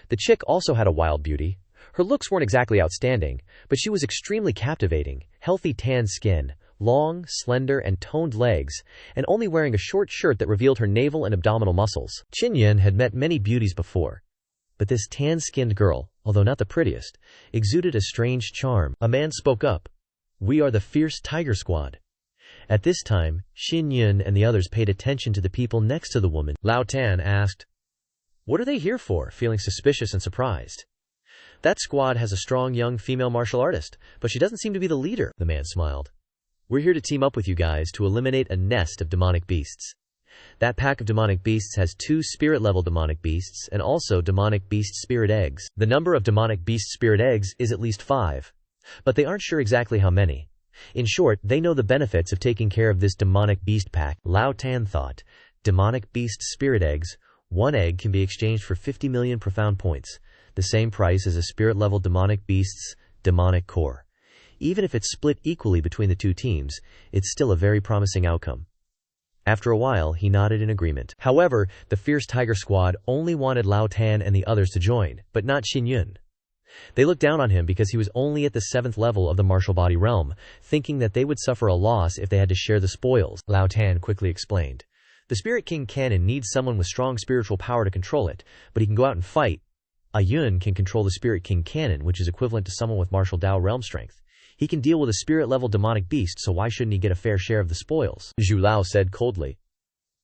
The chick also had a wild beauty. Her looks weren't exactly outstanding, but she was extremely captivating. Healthy tan skin, long, slender, and toned legs, and only wearing a short shirt that revealed her navel and abdominal muscles. Qin Yun had met many beauties before, but this tan-skinned girl, although not the prettiest, exuded a strange charm. A man spoke up. "We are the Fierce Tiger Squad." At this time, Qin Yun and the others paid attention to the people next to the woman. Lao Tan asked, "What are they here for?" feeling suspicious and surprised. "That squad has a strong young female martial artist, but she doesn't seem to be the leader." The man smiled. "We're here to team up with you guys to eliminate a nest of demonic beasts. That pack of demonic beasts has 2 spirit-level demonic beasts and also demonic beast spirit eggs. The number of demonic beast spirit eggs is at least 5, but they aren't sure exactly how many. In short, they know the benefits of taking care of this demonic beast pack." Lao Tan thought, demonic beast spirit eggs, 1 egg can be exchanged for 50 million profound points, the same price as a spirit-level demonic beast's demonic core. Even if it's split equally between the 2 teams, it's still a very promising outcome. After a while, he nodded in agreement. However, the Fierce Tiger Squad only wanted Lao Tan and the others to join, but not Qin Yun. They looked down on him because he was only at the 7th level of the martial body realm, thinking that they would suffer a loss if they had to share the spoils. Lao Tan quickly explained, "The Spirit King Cannon needs someone with strong spiritual power to control it, but he can go out and fight. A Yun can control the Spirit King Cannon, which is equivalent to someone with martial Dao realm strength. He can deal with a spirit-level demonic beast, so why shouldn't he get a fair share of the spoils?" Zhu Lao said coldly,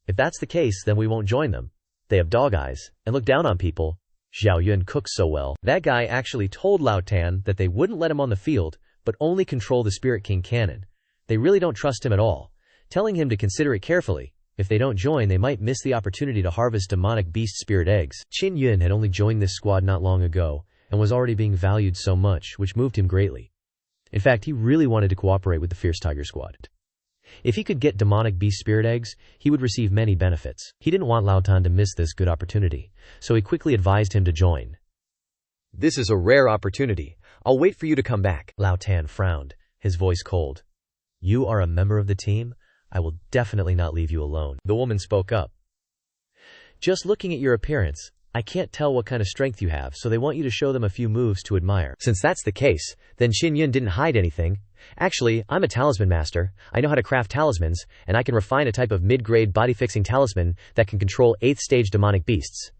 "If that's the case, then we won't join them. They have dog eyes, and look down on people. Xiao Yun cooks so well." That guy actually told Lao Tan that they wouldn't let him on the field, but only control the Spirit King Cannon. They really don't trust him at all, telling him to consider it carefully. If they don't join, they might miss the opportunity to harvest demonic beast spirit eggs. Qin Yun had only joined this squad not long ago, and was already being valued so much, which moved him greatly. In fact, he really wanted to cooperate with the Fierce Tiger Squad. If he could get demonic beast spirit eggs, he would receive many benefits. He didn't want Lao Tan to miss this good opportunity, so he quickly advised him to join. "This is a rare opportunity. I'll wait for you to come back." Lao Tan frowned, his voice cold. "You are a member of the team? I will definitely not leave you alone." The woman spoke up. "Just looking at your appearance, I can't tell what kind of strength you have, so they want you to show them a few moves to admire." Since that's the case, then Qin Yun didn't hide anything. "Actually, I'm a talisman master. I know how to craft talismans, and I can refine a type of mid-grade body-fixing talisman that can control 8th-stage demonic beasts.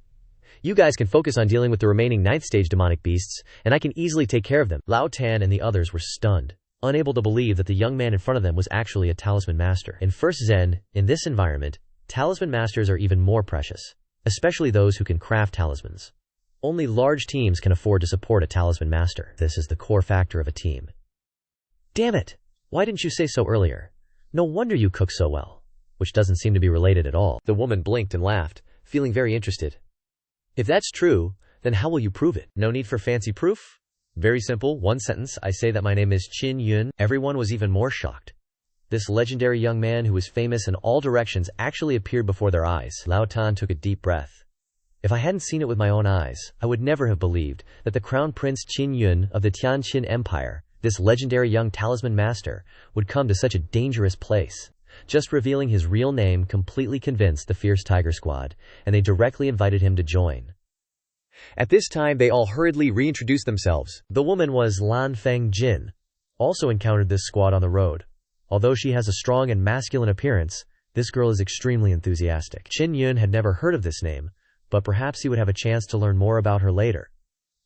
You guys can focus on dealing with the remaining 9th-stage demonic beasts, and I can easily take care of them." Lao Tan and the others were stunned, unable to believe that the young man in front of them was actually a talisman master. In First Zen, in this environment, talisman masters are even more precious. especially those who can craft talismans. Only large teams can afford to support a talisman master. This is the core factor of a team. Damn it! Why didn't you say so earlier? No wonder you cook so well. Which doesn't seem to be related at all. The woman blinked and laughed, feeling very interested. If that's true, then how will you prove it? No need for fancy proof? Very simple, one sentence. I say that my name is Qin Yun. Everyone was even more shocked. This legendary young man who was famous in all directions actually appeared before their eyes. Lao Tan took a deep breath. If I hadn't seen it with my own eyes, I would never have believed that the Crown Prince Qin Yun of the Tianqin Empire, this legendary young talisman master, would come to such a dangerous place. Just revealing his real name completely convinced the fierce Tiger Squad, and they directly invited him to join. At this time they all hurriedly reintroduced themselves. The woman was Lan Feng Jin, also encountered this squad on the road. Although she has a strong and masculine appearance, this girl is extremely enthusiastic. Qin Yun had never heard of this name, but perhaps he would have a chance to learn more about her later.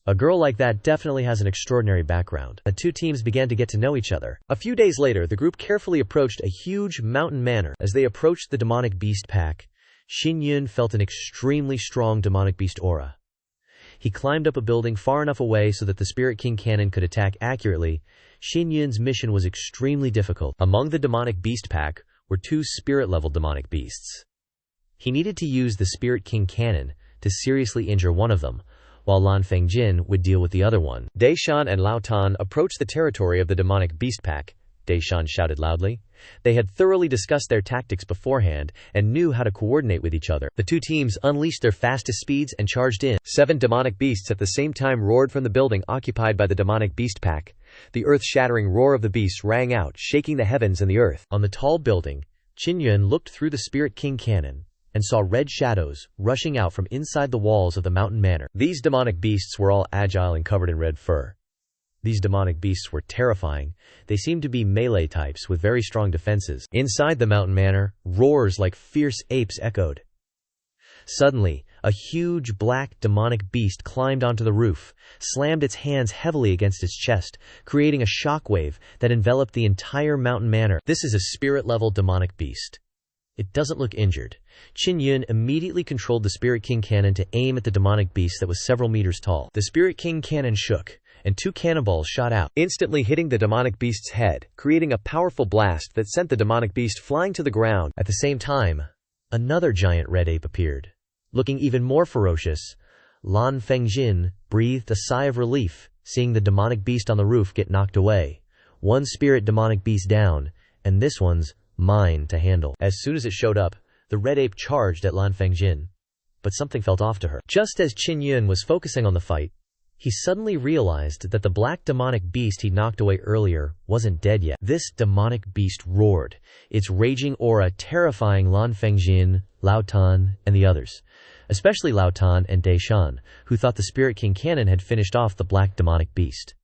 A girl like that definitely has an extraordinary background. The two teams began to get to know each other. A few days later, the group carefully approached a huge mountain manor. As they approached the demonic beast pack, Qin Yun felt an extremely strong demonic beast aura. He climbed up a building far enough away so that the Spirit King cannon could attack accurately. Qin Yun's mission was extremely difficult. Among the demonic beast pack were two spirit-level demonic beasts. He needed to use the Spirit King cannon to seriously injure one of them, while Lan Fengjin would deal with the other one. Daishan and Lao Tan approached the territory of the demonic beast pack. Daishan shouted loudly. They had thoroughly discussed their tactics beforehand and knew how to coordinate with each other. The two teams unleashed their fastest speeds and charged in. 7 demonic beasts at the same time roared from the building occupied by the demonic beast pack. The earth-shattering roar of the beasts rang out, shaking the heavens and the earth. On the tall building, Qin Yun looked through the Spirit King cannon and saw red shadows rushing out from inside the walls of the mountain manor. These demonic beasts were all agile and covered in red fur. These demonic beasts were terrifying. They seemed to be melee types with very strong defenses. Inside the mountain manor, roars like fierce apes echoed. Suddenly, a huge black demonic beast climbed onto the roof, slammed its hands heavily against its chest, creating a shockwave that enveloped the entire mountain manor. This is a spirit-level demonic beast. It doesn't look injured. Qin Yun immediately controlled the Spirit King cannon to aim at the demonic beast that was several meters tall. The Spirit King cannon shook, and 2 cannonballs shot out, instantly hitting the demonic beast's head, creating a powerful blast that sent the demonic beast flying to the ground. At the same time, another giant red ape appeared. Looking even more ferocious, Lan Fengjin breathed a sigh of relief, seeing the demonic beast on the roof get knocked away. One spirit demonic beast down, and this one's mine to handle. As soon as it showed up, the red ape charged at Lan Fengjin. But something felt off to her. Just as Qin Yun was focusing on the fight, he suddenly realized that the black demonic beast he knocked away earlier wasn't dead yet. This demonic beast roared, its raging aura terrifying Lan Fengjin, Lao Tan, and the others, especially Lao Tan and Daishan, who thought the Spirit King cannon had finished off the black demonic beast.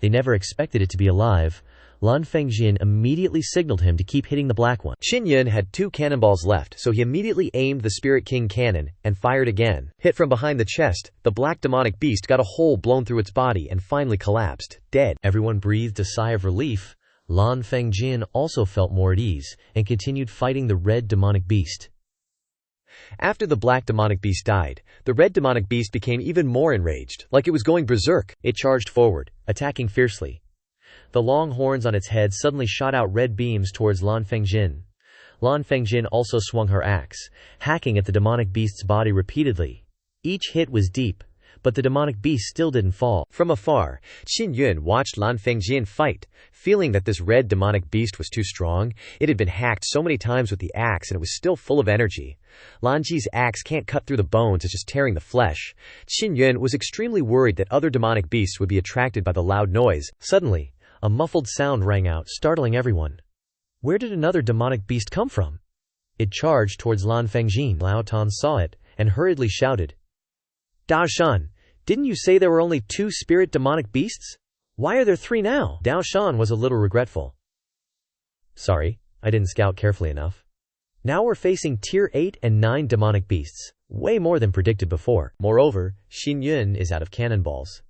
They never expected it to be alive. Lan Fengjin immediately signaled him to keep hitting the black one. Qin Yun had 2 cannonballs left, so he immediately aimed the Spirit King cannon and fired again. Hit from behind the chest, the black demonic beast got a hole blown through its body and finally collapsed, dead. Everyone breathed a sigh of relief. Lan Fengjin also felt more at ease and continued fighting the red demonic beast. After the black demonic beast died, the red demonic beast became even more enraged, like it was going berserk. It charged forward, attacking fiercely. The long horns on its head suddenly shot out red beams towards Lan Fengjin. Lan Fengjin also swung her axe, hacking at the demonic beast's body repeatedly. Each hit was deep, but the demonic beast still didn't fall. From afar, Qin Yun watched Lan Fengjin fight, feeling that this red demonic beast was too strong. It had been hacked so many times with the axe and it was still full of energy. Lanji's axe can't cut through the bones, it's just tearing the flesh. Qin Yun was extremely worried that other demonic beasts would be attracted by the loud noise. Suddenly, a muffled sound rang out, startling everyone. Where did another demonic beast come from? It charged towards Lan Fengjin. Lao Tan saw it and hurriedly shouted, Dao Shan, didn't you say there were only 2 spirit demonic beasts? Why are there 3 now? Dao Shan was a little regretful. Sorry, I didn't scout carefully enough. Now we're facing tier 8 and 9 demonic beasts, way more than predicted before. Moreover, Qin Yun is out of cannonballs.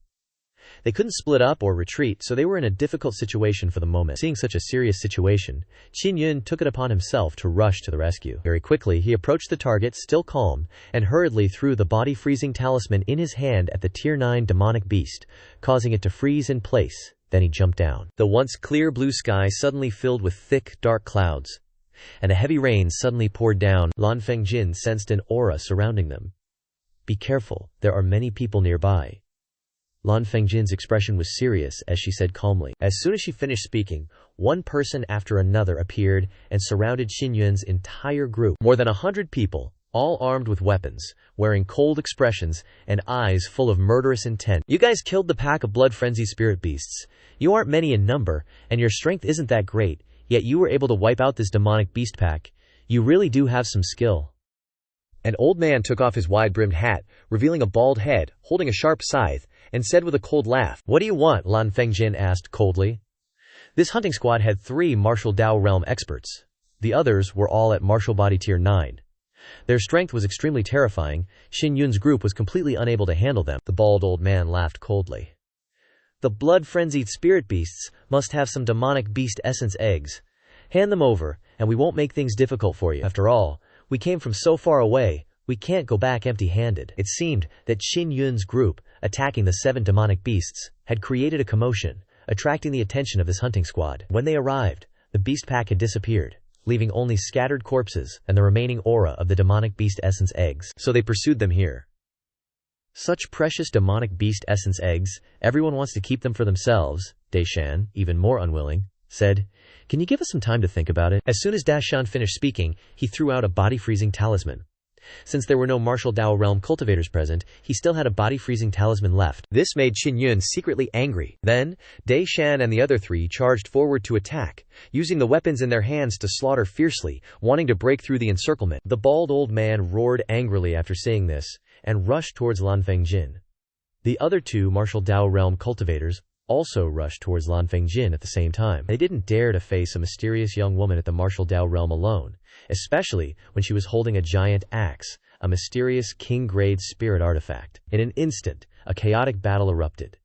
They couldn't split up or retreat, so they were in a difficult situation for the moment. Seeing such a serious situation, Qin Yun took it upon himself to rush to the rescue. Very quickly, he approached the target, still calm, and hurriedly threw the body-freezing talisman in his hand at the Tier 9 demonic beast, causing it to freeze in place. Then he jumped down. The once clear blue sky suddenly filled with thick, dark clouds, and a heavy rain suddenly poured down. Lan Fengjin sensed an aura surrounding them. "Be careful, there are many people nearby." Lan Fengjin's expression was serious as she said calmly. As soon as she finished speaking, one person after another appeared and surrounded Qin Yun's entire group. More than 100 people, all armed with weapons, wearing cold expressions and eyes full of murderous intent. "You guys killed the pack of blood-frenzied spirit beasts. You aren't many in number, and your strength isn't that great, yet you were able to wipe out this demonic beast pack. You really do have some skill." An old man took off his wide-brimmed hat, revealing a bald head, holding a sharp scythe, and said with a cold laugh, "What do you want?" Lan Fengjin asked coldly. This hunting squad had 3 martial Dao realm experts. The others were all at martial body tier 9. Their strength was extremely terrifying. Qin Yun's group was completely unable to handle them. The bald old man laughed coldly. "The blood-frenzied spirit beasts must have some demonic beast essence eggs. Hand them over, and we won't make things difficult for you. After all, we came from so far away, we can't go back empty-handed." It seemed that Qin Yun's group, attacking the 7 demonic beasts, had created a commotion, attracting the attention of this hunting squad. When they arrived, the beast pack had disappeared, leaving only scattered corpses and the remaining aura of the demonic beast essence eggs. So they pursued them here. "Such precious demonic beast essence eggs, everyone wants to keep them for themselves," Deshan, even more unwilling, said. "Can you give us some time to think about it?" As soon as Deshan finished speaking, he threw out a body-freezing talisman. Since there were no martial Dao realm cultivators present, he still had a body-freezing talisman left. This made Qin Yun secretly angry. Then, Deshan and the other 3 charged forward to attack, using the weapons in their hands to slaughter fiercely, wanting to break through the encirclement. The bald old man roared angrily after seeing this, and rushed towards Lan Fengjin. The other 2 martial Dao realm cultivators also rushed towards Lan Fengjin at the same time. They didn't dare to face a mysterious young woman at the martial Dao realm alone, especially when she was holding a giant axe, a mysterious king-grade spirit artifact. In an instant, a chaotic battle erupted.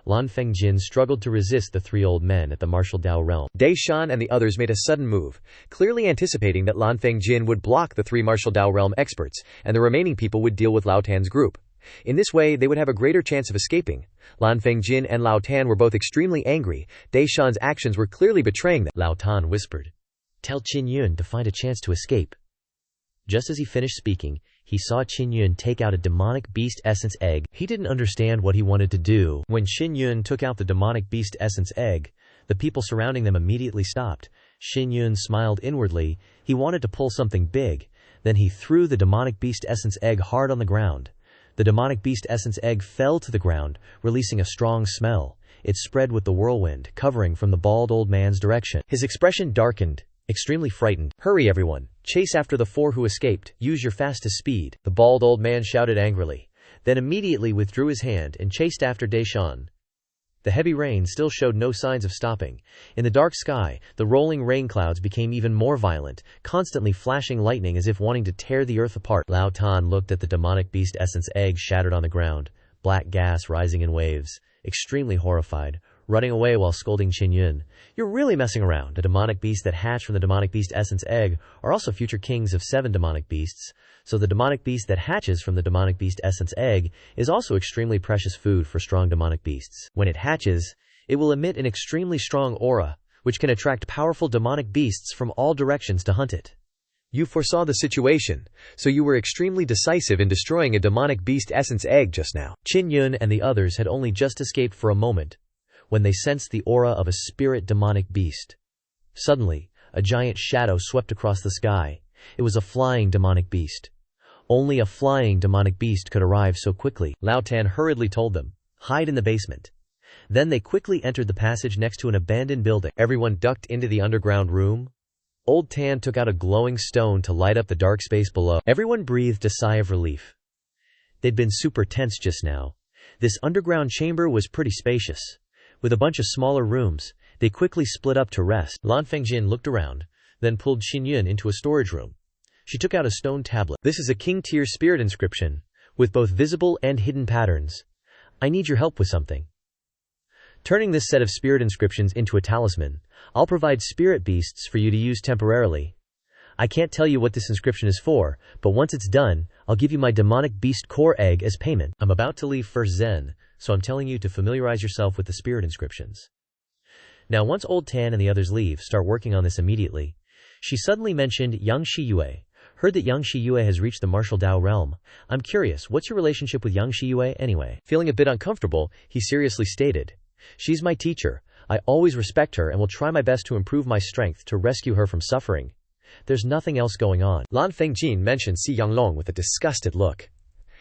Lan Fengjin struggled to resist the 3 old men at the martial Dao realm. Deshan and the others made a sudden move, clearly anticipating that Lan Fengjin would block the 3 martial Dao realm experts, and the remaining people would deal with Lao Tan's group. In this way, they would have a greater chance of escaping. Lan Fengjin and Lao Tan were both extremely angry. Deshan's actions were clearly betraying them. Lao Tan whispered, "Tell Qin Yun to find a chance to escape." Just as he finished speaking, he saw Qin Yun take out a demonic beast essence egg. He didn't understand what he wanted to do. When Qin Yun took out the demonic beast essence egg, the people surrounding them immediately stopped. Qin Yun smiled inwardly. He wanted to pull something big. Then he threw the demonic beast essence egg hard on the ground. The demonic beast essence egg fell to the ground, releasing a strong smell. It spread with the whirlwind, covering from the bald old man's direction. His expression darkened, extremely frightened. "Hurry, everyone! Chase after the 4 who escaped. Use your fastest speed!" The bald old man shouted angrily, then immediately withdrew his hand and chased after Deshan. The heavy rain still showed no signs of stopping. In the dark sky, the rolling rain clouds became even more violent, constantly flashing lightning as if wanting to tear the earth apart. Lao Tan looked at the demonic beast essence egg shattered on the ground, black gas rising in waves, extremely horrified, running away while scolding Qin Yun. "You're really messing around." The demonic beasts that hatched from the demonic beast essence egg are also future kings of 7 demonic beasts, so the demonic beast that hatches from the demonic beast essence egg is also extremely precious food for strong demonic beasts. When it hatches, it will emit an extremely strong aura, which can attract powerful demonic beasts from all directions to hunt it. You foresaw the situation, so you were extremely decisive in destroying a demonic beast essence egg just now. Qin Yun and the others had only just escaped for a moment, when they sensed the aura of a spirit demonic beast. Suddenly, a giant shadow swept across the sky. It was a flying demonic beast. Only a flying demonic beast could arrive so quickly. Lao Tan hurriedly told them, "Hide in the basement." Then they quickly entered the passage next to an abandoned building. Everyone ducked into the underground room. Old Tan took out a glowing stone to light up the dark space below. Everyone breathed a sigh of relief. They'd been super tense just now. This underground chamber was pretty spacious. With a bunch of smaller rooms, they quickly split up to rest. Lan Fengjin looked around, then pulled Qin Yun into a storage room. She took out a stone tablet. "This is a king-tier spirit inscription, with both visible and hidden patterns. I need your help with something." turning this set of spirit inscriptions into a talisman. I'll provide spirit beasts for you to use temporarily. I can't tell you what this inscription is for, but once it's done, I'll give you my demonic beast core egg as payment. I'm about to leave First Zen, so I'm telling you to familiarize yourself with the spirit inscriptions. Now once Old Tan and the others leave, start working on this immediately. She suddenly mentioned Yang Shiyue. Heard that Yang Shiyue has reached the martial Dao realm. I'm curious, what's your relationship with Yang Shiyue anyway? Feeling a bit uncomfortable, he seriously stated, she's my teacher. I always respect her and will try my best to improve my strength to rescue her from suffering. There's nothing else going on. Lan Fengjin mentioned Si Yanglong with a disgusted look.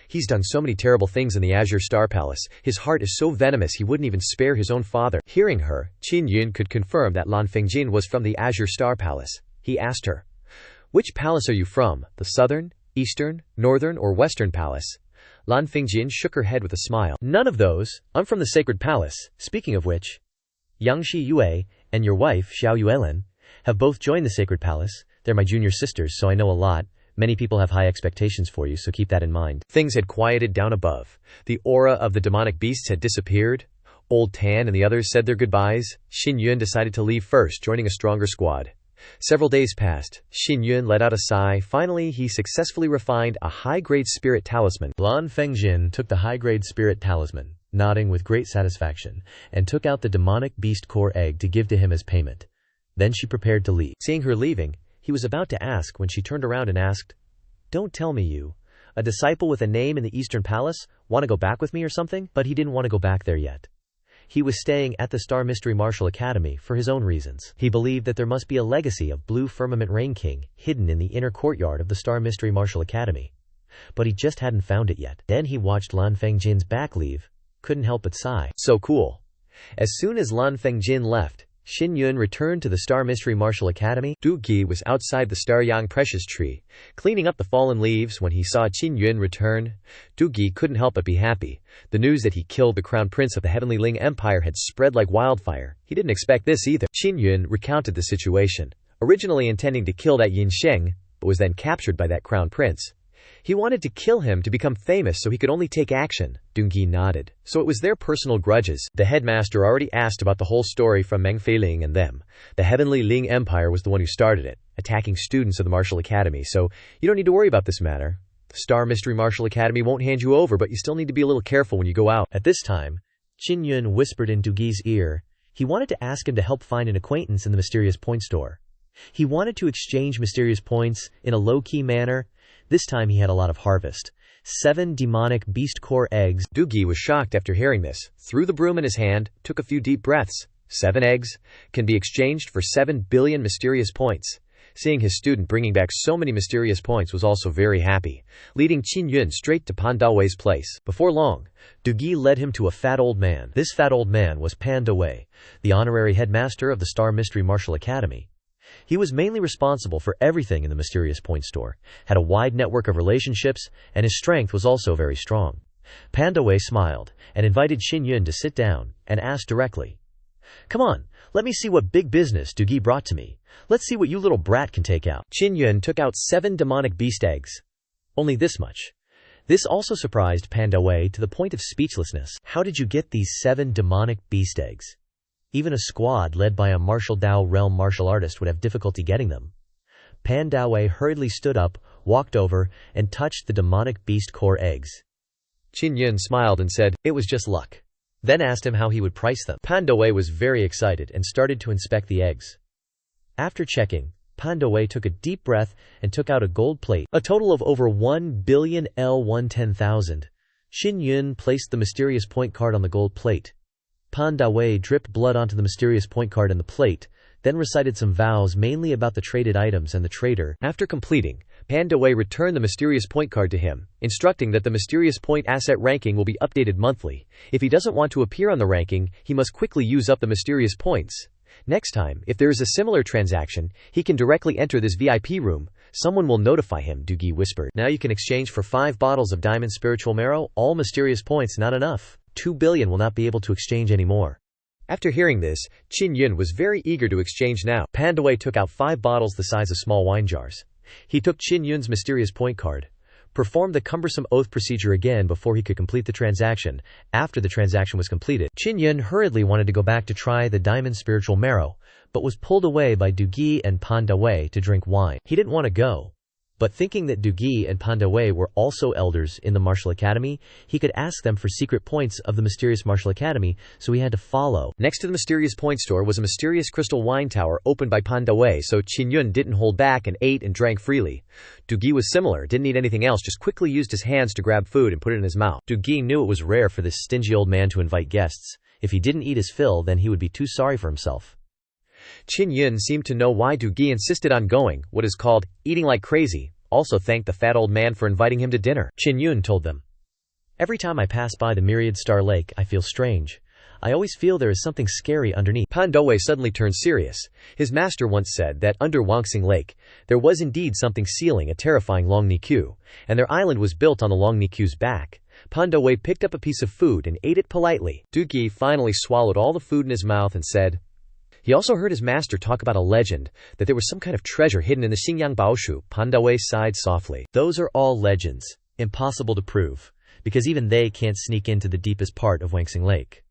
He's done so many terrible things in the Azure Star Palace. His heart is so venomous he wouldn't even spare his own father. Hearing her, Qin Yun could confirm that Lan Fengjin was from the Azure Star Palace. He asked her, which palace are you from? The southern, eastern, northern, or western palace? Lan Fengjin shook her head with a smile. None of those. I'm from the sacred palace. Speaking of which, Yang Shiyue and your wife, Xiao Yuelin, have both joined the sacred palace. They're my junior sisters, so I know a lot. Many people have high expectations for you, so keep that in mind. Things had quieted down above. The aura of the demonic beasts had disappeared. Old Tan and the others said their goodbyes. Xin Yun decided to leave first, joining a stronger squad. Several days passed. Xin Yun let out a sigh. Finally, he successfully refined a high-grade spirit talisman. Lan Fengjin took the high-grade spirit talisman, nodding with great satisfaction, and took out the demonic beast core egg to give to him as payment. Then she prepared to leave. Seeing her leaving, he was about to ask when she turned around and asked, don't tell me you, a disciple with a name in the Eastern Palace, want to go back with me or something? But he didn't want to go back there yet. He was staying at the Star Mystery Martial Academy for his own reasons. He believed that there must be a legacy of Blue Firmament Rain King hidden in the inner courtyard of the Star Mystery Martial Academy. But he just hadn't found it yet. Then he watched Lan Fengjin's back leave, couldn't help but sigh. So cool. As soon as Lan Fengjin left, Xin Yun returned to the Star Mystery Martial Academy. Du Gi was outside the Star Yang Precious Tree, cleaning up the fallen leaves when he saw Qin Yun return. Du Gi couldn't help but be happy. The news that he killed the Crown Prince of the Heavenly Ling Empire had spread like wildfire. He didn't expect this either. Qin Yun recounted the situation, originally intending to kill that Yin Sheng, but was then captured by that Crown Prince. He wanted to kill him to become famous so he could only take action. Dungi nodded. So it was their personal grudges. The headmaster already asked about the whole story from Meng Feiling and them. The Heavenly Ling Empire was the one who started it, attacking students of the Martial Academy, so you don't need to worry about this matter. The Star Mystery Martial Academy won't hand you over, but you still need to be a little careful when you go out. At this time, Qin Yun whispered in Dugi's ear. He wanted to ask him to help find an acquaintance in the Mysterious Point store. He wanted to exchange mysterious points in a low-key manner. This time he had a lot of harvest. 7 demonic beast core eggs. Dugi was shocked after hearing this, threw the broom in his hand, took a few deep breaths. 7 eggs can be exchanged for 7 billion mysterious points. Seeing his student bringing back so many mysterious points was also very happy, leading Qin Yun straight to Pan Dawei's place. Before long, Dugi led him to a fat old man. This fat old man was Pan Dawei, the honorary headmaster of the Star Mystery Martial Academy. He was mainly responsible for everything in the Mysterious Point store, had a wide network of relationships, and his strength was also very strong. Pan Dawei smiled and invited Xin Yun to sit down and asked directly, come on, let me see what big business Dugi brought to me. Let's see what you little brat can take out. Xin Yun took out 7 demonic beast eggs. Only this much. This also surprised Pan Dawei to the point of speechlessness. How did you get these 7 demonic beast eggs? Even a squad led by a martial Dao realm martial artist would have difficulty getting them. Pan Dawei hurriedly stood up, walked over, and touched the demonic beast core eggs. Qin Yun smiled and said, it was just luck. Then asked him how he would price them. Pan Dawei was very excited and started to inspect the eggs. After checking, Pan Dawei took a deep breath and took out a gold plate, a total of over 1 billion L110,000. Xin Yun placed the mysterious point card on the gold plate. Pan Dawei dripped blood onto the mysterious point card in the plate, then recited some vows mainly about the traded items and the trader. After completing, Pan Dawei returned the mysterious point card to him, instructing that the mysterious point asset ranking will be updated monthly. If he doesn't want to appear on the ranking, he must quickly use up the mysterious points. Next time, if there is a similar transaction, he can directly enter this VIP room. Someone will notify him, Dugi whispered. Now you can exchange for 5 bottles of diamond spiritual marrow, all mysterious points, not enough. 2 billion will not be able to exchange anymore. After hearing this, Qin Yun was very eager to exchange now. Pan Dawei took out 5 bottles the size of small wine jars. He took Qin Yun's mysterious point card, performed the cumbersome oath procedure again before he could complete the transaction. After the transaction was completed, Qin Yun hurriedly wanted to go back to try the diamond spiritual marrow, but was pulled away by Du Gi and Pan Dawei to drink wine. He didn't want to go, but thinking that Du Gi and Pan Dawei were also elders in the martial academy, he could ask them for secret points of the mysterious martial academy, so he had to follow. Next to the mysterious point store was a mysterious crystal wine tower opened by Pan Dawei, so Qin Yun didn't hold back and ate and drank freely. Du Gi was similar, didn't eat anything else, just quickly used his hands to grab food and put it in his mouth. Du Gi knew it was rare for this stingy old man to invite guests. If he didn't eat his fill, then he would be too sorry for himself. Qin Yun seemed to know why Du Gi insisted on going, what is called eating like crazy. Also thanked the fat old man for inviting him to dinner. Qin Yun told them, "Every time I pass by the myriad star lake, I feel strange. I always feel there is something scary underneath." Pan Dawei suddenly turned serious. His master once said that under Wangxing Lake, there was indeed something sealing a terrifying Long Niku, and their island was built on the Long Niku's back. Pan Dawei picked up a piece of food and ate it politely. Du Gi finally swallowed all the food in his mouth and said, he also heard his master talk about a legend, that there was some kind of treasure hidden in the Xingyang Baoshu. Pan Dawei sighed softly. Those are all legends, impossible to prove, because even they can't sneak into the deepest part of Wangxing Lake.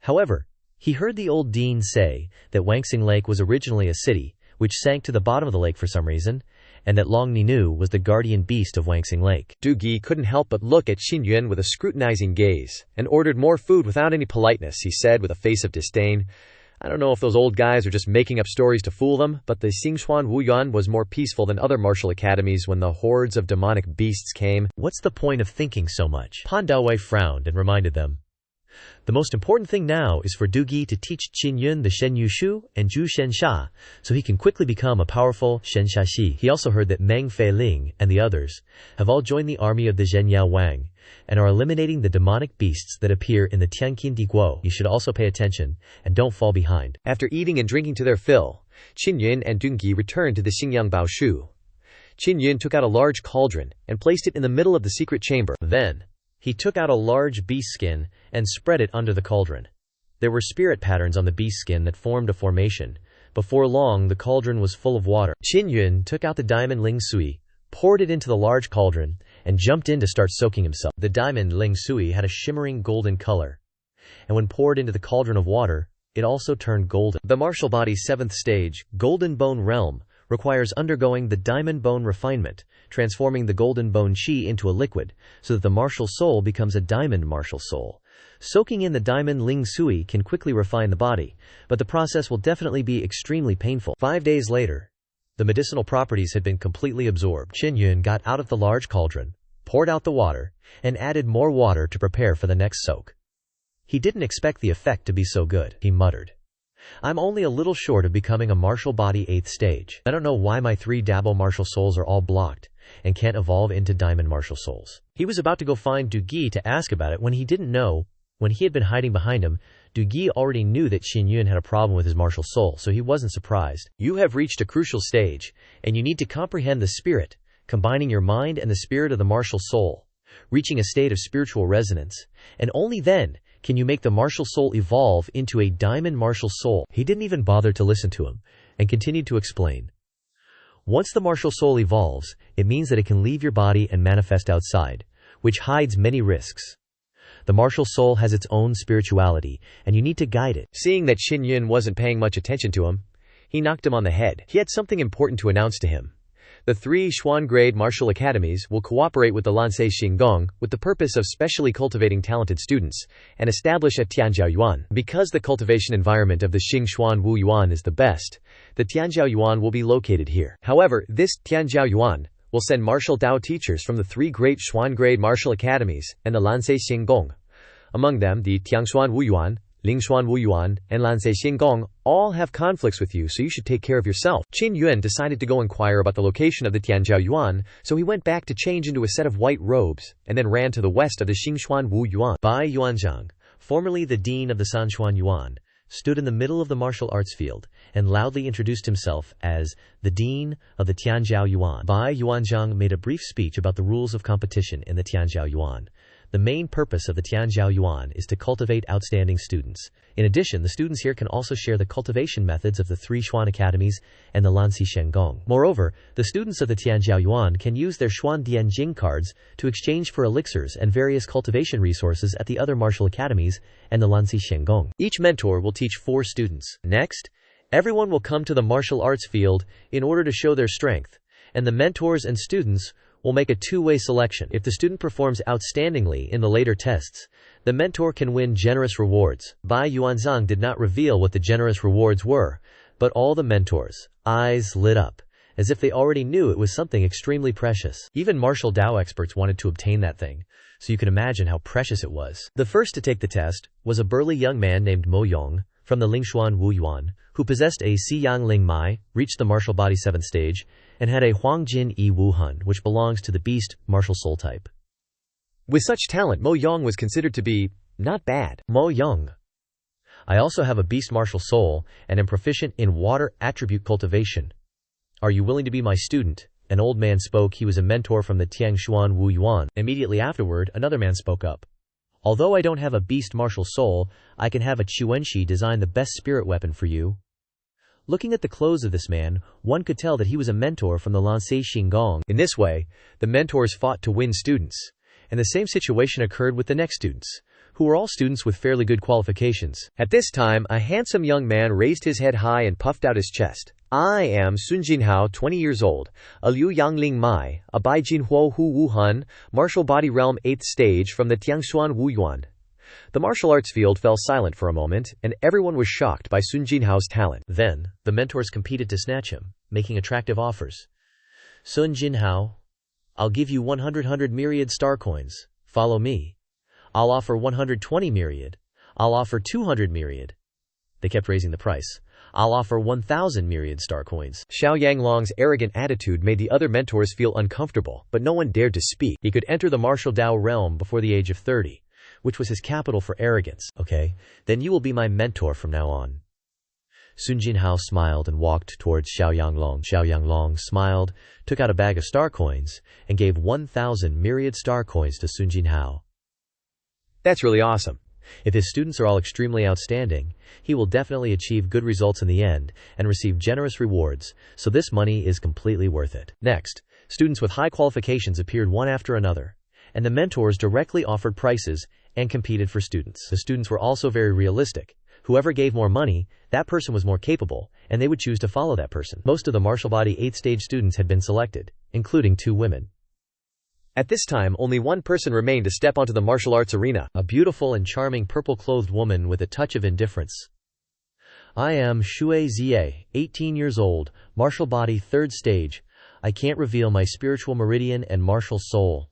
However, he heard the old dean say that Wangxing Lake was originally a city, which sank to the bottom of the lake for some reason, and that Long Ninu was the guardian beast of Wangxing Lake. Du Gi couldn't help but look at Qin Yun with a scrutinizing gaze, and ordered more food without any politeness. He said with a face of disdain, "I don't know if those old guys are just making up stories to fool them, but the Xingxuan Wuyuan was more peaceful than other martial academies when the hordes of demonic beasts came." What's the point of thinking so much? Pan Dawei frowned and reminded them, "The most important thing now is for Du Gi to teach Qin Yun the Shen Yu Shu and Zhu Shen Sha, so he can quickly become a powerful Shen Sha Xi." He also heard that Meng Fei Ling and the others have all joined the army of the Zhen Yao Wang and are eliminating the demonic beasts that appear in the Tianqin Di Guo. You should also pay attention and don't fall behind. After eating and drinking to their fill, Qin Yun and Du Gi returned to the Xingyang Baoshu. Qin Yun took out a large cauldron and placed it in the middle of the secret chamber. Then, he took out a large beast skin and spread it under the cauldron. There were spirit patterns on the beast skin that formed a formation. Before long, the cauldron was full of water. Qin Yun took out the diamond ling sui, poured it into the large cauldron, and jumped in to start soaking himself. The diamond ling sui had a shimmering golden color, and when poured into the cauldron of water, it also turned golden. The martial body's 7th stage, Golden Bone Realm, requires undergoing the diamond bone refinement, transforming the golden bone chi into a liquid, so that the martial soul becomes a diamond martial soul. Soaking in the diamond ling sui can quickly refine the body, but the process will definitely be extremely painful. 5 days later, the medicinal properties had been completely absorbed. Qin Yun got out of the large cauldron, poured out the water, and added more water to prepare for the next soak. He didn't expect the effect to be so good. He muttered, "I'm only a little short of becoming a martial body 8th stage. I don't know why my 3 Dabo martial souls are all blocked and can't evolve into diamond martial souls." He was about to go find Du Gi to ask about it when he didn't know. When he had been hiding behind him, Du Gi already knew that Qin Yun had a problem with his martial soul, so he wasn't surprised. "You have reached a crucial stage, and you need to comprehend the spirit, combining your mind and the spirit of the martial soul, reaching a state of spiritual resonance, and only then can you make the martial soul evolve into a diamond martial soul." He didn't even bother to listen to him, and continued to explain. "Once the martial soul evolves, it means that it can leave your body and manifest outside, which hides many risks. The martial soul has its own spirituality, and you need to guide it." Seeing that Qin Yun wasn't paying much attention to him, he knocked him on the head. He had something important to announce to him. The 3 Xuan grade martial academies will cooperate with the Lansei Xinggong with the purpose of specially cultivating talented students and establish a Tianjiao Yuan. Because the cultivation environment of the Xingxuan Wu Yuan is the best, the Tianjiao Yuan will be located here. However, this Tianjiao Yuan will send martial Dao teachers from the 3 great Xuan grade martial academies and the Lansei Xinggong. Among them, the Tiangxuan Wu Yuan, Lingshuan Wu Yuan, and Lansei Xinggong all have conflicts with you, so you should take care of yourself. Qin Yun decided to go inquire about the location of the Tianjiao Yuan, so he went back to change into a set of white robes, and then ran to the west of the Xingxuan Wu Yuan. Bai Yuanzhang, formerly the dean of the Sanxuan Yuan, stood in the middle of the martial arts field, and loudly introduced himself as the dean of the Tianjiao Yuan. Bai Yuanzhang made a brief speech about the rules of competition in the Tianjiao Yuan. The main purpose of the Tianjiao Yuan is to cultivate outstanding students. In addition, the students here can also share the cultivation methods of the 3 Xuan academies and the Lanxi Shengong. Moreover, the students of the Tianjiao Yuan can use their Xuan Dianjing cards to exchange for elixirs and various cultivation resources at the other martial academies and the Lanxi Shengong. Each mentor will teach 4 students. Next, everyone will come to the martial arts field in order to show their strength, and the mentors and students will make a two-way selection. If the student performs outstandingly in the later tests, the mentor can win generous rewards. Bai Yuanzhang did not reveal what the generous rewards were, but all the mentors' eyes lit up, as if they already knew it was something extremely precious. Even martial Dao experts wanted to obtain that thing, so you can imagine how precious it was. The first to take the test was a burly young man named Mo Yong, from the Lingshuan Wu Yuan, who possessed a Xiyang Ling Mai, reached the martial body 7th stage, and had a Huangjin Yi Wu Hun, which belongs to the beast martial soul type. With such talent, Mo Yong was considered to be not bad. Mo Yong. I also have a beast martial soul and am proficient in water attribute cultivation. Are you willing to be my student? An old man spoke. He was a mentor from the Tiangshuan Wu Yuan. Immediately afterward, another man spoke up. Although I don't have a beast martial soul, I can have a Chuanxi design the best spirit weapon for you. Looking at the clothes of this man, one could tell that he was a mentor from the Lanxi Xingong. In this way, the mentors fought to win students, and the same situation occurred with the next students, who were all students with fairly good qualifications. At this time, a handsome young man raised his head high and puffed out his chest. I am Sun Jinhao, 20 years old, a Liu Yangling Mai, a Bai Jinhuo Hu Wuhan, martial body realm 8th stage from the Tiangshuan Wu Yuan. The martial arts field fell silent for a moment, and everyone was shocked by Sun Jinhao's talent. Then, the mentors competed to snatch him, making attractive offers. Sun Jinhao, I'll give you 100 myriad star coins. Follow me. I'll offer 120 myriad. I'll offer 200 myriad. They kept raising the price. I'll offer 1,000 myriad star coins. Xiao Yanglong's arrogant attitude made the other mentors feel uncomfortable, but no one dared to speak. He could enter the martial Dao realm before the age of 30, which was his capital for arrogance. Okay, then you will be my mentor from now on. Sun Jinhao smiled and walked towards Xiao Yanglong. Xiao Yanglong smiled, took out a bag of star coins, and gave 1,000 myriad star coins to Sun Jinhao. That's really awesome. If his students are all extremely outstanding, he will definitely achieve good results in the end and receive generous rewards, so this money is completely worth it. Next, students with high qualifications appeared one after another, and the mentors directly offered prices and competed for students. The students were also very realistic. Whoever gave more money, that person was more capable, and they would choose to follow that person. Most of the martial body 8th stage students had been selected, including 2 women. At this time, only one person remained to step onto the martial arts arena, a beautiful and charming purple-clothed woman with a touch of indifference. I am Xue Zie, 18 years old, martial body 3rd stage. I can't reveal my spiritual meridian and martial soul.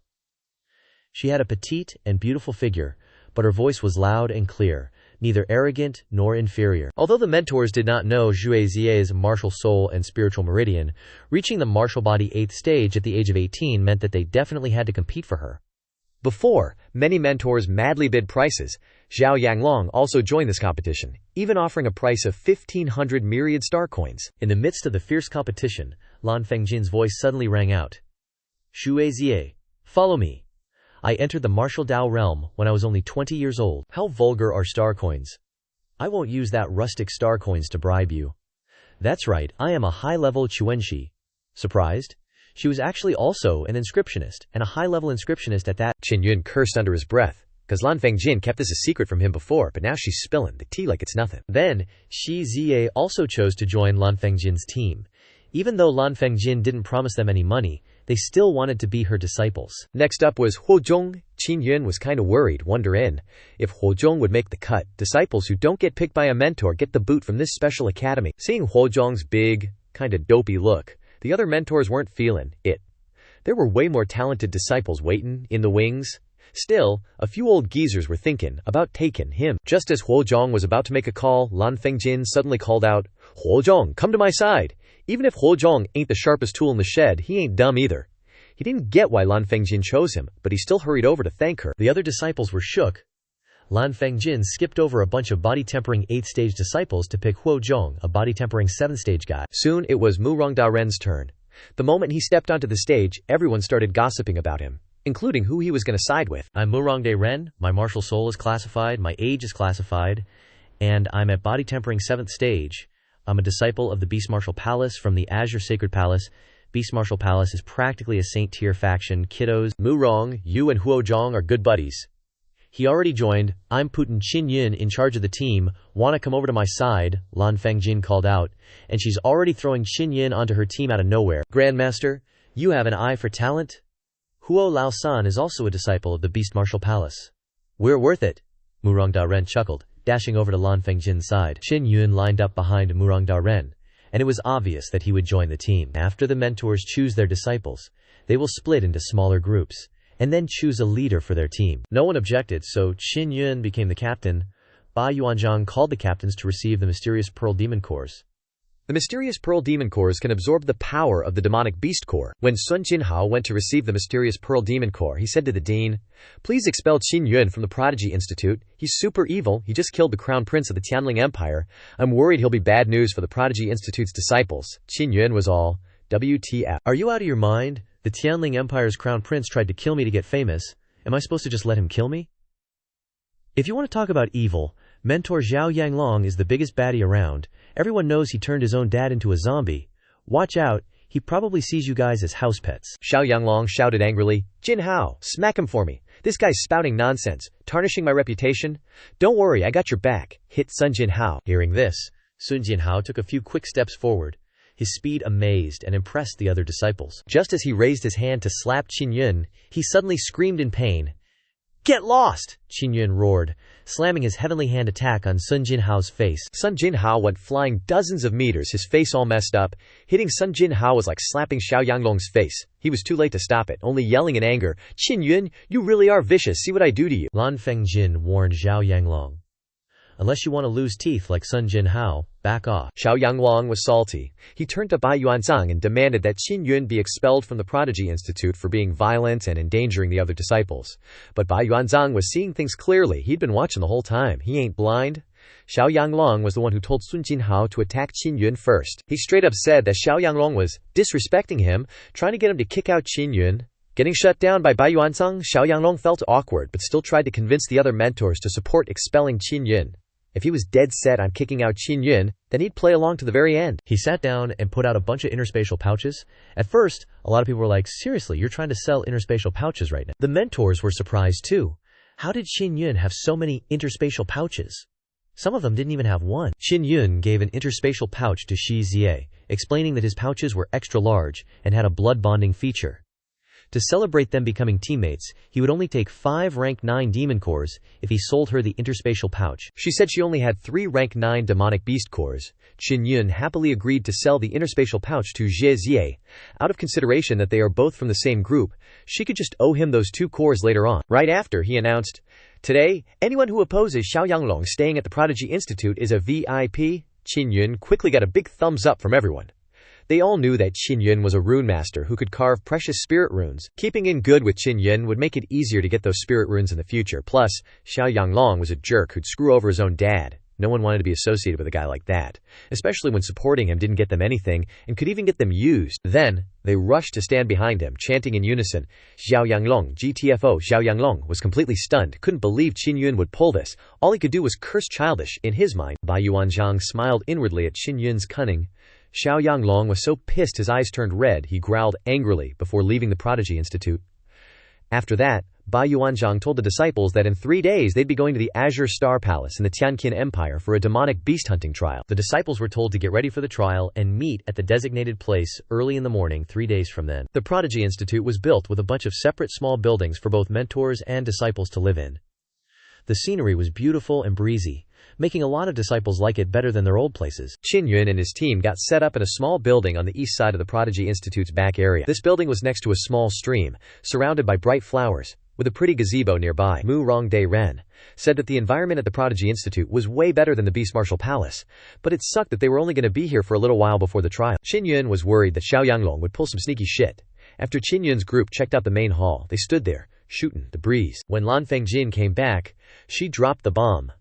She had a petite and beautiful figure, but her voice was loud and clear, neither arrogant nor inferior. Although the mentors did not know Xue Zie's martial soul and spiritual meridian, reaching the martial body 8th stage at the age of 18 meant that they definitely had to compete for her. Before, many mentors madly bid prices. Xiao Yanglong also joined this competition, even offering a price of 1,500 myriad star coins. In the midst of the fierce competition, Lan Fengjin's voice suddenly rang out. Xue Zie, follow me. I entered the martial Dao realm when I was only 20 years old. How vulgar are star coins? I won't use that rustic star coins to bribe you. That's right, I am a high-level Chuanxi. Surprised? She was actually also an inscriptionist, and a high-level inscriptionist at that. Qin Yun cursed under his breath, because Lan Fengjin kept this a secret from him before, but now she's spilling the tea like it's nothing. Then, Shi Ziye also chose to join Lan Fengjin's team. Even though Lan Fengjin didn't promise them any money, they still wanted to be her disciples. Next up was Huozhong. Qin Yun was kinda worried, wondering if Huozhong would make the cut. Disciples who don't get picked by a mentor get the boot from this special academy. Seeing Huozhong's big, kinda dopey look, the other mentors weren't feeling it. There were way more talented disciples waiting in the wings. Still, a few old geezers were thinking about taking him. Just as Huozhong was about to make a call, Lan Fengjin suddenly called out, Huozhong, come to my side. Even if Huozhong ain't the sharpest tool in the shed, he ain't dumb either. He didn't get why Lan Fengjin chose him, but he still hurried over to thank her. The other disciples were shook. Lan Fengjin skipped over a bunch of body-tempering 8th stage disciples to pick Huozhong, a body-tempering 7th stage guy. Soon it was Mu Rongdaren's turn. The moment he stepped onto the stage, everyone started gossiping about him. including who he was going to side with. I'm Murongdae Ren, my martial soul is classified, my age is classified, and I'm at body tempering 7th stage. I'm a disciple of the Beast Martial Palace from the Azure Sacred Palace. Beast Martial Palace is practically a saint tier faction. Kiddos, Murong, you and Huozhong are good buddies. He already joined. I'm Putin Qin Yun in charge of the team. Wanna come over to my side? Lan Fengjin called out, and she's already throwing Qin Yun onto her team out of nowhere. Grandmaster, you have an eye for talent? Huo Lao San is also a disciple of the Beast Martial Palace. We're worth it. Murongdae Ren chuckled, dashing over to Lan Fengjin's side. Qin Yun lined up behind Murongdae Ren, and it was obvious that he would join the team. After the mentors choose their disciples, they will split into smaller groups, and then choose a leader for their team. No one objected, so Qin Yun became the captain. Ba Yuanzhang called the captains to receive the mysterious Pearl Demon Cores. The mysterious Pearl Demon Cores can absorb the power of the demonic beast core. When Sun Jinhao went to receive the mysterious Pearl Demon Core, he said to the dean, "Please expel Qin Yun from the Prodigy Institute. He's super evil. He just killed the crown prince of the Tianling Empire. I'm worried he'll be bad news for the Prodigy Institute's disciples." Qin Yun was all, "WTF? Are you out of your mind? The Tianling Empire's crown prince tried to kill me to get famous. Am I supposed to just let him kill me?" If you want to talk about evil, Mentor Zhao Yanglong is the biggest baddie around. Everyone knows he turned his own dad into a zombie. Watch out, he probably sees you guys as house pets. Xiao Yanglong shouted angrily, "Jinhao, smack him for me. This guy's spouting nonsense, tarnishing my reputation. Don't worry, I got your back." Hit Sun Jinhao. Hearing this, Sun Jinhao took a few quick steps forward. His speed amazed and impressed the other disciples. Just as he raised his hand to slap Qin Yun, he suddenly screamed in pain. "Get lost!" Qin Yun roared, slamming his heavenly hand attack on Sun Jinhao's face. Sun Jinhao went flying dozens of meters, his face all messed up. Hitting Sun Jinhao was like slapping Xiao Yanglong's face. He was too late to stop it, only yelling in anger, "Qin Yun, you really are vicious, see what I do to you." Lan Fengjin warned Xiao Yanglong, "Unless you want to lose teeth like Sun Jinhao, back off." Xiao Yanglong was salty. He turned to Bai Yuanzhang and demanded that Qin Yun be expelled from the Prodigy Institute for being violent and endangering the other disciples. But Bai Yuanzhang was seeing things clearly. He'd been watching the whole time. He ain't blind. Xiao Yanglong was the one who told Sun Jinhao to attack Qin Yun first. He straight up said that Xiao Yanglong was disrespecting him, trying to get him to kick out Qin Yun. Getting shut down by Bai Yuanzhang, Xiao Yanglong felt awkward but still tried to convince the other mentors to support expelling Qin Yun. If he was dead set on kicking out Qin Yun, then he'd play along to the very end. He sat down and put out a bunch of interspatial pouches. At first, a lot of people were like, "Seriously, you're trying to sell interspatial pouches right now?" The mentors were surprised too. How did Qin Yun have so many interspatial pouches? Some of them didn't even have one. Qin Yun gave an interspatial pouch to Shi Jie, explaining that his pouches were extra large and had a blood bonding feature. To celebrate them becoming teammates, he would only take 5 rank 9 demon cores if he sold her the interspatial pouch. She said she only had 3 rank 9 demonic beast cores. Qin Yun happily agreed to sell the interspatial pouch to Zhe Jie. Out of consideration that they are both from the same group, she could just owe him those 2 cores later on. Right after, he announced, "Today, anyone who opposes Xiao Yanglong staying at the Prodigy Institute is a VIP." Qin Yun quickly got a big thumbs up from everyone. They all knew that Qin Yun was a rune master who could carve precious spirit runes. Keeping in good with Qin Yun would make it easier to get those spirit runes in the future. Plus, Xiao Yanglong was a jerk who'd screw over his own dad. No one wanted to be associated with a guy like that, especially when supporting him didn't get them anything and could even get them used. Then, they rushed to stand behind him, chanting in unison, "Xiao Yanglong, GTFO." Xiao Yanglong was completely stunned, couldn't believe Qin Yun would pull this. All he could do was curse childish. In his mind, Bai Yuanzhang smiled inwardly at Qin Yun's cunning. Xiao Yanglong was so pissed his eyes turned red, he growled angrily before leaving the Prodigy Institute. After that, Bai Yuanzhang told the disciples that in 3 days they'd be going to the Azure Star Palace in the Tianqin Empire for a demonic beast hunting trial. The disciples were told to get ready for the trial and meet at the designated place early in the morning 3 days from then. The Prodigy Institute was built with a bunch of separate small buildings for both mentors and disciples to live in. The scenery was beautiful and breezy, making a lot of disciples like it better than their old places. Qin Yun and his team got set up in a small building on the east side of the Prodigy Institute's back area. This building was next to a small stream, surrounded by bright flowers, with a pretty gazebo nearby. Murongdae Ren said that the environment at the Prodigy Institute was way better than the Beast Martial Palace, but it sucked that they were only going to be here for a little while before the trial. Qin Yun was worried that Xiao Yanglong would pull some sneaky shit. After Qin Yun's group checked out the main hall, they stood there, shooting the breeze. When Lan Fengjin came back, she dropped the bomb.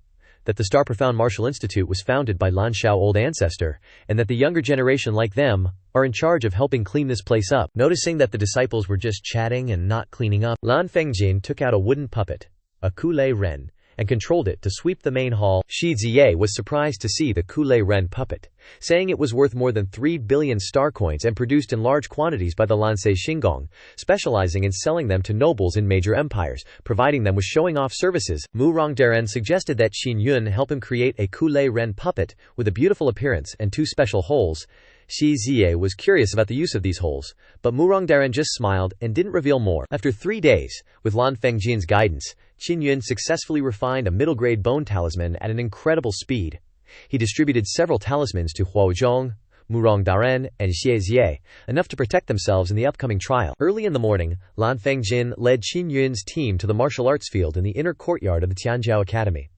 that the Star Profound Martial Institute was founded by Lan Xiao old ancestor, and that the younger generation like them are in charge of helping clean this place up. Noticing that the disciples were just chatting and not cleaning up, Lan Fengjin took out a wooden puppet, a Kulei Ren, and controlled it to sweep the main hall. Shi Ziye was surprised to see the Kulei Ren puppet, saying it was worth more than 3 billion star coins and produced in large quantities by the Lansei Xingong, specializing in selling them to nobles in major empires, providing them with showing-off services. Mu Rongdaren suggested that Qin Yun help him create a Kulei Ren puppet with a beautiful appearance and 2 special holes. Shi Ziye was curious about the use of these holes, but Mu Rongdaren just smiled and didn't reveal more. After 3 days, with Lan Fengjin's guidance, Qin Yun successfully refined a middle-grade bone talisman at an incredible speed. He distributed several talismans to Huozhong, Mu Rongdaren, and Xie Ziye, enough to protect themselves in the upcoming trial. Early in the morning, Lan Fengjin led Qin Yun's team to the martial arts field in the inner courtyard of the Tianjiao Academy.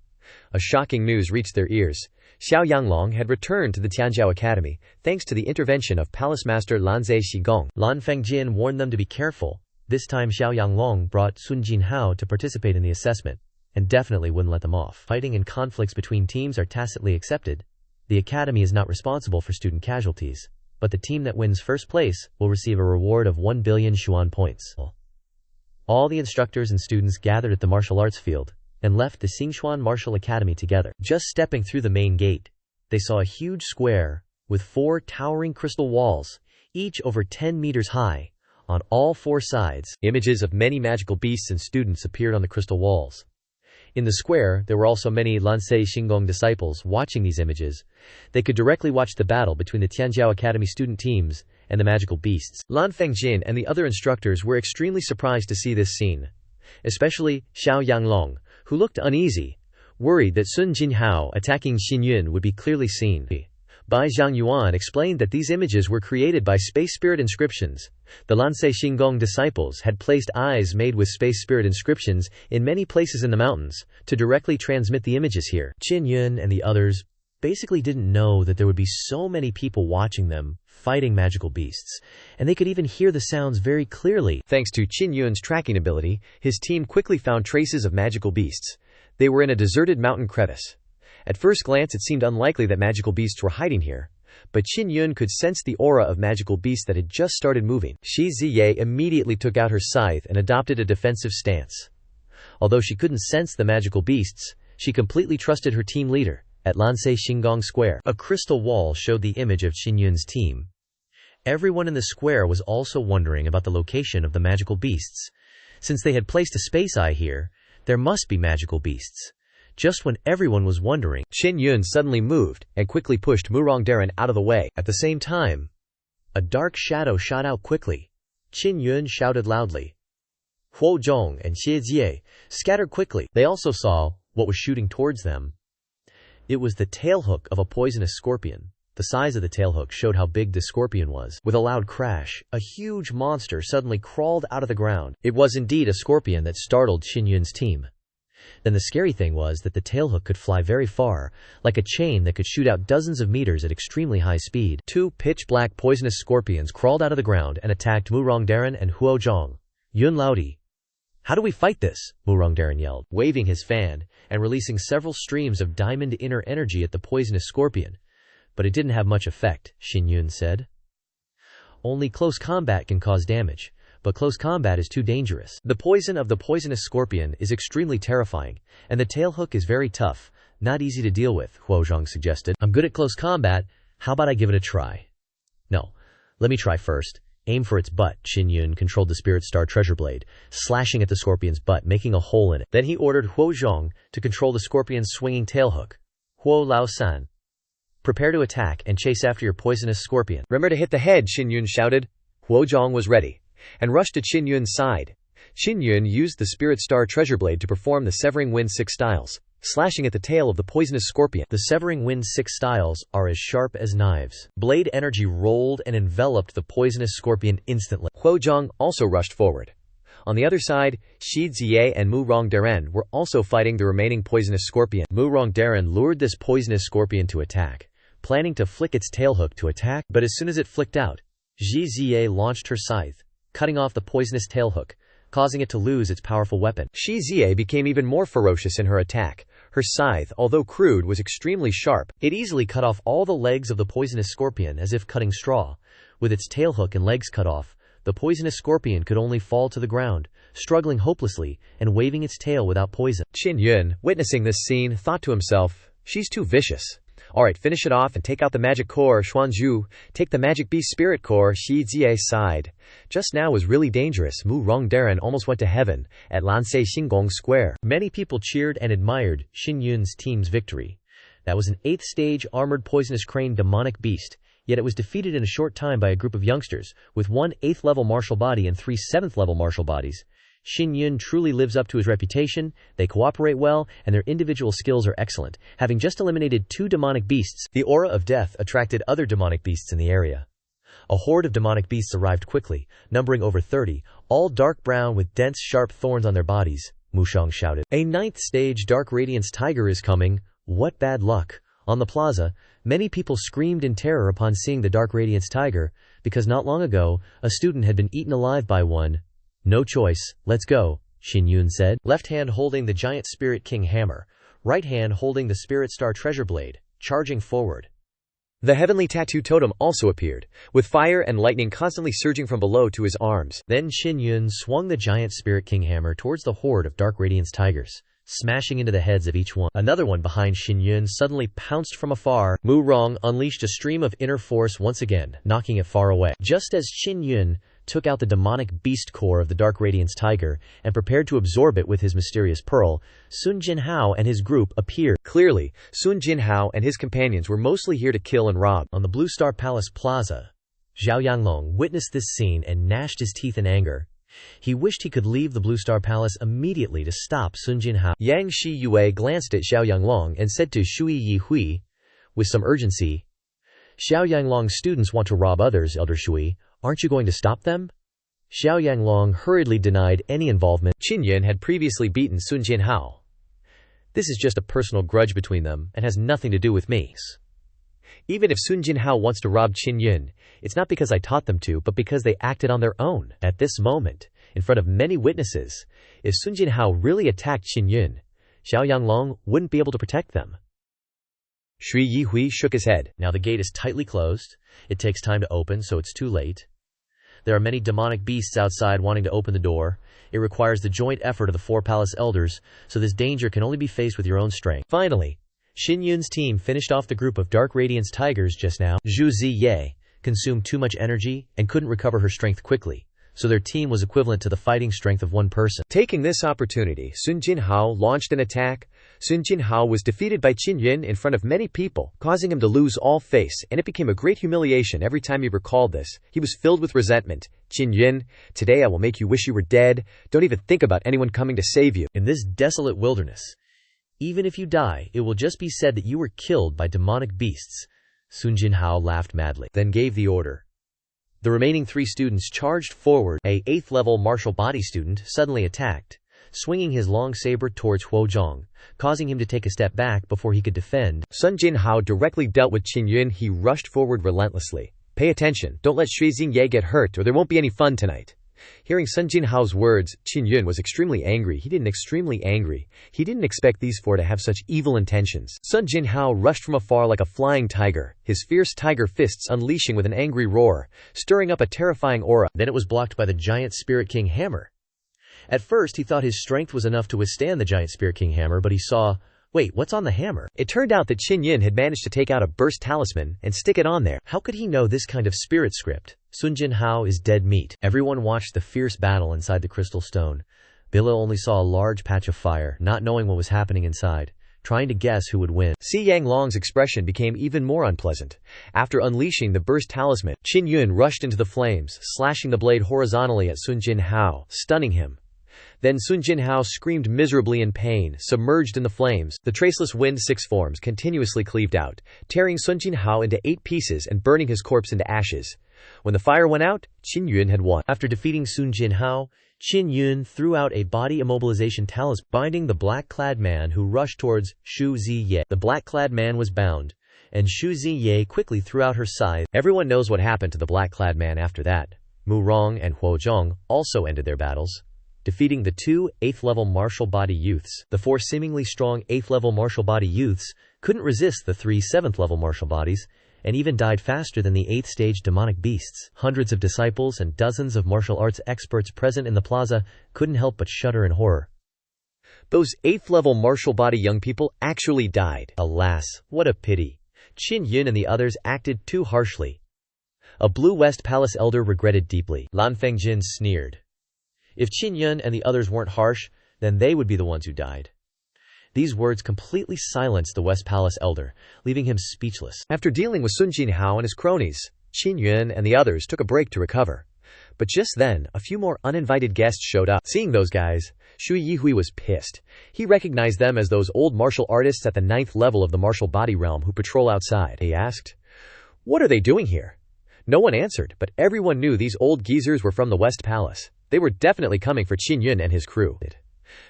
A shocking news reached their ears. Xiao Yanglong had returned to the Tianjiao Academy, thanks to the intervention of Palace Master Lanzei Xigong. Lan Fengjin warned them to be careful. This time Xiao Yanglong brought Sun Jinhao to participate in the assessment, and definitely wouldn't let them off. Fighting and conflicts between teams are tacitly accepted. The academy is not responsible for student casualties, but the team that wins first place will receive a reward of 1 billion Xuan points. All the instructors and students gathered at the martial arts field and left the Xingxuan Martial Academy together. Just stepping through the main gate, they saw a huge square with 4 towering crystal walls, each over 10 meters high. On all 4 sides, images of many magical beasts and students appeared on the crystal walls. In the square, there were also many Lansei Xingong disciples watching these images. They could directly watch the battle between the Tianjiao Academy student teams and the magical beasts. Lan Fengjin and the other instructors were extremely surprised to see this scene, especially Xiao Yanglong, who looked uneasy, worried that Sun Jinhao attacking Qin Yun would be clearly seen. Bai Zhangyuan explained that these images were created by space spirit inscriptions. The Lansei Xingong disciples had placed eyes made with space spirit inscriptions in many places in the mountains to directly transmit the images here. Qin Yun and the others basically didn't know that there would be so many people watching them fighting magical beasts, and they could even hear the sounds very clearly. Thanks to Qin Yun's tracking ability, his team quickly found traces of magical beasts. They were in a deserted mountain crevice. At first glance it seemed unlikely that magical beasts were hiding here, but Qin Yun could sense the aura of magical beasts that had just started moving. Shi Ziye immediately took out her scythe and adopted a defensive stance. Although she couldn't sense the magical beasts, she completely trusted her team leader. At Lansei Xingong Square, a crystal wall showed the image of Qin Yun's team. Everyone in the square was also wondering about the location of the magical beasts. Since they had placed a space eye here, there must be magical beasts. Just when everyone was wondering, Qin Yun suddenly moved and quickly pushed Mu Rongdaren out of the way. At the same time, a dark shadow shot out quickly. Qin Yun shouted loudly. Huozhong and Xie Ziye scattered quickly. They also saw what was shooting towards them. It was the tailhook of a poisonous scorpion. The size of the tailhook showed how big the scorpion was. With a loud crash, a huge monster suddenly crawled out of the ground. It was indeed a scorpion that startled Qin Yun's team. Then the scary thing was that the tailhook could fly very far, like a chain that could shoot out dozens of meters at extremely high speed. 2 pitch-black poisonous scorpions crawled out of the ground and attacked Mu Rongdaren and Huozhong. Yun Laodi. How do we fight this? Mu Rongdaren yelled, waving his fan and releasing several streams of diamond inner energy at the poisonous scorpion. But it didn't have much effect, Qin Yun said. Only close combat can cause damage, but close combat is too dangerous. The poison of the poisonous scorpion is extremely terrifying, and the tailhook is very tough, not easy to deal with, Huozhong suggested. I'm good at close combat, how about I give it a try? No, let me try first. Aim for its butt. Qin Yun controlled the Spirit Star Treasure Blade, slashing at the scorpion's butt, making a hole in it. Then he ordered Huozhong to control the scorpion's swinging tailhook. Huo Lao San. Prepare to attack and chase after your poisonous scorpion. Remember to hit the head, Qin Yun shouted. Huozhong was ready and rushed to Qin Yun's side. Qin Yun used the Spirit Star Treasure Blade to perform the Severing Wind 6 styles, slashing at the tail of the poisonous scorpion. The Severing Wind 6 styles are as sharp as knives. Blade energy rolled and enveloped the poisonous scorpion instantly. Huozhong also rushed forward. On the other side, Shi Ziye and Mu Rongdaren were also fighting the remaining poisonous scorpion. Mu Rongdaren lured this poisonous scorpion to attack, planning to flick its tailhook to attack, but as soon as it flicked out, Shi Ziye launched her scythe, cutting off the poisonous tailhook, causing it to lose its powerful weapon. Shi Ziye became even more ferocious in her attack. Her scythe, although crude, was extremely sharp. It easily cut off all the legs of the poisonous scorpion as if cutting straw. With its tailhook and legs cut off, the poisonous scorpion could only fall to the ground, struggling hopelessly and waving its tail without poison. Qin Yun, witnessing this scene, thought to himself, "She's too vicious. Alright, finish it off and take out the magic core, Xuanzhu. Take the magic beast spirit core." Shi Jie sighed. Just now was really dangerous. Mu Rongdaran almost went to heaven at Lansei Xinggong Square. Many people cheered and admired Qin Yun's team's victory. That was an 8th stage armored poisonous crane demonic beast. Yet it was defeated in a short time by a group of youngsters, with 1 8th level martial body and 3 7th level martial bodies. Qin Yun truly lives up to his reputation, they cooperate well, and their individual skills are excellent. Having just eliminated 2 demonic beasts, the aura of death attracted other demonic beasts in the area. A horde of demonic beasts arrived quickly, numbering over 30, all dark brown with dense sharp thorns on their bodies. Mu Shang shouted, "A 9th stage Dark Radiance tiger is coming. What bad luck." On the plaza, many people screamed in terror upon seeing the Dark Radiance tiger, because not long ago, a student had been eaten alive by one. "No choice, let's go," Qin Yun said, left hand holding the giant Spirit King hammer, right hand holding the Spirit Star treasure blade, charging forward. The heavenly tattoo totem also appeared, with fire and lightning constantly surging from below to his arms. Then Qin Yun swung the giant Spirit King hammer towards the horde of Dark Radiance tigers, smashing into the heads of each one. Another one behind Qin Yun suddenly pounced from afar. Mu Rong unleashed a stream of inner force once again, knocking it far away. Just as Qin Yun took out the demonic beast core of the Dark Radiance tiger and prepared to absorb it with his mysterious pearl, Sun Jinhao and his group appeared. Clearly, Sun Jinhao and his companions were mostly here to kill and rob. On the Blue Star Palace Plaza, Zhao Yanglong witnessed this scene and gnashed his teeth in anger. He wished he could leave the Blue Star Palace immediately to stop Sun Jinhao. Yang Shi Yue glanced at Zhao Yanglong and said to Shui Yi Hui, with some urgency, "Xiao Yanglong's students want to rob others, Elder Shui. Aren't you going to stop them?" Xiao Yanglong hurriedly denied any involvement. Qin Yun had previously beaten Sun Jinhao. "This is just a personal grudge between them and has nothing to do with me. Even if Sun Jinhao wants to rob Qin Yun, it's not because I taught them to, but because they acted on their own." At this moment, in front of many witnesses, if Sun Jinhao really attacked Qin Yun, Xiao Yanglong wouldn't be able to protect them. Shui Yihui shook his head. "Now the gate is tightly closed. It takes time to open, so it's too late. There are many demonic beasts outside wanting to open the door. It requires the joint effort of the 4 palace elders, so this danger can only be faced with your own strength." Finally, Qin Yun's team finished off the group of Dark Radiance tigers just now. Zhu Ziye consumed too much energy and couldn't recover her strength quickly, so their team was equivalent to the fighting strength of one person. Taking this opportunity, Sun Jinhao launched an attack. Sun Jinhao was defeated by Qin Yun in front of many people, causing him to lose all face, and it became a great humiliation every time he recalled this. He was filled with resentment. "Qin Yun, today I will make you wish you were dead. Don't even think about anyone coming to save you. In this desolate wilderness, even if you die, it will just be said that you were killed by demonic beasts." Sun Jinhao laughed madly, then gave the order. The remaining 3 students charged forward. A 8th level martial body student suddenly attacked, swinging his long saber towards Huozhong, causing him to take a step back before he could defend. Sun Jinhao directly dealt with Qin Yun. He rushed forward relentlessly. "Pay attention, don't let Shui Xingye get hurt or there won't be any fun tonight." Hearing Sun Jinhao's words, Qin Yun was extremely angry. He didn't expect these 4 to have such evil intentions. Sun Jinhao rushed from afar like a flying tiger, his fierce tiger fists unleashing with an angry roar, stirring up a terrifying aura. Then it was blocked by the giant Spirit King hammer. At first he thought his strength was enough to withstand the giant Spirit King hammer, but he saw, wait, what's on the hammer? It turned out that Qin Yun had managed to take out a burst talisman and stick it on there. How could he know this kind of spirit script? Sun Jinhao is dead meat. Everyone watched the fierce battle inside the crystal stone. Bila only saw a large patch of fire, not knowing what was happening inside, trying to guess who would win. Si Yanglong's expression became even more unpleasant. After unleashing the burst talisman, Qin Yun rushed into the flames, slashing the blade horizontally at Sun Jinhao, stunning him. Then Sun Jinhao screamed miserably in pain, submerged in the flames. The traceless wind 6 forms continuously cleaved out, tearing Sun Jinhao into 8 pieces and burning his corpse into ashes. When the fire went out, Qin Yun had won. After defeating Sun Jinhao, Qin Yun threw out a body immobilization talisman, binding the black-clad man who rushed towards Shu Ziye. The black-clad man was bound, and Shu Ziye quickly threw out her scythe. Everyone knows what happened to the black-clad man after that. Mu Rong and Huozhong also ended their battles. defeating the two 8th-level martial body youths. The 4 seemingly strong 8th-level martial body youths couldn't resist the 3 7th-level martial bodies, and even died faster than the 8th-stage demonic beasts. Hundreds of disciples and dozens of martial arts experts present in the plaza couldn't help but shudder in horror. Those 8th-level martial body young people actually died. Alas, what a pity. Qin Yun and the others acted too harshly. A Blue West Palace elder regretted deeply. Lan Fengjin sneered. If Qin Yun and the others weren't harsh, then they would be the ones who died. These words completely silenced the West Palace elder, leaving him speechless. After dealing with Sun Jinhao and his cronies, Qin Yun and the others took a break to recover. But just then, a few more uninvited guests showed up. Seeing those guys, Shui Yihui was pissed. He recognized them as those old martial artists at the 9th level of the martial body realm who patrol outside. He asked, "What are they doing here?" No one answered, but everyone knew these old geezers were from the West Palace. They were definitely coming for Qin Yun and his crew.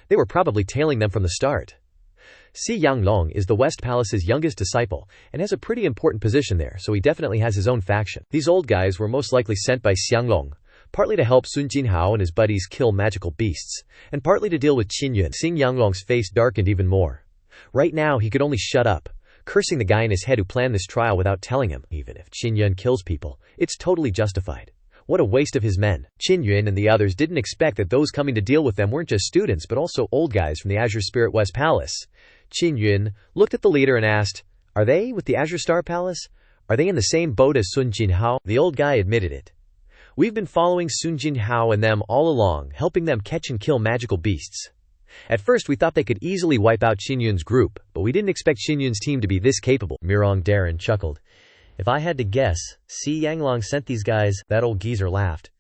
They were probably tailing them from the start. Si Yanglong is the West Palace's youngest disciple, and has a pretty important position there, so he definitely has his own faction. These old guys were most likely sent by Xianglong, partly to help Sun Jinhao and his buddies kill magical beasts, and partly to deal with Qin Yun. Seeing Yanglong's face darkened even more. Right now, he could only shut up, cursing the guy in his head who planned this trial without telling him. Even if Qin Yun kills people, it's totally justified. What a waste of his men. Qin Yun and the others didn't expect that those coming to deal with them weren't just students but also old guys from the Azure Spirit West Palace. Qin Yun looked at the leader and asked, "Are they with the Azure Star Palace? Are they in the same boat as Sun Jinhao?" The old guy admitted it. "We've been following Sun Jinhao and them all along, helping them catch and kill magical beasts. At first we thought they could easily wipe out Qin Yun's group, but we didn't expect Qin Yun's team to be this capable." Mirong Darren chuckled. "If I had to guess, Si Yanglong sent these guys." That old geezer laughed.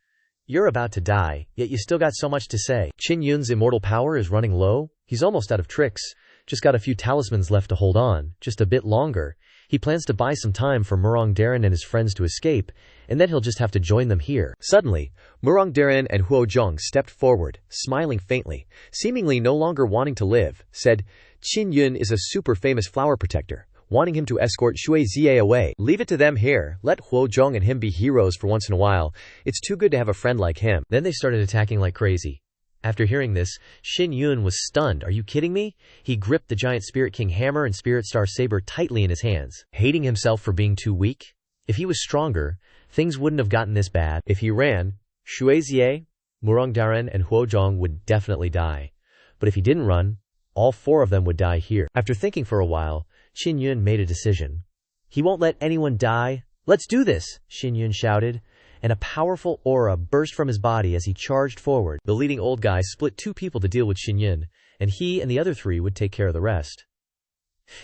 "You're about to die, yet you still got so much to say. Qin Yun's immortal power is running low. He's almost out of tricks. Just got a few talismans left to hold on, just a bit longer. He plans to buy some time for Murong Darren and his friends to escape, and then he'll just have to join them here." Suddenly, Murong Darren and Huo Zhong stepped forward, smiling faintly, seemingly no longer wanting to live, said, "Qin Yun is a super famous flower protector, wanting him to escort Shui Zie away. Leave it to them here, let Huo Zhong and him be heroes for once in a while. It's too good to have a friend like him." Then they started attacking like crazy. After hearing this, Qin Yun was stunned. "Are you kidding me?" He gripped the giant Spirit King hammer and Spirit Star saber tightly in his hands, hating himself for being too weak. If he was stronger, things wouldn't have gotten this bad. If he ran, Shui Zie, Murong Darren, and Huo Zhong would definitely die. But if he didn't run, all 4 of them would die here. After thinking for a while, Qin Yun made a decision. "He won't let anyone die. Let's do this!" Qin Yun shouted, and a powerful aura burst from his body as he charged forward. The leading old guy split 2 people to deal with Qin Yun, and he and the other 3 would take care of the rest.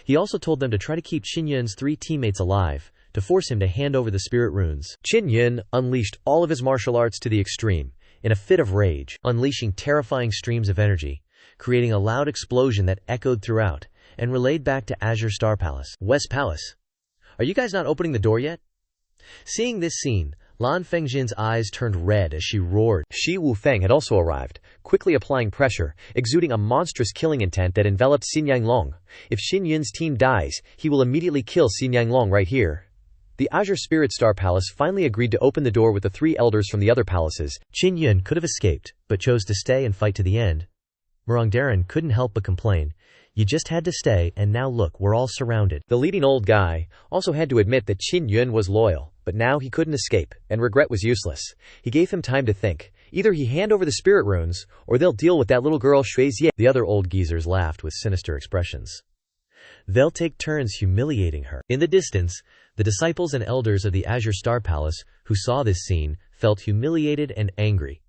He also told them to try to keep Qin Yun's 3 teammates alive, to force him to hand over the spirit runes. Qin Yun unleashed all of his martial arts to the extreme, in a fit of rage, unleashing terrifying streams of energy, creating a loud explosion that echoed throughout, and relayed back to Azure Star Palace. "West Palace, are you guys not opening the door yet?" Seeing this scene, Lan Fengjin's eyes turned red as she roared. Shi Wufeng had also arrived, quickly applying pressure, exuding a monstrous killing intent that enveloped Xin Yanglong. If Qin Yun's team dies, he will immediately kill Xin Yanglong right here. The Azure Spirit Star Palace finally agreed to open the door with the 3 elders from the other palaces. Qin Yun could have escaped, but chose to stay and fight to the end. Murong Darren couldn't help but complain. "You just had to stay, and now look, we're all surrounded." The leading old guy also had to admit that Qin Yun was loyal, but now he couldn't escape, and regret was useless. He gave him time to think. Either he hand over the spirit runes, or they'll deal with that little girl Shui Zie. The other old geezers laughed with sinister expressions. "They'll take turns humiliating her." In the distance, the disciples and elders of the Azure Star Palace, who saw this scene, felt humiliated and angry.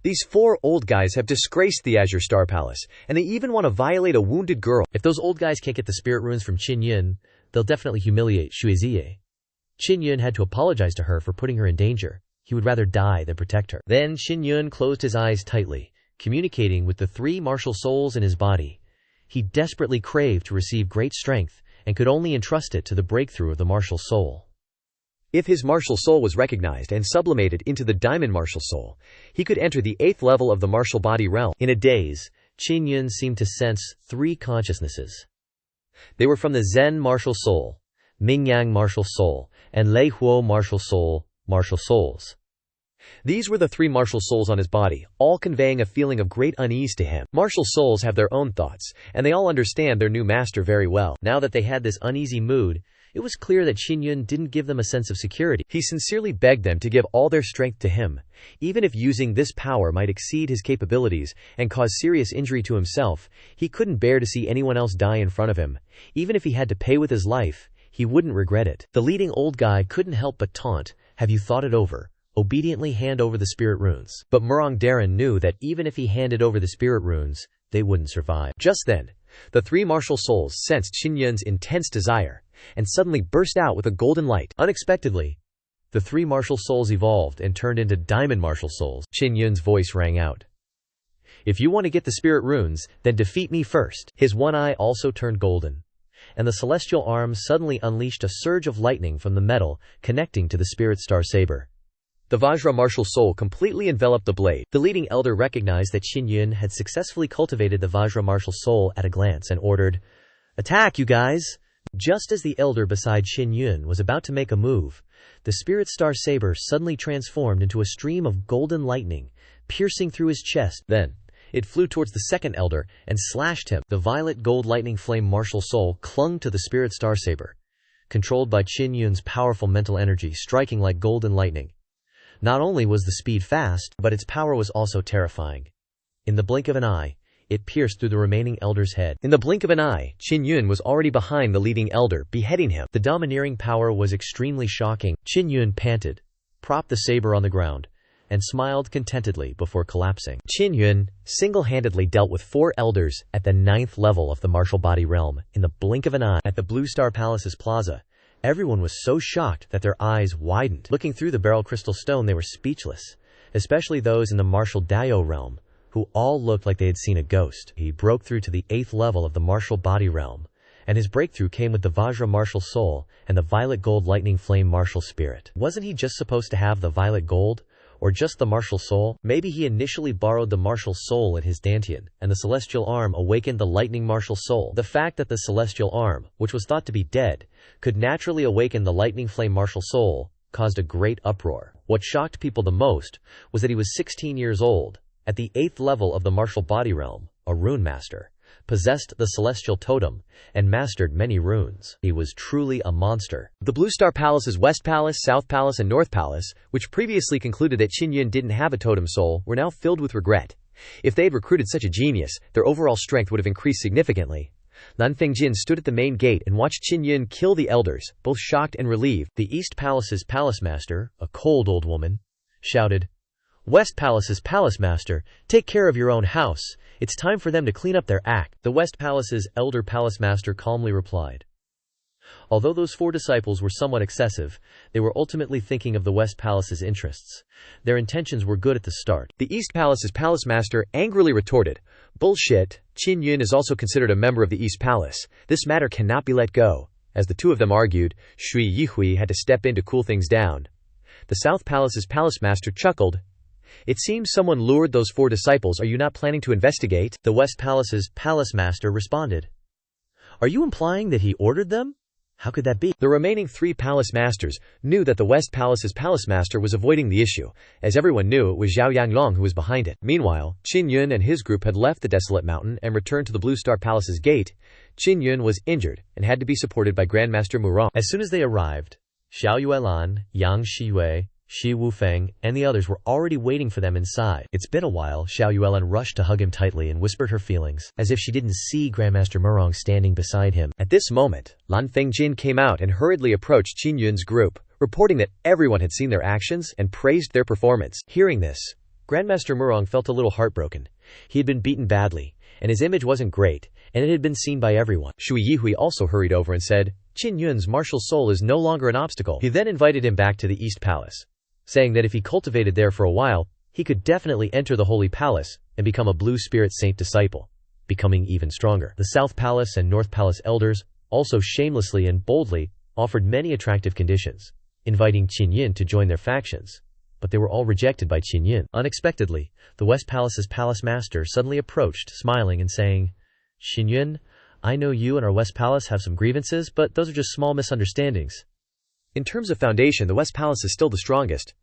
These 4 old guys have disgraced the Azure Star Palace, and they even want to violate a wounded girl. If those old guys can't get the spirit runes from Qin Yun, they'll definitely humiliate Shui Zie. Qin Yun had to apologize to her for putting her in danger. He would rather die than protect her. Then Qin Yun closed his eyes tightly, communicating with the 3 martial souls in his body. He desperately craved to receive great strength, and could only entrust it to the breakthrough of the martial soul. If his martial soul was recognized and sublimated into the diamond martial soul, he could enter the 8th level of the martial body realm. In a daze, Qin Yun seemed to sense 3 consciousnesses. They were from the Zen martial soul, Mingyang martial soul, and Lei Huo martial soul, martial souls. These were the three martial souls on his body, all conveying a feeling of great unease to him. Martial souls have their own thoughts, and they all understand their new master very well. Now that they had this uneasy mood, it was clear that Qin Yun didn't give them a sense of security. He sincerely begged them to give all their strength to him, even if using this power might exceed his capabilities and cause serious injury to himself. He couldn't bear to see anyone else die in front of him. Even if he had to pay with his life, he wouldn't regret it. The leading old guy couldn't help but taunt, "Have you thought it over? Obediently hand over the spirit runes." But Murong Daran knew that even if he handed over the spirit runes, they wouldn't survive. Just then, the three martial souls sensed Qin Yun's intense desire, and suddenly burst out with a golden light. Unexpectedly, the three martial souls evolved and turned into diamond martial souls. Qin Yun's voice rang out, "If you want to get the spirit runes, then defeat me first." His one eye also turned golden, and the celestial arm suddenly unleashed a surge of lightning from the metal, connecting to the spirit star saber. The Vajra martial soul completely enveloped the blade. The leading elder recognized that Qin Yun had successfully cultivated the Vajra martial soul at a glance and ordered, "Attack, you guys!" Just as the elder beside Qin Yun was about to make a move, the spirit star saber suddenly transformed into a stream of golden lightning, piercing through his chest. Then, it flew towards the second elder and slashed him. The violet gold lightning flame martial soul clung to the spirit star saber, controlled by Qin Yun's powerful mental energy, striking like golden lightning. Not only was the speed fast, but its power was also terrifying. In the blink of an eye, it pierced through the remaining elder's head. In the blink of an eye, Qin Yun was already behind the leading elder, beheading him. The domineering power was extremely shocking. Qin Yun panted, propped the saber on the ground, and smiled contentedly before collapsing. Qin Yun single-handedly dealt with 4 elders at the 9th level of the martial body realm in the blink of an eye. At the Blue Star Palace's plaza, everyone was so shocked that their eyes widened. Looking through the beryl crystal stone, they were speechless, especially those in the martial Dao realm, who all looked like they had seen a ghost. He broke through to the 8th level of the martial body realm, and his breakthrough came with the Vajra martial soul and the violet gold lightning flame martial spirit. Wasn't he just supposed to have the violet gold? Or just the martial soul? Maybe he initially borrowed the martial soul in his Dantian, and the celestial arm awakened the lightning martial soul. The fact that the celestial arm, which was thought to be dead, could naturally awaken the lightning flame martial soul caused a great uproar. What shocked people the most was that he was 16 years old, at the 8th level of the martial body realm, a rune master, possessed the celestial totem, and mastered many runes. He was truly a monster. The Blue Star Palace's West Palace, South Palace, and North Palace, which previously concluded that Qin Yun didn't have a totem soul, were now filled with regret. If they had recruited such a genius, their overall strength would have increased significantly. Lan Fengjin stood at the main gate and watched Qin Yun kill the elders, both shocked and relieved. The East Palace's palace master, a cold old woman, shouted, "West Palace's palace master, take care of your own house. It's time for them to clean up their act." The West Palace's elder palace master calmly replied. Although those 4 disciples were somewhat excessive, they were ultimately thinking of the West Palace's interests. Their intentions were good at the start. The East Palace's palace master angrily retorted, "Bullshit, Qin Yun is also considered a member of the East Palace. This matter cannot be let go." As the two of them argued, Shui Yihui had to step in to cool things down. The South Palace's palace master chuckled, "It seems someone lured those 4 disciples. Are you not planning to investigate?" The West Palace's palace master responded, "Are you implying that he ordered them? How could that be?" The remaining 3 palace masters knew that the West Palace's palace master was avoiding the issue, as everyone knew it was Zhao Yanglong who was behind it. Meanwhile, Qin Yun and his group had left the desolate mountain and returned to the Blue Star Palace's gate. Qin Yun was injured and had to be supported by Grandmaster Murong. As soon as they arrived, Xiao Yuelan, Yang Shiyue, Shi Wufeng, and the others were already waiting for them inside. "It's been a while." Xiao Yuelan rushed to hug him tightly and whispered her feelings, as if she didn't see Grandmaster Murong standing beside him. At this moment, Lan Fengjin came out and hurriedly approached Qin Yun's group, reporting that everyone had seen their actions and praised their performance. Hearing this, Grandmaster Murong felt a little heartbroken. He had been beaten badly, and his image wasn't great, and it had been seen by everyone. Shui Yihui also hurried over and said, "Qin Yun's martial soul is no longer an obstacle." He then invited him back to the East Palace, saying that if he cultivated there for a while, he could definitely enter the Holy Palace and become a Blue Spirit Saint disciple, becoming even stronger. The South Palace and North Palace elders also shamelessly and boldly offered many attractive conditions, inviting Qin Yun to join their factions, but they were all rejected by Qin Yun. Unexpectedly, the West Palace's palace master suddenly approached, smiling and saying, "Qin Yun, I know you and our West Palace have some grievances, but those are just small misunderstandings. In terms of foundation, the West Palace is still the strongest.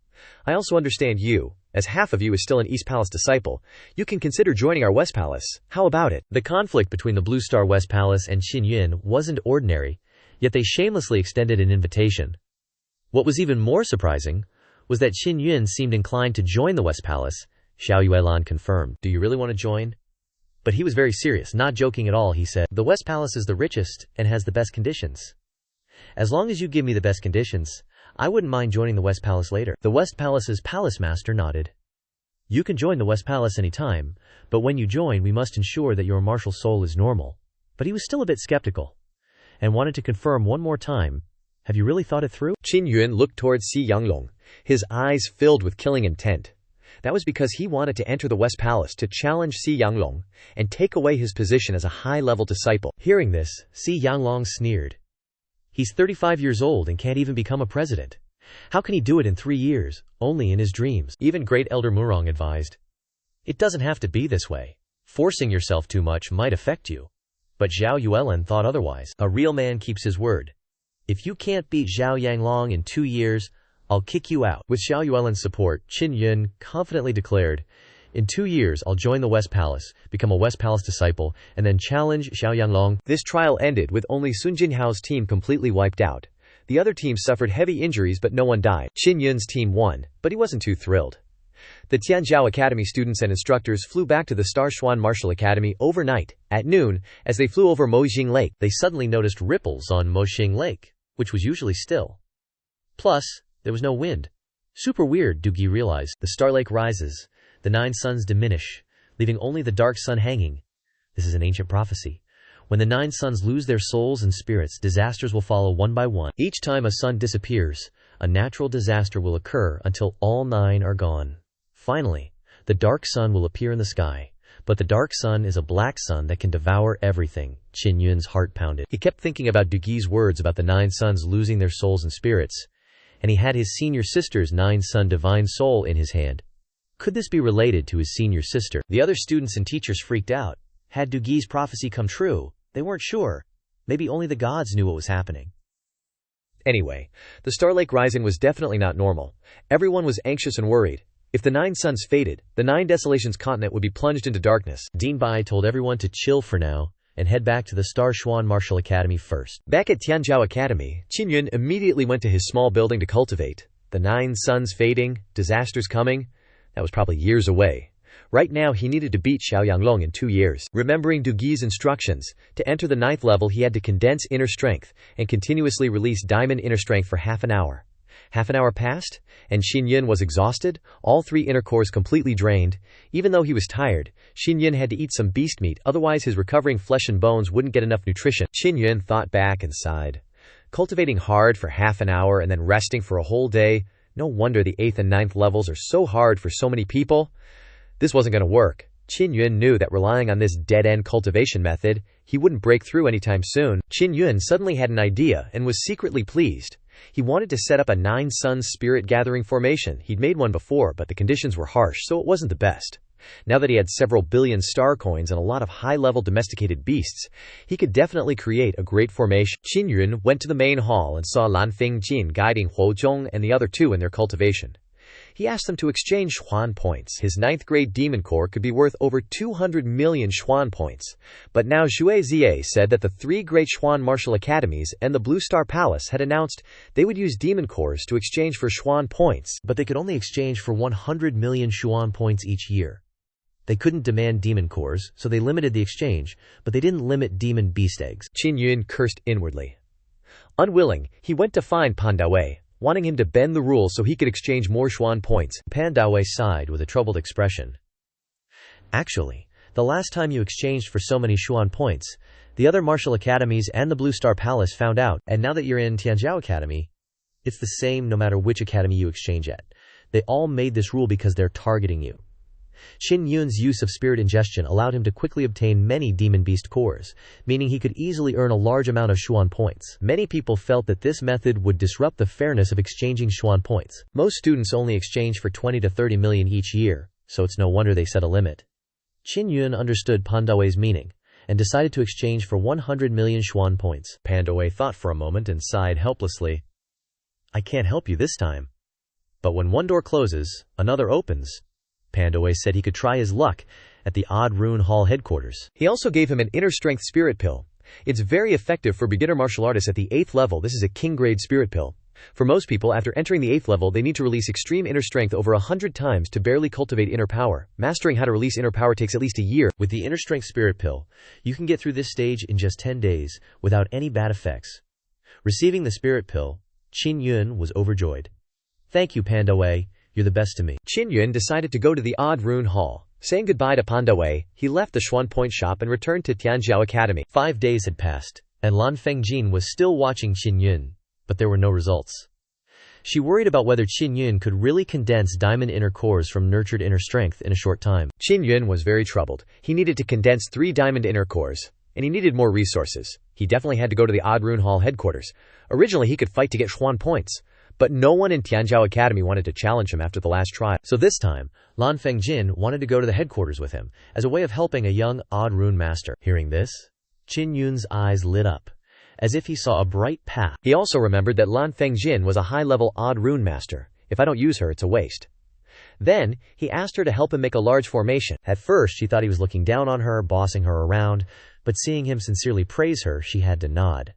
I also understand you, as half of you is still an East Palace disciple. You can consider joining our West Palace. How about it? The conflict between the Blue Star West Palace and Qin Yun wasn't ordinary, yet they shamelessly extended an invitation. What was even more surprising was that Qin Yun seemed inclined to join the West Palace. Xiao Yuelan confirmed. Do you really want to join? But he was very serious, not joking at all. He said, the West Palace is the richest and has the best conditions. As long as you give me the best conditions, I wouldn't mind joining the West Palace later. The West Palace's palace master nodded. You can join the West Palace anytime, but when you join we must ensure that your martial soul is normal. But he was still a bit skeptical, and wanted to confirm one more time. Have you really thought it through? Qin Yun looked towards Si Yanglong, his eyes filled with killing intent. That was because he wanted to enter the West Palace to challenge Si Yanglong and take away his position as a high-level disciple. Hearing this, Si Yanglong sneered. He's 35 years old and can't even become a president. How can he do it in 3 years, only in his dreams? Even Great Elder Murong advised. It doesn't have to be this way. Forcing yourself too much might affect you. But Zhao Yuelan thought otherwise. A real man keeps his word. If you can't beat Zhao Yanglong in 2 years, I'll kick you out. With Xiao Yuelan's support, Qin Yun confidently declared, in 2 years I'll join the West Palace, become a West Palace disciple, and then challenge Zhao Yanglong. This trial ended with only Sun Jinhao's team completely wiped out. The other teams suffered heavy injuries but no one died. Qin Yun's team won, but he wasn't too thrilled. The Tianzhou Academy students and instructors flew back to the Star Xuan Martial Academy overnight. At noon, as they flew over Moxing Lake, they suddenly noticed ripples on Moxing Lake, which was usually still. Plus, there was no wind. Super weird, Dugi realized. The Star Lake rises. The 9 suns diminish, leaving only the dark sun hanging. This is an ancient prophecy. When the 9 suns lose their souls and spirits, disasters will follow one by one. Each time a sun disappears, a natural disaster will occur until all 9 are gone. Finally, the dark sun will appear in the sky. But the dark sun is a black sun that can devour everything. Qin Yun's heart pounded. He kept thinking about Dugi's words about the 9 suns losing their souls and spirits, and he had his senior sister's 9-sun divine soul in his hand. Could this be related to his senior sister? The other students and teachers freaked out. Had Dugi's prophecy come true? They weren't sure. Maybe only the gods knew what was happening. Anyway, the Star Lake Rising was definitely not normal. Everyone was anxious and worried. If the 9 suns faded, the 9 Desolations continent would be plunged into darkness. Dean Bai told everyone to chill for now and head back to the Star Xuan Martial Academy first. Back at Tianzhou Academy, Qin Yun immediately went to his small building to cultivate. The 9 suns fading, disasters coming, that was probably years away. Right now he needed to beat Xiao Yanglong in 2 years. Remembering Dugi's instructions, to enter the 9th level he had to condense inner strength and continuously release diamond inner strength for half an hour. Half an hour passed, and Qin Yun was exhausted, all 3 inner cores completely drained. Even though he was tired, Qin Yun had to eat some beast meat, otherwise his recovering flesh and bones wouldn't get enough nutrition. Qin Yun thought back and sighed. Cultivating hard for half an hour and then resting for a whole day, no wonder the 8th and 9th levels are so hard for so many people. This wasn't going to work. Qin Yun knew that relying on this dead-end cultivation method, he wouldn't break through anytime soon. Qin Yun suddenly had an idea and was secretly pleased. He wanted to set up a 9-sun spirit gathering formation. He'd made one before, but the conditions were harsh, so it wasn't the best. Now that he had several billion star coins and a lot of high-level domesticated beasts, he could definitely create a great formation. Qin Yun went to the main hall and saw Lan Fingjin guiding Huo Zhong and the other 2 in their cultivation. He asked them to exchange Xuan points. His 9th grade demon core could be worth over 200 million Xuan points. But now Zhue Zie said that the 3 great Xuan martial academies and the Blue Star Palace had announced they would use demon cores to exchange for Xuan points, but they could only exchange for 100 million Xuan points each year. They couldn't demand demon cores, so they limited the exchange, but they didn't limit demon beast eggs. Qin Yun cursed inwardly. Unwilling, he went to find Pan Dawei, wanting him to bend the rules so he could exchange more Xuan points. Pan Dawei sighed with a troubled expression. Actually, the last time you exchanged for so many Xuan points, the other martial academies and the Blue Star Palace found out, and now that you're in Tianzhou Academy, it's the same no matter which academy you exchange at. They all made this rule because they're targeting you. Qin Yun's use of spirit ingestion allowed him to quickly obtain many demon beast cores, meaning he could easily earn a large amount of Xuan points. Many people felt that this method would disrupt the fairness of exchanging Xuan points. Most students only exchange for 20 to 30 million each year, so it's no wonder they set a limit. Qin Yun understood Pan Dawei's meaning and decided to exchange for 100 million Xuan points. Pan Dawei thought for a moment and sighed helplessly. I can't help you this time. But when one door closes, another opens. Pandaway said he could try his luck at the Odd Rune Hall headquarters. He also gave him an inner strength spirit pill. It's very effective for beginner martial artists at the 8th level. This is a king grade spirit pill. For most people, after entering the 8th level, they need to release extreme inner strength over 100 times to barely cultivate inner power. Mastering how to release inner power takes at least a year. With the inner strength spirit pill, you can get through this stage in just 10 days without any bad effects. Receiving the spirit pill, Qin Yun was overjoyed. Thank you, Pandaway. You're the best to me. Qin Yun decided to go to the Odd Rune Hall. Saying goodbye to Pandaway, he left the Xuan Point shop and returned to Tianjiao Academy. 5 days had passed, and Lan Fengjin was still watching Qin Yun, but there were no results. She worried about whether Qin Yun could really condense diamond inner cores from nurtured inner strength in a short time. Qin Yun was very troubled. He needed to condense 3 diamond inner cores, and he needed more resources. He definitely had to go to the Odd Rune Hall headquarters. Originally, he could fight to get Xuan Points, but no one in Tianjiao Academy wanted to challenge him after the last trial. So this time, Lan Fengjin wanted to go to the headquarters with him, as a way of helping a young Odd Rune master. Hearing this, Qin Yun's eyes lit up, as if he saw a bright path. He also remembered that Lan Fengjin was a high-level Odd Rune master. If I don't use her, it's a waste. Then, he asked her to help him make a large formation. At first, she thought he was looking down on her, bossing her around, but seeing him sincerely praise her, she had to nod.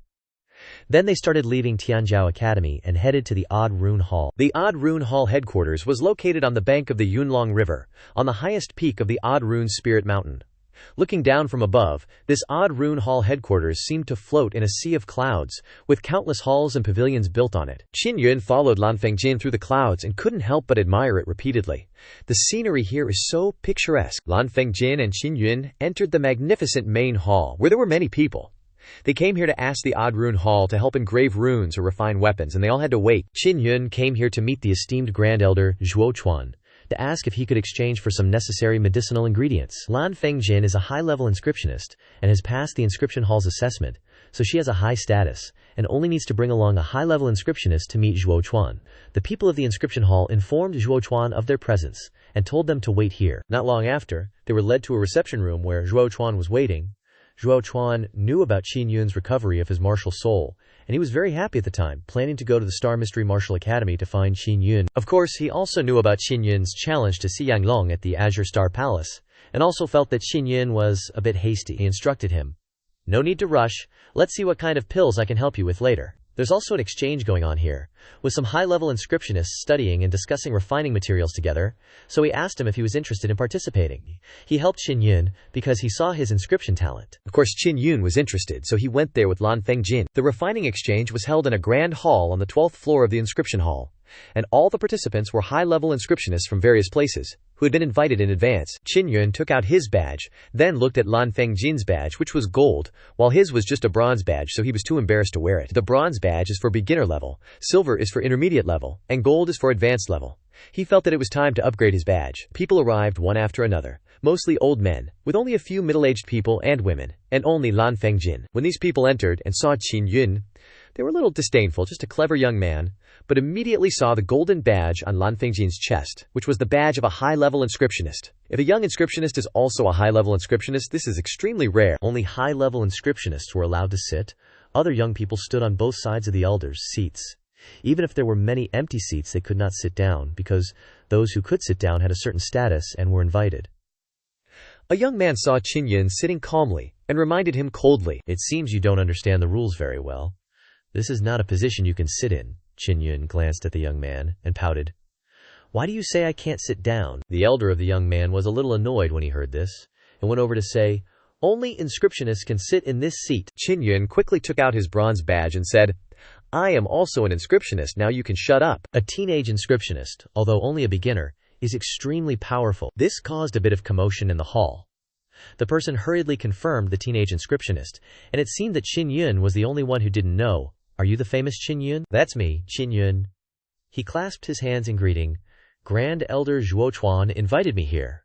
Then they started leaving Tianjiao Academy and headed to the Odd Rune Hall. The Odd Rune Hall headquarters was located on the bank of the Yunlong River, on the highest peak of the Odd Rune Spirit Mountain. Looking down from above, this Odd Rune Hall headquarters seemed to float in a sea of clouds, with countless halls and pavilions built on it. Qin Yun followed Lan Fengjin through the clouds and couldn't help but admire it repeatedly. The scenery here is so picturesque. Lan Fengjin and Qin Yun entered the magnificent main hall, where there were many people. They came here to ask the Odd Rune Hall to help engrave runes or refine weapons, and they all had to wait. Qin Yun came here to meet the esteemed Grand Elder Zhuo Chuan, to ask if he could exchange for some necessary medicinal ingredients. Lan Fengjin is a high-level inscriptionist and has passed the Inscription Hall's assessment, so she has a high status, and only needs to bring along a high-level inscriptionist to meet Zhuo Chuan. The people of the Inscription Hall informed Zhuo Chuan of their presence, and told them to wait here. Not long after, they were led to a reception room where Zhuo Chuan was waiting. Zhuo Chuan knew about Qin Yun's recovery of his martial soul, and he was very happy at the time, planning to go to the Star Mystery Martial Academy to find Qin Yun. Of course, he also knew about Qin Yun's challenge to Xiang Long at the Azure Star Palace, and also felt that Qin Yun was a bit hasty. He instructed him, "No need to rush, let's see what kind of pills I can help you with later." There's also an exchange going on here, with some high-level inscriptionists studying and discussing refining materials together, so he asked him if he was interested in participating. He helped Qin Yun because he saw his inscription talent. Of course, Qin Yun was interested, so he went there with Lan Fengjin. The refining exchange was held in a grand hall on the 12th floor of the Inscription Hall, and all the participants were high-level inscriptionists from various places, who had been invited in advance. Qin Yun took out his badge, then looked at Lan Fengjin's badge, which was gold, while his was just a bronze badge, so he was too embarrassed to wear it. The bronze badge is for beginner level, silver is for intermediate level, and gold is for advanced level. He felt that it was time to upgrade his badge. People arrived one after another, mostly old men, with only a few middle-aged people and women, and only Lan Fengjin. When these people entered and saw Qin Yun, they were a little disdainful, just a clever young man, but immediately saw the golden badge on Lan Fengjin's chest, which was the badge of a high-level inscriptionist. If a young inscriptionist is also a high-level inscriptionist, this is extremely rare. Only high-level inscriptionists were allowed to sit. Other young people stood on both sides of the elders' seats. Even if there were many empty seats, they could not sit down, because those who could sit down had a certain status and were invited. A young man saw Qin Yun sitting calmly, and reminded him coldly, "It seems you don't understand the rules very well. This is not a position you can sit in." Qin Yun glanced at the young man, and pouted. "Why do you say I can't sit down?" The elder of the young man was a little annoyed when he heard this, and went over to say, "Only inscriptionists can sit in this seat." Qin Yun quickly took out his bronze badge and said, "I am also an inscriptionist, now you can shut up." A teenage inscriptionist, although only a beginner, is extremely powerful. This caused a bit of commotion in the hall. The person hurriedly confirmed the teenage inscriptionist, and it seemed that Qin Yun was the only one who didn't know. "Are you the famous Qin Yun?" "That's me, Qin Yun." He clasped his hands in greeting. "Grand Elder Zhuo Chuan invited me here."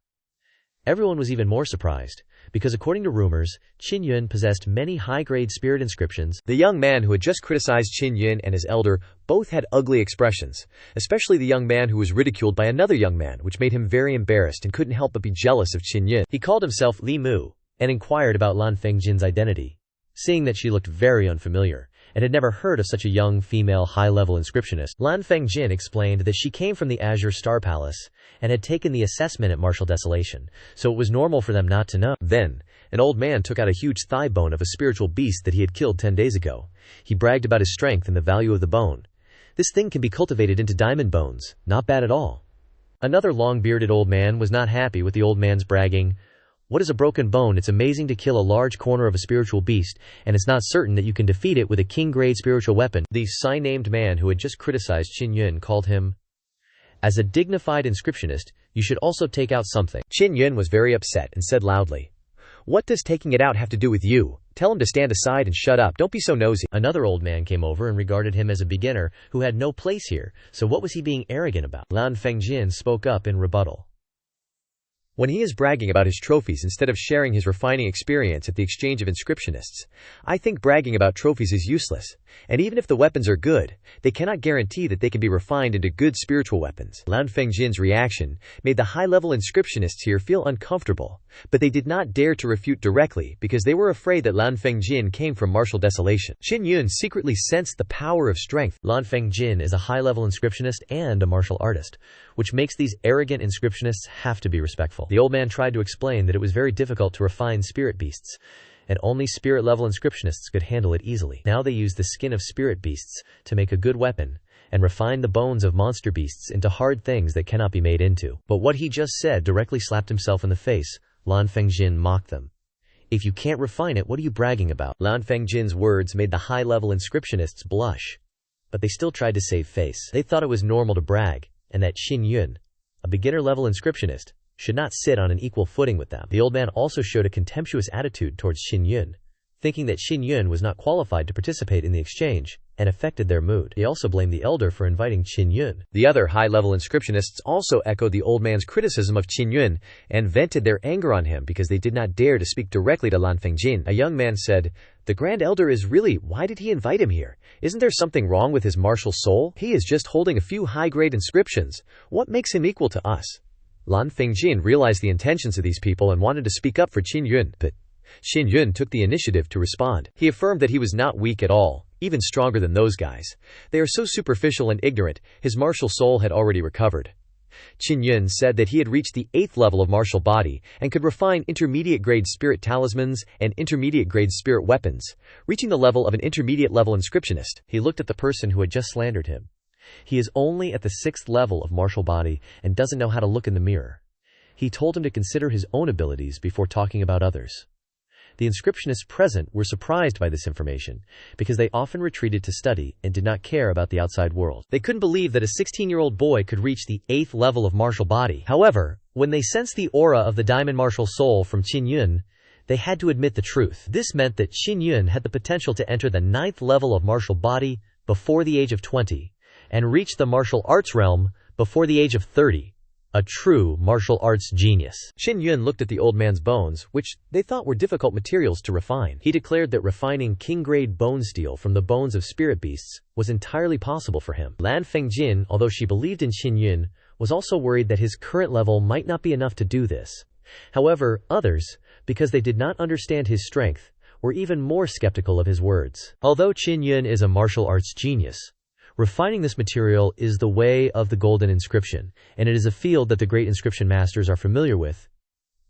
Everyone was even more surprised, because according to rumors, Qin Yun possessed many high-grade spirit inscriptions. The young man who had just criticized Qin Yun and his elder both had ugly expressions, especially the young man who was ridiculed by another young man, which made him very embarrassed and couldn't help but be jealous of Qin Yun. He called himself Li Mu, and inquired about Lan Fengjin's identity. Seeing that she looked very unfamiliar, and had never heard of such a young female high-level inscriptionist. Lan Fengjin explained that she came from the Azure Star Palace and had taken the assessment at Martial Desolation, so it was normal for them not to know. Then, an old man took out a huge thigh bone of a spiritual beast that he had killed 10 days ago. He bragged about his strength and the value of the bone. This thing can be cultivated into diamond bones. Not bad at all. Another long-bearded old man was not happy with the old man's bragging. What is a broken bone? It's amazing to kill a large corner of a spiritual beast, and it's not certain that you can defeat it with a king-grade spiritual weapon. The sign-named man who had just criticized Qin Yun called him, as a dignified inscriptionist, you should also take out something. Qin Yun was very upset and said loudly, what does taking it out have to do with you? Tell him to stand aside and shut up. Don't be so nosy. Another old man came over and regarded him as a beginner who had no place here, so what was he being arrogant about? Lan Fengjin spoke up in rebuttal. When he is bragging about his trophies instead of sharing his refining experience at the exchange of inscriptionists, I think bragging about trophies is useless, and even if the weapons are good, they cannot guarantee that they can be refined into good spiritual weapons. Lan Fengjin's reaction made the high-level inscriptionists here feel uncomfortable, but they did not dare to refute directly because they were afraid that Lan Fengjin came from martial desolation. Qin Yun secretly sensed the power of strength. Lan Fengjin is a high-level inscriptionist and a martial artist, which makes these arrogant inscriptionists have to be respectful. The old man tried to explain that it was very difficult to refine spirit beasts, and only spirit-level inscriptionists could handle it easily. Now they use the skin of spirit beasts to make a good weapon, and refine the bones of monster beasts into hard things that cannot be made into. But what he just said directly slapped himself in the face. Lan Fengjin mocked them. If you can't refine it, what are you bragging about? Lan Fengjin's words made the high-level inscriptionists blush, but they still tried to save face. They thought it was normal to brag, and that Qin Yun, a beginner-level inscriptionist, should not sit on an equal footing with them. The old man also showed a contemptuous attitude towards Qin Yun, thinking that Qin Yun was not qualified to participate in the exchange, and affected their mood. He also blamed the elder for inviting Qin Yun. The other high-level inscriptionists also echoed the old man's criticism of Qin Yun and vented their anger on him because they did not dare to speak directly to Lan Fengjin. A young man said, the Grand Elder is really, why did he invite him here? Isn't there something wrong with his martial soul? He is just holding a few high-grade inscriptions. What makes him equal to us? Lan Fengjin realized the intentions of these people and wanted to speak up for Qin Yun, but Qin Yun took the initiative to respond. He affirmed that he was not weak at all, even stronger than those guys. They are so superficial and ignorant, his martial soul had already recovered. Qin Yun said that he had reached the 8th level of martial body and could refine intermediate-grade spirit talismans and intermediate-grade spirit weapons, reaching the level of an intermediate-level inscriptionist. He looked at the person who had just slandered him. He is only at the 6th level of martial body and doesn't know how to look in the mirror. He told him to consider his own abilities before talking about others. The inscriptionists present were surprised by this information because they often retreated to study and did not care about the outside world. They couldn't believe that a 16-year-old boy could reach the 8th level of martial body. However, when they sensed the aura of the diamond martial soul from Qin Yun, they had to admit the truth. This meant that Qin Yun had the potential to enter the 9th level of martial body before the age of 20 and reach the martial arts realm before the age of 30. A true martial arts genius. Qin Yun looked at the old man's bones, which they thought were difficult materials to refine. He declared that refining king-grade bone steel from the bones of spirit beasts was entirely possible for him. Lan Fengjin, although she believed in Qin Yun, was also worried that his current level might not be enough to do this. However, others, because they did not understand his strength, were even more skeptical of his words. Although Qin Yun is a martial arts genius, refining this material is the way of the golden inscription, and it is a field that the great inscription masters are familiar with.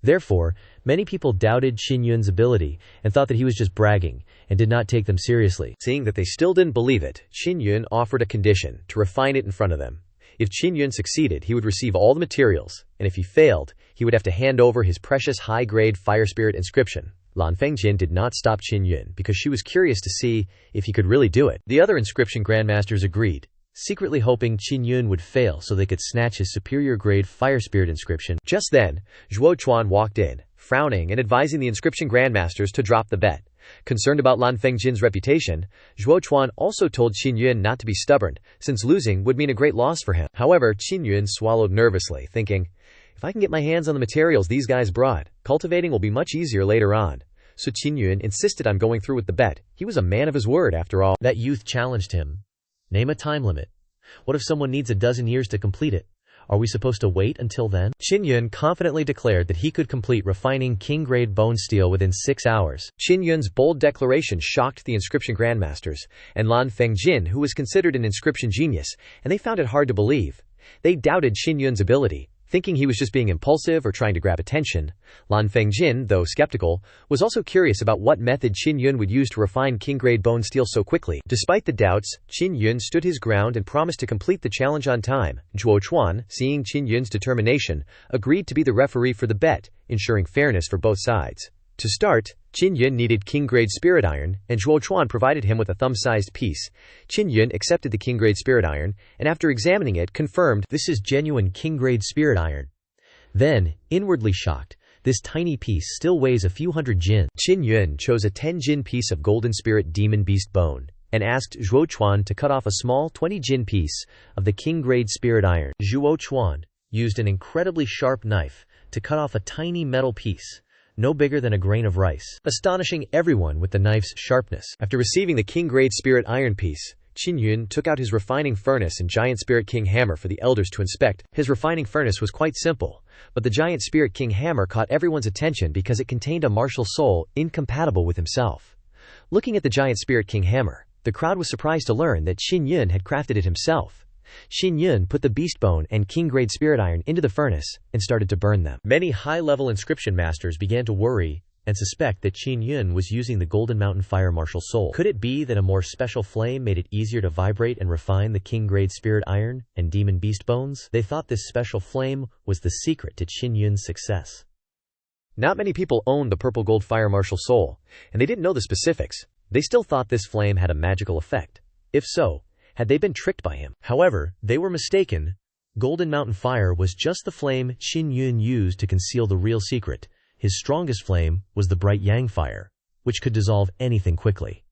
Therefore, many people doubted Qin Yun's ability and thought that he was just bragging and did not take them seriously. Seeing that they still didn't believe it, Qin Yun offered a condition to refine it in front of them. If Qin Yun succeeded, he would receive all the materials, and if he failed, he would have to hand over his precious high-grade fire spirit inscription. Lan Fengjin did not stop Qin Yun because she was curious to see if he could really do it. The other inscription grandmasters agreed, secretly hoping Qin Yun would fail so they could snatch his superior-grade fire spirit inscription. Just then, Zhuo Chuan walked in, frowning and advising the inscription grandmasters to drop the bet. Concerned about Lan Fengjin's reputation, Zhuo Chuan also told Qin Yun not to be stubborn, since losing would mean a great loss for him. However, Qin Yun swallowed nervously, thinking, if I can get my hands on the materials these guys brought, cultivating will be much easier later on. So Qin Yun insisted on going through with the bet. He was a man of his word after all. That youth challenged him. Name a time limit. What if someone needs a dozen years to complete it? Are we supposed to wait until then? Qin Yun confidently declared that he could complete refining king-grade bone steel within 6 hours. Qin Yun's bold declaration shocked the inscription grandmasters, and Lan Fengjin, who was considered an inscription genius, and they found it hard to believe. They doubted Qin Yun's ability, thinking he was just being impulsive or trying to grab attention. Lan Fengjin, though skeptical, was also curious about what method Qin Yun would use to refine king-grade bone steel so quickly. Despite the doubts, Qin Yun stood his ground and promised to complete the challenge on time. Zhuo Chuan, seeing Qin Yun's determination, agreed to be the referee for the bet, ensuring fairness for both sides. To start, Qin Yun needed king-grade spirit iron, and Zhuo Chuan provided him with a thumb-sized piece. Qin Yun accepted the king-grade spirit iron, and after examining it, confirmed, "This is genuine king-grade spirit iron." Then, inwardly shocked, this tiny piece still weighs a few hundred jin. Qin Yun chose a 10 jin piece of golden spirit demon beast bone, and asked Zhuo Chuan to cut off a small 20 jin piece of the king-grade spirit iron. Zhuo Chuan used an incredibly sharp knife to cut off a tiny metal piece, no bigger than a grain of rice, astonishing everyone with the knife's sharpness. After receiving the king-grade spirit iron piece, Qin Yun took out his refining furnace and giant spirit king hammer for the elders to inspect. His refining furnace was quite simple, but the giant spirit king hammer caught everyone's attention because it contained a martial soul incompatible with himself. Looking at the giant spirit king hammer, the crowd was surprised to learn that Qin Yun had crafted it himself. Qin Yun put the beast bone and king-grade spirit iron into the furnace and started to burn them. Many high-level inscription masters began to worry and suspect that Qin Yun was using the Golden Mountain Fire martial soul. Could it be that a more special flame made it easier to vibrate and refine the king-grade spirit iron and demon beast bones? They thought this special flame was the secret to Qin Yun's success. Not many people owned the purple gold fire martial soul, and they didn't know the specifics. They still thought this flame had a magical effect. If so, had they been tricked by him? However, they were mistaken. Golden Mountain Fire was just the flame Qin Yun used to conceal the real secret. His strongest flame was the bright Yang Fire, which could dissolve anything quickly.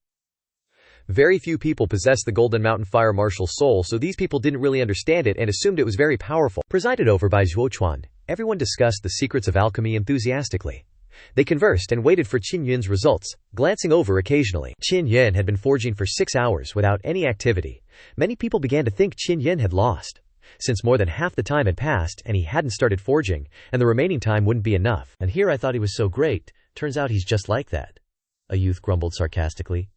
Very few people possess the Golden Mountain Fire martial soul, so these people didn't really understand it and assumed it was very powerful. Presided over by Zhuo Chuan, everyone discussed the secrets of alchemy enthusiastically. They conversed and waited for Qin Yun's results, glancing over occasionally. Qin Yun had been forging for 6 hours without any activity. Many people began to think Qin Yun had lost, since more than half the time had passed and he hadn't started forging, and the remaining time wouldn't be enough. "And here I thought he was so great, turns out he's just like that," a youth grumbled sarcastically.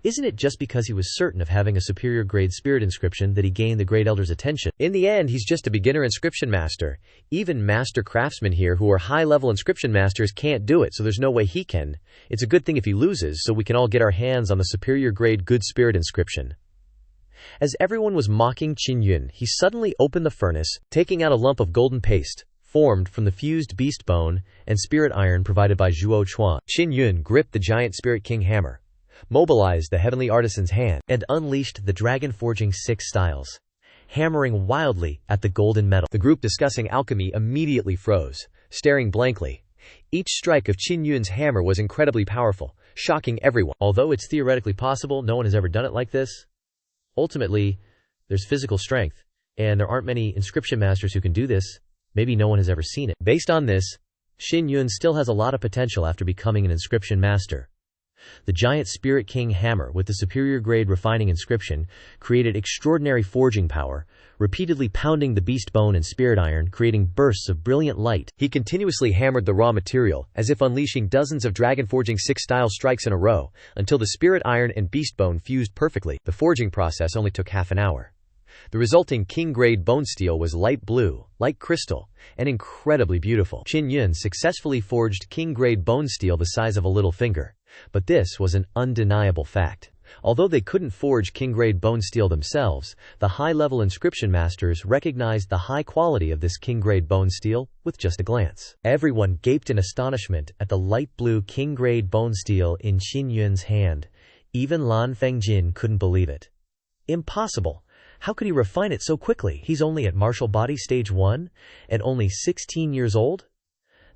Isn't it just because he was certain of having a superior grade spirit inscription that he gained the great elder's attention? In the end, he's just a beginner inscription master. Even master craftsmen here who are high-level inscription masters can't do it, so there's no way he can. It's a good thing if he loses, so we can all get our hands on the superior grade good spirit inscription. As everyone was mocking Qin Yun, he suddenly opened the furnace, taking out a lump of golden paste, formed from the fused beast bone and spirit iron provided by Zhuo Chuan. Qin Yun gripped the giant spirit king hammer, mobilized the heavenly artisan's hand, and unleashed the dragon forging 6 styles, hammering wildly at the golden metal. The group discussing alchemy immediately froze, staring blankly. Each strike of Qin Yun's hammer was incredibly powerful, shocking everyone. Although it's theoretically possible, no one has ever done it like this. Ultimately, there's physical strength, and there aren't many inscription masters who can do this. Maybe no one has ever seen it. Based on this, Qin Yun still has a lot of potential after becoming an inscription master. The giant Spirit King hammer with the superior grade refining inscription created extraordinary forging power, repeatedly pounding the beast bone and spirit iron, creating bursts of brilliant light. He continuously hammered the raw material, as if unleashing dozens of dragon forging 6-style strikes in a row, until the spirit iron and beast bone fused perfectly. The forging process only took half an hour. The resulting king-grade bone steel was light blue, like crystal, and incredibly beautiful. Qin Yun successfully forged king-grade bone steel the size of a little finger. But this was an undeniable fact. Although they couldn't forge king-grade bone steel themselves, the high-level inscription masters recognized the high quality of this king-grade bone steel with just a glance. Everyone gaped in astonishment at the light blue king-grade bone steel in Qin Yun's hand. Even Lan Fengjin couldn't believe it. Impossible! How could he refine it so quickly? He's only at martial body stage 1, and only 16 years old?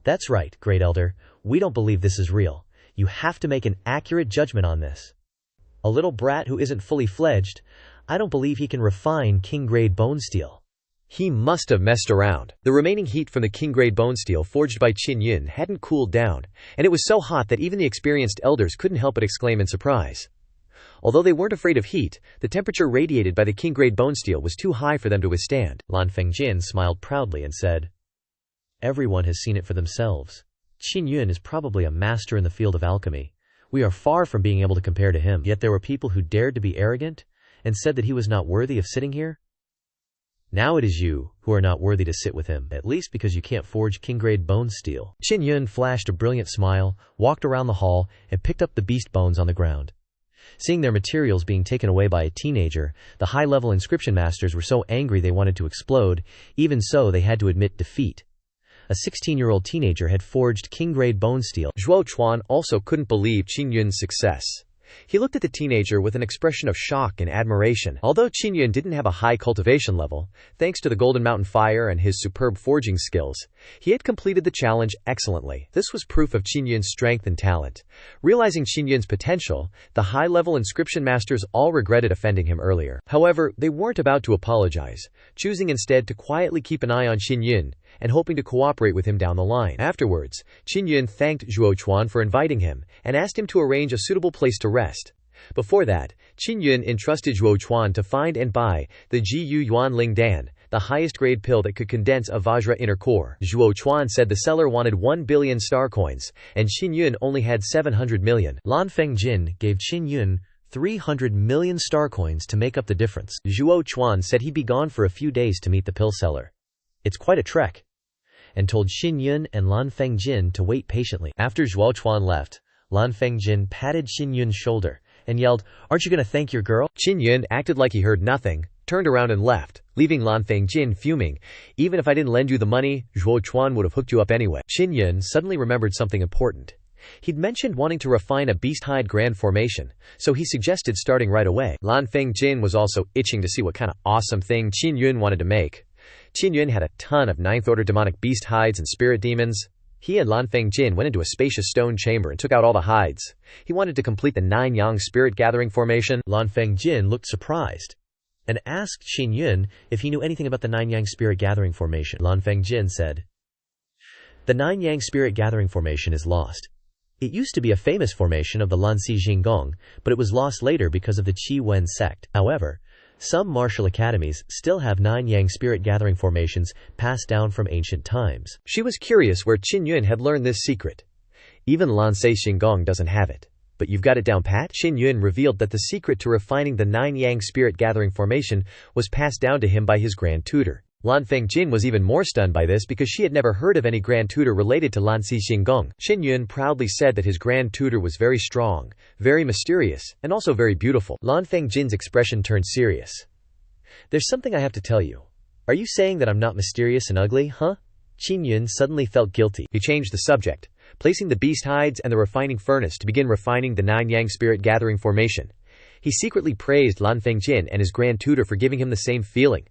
That's right, Great Elder. We don't believe this is real. You have to make an accurate judgment on this. A little brat who isn't fully fledged, I don't believe he can refine king-grade bone steel. He must have messed around. The remaining heat from the king-grade bone steel forged by Qin Yun hadn't cooled down, and it was so hot that even the experienced elders couldn't help but exclaim in surprise. Although they weren't afraid of heat, the temperature radiated by the king-grade bone steel was too high for them to withstand. Lan Fengjin smiled proudly and said, "Everyone has seen it for themselves. Qin Yun is probably a master in the field of alchemy. We are far from being able to compare to him, yet there were people who dared to be arrogant and said that he was not worthy of sitting here. Now it is you who are not worthy to sit with him, at least because you can't forge king-grade bone steel." Qin Yun flashed a brilliant smile, walked around the hall, and picked up the beast bones on the ground. Seeing their materials being taken away by a teenager, the high-level inscription masters were so angry they wanted to explode. Even so, they had to admit defeat. A 16-year-old teenager had forged king-grade bone steel. Zhuo Chuan also couldn't believe Qin Yun's success. He looked at the teenager with an expression of shock and admiration. Although Qin Yun didn't have a high cultivation level, thanks to the Golden Mountain Fire and his superb forging skills, he had completed the challenge excellently. This was proof of Qin Yun's strength and talent. Realizing Qin Yun's potential, the high-level inscription masters all regretted offending him earlier. However, they weren't about to apologize, choosing instead to quietly keep an eye on Qin Yun and hoping to cooperate with him down the line. Afterwards, Qin Yun thanked Zhuo Chuan for inviting him and asked him to arrange a suitable place to rest. Before that, Qin Yun entrusted Zhuo Chuan to find and buy the Jiyu Yuan Ling Dan, the highest-grade pill that could condense a Vajra inner core. Zhuo Chuan said the seller wanted 1 billion star coins, and Qin Yun only had 700 million. Lan Fengjin gave Qin Yun 300 million star coins to make up the difference. Zhuo Chuan said he'd be gone for a few days to meet the pill seller. "It's quite a trek," and told Qin Yun and Lan Fengjin to wait patiently. After Zhuo Chuan left, Lan Fengjin patted Qin Yun's shoulder and yelled, "Aren't you going to thank your girl?" Qin Yun acted like he heard nothing, turned around and left, leaving Lan Fengjin fuming. "Even if I didn't lend you the money, Zhuo Chuan would have hooked you up anyway." Qin Yun suddenly remembered something important. He'd mentioned wanting to refine a beast hide grand formation, so he suggested starting right away. Lan Fengjin was also itching to see what kind of awesome thing Qin Yun wanted to make. Qin Yun had a ton of 9th-order demonic beast hides and spirit demons. He and Lan Fengjin went into a spacious stone chamber and took out all the hides. He wanted to complete the 9-yang spirit gathering formation. Lan Fengjin looked surprised and asked Qin Yun if he knew anything about the 9-yang spirit gathering formation. Lan Fengjin said, "The 9-yang spirit gathering formation is lost. It used to be a famous formation of the Lanxi Jingong, but it was lost later because of the Qi Wen sect. However, some martial academies still have 9-yang spirit gathering formations passed down from ancient times." She was curious where Qin Yun had learned this secret. "Even Lanxi Jingong doesn't have it. But you've got it down pat?" Qin Yun revealed that the secret to refining the 9-yang spirit gathering formation was passed down to him by his grand tutor. Lan Fengjin was even more stunned by this because she had never heard of any grand tutor related to Lanxi Jingong. Qin Yun proudly said that his grand tutor was very strong, very mysterious, and also very beautiful. Lan Fengjin's expression turned serious. "There's something I have to tell you. Are you saying that I'm not mysterious and ugly, huh?" Qin Yun suddenly felt guilty. He changed the subject, placing the beast hides and the refining furnace to begin refining the 9-yang spirit gathering formation. He secretly praised Lan Fengjin and his grand tutor for giving him the same feeling.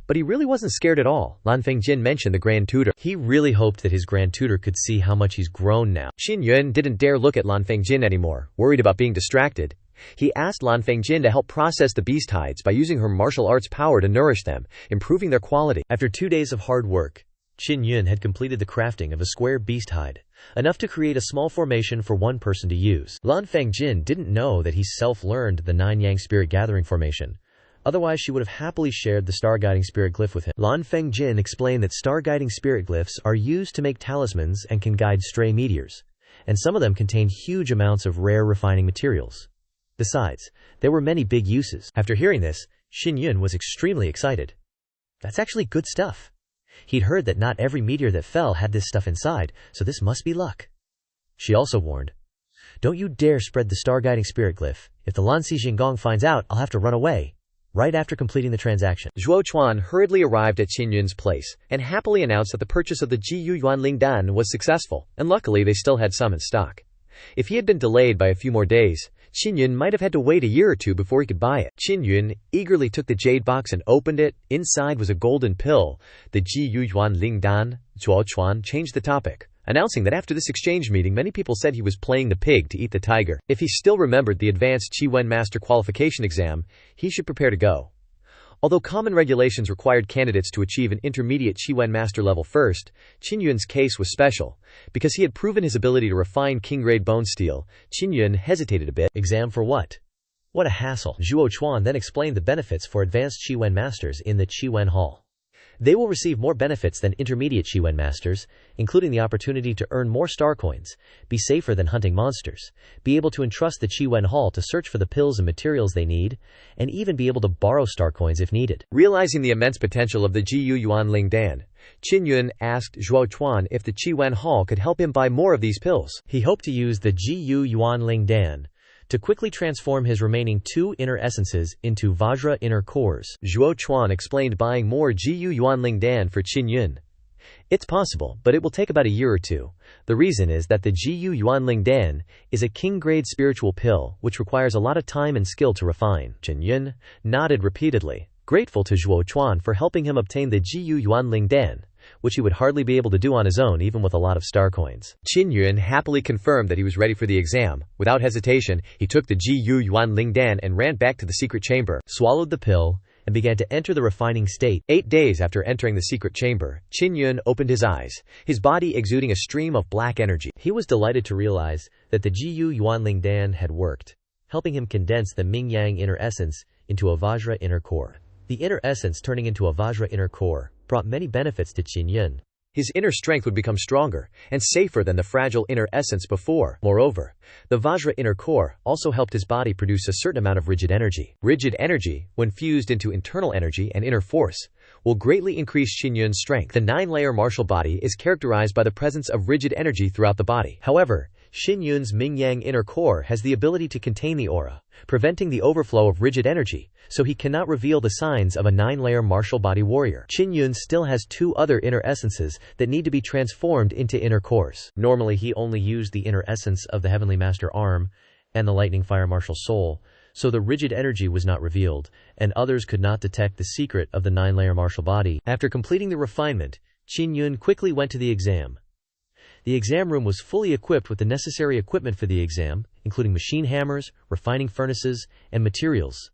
But he really wasn't scared at all. Lan Fengjin mentioned the grand tutor. He really hoped that his grand tutor could see how much he's grown now. Qin Yun didn't dare look at Lan Fengjin anymore, worried about being distracted. He asked Lan Fengjin to help process the beast hides by using her martial arts power to nourish them, improving their quality. After 2 days of hard work, Qin Yun had completed the crafting of a square beast hide, enough to create a small formation for one person to use. Lan Fengjin didn't know that he self-learned the 9-yang spirit gathering formation. Otherwise, she would have happily shared the star-guiding spirit glyph with him. Lan Fengjin explained that star-guiding spirit glyphs are used to make talismans and can guide stray meteors, and some of them contain huge amounts of rare refining materials. Besides, there were many big uses. After hearing this, Qin Yun was extremely excited. That's actually good stuff. He'd heard that not every meteor that fell had this stuff inside, so this must be luck. She also warned, "Don't you dare spread the star-guiding spirit glyph. If the Lanxi Jingong finds out, I'll have to run away." Right after completing the transaction, Zhuo Chuan hurriedly arrived at Qin Yun's place and happily announced that the purchase of the Jiyu Yuan Ling Dan was successful, and luckily they still had some in stock. If he had been delayed by a few more days, Qin Yun might have had to wait a year or two before he could buy it. Qin Yun eagerly took the jade box and opened it. Inside was a golden pill, the Jiyu Yuan Ling Dan. Zhuo Chuan changed the topic, announcing that after this exchange meeting many people said he was playing the pig to eat the tiger. If he still remembered the advanced Qi Wen Master qualification exam, he should prepare to go. Although common regulations required candidates to achieve an intermediate Qi Wen Master level first, Qin Yun's case was special. Because he had proven his ability to refine king-grade bone steel, Qin Yun hesitated a bit. Exam for what? What a hassle. Zhuo Chuan then explained the benefits for advanced Qi-Wen masters in the Qi-Wen Hall. They will receive more benefits than intermediate Qi-Wen masters, including the opportunity to earn more star coins, be safer than hunting monsters, be able to entrust the Qi-Wen Hall to search for the pills and materials they need, and even be able to borrow star coins if needed. Realizing the immense potential of the Jiyu Yuan Ling Dan, Qin Yun asked Zhuo Chuan if the Qi-Wen Hall could help him buy more of these pills. He hoped to use the Jiyu Yuan Ling Dan to quickly transform his remaining 2 inner essences into Vajra inner cores. Zhuo Chuan explained buying more Jiyu Yuan Ling Dan for Qin Yun. It's possible, but it will take about a year or 2. The reason is that the Jiyu Yuan Ling Dan is a king-grade spiritual pill which requires a lot of time and skill to refine. Qin Yun nodded repeatedly, grateful to Zhuo Chuan for helping him obtain the Jiyu Yuan Ling Dan, which he would hardly be able to do on his own even with a lot of star coins. Qin Yun happily confirmed that he was ready for the exam. Without hesitation, he took the Jiyu Yuan Ling Dan and ran back to the secret chamber, swallowed the pill, and began to enter the refining state. 8 days after entering the secret chamber, Qin Yun opened his eyes, his body exuding a stream of black energy. He was delighted to realize that the Jiyu Yuan Ling Dan had worked, helping him condense the Ming-Yang inner essence into a Vajra inner core. The inner essence turning into a Vajra inner core brought many benefits to Qin Yun. His inner strength would become stronger and safer than the fragile inner essence before. Moreover, the Vajra inner core also helped his body produce a certain amount of rigid energy. Rigid energy, when fused into internal energy and inner force, will greatly increase Qin Yun's strength. The 9-layer martial body is characterized by the presence of rigid energy throughout the body. However, Qin Yun's Ming-Yang inner core has the ability to contain the aura, preventing the overflow of rigid energy, so he cannot reveal the signs of a 9-layer martial body warrior. Qin Yun still has 2 other inner essences that need to be transformed into inner cores. Normally he only used the inner essence of the Heavenly Master Arm and the Lightning Fire Martial Soul, so the rigid energy was not revealed, and others could not detect the secret of the 9-layer martial body. After completing the refinement, Qin Yun quickly went to the exam. The exam room was fully equipped with the necessary equipment for the exam, including machine hammers, refining furnaces, and materials.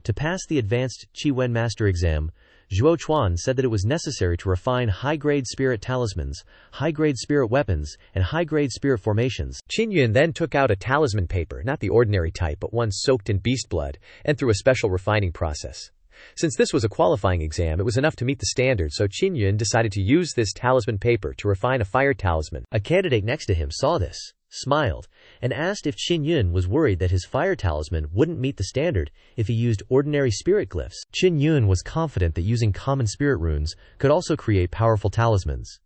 To pass the advanced Qi-Wen Master exam, Zhuo Chuan said that it was necessary to refine high-grade spirit talismans, high-grade spirit weapons, and high-grade spirit formations. Qin Yun then took out a talisman paper, not the ordinary type but one soaked in beast blood, and through a special refining process. Since this was a qualifying exam, it was enough to meet the standard, so Qin Yun decided to use this talisman paper to refine a fire talisman. A candidate next to him saw this, smiled, and asked if Qin Yun was worried that his fire talisman wouldn't meet the standard if he used ordinary spirit glyphs. Qin Yun was confident that using common spirit runes could also create powerful talismans.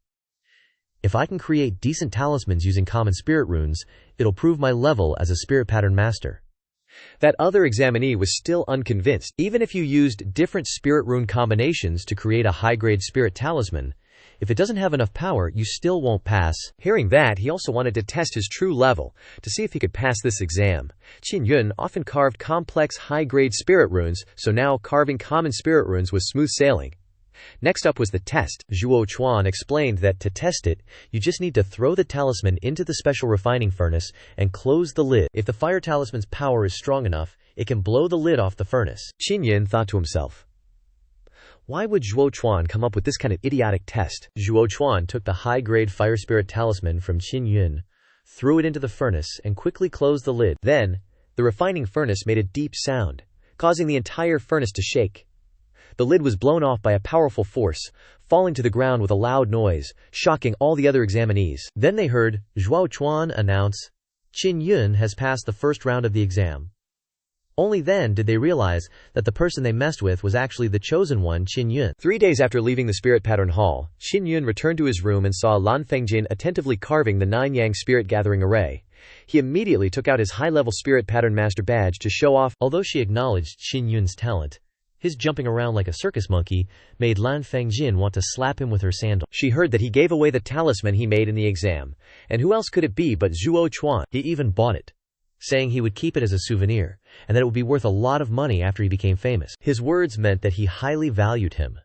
If I can create decent talismans using common spirit runes, it'll prove my level as a spirit pattern master. That other examinee was still unconvinced. Even if you used different spirit rune combinations to create a high-grade spirit talisman, if it doesn't have enough power, you still won't pass. Hearing that, he also wanted to test his true level, to see if he could pass this exam. Qin Yun often carved complex high-grade spirit runes, so now carving common spirit runes was smooth sailing. Next up was the test. Zhuo Chuan explained that to test it, you just need to throw the talisman into the special refining furnace and close the lid. If the fire talisman's power is strong enough, it can blow the lid off the furnace. Qin Yun thought to himself, why would Zhuo Chuan come up with this kind of idiotic test? Zhuo Chuan took the high-grade fire spirit talisman from Qin Yun, threw it into the furnace, and quickly closed the lid. Then, the refining furnace made a deep sound, causing the entire furnace to shake. The lid was blown off by a powerful force, falling to the ground with a loud noise, shocking all the other examinees. Then they heard Zhuo Chuan announce, Qin Yun has passed the first round of the exam. Only then did they realize that the person they messed with was actually the chosen one, Qin Yun. 3 days after leaving the Spirit Pattern Hall, Qin Yun returned to his room and saw Lan Fengjin attentively carving the 9-Yang Spirit Gathering Array. He immediately took out his high-level Spirit Pattern Master badge to show off. Although she acknowledged Qin Yun's talent, his jumping around like a circus monkey made Lan Fengjin want to slap him with her sandal. She heard that he gave away the talisman he made in the exam, and who else could it be but Zhuo Chuan? He even bought it, saying he would keep it as a souvenir, and that it would be worth a lot of money after he became famous. His words meant that he highly valued him.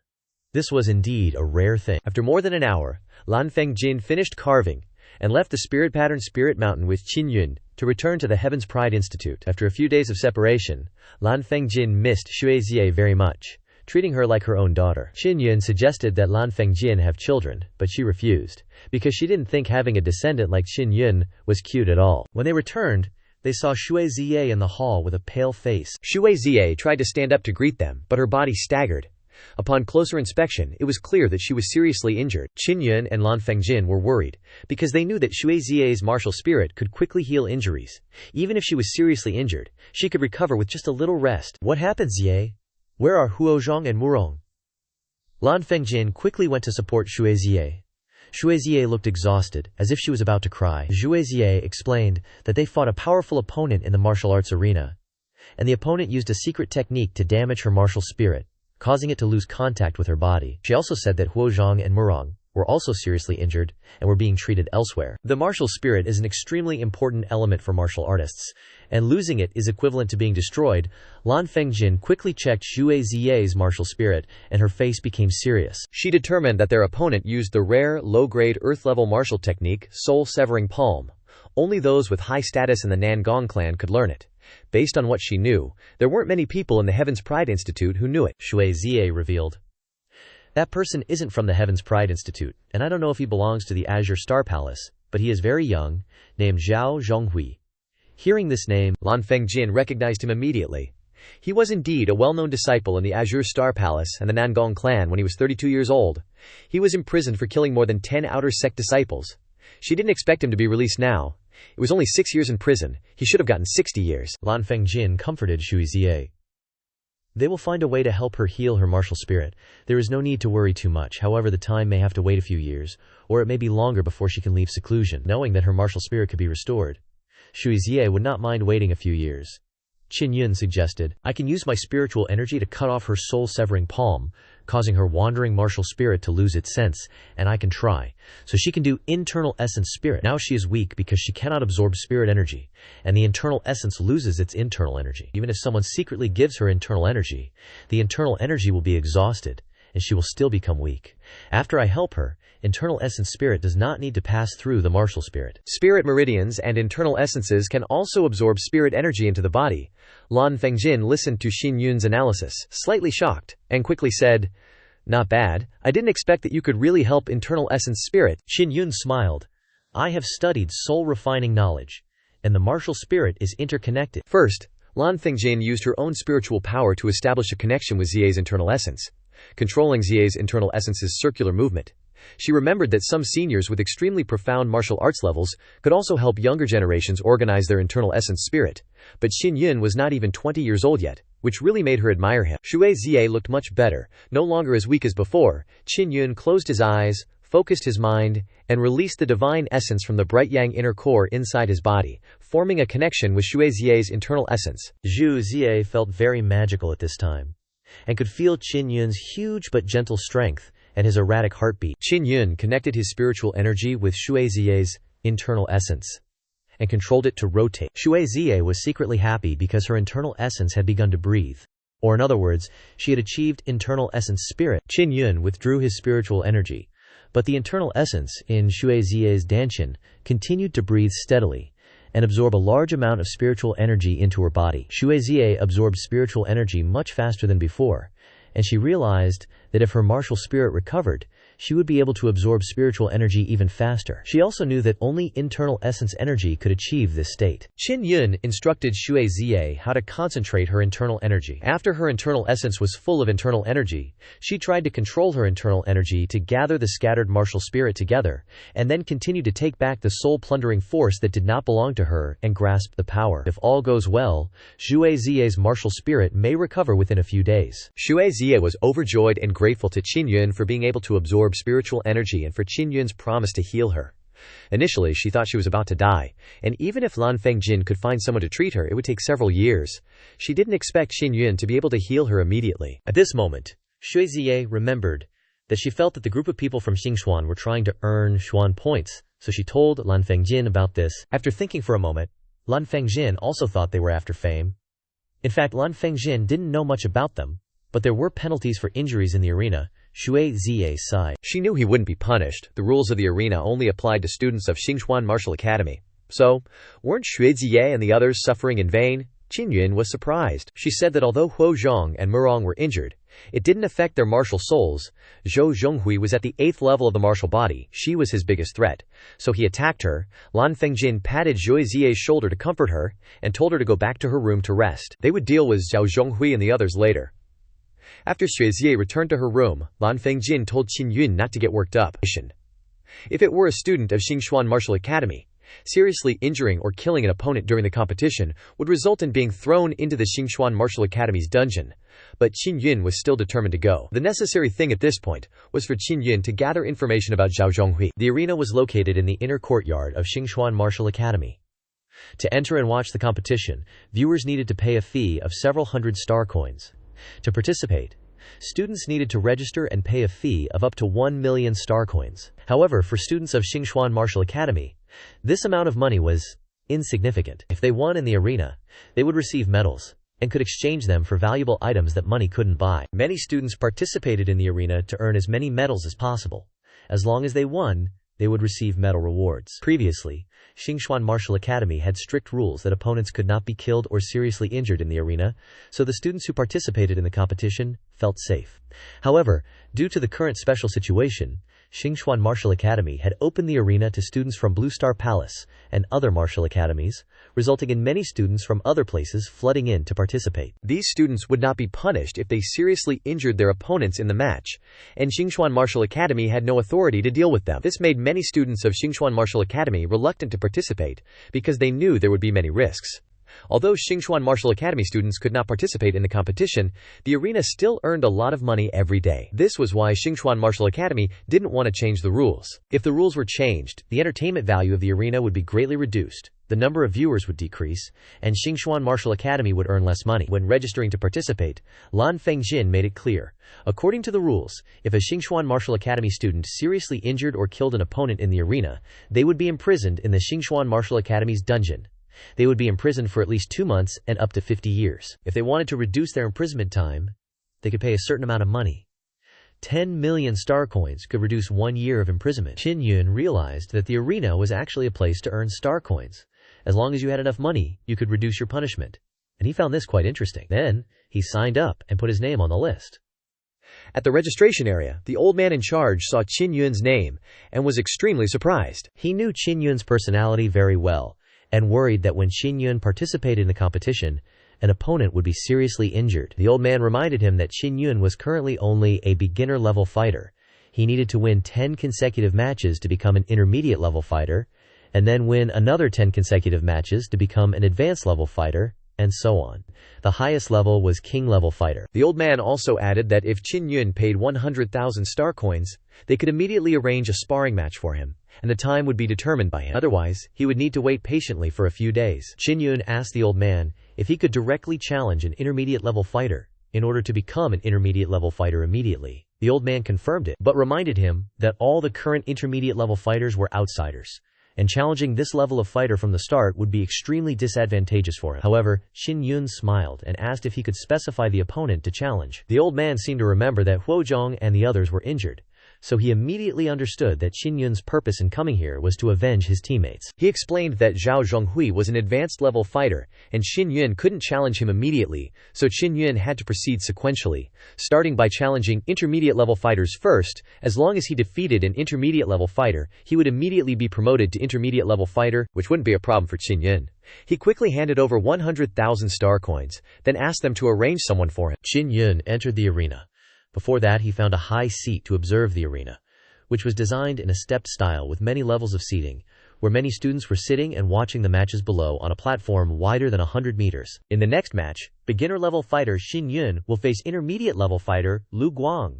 This was indeed a rare thing. After more than an hour, Lan Fengjin finished carving and left the Spirit Pattern Spirit Mountain with Qin Yun to return to the Heaven's Pride Institute. After a few days of separation, Lan Fengjin missed Xuezie very much, treating her like her own daughter. Qin Yun suggested that Lan Fengjin have children, but she refused, because she didn't think having a descendant like Qin Yun was cute at all. When they returned, They saw Xue Ziye in the hall with a pale face. Xue Ziye tried to stand up to greet them, but her body staggered. Upon closer inspection, it was clear that she was seriously injured. Qin Yun and Lan Fengjin were worried, because they knew that Xue Ziye's martial spirit could quickly heal injuries. Even if she was seriously injured, she could recover with just a little rest. What happened, Ziye? Where are Huozhong and Murong? Lan Fengjin quickly went to support Xue Ziye. Xue Ziye looked exhausted, as if she was about to cry. Xue Ziye explained that they fought a powerful opponent in the martial arts arena, and the opponent used a secret technique to damage her martial spirit, causing it to lose contact with her body. She also said that Huozhong and Murong were also seriously injured and were being treated elsewhere. The martial spirit is an extremely important element for martial artists, and losing it is equivalent to being destroyed. Lan Fengjin quickly checked Xue Ziye's martial spirit, and her face became serious. She determined that their opponent used the rare, low-grade earth-level martial technique, soul-severing palm. Only those with high status in the Nangong clan could learn it. Based on what she knew, there weren't many people in the Heaven's Pride Institute who knew it. Xue Ziye revealed. That person isn't from the Heaven's Pride Institute, and I don't know if he belongs to the Azure Star Palace, but he is very young, named Zhao Zhonghui. Hearing this name, Lan Fengjin recognized him immediately. He was indeed a well-known disciple in the Azure Star Palace and the Nangong clan when he was 32 years old. He was imprisoned for killing more than 10 outer sect disciples. She didn't expect him to be released now. It was only 6 years in prison. He should have gotten 60 years. Lan Fengjin comforted Xue Ziye. They will find a way to help her heal her martial spirit. There is no need to worry too much. However, the time may have to wait a few years, or it may be longer before she can leave seclusion. Knowing that her martial spirit could be restored, Xue Ziye would not mind waiting a few years. Qin Yun suggested, I can use my spiritual energy to cut off her soul-severing palm, causing her wandering martial spirit to lose its sense, and I can try. So she can do internal essence spirit. Now she is weak because she cannot absorb spirit energy, and the internal essence loses its internal energy. Even if someone secretly gives her internal energy, the internal energy will be exhausted, and she will still become weak. After I help her, internal essence spirit does not need to pass through the martial spirit. Spirit meridians and internal essences can also absorb spirit energy into the body. Lan Fengjin listened to Qin Yun's analysis, slightly shocked, and quickly said, Not bad. I didn't expect that you could really help internal essence spirit. Qin Yun smiled. I have studied soul-refining knowledge, and the martial spirit is interconnected. First, Lan Fengjin used her own spiritual power to establish a connection with Ziye's internal essence, controlling Ziye's internal essence's circular movement. She remembered that some seniors with extremely profound martial arts levels could also help younger generations organize their internal essence spirit. But Qin Yun was not even 20 years old yet, which really made her admire him. Xue Ziye looked much better, no longer as weak as before. Qin Yun closed his eyes, focused his mind, and released the divine essence from the bright yang inner core inside his body, forming a connection with Xue Ziye's internal essence. Xue Ziye felt very magical at this time, and could feel Qin Yun's huge but gentle strength and his erratic heartbeat. Qin Yun connected his spiritual energy with Xue Ziye's internal essence and controlled it to rotate. Xue Ziye was secretly happy because her internal essence had begun to breathe. Or in other words, she had achieved internal essence spirit. Qin Yun withdrew his spiritual energy, but the internal essence in Xue Ziye's danshin continued to breathe steadily and absorb a large amount of spiritual energy into her body. Xue Ziye absorbed spiritual energy much faster than before, and she realized that if her martial spirit recovered, she would be able to absorb spiritual energy even faster. She also knew that only internal essence energy could achieve this state. Qin Yun instructed Xue Ziye how to concentrate her internal energy. After her internal essence was full of internal energy, she tried to control her internal energy to gather the scattered martial spirit together, and then continue to take back the soul-plundering force that did not belong to her and grasp the power. If all goes well, Xue Ziye's martial spirit may recover within a few days. Xue Ziye was overjoyed and grateful to Qin Yun for being able to absorb spiritual energy and for Qin Yun's promise to heal her. Initially, she thought she was about to die, and even if Lan Fengjin could find someone to treat her, it would take several years. She didn't expect Qin Yun to be able to heal her immediately. At this moment, Xue Ziye remembered that she felt that the group of people from Xingxuan were trying to earn Xuan points, so she told Lan Fengjin about this. After thinking for a moment, Lan Fengjin also thought they were after fame. In fact, Lan Fengjin didn't know much about them, but there were penalties for injuries in the arena. Xue Ziye sighed. She knew he wouldn't be punished. The rules of the arena only applied to students of Xingxuan Martial Academy. So, weren't Xue Ziye and the others suffering in vain? Qin Yun was surprised. She said that although Huozhong and Murong were injured, It didn't affect their martial souls. Zhou Zhonghui was at the 8th level of the martial body. She was his biggest threat. So he attacked her. Lan Fengjin patted Zhou Ziyei's shoulder to comfort her, and told her to go back to her room to rest. They would deal with Zhou Zhonghui and the others later. After Zhou Ziye returned to her room, Lan Fengjin told Qin Yun not to get worked up. If it were a student of Xingxuan Martial Academy, seriously injuring or killing an opponent during the competition would result in being thrown into the Xingxuan Martial Academy's dungeon. But Qin Yun was still determined to go. The necessary thing at this point was for Qin Yun to gather information about Zhao Zhonghui. The arena was located in the inner courtyard of Xingxuan Martial Academy. To enter and watch the competition, viewers needed to pay a fee of several hundred star coins. To participate, students needed to register and pay a fee of up to 1 million star coins. However, for students of Xingxuan Martial Academy, this amount of money was insignificant. If they won in the arena, they would receive medals and could exchange them for valuable items that money couldn't buy. Many students participated in the arena to earn as many medals as possible. As long as they won, they would receive medal rewards. Previously, Xingxuan Martial Academy had strict rules that opponents could not be killed or seriously injured in the arena, so the students who participated in the competition felt safe. However, due to the current special situation, Xingxuan Martial Academy had opened the arena to students from Blue Star Palace and other martial academies, resulting in many students from other places flooding in to participate. These students would not be punished if they seriously injured their opponents in the match, and Xingxuan Martial Academy had no authority to deal with them. This made many students of Xingxuan Martial Academy reluctant to participate because they knew there would be many risks. Although Xingxuan Martial Academy students could not participate in the competition, the arena still earned a lot of money every day. This was why Xingxuan Martial Academy didn't want to change the rules. If the rules were changed, the entertainment value of the arena would be greatly reduced, the number of viewers would decrease, and Xingxuan Martial Academy would earn less money. When registering to participate, Lan Fengjin made it clear. According to the rules, if a Xingxuan Martial Academy student seriously injured or killed an opponent in the arena, they would be imprisoned in the Xingxuan Martial Academy's dungeon. They would be imprisoned for at least 2 months and up to 50 years. If they wanted to reduce their imprisonment time, they could pay a certain amount of money. 10 million star coins could reduce 1 year of imprisonment. Qin Yun realized that the arena was actually a place to earn star coins. As long as you had enough money, you could reduce your punishment. And he found this quite interesting. Then, he signed up and put his name on the list. At the registration area, the old man in charge saw Qin Yun's name and was extremely surprised. He knew Qin Yun's personality very well, and worried that when Qin Yun participated in the competition, an opponent would be seriously injured. The old man reminded him that Qin Yun was currently only a beginner-level fighter. He needed to win 10 consecutive matches to become an intermediate-level fighter, and then win another 10 consecutive matches to become an advanced-level fighter, and so on. The highest level was king-level fighter. The old man also added that if Qin Yun paid 100,000 star coins, they could immediately arrange a sparring match for him, and the time would be determined by him. Otherwise, he would need to wait patiently for a few days. Qin Yun asked the old man if he could directly challenge an intermediate-level fighter in order to become an intermediate-level fighter immediately. The old man confirmed it, but reminded him that all the current intermediate-level fighters were outsiders, and challenging this level of fighter from the start would be extremely disadvantageous for him. However, Qin Yun smiled and asked if he could specify the opponent to challenge. The old man seemed to remember that Huozhong and the others were injured, so he immediately understood that Qin Yun's purpose in coming here was to avenge his teammates. He explained that Zhao Zhonghui was an advanced-level fighter, and Qin Yun couldn't challenge him immediately, so Qin Yun had to proceed sequentially, starting by challenging intermediate-level fighters first. As long as he defeated an intermediate-level fighter, he would immediately be promoted to intermediate-level fighter, which wouldn't be a problem for Qin Yun. He quickly handed over 100,000 star coins, then asked them to arrange someone for him. Qin Yun entered the arena. Before that, he found a high seat to observe the arena, which was designed in a stepped style with many levels of seating, where many students were sitting and watching the matches below on a platform wider than 100 meters. In the next match, beginner-level fighter Qin Yun will face intermediate-level fighter Lu Guang.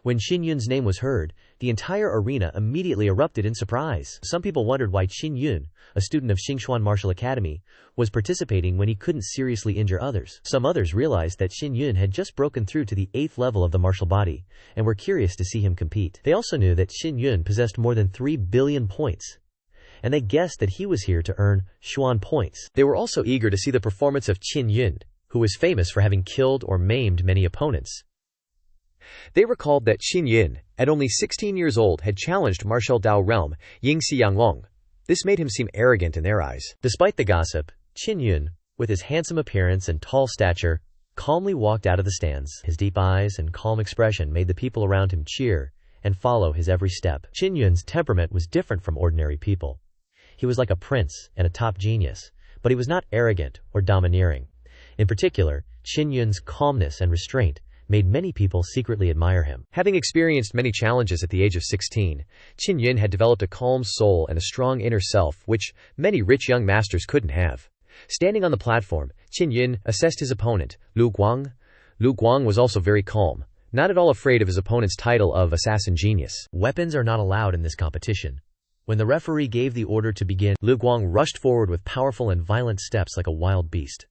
When Qin Yun's name was heard, the entire arena immediately erupted in surprise. Some people wondered why Qin Yun, a student of Xingxuan Martial Academy, was participating when he couldn't seriously injure others. Some others realized that Qin Yun had just broken through to the 8th level of the martial body, and were curious to see him compete. They also knew that Qin Yun possessed more than 3 billion points, and they guessed that he was here to earn Xuan points. They were also eager to see the performance of Qin Yun, who was famous for having killed or maimed many opponents. They recalled that Qin Yun, at only 16 years old, had challenged Martial Dao Realm Ying Xianglong. This made him seem arrogant in their eyes. Despite the gossip, Qin Yun, with his handsome appearance and tall stature, calmly walked out of the stands. His deep eyes and calm expression made the people around him cheer and follow his every step. Qin Yun's temperament was different from ordinary people. He was like a prince and a top genius, but he was not arrogant or domineering. In particular, Qin Yun's calmness and restraint made many people secretly admire him. Having experienced many challenges at the age of 16, Qin Yun had developed a calm soul and a strong inner self, which many rich young masters couldn't have. Standing on the platform, Qin Yun assessed his opponent, Lu Guang. Lu Guang was also very calm, not at all afraid of his opponent's title of assassin genius. Weapons are not allowed in this competition. When the referee gave the order to begin, Lu Guang rushed forward with powerful and violent steps like a wild beast.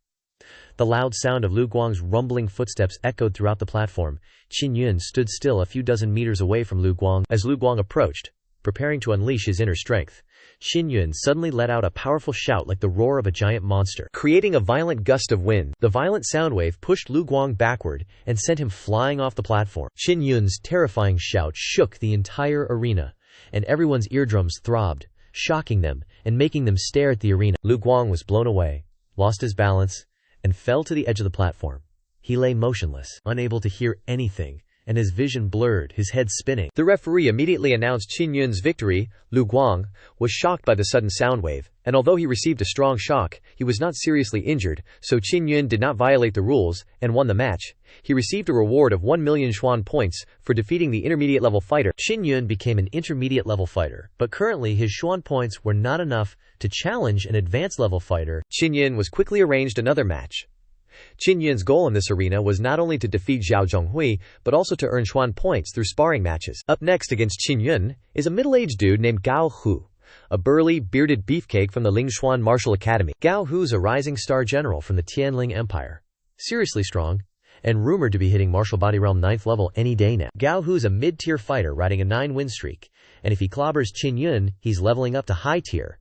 The loud sound of Lu Guang's rumbling footsteps echoed throughout the platform. Qin Yun stood still a few dozen meters away from Lu Guang. As Lu Guang approached, preparing to unleash his inner strength, Qin Yun suddenly let out a powerful shout like the roar of a giant monster, creating a violent gust of wind. The violent sound wave pushed Lu Guang backward and sent him flying off the platform. Qin Yun's terrifying shout shook the entire arena, and everyone's eardrums throbbed, shocking them and making them stare at the arena. Lu Guang was blown away, lost his balance, and fell to the edge of the platform. He lay motionless, unable to hear anything, and his vision blurred, his head spinning. The referee immediately announced Qin Yun's victory. Lu Guang was shocked by the sudden sound wave, and although he received a strong shock, he was not seriously injured, so Qin Yun did not violate the rules and won the match. He received a reward of 1 million Xuan points for defeating the intermediate level fighter. Qin Yun became an intermediate level fighter, but currently his Xuan points were not enough to challenge an advanced level fighter. Qin Yun was quickly arranged another match. Qin Yun's goal in this arena was not only to defeat Zhao Zhonghui, but also to earn Xuan points through sparring matches. Up next against Qin Yun is a middle-aged dude named Gao Hu, a burly, bearded beefcake from the Lingshuan Martial Academy. Gao Hu's a rising star general from the Tianling Empire, seriously strong, and rumored to be hitting Martial Body Realm 9th level any day now. Gao Hu's a mid-tier fighter riding a 9-win streak, and if he clobbers Qin Yun, he's leveling up to high tier.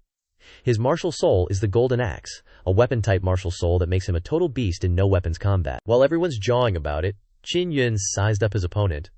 His martial soul is the Golden Axe, a weapon-type martial soul that makes him a total beast in no-weapons combat. While everyone's jawing about it, Qin Yun sized up his opponent.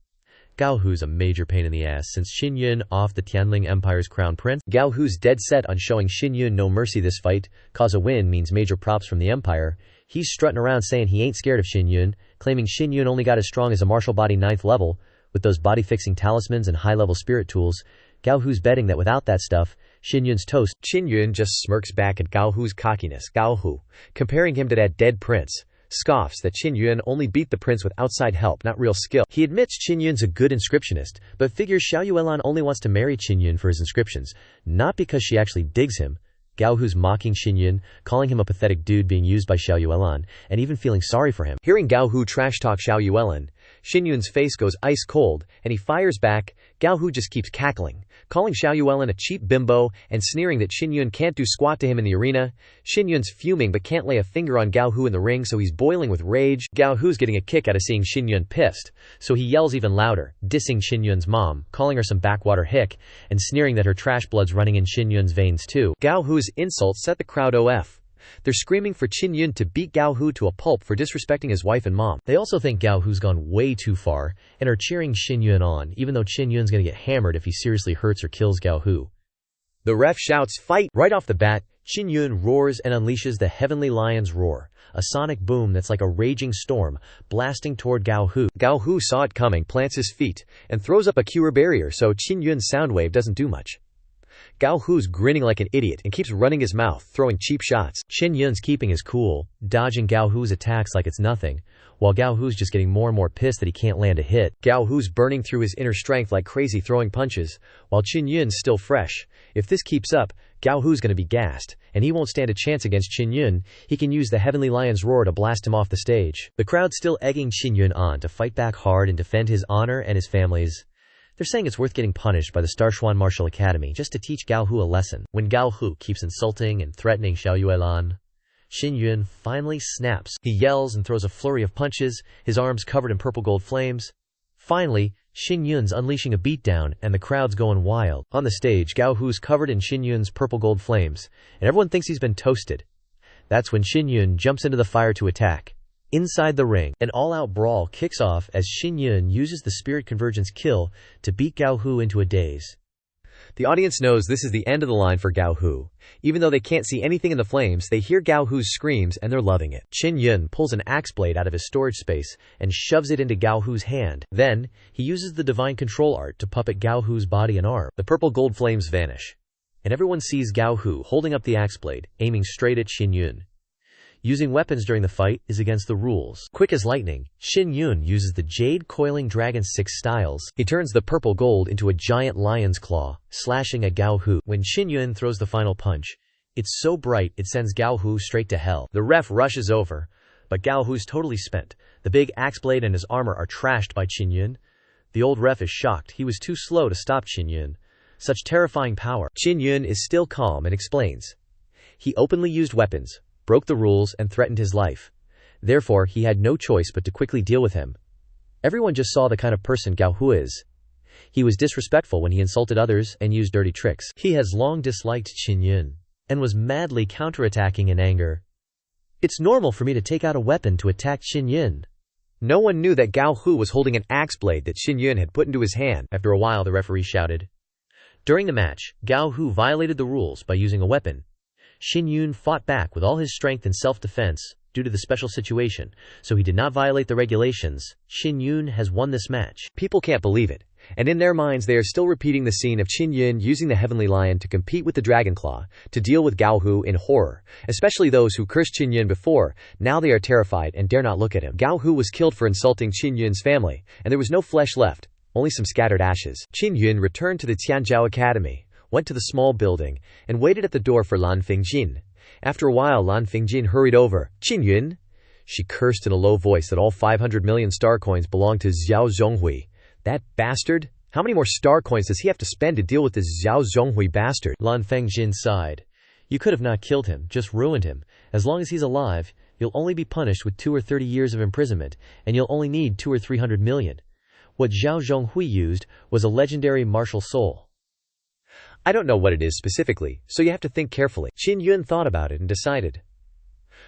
Gao Hu's a major pain in the ass since Qin Yun off the Tianling Empire's crown prince. Gao Hu's dead set on showing Qin Yun no mercy this fight, cause a win means major props from the Empire. He's strutting around saying he ain't scared of Qin Yun, claiming Qin Yun only got as strong as a martial body 9th level, with those body-fixing talismans and high-level spirit tools. Gao Hu's betting that without that stuff, Qin Yun's toast. Qin Yun just smirks back at Gao Hu's cockiness. Gao Hu, comparing him to that dead prince, scoffs that Qin Yun only beat the prince with outside help, not real skill. He admits Qin Yun's a good inscriptionist, but figures Xiao Yuelan only wants to marry Qin Yun for his inscriptions, not because she actually digs him. Gao Hu's mocking Qin Yun, calling him a pathetic dude being used by Xiao Yuelan, and even feeling sorry for him. Hearing Gao Hu trash-talk Xiao Yuelan, Qin Yun's face goes ice cold, and he fires back. Gao Hu just keeps cackling, calling Xiao Yuelan a cheap bimbo, and sneering that Qin Yun can't do squat to him in the arena. Qin Yun's fuming but can't lay a finger on Gao Hu in the ring, so he's boiling with rage. Gao Hu's getting a kick out of seeing Qin Yun pissed, so he yells even louder, dissing Qin Yun's mom, calling her some backwater hick, and sneering that her trash blood's running in Qin Yun's veins too. Gao Hu's insults set the crowd off. They're screaming for Qin Yun to beat Gao Hu to a pulp for disrespecting his wife and mom. They also think Gao Hu's gone way too far and are cheering Qin Yun on, even though Qin Yun's gonna get hammered if he seriously hurts or kills Gao Hu. The ref shouts, "Fight!" Right off the bat, Qin Yun roars and unleashes the Heavenly Lion's Roar, a sonic boom that's like a raging storm, blasting toward Gao Hu. Gao Hu saw it coming, plants his feet, and throws up a cure barrier so Qin Yun's sound wave doesn't do much. Gao Hu's grinning like an idiot and keeps running his mouth, throwing cheap shots. Qin Yun's keeping his cool, dodging Gao Hu's attacks like it's nothing, while Gao Hu's just getting more and more pissed that he can't land a hit. Gao Hu's burning through his inner strength like crazy, throwing punches, while Qin Yun's still fresh. If this keeps up, Gao Hu's gonna be gassed, and he won't stand a chance against Qin Yun. He can use the Heavenly Lion's Roar to blast him off the stage. The crowd's still egging Qin Yun on to fight back hard and defend his honor and his family's. They're saying it's worth getting punished by the Starshuan Martial Academy just to teach Gao Hu a lesson. When Gao Hu keeps insulting and threatening Xiao Yuelan, Qin Yun finally snaps. He yells and throws a flurry of punches, his arms covered in purple gold flames. Finally, Qin Yun's unleashing a beatdown, and the crowd's going wild. On the stage, Gao Hu's covered in Qin Yun's purple gold flames, and everyone thinks he's been toasted. That's when Qin Yun jumps into the fire to attack. Inside the ring, an all-out brawl kicks off as Qin Yun uses the Spirit Convergence kill to beat Gao Hu into a daze. The audience knows this is the end of the line for Gao Hu. Even though they can't see anything in the flames, they hear Gao Hu's screams and they're loving it. Qin Yun pulls an axe blade out of his storage space and shoves it into Gao Hu's hand. Then, he uses the divine control art to puppet Gao Hu's body and arm. The purple gold flames vanish, and everyone sees Gao Hu holding up the axe blade, aiming straight at Qin Yun. Using weapons during the fight is against the rules. Quick as lightning, Qin Yun uses the Jade Coiling Dragon 6 styles. He turns the purple gold into a giant lion's claw, slashing at Gao Hu. When Qin Yun throws the final punch, it's so bright it sends Gao Hu straight to hell. The ref rushes over, but Gao Hu's totally spent. The big axe blade and his armor are trashed by Qin Yun. The old ref is shocked. He was too slow to stop Qin Yun. Such terrifying power. Qin Yun is still calm and explains. He openly used weapons, broke the rules, and threatened his life. Therefore, he had no choice but to quickly deal with him. Everyone just saw the kind of person Gao Hu is. He was disrespectful when he insulted others and used dirty tricks. He has long disliked Qin Yun and was madly counterattacking in anger. It's normal for me to take out a weapon to attack Qin Yun. No one knew that Gao Hu was holding an axe blade that Qin Yun had put into his hand. After a while, the referee shouted. During the match, Gao Hu violated the rules by using a weapon. Qin Yun fought back with all his strength and self-defense due to the special situation, so he did not violate the regulations. Qin Yun has won this match. People can't believe it, and in their minds they are still repeating the scene of Qin Yun using the Heavenly Lion to compete with the Dragon Claw, to deal with Gao Hu in horror. Especially those who cursed Qin Yun before, now they are terrified and dare not look at him. Gao Hu was killed for insulting Qin Yun's family, and there was no flesh left, only some scattered ashes. Qin Yun returned to the Tianzhou Academy, went to the small building, and waited at the door for Lan Fingjin. After a while, Lan Fingjin hurried over. Qin Yun? She cursed in a low voice that all 500 million star coins belonged to Xiao Zhonghui. That bastard? How many more star coins does he have to spend to deal with this Xiao Zhonghui bastard? Lan Fingjin sighed. You could have not killed him, just ruined him. As long as he's alive, you'll only be punished with 2 or 30 years of imprisonment, and you'll only need 2 or 300 million. What Xiao Zhonghui used was a legendary martial soul. I don't know what it is specifically, so you have to think carefully. Qin Yun thought about it and decided.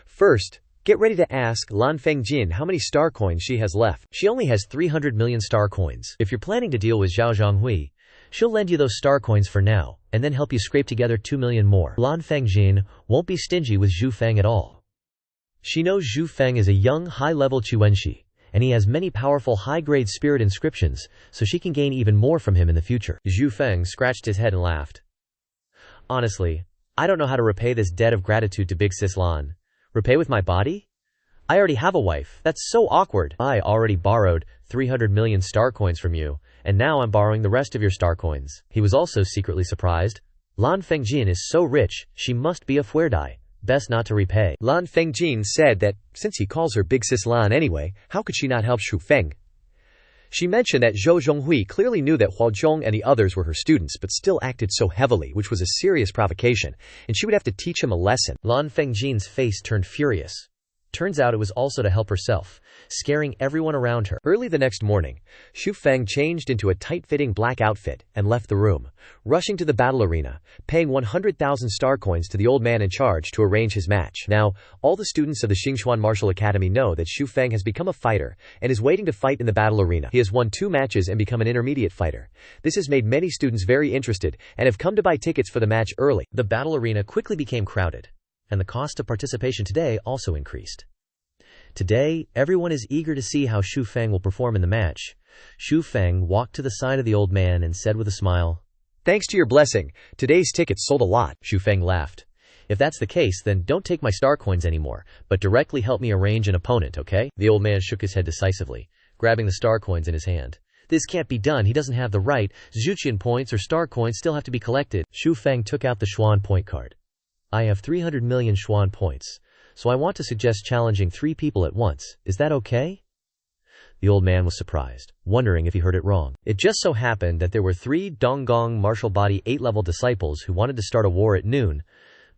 First, get ready to ask Lan Fingjin how many star coins she has left. She only has 300 million star coins. If you're planning to deal with Xiao Zhonghui, she'll lend you those star coins for now, and then help you scrape together 2 million more. Lan Fingjin won't be stingy with Zhu Feng at all. She knows Zhu Feng is a young, high-level Chuenshi, and he has many powerful high-grade spirit inscriptions, so she can gain even more from him in the future. Zhu Feng scratched his head and laughed. Honestly, I don't know how to repay this debt of gratitude to Big Sis Lan. Repay with my body? I already have a wife. That's so awkward. I already borrowed 300 million star coins from you, and now I'm borrowing the rest of your star coins. He was also secretly surprised. Lan Fingjin is so rich, she must be a fuerdai. Best not to repay. Lan Fingjin said that, since he calls her Big Sis Lan anyway, how could she not help Zhu Feng? She mentioned that Zhou Zhonghui clearly knew that Huazhong and the others were her students but still acted so heavily, which was a serious provocation, and she would have to teach him a lesson. Lan Fingjin's face turned furious. Turns out it was also to help herself, scaring everyone around her. Early the next morning, Zhu Feng changed into a tight-fitting black outfit and left the room, rushing to the battle arena, paying 100,000 star coins to the old man in charge to arrange his match. Now, all the students of the Xingchuan Martial Academy know that Zhu Feng has become a fighter and is waiting to fight in the battle arena. He has won 2 matches and become an intermediate fighter. This has made many students very interested and have come to buy tickets for the match early. The battle arena quickly became crowded, and the cost of participation today also increased. Today, everyone is eager to see how Zhu Feng will perform in the match. Zhu Feng walked to the side of the old man and said with a smile, "Thanks to your blessing, today's tickets sold a lot." Zhu Feng laughed. "If that's the case, then don't take my star coins anymore, but directly help me arrange an opponent, okay?" The old man shook his head decisively, grabbing the star coins in his hand. "This can't be done, he doesn't have the right. Zhuqian points or star coins still have to be collected." Zhu Feng took out the Xuan point card. "I have 300 million Xuan points, so I want to suggest challenging 3 people at once. Is that okay?" The old man was surprised, wondering if he heard it wrong. It just so happened that there were 3 Donggong martial body 8-level disciples who wanted to start a war at noon,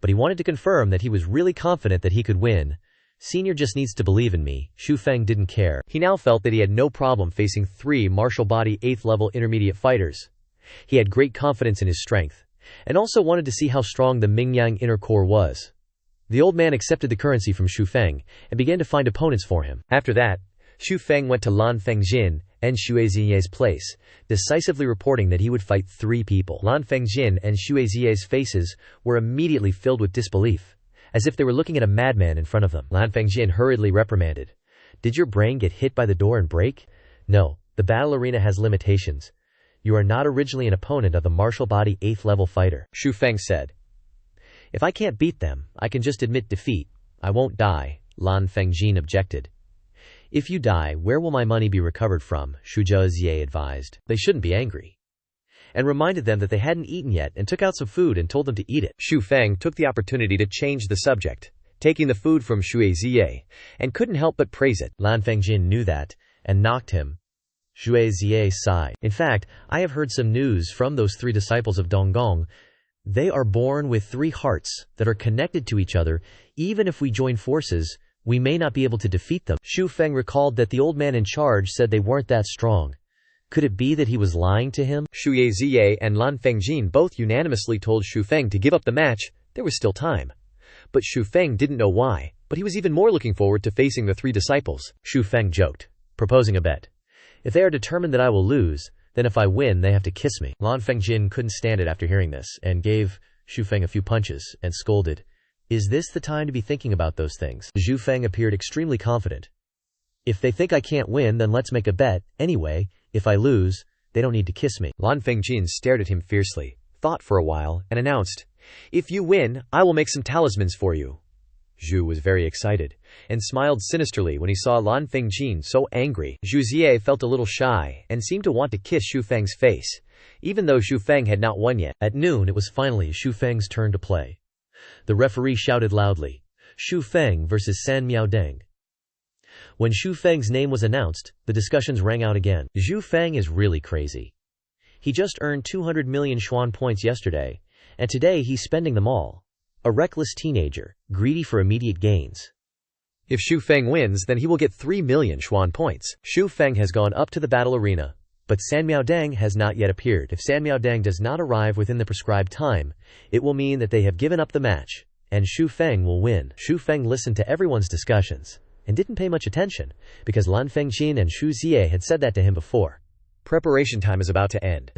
but he wanted to confirm that he was really confident that he could win. "Senior just needs to believe in me." Zhu Feng didn't care. He now felt that he had no problem facing 3 martial body 8th-level intermediate fighters. He had great confidence in his strength, and also wanted to see how strong the Mingyang inner core was. The old man accepted the currency from Zhu Feng and began to find opponents for him. After that, Zhu Feng went to Lan Fingjin and Xue Ziye's place, decisively reporting that he would fight 3 people. Lan Fengjin and Xue Ziye's faces were immediately filled with disbelief, as if they were looking at a madman in front of them. Lan Fengjin hurriedly reprimanded. Did your brain get hit by the door and break? No, the battle arena has limitations. You are not originally an opponent of the martial body 8th level fighter, Xu Feng said. If I can't beat them, I can just admit defeat. I won't die, Lan Fengjin objected. If you die, where will my money be recovered from? Xu Ziye advised. They shouldn't be angry, and reminded them that they hadn't eaten yet and took out some food and told them to eat it. Xu Feng took the opportunity to change the subject, taking the food from Xue Ziye, and couldn't help but praise it. Lan Fengjin knew that, and knocked him. Xue Ziye sighed. In fact, I have heard some news from those 3 disciples of Donggong. They are born with 3 hearts that are connected to each other. Even if we join forces, we may not be able to defeat them. Xu Feng recalled that the old man in charge said they weren't that strong. Could it be that he was lying to him? Xue Ziye and Lan Fengjin both unanimously told Xu Feng to give up the match. There was still time. But Xu Feng didn't know why, but he was even more looking forward to facing the 3 disciples. Xu Feng joked, proposing a bet. If they are determined that I will lose, then if I win, they have to kiss me. Lan Fengjin couldn't stand it after hearing this, and gave Xu Feng a few punches, and scolded. Is this the time to be thinking about those things? Xu Feng appeared extremely confident. If they think I can't win, then let's make a bet. Anyway, if I lose, they don't need to kiss me. Lan Fengjin stared at him fiercely, thought for a while, and announced, If you win, I will make some talismans for you. Zhu was very excited, and smiled sinisterly when he saw Lan Fengjin so angry. Xu Ziye felt a little shy, and seemed to want to kiss Xu Feng's face, even though Xu Feng had not won yet. At noon it was finally Xu Feng's turn to play. The referee shouted loudly, Xu Feng versus San Miaodeng. When Xu Feng's name was announced, the discussions rang out again. Xu Feng is really crazy. He just earned 200 million Xuan points yesterday, and today he's spending them all. A reckless teenager, greedy for immediate gains. If Xu Feng wins, then he will get 3 million Xuan points. Xu Feng has gone up to the battle arena, but San Miaodeng has not yet appeared. If San Miaodeng does not arrive within the prescribed time, it will mean that they have given up the match, and Xu Feng will win. Xu Feng listened to everyone's discussions, and didn't pay much attention, because Lan Fengjin and Xu Ziye had said that to him before. Preparation time is about to end.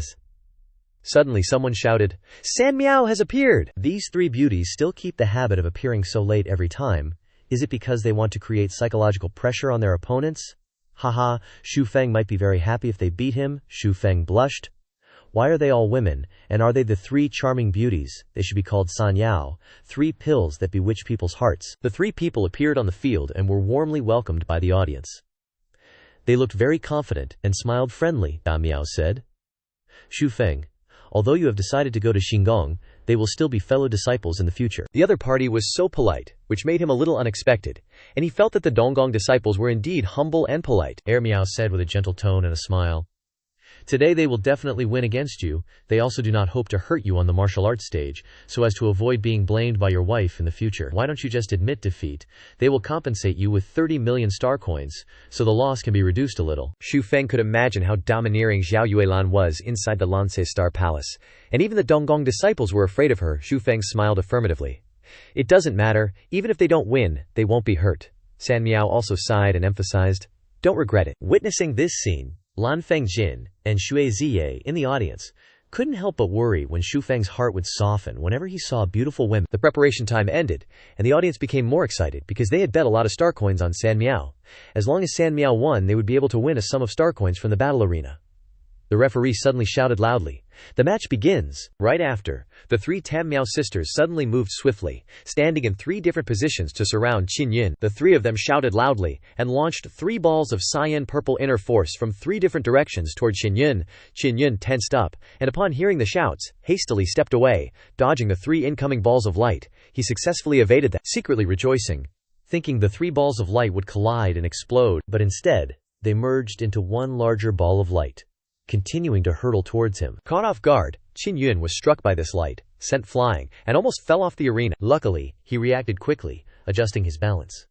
Suddenly someone shouted, San Miao has appeared! These 3 beauties still keep the habit of appearing so late every time. Is it because they want to create psychological pressure on their opponents? Haha, Xu Feng might be very happy if they beat him. Xu Feng blushed. Why are they all women, and are they the 3 charming beauties? They should be called San Yao, 3 pills that bewitch people's hearts. The 3 people appeared on the field and were warmly welcomed by the audience. They looked very confident and smiled friendly, Da Miao said. Xu Feng, although you have decided to go to Xingong, they will still be fellow disciples in the future. The other party was so polite, which made him a little unexpected, and he felt that the Donggong disciples were indeed humble and polite. Heir Miao said with a gentle tone and a smile. Today they will definitely win against you. They also do not hope to hurt you on the martial arts stage, so as to avoid being blamed by your wife in the future. Why don't you just admit defeat? They will compensate you with 30 million star coins, so the loss can be reduced a little. Xu Feng could imagine how domineering Zhao Yuelan was inside the Lansei Star Palace, and even the Donggong disciples were afraid of her. Xu Feng smiled affirmatively. It doesn't matter, even if they don't win, they won't be hurt. San Miao also sighed and emphasized, don't regret it. Witnessing this scene, Lan Fengjin and Xue Ziye in the audience couldn't help but worry when Xu Feng's heart would soften whenever he saw beautiful women. The preparation time ended, and the audience became more excited because they had bet a lot of star coins on San Miao. As long as San Miao won, they would be able to win a sum of star coins from the battle arena. The referee suddenly shouted loudly, the match begins. Right after, the 3 Tam Miao sisters suddenly moved swiftly, standing in 3 different positions to surround Qin Yun. The 3 of them shouted loudly, and launched 3 balls of cyan purple inner force from 3 different directions toward Qin Yun. Qin Yun tensed up, and upon hearing the shouts, hastily stepped away, dodging the 3 incoming balls of light. He successfully evaded them, secretly rejoicing, thinking the 3 balls of light would collide and explode, but instead, they merged into one larger ball of light, continuing to hurtle towards him. Caught off guard, Qin Yun was struck by this light, sent flying, and almost fell off the arena. Luckily, he reacted quickly, adjusting his balance.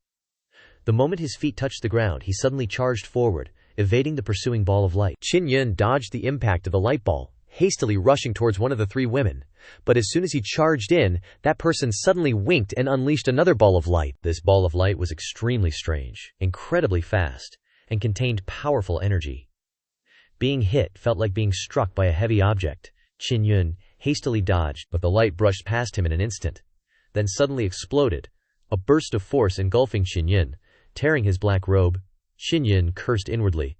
The moment his feet touched the ground, he suddenly charged forward, evading the pursuing ball of light. Qin Yun dodged the impact of the light ball, hastily rushing towards one of the 3 women. But as soon as he charged in, that person suddenly winked and unleashed another ball of light. This ball of light was extremely strange, incredibly fast, and contained powerful energy. Being hit felt like being struck by a heavy object. Qin Yun hastily dodged, but the light brushed past him in an instant, then suddenly exploded, a burst of force engulfing Qin Yun, tearing his black robe. Qin Yun cursed inwardly.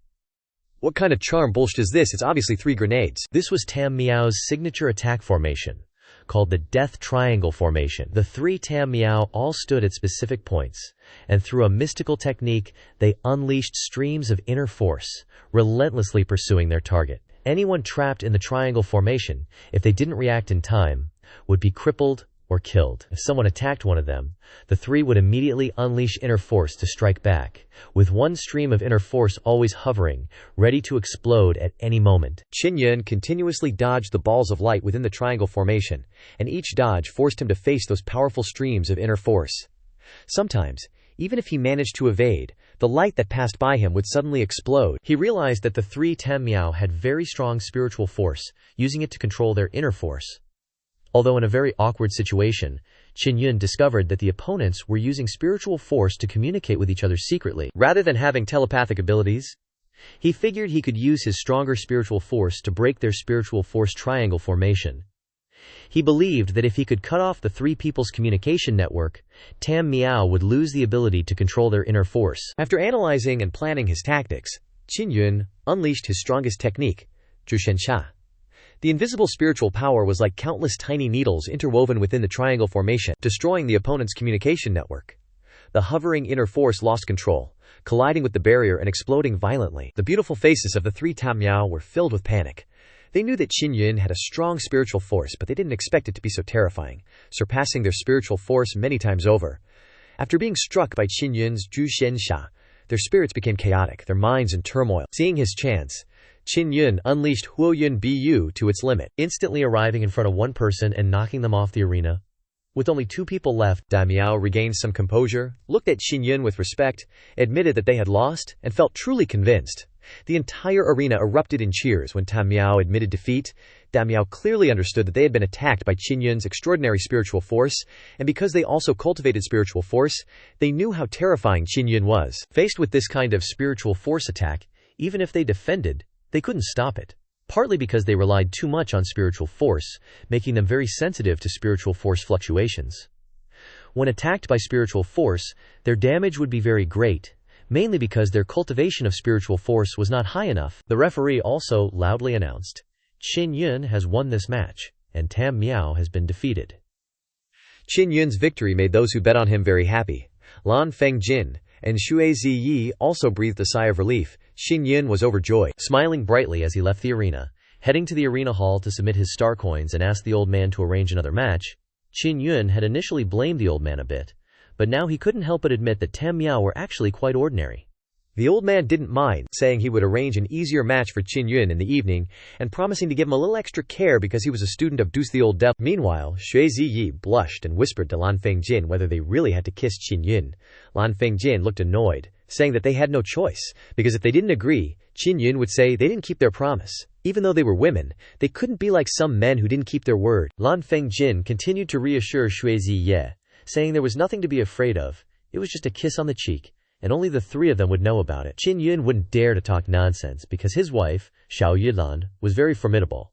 What kind of charm bullshit is this? It's obviously 3 grenades. This was Tam Miao's signature attack formation, called the Death Triangle Formation. The 3 Tam Miao all stood at specific points, and through a mystical technique, they unleashed streams of inner force, relentlessly pursuing their target. Anyone trapped in the triangle formation, if they didn't react in time, would be crippled or killed. If someone attacked one of them, the 3 would immediately unleash inner force to strike back, with one stream of inner force always hovering, ready to explode at any moment. Qin Yun continuously dodged the balls of light within the triangle formation, and each dodge forced him to face those powerful streams of inner force. Sometimes, even if he managed to evade, the light that passed by him would suddenly explode. He realized that the 3 Tam Miao had very strong spiritual force, using it to control their inner force. Although in a very awkward situation, Qin Yun discovered that the opponents were using spiritual force to communicate with each other secretly, rather than having telepathic abilities. He figured he could use his stronger spiritual force to break their spiritual force triangle formation. He believed that if he could cut off the 3 people's communication network, Tam Miao would lose the ability to control their inner force. After analyzing and planning his tactics, Qin Yun unleashed his strongest technique, Zhushensha. The invisible spiritual power was like countless tiny needles interwoven within the triangle formation, destroying the opponent's communication network. The hovering inner force lost control, colliding with the barrier and exploding violently. The beautiful faces of the 3 Tam Miao were filled with panic. They knew that Qin Yun had a strong spiritual force, but they didn't expect it to be so terrifying, surpassing their spiritual force many times over. After being struck by Qin Yun's Zhushensha, their spirits became chaotic, their minds in turmoil. Seeing his chance, Qin Yun unleashed Huoyun Bu to its limit, instantly arriving in front of one person and knocking them off the arena. With only 2 people left, Tam Miao regained some composure, looked at Qin Yun with respect, admitted that they had lost, and felt truly convinced. The entire arena erupted in cheers when Tam Miao admitted defeat. Tam Miao clearly understood that they had been attacked by Qin Yun's extraordinary spiritual force, and because they also cultivated spiritual force, they knew how terrifying Qin Yun was. Faced with this kind of spiritual force attack, even if they defended, they couldn't stop it, partly because they relied too much on spiritual force, making them very sensitive to spiritual force fluctuations. When attacked by spiritual force, their damage would be very great, mainly because their cultivation of spiritual force was not high enough. The referee also loudly announced, "Qin Yun has won this match, and Tam Miao has been defeated." Qin Yun's victory made those who bet on him very happy. Lan Fengjin and Xue Ziyi also breathed a sigh of relief. Qin Yun was overjoyed, smiling brightly as he left the arena, heading to the arena hall to submit his star coins and ask the old man to arrange another match. Qin Yun had initially blamed the old man a bit, but now he couldn't help but admit that Tam Miao were actually quite ordinary. The old man didn't mind, saying he would arrange an easier match for Qin Yun in the evening, and promising to give him a little extra care because he was a student of Deuce the Old Devil. Meanwhile, Xue Ziyi blushed and whispered to Lan Fengjin whether they really had to kiss Qin Yun. Lan Fengjin looked annoyed, saying that they had no choice, because if they didn't agree, Qin Yun would say they didn't keep their promise. Even though they were women, they couldn't be like some men who didn't keep their word. Lan Fengjin continued to reassure Xue Ziyi, saying there was nothing to be afraid of, it was just a kiss on the cheek, and only the 3 of them would know about it. Qin Yun wouldn't dare to talk nonsense because his wife, Xiao Yulan, was very formidable.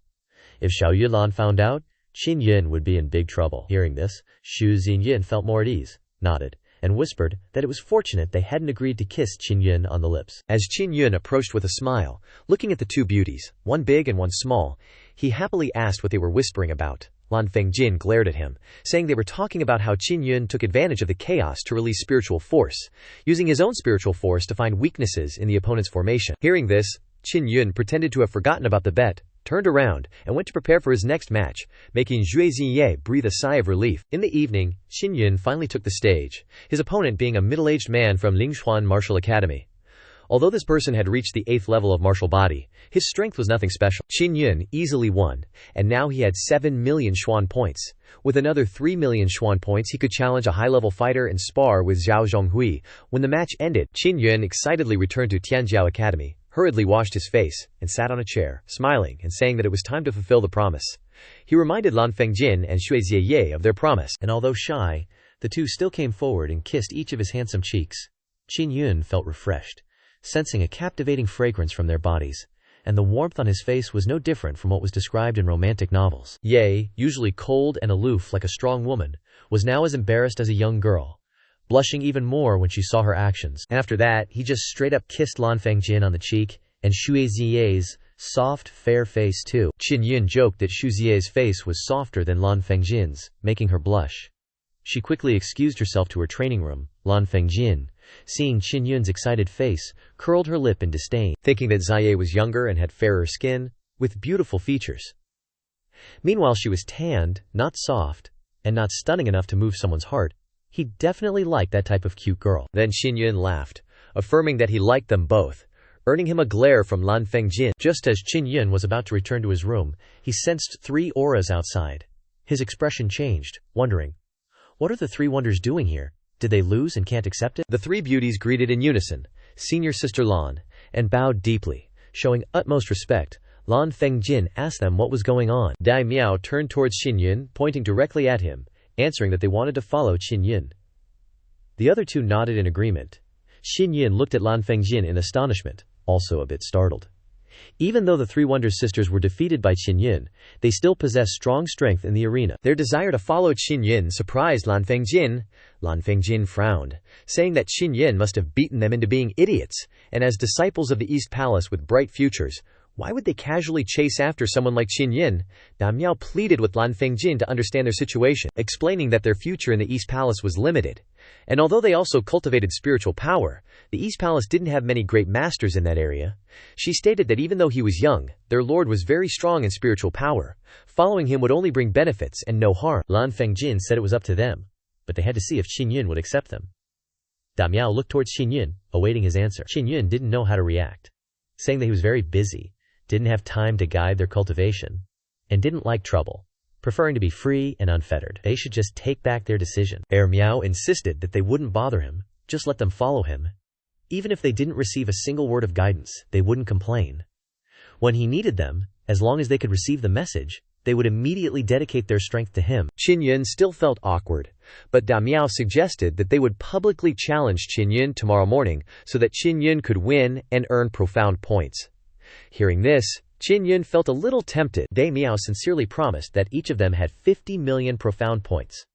If Xiao Yulan found out, Qin Yun would be in big trouble. Hearing this, Xu Xinyin felt more at ease, nodded, and whispered that it was fortunate they hadn't agreed to kiss Qin Yun on the lips. As Qin Yun approached with a smile, looking at the 2 beauties, one big and one small, he happily asked what they were whispering about. Lan Fengjin glared at him, saying they were talking about how Qin Yun took advantage of the chaos to release spiritual force, using his own spiritual force to find weaknesses in the opponent's formation. Hearing this, Qin Yun pretended to have forgotten about the bet, turned around, and went to prepare for his next match, making Xue Ziyi breathe a sigh of relief. In the evening, Qin Yun finally took the stage, his opponent being a middle-aged man from Lingxuan Martial Academy. Although this person had reached the 8th level of martial body, his strength was nothing special. Qin Yun easily won, and now he had 7 million Xuan points. With another 3 million Xuan points, he could challenge a high-level fighter and spar with Zhao Zhonghui. When the match ended, Qin Yun excitedly returned to Tianjiao Academy, hurriedly washed his face, and sat on a chair, smiling and saying that it was time to fulfill the promise. He reminded Lan Fengjin and Xue Ziyi of their promise, and although shy, the 2 still came forward and kissed each of his handsome cheeks. Qin Yun felt refreshed, sensing a captivating fragrance from their bodies. and the warmth on his face was no different from what was described in romantic novels. Ye, usually cold and aloof like a strong woman, was now as embarrassed as a young girl, blushing even more when she saw her actions. After that, he just straight up kissed Lan Fengjin on the cheek, and Xue Ziy's soft, fair face too. Qin Yun joked that Xu Ziy's face was softer than Lan Fengjin's, making her blush. She quickly excused herself to her training room. Lan Fengjin, seeing Qin Yun's excited face, curled her lip in disdain, thinking that Ziye was younger and had fairer skin, with beautiful features. Meanwhile, she was tanned, not soft, and not stunning enough to move someone's heart. He definitely liked that type of cute girl. Then Qin Yun laughed, affirming that he liked them both, earning him a glare from Lan Fengjin. Just as Qin Yun was about to return to his room, he sensed 3 auras outside. His expression changed, wondering, what are the 3 wonders doing here? Did they lose and can't accept it? The 3 beauties greeted in unison, senior sister Lan, and bowed deeply, showing utmost respect. Lan Fengjin asked them what was going on. Dai Miao turned towards Qin Yun, pointing directly at him, answering that they wanted to follow Qin Yun. The other 2 nodded in agreement. Qin Yun looked at Lan Fengjin in astonishment, also a bit startled. Even though the 3 Wonders sisters were defeated by Qin Yun, they still possessed strong strength in the arena. Their desire to follow Qin Yun surprised Lan Fengjin. Lan Fengjin frowned, saying that Qin Yun must have beaten them into being idiots, and as disciples of the East Palace with bright futures, why would they casually chase after someone like Qin Yun? Dai Miao pleaded with Lan Fengjin to understand their situation, explaining that their future in the East Palace was limited. And although they also cultivated spiritual power, the East Palace didn't have many great masters in that area. She stated that even though he was young, their lord was very strong in spiritual power. Following him would only bring benefits and no harm. Lan Fengjin said it was up to them, but they had to see if Qin Yun would accept them. Dai Miao looked towards Qin Yun, awaiting his answer. Qin Yun didn't know how to react, saying that he was very busy, didn't have time to guide their cultivation, and didn't like trouble, preferring to be free and unfettered. They should just take back their decision. Heir Miao insisted that they wouldn't bother him, just let them follow him. Even if they didn't receive a single word of guidance, they wouldn't complain. When he needed them, as long as they could receive the message, they would immediately dedicate their strength to him. Qin Yun still felt awkward, but Dai Miao suggested that they would publicly challenge Qin Yun tomorrow morning so that Qin Yun could win and earn profound points. Hearing this, Qin Yun felt a little tempted. Dai Miao sincerely promised that each of them had 50 million profound points,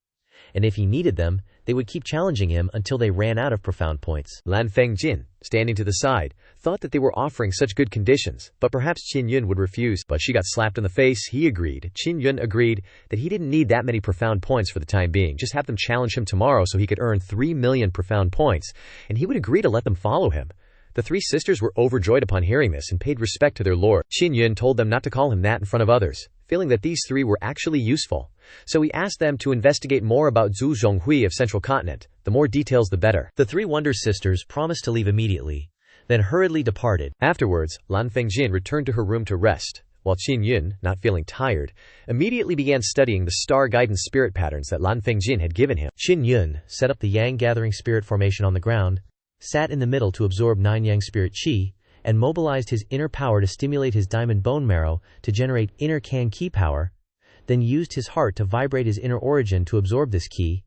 and if he needed them, they would keep challenging him until they ran out of profound points. Lan Fengjin, standing to the side, thought that they were offering such good conditions, but perhaps Qin Yun would refuse. But she got slapped in the face. He agreed. Qin Yun agreed that he didn't need that many profound points for the time being. Just have them challenge him tomorrow so he could earn 3 million profound points, and he would agree to let them follow him. The 3 sisters were overjoyed upon hearing this and paid respect to their lord. Qin Yun told them not to call him that in front of others, feeling that these 3 were actually useful. So he asked them to investigate more about Zhu Zhonghui of Central Continent. The more details the better. The 3 Wonder sisters promised to leave immediately, then hurriedly departed. Afterwards, Lan Fengjin returned to her room to rest, while Qin Yun, not feeling tired, immediately began studying the star guidance spirit patterns that Lan Fengjin had given him. Qin Yun set up the Yang gathering spirit formation on the ground, sat in the middle to absorb 9 Yang spirit qi, and mobilized his inner power to stimulate his diamond bone marrow to generate inner Kan qi power, then used his heart to vibrate his inner origin to absorb this qi.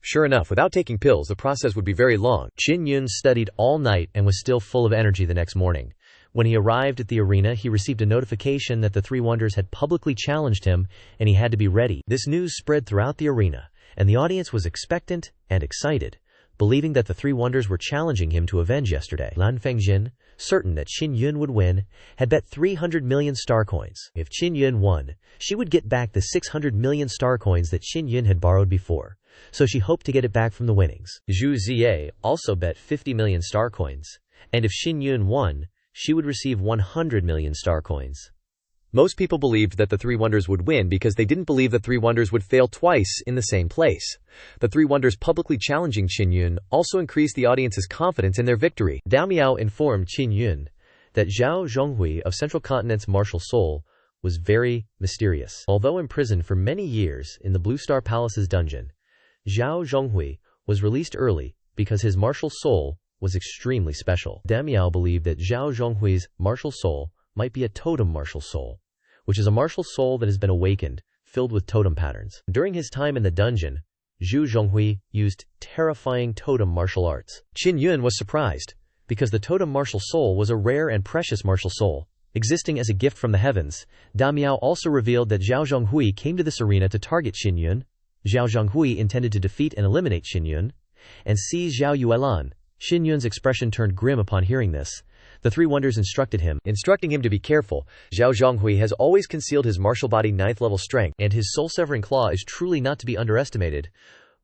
Sure enough, without taking pills, the process would be very long. Qin Yun studied all night and was still full of energy the next morning. When he arrived at the arena, he received a notification that the 3 Wonders had publicly challenged him, and he had to be ready. This news spread throughout the arena, and the audience was expectant and excited, believing that the 3 Wonders were challenging him to avenge yesterday. Lan Fengjin, certain that Qin Yun would win, had bet 300 million star coins. If Qin Yun won, she would get back the 600 million star coins that Qin Yun had borrowed before, so she hoped to get it back from the winnings. Zhu Ziye also bet 50 million star coins, and if Qin Yun won, she would receive 100 million star coins. Most people believed that the 3 Wonders would win because they didn't believe the 3 Wonders would fail twice in the same place. The 3 Wonders publicly challenging Qin Yun also increased the audience's confidence in their victory. Dai Miao informed Qin Yun that Zhao Zhonghui of Central Continent's martial soul was very mysterious. Although imprisoned for many years in the Blue Star Palace's dungeon, Zhao Zhonghui was released early because his martial soul was extremely special. Dai Miao believed that Zhao Zhonghui's martial soul might be a totem martial soul, which is a martial soul that has been awakened, filled with totem patterns. During his time in the dungeon, Zhu Zhonghui used terrifying totem martial arts. Qin Yun was surprised, because the totem martial soul was a rare and precious martial soul, Existing as a gift from the heavens, Damiao also revealed that Zhao Zhonghui came to this arena to target Qin Yun. Zhao Zhonghui intended to defeat and eliminate Qin Yun and seize Zhao Yuelan. Qin Yun's expression turned grim upon hearing this. The three wonders instructing him to be careful. Zhao Zhonghui has always concealed his martial body 9th level strength, and his soul-severing claw is truly not to be underestimated.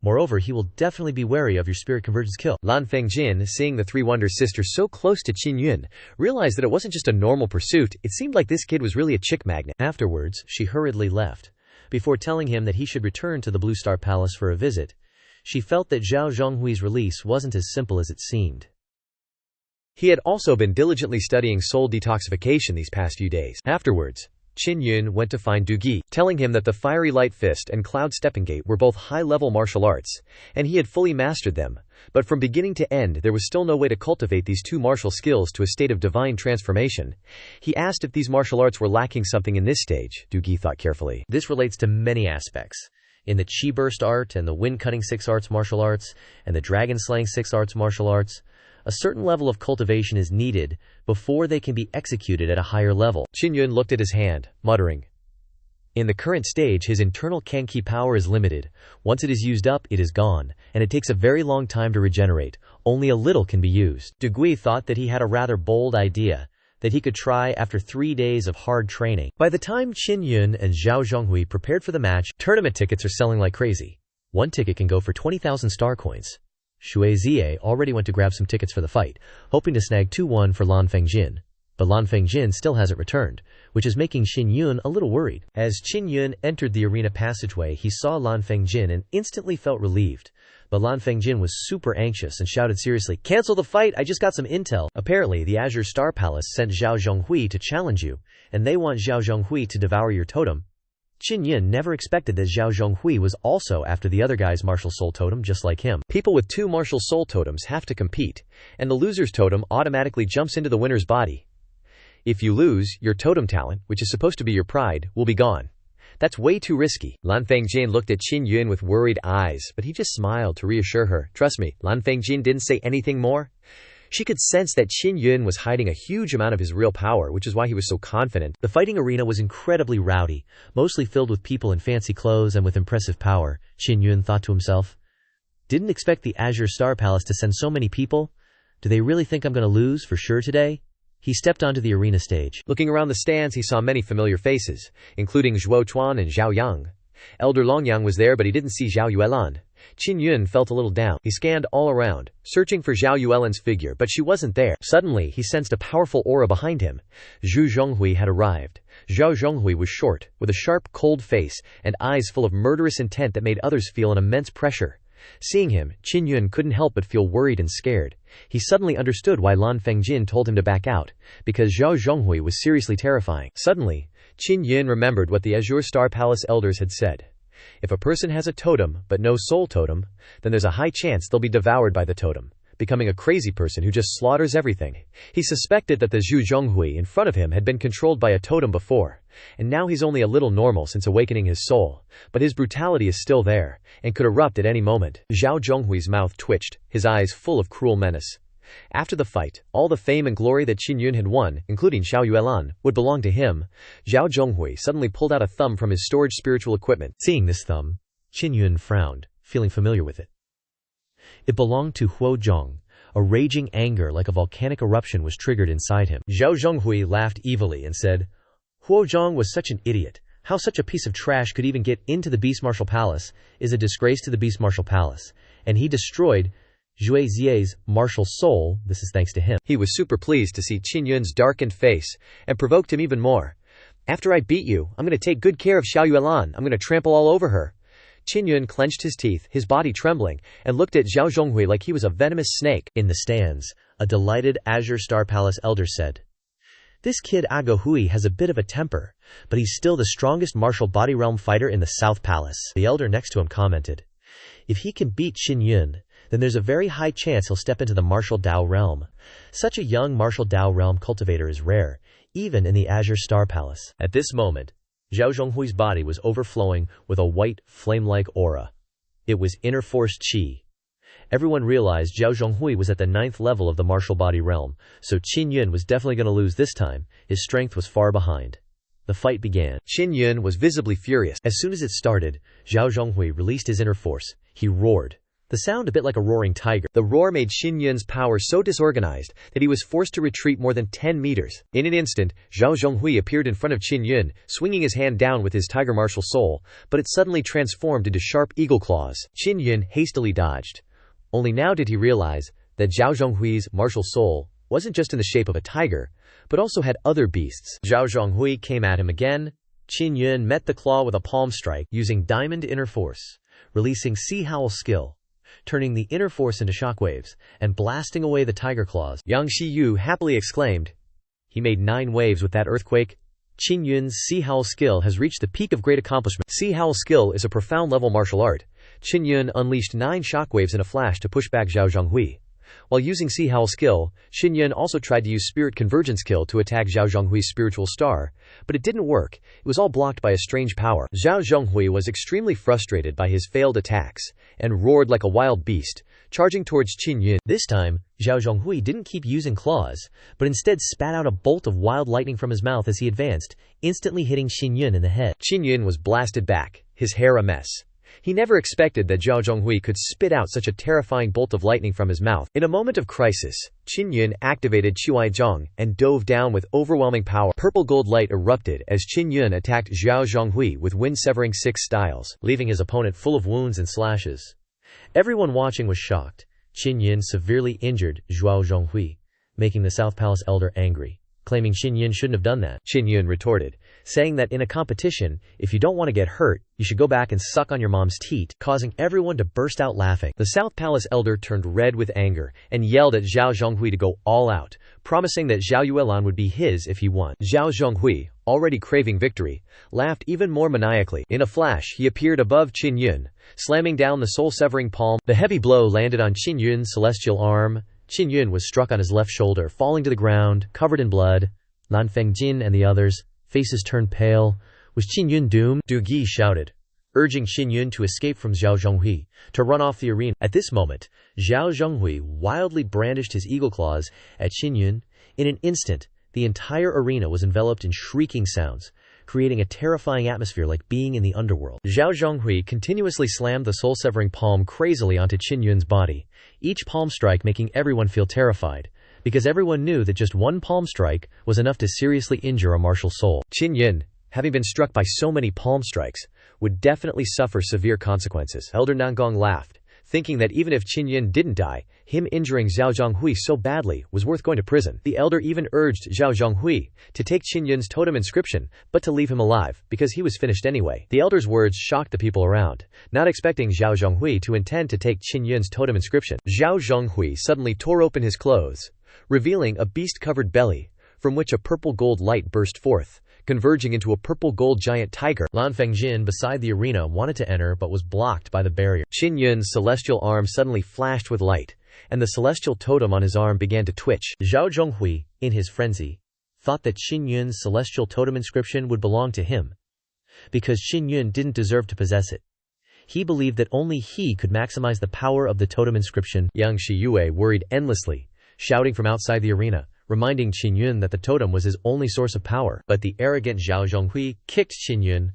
Moreover, he will definitely be wary of your spirit convergence kill. Lan Fengjin, seeing the three wonders' sister so close to Qin Yun, realized that it wasn't just a normal pursuit, it seemed like this kid was really a chick magnet. Afterwards, she hurriedly left. Before telling him that he should return to the Blue Star Palace for a visit, she felt that Zhao Zhonghui's release wasn't as simple as it seemed. He had also been diligently studying soul detoxification these past few days. Afterwards, Qin Yun went to find Du Gi, telling him that the Fiery Light Fist and Cloud Stepping Gate were both high-level martial arts, and he had fully mastered them, but from beginning to end there was still no way to cultivate these two martial skills to a state of divine transformation. He asked if these martial arts were lacking something in this stage. Du Gi thought carefully. This relates to many aspects. In the Qi Burst art and the Wind Cutting 6 arts martial arts and the Dragon Slaying 6 arts martial arts, a certain level of cultivation is needed before they can be executed at a higher level. Qin Yun looked at his hand, muttering. In the current stage, his internal Kanqi power is limited. Once it is used up, it is gone, and it takes a very long time to regenerate. Only a little can be used. Du Gui thought that he had a rather bold idea that he could try after 3 days of hard training. By the time Qin Yun and Zhao Zhonghui prepared for the match, tournament tickets are selling like crazy. One ticket can go for 20,000 star coins. Shui Zie already went to grab some tickets for the fight, hoping to snag 2-1 for Lan Fengjin. But Lan Fengjin still hasn't returned, which is making Qin Yun a little worried. As Qin Yun entered the arena passageway, he saw Lan Fengjin and instantly felt relieved. But Lan Fengjin was super anxious and shouted seriously, "Cancel the fight, I just got some intel." Apparently, the Azure Star Palace sent Zhao Zhonghui to challenge you, and they want Zhao Zhonghui to devour your totem. Qin Yun never expected that Zhao Zhonghui was also after the other guy's martial soul totem just like him. People with 2 martial soul totems have to compete, and the loser's totem automatically jumps into the winner's body. If you lose, your totem talent, which is supposed to be your pride, will be gone. That's way too risky. Lan Fengjin looked at Qin Yun with worried eyes, but he just smiled to reassure her. Trust me, Lan Fengjin didn't say anything more. She could sense that Qin Yun was hiding a huge amount of his real power, which is why he was so confident. The fighting arena was incredibly rowdy, mostly filled with people in fancy clothes and with impressive power. Qin Yun thought to himself, "Didn't expect the Azure Star Palace to send so many people. Do they really think I'm going to lose for sure today?" He stepped onto the arena stage. Looking around the stands, he saw many familiar faces, including Zhuo Chuan and Zhao Yang. Elder Longyang was there, but he didn't see Zhao Yuelan. Qin Yun felt a little down. He scanned all around, searching for Zhao Yuelan's figure, but she wasn't there. Suddenly, he sensed a powerful aura behind him. Zhu Zhonghui had arrived. Zhao Zhonghui was short, with a sharp, cold face, and eyes full of murderous intent that made others feel an immense pressure. Seeing him, Qin Yun couldn't help but feel worried and scared. He suddenly understood why Lan Fengjin told him to back out, because Zhao Zhonghui was seriously terrifying. Suddenly, Qin Yun remembered what the Azure Star Palace elders had said. If a person has a totem, but no soul totem, then there's a high chance they'll be devoured by the totem, becoming a crazy person who just slaughters everything. He suspected that the Zhu Zhonghui in front of him had been controlled by a totem before, and now he's only a little normal since awakening his soul, but his brutality is still there, and could erupt at any moment. Zhao Zhonghui's mouth twitched, his eyes full of cruel menace. After the fight, all the fame and glory that Qin Yun had won, including Xiao Yuelan, would belong to him. Zhao Zhonghui suddenly pulled out a thumb from his storage spiritual equipment. Seeing this thumb, Qin Yun frowned, feeling familiar with it. It belonged to Huo Zhong. A raging anger like a volcanic eruption was triggered inside him. Zhao Zhonghui laughed evilly and said, "Huo Zhong was such an idiot. How such a piece of trash could even get into the Beast Martial Palace is a disgrace to the Beast Martial Palace. And he destroyed Zhui Zie's martial soul. This is thanks to him." He was super pleased to see Qin Yun's darkened face and provoked him even more. "After I beat you, I'm going to take good care of Xiao Yuelan. I'm going to trample all over her." Qin Yun clenched his teeth, his body trembling, and looked at Zhao Zhonghui like he was a venomous snake. In the stands, a delighted Azure Star Palace elder said, "This kid Ago Hui has a bit of a temper, but he's still the strongest martial body realm fighter in the South Palace." The elder next to him commented, "If he can beat Qin Yun, then there's a very high chance he'll step into the martial Dao realm. Such a young martial Dao realm cultivator is rare, even in the Azure Star Palace." At this moment, Zhao Zhonghui's body was overflowing with a white, flame-like aura. It was inner force qi. Everyone realized Zhao Zhonghui was at the 9th level of the martial body realm, so Qin Yun was definitely going to lose this time. His strength was far behind. The fight began. Qin Yun was visibly furious. As soon as it started, Zhao Zhonghui released his inner force. He roared. The sound a bit like a roaring tiger. The roar made Qin Yun's power so disorganized that he was forced to retreat more than 10 meters. In an instant, Zhao Zhonghui appeared in front of Qin Yun, swinging his hand down with his tiger martial soul, but it suddenly transformed into sharp eagle claws. Qin Yun hastily dodged. Only now did he realize that Zhao Zhonghui's martial soul wasn't just in the shape of a tiger, but also had other beasts. Zhao Zhonghui came at him again. Qin Yun met the claw with a palm strike using diamond inner force, releasing Sea Howl skill, turning the inner force into shockwaves and blasting away the tiger claws. Yang Shiyu happily exclaimed, "He made 9 waves with that earthquake." Qin Yun's Sea Howl skill has reached the peak of great accomplishment. Sea Howl skill is a profound level martial art. Qin Yun unleashed 9 shockwaves in a flash to push back Zhao Zhonghui. While using Sea Howl skill, Qin Yun also tried to use Spirit Convergence skill to attack Zhao Zhonghui's spiritual star, but it didn't work. It was all blocked by a strange power. Zhao Zhonghui was extremely frustrated by his failed attacks and roared like a wild beast, charging towards Qin Yun. This time, Zhao Zhonghui didn't keep using claws, but instead spat out a bolt of wild lightning from his mouth as he advanced, instantly hitting Qin Yun in the head. Qin Yun was blasted back, his hair a mess. He never expected that Zhao Zhonghui could spit out such a terrifying bolt of lightning from his mouth. In a moment of crisis, Qin Yun activated Zhuai and dove down with overwhelming power. Purple gold light erupted as Qin Yun attacked Zhao Zhonghui with wind-severing 6 styles, leaving his opponent full of wounds and slashes. Everyone watching was shocked. Qin Yun severely injured Zhao Zhonghui, making the South Palace elder angry, claiming Qin Yun shouldn't have done that. Qin Yun retorted, saying that in a competition, if you don't want to get hurt, you should go back and suck on your mom's teat, causing everyone to burst out laughing. The South Palace elder turned red with anger and yelled at Zhao Zhonghui to go all out, promising that Zhao Yuelan would be his if he won. Zhao Zhonghui, already craving victory, laughed even more maniacally. In a flash, he appeared above Qin Yun, slamming down the soul-severing palm. The heavy blow landed on Qin Yun's celestial arm. Qin Yun was struck on his left shoulder, falling to the ground, covered in blood. Lan Fengjin and the others' faces turned pale. Was Qin Yun doomed? Du Gi shouted, urging Qin Yun to escape from Zhao Zhonghui, to run off the arena. At this moment, Zhao Zhonghui wildly brandished his eagle claws at Qin Yun. In an instant, the entire arena was enveloped in shrieking sounds, creating a terrifying atmosphere like being in the underworld. Zhao Zhonghui continuously slammed the soul-severing palm crazily onto Qin Yun's body, each palm strike making everyone feel terrified, because everyone knew that just one palm strike was enough to seriously injure a martial soul. Qin Yun, having been struck by so many palm strikes, would definitely suffer severe consequences. Elder Nangong laughed, thinking that even if Qin Yun didn't die, him injuring Zhao Zhonghui so badly was worth going to prison. The elder even urged Zhao Zhonghui to take Qin Yun's totem inscription, but to leave him alive, because he was finished anyway. The elder's words shocked the people around, not expecting Zhao Zhonghui to intend to take Qin Yun's totem inscription. Zhao Zhonghui suddenly tore open his clothes, revealing a beast-covered belly, from which a purple gold light burst forth, converging into a purple gold giant tiger. Lan Fengjin beside the arena wanted to enter but was blocked by the barrier. Qin Yun's celestial arm suddenly flashed with light, and the celestial totem on his arm began to twitch. Zhao Zhonghui, in his frenzy, thought that Qin Yun's celestial totem inscription would belong to him, because Qin Yun didn't deserve to possess it. He believed that only he could maximize the power of the totem inscription. Yang Shiyue worried endlessly, shouting from outside the arena, reminding Qin Yun that the totem was his only source of power. But the arrogant Zhao Zhonghui kicked Qin Yun,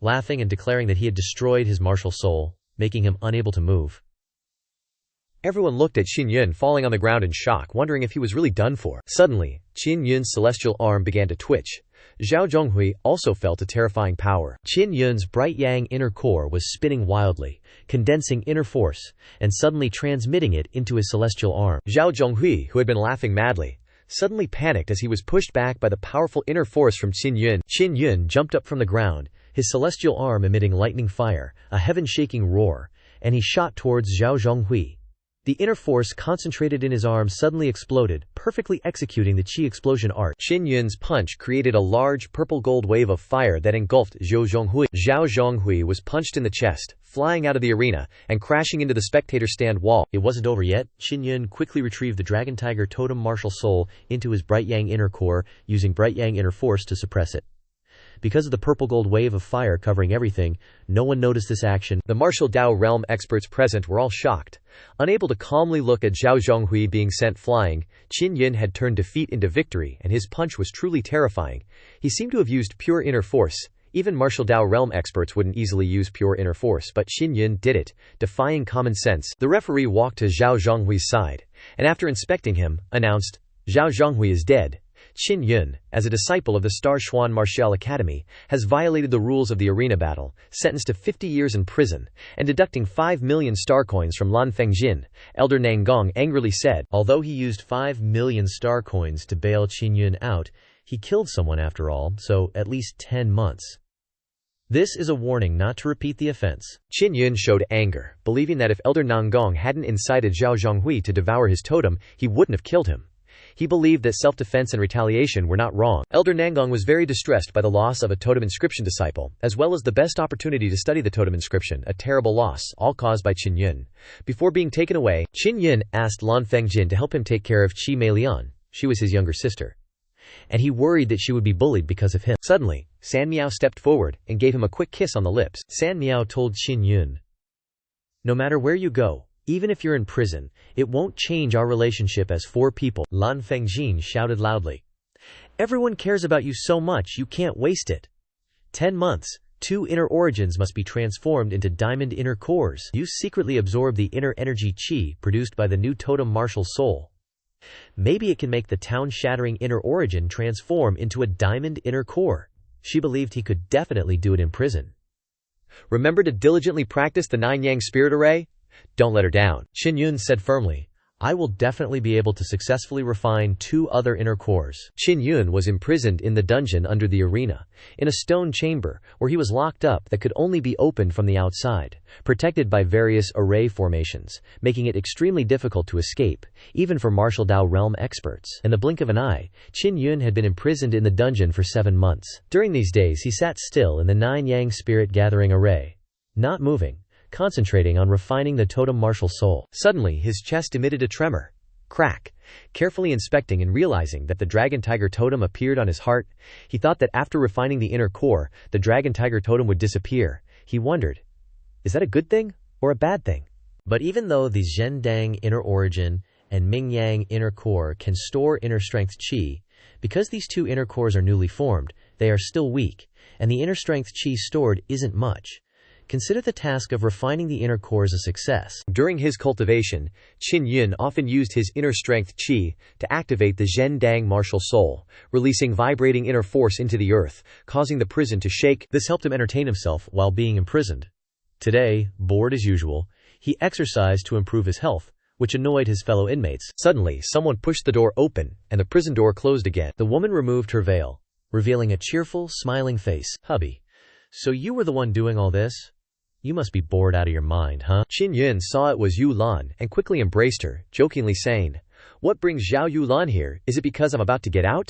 laughing and declaring that he had destroyed his martial soul, making him unable to move. Everyone looked at Qin Yun falling on the ground in shock, wondering if he was really done for. Suddenly, Qin Yun's celestial arm began to twitch. Zhao Zhonghui also felt a terrifying power. Qin Yun's bright yang inner core was spinning wildly, condensing inner force, and suddenly transmitting it into his celestial arm. Zhao Zhonghui, who had been laughing madly, suddenly panicked as he was pushed back by the powerful inner force from Qin Yun. Qin Yun jumped up from the ground, his celestial arm emitting lightning fire, a heaven-shaking roar, and he shot towards Zhao Zhonghui. The inner force concentrated in his arm suddenly exploded, perfectly executing the chi explosion art. Qin Yun's punch created a large purple-gold wave of fire that engulfed Zhao Zhonghui. Zhao Zhonghui was punched in the chest, flying out of the arena, and crashing into the spectator stand wall. It wasn't over yet. Qin Yun quickly retrieved the Dragon Tiger Totem martial soul into his Bright Yang inner core, using Bright Yang inner force to suppress it. Because of the purple-gold wave of fire covering everything, no one noticed this action. The martial Dao realm experts present were all shocked. Unable to calmly look at Zhao Zhonghui being sent flying, Qin Yun had turned defeat into victory, and his punch was truly terrifying. He seemed to have used pure inner force. Even martial Dao realm experts wouldn't easily use pure inner force, but Qin Yun did it, defying common sense. The referee walked to Zhao Zhonghui's side, and after inspecting him, announced, "Zhao Zhonghui is dead." Qin Yun, as a disciple of the Star Xuan Martial Academy, has violated the rules of the arena battle, sentenced to 50 years in prison, and deducting 5 million star coins from Lan Fengjin. Elder Nangong angrily said, although he used 5 million star coins to bail Qin Yun out, he killed someone after all, so at least 10 months. This is a warning not to repeat the offense. Qin Yun showed anger, believing that if Elder Nangong hadn't incited Zhao Zhonghui to devour his totem, he wouldn't have killed him. He believed that self-defense and retaliation were not wrong. Elder Nangong was very distressed by the loss of a totem inscription disciple, as well as the best opportunity to study the totem inscription, a terrible loss, all caused by Qin Yun. Before being taken away, Qin Yun asked Lan Fengjin to help him take care of Qi Meilian. She was his younger sister, and he worried that she would be bullied because of him. Suddenly, San Miao stepped forward and gave him a quick kiss on the lips. San Miao told Qin Yun, "No matter where you go, even if you're in prison, it won't change our relationship as 4 people." Lan Fengjin shouted loudly, "Everyone cares about you so much, you can't waste it. 10 months, 2 inner origins must be transformed into diamond inner cores. You secretly absorb the inner energy qi produced by the new totem martial soul. Maybe it can make the town-shattering inner origin transform into a diamond inner core." She believed he could definitely do it in prison. "Remember to diligently practice the 9-yang spirit array? Don't let her down," Qin Yun said firmly. "I will definitely be able to successfully refine 2 other inner cores." Qin Yun was imprisoned in the dungeon under the arena, in a stone chamber, where he was locked up that could only be opened from the outside, protected by various array formations, making it extremely difficult to escape, even for martial Dao realm experts. In the blink of an eye, Qin Yun had been imprisoned in the dungeon for 7 months. During these days he sat still in the 9-yang spirit gathering array, not moving, concentrating on refining the totem martial soul. Suddenly his chest emitted a tremor. Crack. Carefully inspecting and realizing that the dragon tiger totem appeared on his heart, he thought that after refining the inner core, the dragon tiger totem would disappear. He wondered, is that a good thing or a bad thing? But even though the Zhendang inner origin and Mingyang inner core can store inner strength qi, because these 2 inner cores are newly formed, they are still weak, and the inner strength qi stored isn't much. Consider the task of refining the inner core as a success. During his cultivation, Qin Yun often used his inner strength qi to activate the Zhendang martial soul, releasing vibrating inner force into the earth, causing the prison to shake. This helped him entertain himself while being imprisoned. Today, bored as usual, he exercised to improve his health, which annoyed his fellow inmates. Suddenly, someone pushed the door open, and the prison door closed again. The woman removed her veil, revealing a cheerful, smiling face. "Hubby, so you were the one doing all this? You must be bored out of your mind, huh?" Qin Yun saw it was Yu Lan and quickly embraced her, jokingly saying, "What brings Zhao Yu Lan here? Is it because I'm about to get out?"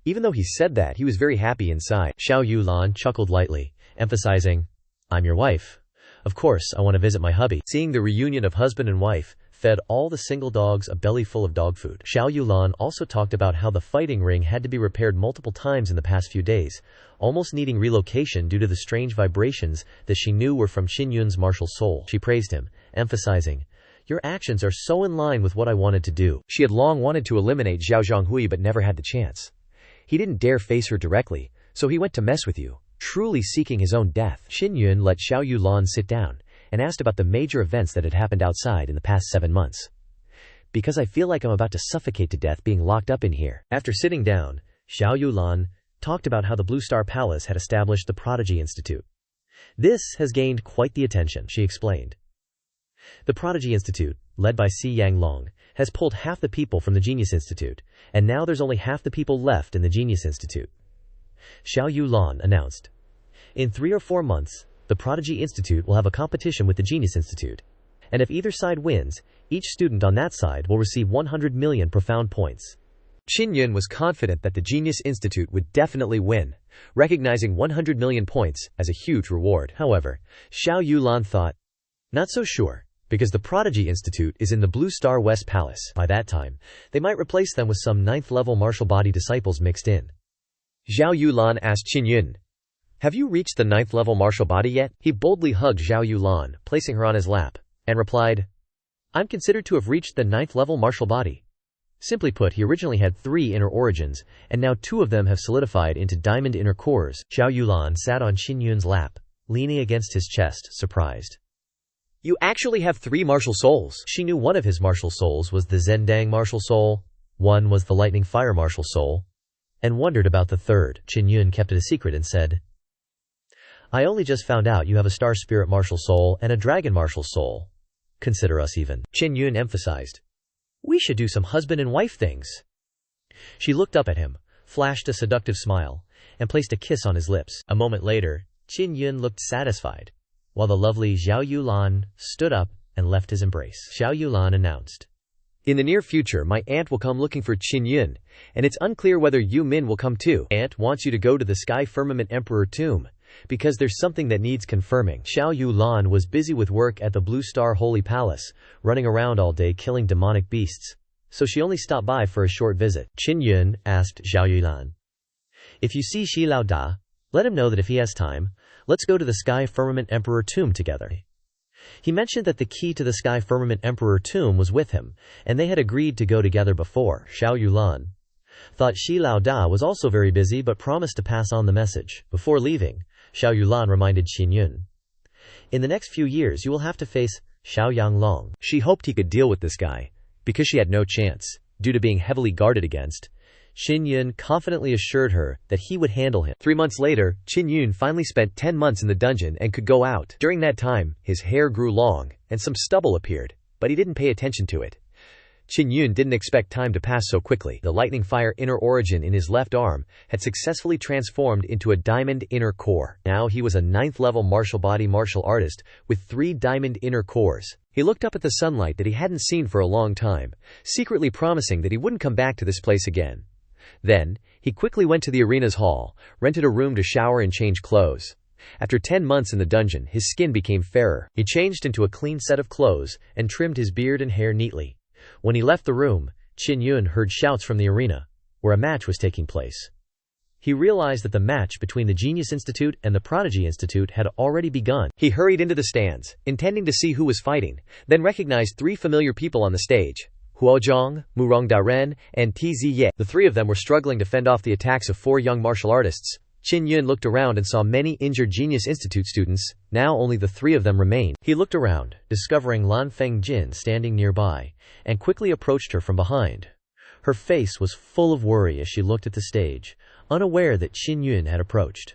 Even though he said that, he was very happy inside. Zhao Yu Lan chuckled lightly, emphasizing, "I'm your wife. Of course, I want to visit my hubby." Seeing the reunion of husband and wife, fed all the single dogs a belly full of dog food. Zhao Yulan also talked about how the fighting ring had to be repaired multiple times in the past few days, almost needing relocation due to the strange vibrations that she knew were from Qin Yun's martial soul. She praised him, emphasizing, "Your actions are so in line with what I wanted to do." She had long wanted to eliminate Zhao Zhonghui but never had the chance. He didn't dare face her directly, so he went to mess with you, truly seeking his own death. Qin Yun let Zhao Yulan sit down and asked about the major events that had happened outside in the past 7 months. "Because I feel like I'm about to suffocate to death being locked up in here." After sitting down, Zhao Yulan talked about how the Blue Star Palace had established the Prodigy Institute. "This has gained quite the attention," she explained. "The Prodigy Institute, led by Si Yanglong, has pulled half the people from the Genius Institute, and now there's only half the people left in the Genius Institute," Zhao Yulan announced. "In 3 or 4 months, the Prodigy Institute will have a competition with the Genius Institute, and if either side wins, each student on that side will receive 100 million profound points." Qin Yun was confident that the Genius Institute would definitely win, recognizing 100 million points as a huge reward. However, Zhao Yulan thought, not so sure, because the Prodigy Institute is in the Blue Star West Palace. By that time, they might replace them with some 9th-level martial body disciples mixed in. Zhao Yulan asked Qin Yun, "Have you reached the 9th level martial body yet?" He boldly hugged Zhao Yulan, placing her on his lap, and replied, "I'm considered to have reached the 9th level martial body." Simply put, he originally had 3 inner origins, and now 2 of them have solidified into diamond inner cores. Zhao Yulan sat on Qin Yun's lap, leaning against his chest, surprised. "You actually have 3 martial souls." She knew one of his martial souls was the Zendang martial soul, one was the lightning fire martial soul, and wondered about the third. Qin Yun kept it a secret and said, "I only just found out you have a star spirit martial soul and a dragon martial soul. Consider us even." Qin Yun emphasized, "We should do some husband and wife things." She looked up at him, flashed a seductive smile, and placed a kiss on his lips. A moment later, Qin Yun looked satisfied, while the lovely Zhao Yulan stood up and left his embrace. Zhao Yulan announced, "In the near future, my aunt will come looking for Qin Yun, and it's unclear whether Yu Min will come too. Aunt wants you to go to the Sky Firmament Emperor tomb, because there's something that needs confirming." Zhao Yulan was busy with work at the Blue Star Holy Palace, running around all day killing demonic beasts, so she only stopped by for a short visit. Qin Yun asked Zhao Yulan, "If you see Shi Lao Da, let him know that if he has time, let's go to the Sky Firmament Emperor tomb together." He mentioned that the key to the Sky Firmament Emperor tomb was with him, and they had agreed to go together before. Zhao Yulan thought Shi Lao Da was also very busy but promised to pass on the message. Before leaving, Zhao Yulan reminded Qin Yun, "In the next few years you will have to face Xiao Yanglong." She hoped he could deal with this guy, because she had no chance, due to being heavily guarded against. Qin Yun confidently assured her that he would handle him. 3 months later, Qin Yun finally spent 10 months in the dungeon and could go out. During that time, his hair grew long, and some stubble appeared, but he didn't pay attention to it. Qin Yun didn't expect time to pass so quickly. The lightning fire inner origin in his left arm had successfully transformed into a diamond inner core. Now he was a 9th level martial body martial artist with 3 diamond inner cores. He looked up at the sunlight that he hadn't seen for a long time, secretly promising that he wouldn't come back to this place again. Then, he quickly went to the arena's hall, rented a room to shower and change clothes. After 10 months in the dungeon, his skin became fairer. He changed into a clean set of clothes and trimmed his beard and hair neatly. When he left the room, Qin Yun heard shouts from the arena, where a match was taking place. He realized that the match between the Genius Institute and the Prodigy Institute had already begun. He hurried into the stands, intending to see who was fighting, then recognized 3 familiar people on the stage: Huozhong, Murong Daren, and Tziye. The 3 of them were struggling to fend off the attacks of 4 young martial artists. Qin Yun looked around and saw many injured Genius Institute students. Now only the 3 of them remained. He looked around, discovering Lan Fengjin standing nearby, and quickly approached her from behind. Her face was full of worry as she looked at the stage, unaware that Qin Yun had approached.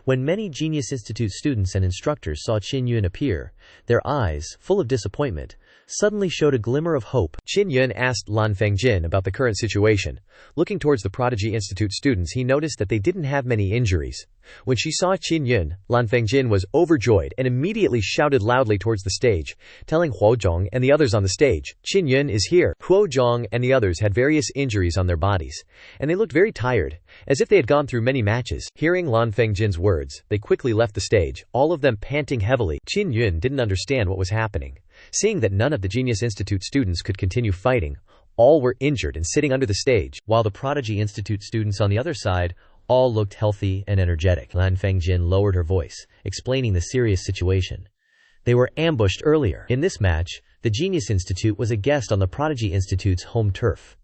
When many Genius Institute students and instructors saw Qin Yun appear, their eyes, full of disappointment, suddenly showed a glimmer of hope. Qin Yun asked Lan Fengjin about the current situation. Looking towards the Prodigy Institute students, he noticed that they didn't have many injuries. When she saw Qin Yun, Lan Fengjin was overjoyed and immediately shouted loudly towards the stage, telling Huozhong and the others on the stage, "Qin Yun is here." Huozhong and the others had various injuries on their bodies, and they looked very tired, as if they had gone through many matches. Hearing Lan Fengjin's words, they quickly left the stage, all of them panting heavily. Qin Yun didn't understand what was happening. Seeing that none of the Genius Institute students could continue fighting, all were injured and sitting under the stage, while the Prodigy Institute students on the other side all looked healthy and energetic. Lan Fengjin lowered her voice, explaining the serious situation. They were ambushed earlier. In this match, the Genius Institute was a guest on the Prodigy Institute's home turf.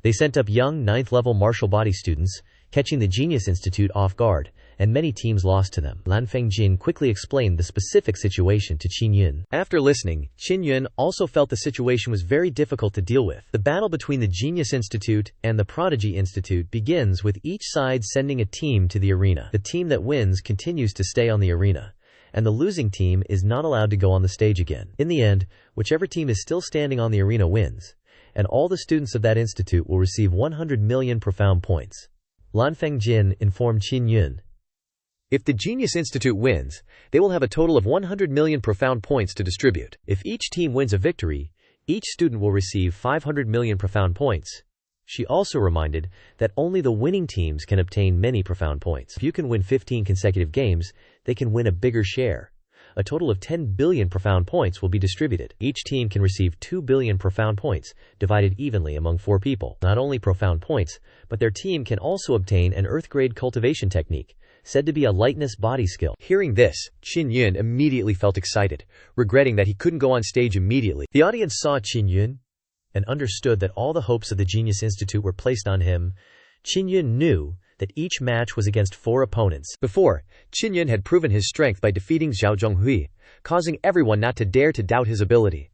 They sent up young 9th level martial body students, catching the Genius Institute off guard, and many teams lost to them. Lan Fengjin quickly explained the specific situation to Qin Yun. After listening, Qin Yun also felt the situation was very difficult to deal with. The battle between the Genius Institute and the Prodigy Institute begins with each side sending a team to the arena. The team that wins continues to stay on the arena, and the losing team is not allowed to go on the stage again. In the end, whichever team is still standing on the arena wins, and all the students of that institute will receive 100 million profound points. Lan Fengjin informed Qin Yun, "If the Genius Institute wins, they will have a total of 100 million profound points to distribute. If each team wins a victory, each student will receive 500 million profound points." She also reminded that only the winning teams can obtain many profound points. If you can win 15 consecutive games, they can win a bigger share. A total of 10 billion profound points will be distributed. Each team can receive 2 billion profound points, divided evenly among 4 people. Not only profound points, but their team can also obtain an Earth-grade cultivation technique, said to be a lightness body skill. Hearing this, Qin Yun immediately felt excited, regretting that he couldn't go on stage immediately. The audience saw Qin Yun and understood that all the hopes of the Genius Institute were placed on him. Qin Yun knew that each match was against 4 opponents. Before, Qin Yun had proven his strength by defeating Zhao Zhonghui, causing everyone not to dare to doubt his ability.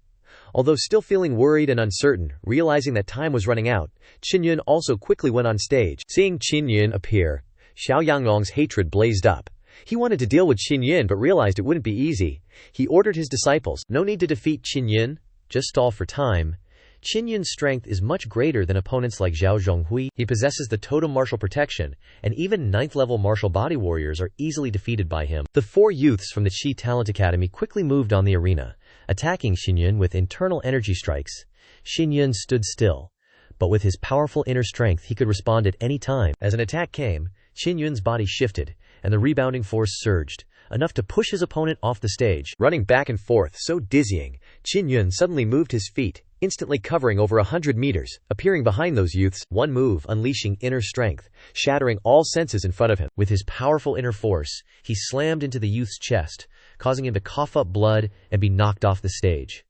Although still feeling worried and uncertain, realizing that time was running out, Qin Yun also quickly went on stage. Seeing Qin Yun appear, Xiao Yanglong's hatred blazed up. He wanted to deal with Qin Yun but realized it wouldn't be easy. He ordered his disciples, "No need to defeat Qin Yun, just stall for time." Qin Yun's strength is much greater than opponents like Zhao Zhonghui. He possesses the totem martial protection, and even 9th-level martial body warriors are easily defeated by him. The 4 youths from the Qi Talent Academy quickly moved on the arena, attacking Qin Yun with internal energy strikes. Qin Yun stood still, but with his powerful inner strength he could respond at any time. As an attack came, Qin Yun's body shifted, and the rebounding force surged, enough to push his opponent off the stage. Running back and forth so dizzying, Qin Yun suddenly moved his feet, instantly covering over 100 meters, appearing behind those youths, one move unleashing inner strength, shattering all senses in front of him. With his powerful inner force, he slammed into the youth's chest, causing him to cough up blood and be knocked off the stage.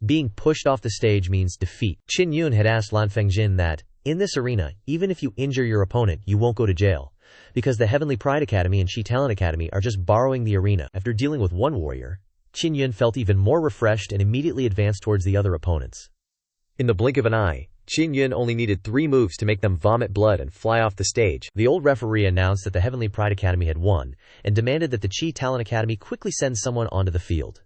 Being pushed off the stage means defeat. Qin Yun had asked Lan Fengjin that, in this arena, even if you injure your opponent, you won't go to jail, because the Heavenly Pride Academy and Qi Talent Academy are just borrowing the arena. After dealing with one warrior, Qin Yun felt even more refreshed and immediately advanced towards the other opponents. In the blink of an eye, Qin Yun only needed 3 moves to make them vomit blood and fly off the stage. The old referee announced that the Heavenly Pride Academy had won, and demanded that the Qi Talent Academy quickly send someone onto the field.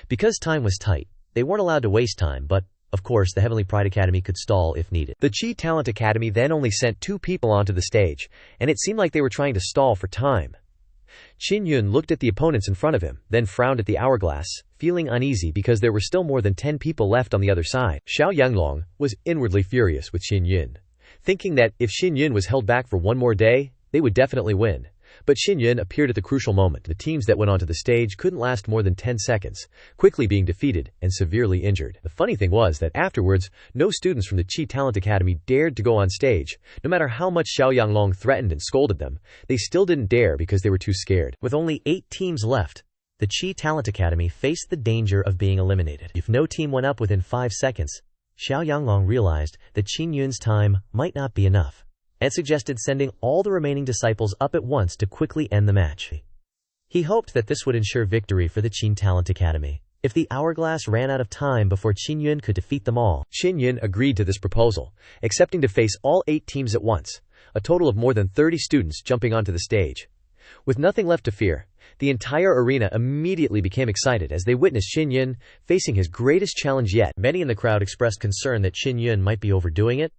Because time was tight, they weren't allowed to waste time, but, of course, the Heavenly Pride Academy could stall if needed. The Qi Talent Academy then only sent 2 people onto the stage, and it seemed like they were trying to stall for time. Qin Yun looked at the opponents in front of him, then frowned at the hourglass, feeling uneasy because there were still more than 10 people left on the other side. Xiao Yanglong was inwardly furious with Qin Yun, thinking that if Qin Yun was held back for one more day, they would definitely win. But Qin Yun appeared at the crucial moment. The teams that went onto the stage couldn't last more than 10 seconds, quickly being defeated and severely injured. The funny thing was that afterwards, no students from the Qi Talent Academy dared to go on stage. No matter how much Xiao Yanglong threatened and scolded them, they still didn't dare because they were too scared. With only 8 teams left, the Qi Talent Academy faced the danger of being eliminated. If no team went up within 5 seconds, Xiao Yanglong realized that Qin Yun's time might not be enough, and suggested sending all the remaining disciples up at once to quickly end the match. He hoped that this would ensure victory for the Qin Talent Academy. If the hourglass ran out of time before Qin Yun could defeat them all, Qin Yun agreed to this proposal, accepting to face all 8 teams at once, a total of more than 30 students jumping onto the stage. With nothing left to fear, the entire arena immediately became excited as they witnessed Qin Yun facing his greatest challenge yet. Many in the crowd expressed concern that Qin Yun might be overdoing it.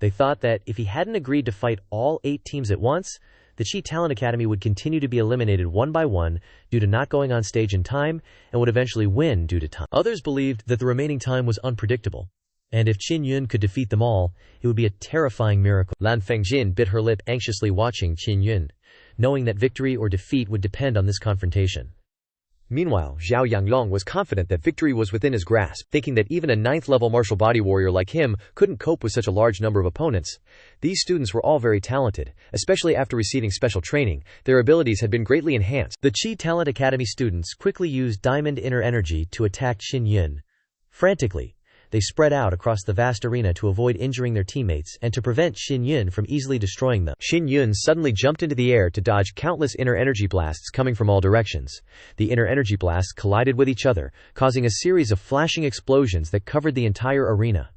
They thought that if he hadn't agreed to fight all 8 teams at once, the Qi Talent Academy would continue to be eliminated one by one due to not going on stage in time, and would eventually win due to time. Others believed that the remaining time was unpredictable, and if Qin Yun could defeat them all, it would be a terrifying miracle. Lan Fengjin bit her lip, anxiously watching Qin Yun, knowing that victory or defeat would depend on this confrontation. Meanwhile, Xiao Yanglong was confident that victory was within his grasp, thinking that even a 9th-level martial body warrior like him couldn't cope with such a large number of opponents. These students were all very talented, especially after receiving special training. Their abilities had been greatly enhanced. The Qi Talent Academy students quickly used diamond inner energy to attack Qin Yun. Frantically, they spread out across the vast arena to avoid injuring their teammates and to prevent Qin Yun from easily destroying them. Qin Yun suddenly jumped into the air to dodge countless inner energy blasts coming from all directions. The inner energy blasts collided with each other, causing a series of flashing explosions that covered the entire arena.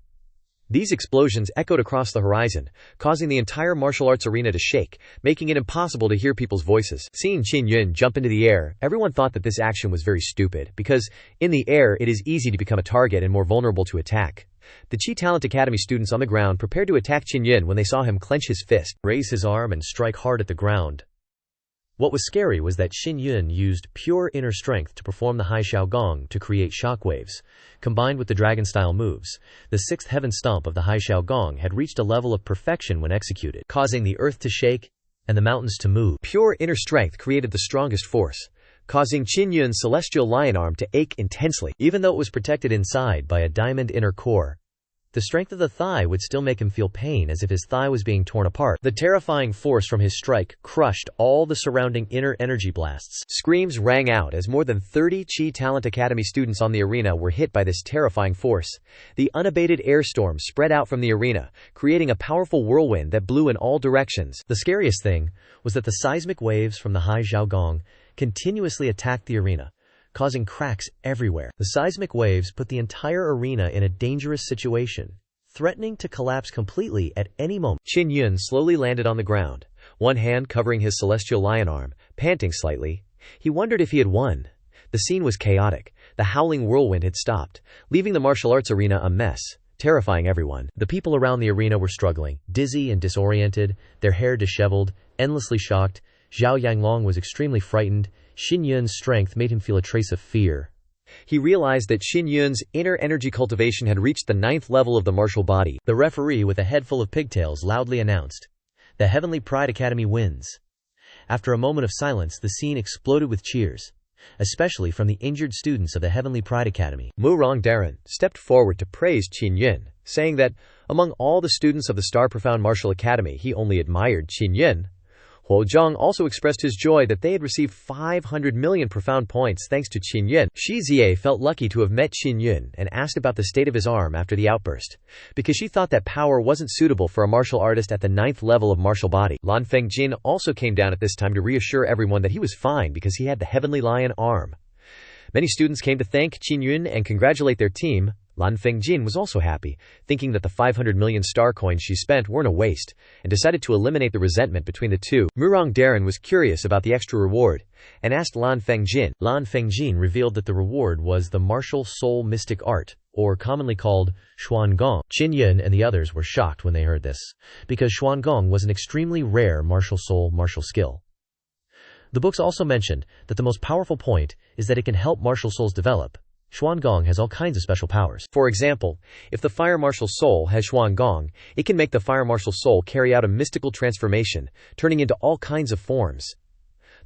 These explosions echoed across the horizon, causing the entire martial arts arena to shake, making it impossible to hear people's voices. Seeing Qin Yun jump into the air, everyone thought that this action was very stupid, because in the air it is easy to become a target and more vulnerable to attack. The Qi Talent Academy students on the ground prepared to attack Qin Yun when they saw him clench his fist, raise his arm and strike hard at the ground. What was scary was that Qin Yun used pure inner strength to perform the Hai Xiao Gong to create shockwaves. Combined with the dragon-style moves, the 6th heaven stomp of the Hai Xiao Gong had reached a level of perfection when executed, causing the earth to shake and the mountains to move. Pure inner strength created the strongest force, causing Qin Yun's celestial lion arm to ache intensely, even though it was protected inside by a diamond inner core. The strength of the thigh would still make him feel pain as if his thigh was being torn apart. The terrifying force from his strike crushed all the surrounding inner energy blasts. Screams rang out as more than 30 Chi Talent Academy students on the arena were hit by this terrifying force. The unabated air storm spread out from the arena, creating a powerful whirlwind that blew in all directions. The scariest thing was that the seismic waves from the high Zhaogong continuously attacked the arena, causing cracks everywhere. The seismic waves put the entire arena in a dangerous situation, threatening to collapse completely at any moment. Qin Yun slowly landed on the ground, one hand covering his celestial lion arm, panting slightly. He wondered if he had won. The scene was chaotic. The howling whirlwind had stopped, leaving the martial arts arena a mess, terrifying everyone. The people around the arena were struggling, dizzy and disoriented, their hair disheveled, endlessly shocked. Zhao Yanglong was extremely frightened. Qin Yun's strength made him feel a trace of fear. He realized that Qin Yun's inner energy cultivation had reached the 9th level of the martial body. The referee, with a head full of pigtails, loudly announced, "The Heavenly Pride Academy wins." After a moment of silence, the scene exploded with cheers, especially from the injured students of the Heavenly Pride Academy. Murong Darren stepped forward to praise Qin Yun, saying that among all the students of the Star Profound Martial Academy, he only admired Qin Yun. Huo Zhang also expressed his joy that they had received 500 million profound points thanks to Qin Yun. Shi Ziye felt lucky to have met Qin Yun and asked about the state of his arm after the outburst, because she thought that power wasn't suitable for a martial artist at the 9th level of martial body. Lan Fengjin also came down at this time to reassure everyone that he was fine because he had the Heavenly Lion arm. Many students came to thank Qin Yun and congratulate their team. Lan Fengjin was also happy, thinking that the 500 million star coins she spent weren't a waste, and decided to eliminate the resentment between the two. Murong Darren was curious about the extra reward, and asked Lan Fengjin. Lan Fengjin revealed that the reward was the martial soul mystic art, or commonly called Xuangong. Qin Yun and the others were shocked when they heard this, because Xuangong was an extremely rare martial soul martial skill. The books also mentioned that the most powerful point is that it can help martial souls develop. Xuangong has all kinds of special powers. For example, if the Fire Martial Soul has Xuangong, it can make the Fire Martial Soul carry out a mystical transformation, turning into all kinds of forms.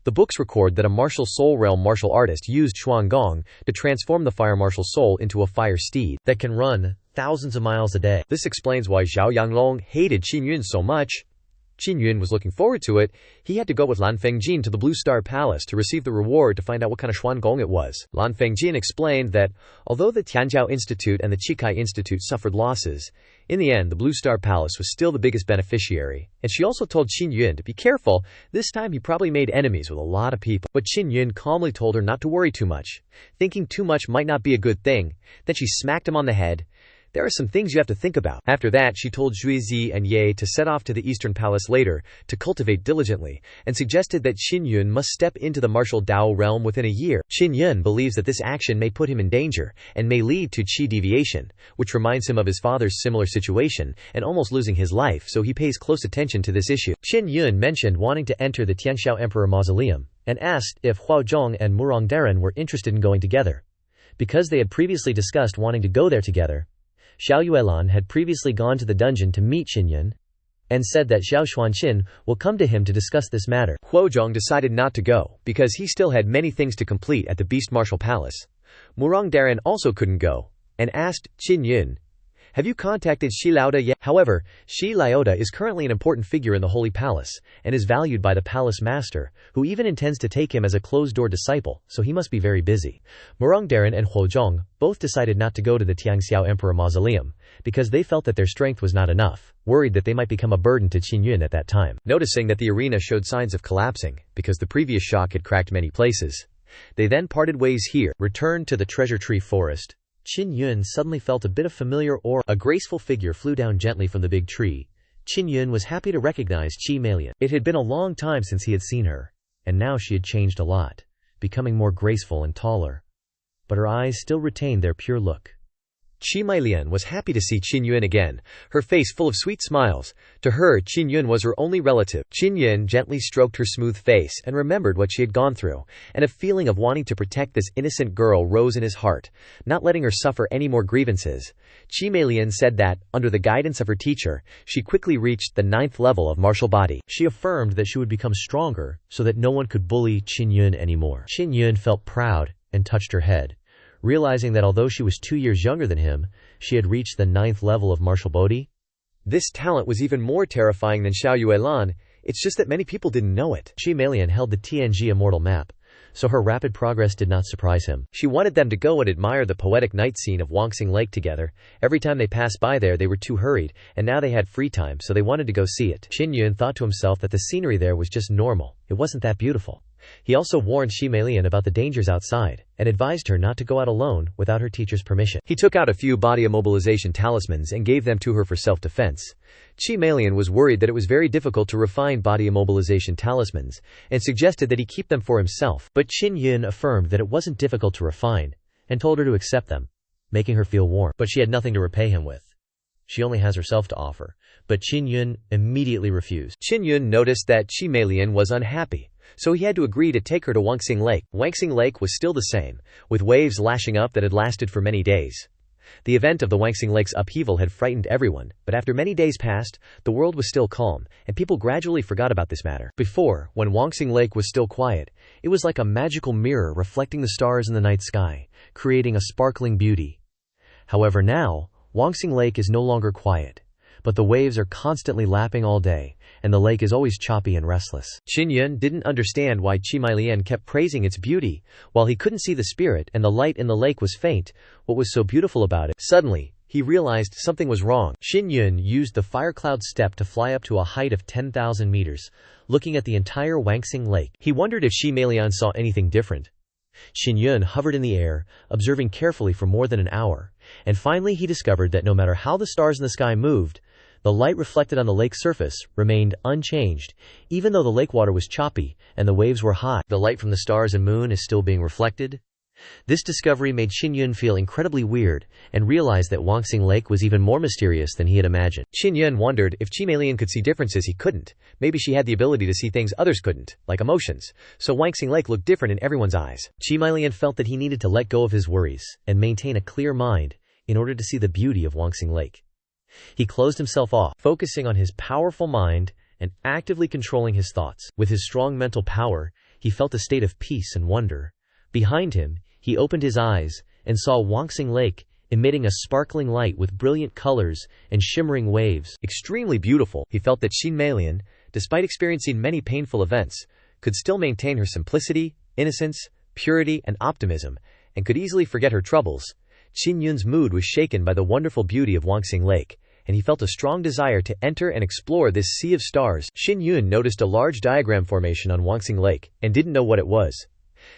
The books record that a Martial Soul Realm martial artist used Xuangong to transform the Fire Martial Soul into a fire steed that can run thousands of miles a day. This explains why Zhao Yanglong hated Qin Yun so much. Qin Yun was looking forward to it. He had to go with Lan Fengjin to the Blue Star Palace to receive the reward to find out what kind of Xuangong it was. Lan Fengjin explained that although the Tianjiao Institute and the Chikai Institute suffered losses, in the end the Blue Star Palace was still the biggest beneficiary, and she also told Qin Yun to be careful. This time he probably made enemies with a lot of people. But Qin Yun calmly told her not to worry too much, thinking too much might not be a good thing. Then she smacked him on the head. There are some things you have to think about. After that, she told Zhuizi and Ye to set off to the Eastern Palace later to cultivate diligently, and suggested that Qin Yun must step into the martial Dao realm within a year. Qin Yun believes that this action may put him in danger, and may lead to qi deviation, which reminds him of his father's similar situation, and almost losing his life, so he pays close attention to this issue. Qin Yun mentioned wanting to enter the Tianxiao Emperor Mausoleum, and asked if Huo Zhang and Murong Darren were interested in going together, because they had previously discussed wanting to go there together. Xiao Yuelan had previously gone to the dungeon to meet Qin Yun, and said that Xiao Xuanqin will come to him to discuss this matter. Huo Zhang decided not to go, because he still had many things to complete at the Beast Martial Palace. Murong Darren also couldn't go, and asked Qin Yun, "Have you contacted Shi Laoda yet?" However, Shi Laoda is currently an important figure in the Holy Palace, and is valued by the Palace Master, who even intends to take him as a closed-door disciple, so he must be very busy. Murong Darren and Huo Zhang both decided not to go to the Tianxiao Emperor Mausoleum, because they felt that their strength was not enough, worried that they might become a burden to Qin Yun at that time. Noticing that the arena showed signs of collapsing, because the previous shock had cracked many places, they then parted ways here, returned to the Treasure Tree Forest. Qin Yun suddenly felt a bit of familiar aura. A graceful figure flew down gently from the big tree. Qin Yun was happy to recognize Qi Melian. It had been a long time since he had seen her, and now she had changed a lot, becoming more graceful and taller. But her eyes still retained their pure look. Qi Meilian was happy to see Qin Yun again, her face full of sweet smiles. To her, Qin Yun was her only relative. Qin Yun gently stroked her smooth face and remembered what she had gone through, and a feeling of wanting to protect this innocent girl rose in his heart, not letting her suffer any more grievances. Qi Meilian said that, under the guidance of her teacher, she quickly reached the 9th level of martial body. She affirmed that she would become stronger, so that no one could bully Qin Yun anymore. Qin Yun felt proud, and touched her head. realizing that although she was 2 years younger than him, she had reached the 9th level of martial bodhi. This talent was even more terrifying than Xiao Yuelan, it's just that many people didn't know it. Qi Meilan held the TNG Immortal map, so her rapid progress did not surprise him. She wanted them to go and admire the poetic night scene of Wangxing Lake together. Every time they passed by there they were too hurried, and now they had free time, so they wanted to go see it. Qin Yun thought to himself that the scenery there was just normal, it wasn't that beautiful. He also warned Qi Meilan about the dangers outside, and advised her not to go out alone without her teacher's permission. He took out a few body immobilization talismans and gave them to her for self-defense. Qi Meilan was worried that it was very difficult to refine body immobilization talismans, and suggested that he keep them for himself, but Qin Yun affirmed that it wasn't difficult to refine, and told her to accept them, making her feel warm. But she had nothing to repay him with. She only has herself to offer. But Qin Yun immediately refused. Qin Yun noticed that Qi Meilan was unhappy, so he had to agree to take her to Wangxing Lake. Wangxing Lake was still the same, with waves lashing up that had lasted for many days. The event of the Wangxing Lake's upheaval had frightened everyone, but after many days passed, the world was still calm, and people gradually forgot about this matter. Before, when Wangxing Lake was still quiet, it was like a magical mirror reflecting the stars in the night sky, creating a sparkling beauty. However now, Wangxing Lake is no longer quiet, but the waves are constantly lapping all day, and the lake is always choppy and restless. Qin Yun didn't understand why Qi Meilan kept praising its beauty, while he couldn't see the spirit and the light in the lake was faint. What was so beautiful about it? Suddenly, he realized something was wrong. Qin Yun used the fire cloud step to fly up to a height of 10,000 meters, looking at the entire Wangxing Lake. He wondered if Qi Meilan saw anything different. Qin Yun hovered in the air, observing carefully for more than an hour, and finally he discovered that no matter how the stars in the sky moved, the light reflected on the lake's surface remained unchanged, even though the lake water was choppy and the waves were high. The light from the stars and moon is still being reflected. This discovery made Qin Yun feel incredibly weird and realized that Wangxing Lake was even more mysterious than he had imagined. Qin Yun wondered if Qi Meilan could see differences he couldn't. Maybe she had the ability to see things others couldn't, like emotions, so Wangxing Lake looked different in everyone's eyes. Qi Meilan felt that he needed to let go of his worries and maintain a clear mind in order to see the beauty of Wangxing Lake. He closed himself off, focusing on his powerful mind and actively controlling his thoughts. With his strong mental power, he felt a state of peace and wonder. Behind him, he opened his eyes and saw Wangxing Lake emitting a sparkling light with brilliant colors and shimmering waves. Extremely beautiful, he felt that Qi Meilan, despite experiencing many painful events, could still maintain her simplicity, innocence, purity, and optimism, and could easily forget her troubles. Qin Yun's mood was shaken by the wonderful beauty of Wangxing Lake, and he felt a strong desire to enter and explore this sea of stars. Qin Yun noticed a large diagram formation on Wangxing Lake, and didn't know what it was.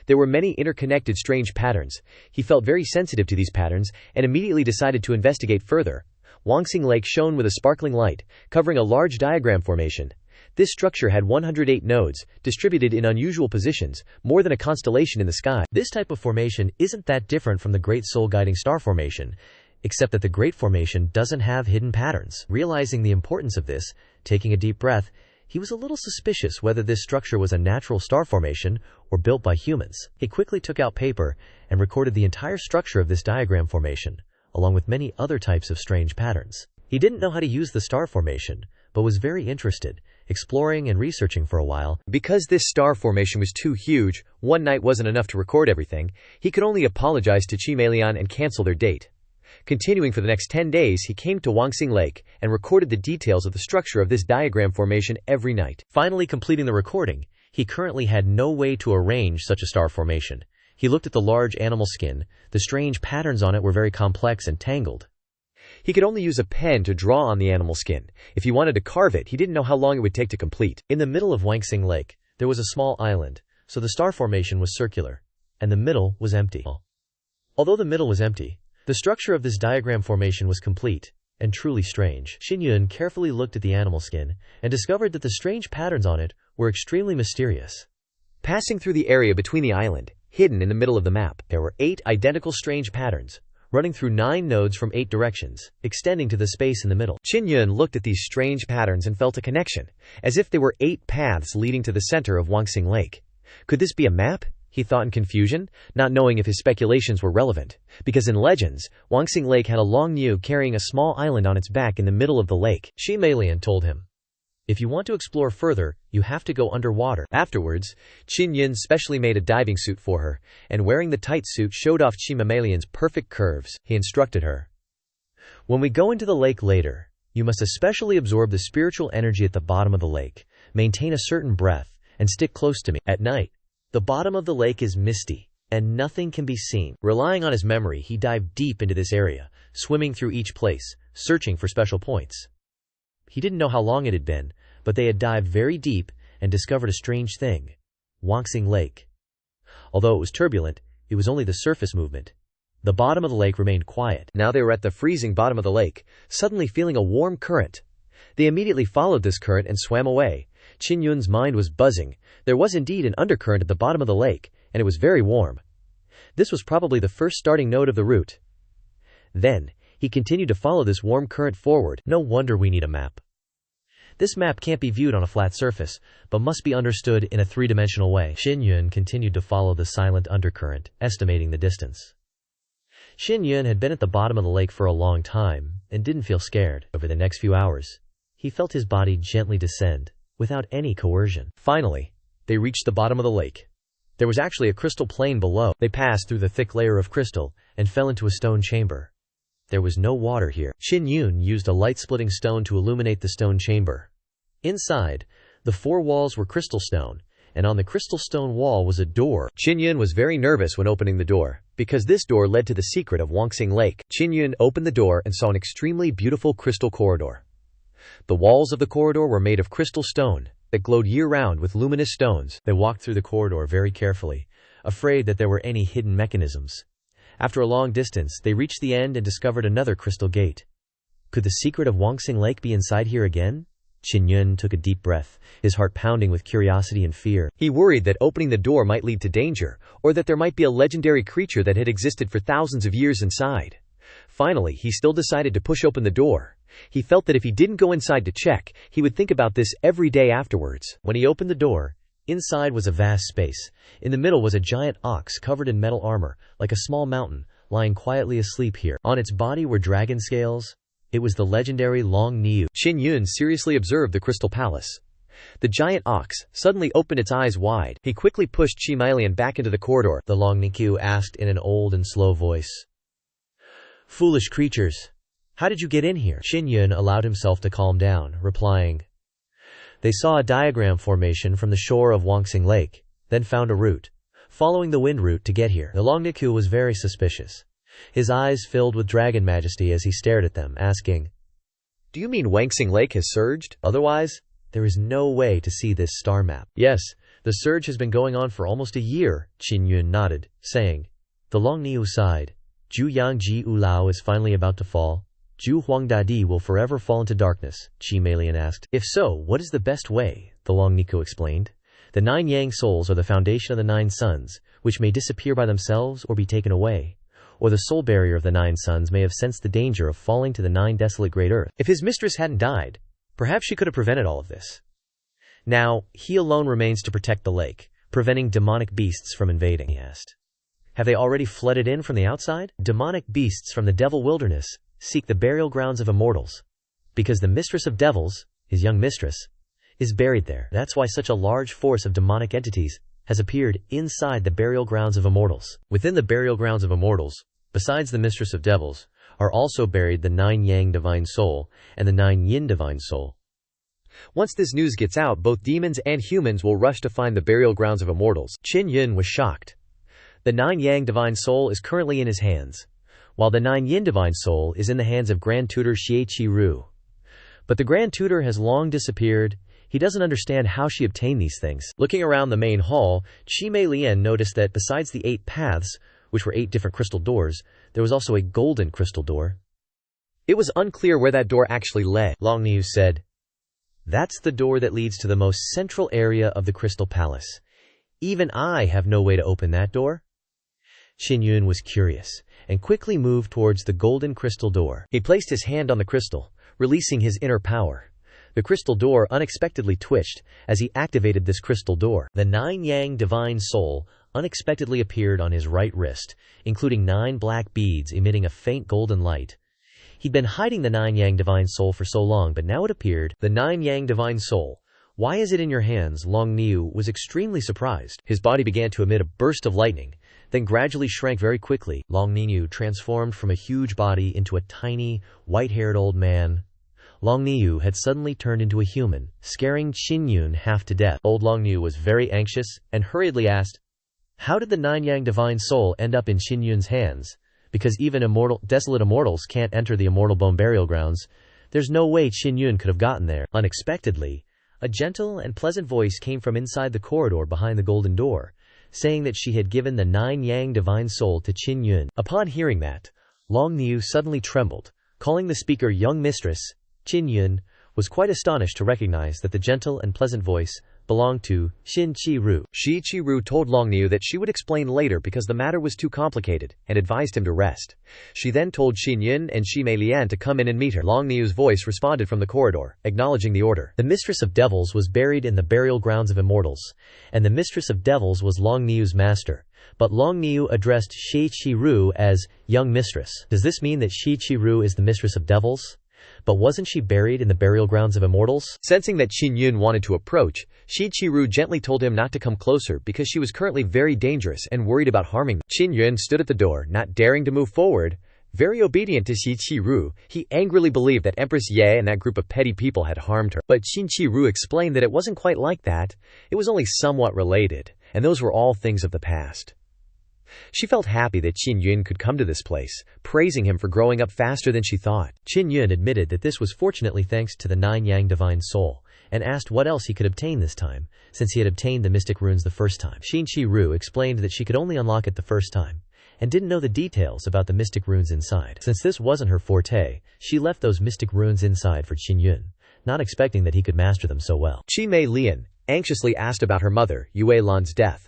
There were many interconnected strange patterns. He felt very sensitive to these patterns, and immediately decided to investigate further. Wangxing Lake shone with a sparkling light, covering a large diagram formation. This structure had 108 nodes, distributed in unusual positions, more than a constellation in the sky. This type of formation isn't that different from the Great Soul Guiding Star formation, except that the Great Formation doesn't have hidden patterns. Realizing the importance of this, taking a deep breath, he was a little suspicious whether this structure was a natural star formation or built by humans. He quickly took out paper and recorded the entire structure of this diagram formation, along with many other types of strange patterns. He didn't know how to use the star formation, but was very interested, exploring and researching for a while. Because this star formation was too huge, one night wasn't enough to record everything. He could only apologize to Qi Meilan and cancel their date. Continuing for the next 10 days, he came to Wangxing Lake and recorded the details of the structure of this diagram formation every night. Finally completing the recording, he currently had no way to arrange such a star formation. He looked at the large animal skin. The strange patterns on it were very complex and tangled. He could only use a pen to draw on the animal skin. If he wanted to carve it, he didn't know how long it would take to complete. In the middle of Wangxing Lake, there was a small island, so the star formation was circular, and the middle was empty. Although the middle was empty, the structure of this diagram formation was complete and truly strange. Qin Yun carefully looked at the animal skin and discovered that the strange patterns on it were extremely mysterious. Passing through the area between the island, hidden in the middle of the map, there were 8 identical strange patterns, running through 9 nodes from 8 directions, extending to the space in the middle. Qin Yun looked at these strange patterns and felt a connection, as if there were 8 paths leading to the center of Wangxing Lake. Could this be a map? He thought in confusion, not knowing if his speculations were relevant, because in legends, Wangxing Lake had a long Niu carrying a small island on its back in the middle of the lake. Qi Meilan told him, If you want to explore further, you have to go underwater. Afterwards, Qin Yun specially made a diving suit for her, and wearing the tight suit showed off Qi Mammalian's perfect curves. He instructed her, "When we go into the lake later, you must especially absorb the spiritual energy at the bottom of the lake, maintain a certain breath, and stick close to me. At night, the bottom of the lake is misty, and nothing can be seen." Relying on his memory, he dived deep into this area, swimming through each place, searching for special points. He didn't know how long it had been, but they had dived very deep and discovered a strange thing: Wangsing Lake. Although it was turbulent, it was only the surface movement. The bottom of the lake remained quiet. Now they were at the freezing bottom of the lake, suddenly feeling a warm current. They immediately followed this current and swam away. Qin Yun's mind was buzzing. There was indeed an undercurrent at the bottom of the lake, and it was very warm. This was probably the first starting node of the route. Then, he continued to follow this warm current forward. No wonder we need a map. This map can't be viewed on a flat surface, but must be understood in a three-dimensional way. Qin Yun continued to follow the silent undercurrent, estimating the distance. Qin Yun had been at the bottom of the lake for a long time, and didn't feel scared. Over the next few hours, he felt his body gently descend, without any coercion. Finally, they reached the bottom of the lake. There was actually a crystal plain below. They passed through the thick layer of crystal, and fell into a stone chamber. There was no water here. Qin Yun used a light-splitting stone to illuminate the stone chamber. Inside, the four walls were crystal stone, and on the crystal stone wall was a door. Qin Yun was very nervous when opening the door, because this door led to the secret of Wangsing Lake. Qin Yun opened the door and saw an extremely beautiful crystal corridor. The walls of the corridor were made of crystal stone that glowed year-round with luminous stones. They walked through the corridor very carefully, afraid that there were any hidden mechanisms. After a long distance, they reached the end and discovered another crystal gate. Could the secret of Wangsing Lake be inside here again? Qin Yun took a deep breath, his heart pounding with curiosity and fear. He worried that opening the door might lead to danger, or that there might be a legendary creature that had existed for thousands of years inside. Finally, he still decided to push open the door. He felt that if he didn't go inside to check, he would think about this every day afterwards. When he opened the door, inside was a vast space. In the middle was a giant ox covered in metal armor, like a small mountain, lying quietly asleep here. On its body were dragon scales. It was the legendary Long Niu. Qin Yun seriously observed the crystal palace. The giant ox suddenly opened its eyes wide. He quickly pushed Qi Mailian back into the corridor. The Long Niu asked in an old and slow voice, "Foolish creatures, how did you get in here?" Qin Yun allowed himself to calm down, replying, "They saw a diagram formation from the shore of Wangsing Lake, then found a route, following the wind route to get here." The Long Niu was very suspicious. His eyes filled with dragon majesty as he stared at them, asking, "Do you mean Wangsing Lake has surged? Otherwise, there is no way to see this star map." "Yes, the surge has been going on for almost a year," Qin Yun nodded, saying. The Long Niu sighed. "Zhu Yangji Ulao is finally about to fall. Zhu Huangdadi will forever fall into darkness," Qi Mailian asked. "If so, what is the best way?" the Long Niu explained. "The 9 Yang souls are the foundation of the 9 suns, which may disappear by themselves or be taken away. Or the soul barrier of the 9 suns may have sensed the danger of falling to the 9 desolate great earth. If his mistress hadn't died, perhaps she could have prevented all of this. Now, he alone remains to protect the lake, preventing demonic beasts from invading," he asked. "Have they already flooded in from the outside?" "Demonic beasts from the devil wilderness seek the burial grounds of immortals, because the mistress of devils, his young mistress, is buried there. That's why such a large force of demonic entities has appeared inside the burial grounds of immortals. Within the burial grounds of immortals, besides the mistress of devils, are also buried the 9 Yang divine soul and the 9 Yin divine soul. Once this news gets out, both demons and humans will rush to find the burial grounds of immortals." Qin Yun was shocked. The 9 Yang divine soul is currently in his hands, while the 9 Yin divine soul is in the hands of Grand Tutor Xie Qi Ru. But the Grand Tutor has long disappeared. He doesn't understand how she obtained these things. Looking around the main hall, Qi Mailian noticed that besides the 8 paths, which were 8 different crystal doors, there was also a golden crystal door. It was unclear where that door actually led. Long Niu said, "That's the door that leads to the most central area of the crystal palace. Even I have no way to open that door." Qin Yun was curious, and quickly moved towards the golden crystal door. He placed his hand on the crystal, releasing his inner power. The crystal door unexpectedly twitched as he activated this crystal door. The 9 Yang divine soul unexpectedly appeared on his right wrist, including 9 black beads emitting a faint golden light. He'd been hiding the Nine Yang Divine Soul for so long, but now it appeared. The Nine Yang Divine Soul. Why is it in your hands? Long Niu was extremely surprised. His body began to emit a burst of lightning, then gradually shrank very quickly. Long Niu transformed from a huge body into a tiny, white-haired old man. Long Niu had suddenly turned into a human, scaring Qin Yun half to death. Old Long Niu was very anxious and hurriedly asked, "How did the Nine Yang Divine Soul end up in Qin Yun's hands? Because even desolate immortals can't enter the immortal bone burial grounds. There's no way Qin Yun could have gotten there." Unexpectedly, a gentle and pleasant voice came from inside the corridor behind the golden door, saying that she had given the Nine Yang Divine Soul to Qin Yun. Upon hearing that, Long Niu suddenly trembled. Calling the speaker young mistress, Qin Yun was quite astonished to recognize that the gentle and pleasant voice belonged to Xin Qi-ru. Shi Qi-ru told Long Niu that she would explain later because the matter was too complicated, and advised him to rest. She then told Xin Yun and Shi Mei Lian to come in and meet her. Long Niu's voice responded from the corridor, acknowledging the order. The Mistress of Devils was buried in the burial grounds of immortals, and the Mistress of Devils was Long Niu's master. But Long Niu addressed Shi Qi-ru as young mistress. Does this mean that Shi Qi-ru is the Mistress of Devils? But wasn't she buried in the burial grounds of immortals? Sensing that Qin Yun wanted to approach, Shi Qi-ru gently told him not to come closer because she was currently very dangerous and worried about harming them. Qin Yun stood at the door, not daring to move forward. Very obedient to Shi Qi-ru, he angrily believed that Empress Ye and that group of petty people had harmed her. But Qin Qi-ru explained that it wasn't quite like that. It was only somewhat related, and those were all things of the past. She felt happy that Qin Yun could come to this place, praising him for growing up faster than she thought. Qin Yun admitted that this was fortunately thanks to the Nine Yang Divine Soul, and asked what else he could obtain this time, since he had obtained the mystic runes the first time. Xin Qi-ru explained that she could only unlock it the first time, and didn't know the details about the mystic runes inside. Since this wasn't her forte, she left those mystic runes inside for Qin Yun, not expecting that he could master them so well. Shi Mei Lian anxiously asked about her mother, Yue Lan's death.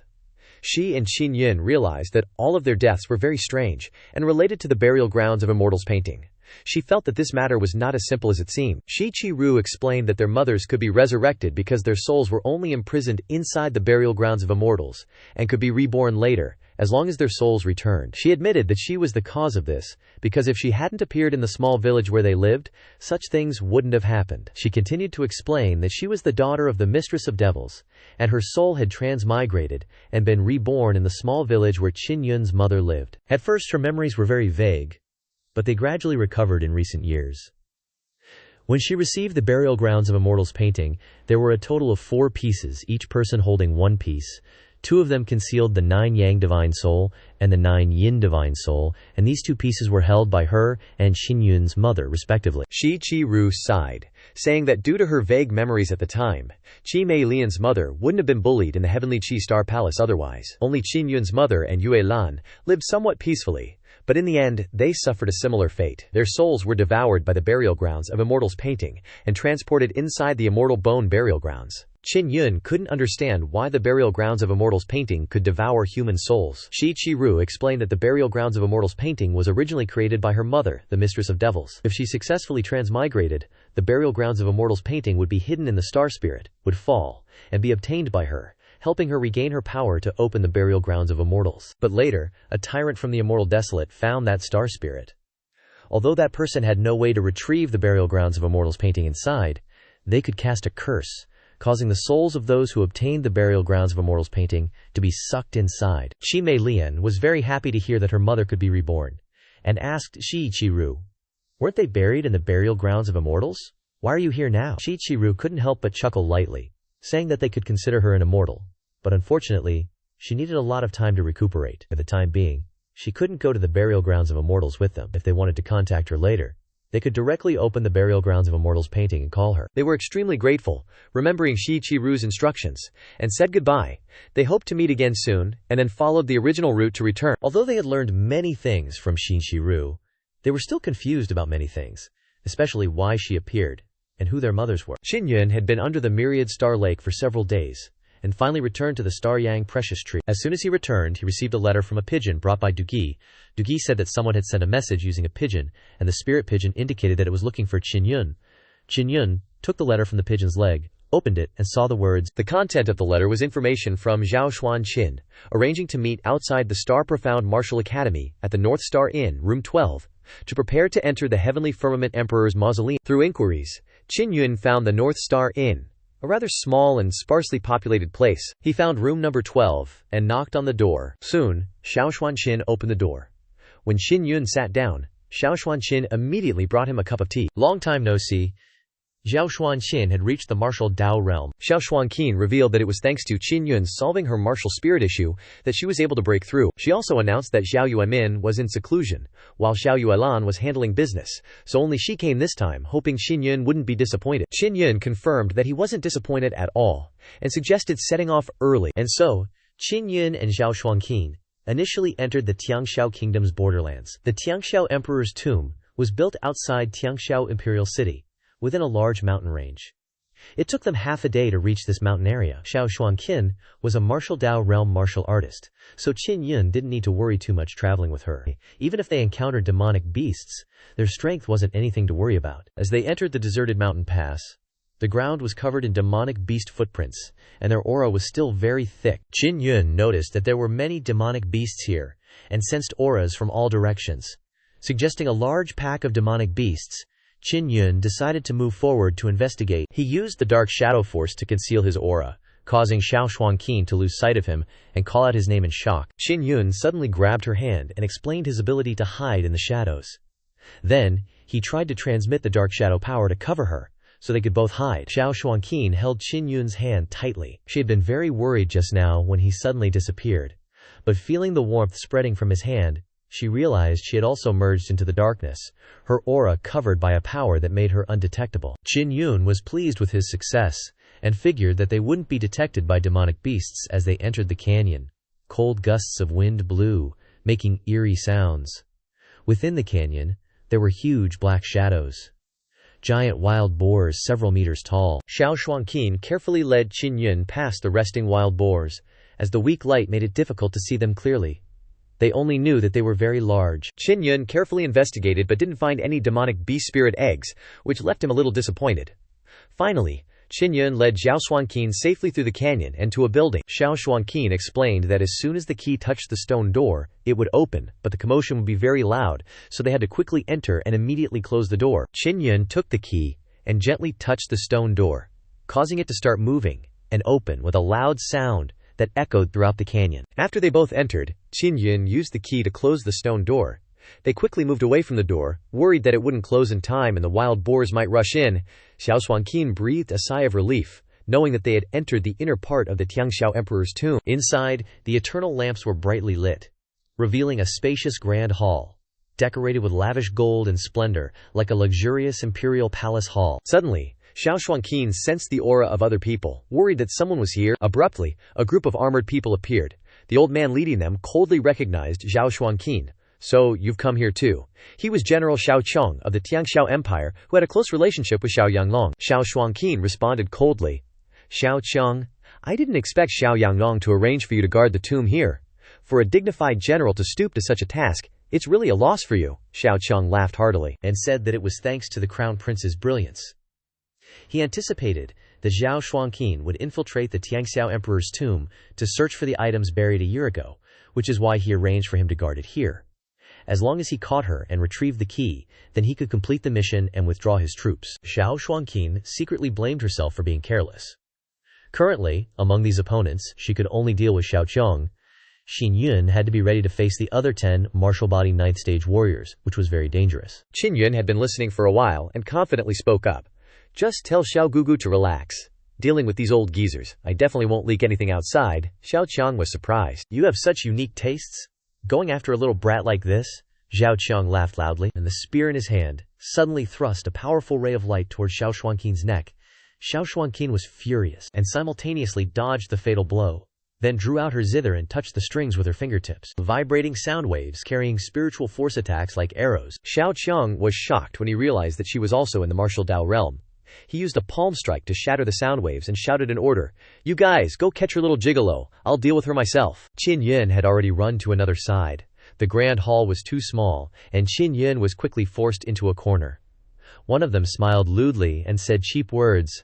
She and Qin Yun realized that all of their deaths were very strange, and related to the burial grounds of immortals painting. She felt that this matter was not as simple as it seemed. Shi Qi-ru explained that their mothers could be resurrected because their souls were only imprisoned inside the burial grounds of immortals, and could be reborn later, as long as their souls returned. She admitted that she was the cause of this, because if she hadn't appeared in the small village where they lived, such things wouldn't have happened. She continued to explain that she was the daughter of the Mistress of Devils, and her soul had transmigrated and been reborn in the small village where Qin Yun's mother lived. At first her memories were very vague, but they gradually recovered in recent years. When she received the Burial Grounds of Immortals painting, there were a total of 4 pieces, each person holding 1 piece. 2 of them concealed the 9 Yang Divine Soul and the 9 Yin Divine Soul, and these 2 pieces were held by her and Qin Yun's mother, respectively. Shi Qi-ru sighed, saying that due to her vague memories at the time, Qi Mei Lian's mother wouldn't have been bullied in the heavenly Qi Star Palace otherwise. Only Qin Yun's mother and Yue Lan lived somewhat peacefully, but in the end, they suffered a similar fate. Their souls were devoured by the Burial Grounds of Immortals painting and transported inside the Immortal Bone Burial Grounds. Qin Yun couldn't understand why the Burial Grounds of Immortals painting could devour human souls. Shi Qi-ru explained that the Burial Grounds of Immortals painting was originally created by her mother, the Mistress of Devils. If she successfully transmigrated, the Burial Grounds of Immortals painting would be hidden in the Star Spirit, would fall, and be obtained by her, helping her regain her power to open the Burial Grounds of Immortals. But later, a tyrant from the Immortal Desolate found that Star Spirit. Although that person had no way to retrieve the Burial Grounds of Immortals painting inside, they could cast a curse, causing the souls of those who obtained the Burial Grounds of Immortals painting to be sucked inside. Shi Mei Lian was very happy to hear that her mother could be reborn, and asked Shi Qi-ru, "Weren't they buried in the Burial Grounds of Immortals? Why are you here now?" Shi Qi-ru couldn't help but chuckle lightly, saying that they could consider her an immortal, but unfortunately, she needed a lot of time to recuperate. For the time being, she couldn't go to the Burial Grounds of Immortals with them. If they wanted to contact her later, they could directly open the Burial Grounds of Immortals painting and call her. They were extremely grateful, remembering Shi Qi-ru's instructions, and said goodbye. They hoped to meet again soon, and then followed the original route to return. Although they had learned many things from Xin Qi-ru, they were still confused about many things, especially why she appeared, and who their mothers were. Qin Yun had been under the Myriad Star Lake for several days, and finally returned to the Star Yang Precious Tree. As soon as he returned, he received a letter from a pigeon brought by Dugi. Dugi said that someone had sent a message using a pigeon, and the spirit pigeon indicated that it was looking for Qin Yun. Qin Yun took the letter from the pigeon's leg, opened it, and saw the words. The content of the letter was information from Zhao Xuan Qin, arranging to meet outside the Star Profound Martial Academy at the North Star Inn, Room 12, to prepare to enter the Heavenly Firmament Emperor's mausoleum. Through inquiries, Qin Yun found the North Star Inn, a rather small and sparsely populated place. He found room number 12 and knocked on the door. Soon, Xiao Xuanqin opened the door. When Qin Yun sat down, Xiao Xuanqin immediately brought him a cup of tea. Long time no see. Xiao Xuanqin had reached the martial Dao realm. Xiao Xuanqin revealed that it was thanks to Qin Yun solving her martial spirit issue that she was able to break through. She also announced that Xiao Yuemin was in seclusion, while Xiao Yuelan was handling business, so only she came this time, hoping Qin Yun wouldn't be disappointed. Qin Yun confirmed that he wasn't disappointed at all, and suggested setting off early. And so, Qin Yun and Xiao Xuanqin initially entered the Tiangxiao Kingdom's borderlands. The Tiangxiao Emperor's tomb was built outside Tiangxiao Imperial City, within a large mountain range. It took them half a day to reach this mountain area. Xiao Xuanqin was a martial Dao realm martial artist, so Qin Yun didn't need to worry too much traveling with her. Even if they encountered demonic beasts, their strength wasn't anything to worry about. As they entered the deserted mountain pass, the ground was covered in demonic beast footprints, and their aura was still very thick. Qin Yun noticed that there were many demonic beasts here, and sensed auras from all directions, suggesting a large pack of demonic beasts. Qin Yun decided to move forward to investigate. He used the dark shadow force to conceal his aura, causing Xiao Xuanqin to lose sight of him and call out his name in shock. Qin Yun suddenly grabbed her hand and explained his ability to hide in the shadows. Then, he tried to transmit the dark shadow power to cover her, so they could both hide. Xiao Xuanqin held Qin Yun's hand tightly. She had been very worried just now when he suddenly disappeared, but feeling the warmth spreading from his hand, she realized she had also merged into the darkness, her aura covered by a power that made her undetectable. Qin Yun was pleased with his success, and figured that they wouldn't be detected by demonic beasts as they entered the canyon. Cold gusts of wind blew, making eerie sounds. Within the canyon, there were huge black shadows. Giant wild boars several meters tall. Xiao Xuanqin carefully led Qin Yun past the resting wild boars, as the weak light made it difficult to see them clearly. They only knew that they were very large. Qin Yun carefully investigated but didn't find any demonic beast spirit eggs, which left him a little disappointed. Finally, Qin Yun led Xiao Xuanqin safely through the canyon and to a building. Xiao Xuanqin explained that as soon as the key touched the stone door, it would open, but the commotion would be very loud, so they had to quickly enter and immediately close the door. Qin Yun took the key and gently touched the stone door, causing it to start moving and open with a loud sound that echoed throughout the canyon. After they both entered, Qin Yun used the key to close the stone door. They quickly moved away from the door, worried that it wouldn't close in time and the wild boars might rush in. Xiao Xuanqin breathed a sigh of relief, knowing that they had entered the inner part of the Tiangxiao Emperor's tomb. Inside, the eternal lamps were brightly lit, revealing a spacious grand hall, decorated with lavish gold and splendor, like a luxurious imperial palace hall. Suddenly, Xiao Xuanqin sensed the aura of other people, worried that someone was here. Abruptly, a group of armored people appeared. The old man leading them coldly recognized Xiao Xuanqin. "So, you've come here too." He was General Xiao Cheng of the Tiangxiao Empire, who had a close relationship with Xiao Yanglong. Xiao Xuanqin responded coldly, "Xiao Cheng, I didn't expect Xiao Yanglong to arrange for you to guard the tomb here. For a dignified general to stoop to such a task, it's really a loss for you." Xiao Cheng laughed heartily, and said that it was thanks to the crown prince's brilliance. He anticipated that Xiao Xuanqin would infiltrate the Tiangxiao Emperor's tomb to search for the items buried a year ago, which is why he arranged for him to guard it here. As long as he caught her and retrieved the key, then he could complete the mission and withdraw his troops. Xiao Xuanqin secretly blamed herself for being careless. Currently, among these opponents, she could only deal with Xiao Cheng. Qin Yun had to be ready to face the other 10 martial body 9th stage warriors, which was very dangerous. Qin Yun had been listening for a while and confidently spoke up. "Just tell Xiao Gugu to relax. Dealing with these old geezers, I definitely won't leak anything outside." Xiao Cheng was surprised. "You have such unique tastes? Going after a little brat like this?" Xiao Cheng laughed loudly, and the spear in his hand suddenly thrust a powerful ray of light toward Xiao Xuanqin's neck. Xiao Xuanqin was furious and simultaneously dodged the fatal blow, then drew out her zither and touched the strings with her fingertips. Vibrating sound waves carrying spiritual force attacks like arrows. Xiao Cheng was shocked when he realized that she was also in the martial Dao realm. He used a palm strike to shatter the sound waves and shouted an order. "You guys, go catch her little gigolo. I'll deal with her myself." Qin Yun had already run to another side. The grand hall was too small, and Qin Yun was quickly forced into a corner. One of them smiled lewdly and said cheap words.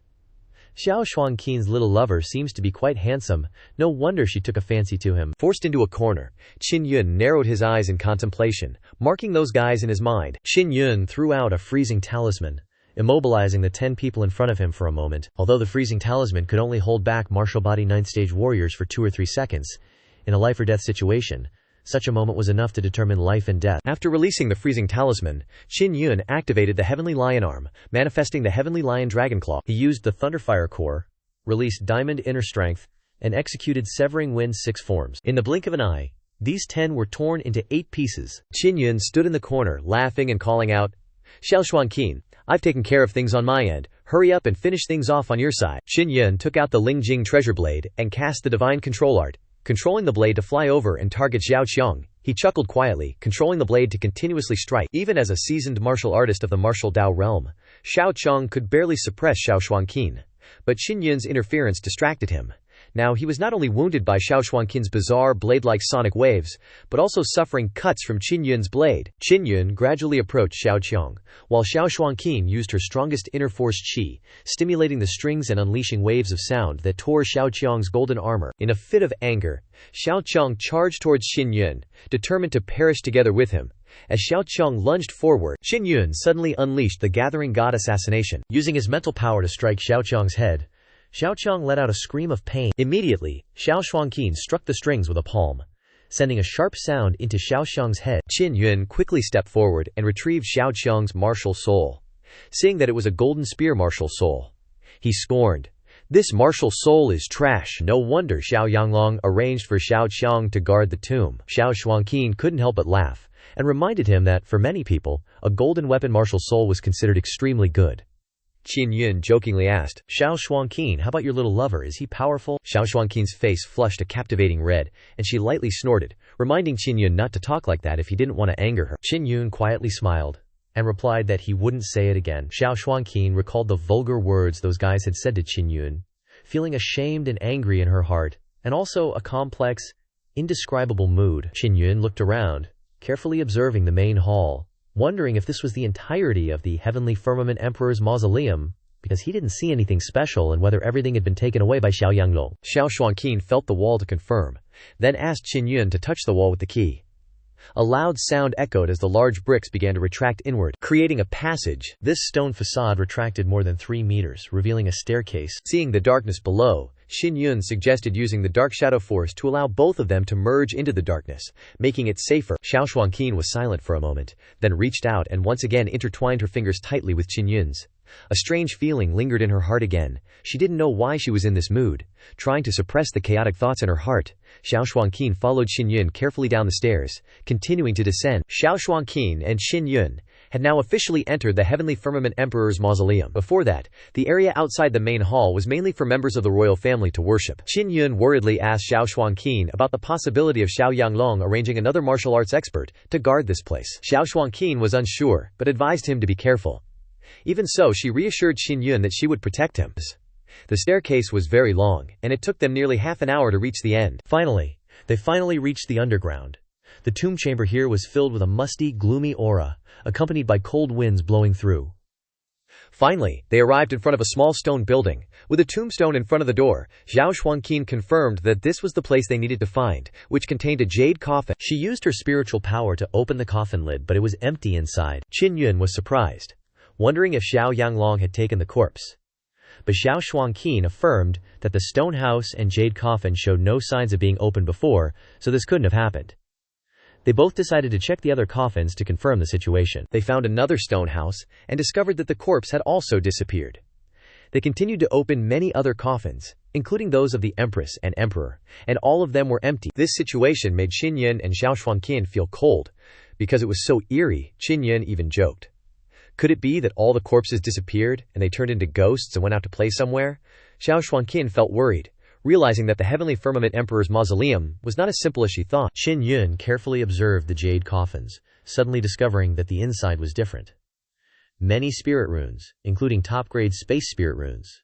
Xiao Shuangqian's little lover seems to be quite handsome, no wonder she took a fancy to him. Forced into a corner, Qin Yun narrowed his eyes in contemplation, marking those guys in his mind. Qin Yun threw out a freezing talisman, immobilizing the 10 people in front of him for a moment. Although the freezing talisman could only hold back martial body 9th stage warriors for 2 or 3 seconds, in a life or death situation, such a moment was enough to determine life and death. After releasing the freezing talisman, Qin Yun activated the Heavenly Lion Arm, manifesting the Heavenly Lion Dragon Claw. He used the Thunderfire Core, released Diamond Inner Strength, and executed Severing Wind 6 forms. In the blink of an eye, these 10 were torn into 8 pieces. Qin Yun stood in the corner, laughing and calling out, "Xiao Shuangqian, I've taken care of things on my end. Hurry up and finish things off on your side." Qin Yun took out the Lingjing Treasure Blade and cast the Divine Control Art, controlling the blade to fly over and target Xiao Qiang. He chuckled quietly, controlling the blade to continuously strike. Even as a seasoned martial artist of the martial Dao realm, Xiao Qiang could barely suppress Xiao Shuangqian. But Qin Yun's interference distracted him. Now he was not only wounded by Xiao Shuangqian's bizarre blade-like sonic waves, but also suffering cuts from Qin Yun's blade. Qin Yun gradually approached Xiao Qiang, while Xiao Shuangqian used her strongest inner force qi, stimulating the strings and unleashing waves of sound that tore Xiao Qiang's golden armor. In a fit of anger, Xiao Qiang charged towards Qin Yun, determined to perish together with him. As Xiao Qiang lunged forward, Qin Yun suddenly unleashed the Gathering God Assassination. Using his mental power to strike Xiao Qiang's head, Xiao Qiang let out a scream of pain. Immediately, Xiao Shuangqian struck the strings with a palm, sending a sharp sound into Xiao Qiang's head. Qin Yun quickly stepped forward and retrieved Xiao Qiang's martial soul. Seeing that it was a golden spear martial soul, he scorned, "This martial soul is trash." No wonder Xiao Yanglong arranged for Xiao Qiang to guard the tomb. Xiao Shuangqian couldn't help but laugh, and reminded him that, for many people, a golden weapon martial soul was considered extremely good. Qin Yun jokingly asked, "Xiao Shuangqian, how about your little lover? Is he powerful?" Xiao Shuangqian's face flushed a captivating red, and she lightly snorted, reminding Qin Yun not to talk like that if he didn't want to anger her. Qin Yun quietly smiled, and replied that he wouldn't say it again. Xiao Shuangqian recalled the vulgar words those guys had said to Qin Yun, feeling ashamed and angry in her heart, and also a complex, indescribable mood. Qin Yun looked around, carefully observing the main hall, wondering if this was the entirety of the Heavenly Firmament Emperor's mausoleum, because he didn't see anything special, and whether everything had been taken away by Xiao Yanglong. Xiao Shuangqian felt the wall to confirm, then asked Qin Yun to touch the wall with the key. A loud sound echoed as the large bricks began to retract inward, creating a passage. This stone facade retracted more than 3 meters, revealing a staircase. Seeing the darkness below, Qin Yun suggested using the Dark Shadow Force to allow both of them to merge into the darkness, making it safer. Xiao Shuangqian was silent for a moment, then reached out and once again intertwined her fingers tightly with Qin Yun's. A strange feeling lingered in her heart again. She didn't know why she was in this mood. Trying to suppress the chaotic thoughts in her heart, Xiao Shuangqian followed Qin Yun carefully down the stairs, continuing to descend. Xiao Shuangqian and Qin Yun had now officially entered the Heavenly Firmament Emperor's mausoleum. Before that, the area outside the main hall was mainly for members of the royal family to worship. Qin Yun worriedly asked Xiao Shuangqian about the possibility of Xiao Yanglong arranging another martial arts expert to guard this place. Xiao Shuangqian was unsure, but advised him to be careful. Even so, she reassured Qin Yun that she would protect him. The staircase was very long, and it took them nearly half an hour to reach the end. They finally reached the underground. The tomb chamber here was filled with a musty, gloomy aura, accompanied by cold winds blowing through. Finally, they arrived in front of a small stone building, with a tombstone in front of the door. Xiao Shuangqian confirmed that this was the place they needed to find, which contained a jade coffin. She used her spiritual power to open the coffin lid, but it was empty inside. Qin Yun was surprised, wondering if Xiao Yanglong had taken the corpse. But Xiao Shuangqian affirmed that the stone house and jade coffin showed no signs of being opened before, so this couldn't have happened. They both decided to check the other coffins to confirm the situation. They found another stone house and discovered that the corpse had also disappeared. They continued to open many other coffins, including those of the Empress and Emperor, and all of them were empty. This situation made Qin Yun and Xiao Shuangqian feel cold. Because it was so eerie, Qin Yun even joked, "Could it be that all the corpses disappeared and they turned into ghosts and went out to play somewhere?" Xiao Shuangqian felt worried, realizing that the Heavenly Firmament Emperor's mausoleum was not as simple as she thought. Qin Yun carefully observed the jade coffins, suddenly discovering that the inside was different. Many spirit runes, including top-grade space spirit runes.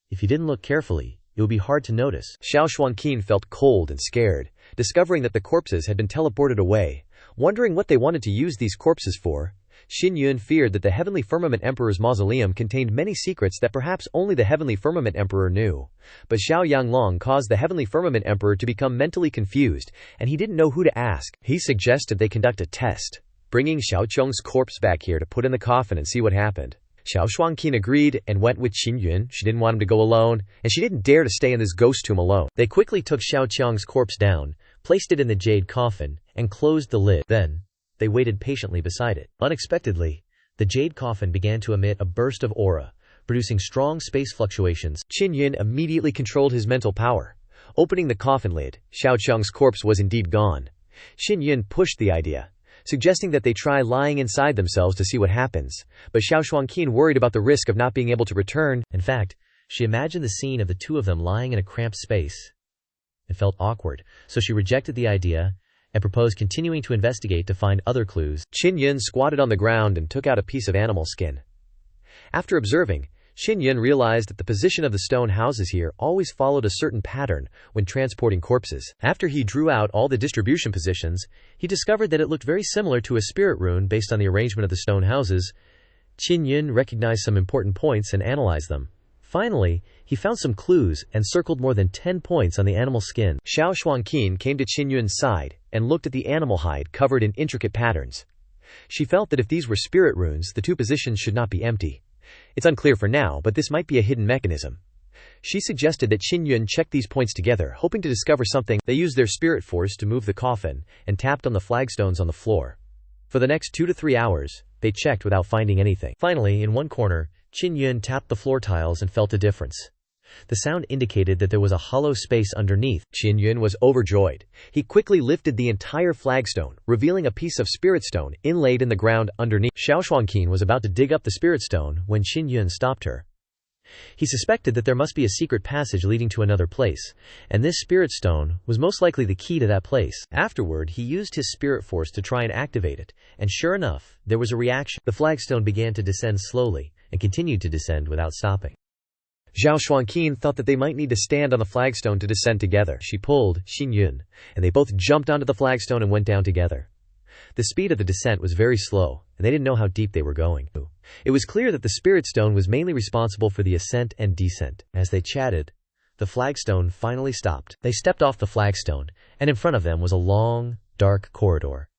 If you didn't look carefully, it would be hard to notice. Xiao Shuangqian felt cold and scared, discovering that the corpses had been teleported away. Wondering what they wanted to use these corpses for, Xin Yun feared that the Heavenly Firmament Emperor's mausoleum contained many secrets that perhaps only the Heavenly Firmament Emperor knew. But Xiao Yanglong caused the Heavenly Firmament Emperor to become mentally confused, and he didn't know who to ask. He suggested they conduct a test, bringing Xiao Cheng's corpse back here to put in the coffin and see what happened. Xiao Shuangqin agreed and went with Xin Yun. She didn't want him to go alone, and she didn't dare to stay in this ghost tomb alone. They quickly took Xiao Cheng's corpse down, placed it in the jade coffin, and closed the lid. Then, they waited patiently beside it. Unexpectedly, the jade coffin began to emit a burst of aura, producing strong space fluctuations. Qin Yun immediately controlled his mental power. Opening the coffin lid, Xiao Cheng's corpse was indeed gone. Qin Yun pushed the idea, suggesting that they try lying inside themselves to see what happens, but Xiao Shuangqin worried about the risk of not being able to return. In fact, she imagined the scene of the two of them lying in a cramped space. It felt awkward, so she rejected the idea and proposed continuing to investigate to find other clues. Qin Yun squatted on the ground and took out a piece of animal skin. After observing, Qin Yun realized that the position of the stone houses here always followed a certain pattern when transporting corpses. After he drew out all the distribution positions, he discovered that it looked very similar to a spirit rune based on the arrangement of the stone houses. Qin Yun recognized some important points and analyzed them. Finally, he found some clues and circled more than 10 points on the animal skin. Xiao Shuangqin came to Qin Yun's side and looked at the animal hide covered in intricate patterns. She felt that if these were spirit runes, the two positions should not be empty. It's unclear for now, but this might be a hidden mechanism. She suggested that Qin Yun check these points together, hoping to discover something. They used their spirit force to move the coffin and tapped on the flagstones on the floor. For the next 2 to 3 hours, they checked without finding anything. Finally, in one corner, Qin Yun tapped the floor tiles and felt a difference. The sound indicated that there was a hollow space underneath. Qin Yun was overjoyed. He quickly lifted the entire flagstone, revealing a piece of spirit stone inlaid in the ground underneath. Xiao Shuangqin was about to dig up the spirit stone when Qin Yun stopped her. He suspected that there must be a secret passage leading to another place, and this spirit stone was most likely the key to that place. Afterward, he used his spirit force to try and activate it, and sure enough, there was a reaction. The flagstone began to descend slowly, and continued to descend without stopping. Xiao Shuangqin thought that they might need to stand on the flagstone to descend together. She pulled Qin Yun, and they both jumped onto the flagstone and went down together. The speed of the descent was very slow, and they didn't know how deep they were going. It was clear that the spirit stone was mainly responsible for the ascent and descent. As they chatted, the flagstone finally stopped. They stepped off the flagstone, and in front of them was a long, dark corridor.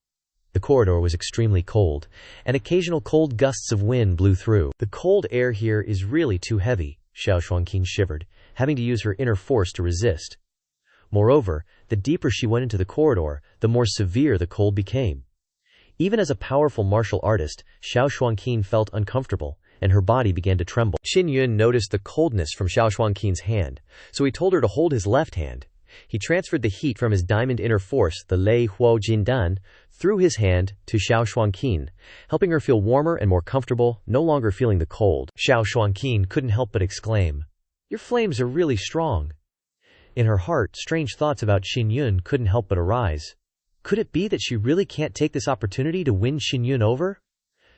The corridor was extremely cold, and occasional cold gusts of wind blew through. The cold air here is really too heavy, Xiao Shuangqin shivered, having to use her inner force to resist. Moreover, the deeper she went into the corridor, the more severe the cold became. Even as a powerful martial artist, Xiao Shuangqin felt uncomfortable, and her body began to tremble. Qin Yun noticed the coldness from Xiao Shuangqin's hand, so he told her to hold his left hand. He transferred the heat from his diamond inner force, the Lei Huo Jindan, through his hand to Xiao Shuangqin, helping her feel warmer and more comfortable, no longer feeling the cold. Xiao Shuangqin couldn't help but exclaim, "Your flames are really strong." In her heart, strange thoughts about Qin Yun couldn't help but arise. Could it be that she really can't take this opportunity to win Qin Yun over?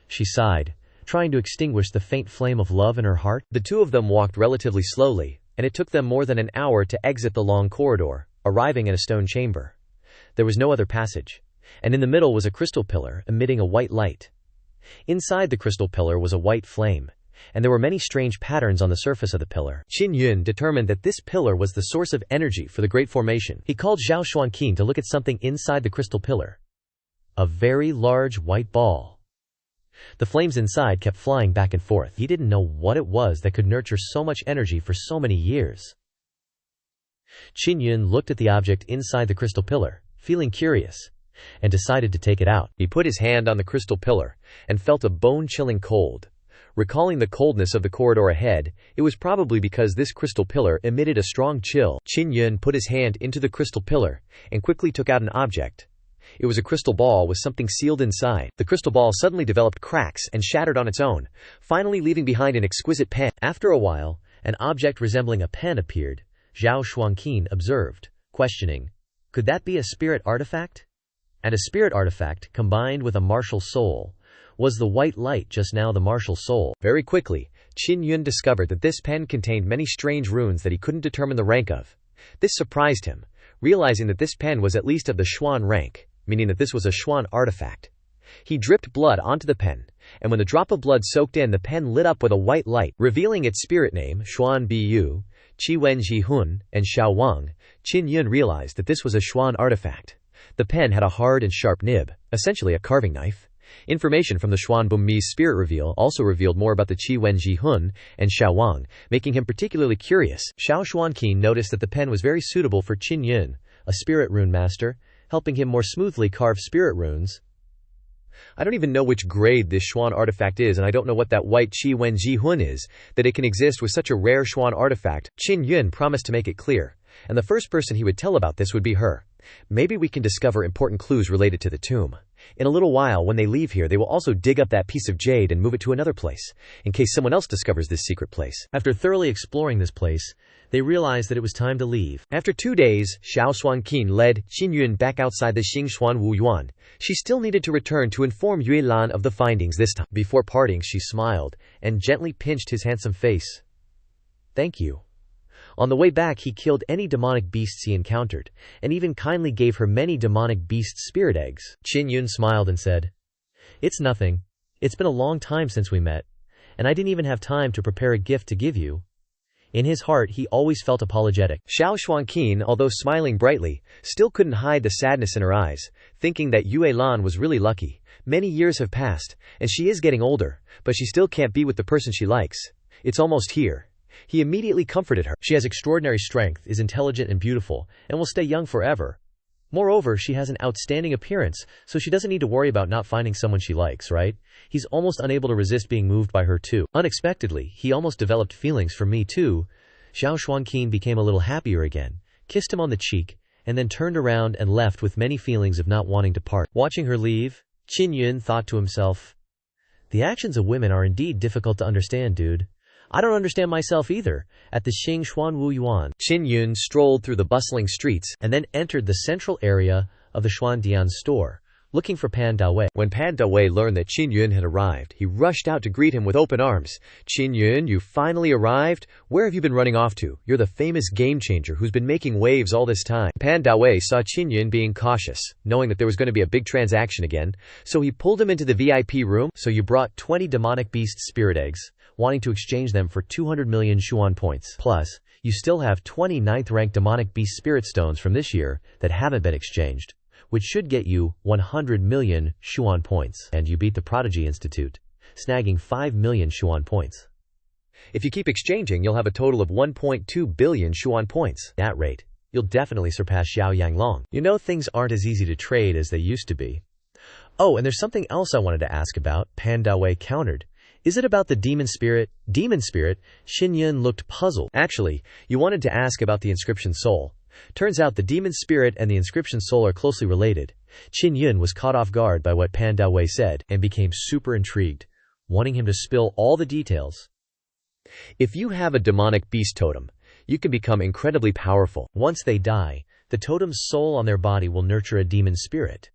She sighed, trying to extinguish the faint flame of love in her heart. The two of them walked relatively slowly, and it took them more than an hour to exit the long corridor, arriving in a stone chamber. There was no other passage, and in the middle was a crystal pillar emitting a white light. Inside the crystal pillar was a white flame, and there were many strange patterns on the surface of the pillar. Qin Yun determined that this pillar was the source of energy for the Great Formation. He called Xiao Shuangqin to look at something inside the crystal pillar. A very large white ball. The flames inside kept flying back and forth. He didn't know what it was that could nurture so much energy for so many years. Qin Yun looked at the object inside the crystal pillar, feeling curious, and decided to take it out. He put his hand on the crystal pillar and felt a bone-chilling cold. Recalling the coldness of the corridor ahead, it was probably because this crystal pillar emitted a strong chill. Qin Yun put his hand into the crystal pillar and quickly took out an object. It was a crystal ball with something sealed inside. The crystal ball suddenly developed cracks and shattered on its own, finally leaving behind an exquisite pen. After a while, an object resembling a pen appeared. Xiao Shuangqin observed, questioning, could that be a spirit artifact? And a spirit artifact, combined with a martial soul. Was the white light just now the martial soul? Very quickly, Qin Yun discovered that this pen contained many strange runes that he couldn't determine the rank of. This surprised him, realizing that this pen was at least of the Xuan rank, meaning that this was a Xuan artifact. He dripped blood onto the pen, and when the drop of blood soaked in, the pen lit up with a white light, revealing its spirit name, Xuan Bu, Qi Wenji Hun, and Xiao Wang. Qin Yun realized that this was a Xuan artifact. The pen had a hard and sharp nib, essentially a carving knife. Information from the Xuan Bumi's spirit reveal also revealed more about the Qi Wenji Hun and Xiao Wang, making him particularly curious. Xiao Xuanqin noticed that the pen was very suitable for Qin Yun, a spirit rune master, helping him more smoothly carve spirit runes. I don't even know which grade this Xuan artifact is, and I don't know what that white Qi Wenji Hun is, that it can exist with such a rare Xuan artifact. Qin Yun promised to make it clear, and the first person he would tell about this would be her. Maybe we can discover important clues related to the tomb. In a little while, when they leave here, they will also dig up that piece of jade and move it to another place, in case someone else discovers this secret place. After thoroughly exploring this place, they realized that it was time to leave. After 2 days, Xiao Xuanqin led Qin Yun back outside the Xingxuan Wu Yuan. She still needed to return to inform Yue Lan of the findings this time. Before parting, she smiled and gently pinched his handsome face. "Thank you." On the way back, he killed any demonic beasts he encountered, and even kindly gave her many demonic beast spirit eggs. Qin Yun smiled and said, "It's nothing. It's been a long time since we met, and I didn't even have time to prepare a gift to give you." In his heart, he always felt apologetic. Xiao Xuanqin, although smiling brightly, still couldn't hide the sadness in her eyes, thinking that Yue Lan was really lucky. Many years have passed, and she is getting older, but she still can't be with the person she likes. It's almost here. He immediately comforted her. She has extraordinary strength, is intelligent and beautiful, and will stay young forever. Moreover, she has an outstanding appearance, so she doesn't need to worry about not finding someone she likes, right? He's almost unable to resist being moved by her too. Unexpectedly, he almost developed feelings for me too. Xiao Xuanqin became a little happier again, kissed him on the cheek, and then turned around and left with many feelings of not wanting to part. Watching her leave, Qin Yun thought to himself, "The actions of women are indeed difficult to understand, dude. I don't understand myself either." At the Xingxuan Wu Yuan, Qin Yun strolled through the bustling streets and then entered the central area of the Xuandian store, looking for Pan Dawei. When Pan Dawei learned that Qin Yun had arrived, he rushed out to greet him with open arms. "Qin Yun, you finally arrived? Where have you been running off to? You're the famous game changer who's been making waves all this time." Pan Dawei saw Qin Yun being cautious, knowing that there was going to be a big transaction again, so he pulled him into the VIP room. "So you brought 20 demonic beast spirit eggs, wanting to exchange them for 200 million Xuan points. Plus, you still have 20 9th-ranked demonic beast spirit stones from this year that haven't been exchanged, which should get you 100 million Xuan points. And you beat the Prodigy Institute, snagging 5 million Xuan points. If you keep exchanging, you'll have a total of 1.2 billion Xuan points. At that rate, you'll definitely surpass Xiao Yanglong. You know, things aren't as easy to trade as they used to be." "Oh, and there's something else I wanted to ask about," Pan Dawei countered. "Is it about the demon spirit?" "Demon spirit?" Qin Yun looked puzzled. "Actually, you wanted to ask about the inscription soul. Turns out the demon spirit and the inscription soul are closely related." Qin Yun was caught off guard by what Pan Dawei said and became super intrigued, wanting him to spill all the details. "If you have a demonic beast totem, you can become incredibly powerful. Once they die, the totem's soul on their body will nurture a demon spirit.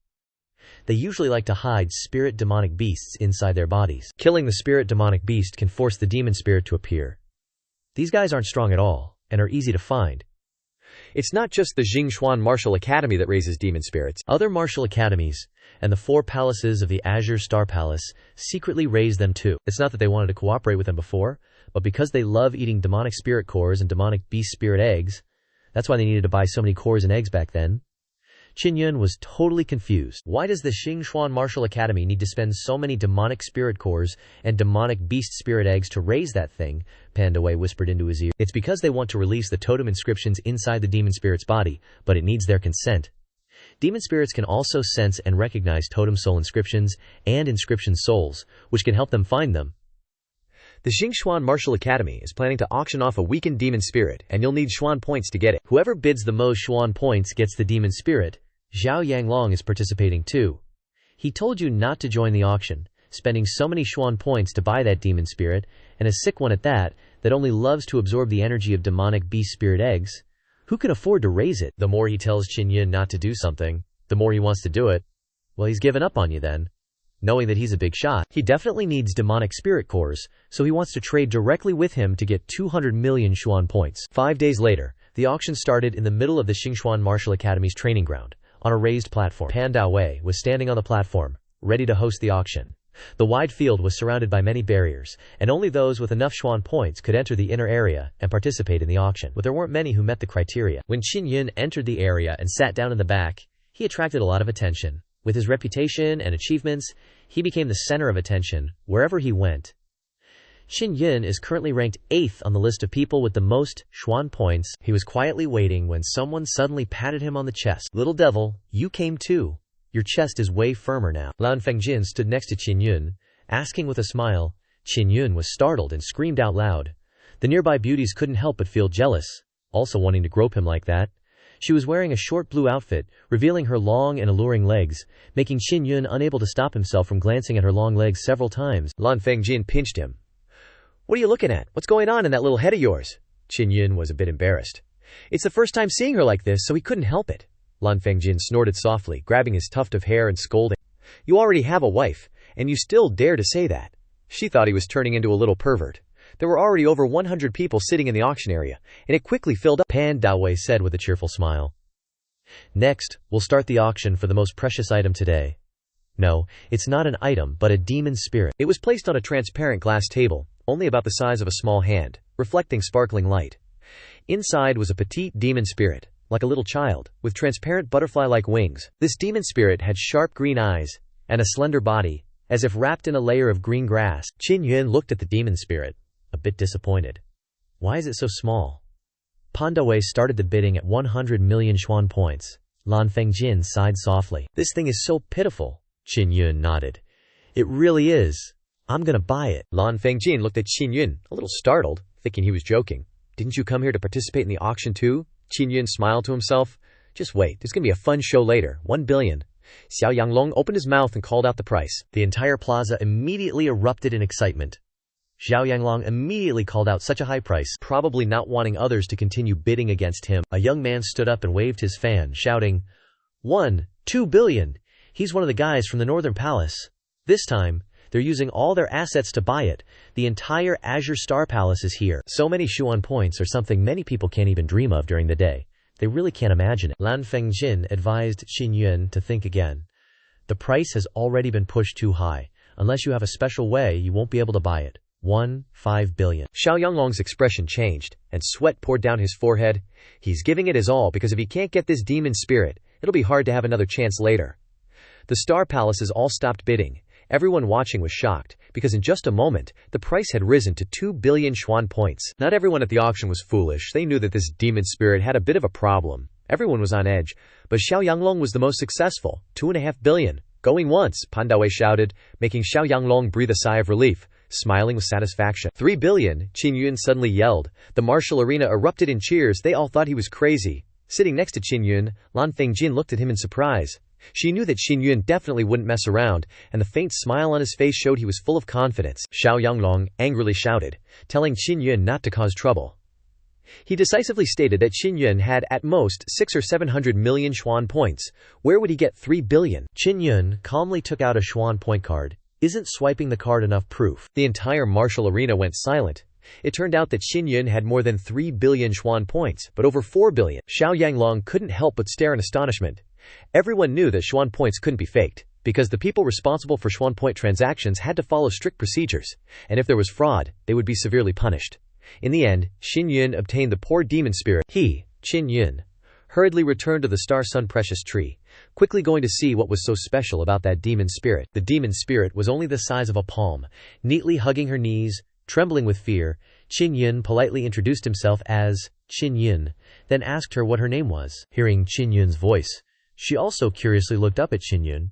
They usually like to hide spirit demonic beasts inside their bodies. Killing the spirit demonic beast can force the demon spirit to appear. These guys aren't strong at all, and are easy to find. It's not just the Jingxuan Martial Academy that raises demon spirits. Other martial academies, and the 4 palaces of the Azure Star Palace, secretly raise them too. It's not that they wanted to cooperate with them before, but because they love eating demonic spirit cores and demonic beast spirit eggs, that's why they needed to buy so many cores and eggs back then." Qin Yun was totally confused. Why does the Xingxuan Martial Academy need to spend so many demonic spirit cores and demonic beast spirit eggs to raise that thing? Pan Dawei whispered into his ear. "It's because they want to release the totem inscriptions inside the demon spirit's body, but it needs their consent. Demon spirits can also sense and recognize totem soul inscriptions and inscription souls, which can help them find them. The Xingxuan Martial Academy is planning to auction off a weakened demon spirit, and you'll need Xuan points to get it. Whoever bids the most Xuan points gets the demon spirit. Xiao Yanglong is participating too. He told you not to join the auction, spending so many Xuan points to buy that demon spirit, and a sick one at that only loves to absorb the energy of demonic beast spirit eggs. Who can afford to raise it?" The more he tells Qin Yun not to do something, the more he wants to do it. Well, he's given up on you then. Knowing that he's a big shot, he definitely needs demonic spirit cores, so he wants to trade directly with him to get 200 million Xuan points. 5 days later, the auction started in the middle of the Xingxuan Martial Academy's training ground, on a raised platform. Pan Dawei was standing on the platform, ready to host the auction. The wide field was surrounded by many barriers, and only those with enough Xuan points could enter the inner area and participate in the auction. But there weren't many who met the criteria. When Qin Yun entered the area and sat down in the back, he attracted a lot of attention. With his reputation and achievements, he became the center of attention wherever he went. Qin Yun is currently ranked 8th on the list of people with the most Xuan points. He was quietly waiting when someone suddenly patted him on the chest. "Little devil, you came too. Your chest is way firmer now." Lan Fengjin stood next to Qin Yun, asking with a smile. Qin Yun was startled and screamed out loud. The nearby beauties couldn't help but feel jealous, also wanting to grope him like that. She was wearing a short blue outfit, revealing her long and alluring legs, making Qin Yun unable to stop himself from glancing at her long legs several times. Lan Fengjin pinched him. "What are you looking at? What's going on in that little head of yours?" Qin Yun was a bit embarrassed. It's the first time seeing her like this, so he couldn't help it. Lan Fengjin snorted softly, grabbing his tuft of hair and scolding. "You already have a wife, and you still dare to say that." She thought he was turning into a little pervert. There were already over 100 people sitting in the auction area, and it quickly filled up. Pan Dawei said with a cheerful smile. "Next, we'll start the auction for the most precious item today." No, it's not an item, but a demon spirit. It was placed on a transparent glass table, only about the size of a small hand, reflecting sparkling light. Inside was a petite demon spirit, like a little child, with transparent butterfly-like wings. This demon spirit had sharp green eyes and a slender body, as if wrapped in a layer of green grass. Qin Yun looked at the demon spirit, a bit disappointed. Why is it so small? Pandawei started the bidding at 100 million Xuan points. Lan Fengjin sighed softly. "This thing is so pitiful." Qin Yun nodded. "It really is. I'm gonna buy it." Lan Fengjin looked at Qin Yun, a little startled, thinking he was joking. "Didn't you come here to participate in the auction too?" Qin Yun smiled to himself. "Just wait, there's gonna be a fun show later. 1 billion. Xiao Yanglong opened his mouth and called out the price. The entire plaza immediately erupted in excitement. Xiao Yanglong immediately called out such a high price, probably not wanting others to continue bidding against him. A young man stood up and waved his fan, shouting, 2 billion! He's one of the guys from the Northern Palace. This time, they're using all their assets to buy it. The entire Azure Star Palace is here. So many Xuan points are something many people can't even dream of during the day. They really can't imagine it." Lan Fengjin advised Qin Yun to think again. "The price has already been pushed too high. Unless you have a special way, you won't be able to buy it. 5 billion. Xiao Yanglong's expression changed, and sweat poured down his forehead. He's giving it his all, because if he can't get this demon spirit, it'll be hard to have another chance later. The Star Palaces all stopped bidding. Everyone watching was shocked, because in just a moment, the price had risen to 2 billion Xuan points. Not everyone at the auction was foolish. They knew that this demon spirit had a bit of a problem. Everyone was on edge, but Xiao Yanglong was the most successful. 2.5 billion. Going once, Pandawei shouted, making Xiao Yanglong breathe a sigh of relief, smiling with satisfaction. 3 billion, Qin Yun suddenly yelled. The martial arena erupted in cheers. They all thought he was crazy. Sitting next to Qin Yun, Lan Fengjin looked at him in surprise. She knew that Qin Yun definitely wouldn't mess around, and the faint smile on his face showed he was full of confidence. Xiao Yanglong angrily shouted, telling Qin Yun not to cause trouble. He decisively stated that Qin Yun had at most 600 or 700 million Xuan points. Where would he get 3 billion? Qin Yun calmly took out a Xuan point card. Isn't swiping the card enough proof? The entire martial arena went silent. It turned out that Qin Yun had more than 3 billion Xuan points, but over 4 billion. Xiao Yanglong couldn't help but stare in astonishment. Everyone knew that Xuan points couldn't be faked, because the people responsible for Xuan point transactions had to follow strict procedures, and if there was fraud, they would be severely punished. In the end, Qin Yun obtained the poor demon spirit. He, Qin Yun, hurriedly returned to the Star Sun Precious Tree, quickly going to see what was so special about that demon spirit. The demon spirit was only the size of a palm, neatly hugging her knees, trembling with fear. Qin Yun politely introduced himself as Qin Yun, then asked her what her name was. Hearing Qin Yun's voice, she also curiously looked up at Qin Yun.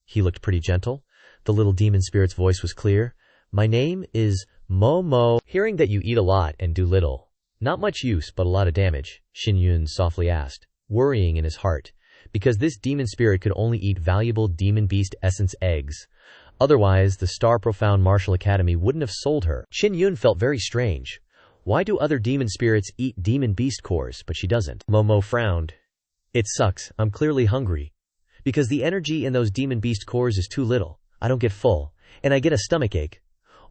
He looked pretty gentle. The little demon spirit's voice was clear. "My name is Mo." Hearing that you eat a lot and do little, not much use but a lot of damage, Qin Yun softly asked, worrying in his heart, because this demon spirit could only eat valuable demon beast essence eggs. Otherwise, the Star Profound Martial Academy wouldn't have sold her. Qin Yun felt very strange. Why do other demon spirits eat demon beast cores, but she doesn't? Momo frowned. "It sucks. I'm clearly hungry. Because the energy in those demon beast cores is too little. I don't get full, and I get a stomachache.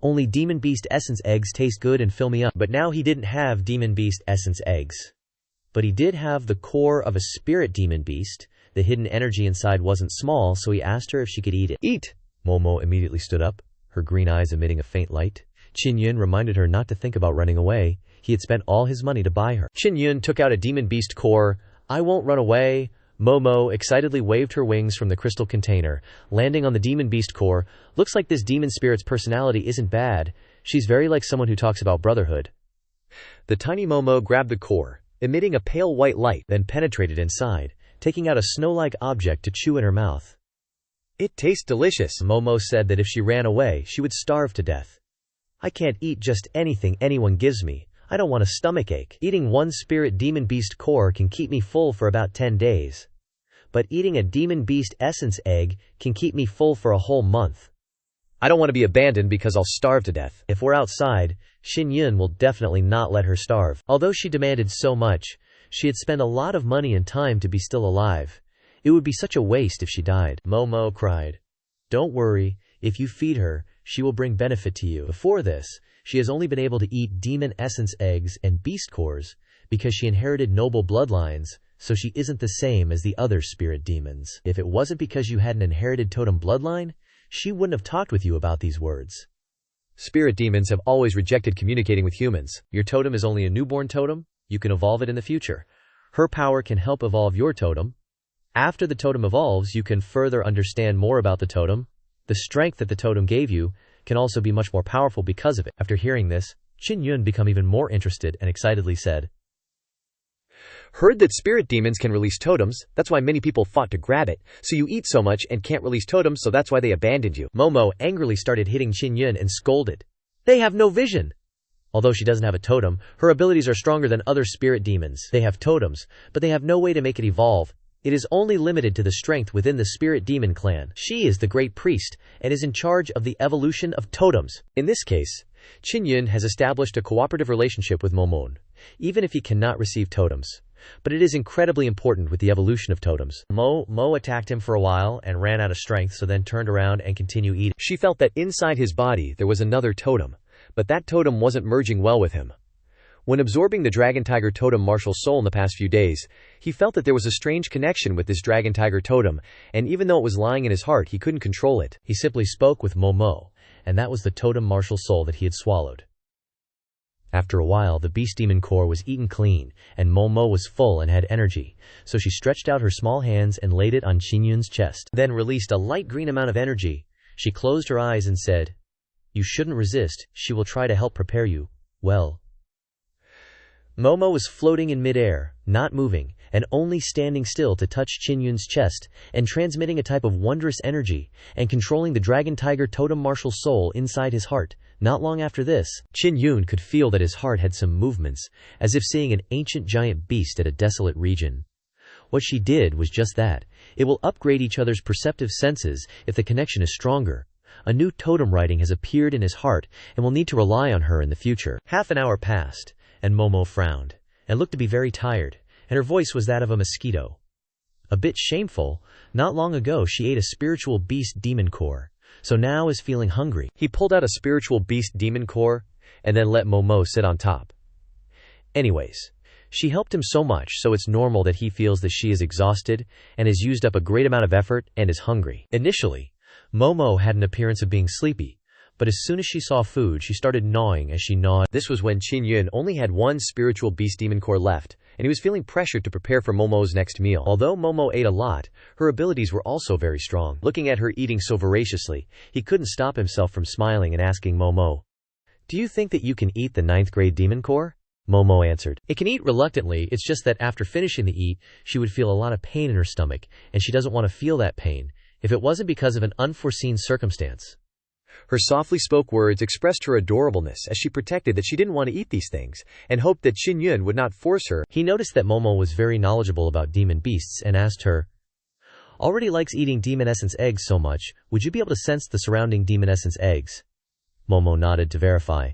Only demon beast essence eggs taste good and fill me up." But now he didn't have demon beast essence eggs. But he did have the core of a spirit demon beast. The hidden energy inside wasn't small, so he asked her if she could eat it. Eat! Momo immediately stood up, her green eyes emitting a faint light. Qin Yun reminded her not to think about running away. He had spent all his money to buy her. Qin Yun took out a demon beast core. I won't run away. Momo excitedly waved her wings from the crystal container, landing on the demon beast core. Looks like this demon spirit's personality isn't bad. She's very like someone who talks about brotherhood. The tiny Momo grabbed the core, emitting a pale white light, then penetrated inside, taking out a snow-like object to chew in her mouth. It tastes delicious. Momo said that if she ran away, she would starve to death. I can't eat just anything anyone gives me. I don't want a stomachache. Eating one spirit demon beast core can keep me full for about 10 days. But eating a demon beast essence egg can keep me full for a whole month. I don't want to be abandoned because I'll starve to death. If we're outside, Qin Yun will definitely not let her starve. Although she demanded so much, she had spent a lot of money and time to be still alive. It would be such a waste if she died. Momo cried. Don't worry, if you feed her, she will bring benefit to you. Before this, she has only been able to eat demon essence eggs and beast cores because she inherited noble bloodlines, so she isn't the same as the other spirit demons. If it wasn't because you had an inherited totem bloodline, she wouldn't have talked with you about these words. Spirit demons have always rejected communicating with humans. Your totem is only a newborn totem. You can evolve it in the future. Her power can help evolve your totem. After the totem evolves, you can further understand more about the totem. The strength that the totem gave you can also be much more powerful because of it. After hearing this, Qin Yun became even more interested and excitedly said, Heard that spirit demons can release totems, that's why many people fought to grab it, so you eat so much and can't release totems, so that's why they abandoned you. Momo angrily started hitting Qin Yun and scolded. They have no vision! Although she doesn't have a totem, her abilities are stronger than other spirit demons. They have totems, but they have no way to make it evolve. It is only limited to the strength within the spirit demon clan. She is the great priest, and is in charge of the evolution of totems. In this case, Qin Yun has established a cooperative relationship with Momon, even if he cannot receive totems. But it is incredibly important with the evolution of totems. Mo attacked him for a while and ran out of strength, so then turned around and continued eating. She felt that inside his body there was another totem, but that totem wasn't merging well with him. When absorbing the Dragon Tiger Totem martial soul in the past few days, he felt that there was a strange connection with this Dragon Tiger Totem, and even though it was lying in his heart, he couldn't control it. He simply spoke with Momo, and that was the totem martial soul that he had swallowed. After a while, the beast demon core was eaten clean, and Momo was full and had energy, so she stretched out her small hands and laid it on Qin Yun's chest, then released a light green amount of energy. She closed her eyes and said, You shouldn't resist, she will try to help prepare you. Well. Momo was floating in midair, not moving, and only standing still to touch Qin Yun's chest, and transmitting a type of wondrous energy, and controlling the Dragon Tiger Totem martial soul inside his heart. Not long after this, Qin Yun could feel that his heart had some movements, as if seeing an ancient giant beast at a desolate region. What she did was just that. It will upgrade each other's perceptive senses if the connection is stronger. A new totem writing has appeared in his heart, and will need to rely on her in the future. Half an hour passed, and Momo frowned, and looked to be very tired, and her voice was that of a mosquito. A bit shameful, not long ago she ate a spiritual beast demon core, so now is feeling hungry. He pulled out a spiritual beast demon core, and then let Momo sit on top. Anyways, she helped him so much, so it's normal that he feels that she is exhausted, and has used up a great amount of effort, and is hungry. Initially, Momo had an appearance of being sleepy, but as soon as she saw food, she started gnawing as she gnawed. This was when Qin Yun only had one spiritual beast demon core left, and he was feeling pressured to prepare for Momo's next meal. Although Momo ate a lot, her abilities were also very strong. Looking at her eating so voraciously, he couldn't stop himself from smiling and asking Momo, Do you think that you can eat the 9th grade demon core? Momo answered, It can eat reluctantly, it's just that after finishing the eat, she would feel a lot of pain in her stomach, and she doesn't want to feel that pain, if it wasn't because of an unforeseen circumstance. Her softly spoke words expressed her adorableness as she protected that she didn't want to eat these things, and hoped that Qin Yun would not force her. He noticed that Momo was very knowledgeable about demon beasts and asked her, Already likes eating demon essence eggs so much, would you be able to sense the surrounding demon essence eggs? Momo nodded to verify,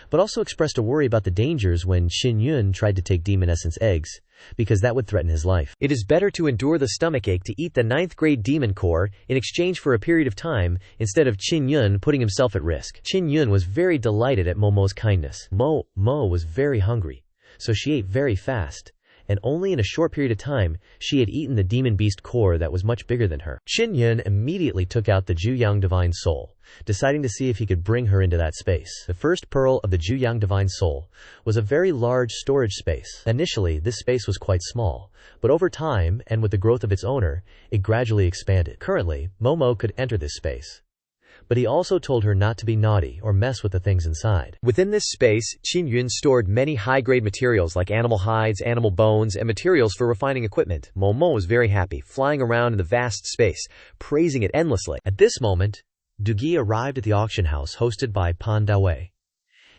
but also expressed a worry about the dangers when Qin Yun tried to take demon essence eggs, because that would threaten his life. It is better to endure the stomachache to eat the 9th grade demon core in exchange for a period of time, instead of Qin Yun putting himself at risk. Qin Yun was very delighted at Momo's kindness. Mo was very hungry, so she ate very fast, and only in a short period of time, she had eaten the demon beast core that was much bigger than her. Qin Yun immediately took out the Juyang Divine Soul, deciding to see if he could bring her into that space. The first pearl of the Juyang Divine Soul was a very large storage space. Initially, this space was quite small, but over time, and with the growth of its owner, it gradually expanded. Currently, Momo could enter this space, but he also told her not to be naughty or mess with the things inside. Within this space, Qin Yun stored many high-grade materials like animal hides, animal bones, and materials for refining equipment. Momo was very happy, flying around in the vast space, praising it endlessly. At this moment, Dugi arrived at the auction house hosted by Pan Dawei.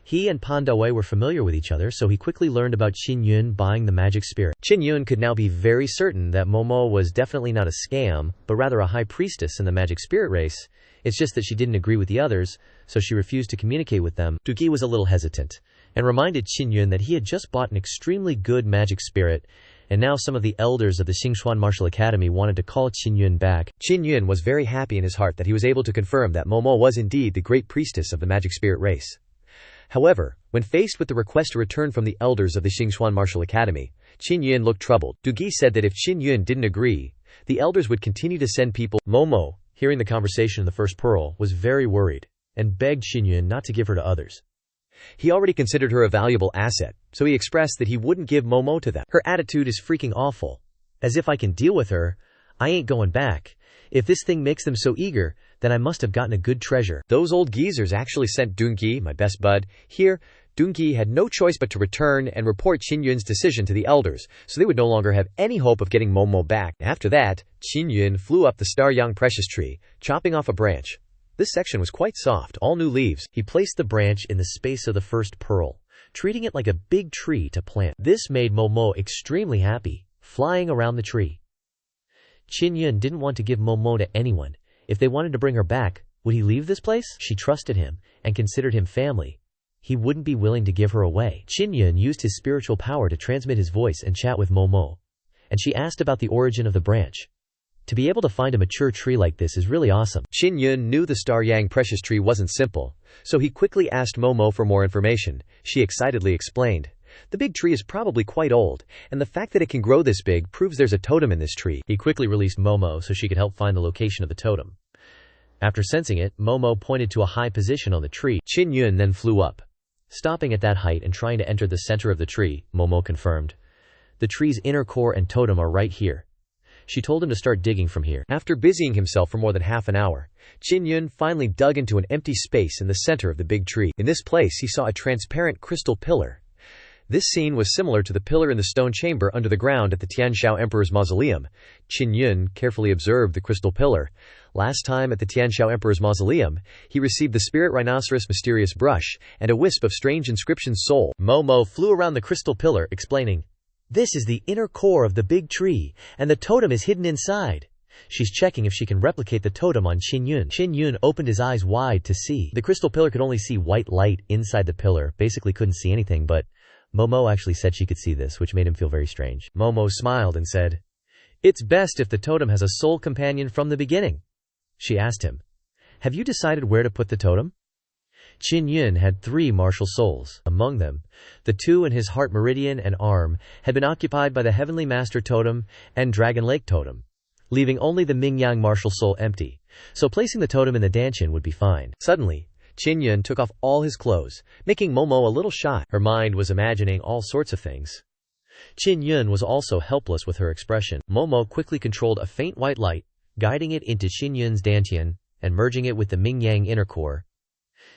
He and Pan Dawei were familiar with each other, so he quickly learned about Qin Yun buying the magic spirit. Qin Yun could now be very certain that Momo was definitely not a scam, but rather a high priestess in the magic spirit race. It's just that she didn't agree with the others, so she refused to communicate with them. Dugi was a little hesitant, and reminded Qin Yun that he had just bought an extremely good magic spirit, and now some of the elders of the Xingxuan Martial Academy wanted to call Qin Yun back. Qin Yun was very happy in his heart that he was able to confirm that Momo was indeed the great priestess of the magic spirit race. However, when faced with the request to return from the elders of the Xingxuan Martial Academy, Qin Yun looked troubled. Dugi said that if Qin Yun didn't agree, the elders would continue to send people. Momo, hearing the conversation in the first pearl, was very worried, and begged Qin Yun not to give her to others. He already considered her a valuable asset, so he expressed that he wouldn't give Momo to them. Her attitude is freaking awful. As if I can deal with her, I ain't going back. If this thing makes them so eager, then I must have gotten a good treasure. Those old geezers actually sent Dungi, my best bud, here. Dungi had no choice but to return and report Qin Yun's decision to the elders, so they would no longer have any hope of getting Momo back. After that, Qin Yun flew up the Star-Yang precious tree, chopping off a branch. This section was quite soft, all new leaves. He placed the branch in the space of the first pearl, treating it like a big tree to plant. This made Momo extremely happy, flying around the tree. Qin Yun didn't want to give Momo to anyone. If they wanted to bring her back, would he leave this place? She trusted him, and considered him family. He wouldn't be willing to give her away. Qin Yun used his spiritual power to transmit his voice and chat with Momo, and she asked about the origin of the branch. To be able to find a mature tree like this is really awesome. Qin Yun knew the Star-Yang precious tree wasn't simple, so he quickly asked Momo for more information. She excitedly explained, "The big tree is probably quite old, and the fact that it can grow this big proves there's a totem in this tree." He quickly released Momo so she could help find the location of the totem. After sensing it, Momo pointed to a high position on the tree. Qin Yun then flew up, stopping at that height and trying to enter the center of the tree. Momo confirmed, "The tree's inner core and totem are right here." She told him to start digging from here. After busying himself for more than half an hour, Qin Yun finally dug into an empty space in the center of the big tree. In this place, he saw a transparent crystal pillar. This scene was similar to the pillar in the stone chamber under the ground at the Tianshao Emperor's mausoleum. Qin Yun carefully observed the crystal pillar. Last time at the Tianshao Emperor's mausoleum, he received the spirit rhinoceros mysterious brush and a wisp of strange inscription soul. Momo flew around the crystal pillar, explaining, "This is the inner core of the big tree, and the totem is hidden inside." She's checking if she can replicate the totem on Qin Yun. Qin Yun opened his eyes wide to see. The crystal pillar could only see white light inside the pillar, basically couldn't see anything, but Momo actually said she could see this, which made him feel very strange. Momo smiled and said, "It's best if the totem has a soul companion from the beginning." She asked him, "Have you decided where to put the totem?" Qin Yun had 3 martial souls. Among them, the 2 in his heart meridian and arm had been occupied by the Heavenly Master Totem and Dragon Lake Totem, leaving only the Mingyang martial soul empty, so placing the totem in the Danshin would be fine. Suddenly, Qin Yun took off all his clothes, making Momo a little shy. Her mind was imagining all sorts of things. Qin Yun was also helpless with her expression. Momo quickly controlled a faint white light, guiding it into Qin Yun's Dantian and merging it with the Mingyang inner core.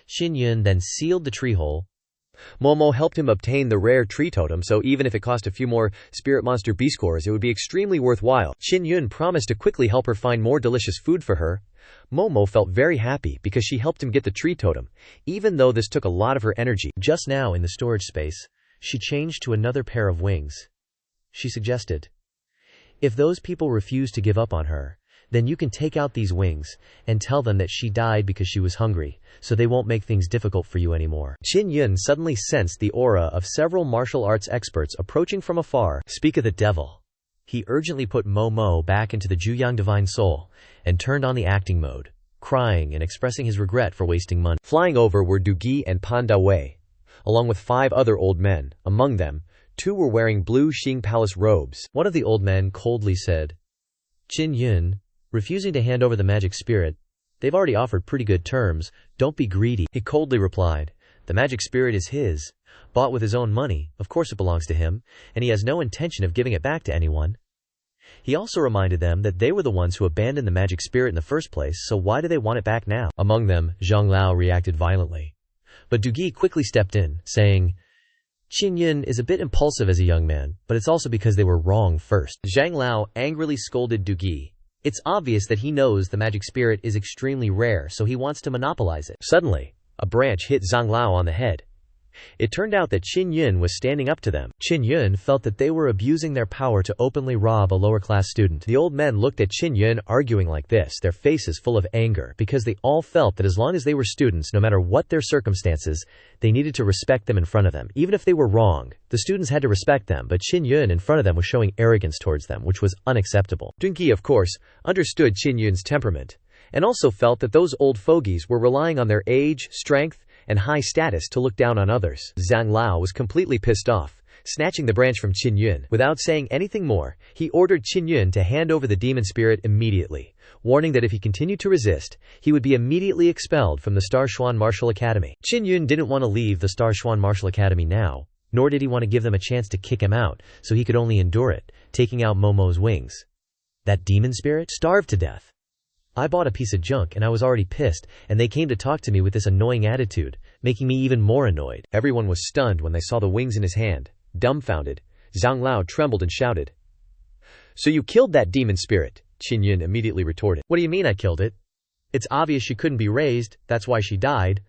Qin Yun then sealed the tree hole. Momo helped him obtain the rare tree totem, so even if it cost a few more spirit monster beast cores, it would be extremely worthwhile. Qin Yun promised to quickly help her find more delicious food for her. Momo felt very happy because she helped him get the tree totem, even though this took a lot of her energy. Just now in the storage space, she changed to another pair of wings. She suggested, "If those people refuse to give up on her, then you can take out these wings and tell them that she died because she was hungry, so they won't make things difficult for you anymore." Qin Yun suddenly sensed the aura of several martial arts experts approaching from afar. Speak of the devil. He urgently put Momo back into the Juyang Divine Soul and turned on the acting mode, crying and expressing his regret for wasting money. Flying over were Dugi and Pan Dawei, along with 5 other old men, among them Two were wearing blue Xing Palace robes. One of the old men coldly said, "Qin Yun, refusing to hand over the magic spirit. They've already offered pretty good terms. Don't be greedy." He coldly replied, "The magic spirit is his, bought with his own money. Of course it belongs to him, and he has no intention of giving it back to anyone." He also reminded them that they were the ones who abandoned the magic spirit in the first place, so why do they want it back now? Among them, Zhang Lao reacted violently. But Du Gi quickly stepped in, saying, "Qin Yun is a bit impulsive as a young man, but it's also because they were wrong first." Zhang Lao angrily scolded Du Gi. It's obvious that he knows the magic spirit is extremely rare, so he wants to monopolize it. Suddenly, a branch hit Zhang Lao on the head. It turned out that Qin Yun was standing up to them. Qin Yun felt that they were abusing their power to openly rob a lower-class student. The old men looked at Qin Yun arguing like this, their faces full of anger, because they all felt that as long as they were students, no matter what their circumstances, they needed to respect them in front of them. Even if they were wrong, the students had to respect them, but Qin Yun in front of them was showing arrogance towards them, which was unacceptable. Du Gi, of course, understood Qin Yun's temperament, and also felt that those old fogies were relying on their age, strength, and high status to look down on others. Zhang Lao was completely pissed off, snatching the branch from Qin Yun. Without saying anything more, he ordered Qin Yun to hand over the demon spirit immediately, warning that if he continued to resist, he would be immediately expelled from the Star Xuan Martial Academy. Qin Yun didn't want to leave the Star Xuan Martial Academy now, nor did he want to give them a chance to kick him out, so he could only endure it, taking out Momo's wings. That demon spirit? Starved to death. I bought a piece of junk and I was already pissed, and they came to talk to me with this annoying attitude, making me even more annoyed. Everyone was stunned when they saw the wings in his hand. Dumbfounded, Zhang Lao trembled and shouted, "So you killed that demon spirit?" Qin Yun immediately retorted, "What do you mean I killed it? It's obvious she couldn't be raised, that's why she died.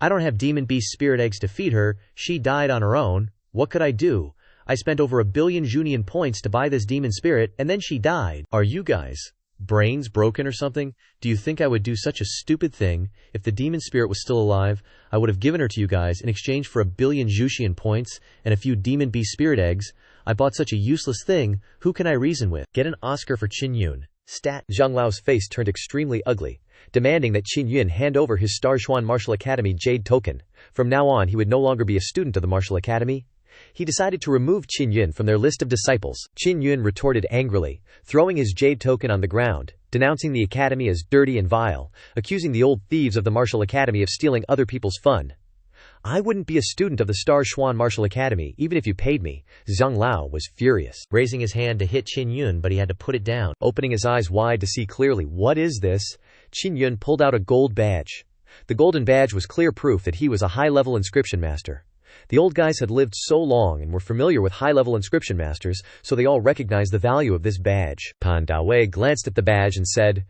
I don't have demon beast spirit eggs to feed her, she died on her own. What could I do? I spent over 1 billion Junian points to buy this demon spirit, and then she died. Are you guys brains broken or something? Do you think I would do such a stupid thing? If the demon spirit was still alive, I would have given her to you guys in exchange for 1 billion Jushian points and a few demon beast spirit eggs. I bought such a useless thing, who can I reason with?" Get an Oscar for Qin Yun. Stat. Zhang Lao's face turned extremely ugly, demanding that Qin Yun hand over his Star Xuan Martial Academy Jade token. From now on he would no longer be a student of the Martial Academy. He decided to remove Qin Yun from their list of disciples. Qin Yun retorted angrily, throwing his jade token on the ground, denouncing the academy as dirty and vile, accusing the old thieves of the Martial Academy of stealing other people's fun. "I wouldn't be a student of the Star Xuan Martial Academy even if you paid me." Zhang Lao was furious, raising his hand to hit Qin Yun, but he had to put it down. Opening his eyes wide to see clearly, "What is this?" Qin Yun pulled out a gold badge. The golden badge was clear proof that he was a high-level inscription master. The old guys had lived so long and were familiar with high-level inscription masters, so they all recognized the value of this badge. Pan Dawei glanced at the badge and said,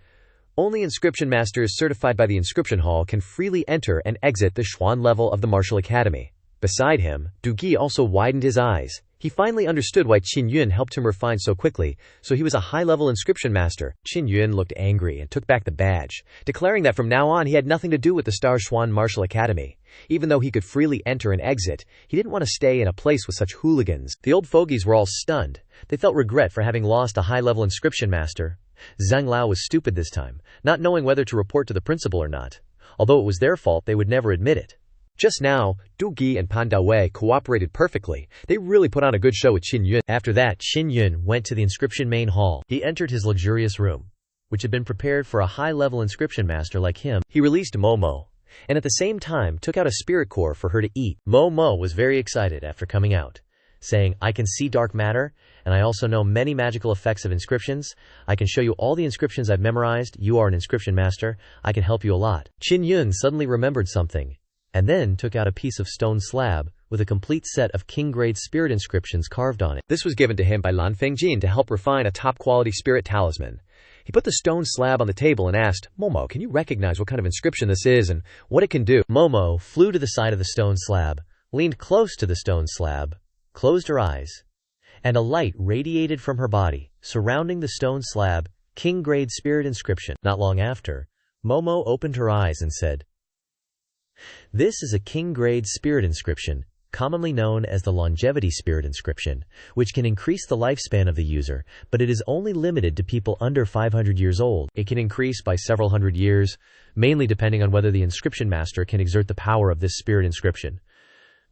"Only inscription masters certified by the inscription hall can freely enter and exit the Xuan level of the Martial Academy." Beside him, Du Gi also widened his eyes. He finally understood why Qin Yun helped him refine so quickly, so he was a high-level inscription master. Qin Yun looked angry and took back the badge, declaring that from now on he had nothing to do with the Star Xuan Martial Academy. Even though he could freely enter and exit, he didn't want to stay in a place with such hooligans. The old fogies were all stunned. They felt regret for having lost a high-level inscription master. Zhang Lao was stupid this time, not knowing whether to report to the principal or not. Although it was their fault, they would never admit it. Just now, Du Gi and Pan Dawei cooperated perfectly. They really put on a good show with Qin Yun. After that, Qin Yun went to the inscription main hall. He entered his luxurious room, which had been prepared for a high-level inscription master like him. He released Momo, and at the same time took out a spirit core for her to eat. Momo was very excited after coming out, saying, "I can see dark matter, and I also know many magical effects of inscriptions. I can show you all the inscriptions I've memorized. You are an inscription master. I can help you a lot." Qin Yun suddenly remembered something, and then took out a piece of stone slab with a complete set of king-grade spirit inscriptions carved on it. This was given to him by Lan Fengjin to help refine a top-quality spirit talisman. He put the stone slab on the table and asked, "Momo, can you recognize what kind of inscription this is and what it can do?" Momo flew to the side of the stone slab, leaned close to the stone slab, closed her eyes, and a light radiated from her body, surrounding the stone slab, king-grade spirit inscription. Not long after, Momo opened her eyes and said, "This is a king-grade spirit inscription, commonly known as the longevity spirit inscription, which can increase the lifespan of the user, but it is only limited to people under 500 years old. It can increase by several hundred years, mainly depending on whether the inscription master can exert the power of this spirit inscription.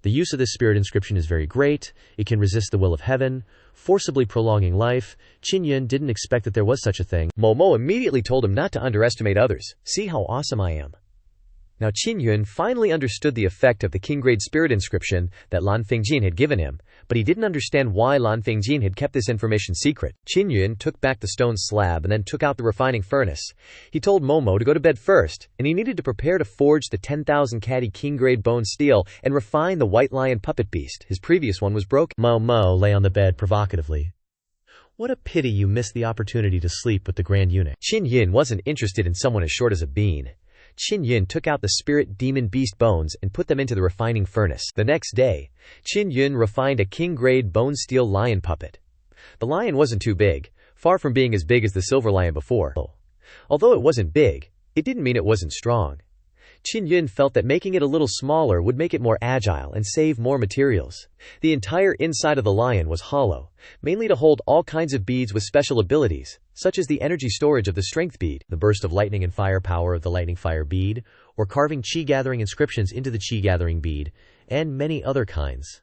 The use of this spirit inscription is very great. It can resist the will of heaven, forcibly prolonging life. Qin Yun didn't expect that there was such a thing. Momo immediately told him not to underestimate others. See how awesome I am. Now Qin Yun finally understood the effect of the king-grade spirit inscription that Lan Fingjin had given him, but he didn't understand why Lan Fingjin had kept this information secret. Qin Yun took back the stone slab and then took out the refining furnace. He told Momo to go to bed first, and he needed to prepare to forge the 10,000 catty king-grade bone steel and refine the white lion puppet beast. His previous one was broken. Momo lay on the bed provocatively. What a pity you missed the opportunity to sleep with the Grand Eunuch. Qin Yun wasn't interested in someone as short as a bean. Qin Yun took out the spirit demon beast bones and put them into the refining furnace. The next day, Qin Yun refined a king-grade bone steel lion puppet. The lion wasn't too big, far from being as big as the silver lion before. Although it wasn't big, it didn't mean it wasn't strong. Qin Yun felt that making it a little smaller would make it more agile and save more materials. The entire inside of the lion was hollow, mainly to hold all kinds of beads with special abilities, such as the energy storage of the strength bead, the burst of lightning and fire power of the lightning fire bead, or carving chi gathering inscriptions into the chi gathering bead, and many other kinds.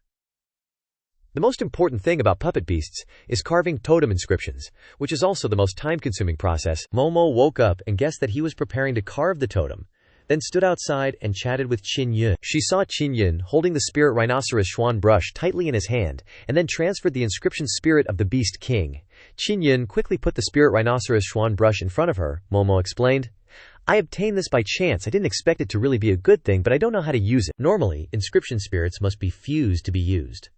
The most important thing about puppet beasts is carving totem inscriptions, which is also the most time-consuming process. Momo woke up and guessed that he was preparing to carve the totem, then stood outside and chatted with Qin Yun. She saw Qin Yun holding the spirit rhinoceros Xuan brush tightly in his hand, and then transferred the inscription spirit of the Beast King. Qin Yun quickly put the spirit rhinoceros Xuan brush in front of her. Momo explained, I obtained this by chance. I didn't expect it to really be a good thing, but I don't know how to use it. Normally, inscription spirits must be fused to be used.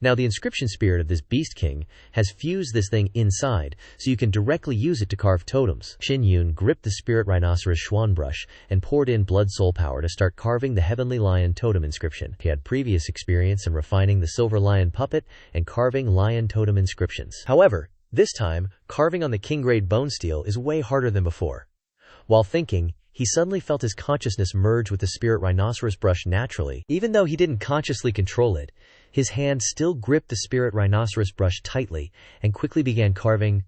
Now the inscription spirit of this Beast King has fused this thing inside, so you can directly use it to carve totems. Qin Yun gripped the spirit rhinoceros Xuan brush and poured in blood soul power to start carving the heavenly lion totem inscription. He had previous experience in refining the silver lion puppet and carving lion totem inscriptions. However, this time, carving on the king-grade bone steel is way harder than before. While thinking, he suddenly felt his consciousness merge with the spirit rhinoceros brush naturally. Even though he didn't consciously control it, his hand still gripped the spirit rhinoceros brush tightly and quickly began carving.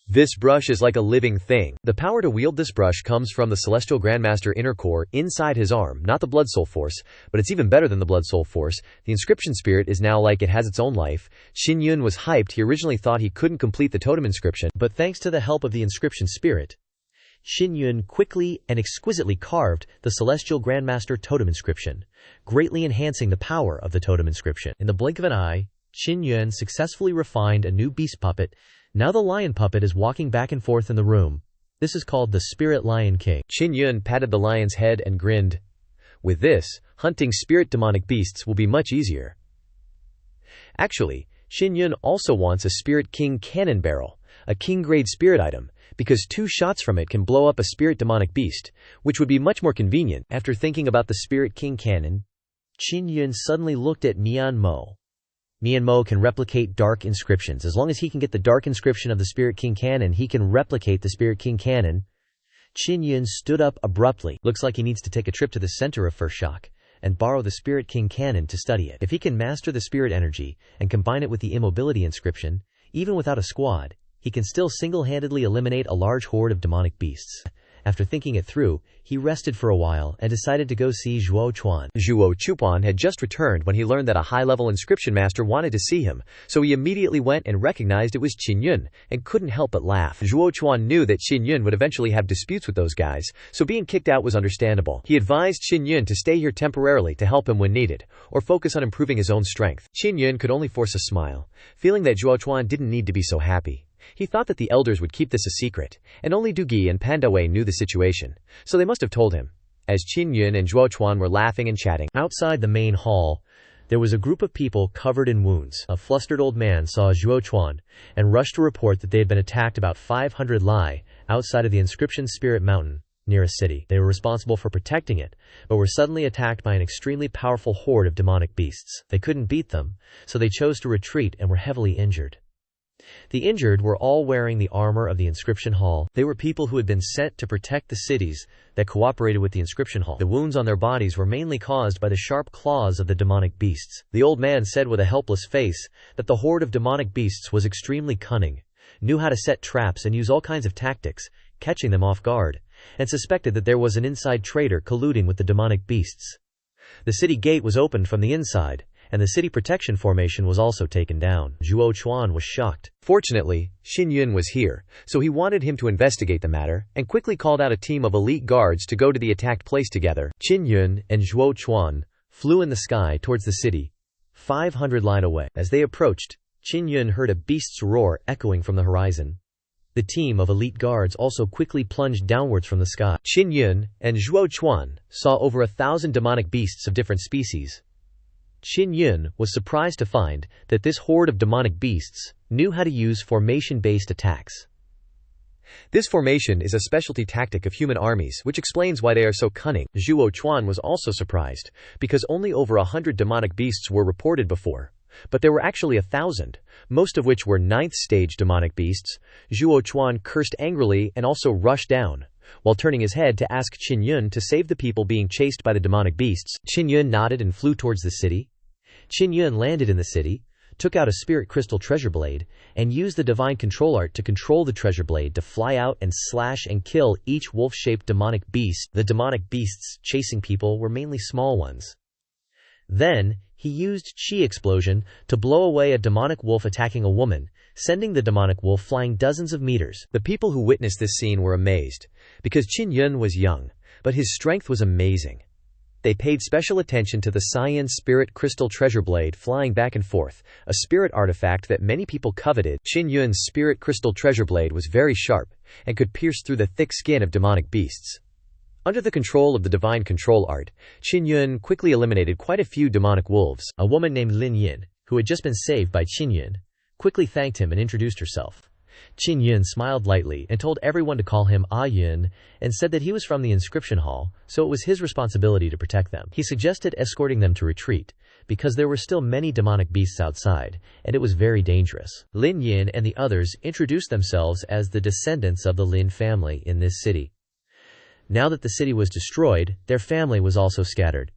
This brush is like a living thing. The power to wield this brush comes from the Celestial Grandmaster inner core inside his arm, not the Blood Soul Force, but it's even better than the Blood Soul Force. The inscription spirit is now like it has its own life. Qin Yun was hyped. He originally thought he couldn't complete the totem inscription, but thanks to the help of the inscription spirit, Qin Yun quickly and exquisitely carved the Celestial Grandmaster totem inscription, greatly enhancing the power of the totem inscription. In the blink of an eye, Qin Yun successfully refined a new beast puppet. Now the lion puppet is walking back and forth in the room. This is called the Spirit Lion King. Qin Yun patted the lion's head and grinned. With this, hunting spirit demonic beasts will be much easier. Actually, Qin Yun also wants a Spirit King cannon barrel, a king-grade spirit item, because 2 shots from it can blow up a spirit demonic beast, which would be much more convenient. After thinking about the Spirit King cannon, Qin Yun suddenly looked at Mian Mo. Mian Mo can replicate dark inscriptions. As long as he can get the dark inscription of the Spirit King cannon, he can replicate the Spirit King cannon. Qin Yun stood up abruptly. Looks like he needs to take a trip to the center of First Shock and borrow the Spirit King cannon to study it. If he can master the spirit energy and combine it with the immobility inscription, even without a squad, he can still single-handedly eliminate a large horde of demonic beasts. After thinking it through, he rested for a while and decided to go see Zhuo Chuan. Zhuo Chuan had just returned when he learned that a high-level inscription master wanted to see him, so he immediately went and recognized it was Qin Yun, and couldn't help but laugh. Zhuo Chuan knew that Qin Yun would eventually have disputes with those guys, so being kicked out was understandable. He advised Qin Yun to stay here temporarily to help him when needed, or focus on improving his own strength. Qin Yun could only force a smile, feeling that Zhuo Chuan didn't need to be so happy. He thought that the elders would keep this a secret, and only Dugi and Pandawei knew the situation, so they must have told him. As Qin Yun and Zhuo Chuan were laughing and chatting, outside the main hall, there was a group of people covered in wounds. A flustered old man saw Zhuo Chuan and rushed to report that they had been attacked about 500 li outside of the Inscription Spirit Mountain, near a city. They were responsible for protecting it, but were suddenly attacked by an extremely powerful horde of demonic beasts. They couldn't beat them, so they chose to retreat and were heavily injured. The injured were all wearing the armor of the Inscription Hall. They were people who had been sent to protect the cities that cooperated with the Inscription Hall. The wounds on their bodies were mainly caused by the sharp claws of the demonic beasts. The old man said with a helpless face that the horde of demonic beasts was extremely cunning, knew how to set traps and use all kinds of tactics, catching them off guard, and suspected that there was an inside traitor colluding with the demonic beasts. The city gate was opened from the inside, and the city protection formation was also taken down. Zhuo Chuan was shocked. Fortunately, Qin Yun was here, so he wanted him to investigate the matter, and quickly called out a team of elite guards to go to the attacked place together. Qin Yun and Zhuo Chuan flew in the sky towards the city, 500 light away. As they approached, Qin Yun heard a beast's roar echoing from the horizon. The team of elite guards also quickly plunged downwards from the sky. Qin Yun and Zhuo Chuan saw over 1,000 demonic beasts of different species. Qin Yun was surprised to find that this horde of demonic beasts knew how to use formation-based attacks. This formation is a specialty tactic of human armies, which explains why they are so cunning. Zhuo Chuan was also surprised, because only over 100 demonic beasts were reported before. But there were actually 1,000, most of which were 9th stage demonic beasts. Zhuo Chuan cursed angrily and also rushed down, while turning his head to ask Qin Yun to save the people being chased by the demonic beasts. Qin Yun nodded and flew towards the city. Qin Yun landed in the city, took out a spirit crystal treasure blade, and used the divine control art to control the treasure blade to fly out and slash and kill each wolf-shaped demonic beast. The demonic beasts chasing people were mainly small ones. Then, he used Chi explosion to blow away a demonic wolf attacking a woman, sending the demonic wolf flying dozens of meters. The people who witnessed this scene were amazed, because Qin Yun was young, but his strength was amazing. They paid special attention to the cyan spirit crystal treasure blade flying back and forth, a spirit artifact that many people coveted. Qin Yun's spirit crystal treasure blade was very sharp, and could pierce through the thick skin of demonic beasts. Under the control of the divine control art, Qin Yun quickly eliminated quite a few demonic wolves. A woman named Lin Yin, who had just been saved by Qin Yun, quickly thanked him and introduced herself. Qin Yun smiled lightly and told everyone to call him Ah Yun, and said that he was from the inscription hall, so it was his responsibility to protect them. He suggested escorting them to retreat, because there were still many demonic beasts outside, and it was very dangerous. Lin Yin and the others introduced themselves as the descendants of the Lin family in this city. Now that the city was destroyed, their family was also scattered.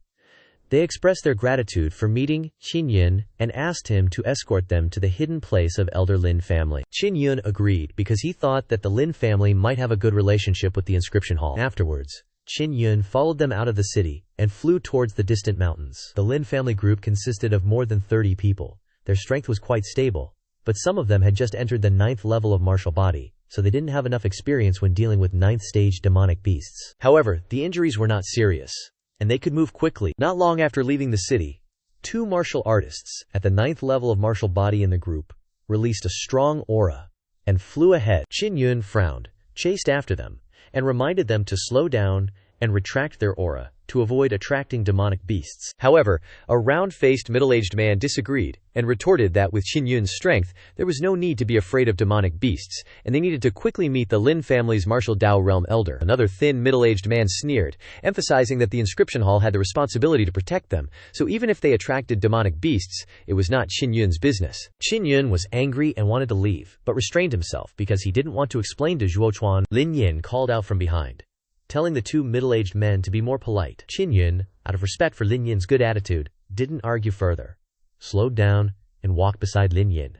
They expressed their gratitude for meeting Qin Yun and asked him to escort them to the hidden place of elder Lin family. Qin Yun agreed because he thought that the Lin family might have a good relationship with the inscription hall. Afterwards, Qin Yun followed them out of the city and flew towards the distant mountains. The Lin family group consisted of more than 30 people. Their strength was quite stable, but some of them had just entered the 9th level of martial body, so they didn't have enough experience when dealing with 9th stage demonic beasts. However, the injuries were not serious, and they could move quickly. Not long after leaving the city, 2 martial artists at the 9th level of martial body in the group released a strong aura and flew ahead. Qin Yun frowned, chased after them, and reminded them to slow down and retract their aura to avoid attracting demonic beasts. However, a round-faced middle-aged man disagreed and retorted that with Qin Yun's strength, there was no need to be afraid of demonic beasts, and they needed to quickly meet the Lin family's martial Dao realm elder. Another thin middle-aged man sneered, emphasizing that the inscription hall had the responsibility to protect them, so even if they attracted demonic beasts, it was not Qin Yun's business. Qin Yun was angry and wanted to leave, but restrained himself because he didn't want to explain to Zhuo Chuan. Lin Yin called out from behind, telling the 2 middle-aged men to be more polite. Qin Yun, out of respect for Lin Yin's good attitude, didn't argue further, slowed down, and walked beside Lin Yin.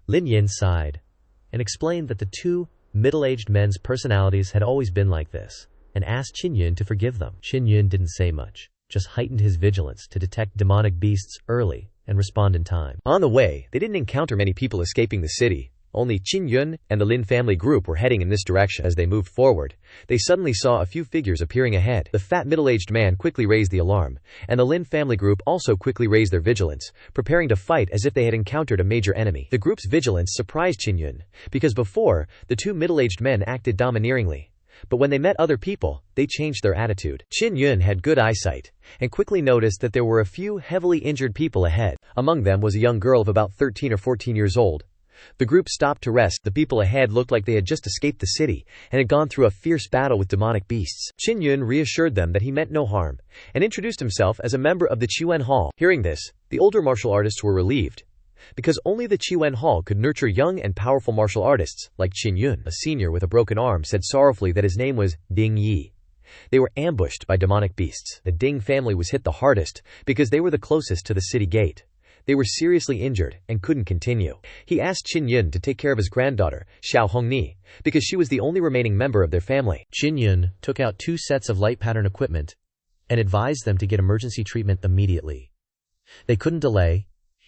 Lin Yin sighed, and explained that the 2 middle-aged men's personalities had always been like this, and asked Qin Yun to forgive them. Qin Yun didn't say much, just heightened his vigilance to detect demonic beasts early and respond in time. On the way, they didn't encounter many people escaping the city. Only Qin Yun and the Lin family group were heading in this direction. As they moved forward, they suddenly saw a few figures appearing ahead. The fat middle-aged man quickly raised the alarm, and the Lin family group also quickly raised their vigilance, preparing to fight as if they had encountered a major enemy. The group's vigilance surprised Qin Yun, because before, the 2 middle-aged men acted domineeringly. But when they met other people, they changed their attitude. Qin Yun had good eyesight, and quickly noticed that there were a few heavily injured people ahead. Among them was a young girl of about 13 or 14 years old. The group stopped to rest. The people ahead looked like they had just escaped the city, and had gone through a fierce battle with demonic beasts. Qin Yun reassured them that he meant no harm, and introduced himself as a member of the Qiwen Hall. Hearing this, the older martial artists were relieved, because only the Qiwen Hall could nurture young and powerful martial artists, like Qin Yun. A senior with a broken arm said sorrowfully that his name was Ding Yi. They were ambushed by demonic beasts. The Ding family was hit the hardest, because they were the closest to the city gate. They were seriously injured and couldn't continue. He asked Qin Yun to take care of his granddaughter, Xiao Hongni, because she was the only remaining member of their family. Qin Yun took out 2 sets of light pattern equipment and advised them to get emergency treatment immediately. They couldn't delay.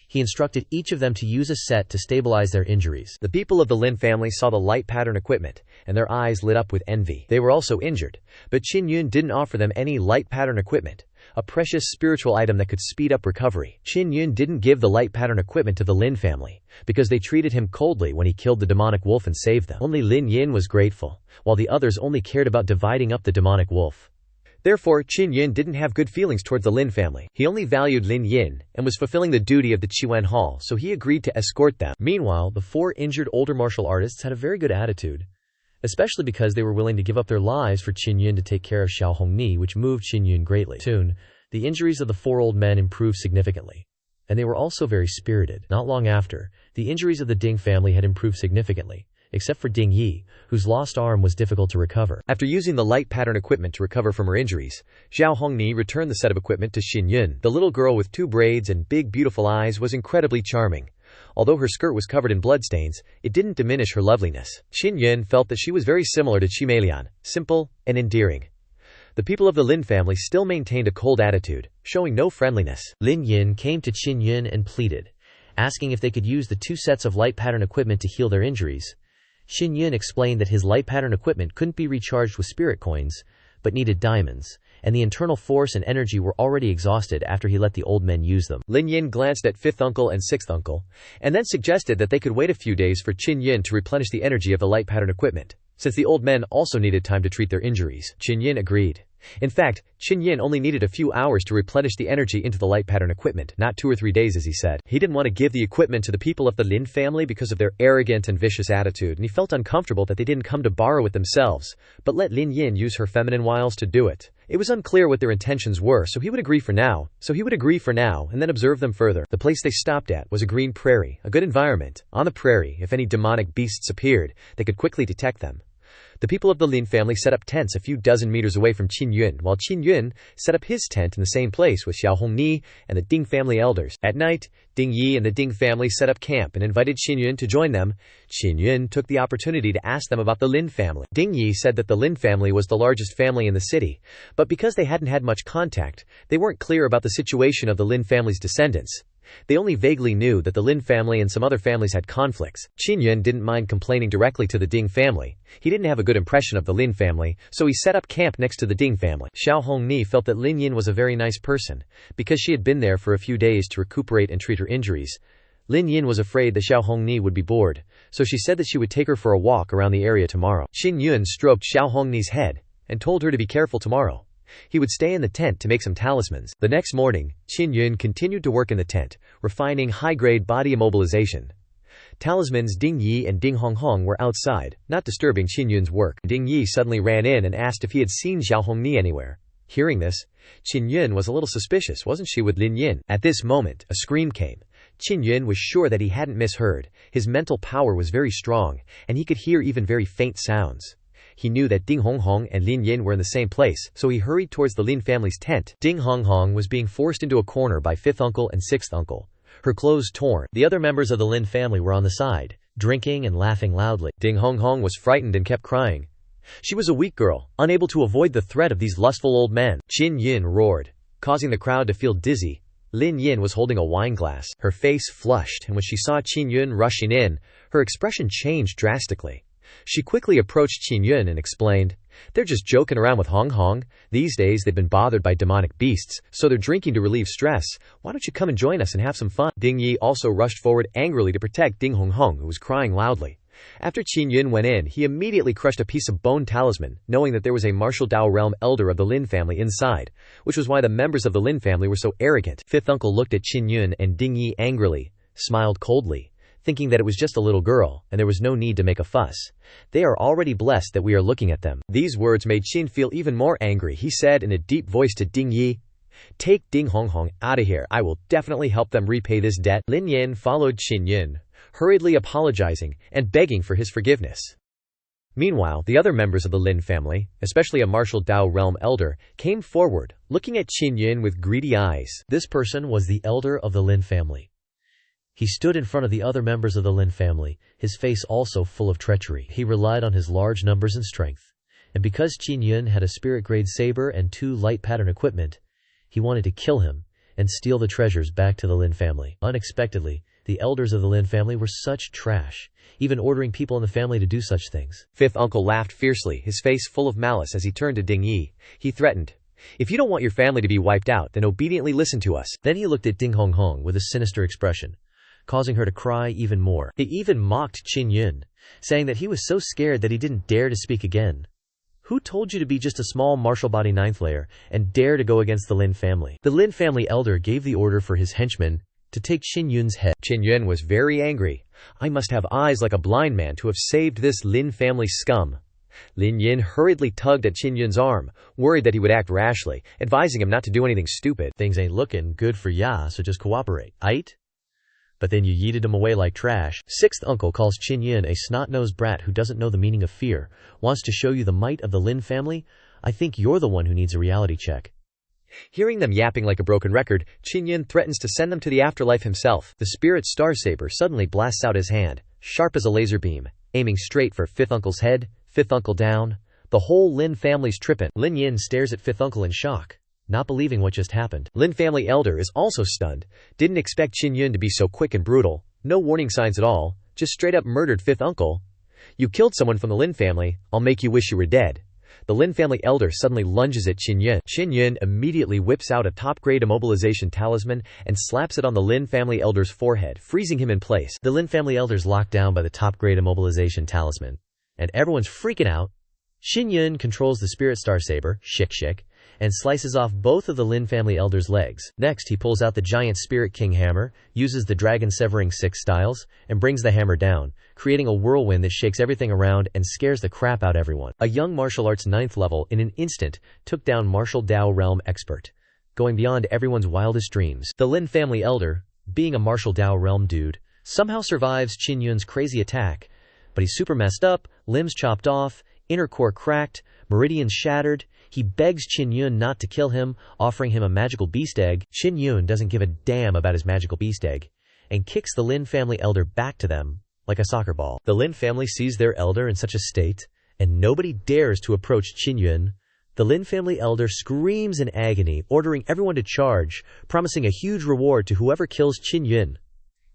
He instructed each of them to use a set to stabilize their injuries. The people of the Lin family saw the light pattern equipment, and their eyes lit up with envy. They were also injured, but Qin Yun didn't offer them any light pattern equipment, a precious spiritual item that could speed up recovery. Qin Yun didn't give the light pattern equipment to the Lin family, because they treated him coldly when he killed the demonic wolf and saved them. Only Lin Yin was grateful, while the others only cared about dividing up the demonic wolf. Therefore, Qin Yun didn't have good feelings towards the Lin family. He only valued Lin Yin, and was fulfilling the duty of the Qiwen Hall, so he agreed to escort them. Meanwhile, the 4 injured older martial artists had a very good attitude, especially because they were willing to give up their lives for Qin Yun to take care of Xiao Hongni, which moved Qin Yun greatly. Soon, the injuries of the 4 old men improved significantly, and they were also very spirited. Not long after, the injuries of the Ding family had improved significantly, except for Ding Yi, whose lost arm was difficult to recover. After using the light pattern equipment to recover from her injuries, Xiao Hongni returned the set of equipment to Qin Yun. The little girl with 2 braids and big beautiful eyes was incredibly charming. Although her skirt was covered in bloodstains, it didn't diminish her loveliness. Qin Yun felt that she was very similar to Qi Meilian, simple and endearing. The people of the Lin family still maintained a cold attitude, showing no friendliness. Lin Yin came to Qin Yun and pleaded, asking if they could use the 2 sets of light pattern equipment to heal their injuries. Qin Yun explained that his light pattern equipment couldn't be recharged with spirit coins, but needed diamonds, and the internal force and energy were already exhausted after he let the old men use them. Lin Yin glanced at 5th uncle and 6th uncle, and then suggested that they could wait a few days for Qin Yun to replenish the energy of the light pattern equipment, since the old men also needed time to treat their injuries. Qin Yun agreed. In fact, Qin Yin only needed a few hours to replenish the energy into the light pattern equipment, not 2 or 3 days as he said. He didn't want to give the equipment to the people of the Lin family because of their arrogant and vicious attitude, and he felt uncomfortable that they didn't come to borrow it themselves, but let Lin Yin use her feminine wiles to do it. It was unclear what their intentions were, so he would agree for now, and then observe them further. The place they stopped at was a green prairie, a good environment. On the prairie, if any demonic beasts appeared, they could quickly detect them. The people of the Lin family set up tents a few dozen meters away from Qin Yun, while Qin Yun set up his tent in the same place with Xiao Hongni and the Ding family elders. At night, Ding Yi and the Ding family set up camp and invited Qin Yun to join them. Qin Yun took the opportunity to ask them about the Lin family. Ding Yi said that the Lin family was the largest family in the city, but because they hadn't had much contact, they weren't clear about the situation of the Lin family's descendants. They only vaguely knew that the Lin family and some other families had conflicts. Qin Yun didn't mind complaining directly to the Ding family. He didn't have a good impression of the Lin family, so he set up camp next to the Ding family. Xiao Hongni felt that Lin Yin was a very nice person, because she had been there for a few days to recuperate and treat her injuries. Lin Yin was afraid that Xiao Hongni would be bored, so she said that she would take her for a walk around the area tomorrow. Qin Yun stroked Xiao Hongni's head, and told her to be careful tomorrow. He would stay in the tent to make some talismans. The next morning, Qin Yun continued to work in the tent, refining high-grade body immobilization. Talismans Ding Yi and Ding Honghong were outside, not disturbing Qin Yun's work. Ding Yi suddenly ran in and asked if he had seen Xiao Hongni anywhere. Hearing this, Qin Yun was a little suspicious, wasn't she, with Lin Yin? At this moment, a scream came. Qin Yun was sure that he hadn't misheard. His mental power was very strong, and he could hear even very faint sounds. He knew that Ding Honghong and Lin Yin were in the same place, so he hurried towards the Lin family's tent. Ding Honghong was being forced into a corner by 5th uncle and 6th uncle, her clothes torn. The other members of the Lin family were on the side, drinking and laughing loudly. Ding Honghong was frightened and kept crying. She was a weak girl, unable to avoid the threat of these lustful old men. Qin Yin roared, causing the crowd to feel dizzy. Lin Yin was holding a wine glass. Her face flushed, and when she saw Qin Yun rushing in, her expression changed drastically. She quickly approached Qin Yun and explained, "They're just joking around with Hong Hong. These days they've been bothered by demonic beasts, so they're drinking to relieve stress. Why don't you come and join us and have some fun?" Ding Yi also rushed forward angrily to protect Ding Honghong, who was crying loudly. After Qin Yun went in, he immediately crushed a piece of bone talisman, knowing that there was a martial Dao realm elder of the Lin family inside, which was why the members of the Lin family were so arrogant. 5th uncle looked at Qin Yun and Ding Yi angrily, smiled coldly, thinking that it was just a little girl, and there was no need to make a fuss. "They are already blessed that we are looking at them." These words made Qin feel even more angry. He said in a deep voice to Ding Yi, "Take Ding Honghong out of here. I will definitely help them repay this debt." Lin Yin followed Qin Yun, hurriedly apologizing and begging for his forgiveness. Meanwhile, the other members of the Lin family, especially a martial Dao realm elder, came forward, looking at Qin Yun with greedy eyes. This person was the elder of the Lin family. He stood in front of the other members of the Lin family, his face also full of treachery. He relied on his large numbers and strength, And because Qin Yun had a spirit-grade saber and 2 light pattern equipment, he wanted to kill him and steal the treasures back to the Lin family. Unexpectedly, the elders of the Lin family were such trash, even ordering people in the family to do such things. Fifth uncle laughed fiercely, his face full of malice as he turned to Ding Yi. He threatened, "If you don't want your family to be wiped out, then obediently listen to us." Then he looked at Ding Honghong with a sinister expression, causing her to cry even more. He even mocked Qin Yun, saying that he was so scared that he didn't dare to speak again. Who told you to be just a small martial body 9th layer and dare to go against the Lin family? The Lin family elder gave the order for his henchmen to take Qin Yun's head. Qin Yun was very angry. "I must have eyes like a blind man to have saved this Lin family scum." Lin Yin hurriedly tugged at Qin Yun's arm, worried that he would act rashly, advising him not to do anything stupid. Things ain't looking good for ya, so just cooperate, aight? But then you yeeted him away like trash. 6th uncle calls Qin Yun a snot-nosed brat who doesn't know the meaning of fear, wants to show you the might of the Lin family. I think you're the one who needs a reality check. Hearing them yapping like a broken record, Qin Yun threatens to send them to the afterlife himself. The spirit star saber suddenly blasts out his hand, sharp as a laser beam, aiming straight for 5th uncle's head. 5th uncle down. The whole Lin family's trippin'. Lin Yin stares at 5th uncle in shock, not believing what just happened. Lin family elder is also stunned. Didn't expect Qin Yun to be so quick and brutal. No warning signs at all. Just straight up murdered 5th uncle. "You killed someone from the Lin family. I'll make you wish you were dead." The Lin family elder suddenly lunges at Qin Yun. Qin Yun immediately whips out a top-grade immobilization talisman and slaps it on the Lin family elder's forehead, freezing him in place. The Lin family elder's locked down by the top-grade immobilization talisman, and everyone's freaking out. Qin Yun controls the spirit star saber, shik, and slices off both of the Lin family elder's legs. Next, he pulls out the giant Spirit King hammer, uses the dragon severing 6 styles, and brings the hammer down, creating a whirlwind that shakes everything around and scares the crap out everyone. A young martial arts 9th level in an instant took down martial Dao realm expert, going beyond everyone's wildest dreams. The Lin family elder, being a martial Dao realm dude, somehow survives Qin Yun's crazy attack, but he's super messed up, limbs chopped off, inner core cracked, meridians shattered. He begs Qin Yun not to kill him, offering him a magical beast egg. Qin Yun doesn't give a damn about his magical beast egg, and kicks the Lin family elder back to them like a soccer ball. The Lin family sees their elder in such a state, and nobody dares to approach Qin Yun. The Lin family elder screams in agony, ordering everyone to charge, promising a huge reward to whoever kills Qin Yun.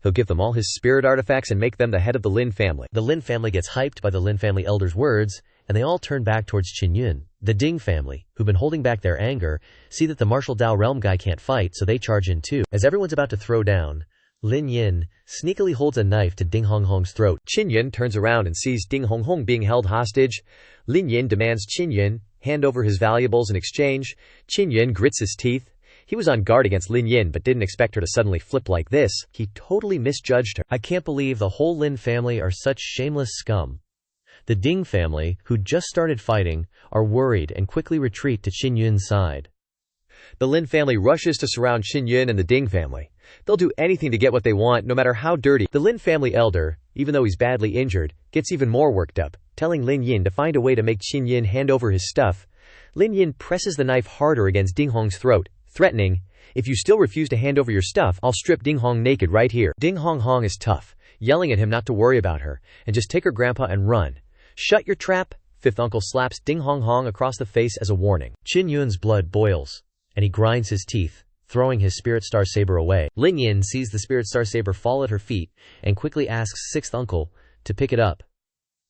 He'll give them all his spirit artifacts and make them the head of the Lin family. The Lin family gets hyped by the Lin family elder's words, and they all turn back towards Qin Yun. The Ding family, who've been holding back their anger, see that the martial Dao realm guy can't fight, so they charge in too. As everyone's about to throw down, Lin Yin sneakily holds a knife to Ding Honghong's throat. Qin Yun turns around and sees Ding Honghong being held hostage. Lin Yin demands Qin Yun hand over his valuables in exchange. Qin Yun grits his teeth. He was on guard against Lin Yin but didn't expect her to suddenly flip like this. He totally misjudged her. I can't believe the whole Lin family are such shameless scum. The Ding family, who just started fighting, are worried and quickly retreat to Qin Yun's side. The Lin family rushes to surround Qin Yun and the Ding family. They'll do anything to get what they want, no matter how dirty. The Lin family elder, even though he's badly injured, gets even more worked up, telling Lin Yin to find a way to make Qin Yun hand over his stuff. Lin Yin presses the knife harder against Ding Hong's throat, threatening, "If you still refuse to hand over your stuff, I'll strip Ding Hong naked right here." Ding Hong is tough, yelling at him not to worry about her, and just take her grandpa and run. "Shut your trap!" 5th uncle slaps Ding Hong across the face as a warning. Qin Yun's blood boils, and he grinds his teeth, throwing his Spirit Star Saber away. Lin Yin sees the Spirit Star Saber fall at her feet, and quickly asks 6th uncle to pick it up.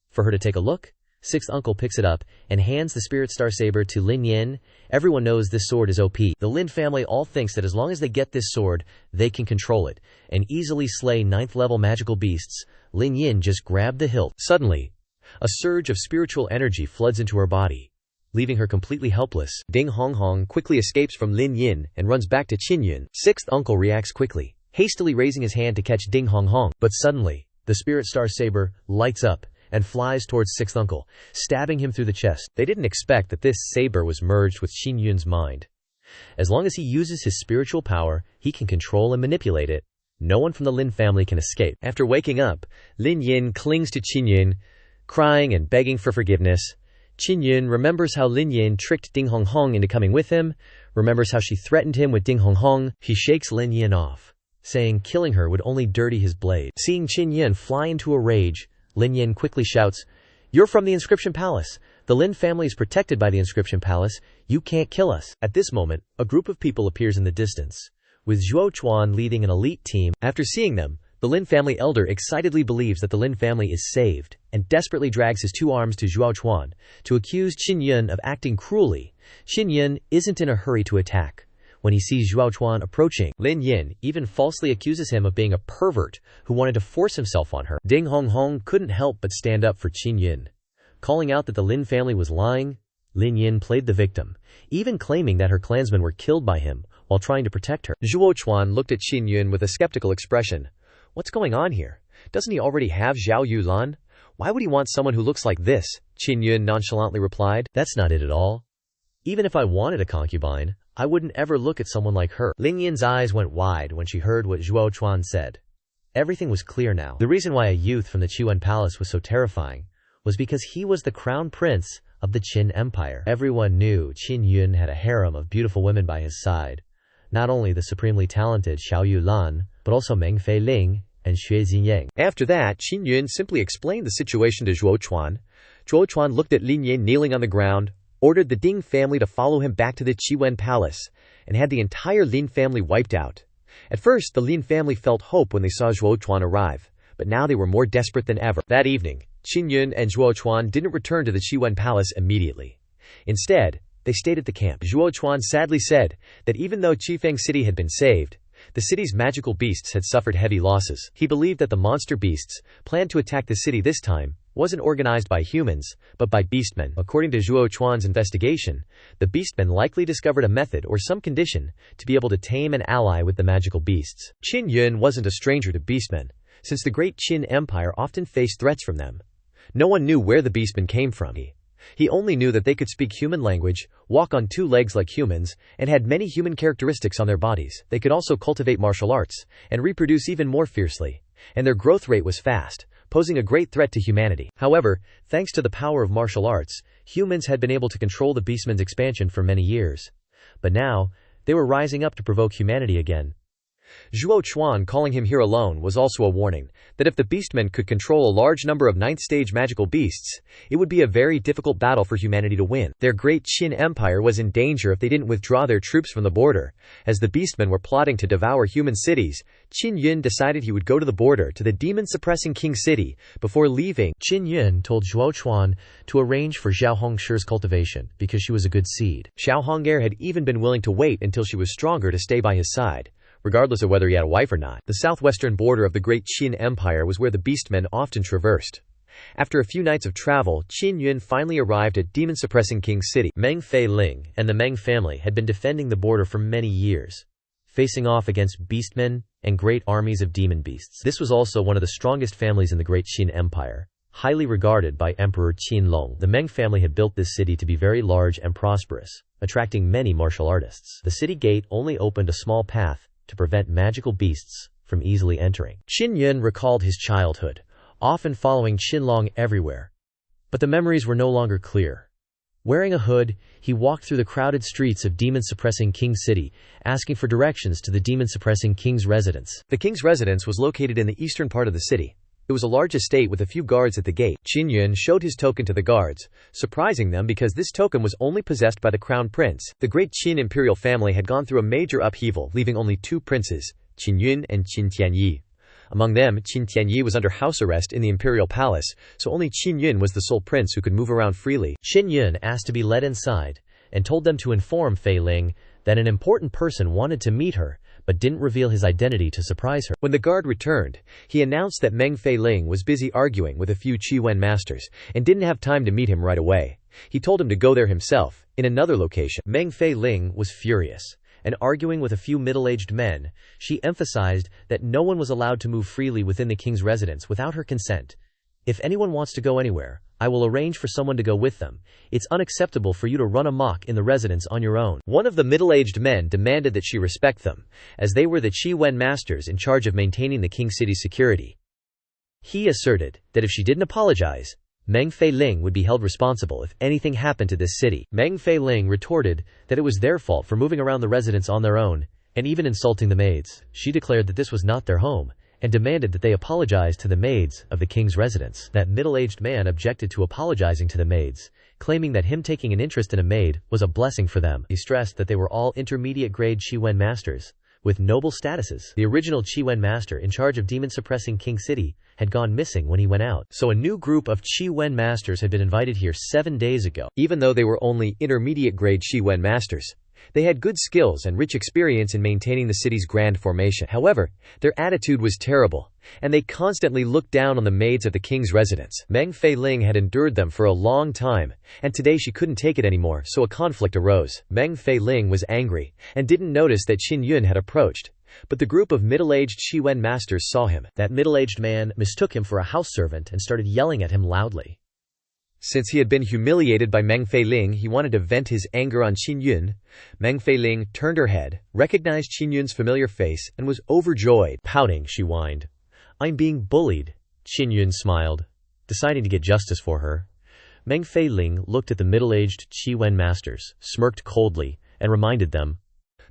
For her to take a look, 6th uncle picks it up, and hands the Spirit Star Saber to Lin Yin. Everyone knows this sword is OP. The Lin family all thinks that as long as they get this sword, they can control it, and easily slay 9th level magical beasts. Lin Yin just grabbed the hilt. Suddenly, a surge of spiritual energy floods into her body, leaving her completely helpless. Ding Hong quickly escapes from Lin Yin and runs back to Qin Yun. 6th uncle reacts quickly, hastily raising his hand to catch Ding Hong. But suddenly, the Spirit Star Saber lights up and flies towards 6th uncle, stabbing him through the chest. They didn't expect that this saber was merged with Qin Yun's mind. As long as he uses his spiritual power, he can control and manipulate it. No one from the Lin family can escape. After waking up, Lin Yin clings to Qin Yun, crying and begging for forgiveness. Qin Yun remembers how Lin Yin tricked Ding Hong into coming with him, remembers how she threatened him with Ding Hong. He shakes Lin Yin off, saying killing her would only dirty his blade. Seeing Qin Yun fly into a rage, Lin Yin quickly shouts, "You're from the Inscription Palace. The Lin family is protected by the inscription palace. You can't kill us. At this moment, a group of people appears in the distance, with Zhuo Chuan leading an elite team. After seeing them, the Lin family elder excitedly believes that the Lin family is saved, and desperately drags his 2 arms to Zhuo Chuan to accuse Qin Yun of acting cruelly. Qin Yun isn't in a hurry to attack. When he sees Zhuo Chuan approaching, Lin Yin even falsely accuses him of being a pervert who wanted to force himself on her. Ding Hong Hong couldn't help but stand up for Qin Yun. Calling out that the Lin family was lying, Lin Yin played the victim, even claiming that her clansmen were killed by him while trying to protect her. Zhuo Chuan looked at Qin Yun with a skeptical expression. What's going on here? Doesn't he already have Zhao Yulan? Why would he want someone who looks like this? Qin Yun nonchalantly replied. That's not it at all. Even if I wanted a concubine, I wouldn't ever look at someone like her. Lin Yin's eyes went wide when she heard what Zhuo Chuan said. Everything was clear now. The reason why a youth from the Qiwen Palace was so terrifying was because he was the crown prince of the Qin Empire. Everyone knew Qin Yun had a harem of beautiful women by his side. Not only the supremely talented Xiao Yulan, but also Meng Fei Ling and Xue Xinyang. After that, Qin Yun simply explained the situation to Zhuo Chuan. Zhuo Chuan looked at Lin Yin kneeling on the ground, ordered the Ding family to follow him back to the Qiwen Palace, and had the entire Lin family wiped out. At first, the Lin family felt hope when they saw Zhuo Chuan arrive, but now they were more desperate than ever. That evening, Qin Yun and Zhuo Chuan didn't return to the Qiwen Palace immediately. Instead, they stayed at the camp. Zhuo Chuan sadly said that even though Qifeng City had been saved, the city's magical beasts had suffered heavy losses. He believed that the monster beasts planned to attack the city this time wasn't organized by humans, but by beastmen. According to Zhuo Chuan's investigation, the beastmen likely discovered a method or some condition to be able to tame and ally with the magical beasts. Qin Yun wasn't a stranger to beastmen, since the great Qin Empire often faced threats from them. No one knew where the beastmen came from. He only knew that they could speak human language, walk on 2 legs like humans, and had many human characteristics on their bodies. They could also cultivate martial arts, and reproduce even more fiercely. And their growth rate was fast, posing a great threat to humanity. However, thanks to the power of martial arts, humans had been able to control the beastmen's expansion for many years. But now, they were rising up to provoke humanity again. Zhuo Chuan calling him here alone was also a warning that if the beastmen could control a large number of 9th-stage magical beasts, it would be a very difficult battle for humanity to win. Their great Qin Empire was in danger if they didn't withdraw their troops from the border. As the beastmen were plotting to devour human cities, Qin Yun decided he would go to the border to the demon-suppressing King City before leaving. Qin Yun told Zhuo Chuan to arrange for Zhao Hongshi's cultivation because she was a good seed. Zhao Hong'er had even been willing to wait until she was stronger to stay by his side, regardless of whether he had a wife or not. The southwestern border of the great Qin Empire was where the beastmen often traversed. After a few nights of travel, Qin Yun finally arrived at demon-suppressing King City. Meng Fei Ling and the Meng family had been defending the border for many years, facing off against beastmen and great armies of demon beasts. This was also one of the strongest families in the great Qin Empire, highly regarded by Emperor Qinlong. The Meng family had built this city to be very large and prosperous, attracting many martial artists. The city gate only opened a small path to prevent magical beasts from easily entering. Qin Yun recalled his childhood, often following Qinlong everywhere. But the memories were no longer clear. Wearing a hood, he walked through the crowded streets of demon-suppressing King City, asking for directions to the demon-suppressing king's residence. The king's residence was located in the eastern part of the city. It was a large estate with a few guards at the gate. Qin Yun showed his token to the guards, surprising them because this token was only possessed by the crown prince. The great Qin imperial family had gone through a major upheaval, leaving only 2 princes, Qin Yun and Qin Tianyi. Among them, Qin Tianyi was under house arrest in the imperial palace, so only Qin Yun was the sole prince who could move around freely. Qin Yun asked to be led inside, and told them to inform Fei Ling that an important person wanted to meet her, but didn't reveal his identity to surprise her. When the guard returned, he announced that Meng Fei Ling was busy arguing with a few Qiwen masters, and didn't have time to meet him right away. He told him to go there himself, in another location. Meng Fei Ling was furious, and arguing with a few middle-aged men, she emphasized that no one was allowed to move freely within the king's residence without her consent. If anyone wants to go anywhere, I will arrange for someone to go with them. It's unacceptable for you to run amok in the residence on your own. One of the middle-aged men demanded that she respect them, as they were the Qiwen masters in charge of maintaining the King City's security. He asserted that if she didn't apologize, Meng Fei Ling would be held responsible if anything happened to this city. Meng Fei Ling retorted that it was their fault for moving around the residence on their own, and even insulting the maids. She declared that this was not their home, and demanded that they apologize to the maids of the king's residence. That middle-aged man objected to apologizing to the maids, claiming that him taking an interest in a maid was a blessing for them. He stressed that they were all intermediate-grade Qi-Wen masters, with noble statuses. The original Qi-Wen master in charge of demon-suppressing King City had gone missing when he went out. So a new group of Qi-Wen masters had been invited here 7 days ago. Even though they were only intermediate-grade Qi-Wen masters, they had good skills and rich experience in maintaining the city's grand formation. However, their attitude was terrible, and they constantly looked down on the maids of the king's residence. Meng Feiling had endured them for a long time, and today she couldn't take it anymore, so a conflict arose. Meng Feiling was angry, and didn't notice that Qin Yun had approached. But the group of middle-aged Qi-Wen masters saw him. That middle-aged man mistook him for a house servant and started yelling at him loudly. Since he had been humiliated by Meng Feiling, he wanted to vent his anger on Qin Yun. Meng Feiling turned her head, recognized Qin Yun's familiar face, and was overjoyed. Pouting, she whined. "I'm being bullied." Qin Yun smiled, deciding to get justice for her. Meng Feiling looked at the middle-aged Qi-Wen masters, smirked coldly, and reminded them,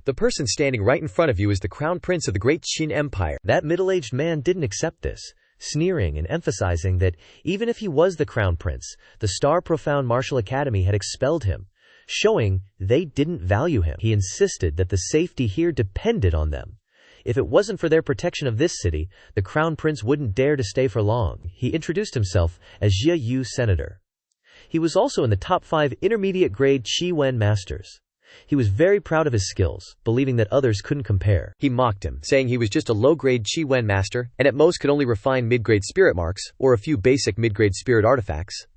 "The person standing right in front of you is the crown prince of the great Qin Empire." That middle-aged man didn't accept this, sneering and emphasizing that even if he was the crown prince, the Star Profound Martial Academy had expelled him, showing they didn't value him. He insisted that the safety here depended on them. If it wasn't for their protection of this city, the crown prince wouldn't dare to stay for long. He introduced himself as Jia Yu Senator. He was also in the top 5 intermediate-grade Qi-Wen masters. He was very proud of his skills, believing that others couldn't compare. He mocked him, saying he was just a low-grade Qi-Wen master, and at most could only refine mid-grade spirit marks, or a few basic mid-grade spirit artifacts.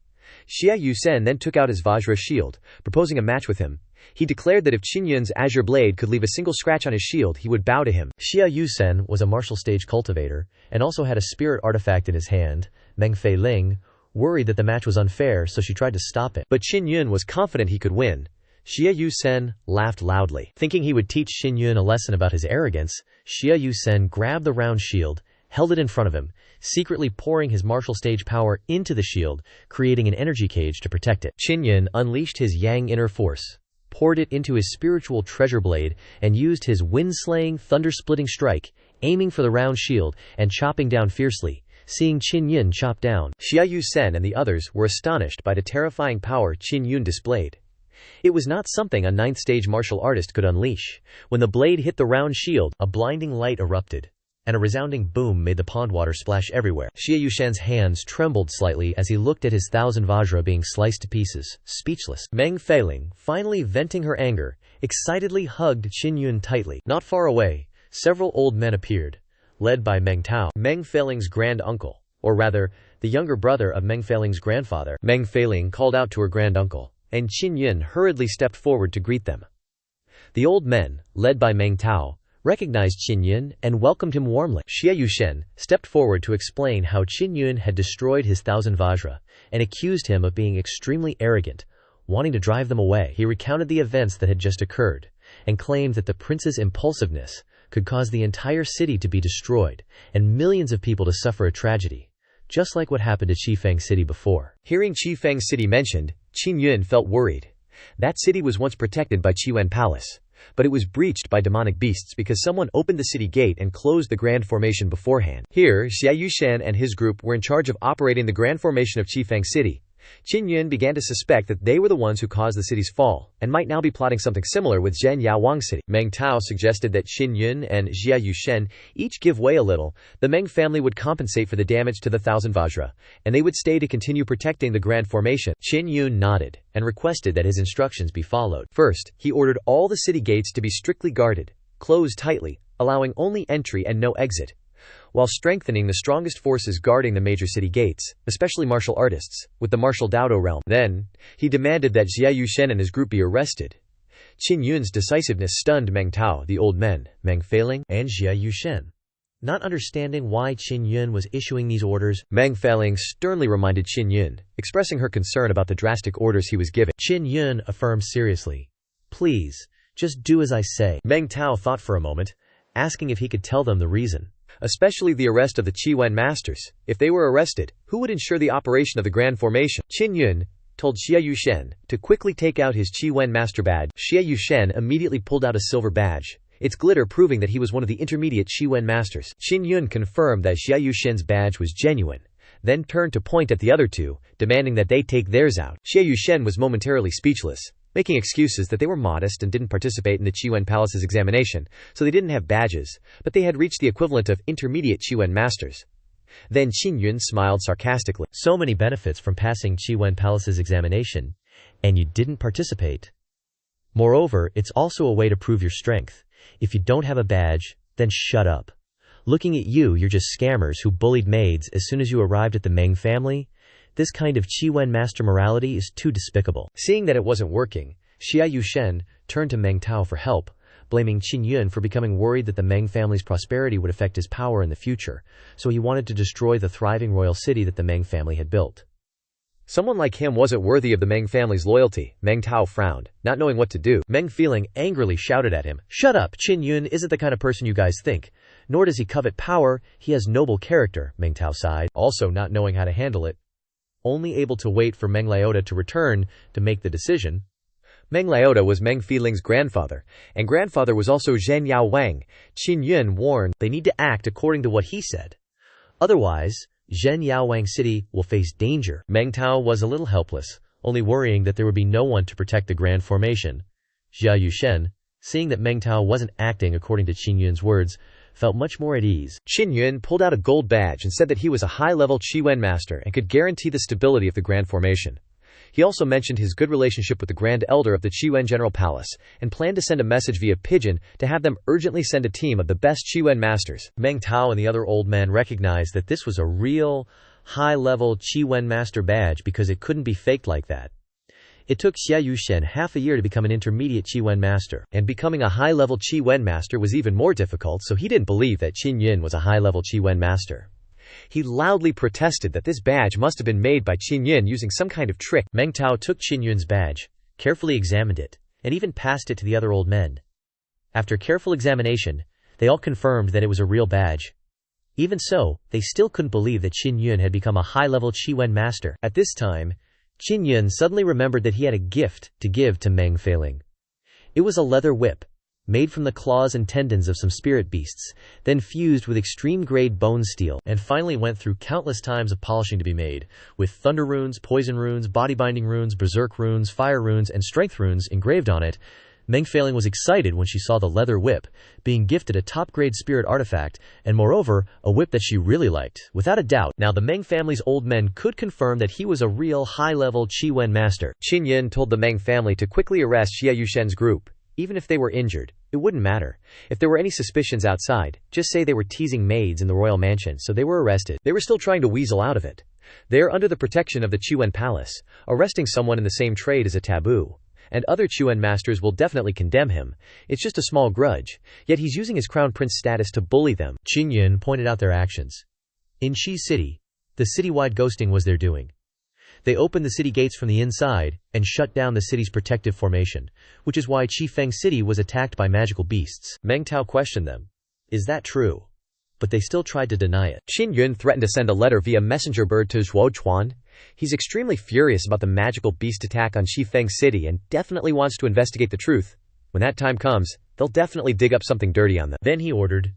Xia Yusen then took out his Vajra shield, proposing a match with him. He declared that if Qin Yun's azure blade could leave a single scratch on his shield, he would bow to him. Xia Yusen was a martial stage cultivator, and also had a spirit artifact in his hand. Meng Feiling worried that the match was unfair, so she tried to stop it. But Qin Yun was confident he could win. Xia Yusen laughed loudly. Thinking he would teach Qin Yun a lesson about his arrogance, Xia Yusen grabbed the round shield, held it in front of him, secretly pouring his martial stage power into the shield, creating an energy cage to protect it. Qin Yun unleashed his Yang inner force, poured it into his spiritual treasure blade, and used his wind-slaying, thunder-splitting strike, aiming for the round shield and chopping down fiercely. Seeing Qin Yun chop down, Xia Yusen and the others were astonished by the terrifying power Qin Yun displayed. It was not something a 9th-stage martial artist could unleash. When the blade hit the round shield, a blinding light erupted, and a resounding boom made the pond water splash everywhere. Xia Yushan's hands trembled slightly as he looked at his 1,000 Vajra being sliced to pieces, speechless. Meng Feiling, finally venting her anger, excitedly hugged Qin Yun tightly. Not far away, several old men appeared, led by Meng Tao, Meng Feiling's grand-uncle, or rather, the younger brother of Meng Feiling's grandfather. Meng Feiling called out to her grand-uncle, and Qin Yun hurriedly stepped forward to greet them. The old men, led by Meng Tao, recognized Qin Yun and welcomed him warmly. Xia Yushen stepped forward to explain how Qin Yun had destroyed his 1,000 Vajra and accused him of being extremely arrogant, wanting to drive them away. He recounted the events that had just occurred and claimed that the prince's impulsiveness could cause the entire city to be destroyed and millions of people to suffer a tragedy, just like what happened to Qifeng City before. Hearing Qifeng City mentioned, Qin Yun felt worried. That city was once protected by Qiwen Palace, but it was breached by demonic beasts because someone opened the city gate and closed the Grand Formation beforehand. Here, Xia Yushan and his group were in charge of operating the Grand Formation of Qifeng City. Qin Yun began to suspect that they were the ones who caused the city's fall, and might now be plotting something similar with Zhen Yaowang City. Meng Tao suggested that Qin Yun and Xia Yushen each give way a little. The Meng family would compensate for the damage to the 1,000 Vajra, and they would stay to continue protecting the Grand Formation. Qin Yun nodded, and requested that his instructions be followed. First, he ordered all the city gates to be strictly guarded, closed tightly, allowing only entry and no exit, while strengthening the strongest forces guarding the major city gates, especially martial artists, with the martial Daodo realm. Then, he demanded that Xia Yushen and his group be arrested. Qin Yun's decisiveness stunned Meng Tao, the old men, Meng Feiling, and Xia Yushen. Not understanding why Qin Yun was issuing these orders, Meng Feiling sternly reminded Qin Yun, expressing her concern about the drastic orders he was giving. Qin Yun affirmed seriously, "Please, just do as I say." Meng Tao thought for a moment, asking if he could tell them the reason. Especially the arrest of the Qi-Wen masters. If they were arrested, who would ensure the operation of the Grand Formation? Qin Yun told Xia Yushen to quickly take out his Qi-Wen master badge. Xia Yushen immediately pulled out a silver badge. its glitter proving that he was one of the intermediate Shiwen masters. Qin Yun confirmed that Xia Yushen's badge was genuine, then turned to point at the other two, demanding that they take theirs out. Xia Yushen was momentarily speechless, making excuses that they were modest and didn't participate in the Chiwen Palace's examination, so they didn't have badges, but they had reached the equivalent of intermediate Chiwen masters. Then Qin Yun smiled sarcastically. So many benefits from passing Chiwen Palace's examination, and you didn't participate. Moreover, it's also a way to prove your strength. If you don't have a badge, then shut up. Looking at you, you're just scammers who bullied maids as soon as you arrived at the Meng family. This kind of Chiwen master morality is too despicable. Seeing that it wasn't working, Xia Yushen turned to Meng Tao for help, blaming Qin Yun for becoming worried that the Meng family's prosperity would affect his power in the future, so he wanted to destroy the thriving royal city that the Meng family had built. Someone like him wasn't worthy of the Meng family's loyalty. Meng Tao frowned, not knowing what to do. Meng Feeling angrily shouted at him, "Shut up! Qin Yun isn't the kind of person you guys think. Nor does he covet power, he has noble character." Meng Tao sighed, also not knowing how to handle it. Only able to wait for Meng Liota to return to make the decision. Meng Liota was Meng Feeling's grandfather, and grandfather was also Zhen Yao Wang. Qin Yun warned they need to act according to what he said. Otherwise, Zhen Yao Wang City will face danger. Meng Tao was a little helpless, only worrying that there would be no one to protect the grand formation. Xia Yushen, seeing that Meng Tao wasn't acting according to Qin Yun's words, felt much more at ease. Qin Yun pulled out a gold badge and said that he was a high-level Chiwen master and could guarantee the stability of the Grand Formation. He also mentioned his good relationship with the Grand Elder of the Chiwen General Palace and planned to send a message via pigeon to have them urgently send a team of the best Chiwen masters. Meng Tao and the other old men recognized that this was a real, high-level Chiwen master badge because it couldn't be faked like that. It took Xia Yushen half a year to become an intermediate Chiwen master, and becoming a high-level Chiwen master was even more difficult, so he didn't believe that Qin Yun was a high-level Chiwen master. He loudly protested that this badge must have been made by Qin Yun using some kind of trick. Meng Tao took Qin Yun's badge, carefully examined it, and even passed it to the other old men. After careful examination, they all confirmed that it was a real badge. Even so, they still couldn't believe that Qin Yun had become a high-level Chiwen master. At this time, Qin Yun suddenly remembered that he had a gift to give to Meng Feiling. It was a leather whip, made from the claws and tendons of some spirit beasts, then fused with extreme-grade bone steel, and finally went through countless times of polishing to be made, with thunder runes, poison runes, body-binding runes, berserk runes, fire runes, and strength runes engraved on it. Meng Feiling was excited when she saw the leather whip, being gifted a top-grade spirit artifact, and moreover, a whip that she really liked. Without a doubt, now the Meng family's old men could confirm that he was a real high-level Chiwen master. Qin Yun told the Meng family to quickly arrest Xia Yushen's group. Even if they were injured, it wouldn't matter. If there were any suspicions outside, just say they were teasing maids in the royal mansion, so they were arrested. They were still trying to weasel out of it. They're under the protection of the Chiwen Palace. Arresting someone in the same trade is a taboo. And other Chiwen masters will definitely condemn him. It's just a small grudge. Yet he's using his crown prince status to bully them. Qin Yun pointed out their actions. In Qi City, the citywide ghosting was their doing. They opened the city gates from the inside and shut down the city's protective formation, which is why Qifeng City was attacked by magical beasts. Meng Tao questioned them. Is that true? But they still tried to deny it. Qin Yun threatened to send a letter via messenger bird to Zhuo Chuan. He's extremely furious about the magical beast attack on Qifeng City and definitely wants to investigate the truth. When that time comes, they'll definitely dig up something dirty on them. Then he ordered,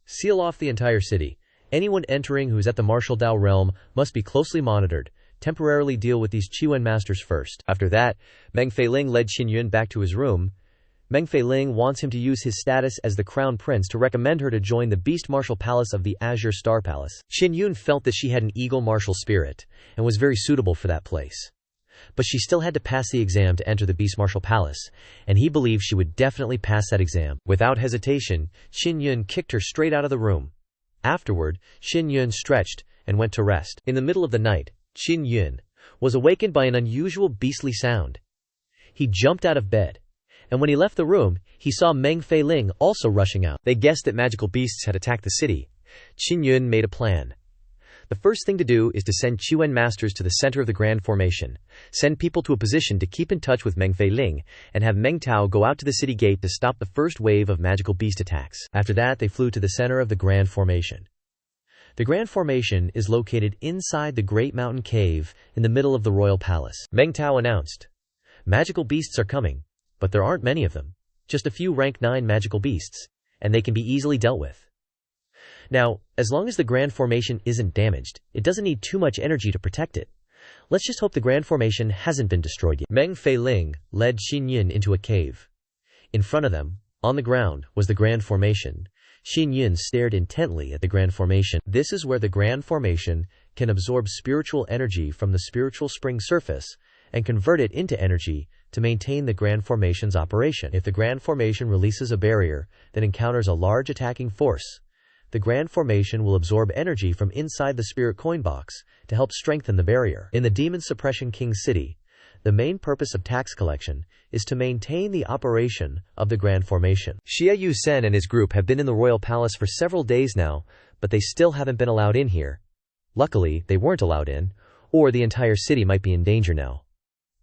seal off the entire city. Anyone entering who is at the martial Dao realm must be closely monitored. Temporarily deal with these Chiwen masters first. After that, Meng Feiling led Qin Yun back to his room. Meng Feiling wants him to use his status as the crown prince to recommend her to join the beast martial palace of the Azure Star Palace. Qin Yun felt that she had an eagle martial spirit and was very suitable for that place. But she still had to pass the exam to enter the beast martial palace, and he believed she would definitely pass that exam. Without hesitation, Qin Yun kicked her straight out of the room. Afterward, Qin Yun stretched and went to rest. In the middle of the night, Qin Yun was awakened by an unusual beastly sound. He jumped out of bed, and when he left the room, he saw Meng Feiling also rushing out. They guessed that magical beasts had attacked the city. Qin Yun made a plan. The first thing to do is to send Chiwen masters to the center of the Grand Formation, send people to a position to keep in touch with Meng Feiling, and have Meng Tao go out to the city gate to stop the first wave of magical beast attacks. After that, they flew to the center of the Grand Formation. The Grand Formation is located inside the Great Mountain Cave in the middle of the Royal Palace. Meng Tao announced, magical beasts are coming, but there aren't many of them. Just a few rank 9 magical beasts. and they can be easily dealt with. Now, as long as the Grand Formation isn't damaged, it doesn't need too much energy to protect it. Let's just hope the Grand Formation hasn't been destroyed yet. Meng Feiling led Xin Yun into a cave. In front of them, on the ground, was the Grand Formation. Xin Yun stared intently at the Grand Formation. This is where the Grand Formation can absorb spiritual energy from the spiritual spring surface and convert it into energy to maintain the Grand Formation's operation. If the Grand Formation releases a barrier that encounters a large attacking force, the Grand Formation will absorb energy from inside the Spirit Coin Box to help strengthen the barrier. In the Demon Suppression King City, the main purpose of tax collection is to maintain the operation of the Grand Formation. Xie Yusen and his group have been in the royal palace for several days now, but they still haven't been allowed in here. Luckily, they weren't allowed in, or the entire city might be in danger now.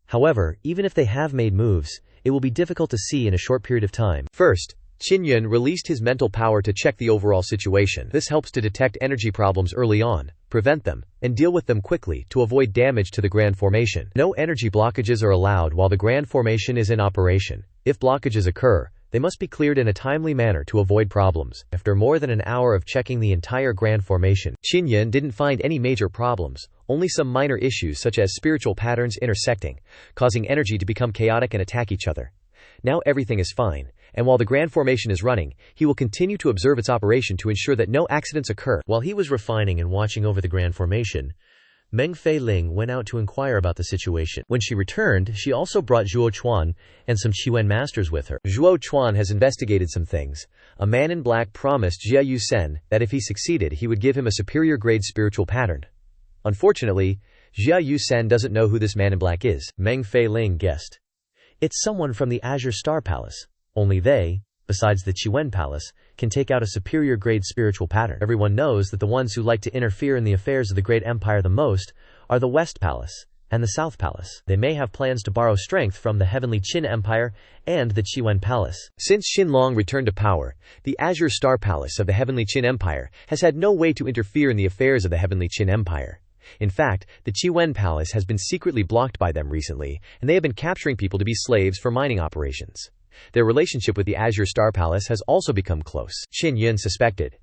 However, even if they have made moves, it will be difficult to see in a short period of time. First, Qin Yun released his mental power to check the overall situation. This helps to detect energy problems early on, prevent them, and deal with them quickly to avoid damage to the Grand Formation. No energy blockages are allowed while the Grand Formation is in operation. If blockages occur, they must be cleared in a timely manner to avoid problems. After more than an hour of checking the entire Grand Formation, Qin Yun didn't find any major problems, only some minor issues such as spiritual patterns intersecting, causing energy to become chaotic and attack each other. Now everything is fine, and while the Grand Formation is running, he will continue to observe its operation to ensure that no accidents occur. While he was refining and watching over the Grand Formation, Meng Feiling went out to inquire about the situation. When she returned, she also brought Zhuo Chuan and some Qigwen masters with her. Zhuo Chuan has investigated some things. A man in black promised Xie Yusen that if he succeeded, he would give him a superior grade spiritual pattern. Unfortunately, Xie Yusen doesn't know who this man in black is. Meng Feiling guessed. It's someone from the Azure Star Palace. Only they, besides the Qigwen Palace, can take out a superior grade spiritual pattern. Everyone knows that the ones who like to interfere in the affairs of the Great Empire the most are the West Palace and the South Palace. They may have plans to borrow strength from the Heavenly Qin Empire and the Qigwen Palace. Since Xinlong returned to power, the Azure Star Palace of the Heavenly Qin Empire has had no way to interfere in the affairs of the Heavenly Qin Empire. In fact, the Qigwen Palace has been secretly blocked by them recently, and they have been capturing people to be slaves for mining operations. Their relationship with the Azure Star Palace has also become close. Qin Yun suspected.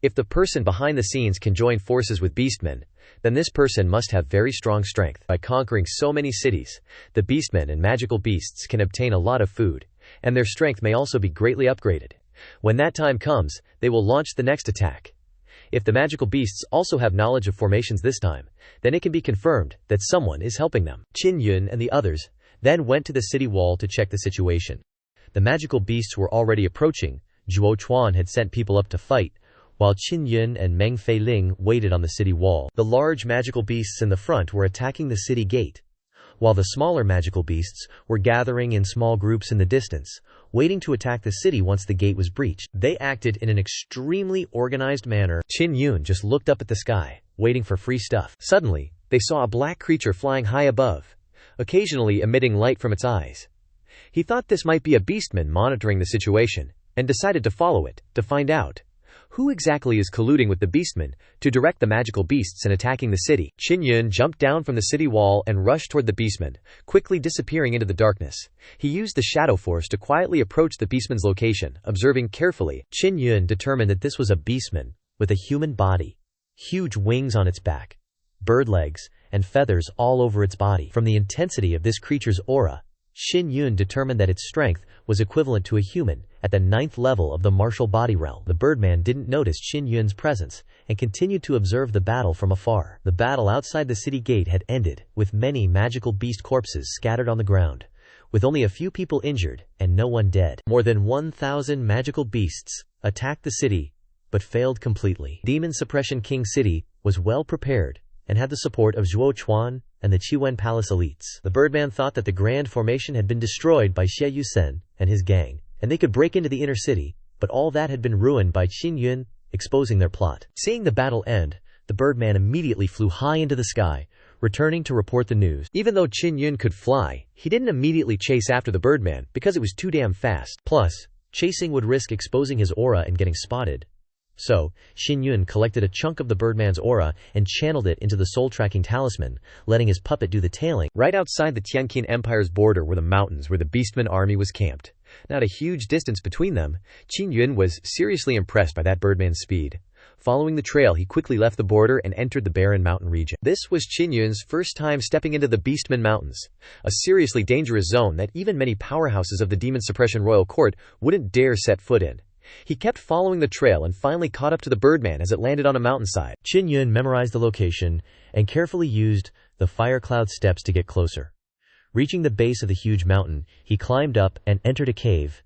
If the person behind the scenes can join forces with beastmen, then this person must have very strong strength. By conquering so many cities, the beastmen and magical beasts can obtain a lot of food, and their strength may also be greatly upgraded. When that time comes, they will launch the next attack. If the magical beasts also have knowledge of formations this time, then it can be confirmed that someone is helping them. Qin Yun and the others then went to the city wall to check the situation. The magical beasts were already approaching. Zhuo Chuan had sent people up to fight, while Qin Yun and Meng Feiling waited on the city wall. The large magical beasts in the front were attacking the city gate, while the smaller magical beasts were gathering in small groups in the distance, waiting to attack the city once the gate was breached. They acted in an extremely organized manner. Qin Yun just looked up at the sky, waiting for free stuff. Suddenly, they saw a black creature flying high above, occasionally emitting light from its eyes. He thought this might be a beastman monitoring the situation, and decided to follow it, to find out who exactly is colluding with the beastmen to direct the magical beasts in attacking the city. Qin Yun jumped down from the city wall and rushed toward the beastmen, quickly disappearing into the darkness. He used the shadow force to quietly approach the beastman's location, observing carefully. Qin Yun determined that this was a beastman with a human body, huge wings on its back, bird legs, and feathers all over its body. From the intensity of this creature's aura, Qin Yun determined that its strength was equivalent to a human at the 9th level of the martial body realm. The birdman didn't notice Qin Yun's presence and continued to observe the battle from afar. The battle outside the city gate had ended, with many magical beast corpses scattered on the ground, with only a few people injured and no one dead. More than 1,000 magical beasts attacked the city, but failed completely. Demon Suppression King City was well prepared and had the support of Zhuo Chuan and the Qigwen Palace elites. The birdman thought that the Grand Formation had been destroyed by Xie Yusen and his gang, and they could break into the inner city, but all that had been ruined by Qin Yun exposing their plot. Seeing the battle end, the birdman immediately flew high into the sky, returning to report the news. Even though Qin Yun could fly, he didn't immediately chase after the birdman because it was too damn fast. Plus, chasing would risk exposing his aura and getting spotted. So, Qin Yun collected a chunk of the birdman's aura and channeled it into the soul-tracking talisman, letting his puppet do the tailing. Right outside the Tianqin Empire's border were the mountains where the Beastman army was camped. Not a huge distance between them, Qin Yun was seriously impressed by that birdman's speed. Following the trail, he quickly left the border and entered the barren mountain region. This was Qin Yun's first time stepping into the Beastmen Mountains, a seriously dangerous zone that even many powerhouses of the Demon Suppression Royal Court wouldn't dare set foot in. He kept following the trail and finally caught up to the birdman as it landed on a mountainside. Qin Yun memorized the location and carefully used the fire cloud steps to get closer. Reaching the base of the huge mountain, he climbed up and entered a cave.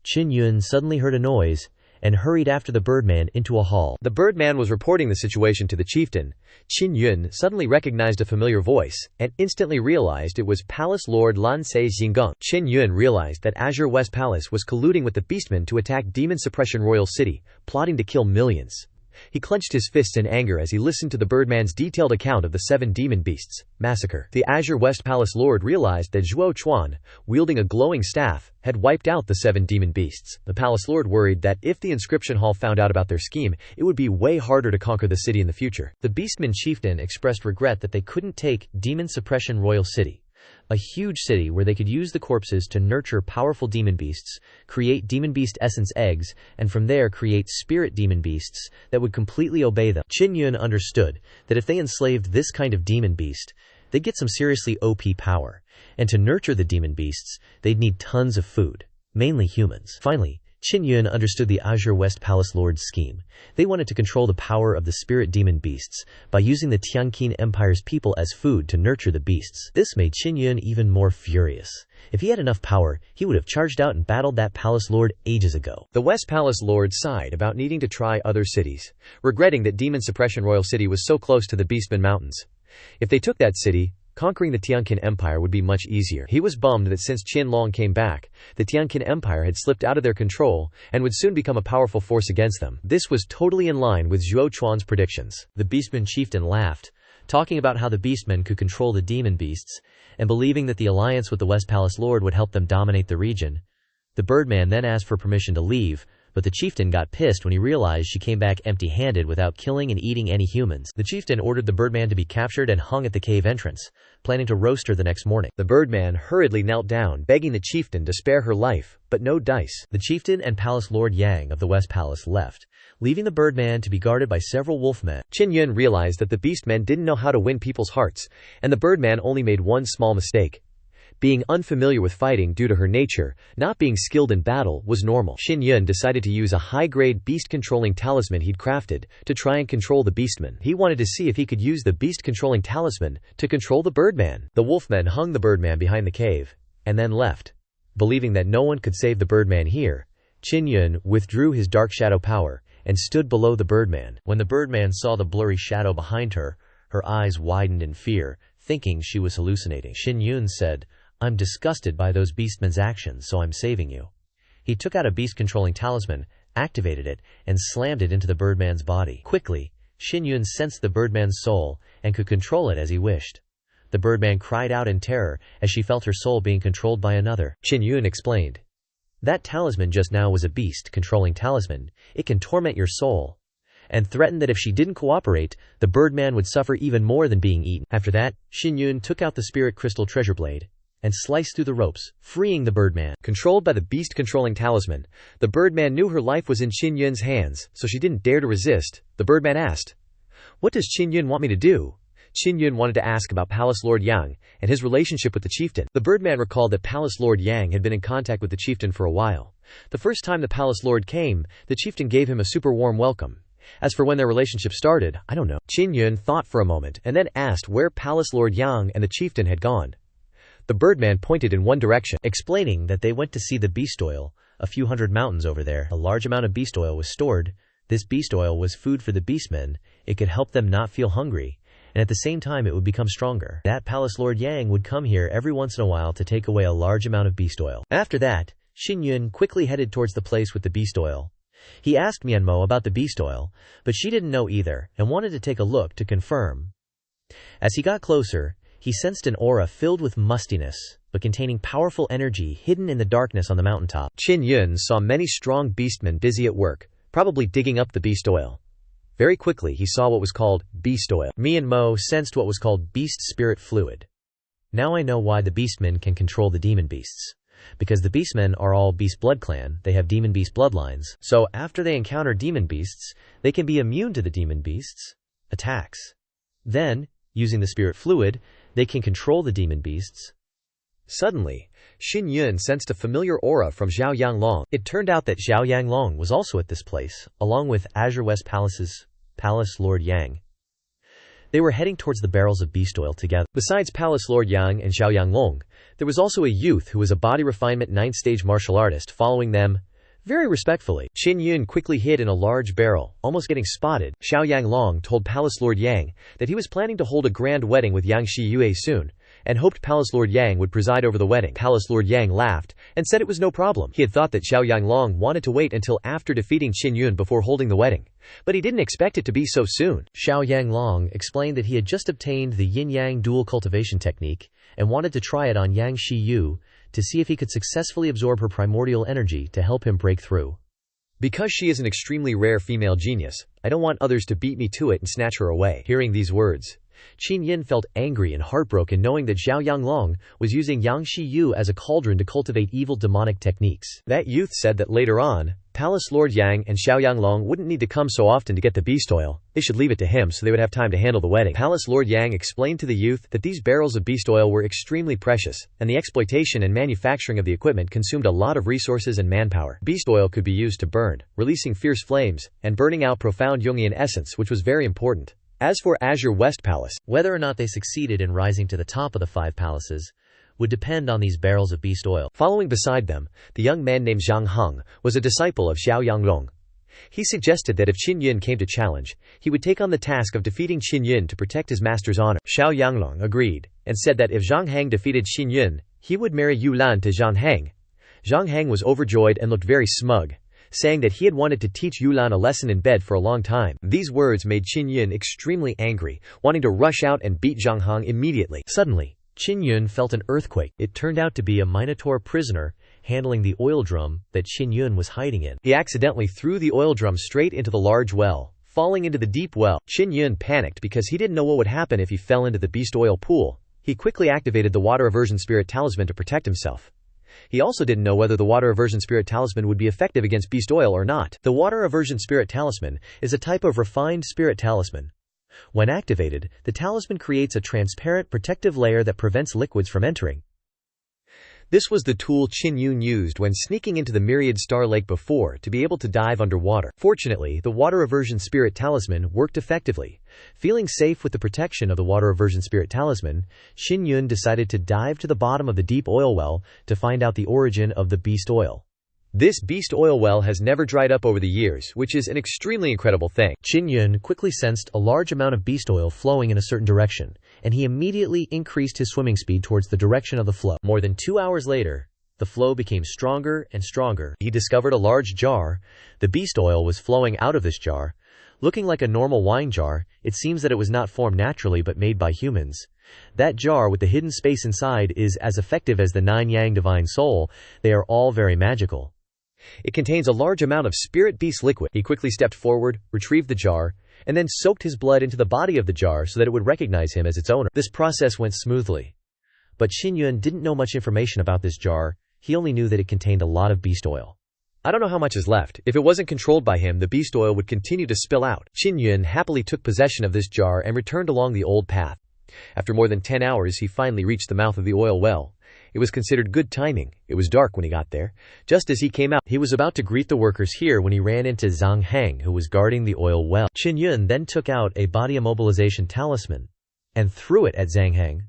Qin Yun suddenly heard a noise and hurried after the birdman into a hall. The birdman was reporting the situation to the chieftain. Qin Yun suddenly recognized a familiar voice and instantly realized it was Palace Lord Lansei Xingeng. Qin Yun realized that Azure West Palace was colluding with the Beastmen to attack Demon Suppression Royal City, plotting to kill millions. He clenched his fists in anger as he listened to the birdman's detailed account of the 7 demon beasts' massacre. The Azure West Palace Lord realized that Zhuo Chuan, wielding a glowing staff, had wiped out the 7 demon beasts. The Palace Lord worried that if the Inscription Hall found out about their scheme, it would be way harder to conquer the city in the future. The Beastman chieftain expressed regret that they couldn't take Demon Suppression Royal City, a huge city where they could use the corpses to nurture powerful demon beasts, create demon beast essence eggs, and from there create spirit demon beasts that would completely obey them. Qin Yun understood that if they enslaved this kind of demon beast, they'd get some seriously OP power, and to nurture the demon beasts, they'd need tons of food, mainly humans. Finally, Qin Yun understood the Azure West Palace Lord's scheme. They wanted to control the power of the spirit demon beasts by using the Tianqin Empire's people as food to nurture the beasts. This made Qin Yun even more furious. If he had enough power, he would have charged out and battled that Palace Lord ages ago. The West Palace Lord sighed about needing to try other cities, regretting that Demon Suppression Royal City was so close to the Beastmen Mountains. If they took that city, conquering the Tianqin Empire would be much easier. He was bummed that since Qin Long came back, the Tianqin Empire had slipped out of their control and would soon become a powerful force against them. This was totally in line with Zhuo Chuan's predictions. The Beastman chieftain laughed, talking about how the Beastmen could control the demon beasts, and believing that the alliance with the West Palace Lord would help them dominate the region. The birdman then asked for permission to leave, but the chieftain got pissed when he realized she came back empty-handed without killing and eating any humans. The chieftain ordered the birdman to be captured and hung at the cave entrance, planning to roast her the next morning. The birdman hurriedly knelt down, begging the chieftain to spare her life, but no dice. The chieftain and Palace Lord Yang of the West Palace left, leaving the birdman to be guarded by several wolfmen. Qin Yun realized that the beastmen didn't know how to win people's hearts, and the birdman only made one small mistake. Being unfamiliar with fighting due to her nature, not being skilled in battle, was normal. Qin Yun decided to use a high-grade beast-controlling talisman he'd crafted to try and control the beastmen. He wanted to see if he could use the beast-controlling talisman to control the birdman. The wolfmen hung the birdman behind the cave, and then left. Believing that no one could save the birdman here, Qin Yun withdrew his dark shadow power and stood below the birdman. When the birdman saw the blurry shadow behind her, her eyes widened in fear, thinking she was hallucinating. Qin Yun said, "I'm disgusted by those beastmen's actions, so I'm saving you." He took out a beast-controlling talisman, activated it, and slammed it into the birdman's body. Quickly, Qin Yun sensed the birdman's soul and could control it as he wished. The birdman cried out in terror as she felt her soul being controlled by another. Qin Yun explained, "That talisman just now was a beast-controlling talisman. It can torment your soul," and threatened that if she didn't cooperate, the birdman would suffer even more than being eaten. After that, Qin Yun took out the spirit crystal treasure blade and sliced through the ropes, freeing the birdman. Controlled by the beast-controlling talisman, the birdman knew her life was in Qin Yun's hands, so she didn't dare to resist. The birdman asked, "What does Qin Yun want me to do?" Qin Yun wanted to ask about Palace Lord Yang and his relationship with the chieftain. The birdman recalled that Palace Lord Yang had been in contact with the chieftain for a while. The first time the Palace Lord came, the chieftain gave him a super warm welcome. As for when their relationship started, I don't know. Qin Yun thought for a moment and then asked where Palace Lord Yang and the chieftain had gone. The birdman pointed in one direction, explaining that they went to see the beast oil, a few hundred mountains over there. A large amount of beast oil was stored. This beast oil was food for the beastmen. It could help them not feel hungry, and at the same time it would become stronger. That Palace Lord Yang would come here every once in a while to take away a large amount of beast oil. After that, Qin Yun quickly headed towards the place with the beast oil. He asked Manhwa about the beast oil, but she didn't know either, and wanted to take a look to confirm. As he got closer, he sensed an aura filled with mustiness, but containing powerful energy hidden in the darkness on the mountaintop. Qin Yun saw many strong beastmen busy at work, probably digging up the beast oil. Very quickly he saw what was called beast oil. Manhwa sensed what was called beast spirit fluid. Now I know why the beastmen can control the demon beasts. Because the beastmen are all beast blood clan, they have demon beast bloodlines. So after they encounter demon beasts, they can be immune to the demon beasts' attacks. Then, using the spirit fluid, they can control the demon beasts. Suddenly, Xin Yun sensed a familiar aura from Zhao Yanglong. It turned out that Zhao Yanglong was also at this place, along with Azure West Palace's Palace Lord Yang. They were heading towards the barrels of beast oil together. Besides Palace Lord Yang and Zhao Yanglong, there was also a youth who was a body refinement 9th stage martial artist following them very respectfully. Xin Yun quickly hid in a large barrel, almost getting spotted. Zhao Yanglong told Palace Lord Yang that he was planning to hold a grand wedding with Yang Shiyue soon, and hoped Palace Lord Yang would preside over the wedding. Palace Lord Yang laughed and said it was no problem. He had thought that Zhao Yanglong wanted to wait until after defeating Xin Yun before holding the wedding, but he didn't expect it to be so soon. Zhao Yanglong explained that he had just obtained the yin-yang dual cultivation technique and wanted to try it on Yang Shiyu to see if he could successfully absorb her primordial energy to help him break through. Because she is an extremely rare female genius, I don't want others to beat me to it and snatch her away. Hearing these words, Qin Yin felt angry and heartbroken knowing that Zhao Yanglong was using Yang Shiyu as a cauldron to cultivate evil demonic techniques. That youth said that later on, Palace Lord Yang and Zhao Yanglong wouldn't need to come so often to get the beast oil. They should leave it to him so they would have time to handle the wedding. Palace Lord Yang explained to the youth that these barrels of beast oil were extremely precious, and the exploitation and manufacturing of the equipment consumed a lot of resources and manpower. Beast oil could be used to burn, releasing fierce flames, and burning out profound Jungian essence, which was very important. As for Azure West Palace, whether or not they succeeded in rising to the top of the 5 palaces would depend on these barrels of beast oil. Following beside them, the young man named Zhang Heng was a disciple of Zhao Yanglong. He suggested that if Qin Yun came to challenge, he would take on the task of defeating Qin Yun to protect his master's honor. Zhao Yanglong agreed, and said that if Zhang Heng defeated Qin Yun, he would marry Yu Lan to Zhang Heng. Zhang Heng was overjoyed and looked very smug, saying that he had wanted to teach Yu Lan a lesson in bed for a long time. These words made Qin Yun extremely angry, wanting to rush out and beat Zhang Heng immediately. Suddenly, Qin Yun felt an earthquake. It turned out to be a Minotaur prisoner handling the oil drum that Qin Yun was hiding in. He accidentally threw the oil drum straight into the large well, falling into the deep well. Qin Yun panicked because he didn't know what would happen if he fell into the beast oil pool. He quickly activated the water aversion spirit talisman to protect himself. He also didn't know whether the water aversion spirit talisman would be effective against beast oil or not. The water aversion spirit talisman is a type of refined spirit talisman. When activated, the talisman creates a transparent protective layer that prevents liquids from entering. This was the tool Qin Yun used when sneaking into the Myriad Star Lake before to be able to dive underwater. Fortunately, the water aversion spirit talisman worked effectively. Feeling safe with the protection of the water aversion spirit talisman, Qin Yun decided to dive to the bottom of the deep oil well to find out the origin of the beast oil. This beast oil well has never dried up over the years, which is an extremely incredible thing. Qin Yun quickly sensed a large amount of beast oil flowing in a certain direction, and he immediately increased his swimming speed towards the direction of the flow. More than 2 hours later, the flow became stronger and stronger. He discovered a large jar. The beast oil was flowing out of this jar. Looking like a normal wine jar, it seems that it was not formed naturally but made by humans. That jar with the hidden space inside is as effective as the 9 Yang Divine Soul. They are all very magical. It contains a large amount of spirit beast liquid. He quickly stepped forward, retrieved the jar, and then soaked his blood into the body of the jar so that it would recognize him as its owner. This process went smoothly. But Qin Yun didn't know much information about this jar. He only knew that it contained a lot of beast oil. I don't know how much is left. If it wasn't controlled by him, the beast oil would continue to spill out. Qin Yun happily took possession of this jar and returned along the old path. After more than 10 hours, he finally reached the mouth of the oil well. It was considered good timing. It was dark when he got there. Just as he came out, he was about to greet the workers here when he ran into Zhang Heng, who was guarding the oil well. Qin Yun then took out a body immobilization talisman and threw it at Zhang Heng.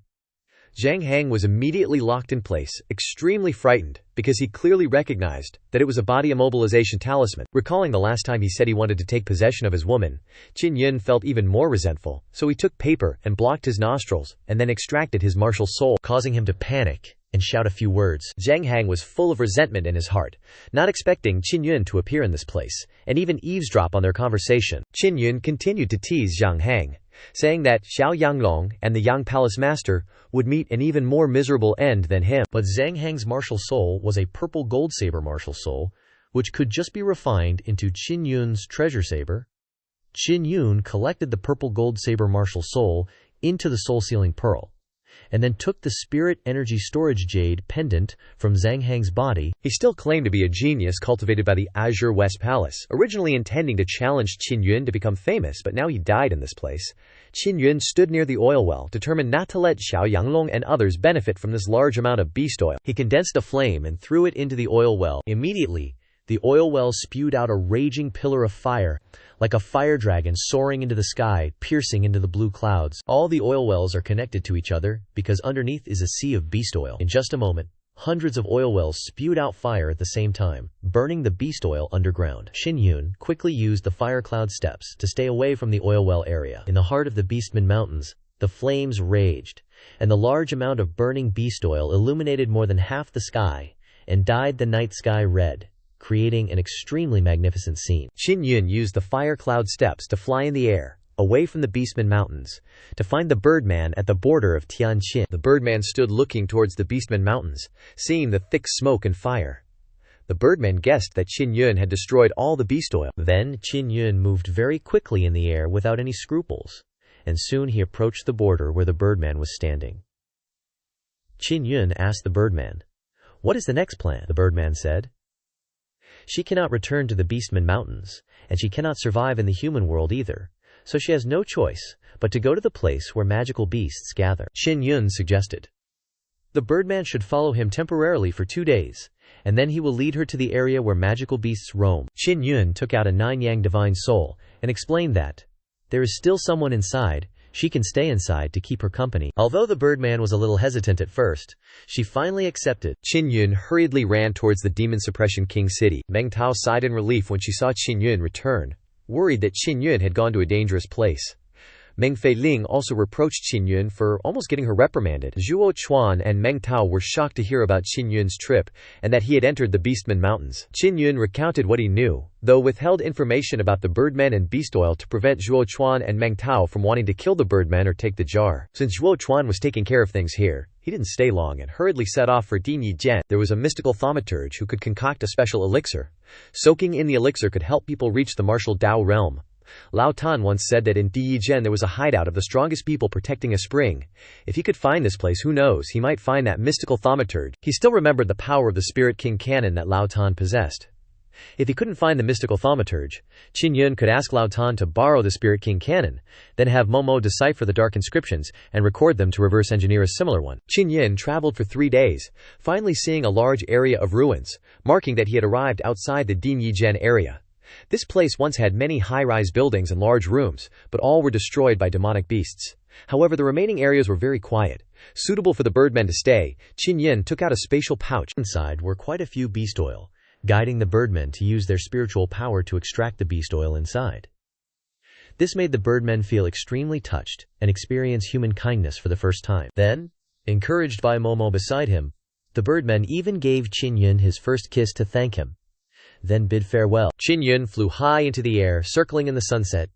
Zhang Heng was immediately locked in place, extremely frightened, because he clearly recognized that it was a body immobilization talisman. Recalling the last time he said he wanted to take possession of his woman, Qin Yun felt even more resentful, so he took paper and blocked his nostrils, and then extracted his martial soul, causing him to panic and shout a few words. Zhang Heng was full of resentment in his heart, not expecting Qin Yun to appear in this place, and even eavesdrop on their conversation. Qin Yun continued to tease Zhang Heng, saying that Zhao Yanglong and the Yang Palace Master would meet an even more miserable end than him. But Zhang Heng's martial soul was a purple gold saber martial soul, which could just be refined into Qin Yun's treasure saber. Qin Yun collected the purple gold saber martial soul into the soul-sealing pearl. and then took the spirit energy storage jade pendant from Zhang Hang's body. He still claimed to be a genius cultivated by the Azure West Palace, originally intending to challenge Qin Yun to become famous, but now he died in this place. Qin Yun stood near the oil well, determined not to let Xiao Yanglong and others benefit from this large amount of beast oil. He condensed a flame and threw it into the oil well. Immediately, the oil well spewed out a raging pillar of fire, like a fire dragon soaring into the sky, piercing into the blue clouds. All the oil wells are connected to each other, because underneath is a sea of beast oil. In just a moment, hundreds of oil wells spewed out fire at the same time, burning the beast oil underground. Qin Yun quickly used the fire cloud steps to stay away from the oil well area. In the heart of the Beastman Mountains, the flames raged, and the large amount of burning beast oil illuminated more than half the sky and dyed the night sky red, creating an extremely magnificent scene. Qin Yun used the fire cloud steps to fly in the air, away from the Beastman Mountains, to find the Birdman at the border of Tianqin. The Birdman stood looking towards the Beastman Mountains, seeing the thick smoke and fire. The Birdman guessed that Qin Yun had destroyed all the beast oil. Then Qin Yun moved very quickly in the air without any scruples, and soon he approached the border where the Birdman was standing. Qin Yun asked the Birdman, "What is the next plan?" The Birdman said, "She cannot return to the Beastman Mountains, and she cannot survive in the human world either, so she has no choice but to go to the place where magical beasts gather." Qin Yun suggested, "The Birdman should follow him temporarily for 2 days, and then he will lead her to the area where magical beasts roam." Qin Yun took out a 9-yang divine soul and explained that there is still someone inside. She can stay inside to keep her company. Although the Birdman was a little hesitant at first, she finally accepted. Qin Yun hurriedly ran towards the Demon Suppression King city. Meng Tao sighed in relief when she saw Qin Yun return, worried that Qin Yun had gone to a dangerous place. Meng Feiling also reproached Qin Yun for almost getting her reprimanded. Zhuo Chuan and Meng Tao were shocked to hear about Qin Yun's trip and that he had entered the Beastman Mountains. Qin Yun recounted what he knew, though withheld information about the Birdman and beast oil to prevent Zhuo Chuan and Meng Tao from wanting to kill the Birdman or take the jar. Since Zhuo Chuan was taking care of things here, he didn't stay long and hurriedly set off for Dinyi Zhen. There was a mystical thaumaturge who could concoct a special elixir. Soaking in the elixir could help people reach the martial Dao realm. Lao Tan once said that in Dinyi Zhen there was a hideout of the strongest people protecting a spring. If he could find this place, who knows, he might find that mystical thaumaturge. He still remembered the power of the Spirit King cannon that Lao Tan possessed. If he couldn't find the mystical thaumaturge, Qin Yun could ask Lao Tan to borrow the Spirit King cannon, then have Momo decipher the dark inscriptions and record them to reverse engineer a similar one. Qin Yun traveled for 3 days, finally seeing a large area of ruins, marking that he had arrived outside the Dinyi Zhen area. This place once had many high-rise buildings and large rooms, but all were destroyed by demonic beasts. However, the remaining areas were very quiet, suitable for the Birdmen to stay. Qin Yun took out a spatial pouch. Inside were quite a few beast oil, guiding the Birdmen to use their spiritual power to extract the beast oil inside. This made the Birdmen feel extremely touched and experience human kindness for the first time. Then, encouraged by Momo beside him, the Birdmen even gave Qin Yun his first kiss to thank him, then bid farewell. Qin Yun flew high into the air, circling in the sunset.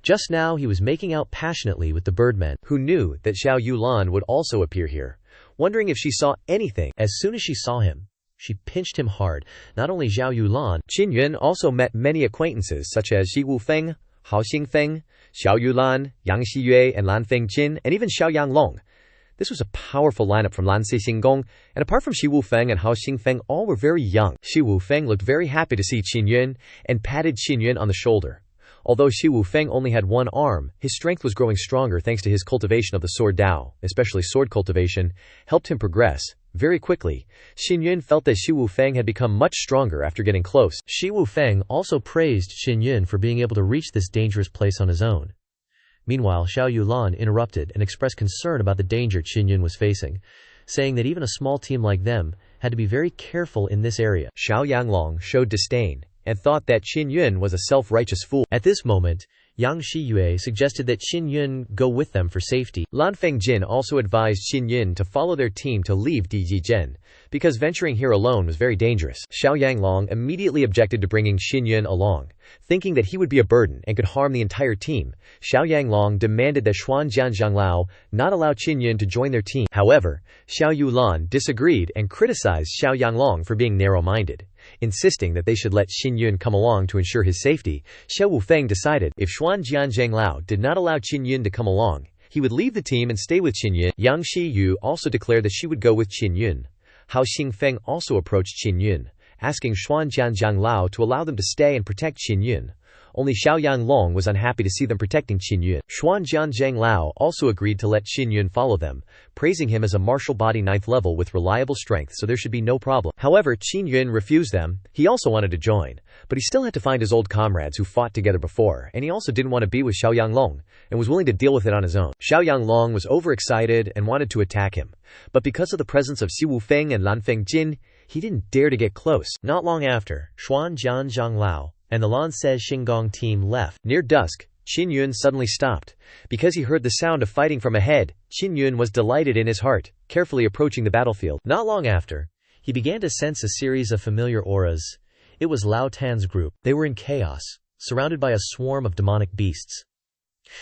Just now he was making out passionately with the Birdmen, who knew that Xiao Yulan would also appear here, wondering if she saw anything. As soon as she saw him, she pinched him hard. Not only Xiao Yulan, Qin Yun also met many acquaintances such as Xi Wufeng, Hao Xingfeng, Xiao Yulan, Yang Xiyue, and Lan Fengjin, and even Xiao Yanglong. This was a powerful lineup from Lan Xingong, and apart from Xi Wufeng and Hao Xingfeng, all were very young. Xi Wufeng looked very happy to see Qin Yun and patted Qin Yun on the shoulder. Although Xi Wufeng only had one arm, his strength was growing stronger thanks to his cultivation of the sword Dao, especially sword cultivation, helped him progress. Very quickly, Qin Yun felt that Xi Wufeng had become much stronger after getting close. Xi Wufeng also praised Qin Yun for being able to reach this dangerous place on his own. Meanwhile, Xiao Yulan interrupted and expressed concern about the danger Qin Yun was facing, saying that even a small team like them had to be very careful in this area. Xiao Yanglong showed disdain and thought that Qin Yun was a self-righteous fool. At this moment, Yang Xiyue suggested that Qin Yun go with them for safety. Lan Fengjin also advised Qin Yun to follow their team to leave Dinyi Zhen, because venturing here alone was very dangerous. Xiao Yanglong immediately objected to bringing Qin Yun along, thinking that he would be a burden and could harm the entire team. Xiao Yanglong demanded that Xuan Jianzhanglao not allow Qin Yun to join their team. However, Xiao Yulan disagreed and criticized Xiao Yanglong for being narrow-minded, insisting that they should let Qin Yun come along to ensure his safety. Xiao Wufeng decided if Xuan Jianzhanglao did not allow Qin Yun to come along, he would leave the team and stay with Qin Yun. Yang Shi-yu also declared that she would go with Qin Yun. Hao Xingfeng also approached Qin Yun, asking Xuanjiang Lao to allow them to stay and protect Qin Yun. Only Xiaoyang Long was unhappy to see them protecting Qin Yun. Xuanjiang Lao also agreed to let Qin Yun follow them, praising him as a martial body 9th level with reliable strength, so there should be no problem. However, Qin Yun refused them. He also wanted to join, but he still had to find his old comrades who fought together before, and he also didn't want to be with Xiaoyang Long, and was willing to deal with it on his own. Xiaoyang Long was overexcited and wanted to attack him, but because of the presence of Xi Wufeng and Lan Fengjin, he didn't dare to get close. Not long after, Xuanjiang Lao and the Lanse Xinggong team left. Near dusk, Qin Yun suddenly stopped. Because he heard the sound of fighting from ahead, Qin Yun was delighted in his heart, carefully approaching the battlefield. Not long after, he began to sense a series of familiar auras. It was Lao Tan's group. They were in chaos, surrounded by a swarm of demonic beasts.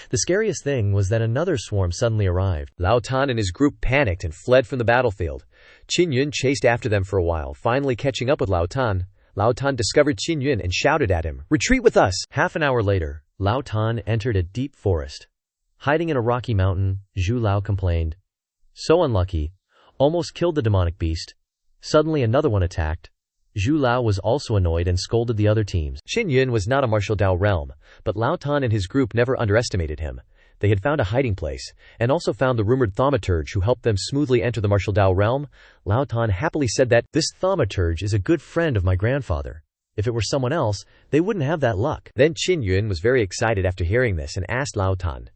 The scariest thing was that another swarm suddenly arrived. Lao Tan and his group panicked and fled from the battlefield. Qin Yun chased after them for a while, finally catching up with Lao Tan. Lao Tan discovered Qin Yun and shouted at him, "Retreat with us!" Half an hour later, Lao Tan entered a deep forest. Hiding in a rocky mountain, Zhu Lao complained, "So unlucky. Almost killed the demonic beast." Suddenly another one attacked. Zhu Lao was also annoyed and scolded the other teams. Qin Yun was not a martial Dao realm, but Lao Tan and his group never underestimated him. They had found a hiding place, and also found the rumored thaumaturge who helped them smoothly enter the martial Dao realm. Lao Tan happily said that, "This thaumaturge is a good friend of my grandfather. If it were someone else, they wouldn't have that luck." Then Qin Yun was very excited after hearing this and asked Lao Tan,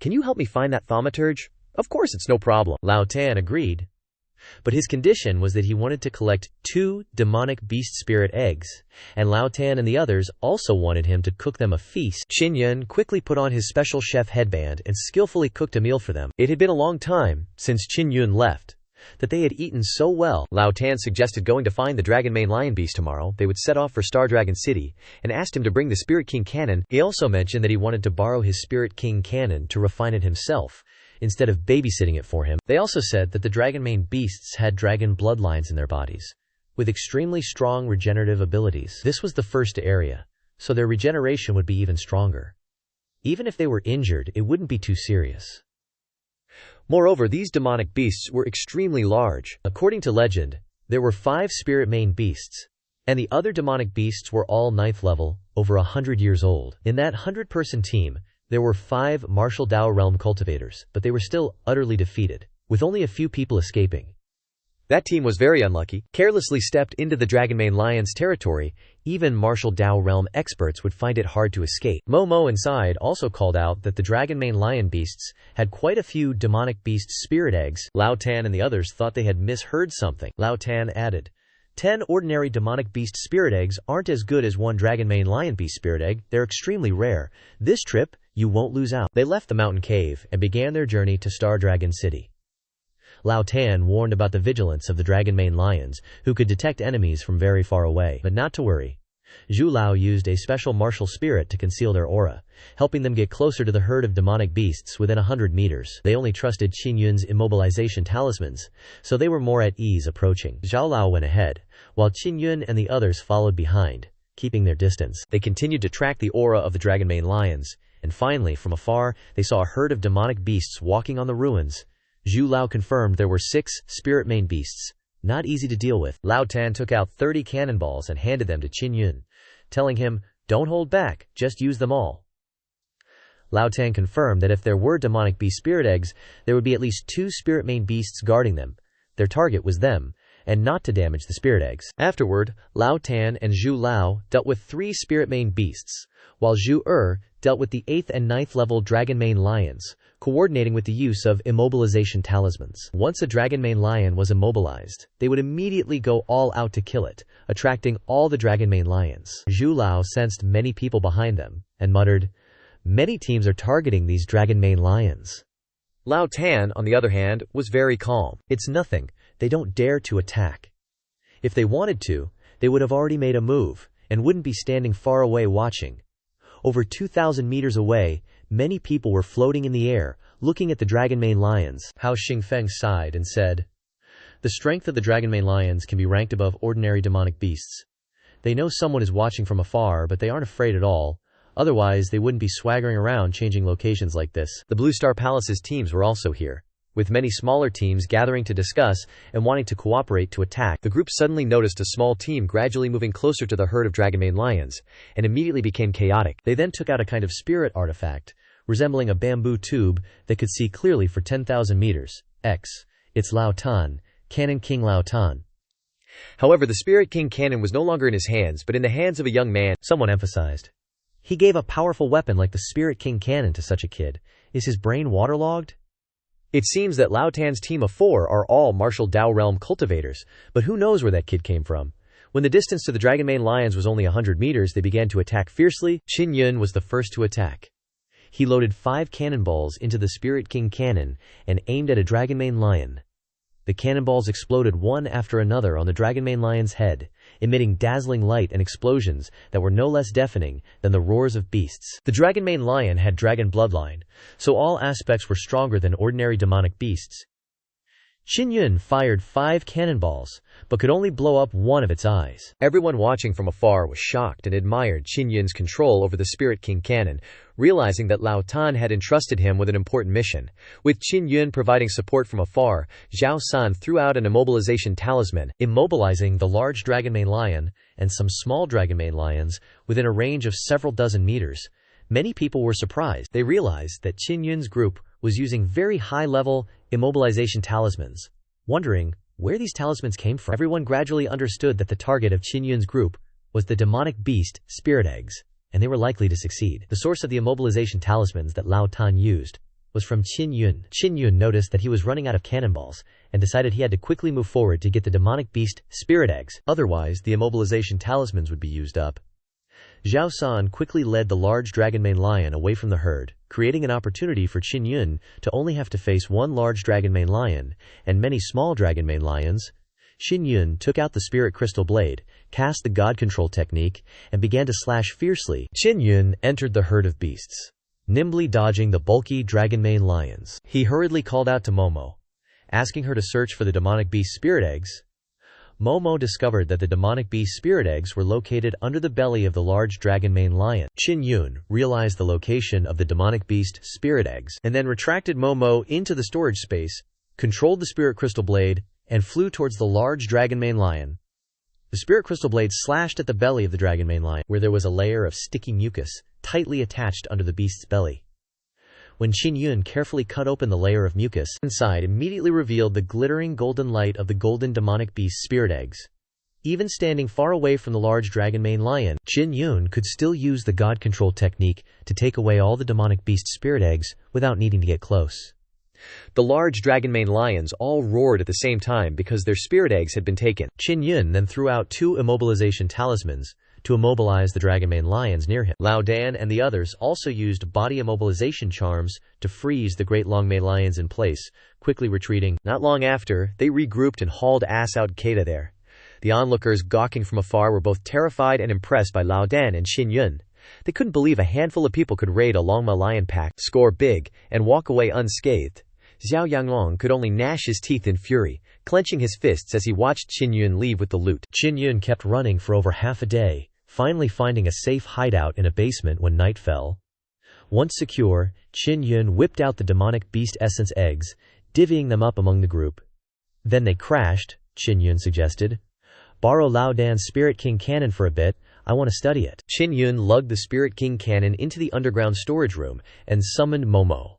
"Can you help me find that thaumaturge?" "Of course, it's no problem." Lao Tan agreed. But his condition was that he wanted to collect 2 demonic beast spirit eggs, and Lao Tan and the others also wanted him to cook them a feast. Qin Yun quickly put on his special chef headband and skillfully cooked a meal for them. It had been a long time, since Qin Yun left, that they had eaten so well. Lao Tan suggested going to find the Dragon Mane Lion Beast tomorrow. They would set off for Star Dragon City, and asked him to bring the Spirit King cannon. He also mentioned that he wanted to borrow his Spirit King cannon to refine it himself, instead of babysitting it for him. They also said that the dragon mane beasts had dragon bloodlines in their bodies, with extremely strong regenerative abilities. This was the first area, so their regeneration would be even stronger. Even if they were injured, it wouldn't be too serious. Moreover, these demonic beasts were extremely large. According to legend, there were 5 spirit mane beasts, and the other demonic beasts were all 9th level, over 100 years old. In that 100-person team, there were 5 martial Dao realm cultivators, but they were still utterly defeated, with only a few people escaping. That team was very unlucky, carelessly stepped into the Dragonmane Lion's territory. Even martial Dao realm experts would find it hard to escape. Momo inside also called out that the Dragonmane Lion beasts had quite a few demonic beast spirit eggs. Lao Tan and the others thought they had misheard something. Lao Tan added, 10 ordinary demonic beast spirit eggs aren't as good as 1 Dragonmane Lion beast spirit egg. They're extremely rare. This trip, you won't lose out. They left the mountain cave and began their journey to Star Dragon City. Lao Tan warned about the vigilance of the Dragonmane lions, who could detect enemies from very far away. But not to worry. Zhu Lao used a special martial spirit to conceal their aura, helping them get closer to the herd of demonic beasts within 100 meters. They only trusted Qin Yun's immobilization talismans, so they were more at ease approaching. Zhao Lao went ahead, while Qin Yun and the others followed behind, keeping their distance. They continued to track the aura of the Dragonmane lions, and finally, from afar, they saw a herd of demonic beasts walking on the ruins. Zhu Lao confirmed there were 6 spirit mane beasts, not easy to deal with. Lao Tan took out 30 cannonballs and handed them to Qin Yun, telling him, "Don't hold back, just use them all." Lao Tan confirmed that if there were demonic beast spirit eggs, there would be at least 2 spirit mane beasts guarding them. Their target was them, and not to damage the spirit eggs. Afterward, Lao Tan and Zhu Lao dealt with 3 spirit mane beasts, while Zhu dealt with the 8th and 9th level Dragonmane lions, coordinating with the use of immobilization talismans. Once a Dragonmane lion was immobilized, they would immediately go all out to kill it, attracting all the Dragonmane lions. Zhu Lao sensed many people behind them, and muttered, "Many teams are targeting these Dragonmane lions." Lao Tan, on the other hand, was very calm. "It's nothing, they don't dare to attack. If they wanted to, they would have already made a move, and wouldn't be standing far away watching." Over 2,000 meters away, many people were floating in the air, looking at the Dragonmane lions. Hao Xingfeng sighed and said, "The strength of the Dragonmane lions can be ranked above ordinary demonic beasts. They know someone is watching from afar, but they aren't afraid at all. Otherwise, they wouldn't be swaggering around changing locations like this. The Blue Star Palace's teams were also here, with many smaller teams gathering to discuss and wanting to cooperate to attack. The group suddenly noticed a small team gradually moving closer to the herd of Dragonmane lions, and immediately became chaotic. They then took out a kind of spirit artifact, resembling a bamboo tube that could see clearly for 10,000 meters. It's Lao Tan, Cannon King Lao Tan. However, the Spirit King cannon was no longer in his hands, but in the hands of a young man, someone emphasized. He gave a powerful weapon like the Spirit King cannon to such a kid. Is his brain waterlogged? It seems that Lao Tan's team of 4 are all martial Dao realm cultivators, but who knows where that kid came from. When the distance to the Dragonmane lions was only 100 meters, they began to attack fiercely. Qin Yun was the first to attack. He loaded 5 cannonballs into the Spirit King cannon and aimed at a Dragonmane lion. The cannonballs exploded one after another on the Dragonmane lion's head, emitting dazzling light and explosions that were no less deafening than the roars of beasts. The Dragonmane lion had dragon bloodline, so all aspects were stronger than ordinary demonic beasts. Qin Yun fired 5 cannonballs, but could only blow up one of its eyes. Everyone watching from afar was shocked and admired Qin Yun's control over the Spirit King cannon, realizing that Lao Tan had entrusted him with an important mission. With Qin Yun providing support from afar, Zhao San threw out an immobilization talisman, immobilizing the large Dragonmane lion and some small Dragonmane lions within a range of several dozen meters. Many people were surprised. They realized that Qin Yun's group was using very high-level immobilization talismans, wondering where these talismans came from. Everyone gradually understood that the target of Qin Yun's group was the demonic beast, Spirit Eggs, and they were likely to succeed. The source of the immobilization talismans that Lao Tan used was from Qin Yun. Qin Yun noticed that he was running out of cannonballs and decided he had to quickly move forward to get the demonic beast, Spirit Eggs. Otherwise, the immobilization talismans would be used up. Zhao San quickly led the large Dragonmane lion away from the herd, creating an opportunity for Qin Yun to only have to face one large Dragonmane lion and many small Dragonmane lions. Qin Yun took out the Spirit Crystal Blade, cast the God Control technique, and began to slash fiercely. Qin Yun entered the herd of beasts, nimbly dodging the bulky Dragonmane lions. He hurriedly called out to Momo, asking her to search for the demonic beast Spirit Eggs. Momo discovered that the demonic beast Spirit Eggs were located under the belly of the large Dragonmane lion. Qin Yun realized the location of the demonic beast Spirit Eggs and then retracted Momo into the storage space, controlled the Spirit Crystal Blade, and flew towards the large Dragonmane lion. The Spirit Crystal Blade slashed at the belly of the Dragonmane lion, where there was a layer of sticky mucus tightly attached under the beast's belly. When Qin Yun carefully cut open the layer of mucus, inside immediately revealed the glittering golden light of the golden demonic beast Spirit Eggs. Even standing far away from the large Dragonmane lion, Qin Yun could still use the God Control technique to take away all the demonic beast Spirit Eggs without needing to get close. The large Dragonmane lions all roared at the same time because their Spirit Eggs had been taken. Qin Yun then threw out 2 immobilization talismans to immobilize the Dragonmane lions near him. Lao Dan and the others also used body immobilization charms to freeze the great Longmei lions in place, quickly retreating. Not long after, they regrouped and hauled ass out Keita there. The onlookers gawking from afar were both terrified and impressed by Lao Dan and Qin Yun. They couldn't believe a handful of people could raid a Longmei lion pack, score big, and walk away unscathed. Xiao Yanglong could only gnash his teeth in fury, clenching his fists as he watched Qin Yun leave with the loot. Qin Yun kept running for over half a day, finally finding a safe hideout in a basement when night fell. Once secure, Qin Yun whipped out the demonic beast essence eggs, divvying them up among the group. Then they crashed, Qin Yun suggested. Borrow Lao Dan's Spirit King cannon for a bit, I want to study it. Qin Yun lugged the Spirit King cannon into the underground storage room and summoned Momo,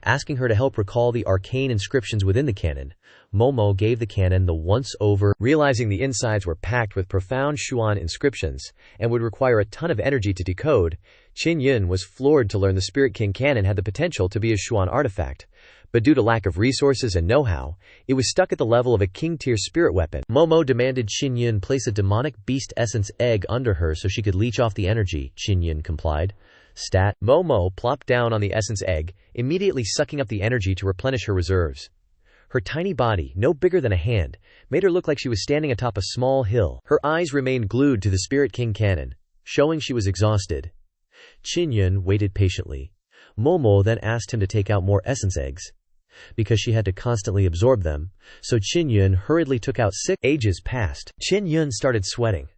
asking her to help recall the arcane inscriptions within the cannon. Momo gave the cannon the once-over, realizing the insides were packed with profound Xuan inscriptions and would require a ton of energy to decode. Qin Yun was floored to learn the Spirit King cannon had the potential to be a Xuan artifact, but due to lack of resources and know-how, it was stuck at the level of a king-tier spirit weapon. Momo demanded Qin Yun place a demonic beast essence egg under her so she could leech off the energy. Qin Yun complied. Stat. Momo plopped down on the essence egg, immediately sucking up the energy to replenish her reserves. Her tiny body, no bigger than a hand, made her look like she was standing atop a small hill. Her eyes remained glued to the Spirit King cannon, showing she was exhausted. Qin Yun waited patiently. Momo then asked him to take out more essence eggs, because she had to constantly absorb them, so Qin Yun hurriedly took out 6. Ages passed. Qin Yun started sweating.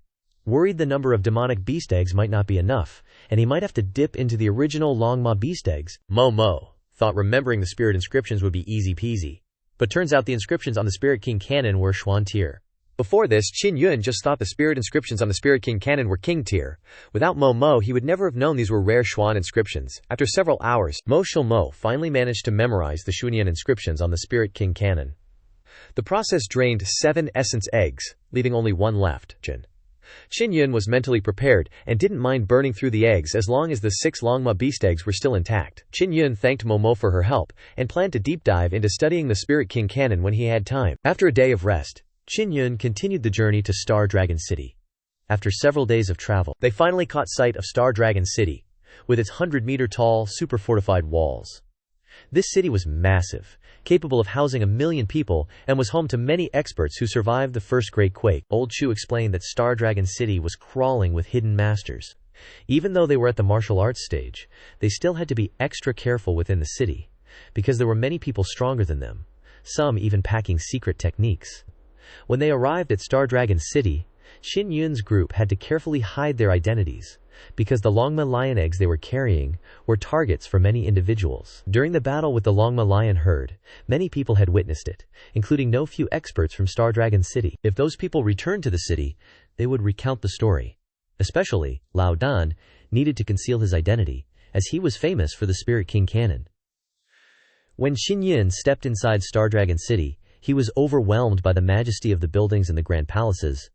worried the number of demonic beast eggs might not be enough, and he might have to dip into the original Longma beast eggs. Mo thought remembering the spirit inscriptions would be easy peasy. But turns out the inscriptions on the Spirit King canon were Xuan tier. Before this, Qin Yun just thought the spirit inscriptions on the Spirit King canon were King tier. Without Mo, he would never have known these were rare Xuan inscriptions. After several hours, Mo finally managed to memorize the Xuanian inscriptions on the Spirit King canon. The process drained 7 essence eggs, leaving only 1 left. Qin Yun was mentally prepared and didn't mind burning through the eggs as long as the 6 Longma beast eggs were still intact. Qin Yun thanked Mo for her help and planned to deep dive into studying the Spirit King canon when he had time. After a day of rest, Qin Yun continued the journey to Star Dragon City. After several days of travel, they finally caught sight of Star Dragon City, with its 100-meter-tall, super-fortified walls. This city was massive, capable of housing 1 million people, and was home to many experts who survived the first Great Quake. Old Chu explained that Star Dragon City was crawling with hidden masters. Even though they were at the martial arts stage, they still had to be extra careful within the city, because there were many people stronger than them, some even packing secret techniques. When they arrived at Star Dragon City, Qin Yun's group had to carefully hide their identities, because the Longma lion eggs they were carrying were targets for many individuals. During the battle with the Longma lion herd, many people had witnessed it, including no few experts from Star Dragon City. If those people returned to the city, they would recount the story. Especially, Lao Dan needed to conceal his identity, as he was famous for the Spirit King canon. When Qin Yun stepped inside Star Dragon City, he was overwhelmed by the majesty of the buildings and the grand palaces.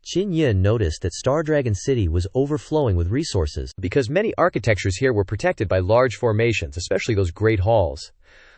Qin Yun noticed that Star Dragon City was overflowing with resources, because many architectures here were protected by large formations, especially those great halls.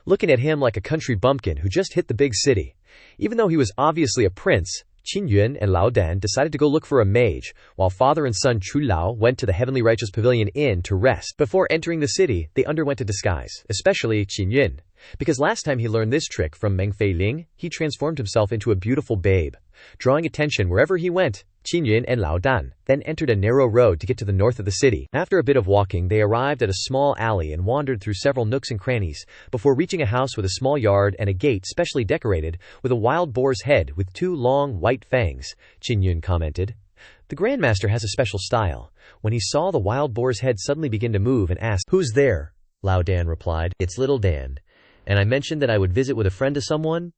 Looking at him like a country bumpkin who just hit the big city. Even though he was obviously a prince, Qin Yun and Lao Dan decided to go look for a mage, while father and son Chu Lao went to the Heavenly Righteous Pavilion Inn to rest. Before entering the city, they underwent a disguise, especially Qin Yun, because last time he learned this trick from Meng Fei Ling, he transformed himself into a beautiful babe, drawing attention wherever he went. Qin Yun and Lao Dan then entered a narrow road to get to the north of the city. After a bit of walking, they arrived at a small alley and wandered through several nooks and crannies, before reaching a house with a small yard and a gate specially decorated with a wild boar's head with 2 long white fangs. Qin Yun commented, "The Grandmaster has a special style." When he saw the wild boar's head suddenly begin to move and asked, "Who's there?" Lao Dan replied, "It's little Dan. And I mentioned that I would visit with a friend to someone?"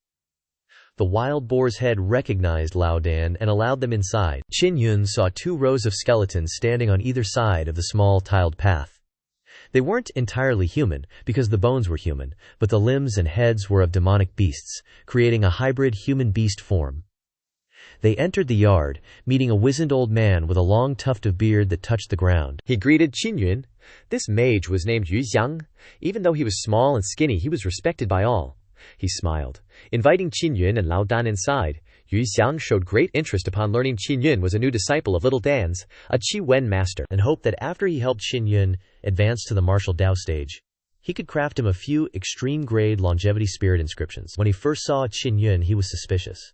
The wild boar's head recognized Lao Dan and allowed them inside. Qin Yun saw 2 rows of skeletons standing on either side of the small tiled path. They weren't entirely human, because the bones were human, but the limbs and heads were of demonic beasts, creating a hybrid human-beast form. They entered the yard, meeting a wizened old man with a long tuft of beard that touched the ground. He greeted Qin Yun. This mage was named Yu Xiang. Even though he was small and skinny, he was respected by all. He smiled, inviting Qin Yun and Lao Dan inside. Yu Xiang showed great interest upon learning Qin Yun was a new disciple of Little Dan's, a Qi Wen master, and hoped that after he helped Qin Yun advance to the martial Dao stage, he could craft him a few extreme-grade longevity spirit inscriptions. When he first saw Qin Yun, he was suspicious.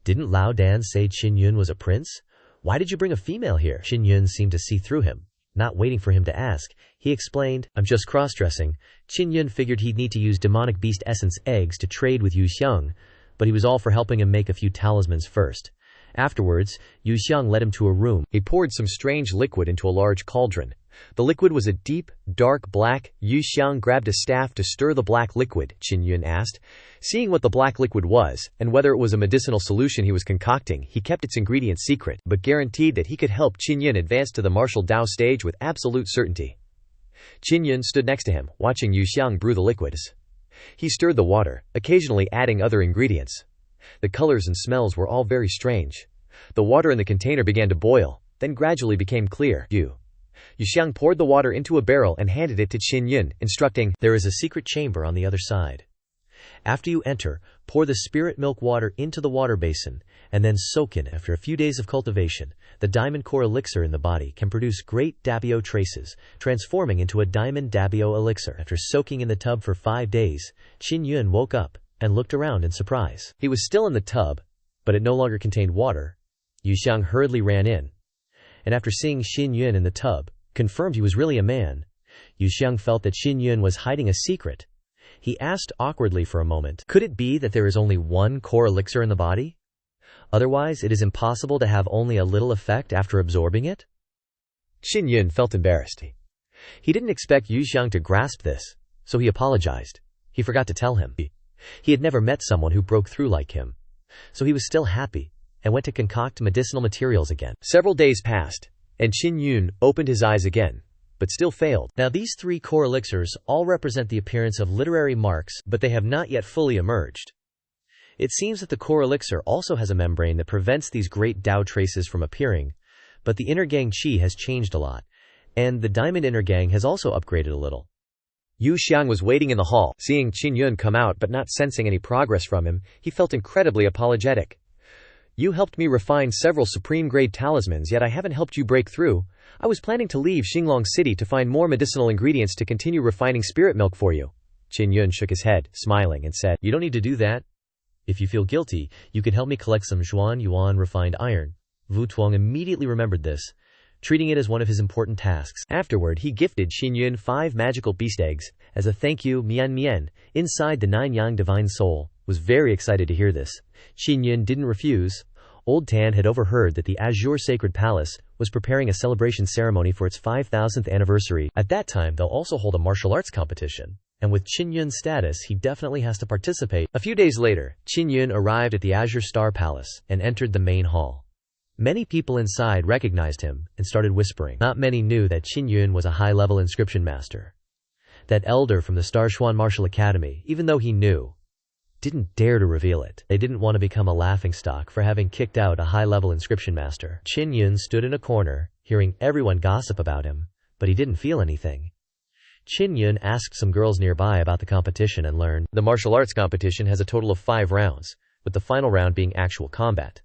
Didn't Lao Dan say Qin Yun was a prince? Why did you bring a female here? Qin Yun seemed to see through him. Not waiting for him to ask, he explained, "I'm just cross-dressing." Qin Yun figured he'd need to use demonic beast essence eggs to trade with Yu Xiang, but he was all for helping him make a few talismans first. Afterwards, Yu Xiang led him to a room. He poured some strange liquid into a large cauldron. The liquid was a deep, dark black. Yu Xiang grabbed a staff to stir the black liquid, Qin Yun asked. Seeing what the black liquid was, and whether it was a medicinal solution he was concocting, he kept its ingredients secret, but guaranteed that he could help Qin Yun advance to the martial Dao stage with absolute certainty. Qin Yun stood next to him, watching Yu Xiang brew the liquids. He stirred the water, occasionally adding other ingredients. The colors and smells were all very strange. The water in the container began to boil, then gradually became clear. Yu Xiang poured the water into a barrel and handed it to Qin Yun, instructing, "There is a secret chamber on the other side. After you enter, pour the spirit milk water into the water basin, and then soak in. After a few days of cultivation, the diamond core elixir in the body can produce great Dabio traces, transforming into a diamond Dabio elixir." After soaking in the tub for 5 days, Qin Yun woke up and looked around in surprise. He was still in the tub, but it no longer contained water. Yu Xiang hurriedly ran in, and after seeing Qin Yun in the tub, confirmed he was really a man. Yu Xiang felt that Qin Yun was hiding a secret. He asked awkwardly for a moment, "Could it be that there is only one core elixir in the body?" Otherwise, it is impossible to have only a little effect after absorbing it? Qin Yun felt embarrassed. He didn't expect Yu Xiang to grasp this, so he apologized. He forgot to tell him. He had never met someone who broke through like him. So he was still happy, and went to concoct medicinal materials again. Several days passed, and Qin Yun opened his eyes again, but still failed. Now these 3 core elixirs all represent the appearance of literary marks, but they have not yet fully emerged. It seems that the core elixir also has a membrane that prevents these great Dao traces from appearing, but the inner gang qi has changed a lot, and the diamond inner gang has also upgraded a little. Yu Xiang was waiting in the hall. Seeing Qin Yun come out but not sensing any progress from him, he felt incredibly apologetic. You helped me refine several supreme-grade talismans, yet I haven't helped you break through. I was planning to leave Xinglong City to find more medicinal ingredients to continue refining spirit milk for you. Qin Yun shook his head, smiling, and said, You don't need to do that. If you feel guilty, you can help me collect some Zhuan Yuan refined iron. Wu Tuong immediately remembered this, treating it as one of his important tasks. Afterward, he gifted Qin Yun 5 magical beast eggs. As a thank you, Mian Mian, inside the 9 Yang divine soul, was very excited to hear this. Qin Yun didn't refuse. Old Tan had overheard that the Azure Sacred Palace was preparing a celebration ceremony for its 5,000th anniversary. At that time, they'll also hold a martial arts competition. And with Qin Yun's status, he definitely has to participate. A few days later, Qin Yun arrived at the Azure Star Palace and entered the main hall. Many people inside recognized him and started whispering. Not many knew that Qin Yun was a high-level inscription master. That elder from the Star Xuan Martial Academy, even though he knew, didn't dare to reveal it. They didn't want to become a laughingstock for having kicked out a high-level inscription master. Qin Yun stood in a corner, hearing everyone gossip about him, but he didn't feel anything. Qin Yun asked some girls nearby about the competition and learned the martial arts competition has a total of 5 rounds, with the final round being actual combat.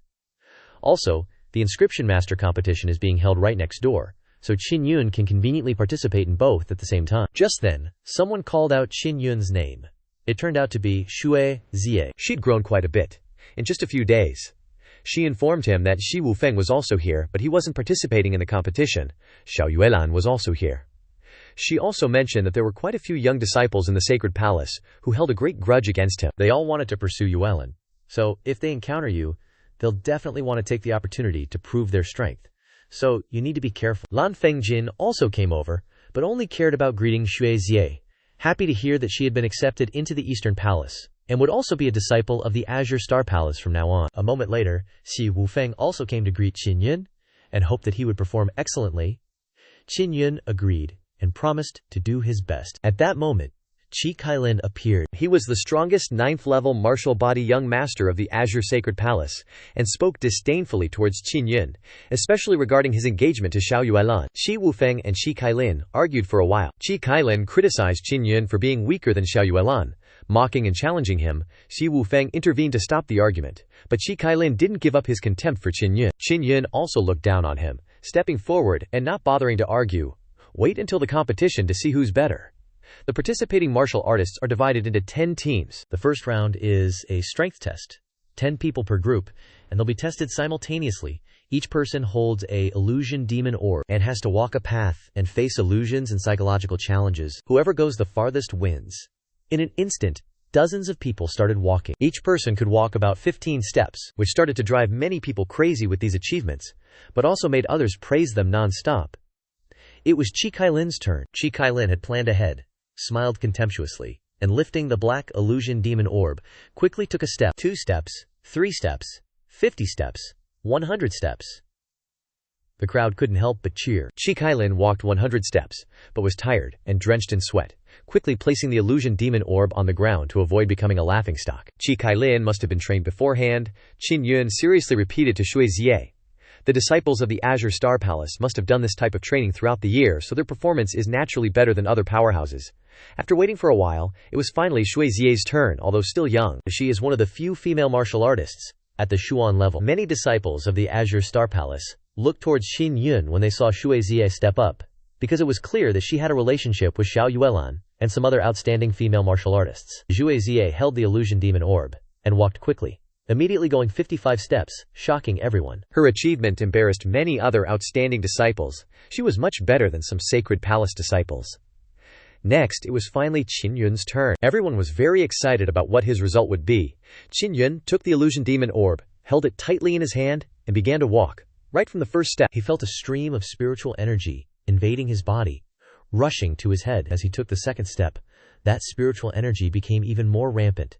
Also, the inscription master competition is being held right next door, so Qin Yun can conveniently participate in both at the same time. Just then, someone called out Qin Yun's name. It turned out to be Shui Zie. She'd grown quite a bit in just a few days. She informed him that Shi Wufeng was also here, but he wasn't participating in the competition. Xiao Yuelan was also here. She also mentioned that there were quite a few young disciples in the sacred palace who held a great grudge against him. They all wanted to pursue Yuelan. So, if they encounter you, they'll definitely want to take the opportunity to prove their strength. So, you need to be careful. Lan Fengjin also came over, but only cared about greeting Shui Zie, happy to hear that she had been accepted into the Eastern Palace, and would also be a disciple of the Azure Star Palace from now on. A moment later, Xi Wufeng also came to greet Qin Yun, and hoped that he would perform excellently. Qin Yun agreed, and promised to do his best. At that moment, Qi Kailin appeared. He was the strongest 9th-level martial body young master of the Azure Sacred Palace, and spoke disdainfully towards Qin Yun, especially regarding his engagement to Xiao Yuelan. Shi Wufeng and Qi Kailin argued for a while. Qi Kailin criticized Qin Yun for being weaker than Xiao Yuelan. Mocking and challenging him, Shi Wufeng intervened to stop the argument, but Qi Kailin didn't give up his contempt for Qin Yun. Qin Yun also looked down on him, stepping forward and not bothering to argue. Wait until the competition to see who's better. The participating martial artists are divided into 10 teams. The first round is a strength test, 10 people per group, and they'll be tested simultaneously. Each person holds a illusion demon orb and has to walk a path and face illusions and psychological challenges. Whoever goes the farthest wins. In an instant, dozens of people started walking. Each person could walk about 15 steps, which started to drive many people crazy with these achievements, but also made others praise them non-stop. It was Qi Kailin's turn. Qi Kailin had planned ahead, smiled contemptuously, and lifting the black illusion demon orb, quickly took a step, 2 steps, 3 steps, 50 steps, 100 steps. The crowd couldn't help but cheer. Qi Kailin walked 100 steps, but was tired and drenched in sweat, quickly placing the illusion demon orb on the ground to avoid becoming a laughingstock. Qi Kailin must have been trained beforehand. Qin Yun seriously repeated to Shui Zie. The disciples of the Azure Star Palace must have done this type of training throughout the year, so their performance is naturally better than other powerhouses. After waiting for a while, it was finally Shui Zie's turn. Although still young, she is one of the few female martial artists at the Xuan level. Many disciples of the Azure Star Palace looked towards Qin Yun when they saw Shui Zie step up, because it was clear that she had a relationship with Xiao Yuelan and some other outstanding female martial artists. Shui Zie held the illusion demon orb and walked quickly, immediately going 55 steps, shocking everyone. Her achievement embarrassed many other outstanding disciples. She was much better than some sacred palace disciples. Next, it was finally Qin Yun's turn. Everyone was very excited about what his result would be. Qin Yun took the illusion demon orb, held it tightly in his hand, and began to walk. Right from the first step, He felt a stream of spiritual energy invading his body, rushing to his head. As he took the second step, that spiritual energy became even more rampant,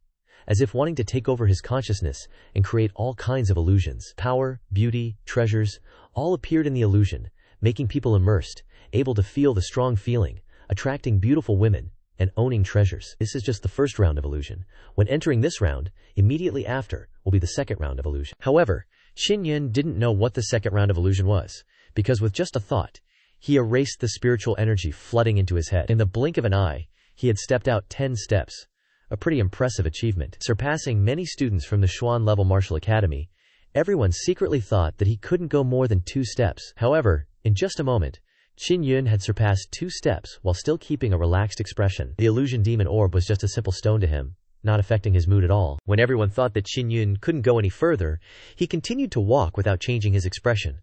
as if wanting to take over his consciousness and create all kinds of illusions. Power, beauty, treasures, all appeared in the illusion, making people immersed, able to feel the strong feeling, attracting beautiful women, and owning treasures. This is just the first round of illusion. When entering this round, immediately after will be the second round of illusion. However, Qin Yun didn't know what the second round of illusion was, because with just a thought, he erased the spiritual energy flooding into his head. In the blink of an eye, he had stepped out 10 steps. A pretty impressive achievement. Surpassing many students from the Xuan level martial academy, everyone secretly thought that he couldn't go more than 2 steps. However, in just a moment, Qin Yun had surpassed 2 steps while still keeping a relaxed expression. The illusion demon orb was just a simple stone to him, not affecting his mood at all. When everyone thought that Qin Yun couldn't go any further, he continued to walk without changing his expression.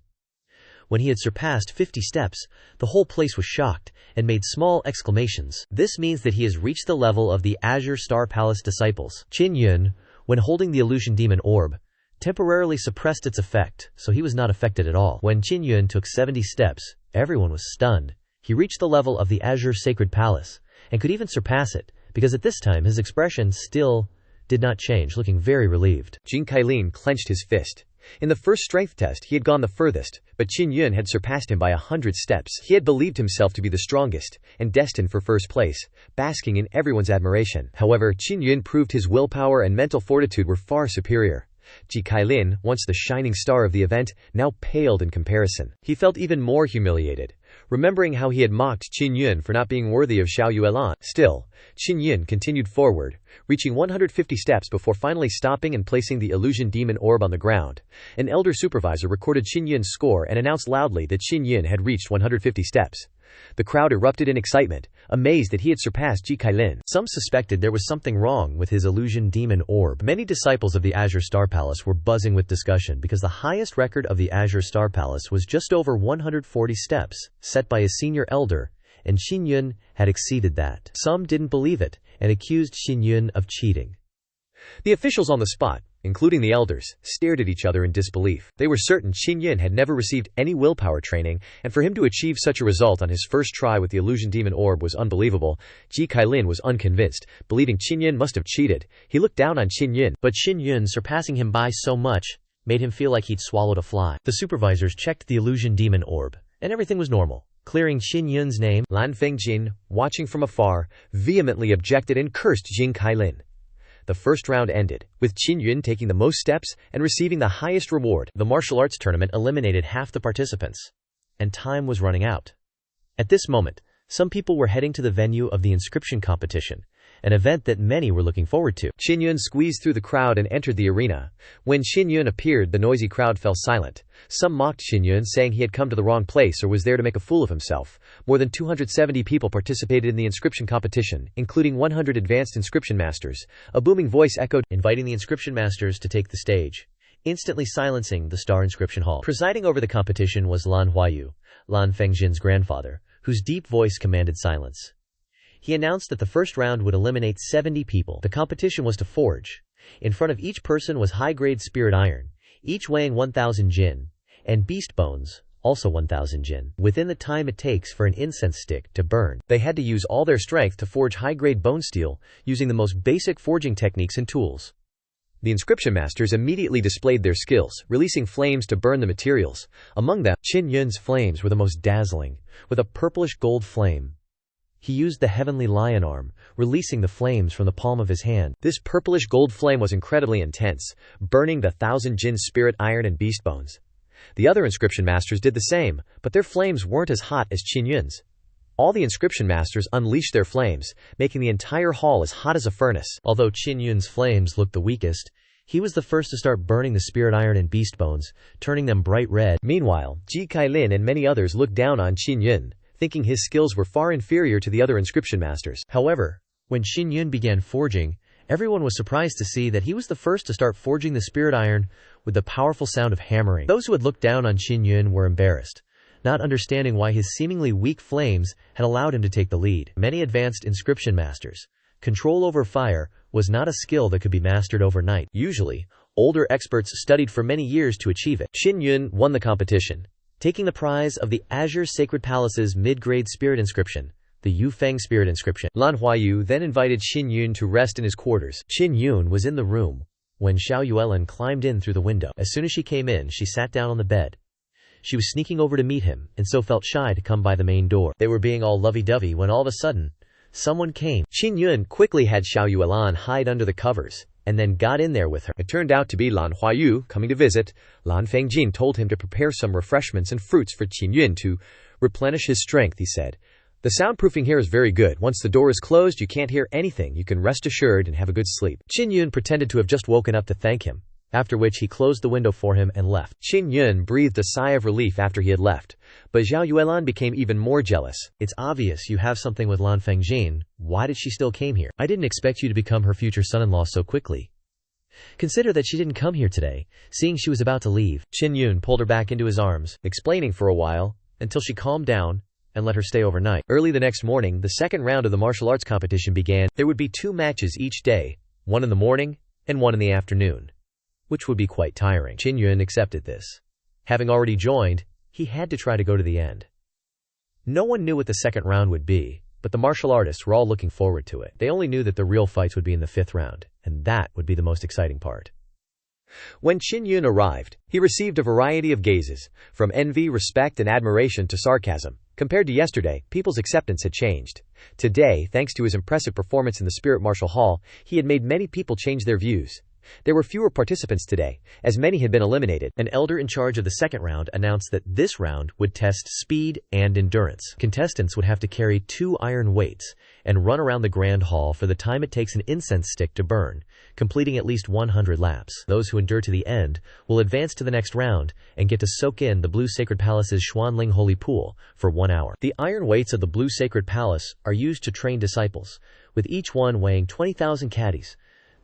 When he had surpassed 50 steps, the whole place was shocked and made small exclamations. This means that he has reached the level of the Azure Star Palace disciples. Qin Yun, when holding the illusion demon orb, temporarily suppressed its effect, so he was not affected at all. When Qin Yun took 70 steps, everyone was stunned. He reached the level of the Azure Sacred Palace, and could even surpass it, because at this time his expression still did not change, looking very relieved. Jing Kailin clenched his fist. In the first strength test, he had gone the furthest, but Qin Yun had surpassed him by 100 steps. He had believed himself to be the strongest, and destined for first place, basking in everyone's admiration. However, Qin Yun proved his willpower and mental fortitude were far superior. Ji Kailin, once the shining star of the event, now paled in comparison. He felt even more humiliated, remembering how he had mocked Qin Yun for not being worthy of Xiao Yuelan. Still, Qin Yun continued forward, reaching 150 steps before finally stopping and placing the illusion demon orb on the ground. An elder supervisor recorded Qin Yun's score and announced loudly that Qin Yun had reached 150 steps. The crowd erupted in excitement, amazed that he had surpassed Ji Kailin. Some suspected there was something wrong with his illusion demon orb. Many disciples of the Azure Star Palace were buzzing with discussion because the highest record of the Azure Star Palace was just over 140 steps, set by a senior elder, and Qin Yun had exceeded that. Some didn't believe it, and accused Qin Yun of cheating. The officials on the spot, including the elders, stared at each other in disbelief. They were certain Qin Yun had never received any willpower training, and for him to achieve such a result on his first try with the illusion demon orb was unbelievable. Ji Kailin was unconvinced, believing Qin Yun must have cheated. He looked down on Qin Yun, but Qin Yun surpassing him by so much made him feel like he'd swallowed a fly. The supervisors checked the illusion demon orb, and everything was normal. Clearing Qin Yun's name, Lan Fengjin, watching from afar, vehemently objected and cursed Jing Kailin. The first round ended, with Qin Yun taking the most steps and receiving the highest reward. The martial arts tournament eliminated half the participants, and time was running out. At this moment, some people were heading to the venue of the inscription competition, an event that many were looking forward to. Qin Yun squeezed through the crowd and entered the arena. When Qin Yun appeared, the noisy crowd fell silent. Some mocked Qin Yun, saying he had come to the wrong place or was there to make a fool of himself. More than 270 people participated in the inscription competition, including 100 advanced inscription masters. A booming voice echoed, inviting the inscription masters to take the stage, instantly silencing the Star Inscription Hall. Presiding over the competition was Lan Huayu, Lan Fengjin's grandfather, whose deep voice commanded silence. He announced that the first round would eliminate 70 people. The competition was to forge. In front of each person was high-grade spirit iron, each weighing 1,000 jin, and beast bones, also 1,000 jin. Within the time it takes for an incense stick to burn, they had to use all their strength to forge high-grade bone steel, using the most basic forging techniques and tools. The inscription masters immediately displayed their skills, releasing flames to burn the materials. Among them, Qin Yun's flames were the most dazzling, with a purplish gold flame. He used the heavenly lion arm, releasing the flames from the palm of his hand. This purplish gold flame was incredibly intense, burning the 1,000 jin spirit iron and beast bones. The other inscription masters did the same, but their flames weren't as hot as Qin Yun's. All the inscription masters unleashed their flames, making the entire hall as hot as a furnace. Although Qin Yun's flames looked the weakest, he was the first to start burning the spirit iron and beast bones, turning them bright red. Meanwhile, Ji Kailin and many others looked down on Qin Yun, thinking his skills were far inferior to the other inscription masters. However, when Qin Yun began forging, everyone was surprised to see that he was the first to start forging the spirit iron with the powerful sound of hammering. Those who had looked down on Qin Yun were embarrassed, not understanding why his seemingly weak flames had allowed him to take the lead. Many advanced inscription masters. Control over fire was not a skill that could be mastered overnight. Usually, Older experts studied for many years to achieve it. Qin Yun won the competition, taking the prize of the Azure Sacred Palace's mid-grade spirit inscription, the Yufeng spirit inscription. Lan Huayu then invited Qin Yun to rest in his quarters. Qin Yun was in the room when Xiao Yuelan climbed in through the window. As soon as she came in, she sat down on the bed. She was sneaking over to meet him, and so felt shy to come by the main door. They were being all lovey-dovey when all of a sudden, someone came. Qin Yun quickly had Xiao Yuelan hide under the covers, and then got in there with her. It turned out to be Lan Huayu coming to visit. Lan Fengjin told him to prepare some refreshments and fruits for Qin Yun to replenish his strength, he said. The soundproofing here is very good. Once the door is closed, you can't hear anything. You can rest assured and have a good sleep. Qin Yun pretended to have just woken up to thank him, after which he closed the window for him and left. Qin Yun breathed a sigh of relief after he had left, but Xiao Yuelan became even more jealous. It's obvious you have something with Lan Fengjin. Why did she still came here? I didn't expect you to become her future son-in-law so quickly. Consider that she didn't come here today, seeing she was about to leave. Qin Yun pulled her back into his arms, explaining for a while, until she calmed down, and let her stay overnight. Early the next morning, the second round of the martial arts competition began. There would be 2 matches each day, one in the morning and one in the afternoon, which would be quite tiring. Qin Yun accepted this. Having already joined, he had to try to go to the end. No one knew what the second round would be, but the martial artists were all looking forward to it. They only knew that the real fights would be in the 5th round, and that would be the most exciting part. When Qin Yun arrived, he received a variety of gazes, from envy, respect, and admiration to sarcasm. Compared to yesterday, people's acceptance had changed. Today, thanks to his impressive performance in the Spirit Martial Hall, he had made many people change their views. There were fewer participants today, as many had been eliminated. An elder in charge of the second round announced that this round would test speed and endurance. Contestants would have to carry 2 iron weights and run around the grand hall for the time it takes an incense stick to burn, completing at least 100 laps. Those who endure to the end will advance to the next round and get to soak in the Blue Sacred Palace's Xuanling Holy Pool for 1 hour. The iron weights of the Blue Sacred Palace are used to train disciples, with each one weighing 20,000 caddies.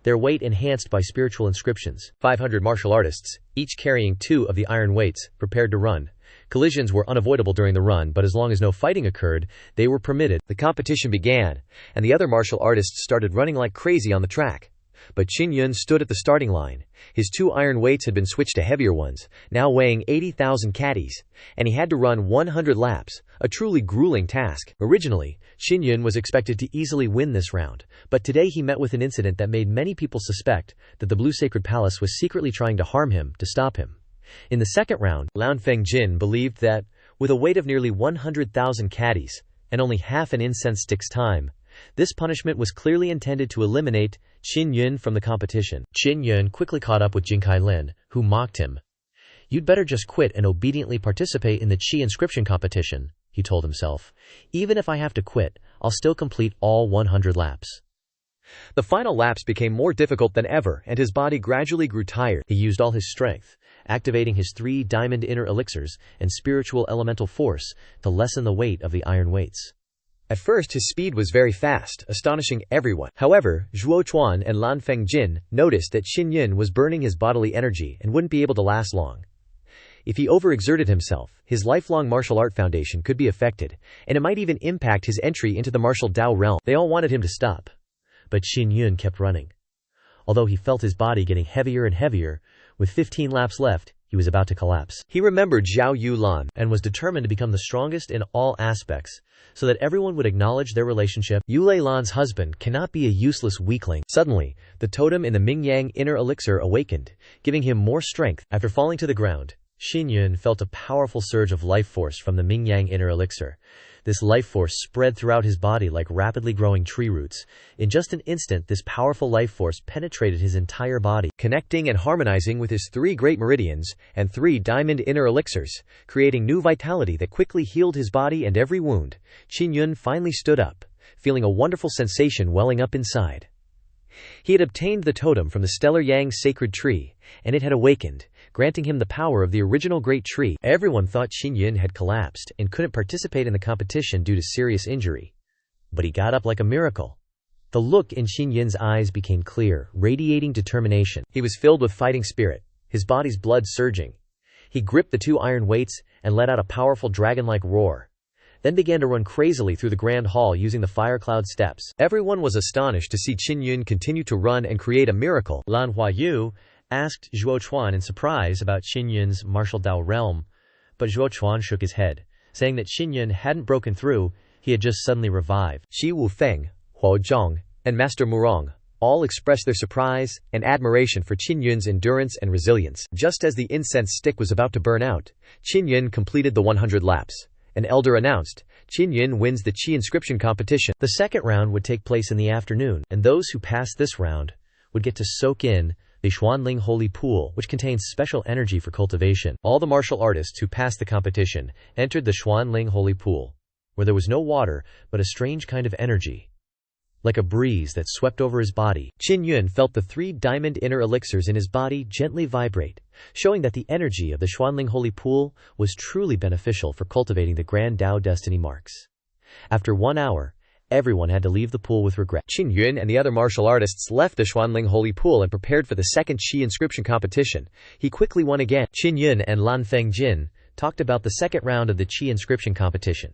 Their weight enhanced by spiritual inscriptions. 500 martial artists, each carrying 2 of the iron weights, prepared to run. Collisions were unavoidable during the run, but as long as no fighting occurred, they were permitted. The competition began, and the other martial artists started running like crazy on the track. But Qin Yun stood at the starting line. His 2 iron weights had been switched to heavier ones, now weighing 80,000 caddies, and he had to run 100 laps, a truly grueling task. Originally, Qin Yun was expected to easily win this round, but today he met with an incident that made many people suspect that the Blue Sacred Palace was secretly trying to harm him to stop him. In the second round, Lan Fengjin believed that, with a weight of nearly 100,000 caddies, and only half an incense stick's time, this punishment was clearly intended to eliminate Qin Yun from the competition. Qin Yun quickly caught up with Jing Kai-lin, who mocked him. "You'd better just quit and obediently participate in the Qi inscription competition," he told himself. "Even if I have to quit, I'll still complete all 100 laps." The final laps became more difficult than ever, and his body gradually grew tired. He used all his strength, activating his 3 diamond inner elixirs and spiritual elemental force to lessen the weight of the iron weights. At first his speed was very fast, astonishing everyone. However, Zhuo Chuan and Lan Fengjin noticed that Qin Yun was burning his bodily energy and wouldn't be able to last long. If he overexerted himself, his lifelong martial art foundation could be affected, and it might even impact his entry into the martial Dao realm. They all wanted him to stop, but Qin Yun kept running. Although he felt his body getting heavier and heavier, with 15 laps left, he was about to collapse. He remembered Zhao Yulan and was determined to become the strongest in all aspects, so that everyone would acknowledge their relationship. Yulei Lan's husband cannot be a useless weakling. Suddenly, the totem in the Mingyang inner elixir awakened, giving him more strength. After falling to the ground, Qin Yun felt a powerful surge of life force from the Mingyang inner elixir. This life force spread throughout his body like rapidly growing tree roots. In just an instant, this powerful life force penetrated his entire body, connecting and harmonizing with his 3 great meridians and 3 diamond inner elixirs, creating new vitality that quickly healed his body and every wound. Qin Yun finally stood up, feeling a wonderful sensation welling up inside. He had obtained the totem from the stellar Yang sacred tree, and it had awakened, granting him the power of the original great tree. Everyone thought Qin Yun had collapsed and couldn't participate in the competition due to serious injury. But he got up like a miracle. The look in Qin Yun's eyes became clear, radiating determination. He was filled with fighting spirit, his body's blood surging. He gripped the 2 iron weights and let out a powerful dragon-like roar, then began to run crazily through the grand hall using the fire cloud steps. Everyone was astonished to see Qin Yun continue to run and create a miracle. Lan Huayu, asked Zhuo Chuan in surprise about Qin Yun's martial Dao realm, but Zhuo Chuan shook his head, saying that Qin Yun hadn't broken through, he had just suddenly revived. Shi Wufeng, Huo Zhong, and Master Murong all expressed their surprise and admiration for Qin Yun's endurance and resilience. Just as the incense stick was about to burn out, Qin Yun completed the 100 laps. An elder announced, Qin Yun wins the Qi inscription competition. The second round would take place in the afternoon, and those who passed this round would get to soak in the Xuanling Holy Pool, which contains special energy for cultivation. All the martial artists who passed the competition entered the Xuanling Holy Pool, where there was no water, but a strange kind of energy, like a breeze that swept over his body. Qin Yun felt the 3 diamond inner elixirs in his body gently vibrate, showing that the energy of the Xuanling Holy Pool was truly beneficial for cultivating the Grand Dao Destiny marks. After 1 hour, everyone had to leave the pool with regret. Qin Yun and the other martial artists left the Xuanling Holy Pool and prepared for the second Qi inscription competition. He quickly won again. Qin Yun and Lan Fengjin talked about the second round of the Qi inscription competition.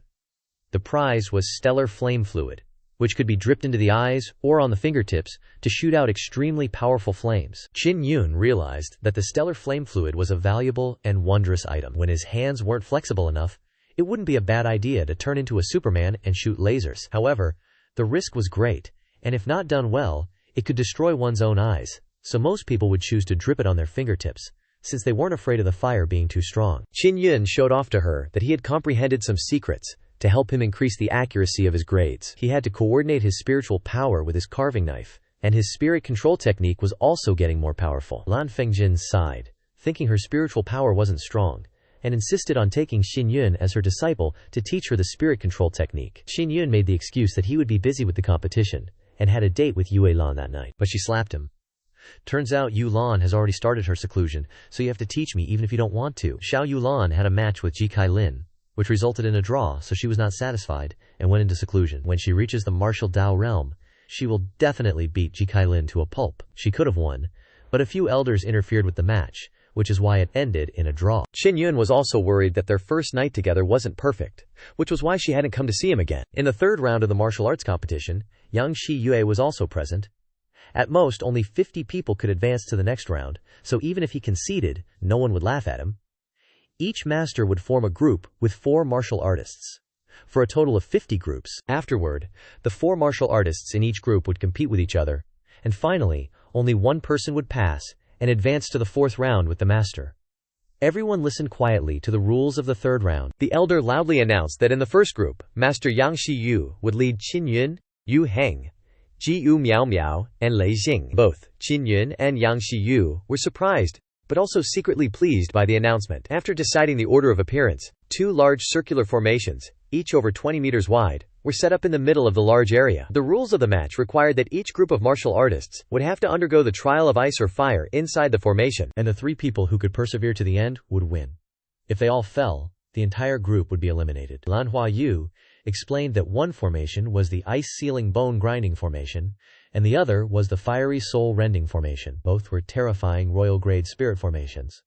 The prize was stellar flame fluid, which could be dripped into the eyes or on the fingertips to shoot out extremely powerful flames. Qin Yun realized that the stellar flame fluid was a valuable and wondrous item. When his hands weren't flexible enough, it wouldn't be a bad idea to turn into a Superman and shoot lasers. However, the risk was great, and if not done well, it could destroy one's own eyes, so most people would choose to drip it on their fingertips, since they weren't afraid of the fire being too strong. Qin Yun showed off to her that he had comprehended some secrets to help him increase the accuracy of his grades. He had to coordinate his spiritual power with his carving knife, and his spirit control technique was also getting more powerful. Lan Fengjin sighed, thinking her spiritual power wasn't strong, and insisted on taking Qin Yun as her disciple to teach her the spirit control technique. Qin Yun made the excuse that he would be busy with the competition, and had a date with Yue Lan that night. But she slapped him. Turns out Yu Lan has already started her seclusion, so you have to teach me even if you don't want to. Xiao Yu Lan had a match with Ji Kai Lin, which resulted in a draw, so she was not satisfied, and went into seclusion. When she reaches the martial Dao realm, she will definitely beat Ji Kai Lin to a pulp. She could have won, but a few elders interfered with the match, which is why it ended in a draw. Qin Yun was also worried that their first night together wasn't perfect, which was why she hadn't come to see him again. In the third round of the martial arts competition, Yang Shi Yue was also present. At most, only 50 people could advance to the next round, so even if he conceded, no one would laugh at him. Each master would form a group with 4 martial artists, for a total of 50 groups. Afterward, the 4 martial artists in each group would compete with each other, and finally, only one person would pass and advance to the 4th round with the master. Everyone listened quietly to the rules of the 3rd round. The elder loudly announced that in the first group, Master Yang Shi Yu would lead Qin Yun, Yu Heng, Ji Yu Miao Miao, and Lei Xing. Both Qin Yun and Yang Shi Yu were surprised, but also secretly pleased by the announcement. After deciding the order of appearance, 2 large circular formations, each over 20 meters wide, were set up in the middle of the large area. The rules of the match required that each group of martial artists would have to undergo the trial of ice or fire inside the formation, and the 3 people who could persevere to the end would win. If they all fell, the entire group would be eliminated. Lanhua Yu explained that one formation was the ice-sealing bone-grinding formation, and the other was the fiery soul-rending formation. Both were terrifying royal-grade spirit formations.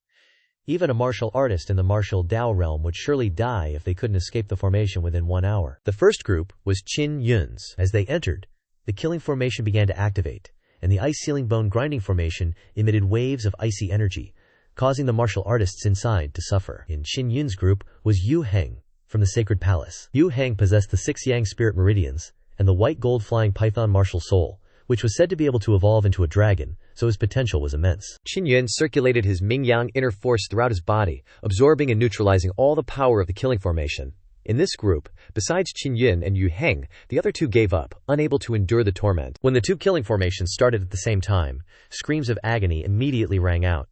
Even a martial artist in the martial Dao realm would surely die if they couldn't escape the formation within 1 hour. The first group was Qin Yun's. As they entered, the killing formation began to activate, and the ice-sealing bone-grinding formation emitted waves of icy energy, causing the martial artists inside to suffer. In Qin Yun's group was Yu Heng from the Sacred Palace. Yu Heng possessed the 6 Yang Spirit Meridians and the white gold flying python martial soul, which was said to be able to evolve into a dragon, so his potential was immense. Qin Yun circulated his Ming-Yang inner force throughout his body, absorbing and neutralizing all the power of the killing formation. In this group, besides Qin Yun and Yu Heng, the other 2 gave up, unable to endure the torment. When the 2 killing formations started at the same time, screams of agony immediately rang out.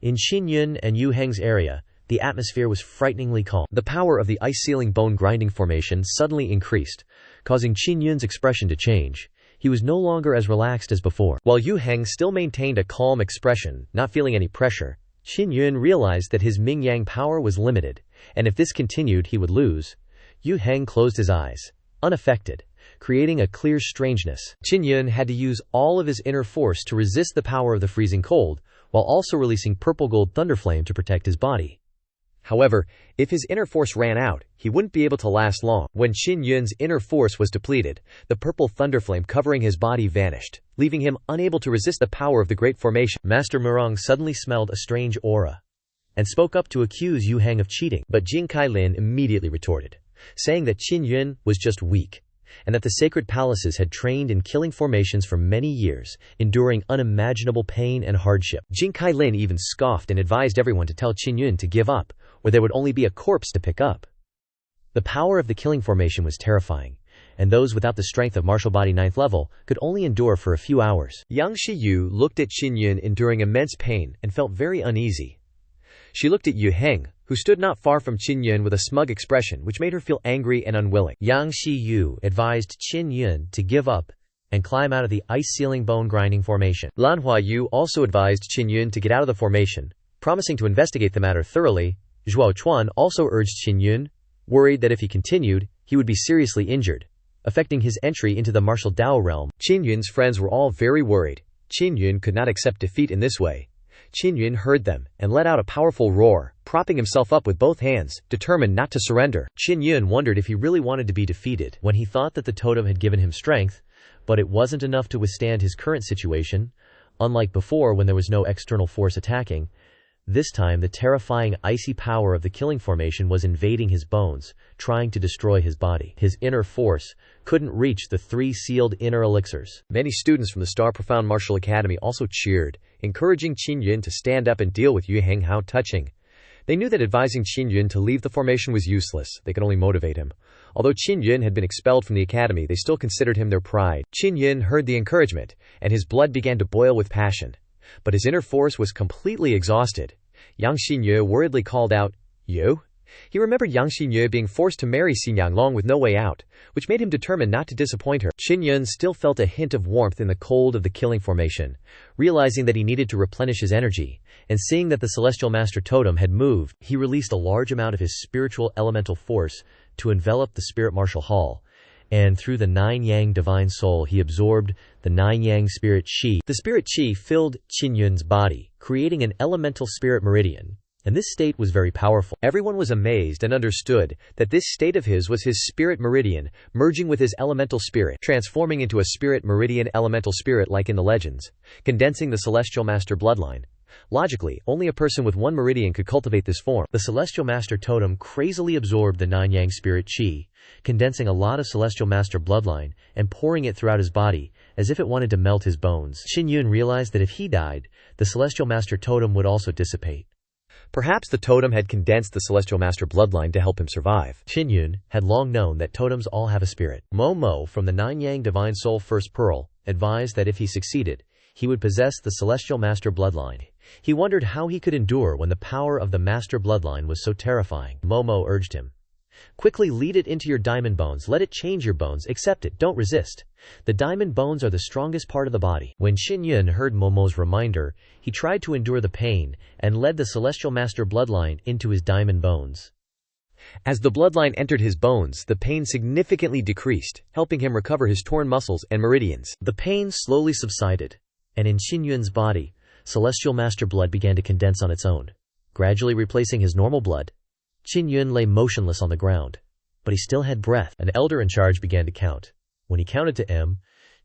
In Qin Yun and Yu Heng's area, the atmosphere was frighteningly calm. The power of the ice-sealing bone-grinding formation suddenly increased, causing Qin Yun's expression to change. He was no longer as relaxed as before. While Yu Heng still maintained a calm expression, not feeling any pressure, Qin Yun realized that his Ming-Yang power was limited, and if this continued he would lose. Yu Heng closed his eyes, unaffected, creating a clear strangeness. Qin Yun had to use all of his inner force to resist the power of the freezing cold, while also releasing purple gold thunderflame to protect his body. However, if his inner force ran out, he wouldn't be able to last long. When Qin Yun's inner force was depleted, the purple thunderflame covering his body vanished, leaving him unable to resist the power of the Great Formation. Master Murong suddenly smelled a strange aura and spoke up to accuse Yu Heng of cheating, but Jing Kailin immediately retorted, saying that Qin Yun was just weak, and that the sacred palaces had trained in killing formations for many years, enduring unimaginable pain and hardship. Jing Kailin even scoffed and advised everyone to tell Qin Yun to give up, or there would only be a corpse to pick up. The power of the killing formation was terrifying, and those without the strength of martial body 9th level could only endure for a few hours. Yang Shiyu looked at Qin Yun enduring immense pain and felt very uneasy. She looked at Yu Heng, who stood not far from Qin Yun with a smug expression which made her feel angry and unwilling. Yang Shiyu advised Qin Yun to give up and climb out of the ice-sealing bone-grinding formation. Manhwa Yu also advised Qin Yun to get out of the formation, promising to investigate the matter thoroughly. Zhuo Chuan also urged Qin Yun, worried that if he continued, he would be seriously injured, affecting his entry into the martial Dao realm. Qin Yun's friends were all very worried. Qin Yun could not accept defeat in this way. Qin Yun heard them and let out a powerful roar, propping himself up with both hands, determined not to surrender. Qin Yun wondered if he really wanted to be defeated when he thought that the totem had given him strength, but it wasn't enough to withstand his current situation. Unlike before when there was no external force attacking, this time the terrifying icy power of the killing formation was invading his bones, trying to destroy his body. His inner force couldn't reach the 3 sealed inner elixirs. Many students from the Star Profound Martial Academy also cheered, encouraging Qin Yun to stand up and deal with Yu Heng. How touching. They knew that advising Qin Yun to leave the formation was useless. They could only motivate him. Although Qin Yun had been expelled from the academy, they still considered him their pride. Qin Yun heard the encouragement, and his blood began to boil with passion. But his inner force was completely exhausted. Yang Xinye worriedly called out, "You?" He remembered Yang Xinye being forced to marry Xinyan Long with no way out, which made him determined not to disappoint her. Qin Yun still felt a hint of warmth in the cold of the killing formation, realizing that he needed to replenish his energy, and seeing that the Celestial Master Totem had moved, he released a large amount of his spiritual elemental force to envelop the Spirit Martial Hall, and through the 9 Yang Divine Soul he absorbed the 9 Yang Spirit Qi. The Spirit Qi filled Qin Yun's body, creating an elemental spirit meridian, and this state was very powerful. Everyone was amazed and understood that this state of his was his spirit meridian, merging with his elemental spirit, transforming into a spirit meridian elemental spirit like in the legends, condensing the Celestial Master bloodline. Logically, only a person with 1 meridian could cultivate this form. The Celestial Master Totem crazily absorbed the 9 Yang Spirit Qi, condensing a lot of Celestial Master bloodline and pouring it throughout his body, as if it wanted to melt his bones. Qin Yun realized that if he died, the Celestial Master Totem would also dissipate. Perhaps the totem had condensed the Celestial Master bloodline to help him survive. Qin Yun had long known that totems all have a spirit. Momo from the 9 Yang Divine Soul First Pearl advised that if he succeeded, he would possess the Celestial Master bloodline. He wondered how he could endure when the power of the Master bloodline was so terrifying. Momo urged him, "Quickly lead it into your diamond bones, let it change your bones, accept it, don't resist. The diamond bones are the strongest part of the body." When Qin Yun heard Momo's reminder, he tried to endure the pain, and led the Celestial Master bloodline into his diamond bones. As the bloodline entered his bones, the pain significantly decreased, helping him recover his torn muscles and meridians. The pain slowly subsided, and in Qin Yun's body, Celestial Master blood began to condense on its own, gradually replacing his normal blood. Qin Yun lay motionless on the ground, but he still had breath. An elder in charge began to count. When he counted to M,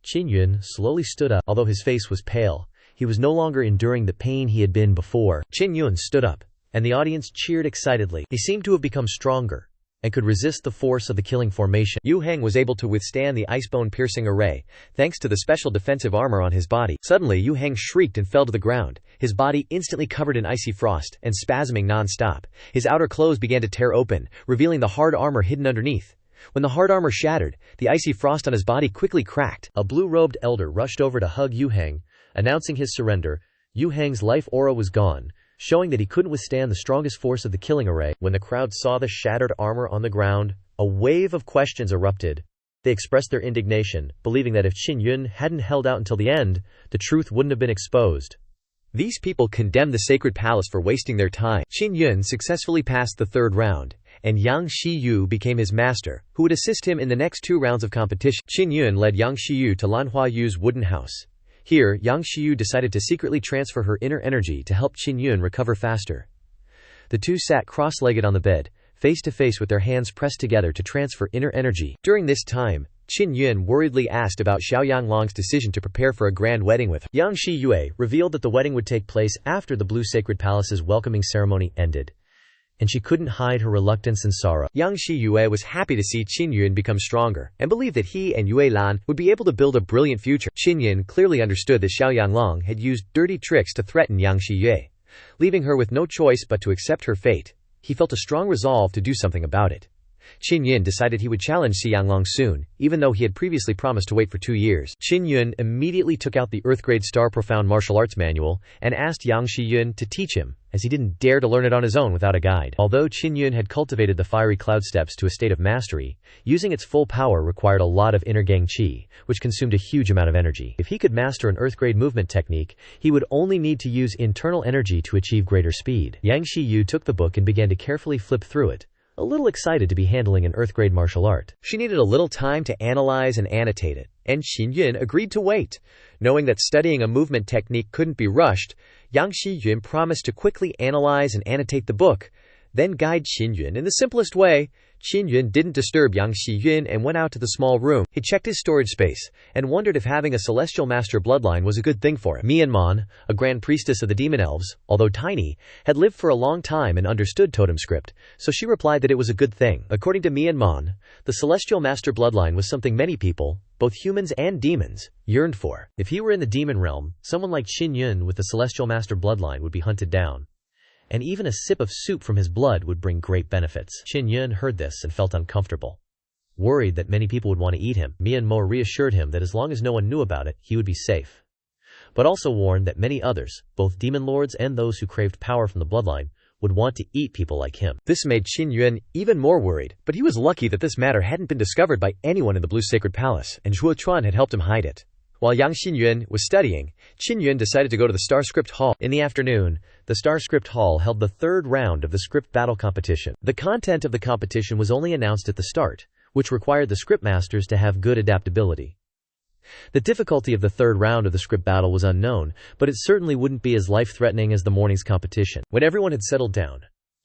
Qin Yun slowly stood up. Although his face was pale, he was no longer enduring the pain he had been before. Qin Yun stood up, and the audience cheered excitedly. He seemed to have become stronger, and could resist the force of the killing formation. Yu Heng was able to withstand the icebone-piercing array, thanks to the special defensive armor on his body. Suddenly Yu Heng shrieked and fell to the ground, his body instantly covered in icy frost, and spasming non-stop. His outer clothes began to tear open, revealing the hard armor hidden underneath. When the hard armor shattered, the icy frost on his body quickly cracked. A blue-robed elder rushed over to hug Yu Heng, announcing his surrender. Yu Heng's life aura was gone, showing that he couldn't withstand the strongest force of the killing array. When the crowd saw the shattered armor on the ground, a wave of questions erupted. They expressed their indignation, believing that if Qin Yun hadn't held out until the end, the truth wouldn't have been exposed. These people condemned the sacred palace for wasting their time. Qin Yun successfully passed the 3rd round, and Yang Shiyu became his master, who would assist him in the next 2 rounds of competition. Qin Yun led Yang Shiyu to Lanhua Yu's wooden house. Here, Yang Shiyu decided to secretly transfer her inner energy to help Qin Yun recover faster. The two sat cross-legged on the bed, face to face with their hands pressed together to transfer inner energy. During this time, Qin Yun worriedly asked about Xiao Yanglong's decision to prepare for a grand wedding with her. Yang Shi Yue revealed that the wedding would take place after the Blue Sacred Palace's welcoming ceremony ended, and she couldn't hide her reluctance and sorrow. Yang Shi Yue was happy to see Qin Yun become stronger, and believed that he and Yue Lan would be able to build a brilliant future. Qin Yun clearly understood that Xiao Yanglong had used dirty tricks to threaten Yang Shi Yue, leaving her with no choice but to accept her fate. He felt a strong resolve to do something about it. Qin Yun decided he would challenge Xi Yanglong soon, even though he had previously promised to wait for 2 years. Qin Yun immediately took out the Earth-grade Star Profound Martial Arts Manual and asked Yang Shi Yun to teach him, as he didn't dare to learn it on his own without a guide. Although Qin Yun had cultivated the Fiery Cloud Steps to a state of mastery, using its full power required a lot of inner gang qi, which consumed a huge amount of energy. If he could master an Earth-grade movement technique, he would only need to use internal energy to achieve greater speed. Yang Shi Yu took the book and began to carefully flip through it, a little excited to be handling an Earth-grade martial art. She needed a little time to analyze and annotate it, and Qin Yun agreed to wait. Knowing that studying a movement technique couldn't be rushed, Yang Shi Yun promised to quickly analyze and annotate the book, then guide Qin Yun in the simplest way. Qin Yun didn't disturb Yang Shi Yun and went out to the small room. He checked his storage space and wondered if having a celestial master bloodline was a good thing for him. Manhwa, a grand priestess of the demon elves, although tiny, had lived for a long time and understood totem script, so she replied that it was a good thing. According to Manhwa, the celestial master bloodline was something many people, both humans and demons, yearned for. If he were in the demon realm, someone like Qin Yun with the celestial master bloodline would be hunted down, and even a sip of soup from his blood would bring great benefits. Qin Yun heard this and felt uncomfortable. Worried that many people would want to eat him, Manhwa reassured him that as long as no one knew about it, he would be safe, but also warned that many others, both demon lords and those who craved power from the bloodline, would want to eat people like him. This made Qin Yun even more worried, but he was lucky that this matter hadn't been discovered by anyone in the Blue Sacred Palace, and Zhuo Chuan had helped him hide it. While Yang Xinyun was studying, Qin Yun decided to go to the Star Script Hall. In the afternoon, the Star Script Hall held the third round of the script battle competition. The content of the competition was only announced at the start, which required the script masters to have good adaptability. The difficulty of the third round of the script battle was unknown, but it certainly wouldn't be as life-threatening as the morning's competition. When everyone had settled down,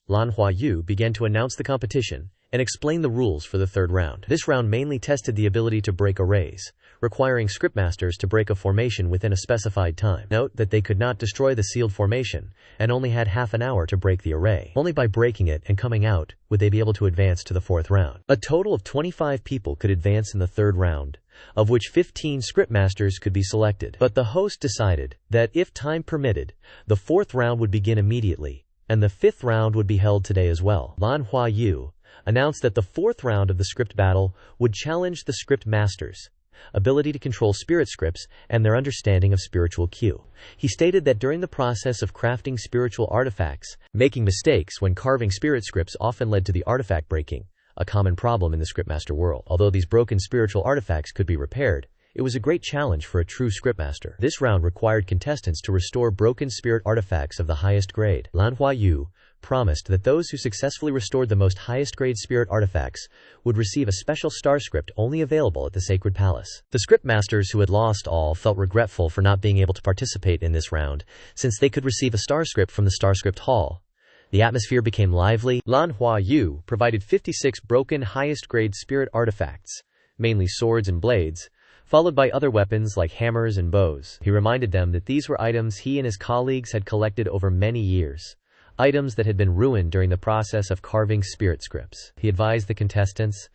Lanhua Yu began to announce the competition and explain the rules for the third round. This round mainly tested the ability to break arrays, requiring scriptmasters to break a formation within a specified time. Note that they could not destroy the sealed formation, and only had half an hour to break the array. Only by breaking it and coming out would they be able to advance to the fourth round. A total of 25 people could advance in the third round, of which 15 scriptmasters could be selected. But the host decided that if time permitted, the fourth round would begin immediately, and the fifth round would be held today as well. Lanhua Yu announced that the fourth round of the script battle would challenge the script masters' ability to control spirit scripts and their understanding of spiritual Q. He stated that during the process of crafting spiritual artifacts, making mistakes when carving spirit scripts often led to the artifact breaking, a common problem in the scriptmaster world. Although these broken spiritual artifacts could be repaired, it was a great challenge for a true scriptmaster. This round required contestants to restore broken spirit artifacts of the highest grade. Lanhua Yu promised that those who successfully restored the most highest grade spirit artifacts would receive a special star script only available at the Sacred Palace. The scriptmasters who had lost all felt regretful for not being able to participate in this round, since they could receive a star script from the Star Script Hall. The atmosphere became lively. Lanhua Yu provided 56 broken highest grade spirit artifacts, mainly swords and blades, followed by other weapons like hammers and bows. He reminded them that these were items he and his colleagues had collected over many years, items that had been ruined during the process of carving spirit scripts. He advised the contestants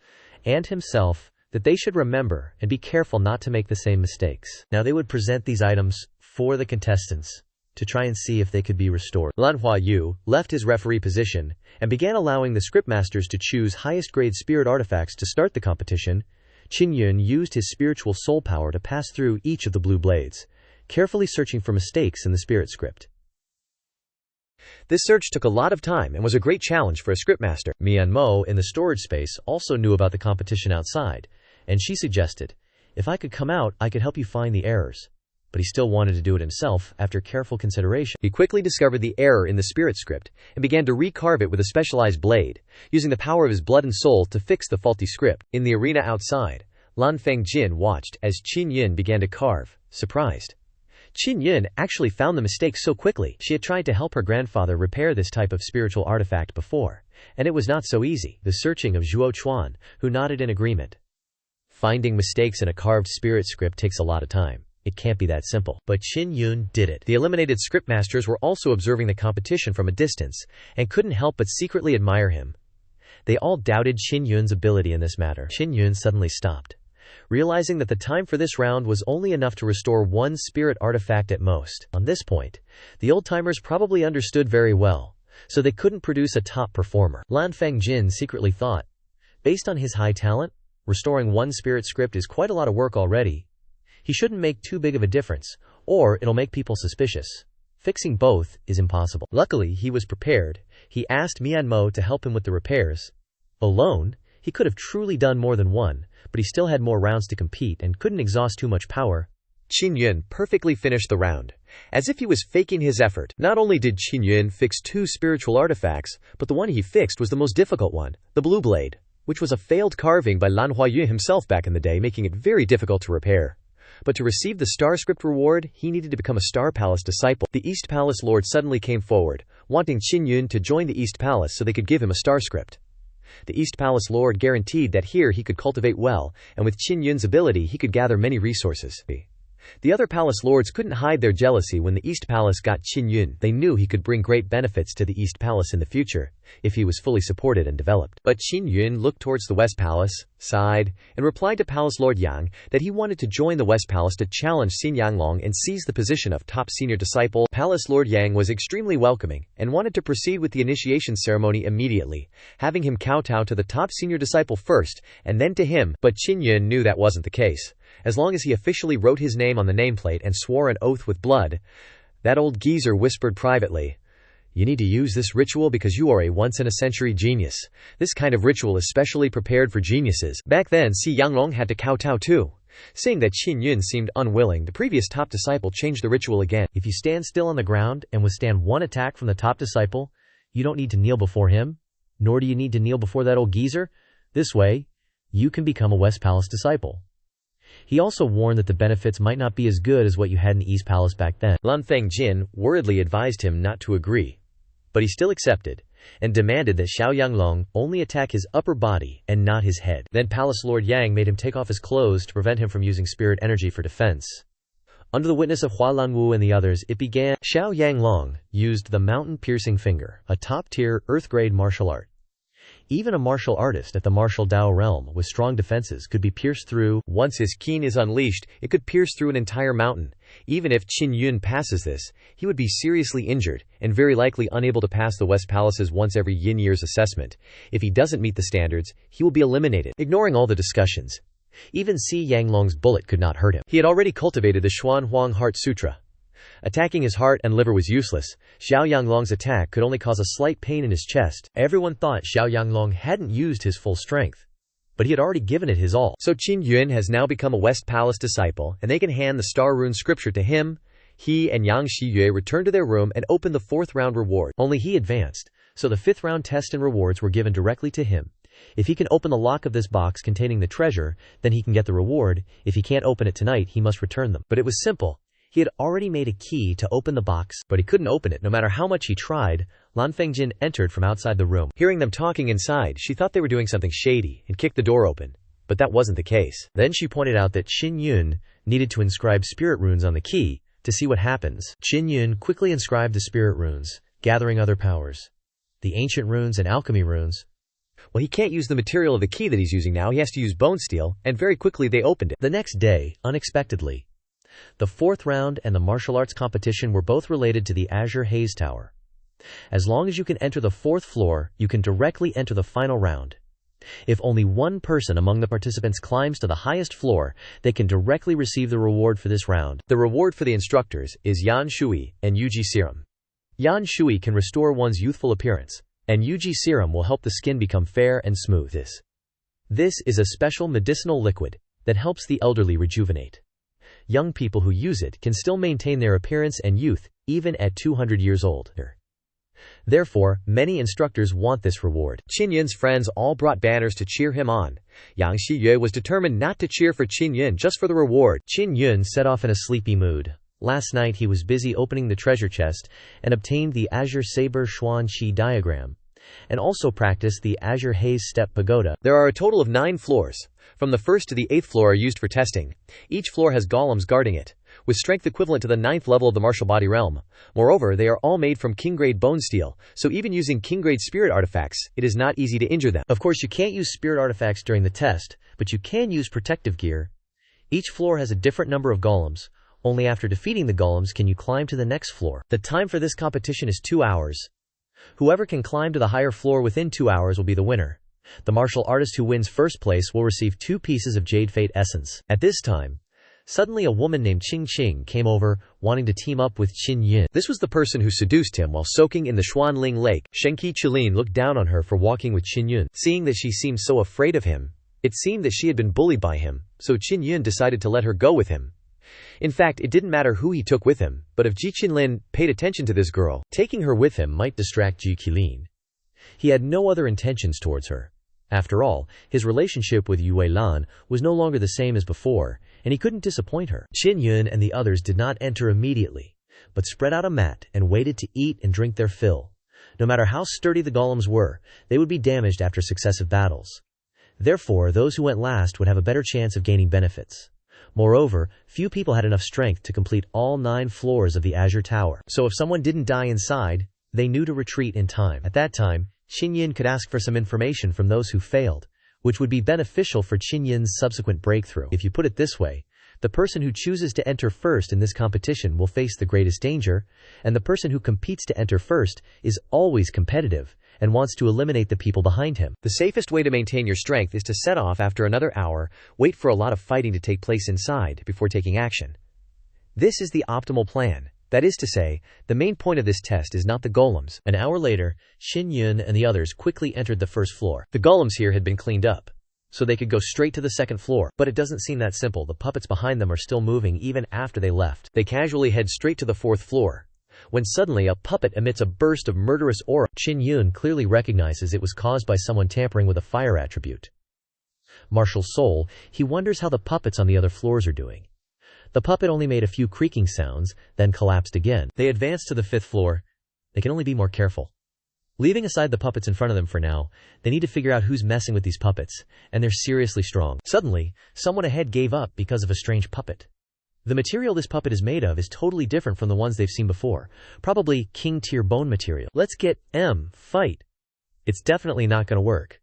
and himself that they should remember and be careful not to make the same mistakes. Now they would present these items for the contestants to try and see if they could be restored. Lanhua Yu left his referee position and began allowing the scriptmasters to choose highest grade spirit artifacts to start the competition. Qin Yun used his spiritual soul power to pass through each of the blue blades, carefully searching for mistakes in the spirit script. This search took a lot of time and was a great challenge for a scriptmaster. Manhwa in the storage space also knew about the competition outside, and she suggested, "If I could come out, I could help you find the errors." But he still wanted to do it himself. After careful consideration, he quickly discovered the error in the spirit script and began to recarve it with a specialized blade, using the power of his blood and soul to fix the faulty script. In the arena outside, Lan Fengjin watched as Qin Yin began to carve, surprised. Qin Yun actually found the mistake so quickly. She had tried to help her grandfather repair this type of spiritual artifact before, and it was not so easy. The searching of Zhuo Chuan, who nodded in agreement. Finding mistakes in a carved spirit script takes a lot of time. It can't be that simple. But Qin Yun did it. The eliminated script masters were also observing the competition from a distance, and couldn't help but secretly admire him. They all doubted Qin Yun's ability in this matter. Qin Yun suddenly stopped, realizing that the time for this round was only enough to restore one spirit artifact at most. On this point, the old-timers probably understood very well, so they couldn't produce a top performer. Lan Fengjin secretly thought, based on his high talent, restoring one spirit script is quite a lot of work already. He shouldn't make too big of a difference, or it'll make people suspicious. Fixing both is impossible. Luckily, he was prepared. He asked Mianmo to help him with the repairs. Alone, he could have truly done more than one, but he still had more rounds to compete and couldn't exhaust too much power. Qin Yun perfectly finished the round, as if he was faking his effort. Not only did Qin Yun fix two spiritual artifacts, but the one he fixed was the most difficult one, the blue blade, which was a failed carving by Lan Huayu himself back in the day, making it very difficult to repair. But to receive the Star Script reward, he needed to become a Star Palace disciple. The East Palace Lord suddenly came forward, wanting Qin Yun to join the East Palace so they could give him a Star Script. The East Palace Lord guaranteed that here he could cultivate well, and with Qin Yun's ability he could gather many resources. The other palace lords couldn't hide their jealousy when the East Palace got Qin Yun. They knew he could bring great benefits to the East Palace in the future, if he was fully supported and developed. But Qin Yun looked towards the West Palace, sighed, and replied to Palace Lord Yang that he wanted to join the West Palace to challenge Xin Yanglong and seize the position of top senior disciple. Palace Lord Yang was extremely welcoming, and wanted to proceed with the initiation ceremony immediately, having him kowtow to the top senior disciple first, and then to him. But Qin Yun knew that wasn't the case. As long as he officially wrote his name on the nameplate and swore an oath with blood. That old geezer whispered privately, "You need to use this ritual because you are a once-in-a-century genius. This kind of ritual is specially prepared for geniuses." Back then, Xi Yanglong had to kowtow too. Seeing that Qin Yun seemed unwilling, the previous top disciple changed the ritual again. If you stand still on the ground and withstand one attack from the top disciple, you don't need to kneel before him, nor do you need to kneel before that old geezer. This way, you can become a West Palace disciple. He also warned that the benefits might not be as good as what you had in East Palace back then. Lan Fengjin worriedly advised him not to agree, but he still accepted, and demanded that Xiao Yanglong only attack his upper body and not his head. Then Palace Lord Yang made him take off his clothes to prevent him from using spirit energy for defense. Under the witness of Hua Lanwu and the others, it began. Xiao Yanglong used the mountain-piercing finger, a top-tier, earth-grade martial art. Even a martial artist at the martial Dao realm with strong defenses could be pierced through. Once his qin is unleashed, it could pierce through an entire mountain. Even if Qin Yun passes this, he would be seriously injured, and very likely unable to pass the West Palace's once every yin years assessment. If he doesn't meet the standards, he will be eliminated. Ignoring all the discussions, even Xi Yanglong's bullet could not hurt him. He had already cultivated the Xuan Huang Heart Sutra. Attacking his heart and liver was useless. Xiao Yanglong's attack could only cause a slight pain in his chest. Everyone thought Xiao Yanglong hadn't used his full strength, but he had already given it his all. So Qin Yun has now become a West Palace disciple, and they can hand the Star Rune scripture to him. He and Yang Shiyue returned to their room and opened the 4th round reward. Only he advanced, so the 5th round test and rewards were given directly to him. If he can open the lock of this box containing the treasure, then he can get the reward. If he can't open it tonight, he must return them. But it was simple. He had already made a key to open the box, but he couldn't open it no matter how much he tried. Lan Fengjin entered from outside the room. Hearing them talking inside, she thought they were doing something shady and kicked the door open, but that wasn't the case. Then she pointed out that Qin Yun needed to inscribe spirit runes on the key to see what happens. Qin Yun quickly inscribed the spirit runes, gathering other powers, the ancient runes and alchemy runes. Well, he can't use the material of the key that he's using now. He has to use bone steel, and very quickly they opened it. The next day, unexpectedly, the 4th round and the martial arts competition were both related to the Azure Haze Tower. As long as you can enter the 4th floor, you can directly enter the final round. If only one person among the participants climbs to the highest floor, they can directly receive the reward for this round. The reward for the instructors is Yan Shui and Yuji Serum. Yan Shui can restore one's youthful appearance, and Yuji Serum will help the skin become fair and smooth. This is a special medicinal liquid that helps the elderly rejuvenate. Young people who use it can still maintain their appearance and youth, even at 200 years old. Therefore, many instructors want this reward. Qin Yun's friends all brought banners to cheer him on. Yang Shiyue was determined not to cheer for Qin Yun just for the reward. Qin Yun set off in a sleepy mood. Last night he was busy opening the treasure chest and obtained the Azure Saber Xuan Qi diagram, and also practiced the Azure Haze Step Pagoda. There are a total of 9 floors. From the 1st to the 8th floor are used for testing. Each floor has golems guarding it, with strength equivalent to the 9th level of the martial body realm. Moreover, they are all made from king-grade bone steel, so even using king-grade spirit artifacts, it is not easy to injure them. Of course, you can't use spirit artifacts during the test, but you can use protective gear. Each floor has a different number of golems. Only after defeating the golems can you climb to the next floor. The time for this competition is 2 hours. Whoever can climb to the higher floor within 2 hours will be the winner. The martial artist who wins first place will receive 2 pieces of Jade Fate Essence. At this time, suddenly a woman named Qing Qing came over, wanting to team up with Qin Yun. This was the person who seduced him while soaking in the Xuanling Lake. Shenqi Qilin looked down on her for walking with Qin Yun. Seeing that she seemed so afraid of him, it seemed that she had been bullied by him, so Qin Yun decided to let her go with him. In fact, it didn't matter who he took with him, but if Ji Qinlin paid attention to this girl, taking her with him might distract Ji Qilin. He had no other intentions towards her. After all, his relationship with Yue Lan was no longer the same as before, and he couldn't disappoint her. Qin Yun and the others did not enter immediately, but spread out a mat and waited to eat and drink their fill. No matter how sturdy the golems were, they would be damaged after successive battles. Therefore, those who went last would have a better chance of gaining benefits. Moreover, few people had enough strength to complete all 9 floors of the Azure Tower. So if someone didn't die inside, they knew to retreat in time. At that time, Qin Yun could ask for some information from those who failed, which would be beneficial for Qin Yun's subsequent breakthrough. If you put it this way, the person who chooses to enter first in this competition will face the greatest danger, and the person who competes to enter first is always competitive and wants to eliminate the people behind him. The safest way to maintain your strength is to set off after another hour, wait for a lot of fighting to take place inside before taking action. This is the optimal plan. That is to say, the main point of this test is not the golems. An hour later, Qin Yun and the others quickly entered the first floor. The golems here had been cleaned up, so they could go straight to the second floor. But it doesn't seem that simple. The puppets behind them are still moving even after they left. They casually head straight to the 4th floor, when suddenly a puppet emits a burst of murderous aura. Qin Yun clearly recognizes it was caused by someone tampering with a fire attribute. Martial soul, he wonders how the puppets on the other floors are doing. The puppet only made a few creaking sounds, then collapsed again. They advance to the 5th floor. They can only be more careful. Leaving aside the puppets in front of them for now, they need to figure out who's messing with these puppets, and they're seriously strong. Suddenly, someone ahead gave up because of a strange puppet. The material this puppet is made of is totally different from the ones they've seen before. Probably king-tier bone material. Let's get fight. It's definitely not going to work.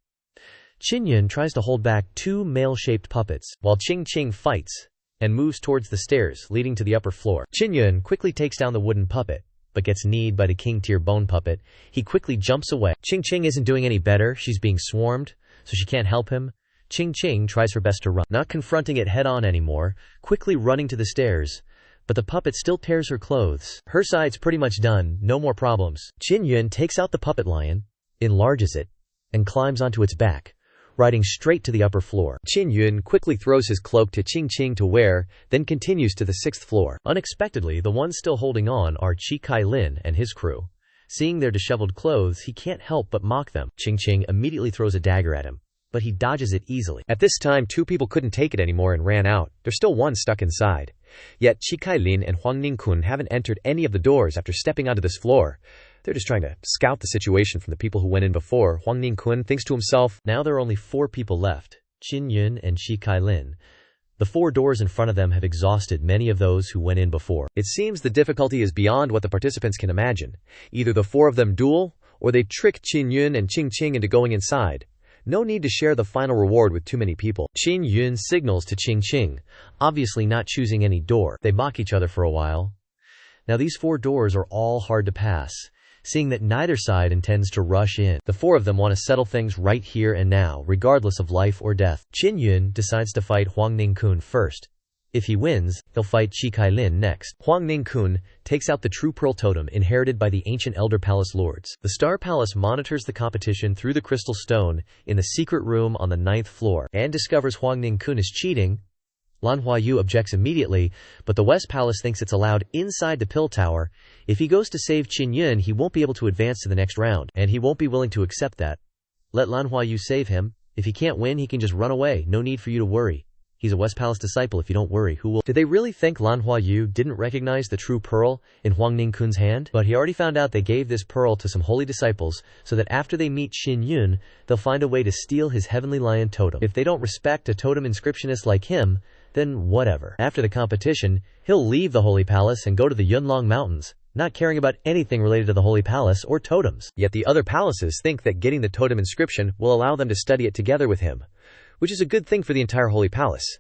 Qin Yun tries to hold back 2 male-shaped puppets, while Qing Qing fights and moves towards the stairs leading to the upper floor. Qin Yun quickly takes down the wooden puppet, but gets kneed by the king-tier bone puppet. He quickly jumps away. Qing Qing isn't doing any better. She's being swarmed, so she can't help him. Qing Qing tries her best to run, not confronting it head-on anymore, quickly running to the stairs, but the puppet still tears her clothes. Her side's pretty much done, no more problems. Qin Yun takes out the puppet lion, enlarges it, and climbs onto its back, riding straight to the upper floor. Qin Yun quickly throws his cloak to Qing Qing to wear, then continues to the 6th floor. Unexpectedly, the ones still holding on are Qi Kai Lin and his crew. Seeing their disheveled clothes, he can't help but mock them. Qing Qing immediately throws a dagger at him, but he dodges it easily. At this time, 2 people couldn't take it anymore and ran out. There's still 1 stuck inside. Yet Qi Kai Lin and Huang Ningkun haven't entered any of the doors after stepping onto this floor. They're just trying to scout the situation from the people who went in before. Huang Ningkun thinks to himself, now there are only 4 people left, Qin Yun and Qi Kai Lin. The 4 doors in front of them have exhausted many of those who went in before. It seems the difficulty is beyond what the participants can imagine. Either the 4 of them duel, or they trick Qin Yun and Qing Qing into going inside. No need to share the final reward with too many people. Qin Yun signals to Qing Qing, obviously not choosing any door. They mock each other for a while. Now these 4 doors are all hard to pass, seeing that neither side intends to rush in. The 4 of them want to settle things right here and now, regardless of life or death. Qin Yun decides to fight Huang Ningkun first. If he wins, he'll fight Qi Kai Lin next. Huang Ningkun takes out the True Pearl Totem inherited by the ancient Elder Palace Lords. The Star Palace monitors the competition through the crystal stone in the secret room on the 9th floor and discovers Huang Ningkun is cheating. Lan Huayu objects immediately, but the West Palace thinks it's allowed inside the Pill Tower. If he goes to save Qin Yun, he won't be able to advance to the next round, and he won't be willing to accept that. Let Lan Huayu save him. If he can't win, he can just run away. No need for you to worry. He's a West Palace disciple if you don't worry, who will— Did they really think Lanhua Yu didn't recognize the true pearl in Huang Ningkun's hand? But he already found out they gave this pearl to some holy disciples so that after they meet Qin Yun, they'll find a way to steal his heavenly lion totem. If they don't respect a totem inscriptionist like him, then whatever. After the competition, he'll leave the holy palace and go to the Yunlong Mountains, not caring about anything related to the holy palace or totems. Yet the other palaces think that getting the totem inscription will allow them to study it together with him, which is a good thing for the entire holy palace.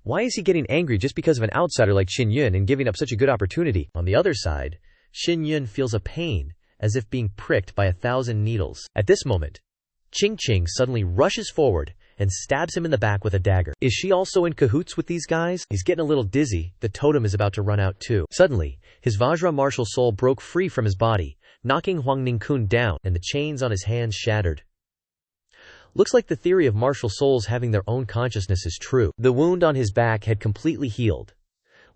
Why is he getting angry just because of an outsider like Qin Yun and giving up such a good opportunity? On the other side, Qin Yun feels a pain, as if being pricked by 1,000 needles. At this moment, Qing Qing suddenly rushes forward and stabs him in the back with a dagger. Is she also in cahoots with these guys? He's getting a little dizzy. The totem is about to run out too. Suddenly, his Vajra martial soul broke free from his body, knocking Huang Ningkun down, and the chains on his hands shattered. Looks like the theory of martial souls having their own consciousness is true. The wound on his back had completely healed,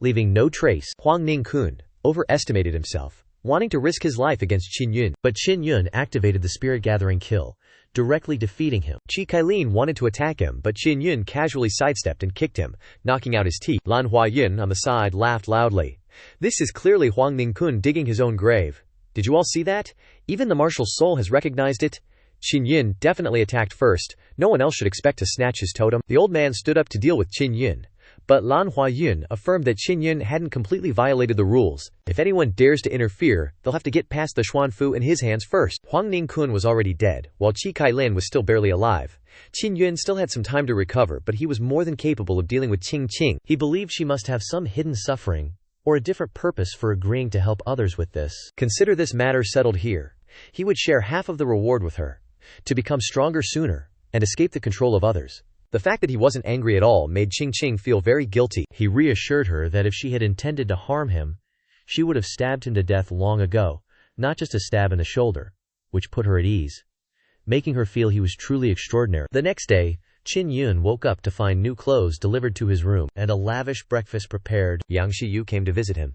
leaving no trace. Huang Ningkun overestimated himself, wanting to risk his life against Qin Yun, but Qin Yun activated the spirit-gathering kill, directly defeating him. Qi Kailin wanted to attack him, but Qin Yun casually sidestepped and kicked him, knocking out his teeth. Lan Huayin on the side laughed loudly. This is clearly Huang Ningkun digging his own grave. Did you all see that? Even the martial soul has recognized it. Qin Yun definitely attacked first. No one else should expect to snatch his totem. The old man stood up to deal with Qin Yun, but Lan Huayin affirmed that Qin Yun hadn't completely violated the rules. If anyone dares to interfere, they'll have to get past the Xuanfu in his hands first. Huang Ningkun was already dead, while Qi Kailin was still barely alive. Qin Yun still had some time to recover, but he was more than capable of dealing with Qing Qing. He believed she must have some hidden suffering, or a different purpose for agreeing to help others with this. Consider this matter settled here. He would share half of the reward with her, to become stronger sooner, and escape the control of others. The fact that he wasn't angry at all made Qing Qing feel very guilty. He reassured her that if she had intended to harm him, she would have stabbed him to death long ago, not just a stab in the shoulder, which put her at ease, making her feel he was truly extraordinary. The next day, Qin Yun woke up to find new clothes delivered to his room, and a lavish breakfast prepared. Yang Shiyu came to visit him.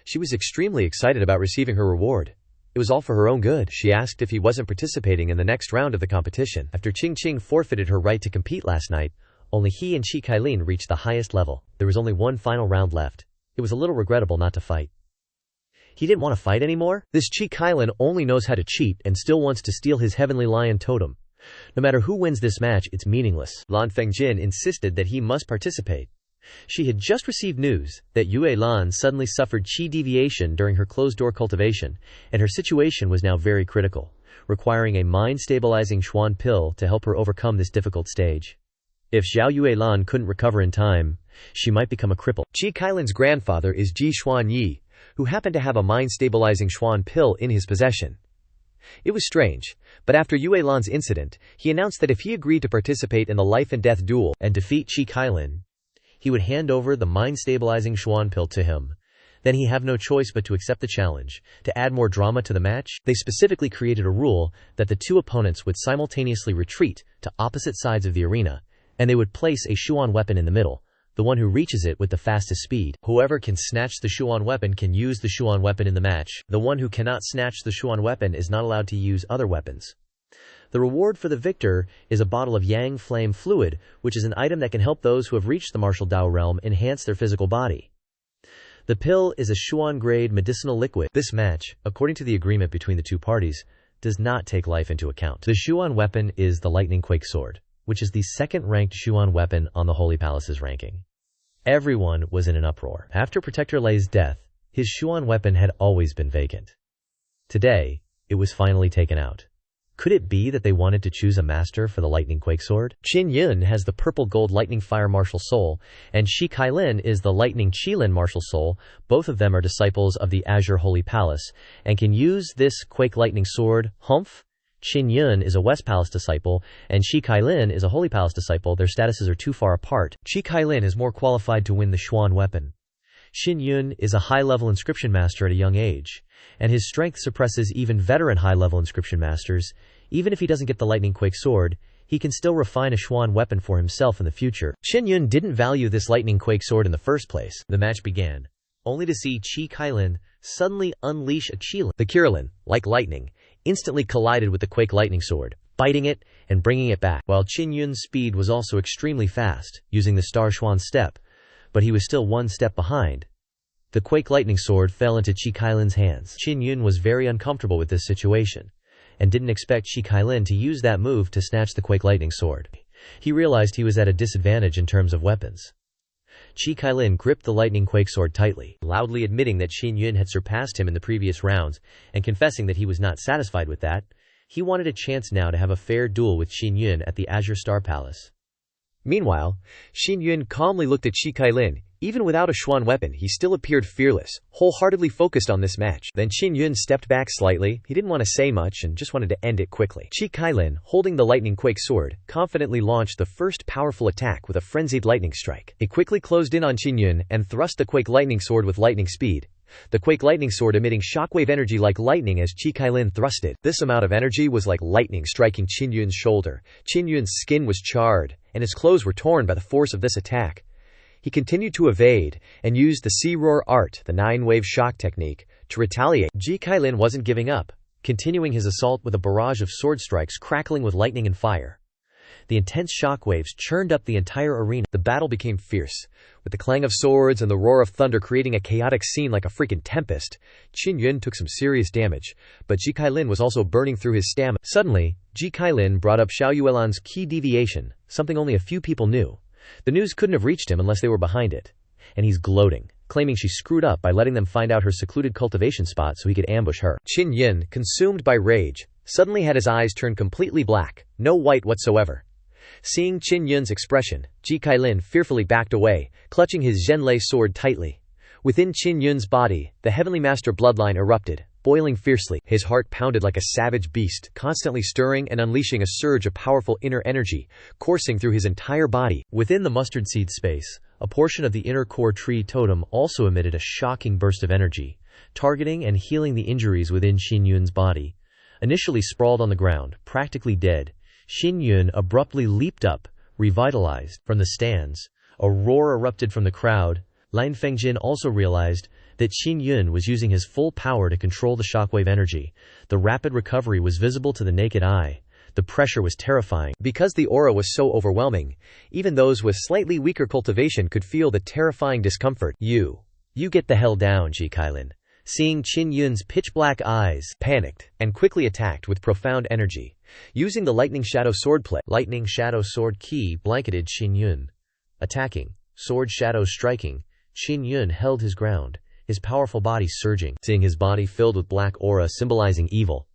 She was extremely excited about receiving her reward. It was all for her own good. She asked if he wasn't participating in the next round of the competition. After Qing Qing forfeited her right to compete last night, only he and Qi Kailin reached the highest level. There was only one final round left. It was a little regrettable not to fight. He didn't want to fight anymore? This Qi Kailin only knows how to cheat and still wants to steal his heavenly lion totem. No matter who wins this match, it's meaningless. Lan Fengjin insisted that he must participate. She had just received news that Yue Lan suddenly suffered qi deviation during her closed-door cultivation, and her situation was now very critical, requiring a mind-stabilizing Xuan pill to help her overcome this difficult stage. If Zhao Yue Lan couldn't recover in time, she might become a cripple. Qi Kailin's grandfather is Ji Xuan Yi, who happened to have a mind-stabilizing Xuan pill in his possession. It was strange, but after Yue Lan's incident, he announced that if he agreed to participate in the life-and-death duel and defeat Qi Kailin, he would hand over the mind-stabilizing Xuan pill to him. Then he have no choice but to accept the challenge. To add more drama to the match, they specifically created a rule that the two opponents would simultaneously retreat to opposite sides of the arena, and they would place a Xuan weapon in the middle, the one who reaches it with the fastest speed. Whoever can snatch the Xuan weapon can use the Xuan weapon in the match. The one who cannot snatch the Xuan weapon is not allowed to use other weapons. The reward for the victor is a bottle of Yang Flame Fluid, which is an item that can help those who have reached the martial Dao realm enhance their physical body. The pill is a Xuan-grade medicinal liquid. This match, according to the agreement between the two parties, does not take life into account. The Xuan weapon is the Lightning Quake Sword, which is the second-ranked Xuan weapon on the Holy Palace's ranking. Everyone was in an uproar. After Protector Lei's death, his Xuan weapon had always been vacant. Today, it was finally taken out. Could it be that they wanted to choose a master for the Lightning Quake Sword? Qin Yun has the Purple Gold Lightning Fire Martial Soul, and Qi Kailin is the Lightning Qilin Martial Soul. Both of them are disciples of the Azure Holy Palace, and can use this Quake Lightning Sword. Humph! Qin Yun is a West Palace disciple, and Qi Kailin is a Holy Palace disciple. Their statuses are too far apart. Qi Kailin is more qualified to win the Xuan weapon. Qin Yun is a high-level inscription master at a young age, and his strength suppresses even veteran high-level inscription masters. Even if he doesn't get the Lightning Quake Sword, he can still refine a Xuan weapon for himself in the future. Qin Yun didn't value this Lightning Quake Sword in the first place. The match began, only to see Qi Kailin suddenly unleash a Qilin. The Qilin, like lightning, instantly collided with the Quake Lightning Sword. fighting it, and bringing it back, while Qin Yun's speed was also extremely fast, using the Star Xuan step, but he was still one step behind. The Quake Lightning Sword fell into Qi Kailin's hands. Qin Yun was very uncomfortable with this situation, and didn't expect Qi Kailin to use that move to snatch the Quake Lightning Sword. He realized he was at a disadvantage in terms of weapons. Qi Kailin gripped the Lightning Quake Sword tightly, loudly admitting that Qin Yun had surpassed him in the previous rounds, and confessing that he was not satisfied with that. He wanted a chance now to have a fair duel with Qin Yun at the Azure Star Palace. Meanwhile, Qin Yun calmly looked at Qi Kailin. Even without a Xuan weapon, he still appeared fearless, wholeheartedly focused on this match. Then Qin Yun stepped back slightly. He didn't want to say much and just wanted to end it quickly. Qi Kailin, holding the Lightning Quake Sword, confidently launched the first powerful attack with a frenzied lightning strike. It quickly closed in on Qin Yun and thrust the Quake Lightning Sword with lightning speed. The Quake Lightning Sword emitting shockwave energy like lightning as Qi Kailin thrusted. This amount of energy was like lightning striking Qin Yun's shoulder. Qin Yun's skin was charred, and his clothes were torn by the force of this attack. He continued to evade, and used the Sea Roar art, the 9-wave shock technique, to retaliate. Qi Kailin wasn't giving up, continuing his assault with a barrage of sword strikes crackling with lightning and fire. The intense shockwaves churned up the entire arena. The battle became fierce, with the clang of swords and the roar of thunder creating a chaotic scene like a freaking tempest. Qin Yun took some serious damage, but Qi Kailin was also burning through his stamina. Suddenly, Qi Kailin brought up Xiao Yuelan's key deviation, something only a few people knew. The news couldn't have reached him unless they were behind it. And he's gloating, claiming she screwed up by letting them find out her secluded cultivation spot so he could ambush her. Qin Yun, consumed by rage, suddenly had his eyes turn completely black, no white whatsoever. Seeing Qin Yun's expression, Qi Kailin fearfully backed away, clutching his Zhenlei sword tightly. Within Qin Yun's body, the Heavenly Master bloodline erupted, boiling fiercely. His heart pounded like a savage beast, constantly stirring and unleashing a surge of powerful inner energy, coursing through his entire body. Within the mustard seed space, a portion of the inner core tree totem also emitted a shocking burst of energy, targeting and healing the injuries within Qin Yun's body. Initially sprawled on the ground, practically dead, Qin Yun abruptly leaped up, revitalized. From the stands, a roar erupted from the crowd. Lan Fengjin also realized that Qin Yun was using his full power to control the shockwave energy. The rapid recovery was visible to the naked eye. The pressure was terrifying. Because the aura was so overwhelming, even those with slightly weaker cultivation could feel the terrifying discomfort. You get the hell down, Qi Kailin. Seeing Qin Yun's pitch-black eyes, panicked, and quickly attacked with profound energy. Using the Lightning Shadow Sword play, Lightning Shadow Sword Key blanketed Qin Yun. Attacking, Sword Shadow striking, Qin Yun held his ground, his powerful body surging, seeing his body filled with black aura symbolizing evil.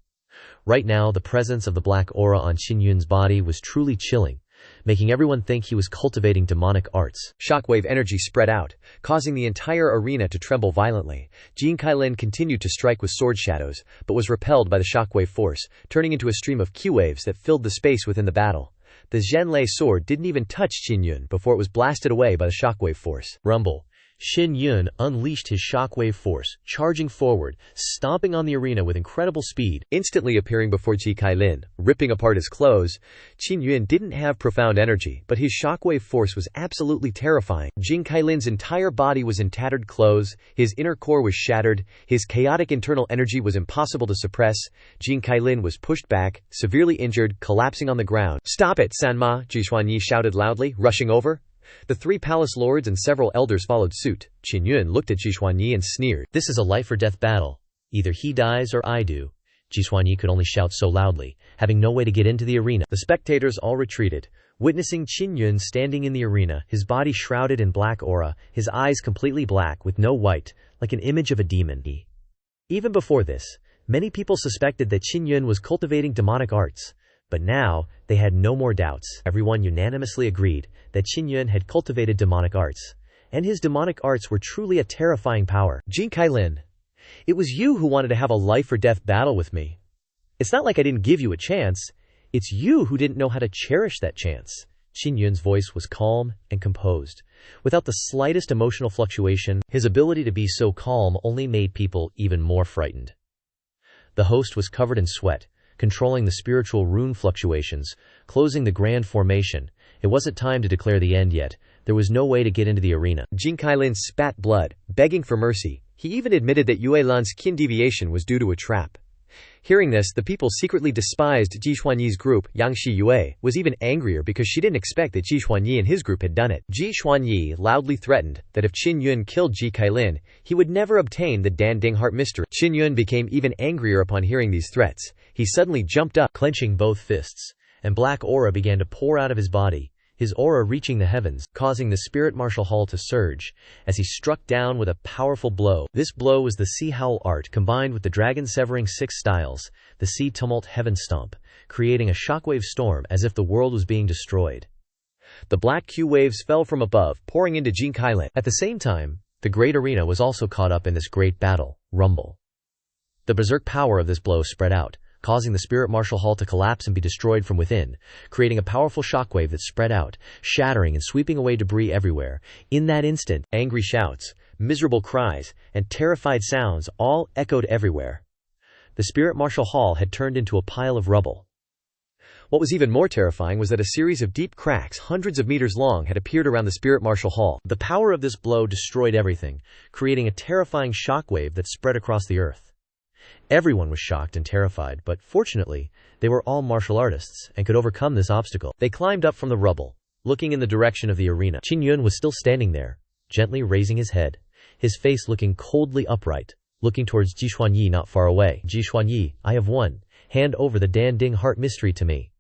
Right now, the presence of the black aura on Qin Yun's body was truly chilling, making everyone think he was cultivating demonic arts. Shockwave energy spread out, causing the entire arena to tremble violently. Qi Kailin continued to strike with sword shadows, but was repelled by the shockwave force, turning into a stream of Q-waves that filled the space within the battle. The Zhenlei sword didn't even touch Qin Yun before it was blasted away by the shockwave force. Rumble. Qin Yun unleashed his shockwave force, charging forward, stomping on the arena with incredible speed, instantly appearing before Qi Kailin, ripping apart his clothes. Qin Yun didn't have profound energy, but his shockwave force was absolutely terrifying. Qi Kailin's entire body was in tattered clothes, his inner core was shattered, his chaotic internal energy was impossible to suppress. Qi Kailin was pushed back, severely injured, collapsing on the ground. "Stop it, Sanma!" Zhixuanyi shouted loudly, rushing over. The 3 palace lords and several elders followed suit. Qin Yun looked at Zhixuanyi and sneered. "This is a life-or-death battle. Either he dies or I do." Zhixuanyi could only shout so loudly, having no way to get into the arena. The spectators all retreated, witnessing Qin Yun standing in the arena, his body shrouded in black aura, his eyes completely black with no white, like an image of a demon. Even before this, many people suspected that Qin Yun was cultivating demonic arts. But now, they had no more doubts. Everyone unanimously agreed that Qin Yun had cultivated demonic arts. And his demonic arts were truly a terrifying power. "Qi Kailin, it was you who wanted to have a life-or-death battle with me. It's not like I didn't give you a chance. It's you who didn't know how to cherish that chance." Qin Yun's voice was calm and composed, without the slightest emotional fluctuation. His ability to be so calm only made people even more frightened. The host was covered in sweat, controlling the spiritual rune fluctuations, closing the grand formation. It wasn't time to declare the end yet. There was no way to get into the arena. Qi Kailin spat blood, begging for mercy. He even admitted that Yue Lan's kin deviation was due to a trap. Hearing this, the people secretly despised Ji Xuanyi's group. Yang Shiyue was even angrier because she didn't expect that Ji Xuanyi and his group had done it. Ji Xuanyi loudly threatened that if Qin Yun killed Ji Kailin, he would never obtain the Dan-Ding Heart mystery. Qin Yun became even angrier upon hearing these threats. He suddenly jumped up, clenching both fists, and black aura began to pour out of his body, his aura reaching the heavens, causing the spirit martial hall to surge, as he struck down with a powerful blow. This blow was the Sea Howl art combined with the Dragon Severing 6 styles, the Sea Tumult Heaven Stomp, creating a shockwave storm as if the world was being destroyed. The black Q waves fell from above, pouring into Jin Kailin. At the same time, the great arena was also caught up in this great battle, rumble. The berserk power of this blow spread out, causing the spirit martial hall to collapse and be destroyed from within, creating a powerful shockwave that spread out, shattering and sweeping away debris everywhere. In that instant, angry shouts, miserable cries, and terrified sounds all echoed everywhere. The spirit martial hall had turned into a pile of rubble. What was even more terrifying was that a series of deep cracks hundreds of meters long had appeared around the spirit martial hall. The power of this blow destroyed everything, creating a terrifying shockwave that spread across the earth. Everyone was shocked and terrified, but fortunately, they were all martial artists and could overcome this obstacle. They climbed up from the rubble, looking in the direction of the arena. Qin Yun was still standing there, gently raising his head, his face looking coldly upright, looking towards Ji Xuanyi not far away. Ji Xuanyi, I have won. Hand over the Dan-Ding Heart mystery to me.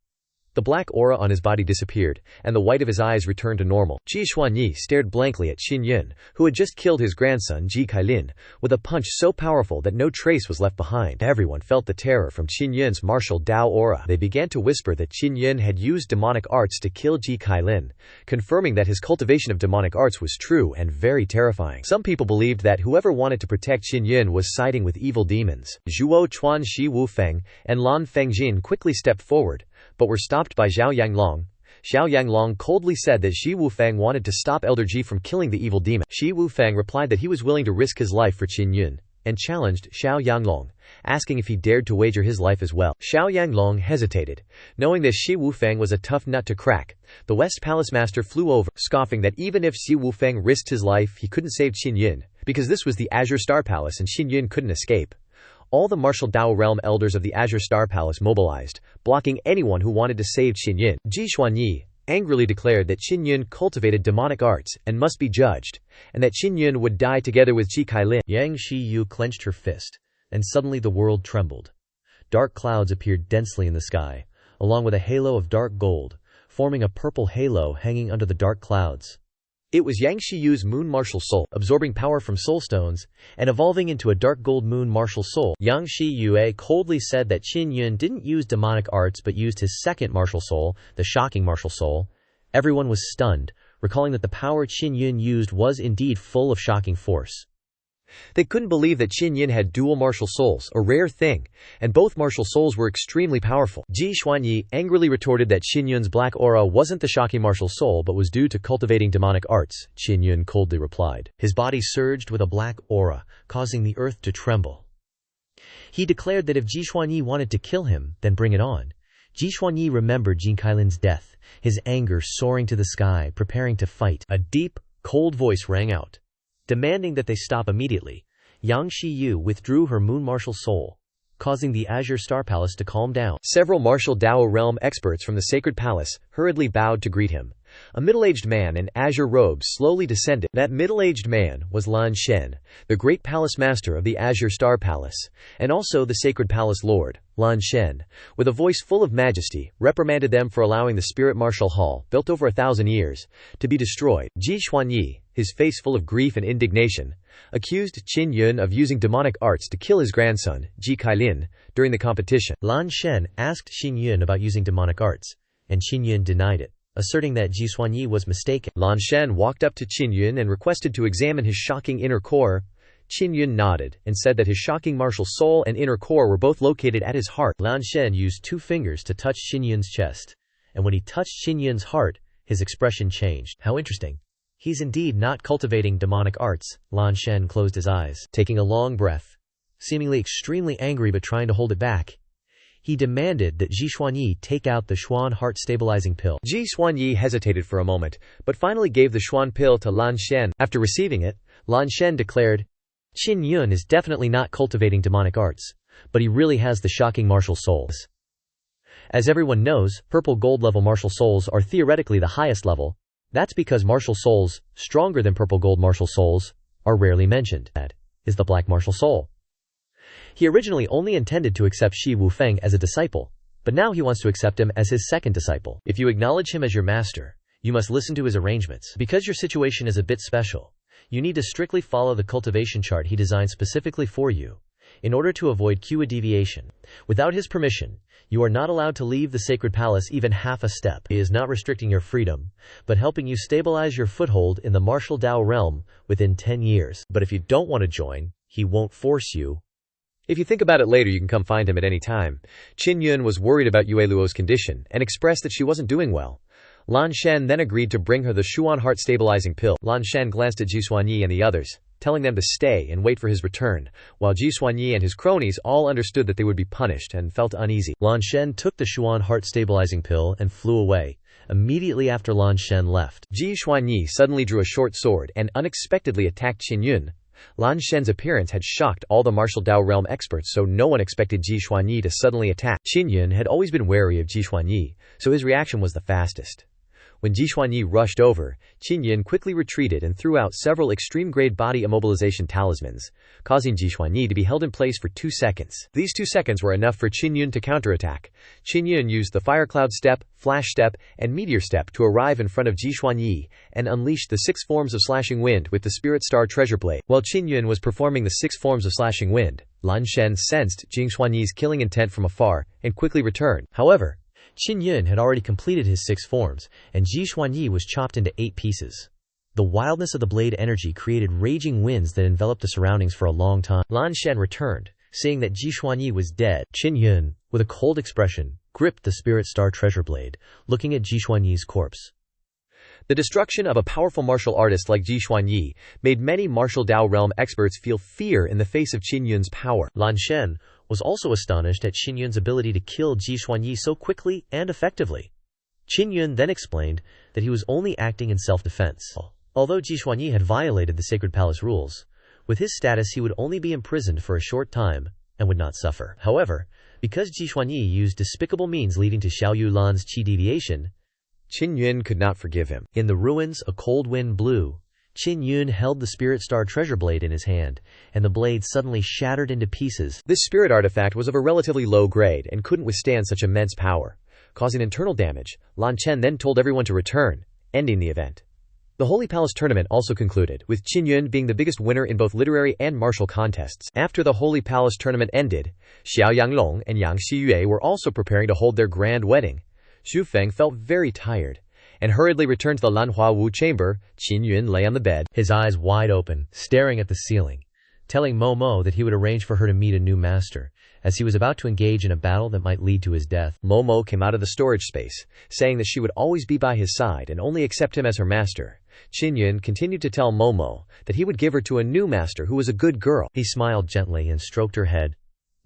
The black aura on his body disappeared, and the white of his eyes returned to normal. Ji Xuanyi stared blankly at Qin Yun, who had just killed his grandson Ji Kailin, with a punch so powerful that no trace was left behind. Everyone felt the terror from Qin Yun's martial Dao aura. They began to whisper that Qin Yun had used demonic arts to kill Ji Kailin, confirming that his cultivation of demonic arts was true and very terrifying. Some people believed that whoever wanted to protect Qin Yun was siding with evil demons. Zhuo Chuan Shi Wu Feng and Lan Fengjin quickly stepped forward, but were stopped by Zhao Yanglong. Xiao Yanglong coldly said that Shi Wufeng wanted to stop Elder Ji from killing the evil demon. Shi Wufeng replied that he was willing to risk his life for Qin Yun, and challenged Xiao Yanglong, asking if he dared to wager his life as well. Xiao Yanglong hesitated, knowing that Shi Wufeng was a tough nut to crack. The West Palace Master flew over, scoffing that even if Shi Wufeng risked his life he couldn't save Qin Yun, because this was the Azure Star Palace and Qin Yun couldn't escape. All the martial Dao realm elders of the Azure Star Palace mobilized, blocking anyone who wanted to save Qin Yun. Ji Xuanyi angrily declared that Qin Yun cultivated demonic arts and must be judged, and that Qin Yun would die together with Ji Kailin. Yang Shiyu clenched her fist, and suddenly the world trembled. Dark clouds appeared densely in the sky, along with a halo of dark gold, forming a purple halo hanging under the dark clouds. It was Yang Shiyu's moon martial soul, absorbing power from soul stones, and evolving into a dark gold moon martial soul. Yang Shiyue coldly said that Qin Yun didn't use demonic arts but used his second martial soul, the shocking martial soul. Everyone was stunned, recalling that the power Qin Yun used was indeed full of shocking force. They couldn't believe that Qin Yun had dual martial souls, a rare thing, and both martial souls were extremely powerful. Ji Xuanyi angrily retorted that Qin Yun's black aura wasn't the shocking martial soul but was due to cultivating demonic arts. Qin Yun coldly replied. His body surged with a black aura, causing the earth to tremble. He declared that if Ji Xuanyi wanted to kill him, then bring it on. Ji Xuanyi remembered Jin Kailin's death, his anger soaring to the sky, preparing to fight. A deep, cold voice rang out, demanding that they stop immediately. Yang Shiyu withdrew her moon martial soul, causing the Azure Star Palace to calm down. Several martial Dao realm experts from the Sacred Palace hurriedly bowed to greet him. A middle-aged man in azure robes slowly descended. That middle-aged man was Lan Shen, the great palace master of the Azure Star Palace, and also the Sacred Palace Lord. Lan Shen, with a voice full of majesty, reprimanded them for allowing the Spirit Martial Hall, built over 1,000 years, to be destroyed. Ji Xuanyi, his face full of grief and indignation, accused Qin Yun of using demonic arts to kill his grandson, Ji Kailin, during the competition. Lan Shen asked Qin Yun about using demonic arts, and Qin Yun denied it, asserting that Ji Xuanyi was mistaken. Lan Shen walked up to Qin Yun and requested to examine his shocking inner core. Qin Yun nodded and said that his shocking martial soul and inner core were both located at his heart. Lan Shen used 2 fingers to touch Qin Yun's chest, and when he touched Qin Yun's heart, his expression changed. How interesting. He's indeed not cultivating demonic arts. Lan Shen closed his eyes, taking a long breath, seemingly extremely angry but trying to hold it back. He demanded that Ji Xuanyi take out the Xuan heart stabilizing pill. Ji Xuanyi hesitated for a moment, but finally gave the Xuan pill to Lan Shen. After receiving it, Lan Shen declared, Qin Yun is definitely not cultivating demonic arts. but he really has the shocking martial souls. As everyone knows, purple gold level martial souls are theoretically the highest level. That's because martial souls, stronger than purple gold martial souls, are rarely mentioned. That is the black martial soul. He originally only intended to accept Shi Wufeng as a disciple, but now he wants to accept him as his second disciple. If you acknowledge him as your master, you must listen to his arrangements. Because your situation is a bit special, you need to strictly follow the cultivation chart he designed specifically for you, in order to avoid QA deviation. Without his permission, you are not allowed to leave the sacred palace even half a step. He is not restricting your freedom, but helping you stabilize your foothold in the martial Dao realm within 10 years. But if you don't want to join, he won't force you. If you think about it later, you can come find him at any time. Qin Yun was worried about Yue Luo's condition and expressed that she wasn't doing well. Lan Shen then agreed to bring her the Xuan heart stabilizing pill. Lan Shen glanced at Ji Xuanyi and the others, telling them to stay and wait for his return, while Ji Xuanyi and his cronies all understood that they would be punished and felt uneasy. Lan Shen took the Xuan heart stabilizing pill and flew away. Immediately after Lan Shen left, Ji Xuanyi suddenly drew a short sword and unexpectedly attacked Qin Yun. Lan Shen's appearance had shocked all the martial Dao realm experts, so no one expected Ji Xuanyi to suddenly attack. Qin Yun had always been wary of Ji Xuanyi, so his reaction was the fastest. When Ji Xuanyi rushed over, Qin Yun quickly retreated and threw out several extreme-grade body immobilization talismans, causing Ji Xuanyi to be held in place for 2 seconds. These 2 seconds were enough for Qin Yun to counterattack. Qin Yun used the Fire Cloud Step, Flash Step, and Meteor Step to arrive in front of Ji Xuanyi and unleashed the 6 forms of Slashing Wind with the Spirit Star Treasure Blade. While Qin Yun was performing the 6 forms of Slashing Wind, Lan Shen sensed Ji Xuanyi's killing intent from afar and quickly returned. However, Qin Yun had already completed his 6 forms, and Ji Xuanyi was chopped into 8 pieces. The wildness of the blade energy created raging winds that enveloped the surroundings for a long time. Lan Shen returned, seeing that Ji Xuanyi was dead. Qin Yun, with a cold expression, gripped the Spirit Star Treasure Blade, looking at Ji Xuanyi's corpse. The destruction of a powerful martial artist like Ji Xuanyi made many martial Dao realm experts feel fear in the face of Qin Yun's power. Lan Shen was also astonished at Qin Yun's ability to kill Ji Xuanyi so quickly and effectively. Qin Yun then explained that he was only acting in self-defense. Although Ji Xuanyi had violated the Sacred Palace rules, with his status he would only be imprisoned for a short time and would not suffer. However, because Ji Xuanyi used despicable means leading to Xiao Yulan's qi deviation, Qin Yun could not forgive him. In the ruins, a cold wind blew. Qin Yun held the Spirit Star Treasure Blade in his hand, and the blade suddenly shattered into pieces. This spirit artifact was of a relatively low grade and couldn't withstand such immense power, causing internal damage. Lan Chen then told everyone to return, ending the event. The Holy Palace tournament also concluded, with Qin Yun being the biggest winner in both literary and martial contests. After the Holy Palace tournament ended, Xiao Yanglong and Yang Xiyue were also preparing to hold their grand wedding. Xu Feng felt very tired and hurriedly returned to the Lanhua Wu chamber. Qin Yun lay on the bed, his eyes wide open, staring at the ceiling, telling Momo that he would arrange for her to meet a new master, as he was about to engage in a battle that might lead to his death. Momo came out of the storage space, saying that she would always be by his side and only accept him as her master. Qin Yun continued to tell Momo that he would give her to a new master who was a good girl. He smiled gently and stroked her head.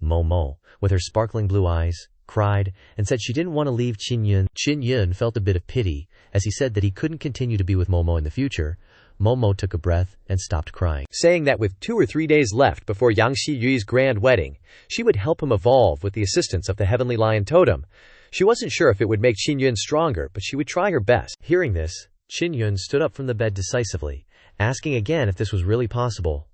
Momo, with her sparkling blue eyes, cried and said she didn't want to leave Qin Yun. Qin Yun felt a bit of pity as he said that he couldn't continue to be with Momo in the future. Momo took a breath and stopped crying, saying that with 2 or 3 days left before Yang Xiyue's grand wedding, she would help him evolve with the assistance of the Heavenly Lion Totem. She wasn't sure if it would make Qin Yun stronger, but she would try her best. Hearing this, Qin Yun stood up from the bed decisively, asking again if this was really possible.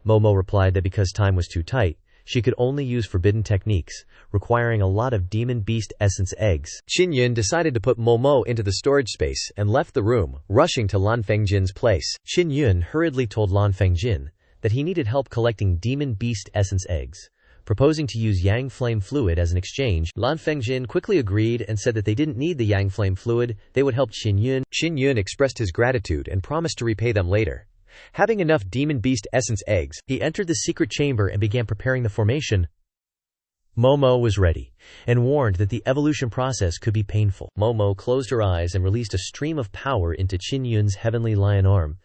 Momo replied that because time was too tight, she could only use forbidden techniques, requiring a lot of demon beast essence eggs. Qin Yun decided to put Momo into the storage space and left the room, rushing to Lan Fengjin's place. Qin Yun hurriedly told Lan Fengjin that he needed help collecting demon beast essence eggs, proposing to use Yang Flame Fluid as an exchange. Lan Fengjin quickly agreed and said that they didn't need the Yang Flame Fluid, they would help Qin Yun. Qin Yun expressed his gratitude and promised to repay them later. Having enough demon beast essence eggs, he entered the secret chamber and began preparing the formation. Momo was ready, and warned that the evolution process could be painful. Momo closed her eyes and released a stream of power into Qin Yun's heavenly lion arm.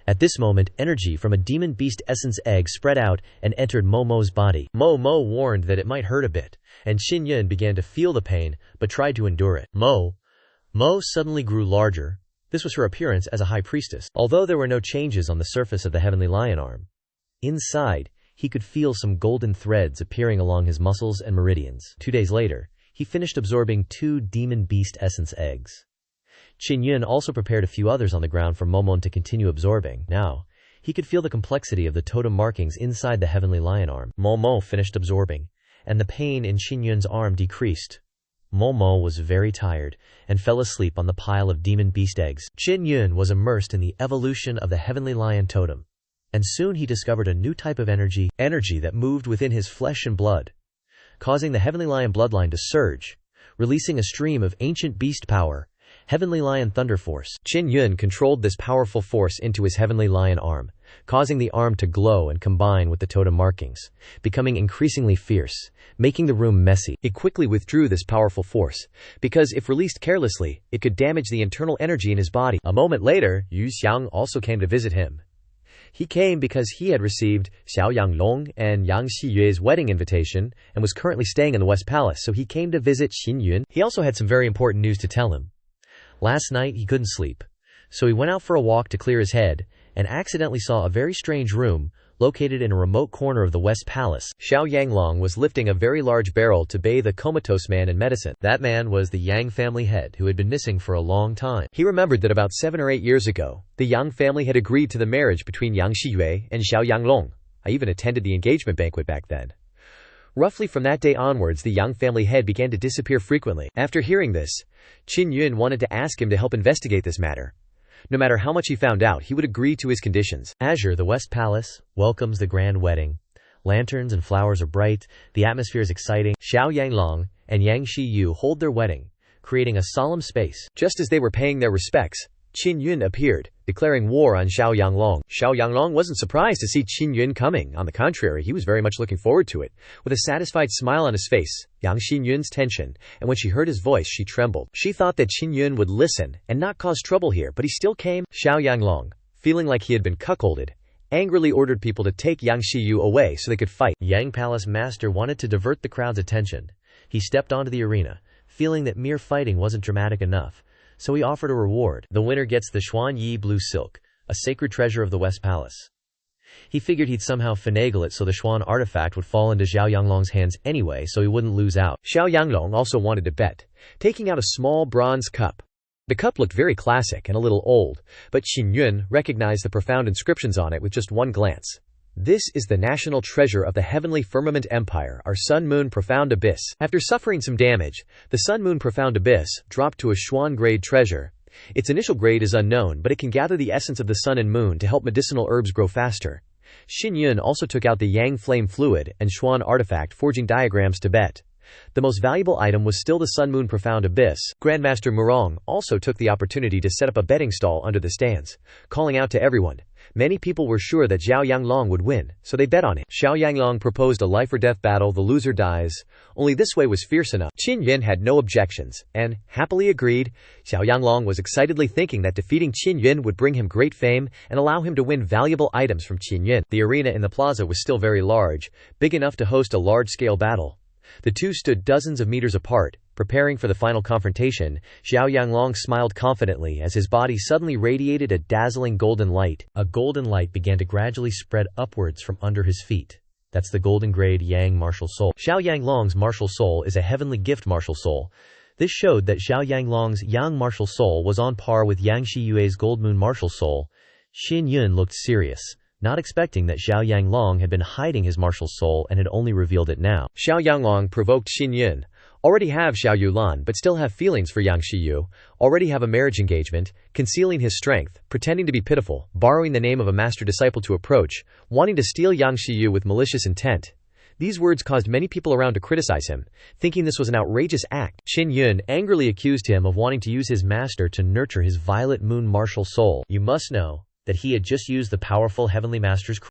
At this moment, energy from a demon beast essence egg spread out and entered Momo's body. Momo warned that it might hurt a bit, and Qin Yun began to feel the pain, but tried to endure it. Mo suddenly grew larger. This was her appearance as a high priestess, although there were no changes on the surface of the heavenly lion arm. Inside, He could feel some golden threads appearing along his muscles and meridians. 2 days later, he finished absorbing 2 demon beast essence eggs. Qin Yun also prepared a few others on the ground for Momon to continue absorbing. Now, he could feel the complexity of the totem markings inside the heavenly lion arm. Momo finished absorbing, and the pain in Qin Yun's arm decreased. Momo was very tired and fell asleep on the pile of demon beast eggs. Qin Yun was immersed in the evolution of the heavenly lion totem, and soon he discovered a new type of energy that moved within his flesh and blood, causing the heavenly lion bloodline to surge, releasing a stream of ancient beast power, heavenly lion thunder force. Qin Yun controlled this powerful force into his heavenly lion arm, causing the arm to glow and combine with the totem markings, becoming increasingly fierce, making the room messy. He quickly withdrew this powerful force, because if released carelessly, it could damage the internal energy in his body. A moment later, Yu Xiang also came to visit him. He came because he had received Xiao Yanglong and Yang Xiyue's wedding invitation and was currently staying in the West Palace, so he came to visit Qin Yun. He also had some very important news to tell him. Last night he couldn't sleep, so he went out for a walk to clear his head and accidentally saw a very strange room located in a remote corner of the West Palace. Xiao Yanglong was lifting a very large barrel to bathe a comatose man in medicine. That man was the Yang family head who had been missing for a long time. He remembered that about 7 or 8 years ago, the Yang family had agreed to the marriage between Yang Xiyue and Xiao Yanglong. I even attended the engagement banquet back then. Roughly from that day onwards, the Yang family head began to disappear frequently. After hearing this, Qin Yun wanted to ask him to help investigate this matter. No matter how much he found out, he would agree to his conditions. Azure, the West Palace, welcomes the grand wedding. Lanterns and flowers are bright, the atmosphere is exciting. Xiao Yanglong and Yang Xiyu hold their wedding, creating a solemn space. Just as they were paying their respects, Qin Yun appeared, declaring war on Xiao Yanglong. Xiao Yanglong wasn't surprised to see Qin Yun coming. On the contrary, he was very much looking forward to it. With a satisfied smile on his face, Yang Qin Yun's tension, and when she heard his voice, she trembled. She thought that Qin Yun would listen and not cause trouble here, but he still came. Xiao Yanglong, feeling like he had been cuckolded, angrily ordered people to take Yang Xiyu away so they could fight. Yang Palace Master wanted to divert the crowd's attention. He stepped onto the arena, feeling that mere fighting wasn't dramatic enough, so he offered a reward. The winner gets the Xuan Yi blue silk, a sacred treasure of the West Palace. He figured he'd somehow finagle it so the Xuan artifact would fall into Xiao Yanglong's hands anyway, so he wouldn't lose out. Xiao Yanglong also wanted to bet, taking out a small bronze cup. The cup looked very classic and a little old, but Qin Yun recognized the profound inscriptions on it with just one glance. This is the national treasure of the Heavenly Firmament Empire, our Sun-Moon Profound Abyss. After suffering some damage, the Sun-Moon Profound Abyss dropped to a Xuan-grade treasure. Its initial grade is unknown, but it can gather the essence of the sun and moon to help medicinal herbs grow faster. Qin Yun also took out the Yang Flame Fluid and Xuan artifact forging diagrams to bet. The most valuable item was still the Sun-Moon Profound Abyss. Grandmaster Murong also took the opportunity to set up a betting stall under the stands, calling out to everyone. Many people were sure that Xiao Yanglong would win, so they bet on it. Xiao Yanglong proposed a life-or-death battle, the loser dies. Only this way was fierce enough. Qin Yun had no objections, and happily agreed. Xiao Yanglong was excitedly thinking that defeating Qin Yun would bring him great fame and allow him to win valuable items from Qin Yun. The arena in the plaza was still very large, big enough to host a large-scale battle. The two stood dozens of meters apart, preparing for the final confrontation. Xiao Yanglong smiled confidently as his body suddenly radiated a dazzling golden light. A golden light began to gradually spread upwards from under his feet. That's the golden grade Yang martial soul. Xiao Yanglong's martial soul is a heavenly gift martial soul. This showed that Xiao Yanglong's Yang martial soul was on par with Yang Xiyue's gold moon martial soul. Qin Yun looked serious, not expecting that Xiao Yanglong had been hiding his martial soul and had only revealed it now. Xiao Yanglong provoked Qin Yun. Already have Xiao Yulan but still have feelings for Yang Xiyu, already have a marriage engagement, concealing his strength, pretending to be pitiful, borrowing the name of a master disciple to approach, wanting to steal Yang Xiyu with malicious intent. These words caused many people around to criticize him, thinking this was an outrageous act. Qin Yun angrily accused him of wanting to use his master to nurture his violet moon martial soul. You must know that he had just used the powerful heavenly master's